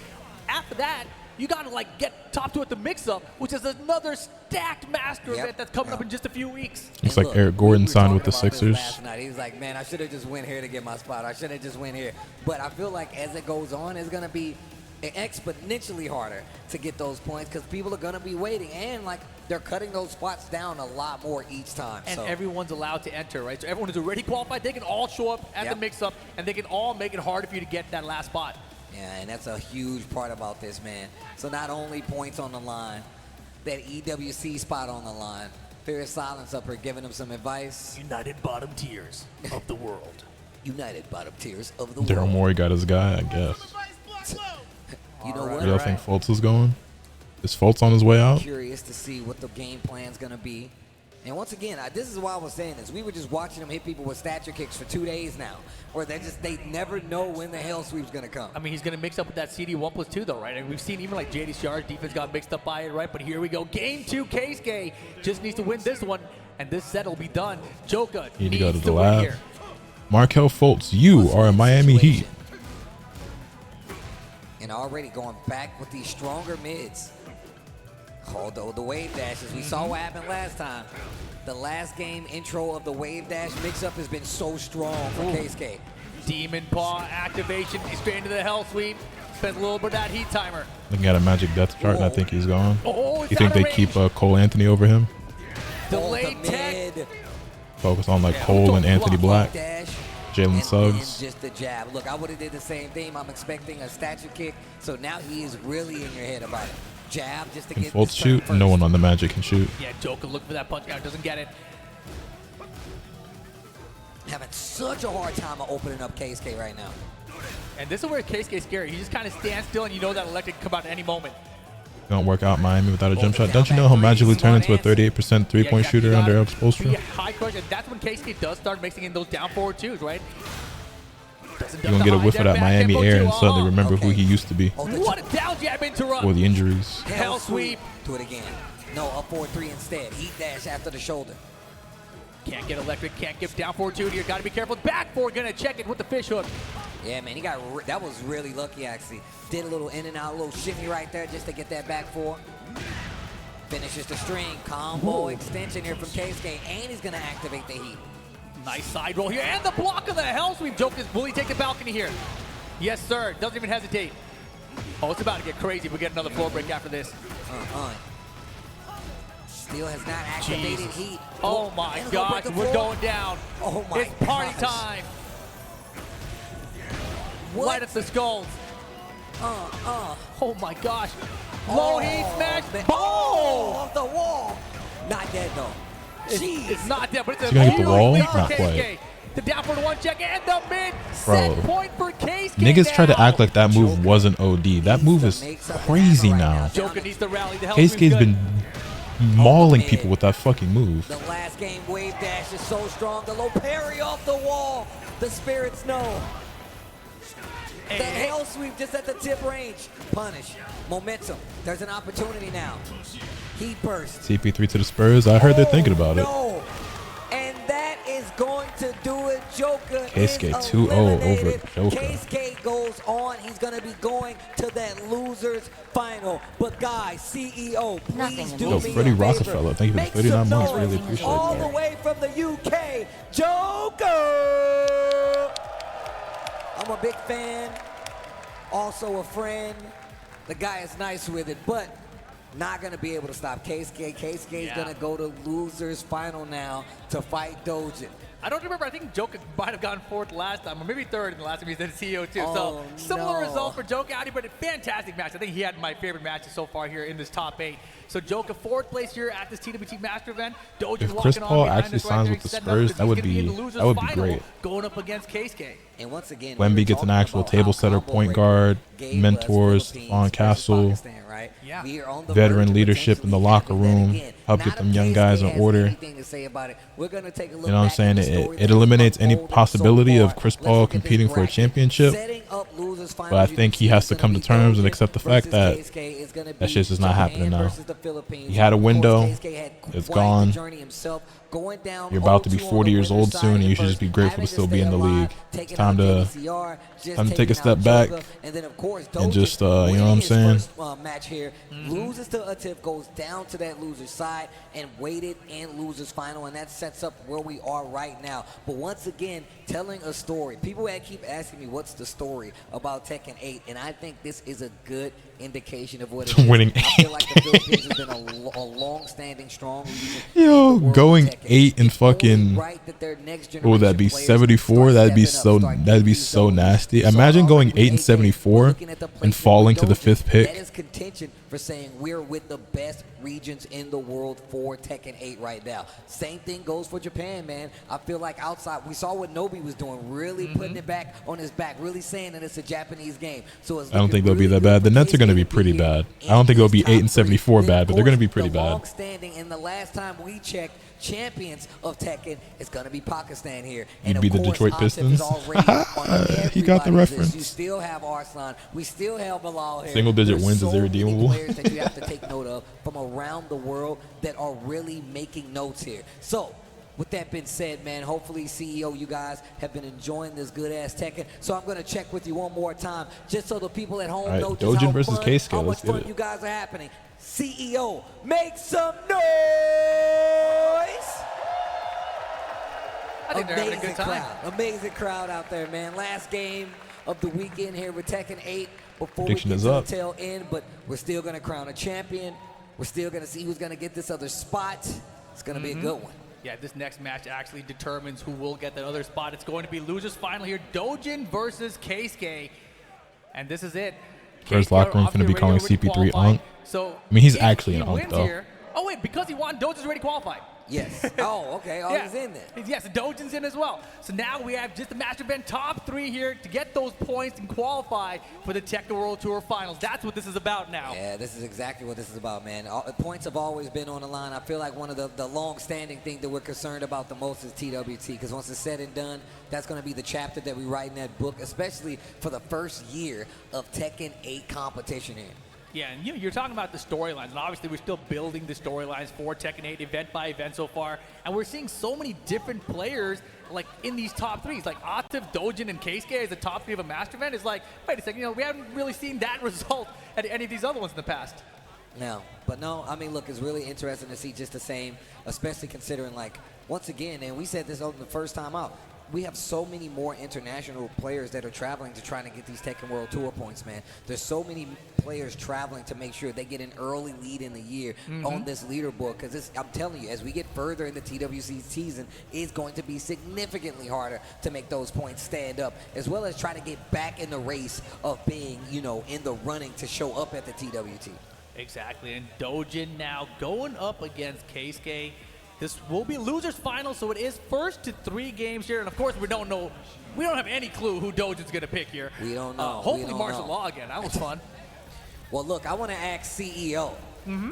Speaker 14: After that, you got to like get top 2 at the mix-up, which is another stacked master event that's coming up in just a few weeks.
Speaker 1: Looks like Eric Gordon signed with the Sixers.
Speaker 15: Last night, he was like, man, I should have just went here to get my spot. I should have just went here. But I feel like as it goes on, it's going to be exponentially harder to get those points because people are going to be waiting. And like they're cutting those spots down a lot more each time.
Speaker 14: And
Speaker 15: so.
Speaker 14: everyone's allowed to enter, right? So everyone who's already qualified, they can all show up at the mix-up, and they can all make it harder for you to get that last spot.
Speaker 15: Yeah, and that's a huge part about this, man. So not only points on the line, that EWC spot on the line. Fierce Silence up here giving him some advice.
Speaker 14: United bottom tiers of the world.
Speaker 15: United bottom tiers of the
Speaker 1: Daryl
Speaker 15: world.
Speaker 1: Morey got his guy, I guess.
Speaker 15: You know
Speaker 1: Where
Speaker 15: what?
Speaker 1: do y'all think Fultz is going? Is Fultz on his way out?
Speaker 15: Curious to see what the game plan's going to be. And once again, this is why I was saying this. We were just watching him hit people with stature kicks for 2 days now, where they never know when the hell sweep's going to come.
Speaker 14: I mean, he's going to mix up with that CD 1+2, though, right? And we've seen even like JD Shar's defense got mixed up by it, right? But here we go. Game 2, Keisuke just needs to win this one, and this set will be done. Joka
Speaker 1: Need to
Speaker 14: needs
Speaker 1: go to the
Speaker 14: win
Speaker 1: lab.
Speaker 14: here.
Speaker 1: Markel Fultz, you are a Miami Heat.
Speaker 15: And already going back with these stronger mids. Although the wave dashes, we saw what happened last time. The last game intro of the wave dash mix-up has been so strong for Keisuke.
Speaker 14: Demon Paw activation. He's straight into the Hell Sweep. Spends a little bit of that heat timer.
Speaker 1: Looking at a Magic Death chart, and I think he's gone.
Speaker 14: Oh, he's
Speaker 1: You think
Speaker 14: out of
Speaker 1: they keep Cole Anthony over him?
Speaker 14: Delayed tech.
Speaker 1: Focus on like Cole and Anthony Black, Jalen Suggs.
Speaker 15: And just the jab. Look, I would have did the same thing. I'm expecting a stature kick. So now he is really in your head about it. Jab just to
Speaker 1: Can
Speaker 15: get
Speaker 1: Fultz shoot? No one on the Magic can shoot.
Speaker 14: Yeah, Joka looking for that punch out. Doesn't get it.
Speaker 15: Having such a hard time of opening up Keisuke right now.
Speaker 14: And this is where Keisuke's scary. He just kind of stands still, and you know that electric can come out at any moment.
Speaker 1: Don't work out Miami without a jump shot. Don't you know he'll magically turn into a 38% three-point shooter under Spoelstra?
Speaker 14: Yeah, high crush, and that's when Keisuke does start mixing in those down forward twos, right?
Speaker 1: You're going to get a whiff of that Miami air and suddenly remember who he used to be.
Speaker 14: What a down jab interrupt.
Speaker 1: Or the injuries.
Speaker 15: Hell sweep. Do it again. No, up 4-3 instead. Heat dash after the shoulder.
Speaker 14: Can't get electric, can't get down forward two here. Got to be careful. Back four, gonna check it with the fish hook.
Speaker 15: Yeah, man, that was really lucky, actually. Did a little in and out, a little shimmy right there just to get that back four. Finishes the string. Combo extension here from Keisuke, and he's gonna activate the heat.
Speaker 14: Nice side roll here, and the block of the Hell Sweep. Joke is, will he take the balcony here? Yes, sir. Doesn't even hesitate. Oh, it's about to get crazy if we get another floor break after this.
Speaker 15: Still has not activated heat.
Speaker 14: Oh my gosh, we're going down.
Speaker 15: Oh my
Speaker 14: It's party time. Light up the skulls. Oh my gosh. Low heat smash.
Speaker 15: Oh, off the wall. Not dead though. Jeez.
Speaker 14: It's not dead, but it's a
Speaker 1: Is he gonna hit the
Speaker 14: huge
Speaker 1: wall?
Speaker 14: lead for
Speaker 1: Not
Speaker 14: KSK.
Speaker 1: quite.
Speaker 14: The down for the one check and the mid
Speaker 1: Bro,
Speaker 14: set point for Keisuke.
Speaker 1: niggas try to act like that move wasn't OD. That move is crazy now.
Speaker 14: Joker needs to rally. The Hell Sweep's
Speaker 1: Keisuke's
Speaker 14: good.
Speaker 1: been mauling people with that fucking move.
Speaker 15: The last game wave dash is so strong. The low parry off the wall. The spirits know. The Hell Sweep just at the tip range. Punish. Momentum. There's an opportunity now. Heat burst.
Speaker 1: CP3 to the Spurs. I heard they're thinking about it.
Speaker 15: No. And that is going to do it. Joker
Speaker 1: Keisuke
Speaker 15: is
Speaker 1: 2-0 over
Speaker 15: eliminated.
Speaker 1: Joker.
Speaker 15: Keisuke goes on. He's going to be going to that losers final. But guys, CEO, please do
Speaker 1: Yo,
Speaker 15: me
Speaker 1: Freddie
Speaker 15: a favor.
Speaker 1: Rockefeller, thank you for the
Speaker 15: Make
Speaker 1: 39
Speaker 15: some
Speaker 1: months.
Speaker 15: noise.
Speaker 1: Really appreciate
Speaker 15: All
Speaker 1: it.
Speaker 15: the way from the UK, Joker. I'm a big fan, also a friend. The guy is nice with it, but not going to be able to stop Keisuke. Keisuke's going to go to losers final now to fight Dojin.
Speaker 14: I don't remember. I think Joka might have gone fourth last time, or maybe third in the last time he did CEO too.
Speaker 15: Oh,
Speaker 14: so similar
Speaker 15: no.
Speaker 14: result for Joka Audi, but a fantastic match. I think he had my favorite matches so far here in this top 8. So Joka fourth place here at this TWT Master event. Dojin
Speaker 1: If
Speaker 14: walking
Speaker 1: Chris
Speaker 14: on
Speaker 1: Paul
Speaker 14: behind
Speaker 1: actually
Speaker 14: us right
Speaker 1: signs
Speaker 14: there,
Speaker 1: with the
Speaker 14: setting up
Speaker 1: Spurs,
Speaker 14: because
Speaker 1: that would
Speaker 14: he's gonna
Speaker 1: be
Speaker 14: in the losers
Speaker 1: that would be
Speaker 14: final
Speaker 1: great.
Speaker 14: Going up against Keisuke.
Speaker 15: And once again,
Speaker 1: Wemby gets an actual table setter, point guard, mentors on Castle,
Speaker 14: Yeah.
Speaker 1: veteran leadership in the locker room, help get them young guys in order. You know what I'm saying? It eliminates any possibility of Chris Paul competing for a championship. But I think he has to come to terms and accept the fact that that shit's just not happening now. He had a window. It's gone. You're about to be 40 years old soon, and you should just be grateful to still be in the league. It's time to take a step back and just, you know what I'm saying?
Speaker 15: Match here loses to Atif, goes down to that loser's side and waited and losers final, and that sets up where we are right now. But once again, telling a story. People that keep asking me what's the story about Tekken 8, and I think this is a good indication of what it is.
Speaker 1: Winning
Speaker 15: I feel like the Philippines has been a long-standing, strong region.
Speaker 1: Yo, going 8 and fucking, what would that be, 74? That'd be so nasty. Imagine going 8 and 74 and falling to the 5th pick.
Speaker 15: That is contention for saying we're with the best regions in the world for Tekken 8 right now. Same thing goes for Japan, man. I feel like outside, we saw what Nobi was doing, really putting it back on his back, really saying that it's a Japanese game. So it's
Speaker 1: I don't think they'll be that bad. The Nets are going to be pretty bad. I don't think they'll be 8 and 74 bad, but they're going to be pretty bad.
Speaker 15: Long-standing, and the last time we checked, champions of Tekken is going to be Pakistan here.
Speaker 1: You'd be the Detroit Pistons. He got the reference.
Speaker 15: You still have Arslan. We still have Bilal here.
Speaker 1: Single-digit wins is irredeemable.
Speaker 15: Players that you have to take note of from around the world that are really making notes here. So, with that being said, man, hopefully, CEO, you guys have been enjoying this good-ass Tekken. So I'm going to check with you one more time, just so the people at home know just
Speaker 1: Dojin versus Keisuke.
Speaker 15: how much
Speaker 1: Let's get
Speaker 15: fun
Speaker 1: it.
Speaker 15: you guys are happening. CEO, make some noise!
Speaker 14: I think they're having a good time.
Speaker 15: Amazing crowd out there, man. Last game of the weekend here with Tekken 8 before
Speaker 1: Prediction
Speaker 15: we get
Speaker 1: is
Speaker 15: to
Speaker 1: up.
Speaker 15: the tail end, but we're still going to crown a champion. We're still going to see who's going to get this other spot. It's going to be a good one.
Speaker 14: Yeah, this next match actually determines who will get that other spot. It's going to be losers final here. Dojin versus Keisuke. And this is it.
Speaker 1: First locker room finna be calling CP3 Unk.
Speaker 14: So
Speaker 1: I mean, he's
Speaker 14: if
Speaker 1: actually
Speaker 14: he
Speaker 1: an Unk,
Speaker 14: wins
Speaker 1: though.
Speaker 14: here- oh, wait, because he won, Dojin's already qualified.
Speaker 15: Yes. Oh, okay. Oh, he's in there.
Speaker 14: Yes, Dojin's in as well. So now we have just the Master Event top 3 here to get those points and qualify for the Tekken World Tour Finals. That's what this is about now.
Speaker 15: Yeah, this is exactly what this is about, man. Points have always been on the line. I feel like one of the long-standing thing that we're concerned about the most is TWT, because once it's said and done, that's going to be the chapter that we write in that book, especially for the first year of Tekken 8 competition here.
Speaker 14: Yeah, and you're talking about the storylines, and obviously we're still building the storylines for Tekken 8 event by event so far, and we're seeing so many different players like in these top 3s, like Atif, Dojin, and Keisuke as the top 3 of a Master Event. Is like, wait a second, we haven't really seen that result at any of these other ones in the past.
Speaker 15: No, but no, I mean, look, it's really interesting to see just the same, especially considering, like, once again, and we said this on the first time out, we have so many more international players that are traveling to try to get these Tekken World Tour points, man. There's so many players traveling to make sure they get an early lead in the year on this leaderboard, because I'm telling you, as we get further in the TWC season, it's going to be significantly harder to make those points stand up, as well as try to get back in the race of being, you know, in the running to show up at the TWT.
Speaker 14: Exactly, and Dojin now going up against Keisuke. This will be losers final, so it is first to 3 games here, and of course we don't have any clue who Dojin's gonna pick here.
Speaker 15: We don't know.
Speaker 14: Hopefully martial law again. That was fun.
Speaker 15: Well, look, I want to ask CEO.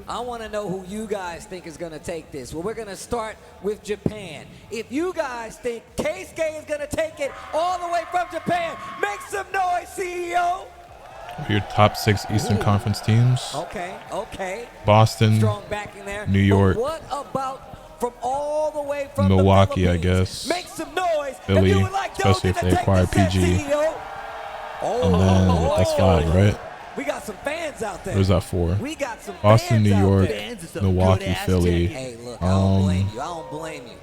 Speaker 15: I want to know who you guys think is going to take this. Well, we're going to start with Japan. If you guys think Keisuke is going to take it all the way from Japan, make some noise, CEO.
Speaker 1: Your top 6 Eastern Conference teams.
Speaker 15: Okay.
Speaker 1: Boston,
Speaker 15: Strong backing there.
Speaker 1: New York.
Speaker 15: But what about from all the way from
Speaker 1: Milwaukee,
Speaker 15: the
Speaker 1: I guess.
Speaker 15: Make some noise.
Speaker 1: Philly,
Speaker 15: if you would like
Speaker 1: especially if
Speaker 15: Dojin
Speaker 1: they
Speaker 15: to
Speaker 1: acquire
Speaker 15: take this
Speaker 1: PG.
Speaker 15: set, CEO.
Speaker 1: And then that's 5, right?
Speaker 15: We got some fans out there.
Speaker 1: Or is that 4?
Speaker 15: We got some
Speaker 1: Boston,
Speaker 15: fans
Speaker 1: New
Speaker 15: out
Speaker 1: York,
Speaker 15: there.
Speaker 1: Milwaukee, Philly.
Speaker 15: Hey, look, I don't blame you. I don't blame you.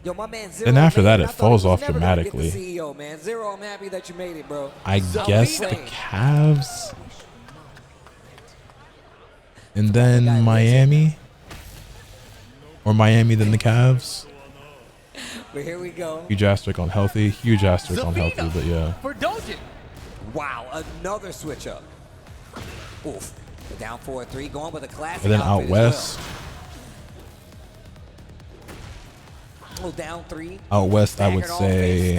Speaker 15: Yo, my man Zero.
Speaker 1: Then after that,
Speaker 15: man,
Speaker 1: it
Speaker 15: I thought
Speaker 1: falls
Speaker 15: he was
Speaker 1: off
Speaker 15: never gonna get the
Speaker 1: dramatically.
Speaker 15: CEO, man. Zero, I'm happy that you made it, bro.
Speaker 1: I guess the Cavs. And then Miami. Or Miami, then the Cavs.
Speaker 15: But here we go.
Speaker 1: Huge asterisk on healthy. Huge asterisk on healthy, but yeah.
Speaker 14: For Dojin.
Speaker 15: Wow, another switch up. Oof. Down 4-3, going with a classic.
Speaker 1: And then out west.
Speaker 15: Oh, down 3.
Speaker 1: Out west, I would say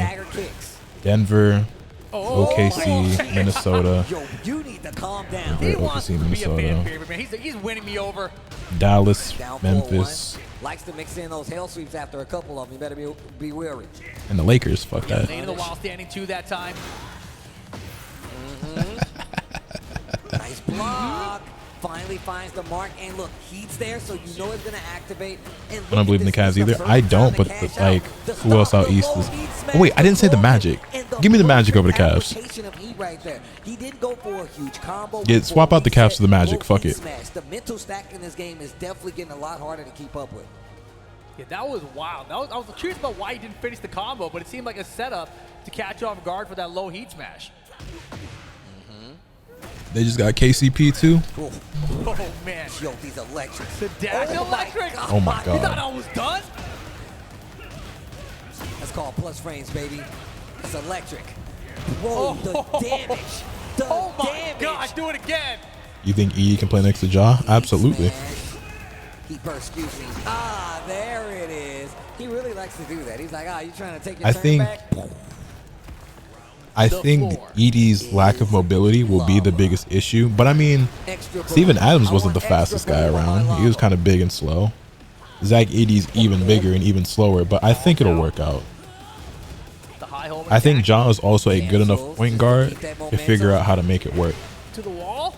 Speaker 1: Denver, OKC, Minnesota.
Speaker 15: Yo, you need to calm down.
Speaker 1: Denver, OKC, Minnesota.
Speaker 14: He's winning me over.
Speaker 1: Dallas,
Speaker 15: Down
Speaker 1: Memphis,
Speaker 15: 4-1. Likes to mix in those hell sweeps after a couple of them. You better be wary.
Speaker 1: and the Lakers. Fuck that.
Speaker 14: Lane of the Wild standing 2 that time.
Speaker 15: Nice block. Finally finds the mark, and look, Heat's there, so you know it's gonna activate. And
Speaker 1: I don't believe in the Cavs either. I don't, but like, who else out east is? Oh wait, I didn't say the Magic. Give me the Magic over the Cavs.
Speaker 15: Of Heat right there. He didn't go for a huge combo.
Speaker 1: Yeah, swap out the Cavs to the Magic. Fuck it.
Speaker 15: The mental stack in this game is definitely getting a lot harder to keep up with.
Speaker 14: Yeah, that was wild. I was curious about why he didn't finish the combo, but it seemed like a setup to catch off guard for that low Heat smash.
Speaker 1: They just got KCP too.
Speaker 15: Oh
Speaker 14: man.
Speaker 15: Yo, these electrics.
Speaker 14: The dash electric.
Speaker 1: Oh my
Speaker 14: You thought
Speaker 1: god.
Speaker 14: I was done?
Speaker 15: That's called plus frames, baby. It's electric. Whoa, the damage. The
Speaker 14: oh my
Speaker 15: damage.
Speaker 14: gosh, do it again.
Speaker 1: You think E can play next to Ja? Absolutely.
Speaker 15: He burst, excuse me. Ah, there it is. He really likes to do that. He's like, you trying to take your
Speaker 1: I
Speaker 15: turn
Speaker 1: think.
Speaker 15: back?
Speaker 1: I think Edie's lack of mobility will be the biggest issue. But I mean, Steven Adams wasn't the fastest guy around. He was kind of big and slow. Zach Edie's even bigger and even slower, but I think it'll work out. I think John is also a good enough point guard to figure out how to make it work.
Speaker 14: To the wall.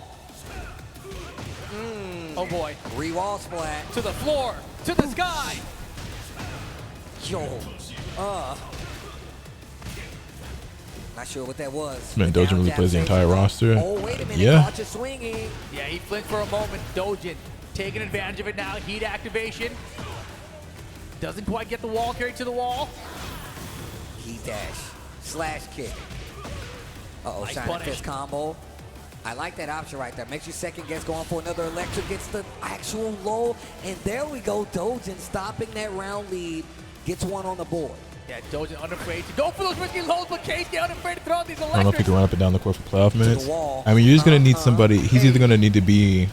Speaker 14: Oh boy.
Speaker 15: Re-wall splat.
Speaker 14: To the floor. To the sky.
Speaker 15: Yo. Not sure what that was.
Speaker 1: Man, Dojin really plays the entire roster.
Speaker 15: Oh, wait a minute.
Speaker 1: Yeah.
Speaker 15: Caught you swinging.
Speaker 14: Yeah, he flinched for a moment. Dojin taking advantage of it now. Heat activation. Doesn't quite get the wall carry to the wall.
Speaker 15: Heat dash. Slash kick. Uh-oh,
Speaker 14: Nice
Speaker 15: shiny
Speaker 14: punish.
Speaker 15: fist combo. I like that option right there. Makes you second guess, going for another electric. Gets the actual low. And there we go. Dojin stopping that round lead. Gets one on the board.
Speaker 14: Yeah, Dojin unafraid to go for those risky lows, but Casey unafraid to throw out these
Speaker 1: I don't know if he
Speaker 14: electrics.
Speaker 1: can run up and down the court for playoff minutes. I mean, you're just going to need somebody. He's either going to need to be,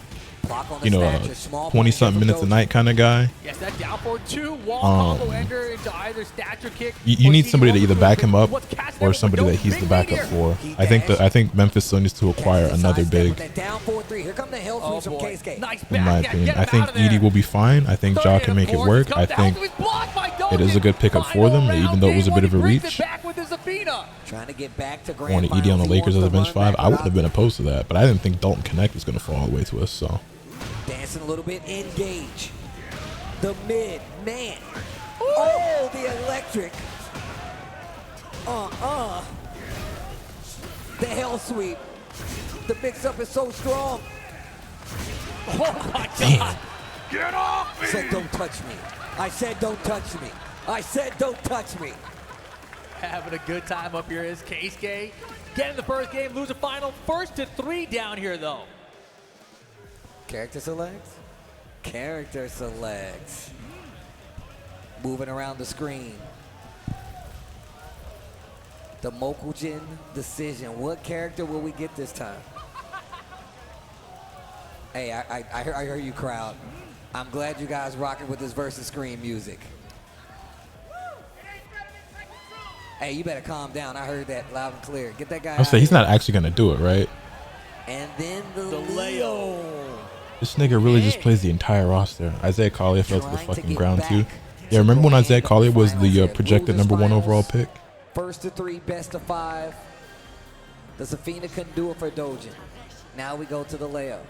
Speaker 1: you know, a 20-something minutes a night kind of guy.
Speaker 14: Yes, that down forward 2 wall combo enter into either stature kick.
Speaker 1: You
Speaker 14: or
Speaker 1: need somebody to
Speaker 14: CDO
Speaker 1: either back him up
Speaker 14: what's catching
Speaker 1: or
Speaker 14: them
Speaker 1: somebody that he's the backup for. I think Memphis still needs to acquire another big.
Speaker 15: Down 4-3. Here come the hell sweeps from KSK.
Speaker 14: Nice
Speaker 1: In my opinion, I think Edie will be fine. I think Ja can make it work. I think it is a good pickup for them, even though it was a bit of a reach.
Speaker 15: Trying to get back to
Speaker 1: Going
Speaker 15: grand
Speaker 1: to Edie on the
Speaker 15: finals.
Speaker 1: Lakers as a bench 5, I wouldn't have been opposed to that, but I didn't think Dalton Connect was going to fall all the way to us. So
Speaker 15: Dancing a little bit. Engage. The mid. Man. Oh, the electric. The hell sweep. The mix-up is so strong.
Speaker 14: Oh, my God.
Speaker 15: Get off me! I said don't touch me. I said don't touch me. I said don't touch me.
Speaker 14: Having a good time up here is Keisuke. Getting the first game, lose the final. 1st to 3 down here, though.
Speaker 15: Character selects. Character selects. Moving around the screen. The Mokujin decision. What character will we get this time? Hey, I heard you, crowd. I'm glad you guys rocking with this versus screen music. Hey, you better calm down. I heard that loud and clear. Get that guy
Speaker 1: I'll say
Speaker 15: out
Speaker 1: he's
Speaker 15: here.
Speaker 1: not actually going to do it, right?
Speaker 15: And then the Leo.
Speaker 1: This nigga really just plays the entire roster. Isaiah Collier fell to the fucking ground too. Yeah, remember when Isaiah Collier was the projected #1 overall pick?
Speaker 15: 1st to 3, best of 5. The Zafina couldn't do it for Dojin. Now we go to the Leo.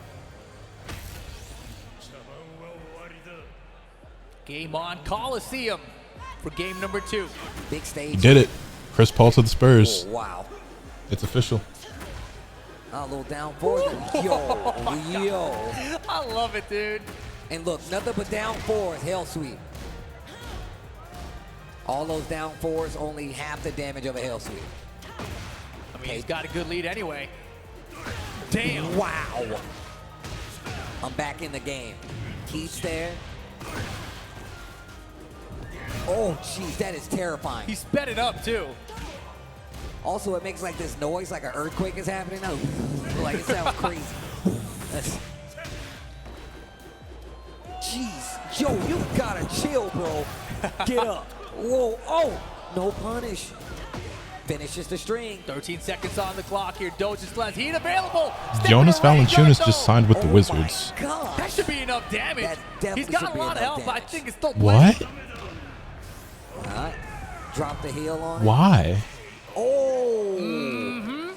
Speaker 14: Game on Coliseum for game number 2.
Speaker 15: Big stage.
Speaker 1: He did it. Chris Paul to the Spurs.
Speaker 15: Oh, wow.
Speaker 1: It's official.
Speaker 15: A little down forward. Yo.
Speaker 14: I love it, dude.
Speaker 15: And look, nothing but down 4s. Hell sweep. All those down 4s, only half the damage of a hell sweep.
Speaker 14: I mean, he's got a good lead anyway. Damn.
Speaker 15: Wow. I'm back in the game. Keith's there. Oh, jeez, that is terrifying.
Speaker 14: He sped it up, too.
Speaker 15: Also, it makes like this noise, like an earthquake is happening. Oh, like it sounds crazy. Jeez, Joe, you gotta chill, bro. Get up. Whoa, oh, no punish. Finishes the string.
Speaker 14: 13 seconds on the clock here. Doge's lens. Heat available.
Speaker 1: Jonas Valanciunas just signed with the Wizards.
Speaker 14: That should be enough damage. He's got a lot of health, but I think it's still
Speaker 1: What?
Speaker 15: All right. Drop the heel on.
Speaker 1: Why?
Speaker 15: Oh.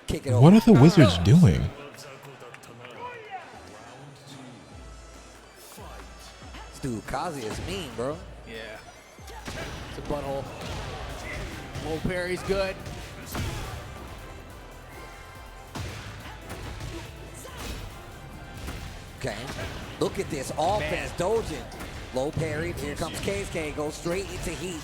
Speaker 15: Kick it over.
Speaker 1: What are the Wizards doing?
Speaker 15: This dude Kazi is mean, bro.
Speaker 14: Yeah. It's a butthole. Low parry's good.
Speaker 15: Okay. Look at this offense, Dojin. Low parry. Here comes KSK. Goes straight into heat.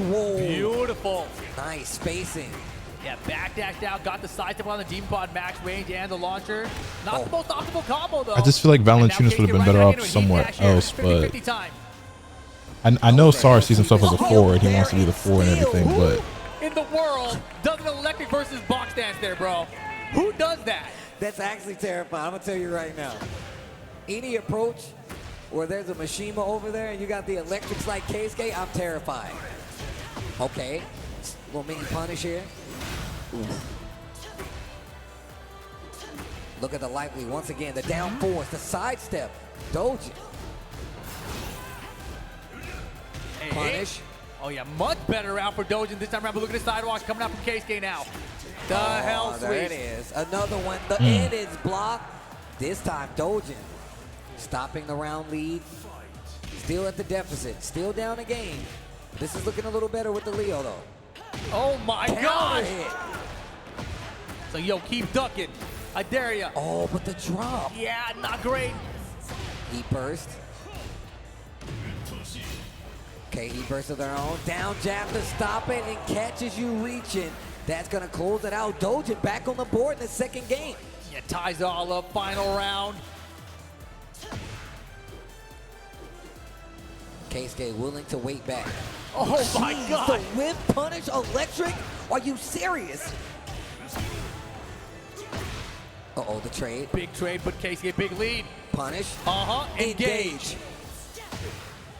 Speaker 15: Whoa.
Speaker 14: Beautiful.
Speaker 15: Nice spacing.
Speaker 14: Yeah, back dash down, got the side step on the Demon Pod max range and the launcher. Not the most optimal combo though.
Speaker 1: I just feel like Valanciunas would have been better off somewhere else, but I know SAR sees himself as a 4 and he wants to be the 4 and everything, but
Speaker 14: in the world does an electric versus box dance there, bro? Who does that?
Speaker 15: That's actually terrifying. I'm gonna tell you right now. Any approach where there's a Mishima over there and you got the electrics like Keisuke, I'm terrified. Okay, little mini punish here. Look at the lively once again. The down force, the sidestep. Doji. Punish.
Speaker 14: Oh yeah, much better round for Dojin this time around. But look at the sidewalks coming out from Keisuke now. The hell sweep.
Speaker 15: There it is. Another one. The end is blocked. This time Dojin stopping the round lead. Still at the deficit. Still down a game. This is looking a little better with the Leo though.
Speaker 14: Oh my
Speaker 15: Counter
Speaker 14: gosh.
Speaker 15: hit.
Speaker 14: So yo, keep ducking. I dare ya.
Speaker 15: Oh, but the drop.
Speaker 14: Yeah, not great.
Speaker 15: Heat burst. Okay, heat burst of their own. Down jab to stop it and catches you reaching. That's gonna close it out. Dojin back on the board in the second game.
Speaker 14: Yeah, ties it all up. Final round.
Speaker 15: Keisuke willing to wait back.
Speaker 14: Oh my
Speaker 15: Jeez,
Speaker 14: God.
Speaker 15: The whip punish electric? Are you serious? Uh-oh, the trade.
Speaker 14: Big trade, but Keisuke big lead.
Speaker 15: Punish.
Speaker 14: Uh-huh. Engage.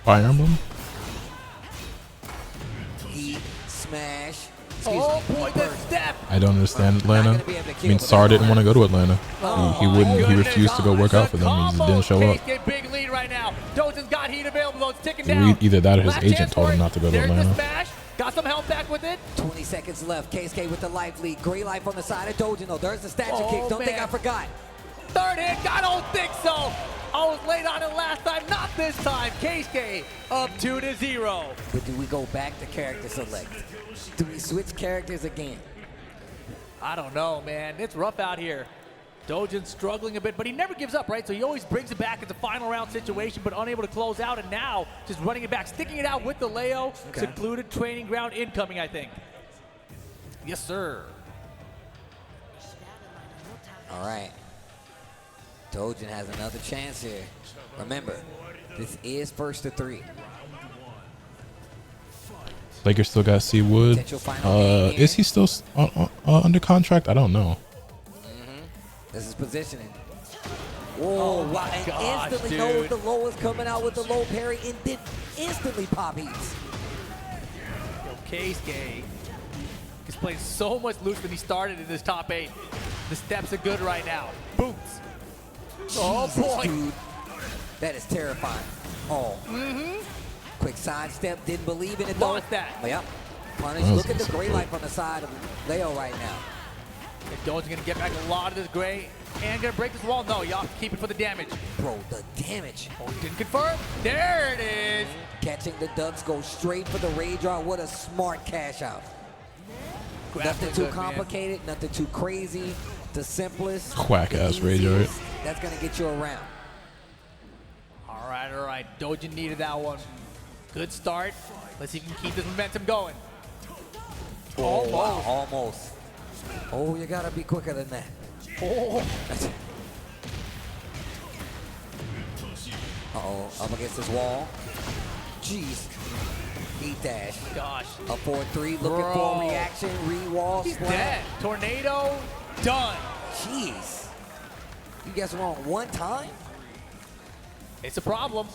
Speaker 1: Fire Emblem?
Speaker 15: Heat, smash.
Speaker 14: Oh boy, the step.
Speaker 1: I don't understand Atlanta. I mean, SAR didn't want to go to Atlanta. He wouldn't. He refused to go work out for them. He just didn't show up.
Speaker 14: Keisuke big lead right now. Dojin's got heat available though. It's ticking down.
Speaker 1: Either that or his
Speaker 14: Last
Speaker 1: agent
Speaker 14: chance
Speaker 1: told
Speaker 14: for
Speaker 1: him
Speaker 14: it.
Speaker 1: not to go to
Speaker 14: There's the
Speaker 1: Atlanta.
Speaker 14: smash. Got some health back with it.
Speaker 15: 20 seconds left. Keisuke with the life lead. Great life on the side of Dojin though. There's the statue kick. Don't think I forgot.
Speaker 14: Third hit. I don't think so. I was late on it last time. Not this time. Keisuke up 2-0.
Speaker 15: But do we go back to character select? Do we switch characters again?
Speaker 14: I don't know, man. It's rough out here. Dojin's struggling a bit, but he never gives up, right? So he always brings it back. It's a final round situation, but unable to close out. And now just running it back, sticking it out with the Leo.
Speaker 15: Okay.
Speaker 14: Secluded training ground incoming, I think. Yes, sir.
Speaker 15: All right. Dojin has another chance here. Remember, this is first to 3.
Speaker 1: Lakers still got C Wood. Is he still under contract? I don't know.
Speaker 15: This is positioning. Whoa, wow. And
Speaker 14: gosh,
Speaker 15: instantly knows the low is coming out with the low parry and then instantly pop heats.
Speaker 14: Yo, Keisuke is playing so much loose than he started in this top 8. The steps are good right now. Boots. Oh
Speaker 15: Jesus,
Speaker 14: boy.
Speaker 15: dude. That is terrifying. Oh. Quick sidestep. Didn't believe in it though.
Speaker 14: Lost that.
Speaker 15: Oh, yep. Punish. Look at the gray life on the side of Leo right now.
Speaker 14: If Dojin's gonna get back a lot of this gray and gonna break this wall. No, you have to keep it for the damage.
Speaker 15: Bro, the damage.
Speaker 14: Oh, didn't confirm. There it is.
Speaker 15: Catching the ducks, go straight for the rage draw. What a smart cash out. Nothing too complicated, nothing too crazy. The simplest.
Speaker 1: Quack ass rage art.
Speaker 15: That's gonna get you around.
Speaker 14: All right. Dojin needed that one. Good start. Let's see if he can keep this momentum going.
Speaker 15: Oh, wow, almost. Oh, you gotta be quicker than that.
Speaker 14: Oh.
Speaker 15: Uh-oh, up against this wall. Jeez. Heat dash.
Speaker 14: Gosh.
Speaker 15: A 4-3, looking for a reaction, re-wall,
Speaker 14: He's
Speaker 15: slam.
Speaker 14: dead. Tornado, done.
Speaker 15: Jeez. You guys were on one time?
Speaker 14: It's a problem.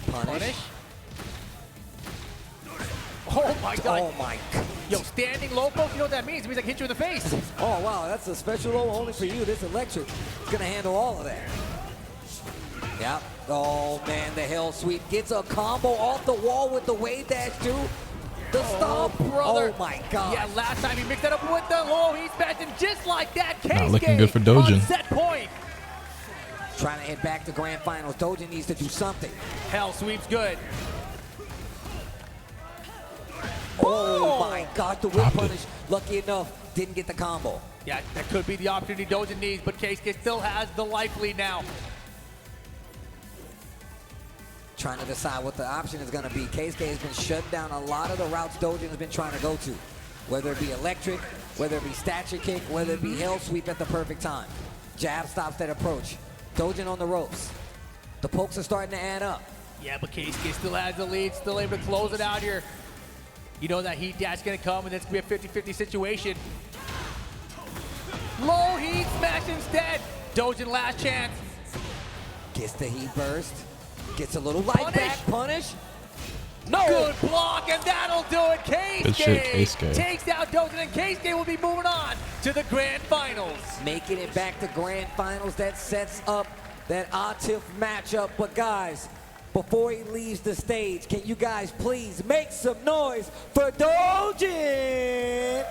Speaker 15: Punish.
Speaker 14: Oh my God.
Speaker 15: Oh my God.
Speaker 14: Yo, standing low post, you know what that means? It means I can hit you in the face.
Speaker 15: Oh wow, that's a special low only for you. This electric is gonna handle all of that. Yep. Oh man, the hell sweep gets a combo off the wall with the wave dash too. The stomp,
Speaker 14: brother.
Speaker 15: Oh my God.
Speaker 14: Yeah, last time he mixed that up with the low, he's back and just like that.
Speaker 1: Not looking good for Dojin.
Speaker 14: On set point.
Speaker 15: Trying to head back to grand finals. Dojin needs to do something.
Speaker 14: Hell sweep's good.
Speaker 15: Oh my God, the whip punish. Lucky enough, didn't get the combo.
Speaker 14: Yeah, that could be the opportunity Dojin needs, but Keisuke still has the life lead now.
Speaker 15: Trying to decide what the option is going to be. Keisuke has been shut down a lot of the routes Dojin has been trying to go to. Whether it be electric, whether it be stature kick, whether it be hell sweep at the perfect time. Jab stops that approach. Dojin on the ropes. The pokes are starting to add up.
Speaker 14: Yeah, but Keisuke still has the lead, still able to close it out here. You know that heat dash is going to come, and it's going to be a 50-50 situation. Low heat smash instead. Dojin last chance.
Speaker 15: Gets the heat burst. Gets a little light back. Punish. No.
Speaker 14: Good block, and that'll do it.
Speaker 1: Good shit,
Speaker 14: Keisuke
Speaker 1: Keisuke.
Speaker 14: takes out Dojin, and Keisuke will be moving on to the grand finals.
Speaker 15: Making it back to grand finals. That sets up that Atif matchup. But guys, before he leaves the stage, can you guys please make some noise for Dojin?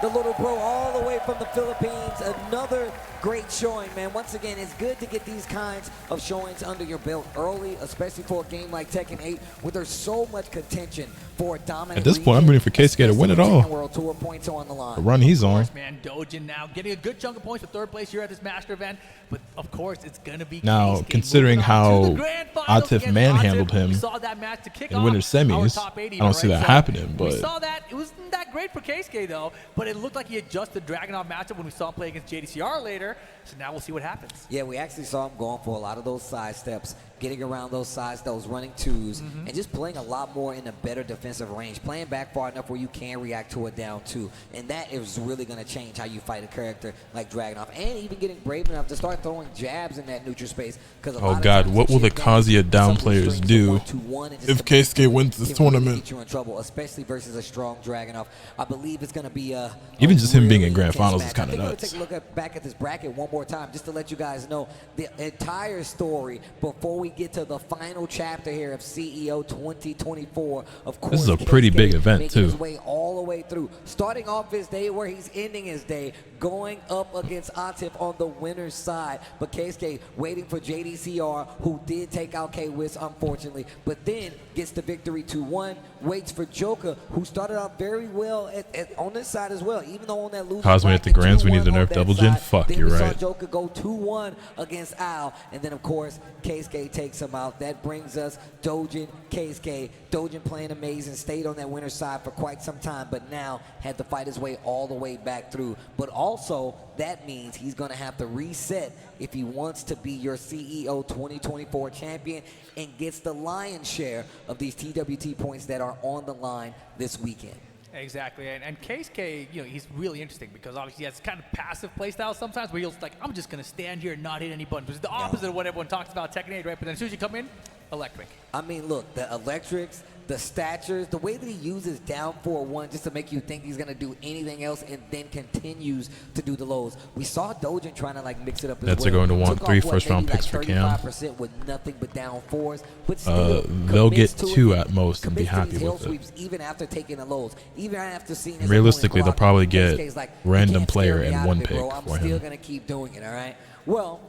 Speaker 15: The little bro all the way from the Philippines. Another great showing, man. Once again, it's good to get these kinds of showings under your belt early, especially for a game like Tekken 8, where there's so much contention for a dominant.
Speaker 1: At this point, I'm rooting for Keisuke to win it all.
Speaker 15: World Tour points on the line.
Speaker 1: The run he's on.
Speaker 14: Man, Dojin now getting a good chunk of points for third place here at this master event, but of course it's gonna be
Speaker 1: Now,
Speaker 14: Keisuke
Speaker 1: considering
Speaker 14: moving on to
Speaker 1: how
Speaker 14: the grand finals
Speaker 1: Atif
Speaker 14: against
Speaker 1: manhandled
Speaker 14: Atif.
Speaker 1: him
Speaker 14: We saw that match to kick
Speaker 1: in
Speaker 14: off
Speaker 1: winter
Speaker 14: our
Speaker 1: semis,
Speaker 14: top 80,
Speaker 1: I don't see
Speaker 14: right?
Speaker 1: that
Speaker 14: So
Speaker 1: happening,
Speaker 14: we
Speaker 1: but
Speaker 14: saw that. It wasn't that great for Keisuke though, but it looked like he adjusted the Dragunov matchup when we saw him play against JDCR later. So now we'll see what happens.
Speaker 15: Yeah, we actually saw him going for a lot of those side steps, getting around those sides, those running twos, and just playing a lot more in a better defensive range, playing back far enough where you can react to a down two. And that is really going to change how you fight a character like Dragunov, and even getting brave enough to start throwing jabs in that neutral space.
Speaker 1: Oh God, what will the Kazuya down players do if Keisuke wins this tournament?
Speaker 15: Get you in trouble, especially versus a strong Dragunov. I believe it's going to be
Speaker 1: Even just him being in grand finals is kind of nuts.
Speaker 15: Take a look back at this bracket one more time, just to let you guys know the entire story before we get to the final chapter here of CEO 2024. Of course,
Speaker 1: This is a pretty big event
Speaker 15: making
Speaker 1: too.
Speaker 15: his way all the way through, starting off his day where he's ending his day, going up against Atif on the winner's side. But Keisuke waiting for JDCR, who did take out K-Wiz, unfortunately, but then gets the victory 2-1. Waits for Joker, who started out very well on this side as well, even though on that losing
Speaker 1: Cosme at the
Speaker 15: bracket,
Speaker 1: Grands, we need to
Speaker 15: 2-1 on
Speaker 1: nerf
Speaker 15: that
Speaker 1: Double Jin.
Speaker 15: side.
Speaker 1: Fuck,
Speaker 15: Then
Speaker 1: you're
Speaker 15: we saw
Speaker 1: right.
Speaker 15: Joker go 2-1 against Al, and then of course Keisuke takes him out. That brings us Dojin, Keisuke. Dojin playing amazing, stayed on that winner's side for quite some time, but now had to fight his way all the way back through. But also, that means he's going to have to reset if he wants to be your CEO 2024 champion and gets the lion's share of these TWT points that are on the line this weekend.
Speaker 14: Exactly, and Keisuke, you know, he's really interesting because obviously he has kind of passive playstyle sometimes where he'll like, I'm just gonna stand here and not hit any buttons, which is the opposite of what everyone talks about Tekken 8, right? But then as soon as you come in, electric.
Speaker 15: I mean, look, the electrics, the statures, the way that he uses down 4-1 just to make you think he's gonna do anything else, and then continues to do the lows. We saw Dojin trying to like mix it up as
Speaker 1: Nets
Speaker 15: well.
Speaker 1: are going to want
Speaker 15: Took
Speaker 1: 3
Speaker 15: off,
Speaker 1: first-round
Speaker 15: maybe
Speaker 1: picks for Cam.
Speaker 15: 35% with nothing but down fours, but still
Speaker 1: They'll get
Speaker 15: commits to
Speaker 1: 2
Speaker 15: it,
Speaker 1: at most and be
Speaker 15: commits to
Speaker 1: happy
Speaker 15: these hill
Speaker 1: with it.
Speaker 15: sweeps even after taking the lows, even after seeing his
Speaker 1: Realistically,
Speaker 15: opponent
Speaker 1: they'll probably
Speaker 15: block.
Speaker 1: get
Speaker 15: Keisuke's like,
Speaker 1: random
Speaker 15: "You can't
Speaker 1: player
Speaker 15: scare me
Speaker 1: and
Speaker 15: out of
Speaker 1: 1
Speaker 15: it,
Speaker 1: pick
Speaker 15: bro. I'm
Speaker 1: for
Speaker 15: still
Speaker 1: him.
Speaker 15: gonna keep doing it, all right? Well,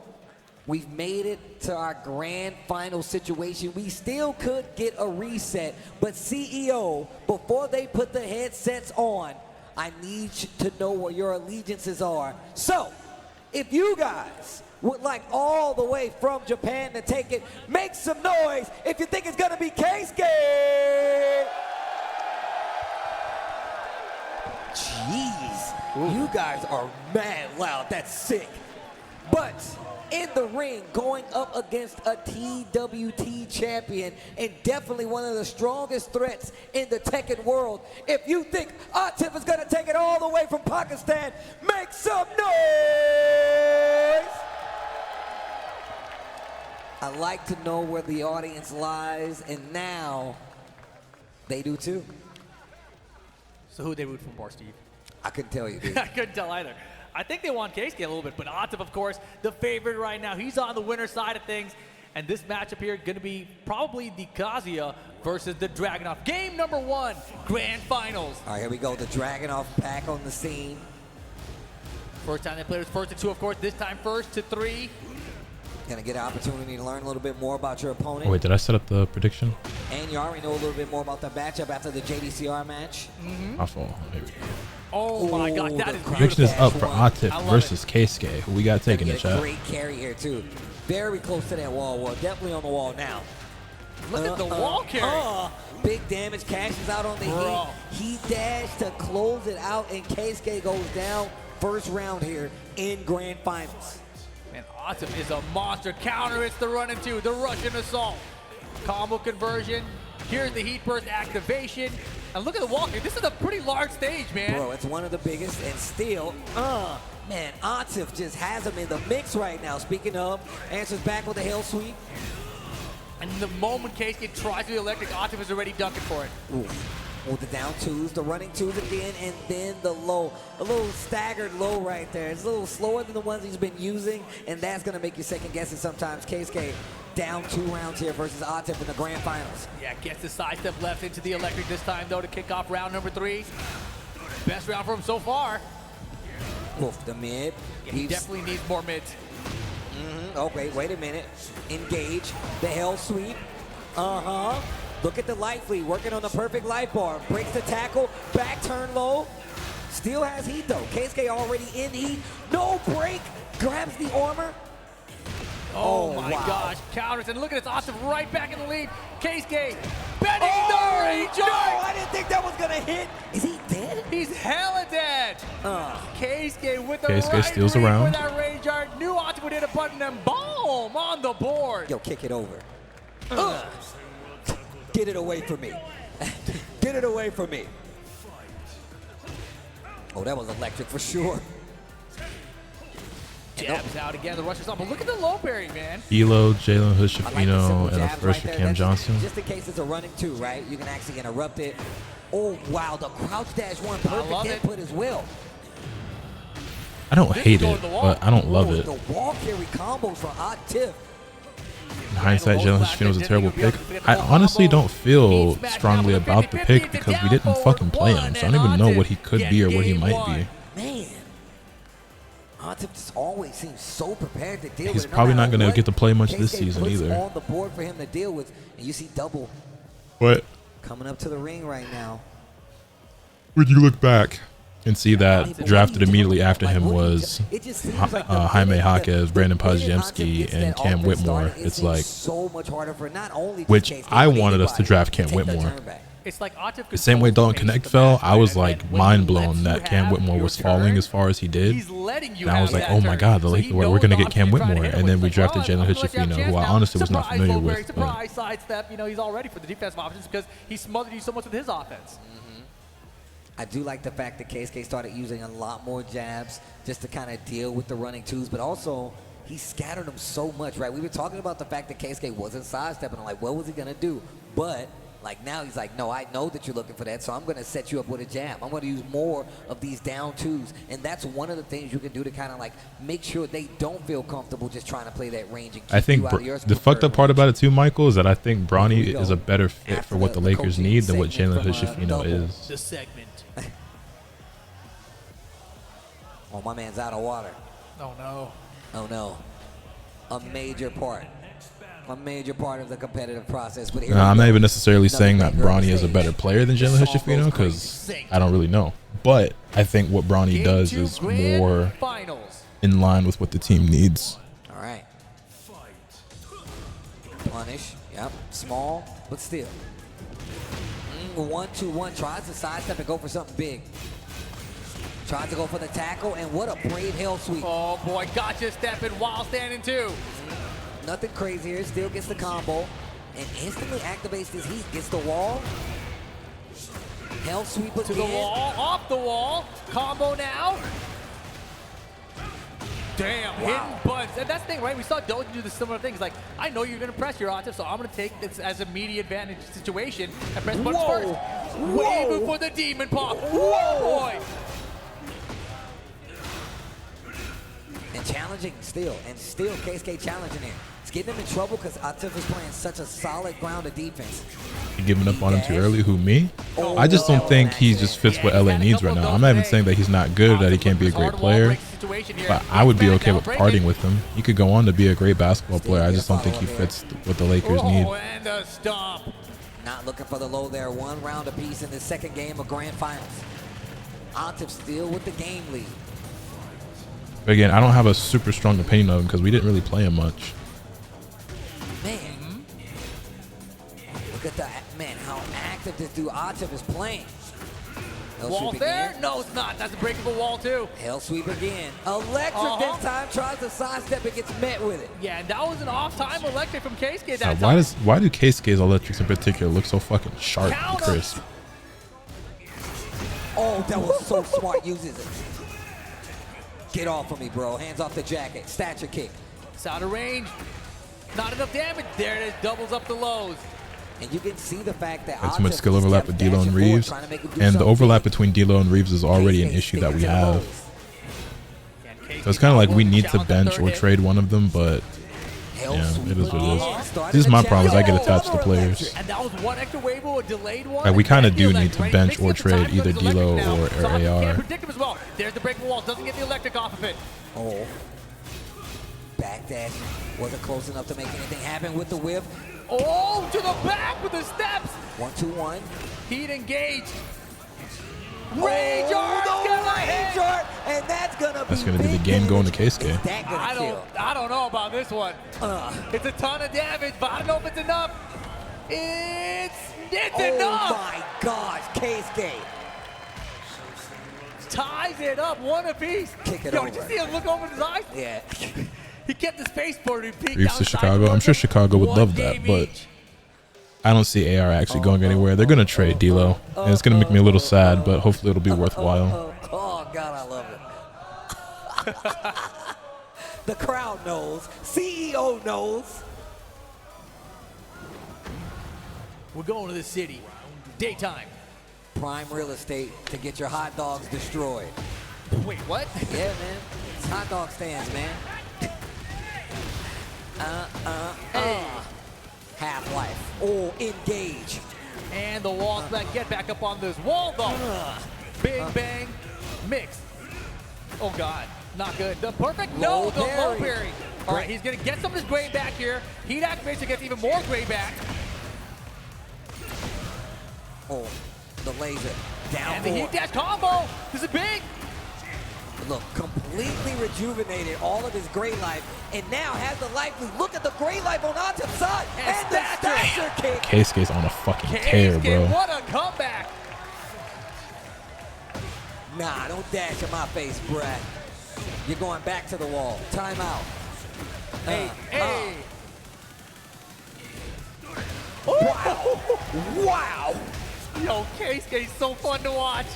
Speaker 15: we've made it to our grand final situation. We still could get a reset, but CEO, before they put the headsets on, I need you to know where your allegiances are. So, if you guys would like all the way from Japan to take it, make some noise if you think it's gonna be Keisuke! Jeez, you guys are mad loud. That's sick. But in the ring going up against a TWT champion and definitely one of the strongest threats in the Tekken world. If you think Atif is going to take it all the way from Pakistan, make some noise! I like to know where the audience lies, and now they do too.
Speaker 14: So who they root for more, Steve?
Speaker 15: I couldn't tell you, dude.
Speaker 14: I couldn't tell either. I think they want Keisuke a little bit, but Atif, of course, the favorite right now. He's on the winner side of things. And this matchup here going to be probably the Kazuya versus the Dragunov. Game number 1, Grand Finals.
Speaker 15: All right, here we go. The Dragunov pack on the scene.
Speaker 14: First time they played was first to 2, of course. This time first to 3.
Speaker 15: Gonna get an opportunity to learn a little bit more about your opponent.
Speaker 1: Oh, wait, did I set up the prediction?
Speaker 15: And you already know a little bit more about the matchup after the JDCR match.
Speaker 1: My fault. Maybe.
Speaker 14: Oh my God, that is
Speaker 1: Prediction is up for Atif versus Keisuke, who we got taking the chat.
Speaker 15: Great carry here too. Very close to that wall. Well, definitely on the wall now.
Speaker 14: Look at the wall carry.
Speaker 15: Big damage, cashes out on the heat. He dashed to close it out, and Keisuke goes down. First round here in Grand Finals.
Speaker 14: And Atif is a monster. Counter, it's the run into the Russian assault. Combo conversion. Here's the heat burst activation. And look at the wall here. This is a pretty large stage, man.
Speaker 15: Bro, it's one of the biggest, and still, man, Atif just has him in the mix right now. Speaking of, answers back with the hell sweep.
Speaker 14: And the moment Keisuke tries to the electric, Atif is already dunking for it.
Speaker 15: Ooh. With the down twos, the running twos again, and then the low. A little staggered low right there. It's a little slower than the ones he's been using, and that's going to make you second guess it sometimes. Keisuke down 2 rounds here versus Atif in the Grand Finals.
Speaker 14: Yeah, gets the sidestep left into the electric this time, though, to kick off round number 3. Best round for him so far.
Speaker 15: Oof, the mid.
Speaker 14: Yeah, he definitely needs more mids.
Speaker 15: Okay, wait a minute. Engage. The hell sweep. Look at the life lead, working on the perfect life bar. Breaks the tackle, back turn low. Still has heat though. Keisuke already in heat. No break. Grabs the armor.
Speaker 14: Oh my gosh. Counters, and look at this. Atif right back in the lead. Keisuke betting the recharge.
Speaker 15: No, I didn't think that was gonna hit. Is he dead?
Speaker 14: He's hella dead. Keisuke with the
Speaker 1: Keisuke steals a round.
Speaker 14: for that rage art. Knew Atif would hit a button and boom on the board.
Speaker 15: Yo, kick it over. Get it away from me. Get it away from me. Oh, that was electric for sure.
Speaker 14: Jabs out again, the Russian song. But look at the low parry, man.
Speaker 1: Elo, Jalen Hood-Shafino, and a
Speaker 15: Jabs
Speaker 1: first for
Speaker 15: there.
Speaker 1: Cam
Speaker 15: That's
Speaker 1: Johnson.
Speaker 15: Just in case it's a running 2, right? You can actually interrupt it. Oh, wow, the crouch dash 1 perfect input as well.
Speaker 1: I don't hate it, but I don't love it.
Speaker 15: The wall carry combos for Atif.
Speaker 1: In hindsight, Jalen Hood-Shafino was a terrible pick. I honestly don't feel strongly about the pick because we didn't fucking play him, so I don't even know what he could be or what he might be.
Speaker 15: Man, Atif just always seems so prepared to deal with it.
Speaker 1: He's probably not going to get to play much this season either.
Speaker 15: On the board for him to deal with, and you see double.
Speaker 1: What?
Speaker 15: Coming up to the ring right now.
Speaker 1: Would you look back and see that drafted immediately after him was Jaime Jaquez, Brandon Podziemski, and Cam Whitmore? It's like,
Speaker 15: so much harder for not only
Speaker 1: which I wanted us to draft Cam Whitmore.
Speaker 14: It's like Atif
Speaker 1: The same way Dalton Connect fell, I was like mind blown that Cam Whitmore was falling as far as he did. And I was like, oh my God, we're going to get Cam Whitmore. And then we drafted Jalen Hood-Shafino, who I honestly was not familiar with.
Speaker 14: Surprise, sidestep, he's all ready for the defensive options because he smothered you so much with his offense.
Speaker 15: I do like the fact that Keisuke started using a lot more jabs just to kind of deal with the running 2s, but also he scattered them so much, right? We were talking about the fact that Keisuke wasn't sidestepping. I'm like, what was he going to do? But like now he's like, no, I know that you're looking for that, so I'm going to set you up with a jab. I'm going to use more of these down 2s, and that's one of the things you can do to kind of like make sure they don't feel comfortable just trying to play that range and keep
Speaker 1: I think
Speaker 15: you out of your
Speaker 1: the fucked up part about it too, Michael, is that I think Bronny is a better fit for what the Lakers need than what Jalen Hood-Shafino is.
Speaker 14: The segment.
Speaker 15: Oh, my man's out of water.
Speaker 14: Oh, no.
Speaker 15: Oh, no. A major part of the competitive process. But here
Speaker 1: I'm not even necessarily saying that Bronny is a better player than Jalen Hood-Shafino because I don't really know. But I think what Bronny does is more in line with what the team needs.
Speaker 15: All right. Punish. Yep. Small, but still. 1-2-1. Tries to sidestep and go for something big. Tries to go for the tackle, and what a brave hell sweep.
Speaker 14: Oh boy, gotcha stepping while standing too.
Speaker 15: Nothing crazy here, still gets the combo, and instantly activates this heat, gets the wall. Hell sweep again.
Speaker 14: To the wall, off the wall, combo now. Damn,
Speaker 15: Wow.
Speaker 14: hidden buns. And that's the thing, right? We saw Doji do the similar things. Like, I know you're going to press your Atif, so I'm going to take this as a media advantage situation and press buttons first.
Speaker 15: Whoa.
Speaker 14: Waving for the demon pop. Whoa, boy.
Speaker 15: And challenging still, and still KSK challenging it. It's getting him in trouble because Atif is playing such a solid ground of defense.
Speaker 1: You giving up on him too early? Who, me? I just don't think he just fits what LA needs right now. I'm not even saying that he's not good, that he can't be a great player, but I would be okay with parting with him. He could go on to be a great basketball player. I just don't think he fits what the Lakers need.
Speaker 14: And a stomp.
Speaker 15: Not looking for the low there. One round apiece in the second game of Grand Finals. Atif still with the game lead.
Speaker 1: But again, I don't have a super strong opinion of him because we didn't really play him much.
Speaker 15: Man, look at that, man, how active this dude Atif is playing. Hell
Speaker 14: Wall
Speaker 15: sweep
Speaker 14: there?
Speaker 15: again.
Speaker 14: No, it's not. That's a breakable wall, too.
Speaker 15: Hell sweep again. Electric this time, tries to sidestep and gets met with it.
Speaker 14: Yeah, and that was an off-time electric from Keisuke that
Speaker 1: Why do Keisuke's electrics in particular look so fucking sharp and crisp?
Speaker 15: Oh, that was so smart. Uses it. Get off of me, bro. Hands off the jacket. Stature kick.
Speaker 14: It's out of range. Not enough damage. There it is. Doubles up the lows.
Speaker 15: And you can see the fact that
Speaker 1: Too much skill overlap with D'Lo and Reeves, and the overlap between D'Lo and Reeves is already an issue that we have. So it's kind of like we need to bench or trade one of them, but yeah, it is what it is. This is my problem: is I get attached to players.
Speaker 14: And that was one extra wave, a delayed one.
Speaker 1: Like we kind of do need to bench or trade either D'Lo or
Speaker 14: Can't
Speaker 1: AR.
Speaker 14: predict him as well. There's the breakable wall. Doesn't get the electric off of it.
Speaker 15: Oh. Backdash. Wasn't close enough to make anything happen with the whip.
Speaker 14: Oh, to the back with the steps.
Speaker 15: 1-2-1.
Speaker 14: Heat engaged. Rage
Speaker 15: art, and that's gonna
Speaker 1: be the game going to Keisuke.
Speaker 14: I don't know about this one. It's a ton of damage, but I don't know if it's enough. It's enough.
Speaker 15: Oh my gosh, Keisuke.
Speaker 14: Ties it up, one apiece.
Speaker 15: Kick it
Speaker 14: Yo,
Speaker 15: over.
Speaker 14: did you see him look over his eyes?
Speaker 15: Yeah.
Speaker 14: He kept his face forward. He peeked
Speaker 1: Reeves to
Speaker 14: outside
Speaker 1: Chicago. I'm sure Chicago would love that, but I don't see AR actually going anywhere. They're gonna trade D'Lo, and it's gonna make me a little sad, but hopefully it'll be worthwhile.
Speaker 15: Oh God, I love it. The crowd knows. CEO knows.
Speaker 14: We're going to the city. Daytime.
Speaker 15: Prime real estate to get your hot dogs destroyed.
Speaker 14: Wait, what?
Speaker 15: Yeah, man. It's hot dog stands, man. Half-life. Oh, engage.
Speaker 14: And the wall's back. Get back up on this wall, though. Big bang. Mix. Oh, God. Not good. The perfect. No, the low parry. All right, he's going to get some of his gray back here. Heat activates to get even more gray back.
Speaker 15: Oh, the laser. Down
Speaker 14: And the heat dash combo. This is big.
Speaker 15: Look, completely rejuvenated all of his gray life, and now has the life. Look at the gray life on Atif's side, and the stature kick.
Speaker 1: Keisuke's on a fucking tear, bro.
Speaker 14: What a comeback.
Speaker 15: Nah, don't dash in my face, Brad. You're going back to the wall. Timeout.
Speaker 14: Hey.
Speaker 15: Wow. Wow.
Speaker 14: Yo, Keisuke's so fun to watch.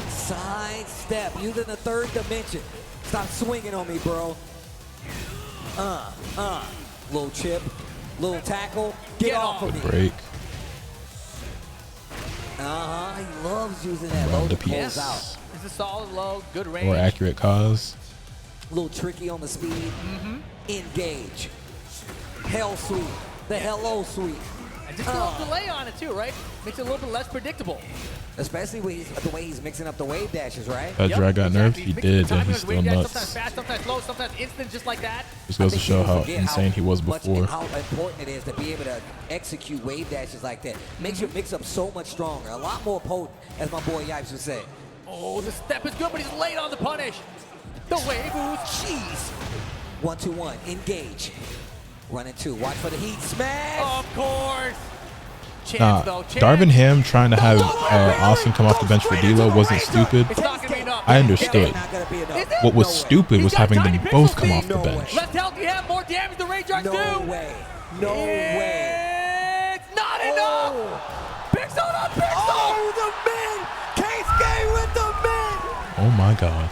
Speaker 15: Side step, using the third dimension. Stop swinging on me, bro. Little chip, little tackle. Get off of me.
Speaker 1: Break.
Speaker 15: He loves using that
Speaker 1: Round
Speaker 15: low to
Speaker 1: apiece.
Speaker 15: pulls out.
Speaker 14: It's a solid low, good range.
Speaker 1: More accurate cause.
Speaker 15: A little tricky on the speed. Engage. Hell sweep. The hello sweep.
Speaker 14: And just a little delay on it too, right? Makes it a little bit less predictable.
Speaker 15: Especially with the way he's mixing up the wave dashes, right?
Speaker 1: That drag got nerfed? He did, and he's
Speaker 14: Timing
Speaker 1: still
Speaker 14: on his wave dash,
Speaker 1: nuts.
Speaker 14: Sometimes fast, sometimes slow, sometimes instant, just like that.
Speaker 1: Just goes to show how insane he was before.
Speaker 15: How important it is to be able to execute wave dashes like that. Makes your mix-up so much stronger, a lot more potent, as my boy Yipes would say.
Speaker 14: Oh, the step is good, but he's late on the punish. The wave boost.
Speaker 15: Jeez. 1-2-1, engage. 1 and 2, watch for the heat smash.
Speaker 14: Of course.
Speaker 1: Nah, Darvin Ham trying to have Austin come off the bench for D'Lo wasn't stupid. I understood. What was stupid was having them both come off the bench.
Speaker 14: Let's help you have more damage than Rage Art do.
Speaker 15: No way.
Speaker 14: It's not enough. Pixel up, Pixel.
Speaker 15: Oh, the men. K-Skate with the men.
Speaker 1: Oh my God.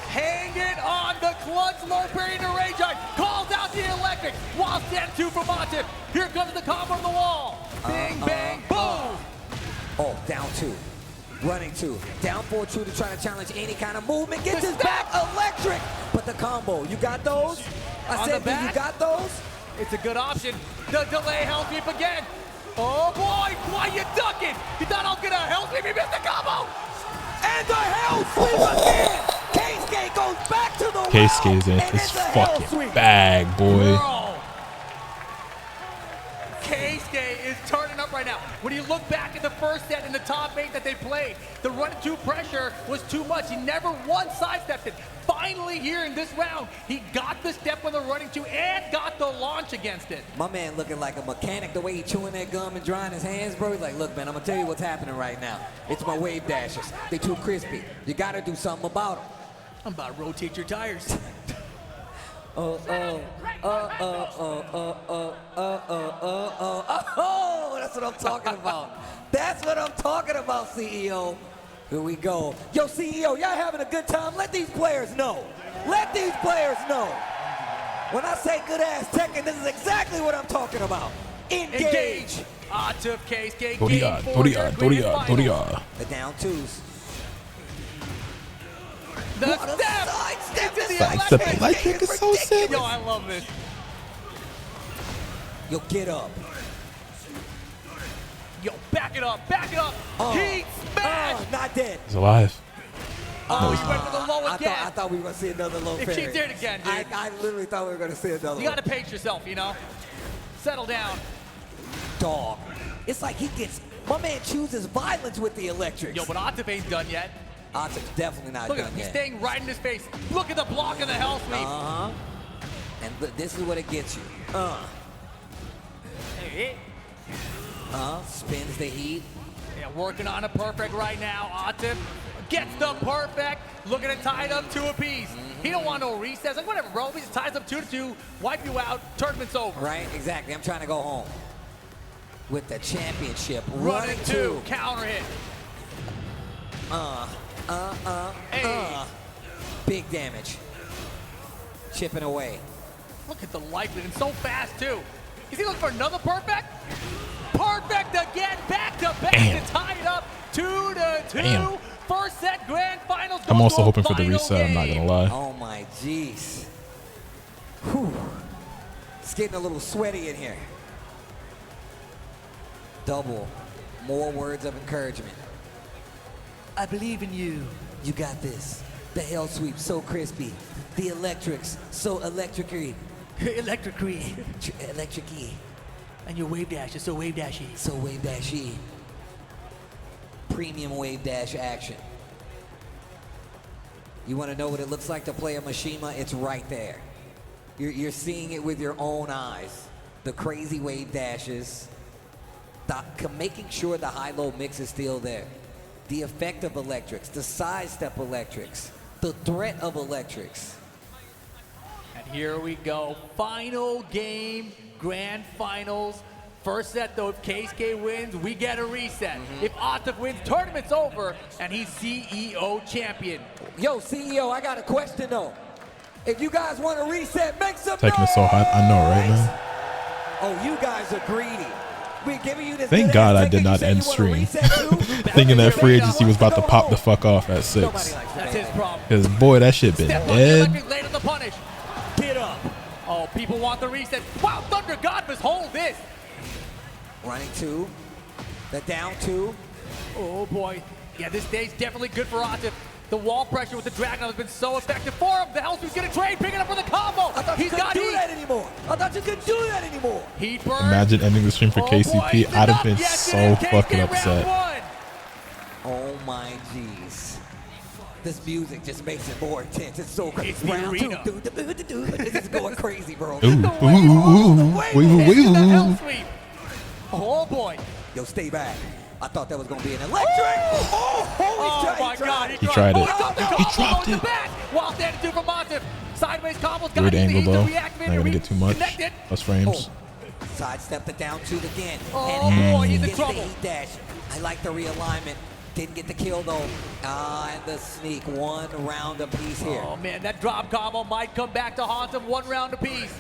Speaker 14: Hanging on the clutch low parry to Rage Art. Calls out the electric. While stand 2 from Montif. Here comes the combo on the wall. Bang, bang, boom.
Speaker 15: Oh, down 2. Running 2. Down 4 true to try to challenge any kind of movement. Gets his back electric. But the combo, you got those? I said, you got those?
Speaker 14: It's a good option. The delay hell sweep again. Oh boy, why you ducking? You thought I was gonna hell sweep? You missed the combo.
Speaker 15: And the hell sweep again. K-Skate goes back to the
Speaker 1: K-Skate's in his fucking bag, boy.
Speaker 14: K-Skate is turning up right now. When you look back at the first set in the top 8 that they played, the run-2 pressure was too much. He never once sidestepped it. Finally here in this round, he got the step on the running 2 and got the launch against it.
Speaker 15: My man looking like a mechanic, the way he chewing that gum and drying his hands, bro. He's like, look, man, I'm gonna tell you what's happening right now. It's my wave dashes. They too crispy. You gotta do something about them.
Speaker 14: I'm about to rotate your tires.
Speaker 15: Oh, that's what I'm talking about. That's what I'm talking about, CEO. Here we go. Yo, CEO, y'all having a good time? Let these players know. Let these players know. When I say good ass Tekken, this is exactly what I'm talking about. Engage.
Speaker 14: Onto K-Skate.
Speaker 1: The
Speaker 15: down 2s.
Speaker 14: The step into the
Speaker 1: Sidestep electric is so sick.
Speaker 14: Yo, I love this.
Speaker 15: Yo, get up.
Speaker 14: Yo, back it up, back it up. Heat smash.
Speaker 15: Not dead.
Speaker 1: He's alive.
Speaker 14: Oh, he went for the low again.
Speaker 15: I thought we were going to see another low
Speaker 14: If
Speaker 15: parry.
Speaker 14: she did it again, dude.
Speaker 15: I literally thought we were going to see another one.
Speaker 14: You got to pace yourself, you know? Settle down.
Speaker 15: Dog. It's like he gets, my man chooses violence with the electrics.
Speaker 14: Yo, but Ontif ain't done yet.
Speaker 15: Ontif's definitely not
Speaker 14: Look
Speaker 15: done
Speaker 14: at him,
Speaker 15: yet.
Speaker 14: he's staying right in his face. Look at the block of the hell sweep.
Speaker 15: Uh-huh. And this is what it gets you. Spins the heat.
Speaker 14: Yeah, working on a perfect right now. Ontif gets the perfect. Looking to tie it up 2 apiece. He don't want no resets. Like, whatever, bro. He just ties up 2-2, wipe you out, tournament's over.
Speaker 15: Right, exactly. I'm trying to go home with the championship.
Speaker 14: Running 2, counter hit.
Speaker 15: Big damage. Chipping away.
Speaker 14: Look at the life and so fast too. Is he looking for another perfect? Perfect again, back to back to tie it up. 2-2.
Speaker 1: Damn.
Speaker 14: First set grand finals.
Speaker 1: I'm also hoping for the reset, I'm not gonna lie.
Speaker 15: Oh my jeez. Whew. It's getting a little sweaty in here. Double. More words of encouragement. I believe in you. You got this. The hell sweep so crispy. The electrics so electric-y.
Speaker 14: Electric-y.
Speaker 15: Electric-y.
Speaker 14: And your wave dash is so wave dashy.
Speaker 15: So wave dashy. Premium wave dash action. You want to know what it looks like to play a Mishima? It's right there. You're seeing it with your own eyes. The crazy wave dashes. Making sure the high-low mix is still there. The effect of electrics, the sidestep electrics, the threat of electrics.
Speaker 14: And here we go. Final game, grand finals. First set though, if KSK wins, we get a reset. If Ontif wins, tournament's over, and he's CEO champion.
Speaker 15: Yo, CEO, I got a question though. If you guys want a reset, make some
Speaker 1: Tekken is so hot, I know, right, man?
Speaker 15: Oh, you guys are greedy. We're giving you this.
Speaker 1: Thank God I did not end stream. Thinking that free agency was about to pop the fuck off at 6.
Speaker 14: That's his problem.
Speaker 1: Because boy, that shit been dead.
Speaker 14: Late on the punish. Get up. Oh, people want the reset. Wow, Thunder God must hold this.
Speaker 15: Running 2. The down 2.
Speaker 14: Oh boy. Yeah, this day's definitely good for Ontif. The wall pressure with the Dragon has been so effective for him. The Hellsweep's gonna trade, picking up for the combo.
Speaker 15: I thought you couldn't do that anymore. I thought you couldn't do that anymore.
Speaker 14: Heat burn.
Speaker 1: Imagine ending the stream for KCP. I'd have been so fucking upset.
Speaker 15: Oh my jeez. This music just makes it more intense. It's so crazy.
Speaker 14: It's the arena.
Speaker 15: This is going crazy, bro.
Speaker 1: Ooh, ooh, ooh, ooh, ooh, ooh.
Speaker 4: Oh boy.
Speaker 15: Yo, stay back. I thought that was going to be an electric.
Speaker 4: Oh my God.
Speaker 1: He tried it.
Speaker 4: He dropped it. Wild standing 2 from Montev. Sideways combos.
Speaker 1: Weird angle though. Not gonna get too much. Plus frames.
Speaker 15: Sidestepped it down 2 again.
Speaker 4: Oh boy, he's in trouble.
Speaker 15: Heat dash. I like the realignment. Didn't get the kill though. And the sneak. 1 round apiece here.
Speaker 4: Oh man, that drop combo might come back to haunt him. 1 round apiece.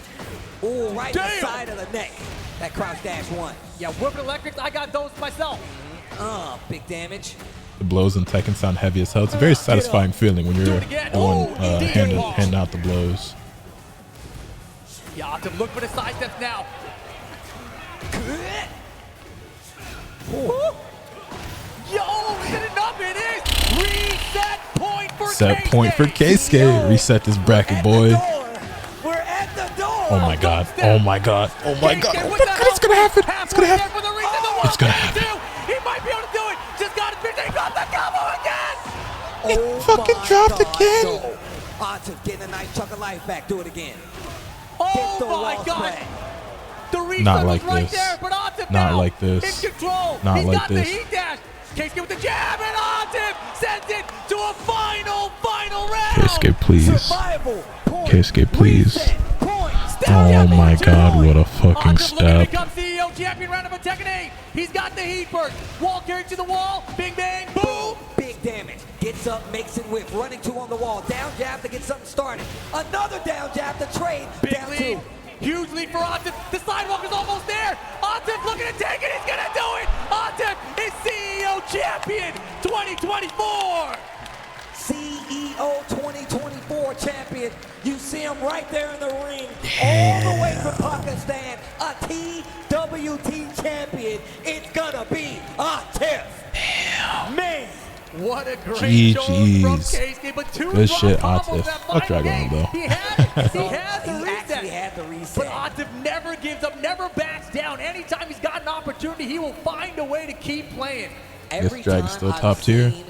Speaker 15: Oh, right in the side of the neck. That crouch dash 1.
Speaker 4: Yeah, whipping electrics. I got those myself.
Speaker 15: Big damage.
Speaker 1: The blows in Tekken sound heavy as hell. It's a very satisfying feeling when you're the one handing out the blows.
Speaker 4: Yeah, Octave, look for the side steps now. Yo, is it enough? It is. Reset point for
Speaker 1: Set point for Keisuke. Reset this bracket, boy.
Speaker 15: We're at the door.
Speaker 1: Oh my God. Oh my God. Oh my God. Oh my God. It's gonna happen. It's gonna happen. It's gonna happen.
Speaker 4: He might be able to do it. Just got his bitch. He dropped the combo again.
Speaker 1: It fucking dropped again.
Speaker 15: Octave getting a nice chunk of life back. Do it again.
Speaker 4: Oh my God. The reset
Speaker 1: Not like
Speaker 4: was right
Speaker 1: this.
Speaker 4: there, but Octave
Speaker 1: Not
Speaker 4: now
Speaker 1: like this.
Speaker 4: in control.
Speaker 1: Not
Speaker 4: He's
Speaker 1: like
Speaker 4: got
Speaker 1: this.
Speaker 4: the heat dash. Keisuke with the jab, and Octave sends it to a final round.
Speaker 1: Keisuke, please.
Speaker 15: Survival point.
Speaker 1: Keisuke, please. Oh my God, what a fucking step.
Speaker 4: Become CEO champion round of a Tekken 8. He's got the heat burst. Wall carried to the wall. Bing bang, boom.
Speaker 15: Big damage. Gets up, makes it whip. Running 2 on the wall. Down jab to get something started. Another down jab to trade.
Speaker 4: Big
Speaker 15: Down
Speaker 4: lead.
Speaker 15: 2.
Speaker 4: Huge lead for Octave. The sidewalk is almost there. Octave looking to take it. He's going to do it. Octave is CEO champion 2024.
Speaker 15: CEO 2024 champion. You see him right there in the ring. All the way from Pakistan. A TWT champion. It's going to be Octave. Man.
Speaker 4: What a great show from
Speaker 1: GG's.
Speaker 4: Keisuke, but 2
Speaker 1: Good
Speaker 4: drop
Speaker 1: shit,
Speaker 4: combos
Speaker 1: Octave.
Speaker 4: that
Speaker 1: Fuck
Speaker 4: final
Speaker 1: Dragon
Speaker 4: game.
Speaker 1: though.
Speaker 4: He had the reset. But
Speaker 15: reset.
Speaker 4: Octave never gives up, never backs down. Anytime he's got an opportunity, he will find a way to keep playing.
Speaker 15: Every
Speaker 1: Dragon's
Speaker 15: time
Speaker 1: still
Speaker 15: I've
Speaker 1: top tier.
Speaker 15: seen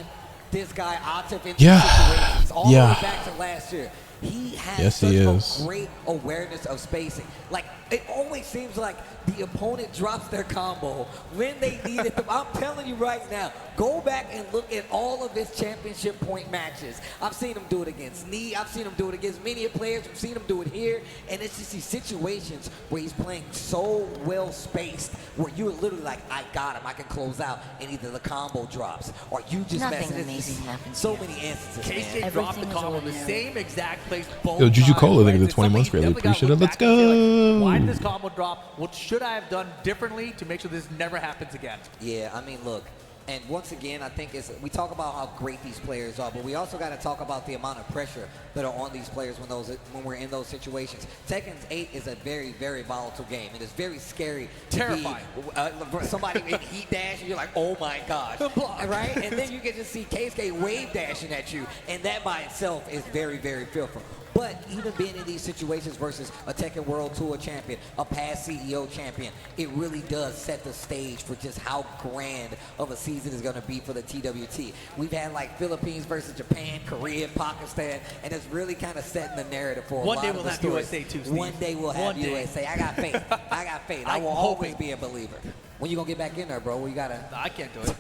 Speaker 15: this guy Octave in
Speaker 1: Yeah.
Speaker 15: situations, all
Speaker 1: Yeah.
Speaker 15: the way back to last year, he has
Speaker 1: Yes,
Speaker 15: such
Speaker 1: he
Speaker 15: a
Speaker 1: is.
Speaker 15: great awareness of spacing. Like, it always seems like the opponent drops their combo when they need it. I'm telling you right now, go back and look at all of his championship point matches. I've seen him do it against Knee. I've seen him do it against many players. I've seen him do it here. And it's just these situations where he's playing so well spaced where you're literally like, I got him. I can close out. And either the combo drops or you just mess
Speaker 8: Nothing
Speaker 15: it.
Speaker 8: amazing happens
Speaker 15: So
Speaker 8: here.
Speaker 15: many instances,
Speaker 4: Keisuke
Speaker 15: man.
Speaker 4: dropped the combo the same exact place both
Speaker 1: Yo, Juju
Speaker 4: times,
Speaker 1: Cola, thank you
Speaker 4: right?
Speaker 1: for the 20 months.
Speaker 4: It's
Speaker 1: Greatly
Speaker 4: something you
Speaker 1: appreciate it.
Speaker 4: definitely
Speaker 1: Let's
Speaker 4: gotta look back and say, like, why did
Speaker 1: go.
Speaker 4: this combo drop? What should I have done differently to make sure this never happens again?
Speaker 15: Yeah, I mean, look, and once again, I think we talk about how great these players are, but we also got to talk about the amount of pressure that are on these players when we're in those situations. Tekken 8 is a very, very volatile game. It is very scary.
Speaker 4: Terrifying.
Speaker 15: To be, somebody in heat dash, and you're like, oh my gosh, right? And then you get to see Keisuke wave dashing at you, and that by itself is very, very fearful. But even being in these situations versus a Tekken World Tour champion, a past CEO champion, it really does set the stage for just how grand of a season is going to be for the TWT. We've had like Philippines versus Japan, Korea, Pakistan, and it's really kind of setting the narrative for a
Speaker 4: One
Speaker 15: lot
Speaker 4: day
Speaker 15: of
Speaker 4: we'll
Speaker 15: the
Speaker 4: have
Speaker 15: stories.
Speaker 4: USA too, Steve.
Speaker 15: One day we'll have
Speaker 4: One day.
Speaker 15: USA. I got faith. I got faith. I will always be a believer. When you going to get back in there, bro? We got to...
Speaker 4: I can't do it.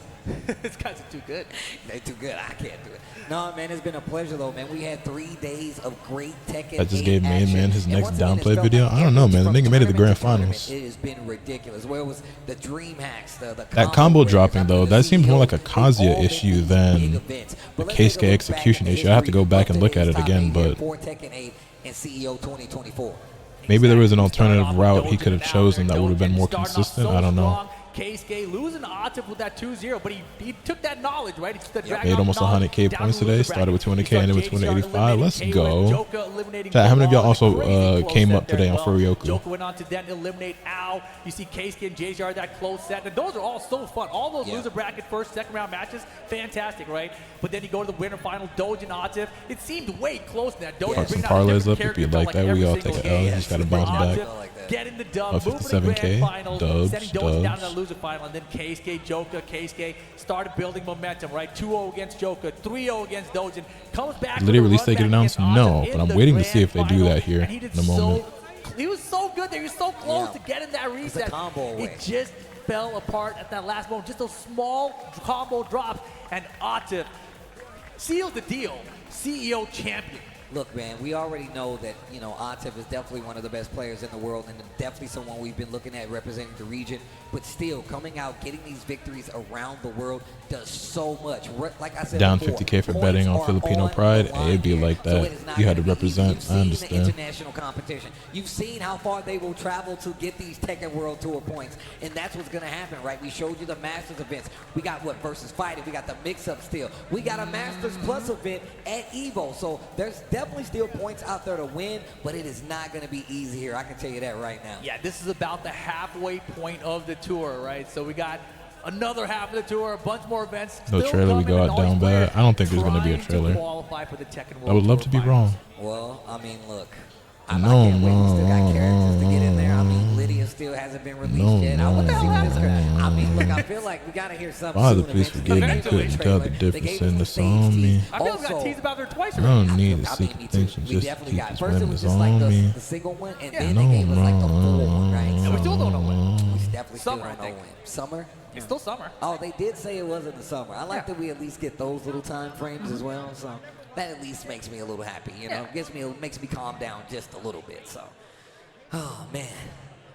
Speaker 4: These guys are too good.
Speaker 15: They're too good. I can't do it. No, man, it's been a pleasure, though, man. We had 3 days of great Tekken.
Speaker 1: I just
Speaker 15: 8
Speaker 1: gave Main
Speaker 15: action.
Speaker 1: Man his
Speaker 15: And
Speaker 1: next
Speaker 15: once again, it's
Speaker 1: downplay
Speaker 15: felt
Speaker 1: video.
Speaker 15: like
Speaker 1: I don't know, man. The
Speaker 15: from
Speaker 1: nigga made it to grand
Speaker 15: tournament
Speaker 1: finals.
Speaker 15: It has been ridiculous. Where it was the dream hacks, the
Speaker 1: That combo dropping, though, that seems more like a Kazuya issue than a Keisuke execution issue. I have to go back and look at it again, but
Speaker 15: for Tekken 8 and CEO 2024.
Speaker 1: maybe there was an alternative route he could have chosen that would have been more consistent. I don't know.
Speaker 4: Keisuke losing to Octave with that 2-0, but he took that knowledge, right? He took the
Speaker 1: Made almost 100K points today. Started with 200K, ended with 285. Let's go. Chat, how many of y'all also came up today on Furioku?
Speaker 4: Joker went on to then eliminate Ao. You see Keisuke and JJR that close set. And those are all so fun. All those loser bracket first, second round matches, fantastic, right? But then you go to the winter final, Doge and Octave. It seemed way close to that. Doge
Speaker 1: Fuck some parlays up. If you like that, we all take an L. You just got to bounce back.
Speaker 4: Getting the dub,
Speaker 1: Up
Speaker 4: moving to the
Speaker 1: 57K,
Speaker 4: grand finals,
Speaker 1: dubs,
Speaker 4: sending Doge down to the
Speaker 1: dubs.
Speaker 4: loser final, and then Keisuke, Joker, Keisuke started building momentum, right? 2-0 against Joker, 3-0 against Doge, and comes back.
Speaker 1: Did they release they get announced? No, but I'm waiting to see if they do that here in a moment.
Speaker 4: He was so good there. He was so close to getting that reset.
Speaker 15: combo away.
Speaker 4: It just
Speaker 14: fell apart at that last moment. Just those small combo drops, and Atif sealed the deal. CEO champion.
Speaker 15: Look, man, we already know that, you know, Atif is definitely one of the best players in the world and definitely someone we've been looking at representing the region. But still, coming out, getting these victories around the world does so much. Like I said
Speaker 1: Down
Speaker 15: before,
Speaker 1: 50K for betting on Filipino pride. It'd be like that. You had to represent. I understand.
Speaker 15: International competition. You've seen how far they will travel to get these Tekken World Tour points, and that's what's going to happen, right? We showed you the Masters events. We got what versus fighting. We got the mix-up still. We got a Masters Plus event at Evo. So there's definitely still points out there to win, but it is not going to be easy here. I can tell you that right now.
Speaker 14: Yeah, this is about the halfway point of the tour, right? So we got another half of the tour, a bunch more events.
Speaker 1: No trailer, we go out down bad. I don't think there's going to be a trailer. I would love to be wrong.
Speaker 15: Well, I mean, look.
Speaker 1: No,
Speaker 15: still got characters to get in there. I mean, Lydia still hasn't been released yet. I want to see what this girl. I mean, look, I feel like we got to hear something
Speaker 1: Father,
Speaker 15: soon.
Speaker 1: please forgive me. Couldn't tell the difference in this on me.
Speaker 14: I feel like we got teased about there twice
Speaker 1: I
Speaker 14: already.
Speaker 1: don't need to seek attention just to keep this
Speaker 15: First it was
Speaker 1: randomness
Speaker 15: just like
Speaker 1: on me.
Speaker 15: the single one, and then they gave us like the full one, right?
Speaker 14: And we still don't know when.
Speaker 15: We definitely still
Speaker 14: Summer, I
Speaker 15: don't know
Speaker 14: think.
Speaker 15: when. Summer?
Speaker 14: It's still summer.
Speaker 15: Oh, they did say it was in the summer. I like that we at least get those little time frames as well. So that at least makes me a little happy. You know, makes me calm down just a little bit. So, oh man.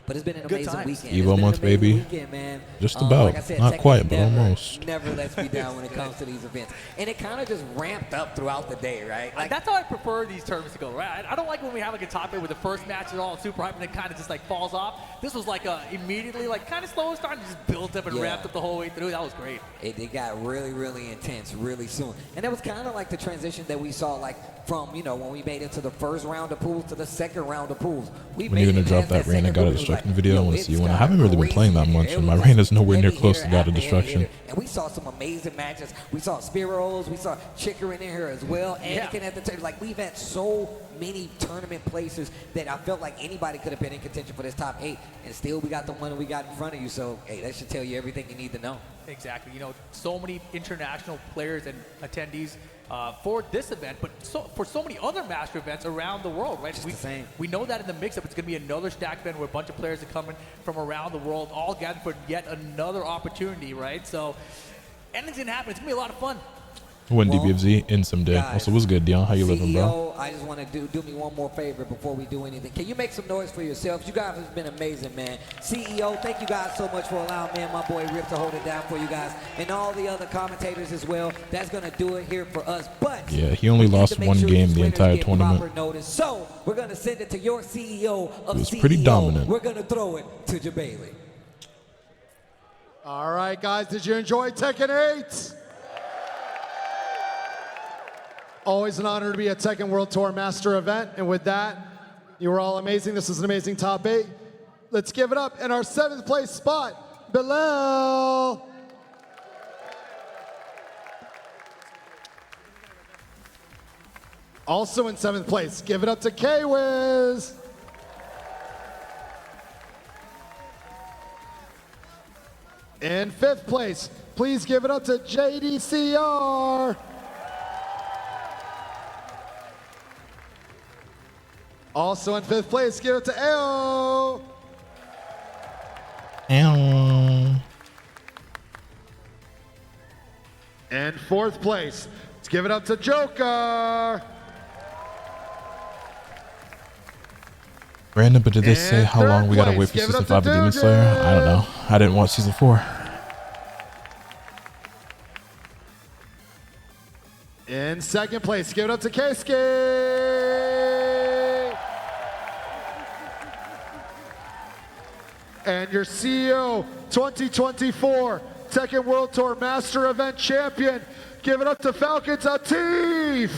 Speaker 15: But it's been an amazing weekend.
Speaker 1: Evo month, baby.
Speaker 15: Weekend, man.
Speaker 1: Just about.
Speaker 15: Like I said,
Speaker 1: Not
Speaker 15: Tekken
Speaker 1: quite, but almost.
Speaker 15: Never lets me down when it comes to these events. And it kind of just ramped up throughout the day, right? Like,
Speaker 14: That's how I prefer these tournaments to go, right? I don't like when we have like a top 8 where the first match is all super hype and it kind of just like falls off. This was like immediately like kind of slow start and just built up and ramped up the whole way through. That was great.
Speaker 15: It got really, really intense really soon. And that was kind of like the transition that we saw like from, you know, when we made it to the first round of pools to the second round of pools.
Speaker 1: When are you going to drop that Rain? I got a destruction video. I want to see one. I haven't really been playing that much, and my Rain is nowhere near close to God of Destruction.
Speaker 15: And we saw some amazing matches. We saw Spiros. We saw Chicker in here as well. Anakin at the table. Like, we've had so many tournament places that I felt like anybody could have been in contention for this top 8. And still, we got the one we got in front of you. So, hey, that should tell you everything you need to know.
Speaker 14: Exactly. You know, so many international players and attendees for this event, but for so many other master events around the world, right? We know that in the mix-up, it's going to be another stack event where a bunch of players are coming from around the world, all gathered for yet another opportunity, right? So anything's going to happen. It's going to be a lot of fun.
Speaker 1: When DBFZ in someday. Also, what's good, Dion? How you living, bro?
Speaker 15: I just want to do me one more favor before we do anything. Can you make some noise for yourselves? You guys have been amazing, man. CEO, thank you guys so much for allowing me and my boy Rip to hold it down for you guys, and all the other commentators as well. That's going to do it here for us. But
Speaker 1: yeah, he only lost one game the entire tournament.
Speaker 15: So we're going to send it to your CEO of
Speaker 1: It was
Speaker 15: CEO.
Speaker 1: pretty dominant.
Speaker 15: We're going to throw it to Jabali.
Speaker 9: All right, guys, did you enjoy Tekken 8? Always an honor to be at Tekken World Tour Master event. And with that, you were all amazing. This is an amazing top 8. Let's give it up in our 7th place spot, Bilal. Also in 7th place, give it up to K-Wiz. In 5th place, please give it up to JDCR. Also in 5th place, give it to Ao. And 4th place, let's give it up to Joker.
Speaker 1: Random, but did they say how long we gotta wait for Season 5 of Demon Slayer? I don't know. I didn't watch Season 4.
Speaker 9: In 2nd place, give it up to Keisuke. And your CEO 2024 Tekken World Tour Master Event Champion, give it up to Falcon Atif.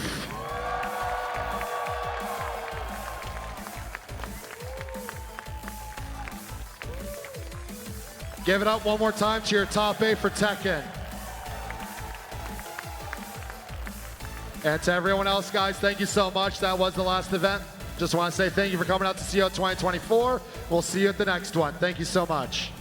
Speaker 9: Give it up one more time to your top 8 for Tekken. And to everyone else, guys, thank you so much. That was the last event. Just want to say thank you for coming out to CO 2024. We'll see you at the next one. Thank you so much.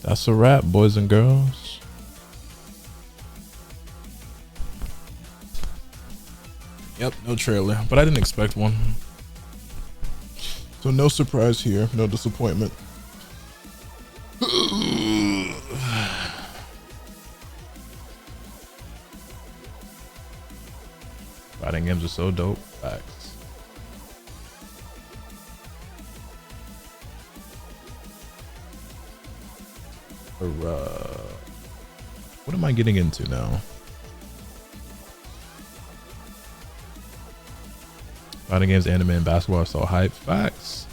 Speaker 1: That's a wrap, boys and girls. Yep, no trailer, but I didn't expect one. So no surprise here, no disappointment. Fighting games are so dope. Facts. What am I getting into now? Fighting games, anime, and basketball are so hype. Facts.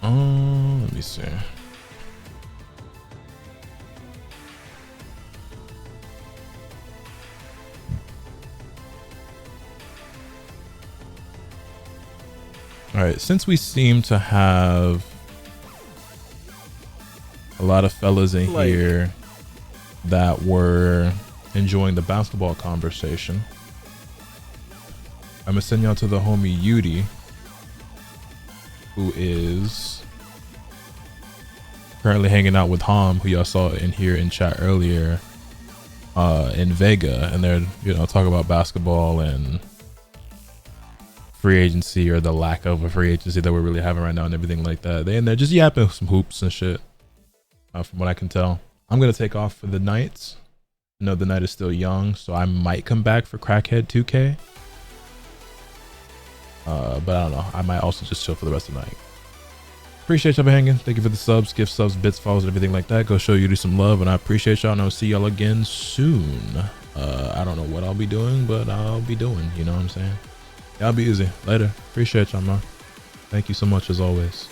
Speaker 1: Let me see. All right, since we seem to have a lot of fellas in here that were enjoying the basketball conversation, I'm gonna send y'all to the homie Yudi, who is currently hanging out with Ham, who y'all saw in here in chat earlier, in Vega, and they're, you know, talking about basketball and free agency, or the lack of a free agency that we're really having right now and everything like that. They're just yapping some hoops and shit, from what I can tell. I'm gonna take off for the night. I know the night is still young, so I might come back for Crackhead 2K. But I don't know. I might also just chill for the rest of the night. Appreciate y'all for hanging. Thank you for the subs, gift subs, bits, follows, and everything like that. Go show Yudi some love, and I appreciate y'all, and I'll see y'all again soon. I don't know what I'll be doing, but I'll be doing, you know what I'm saying? Y'all be easy. Later. Appreciate y'all, man. Thank you so much as always.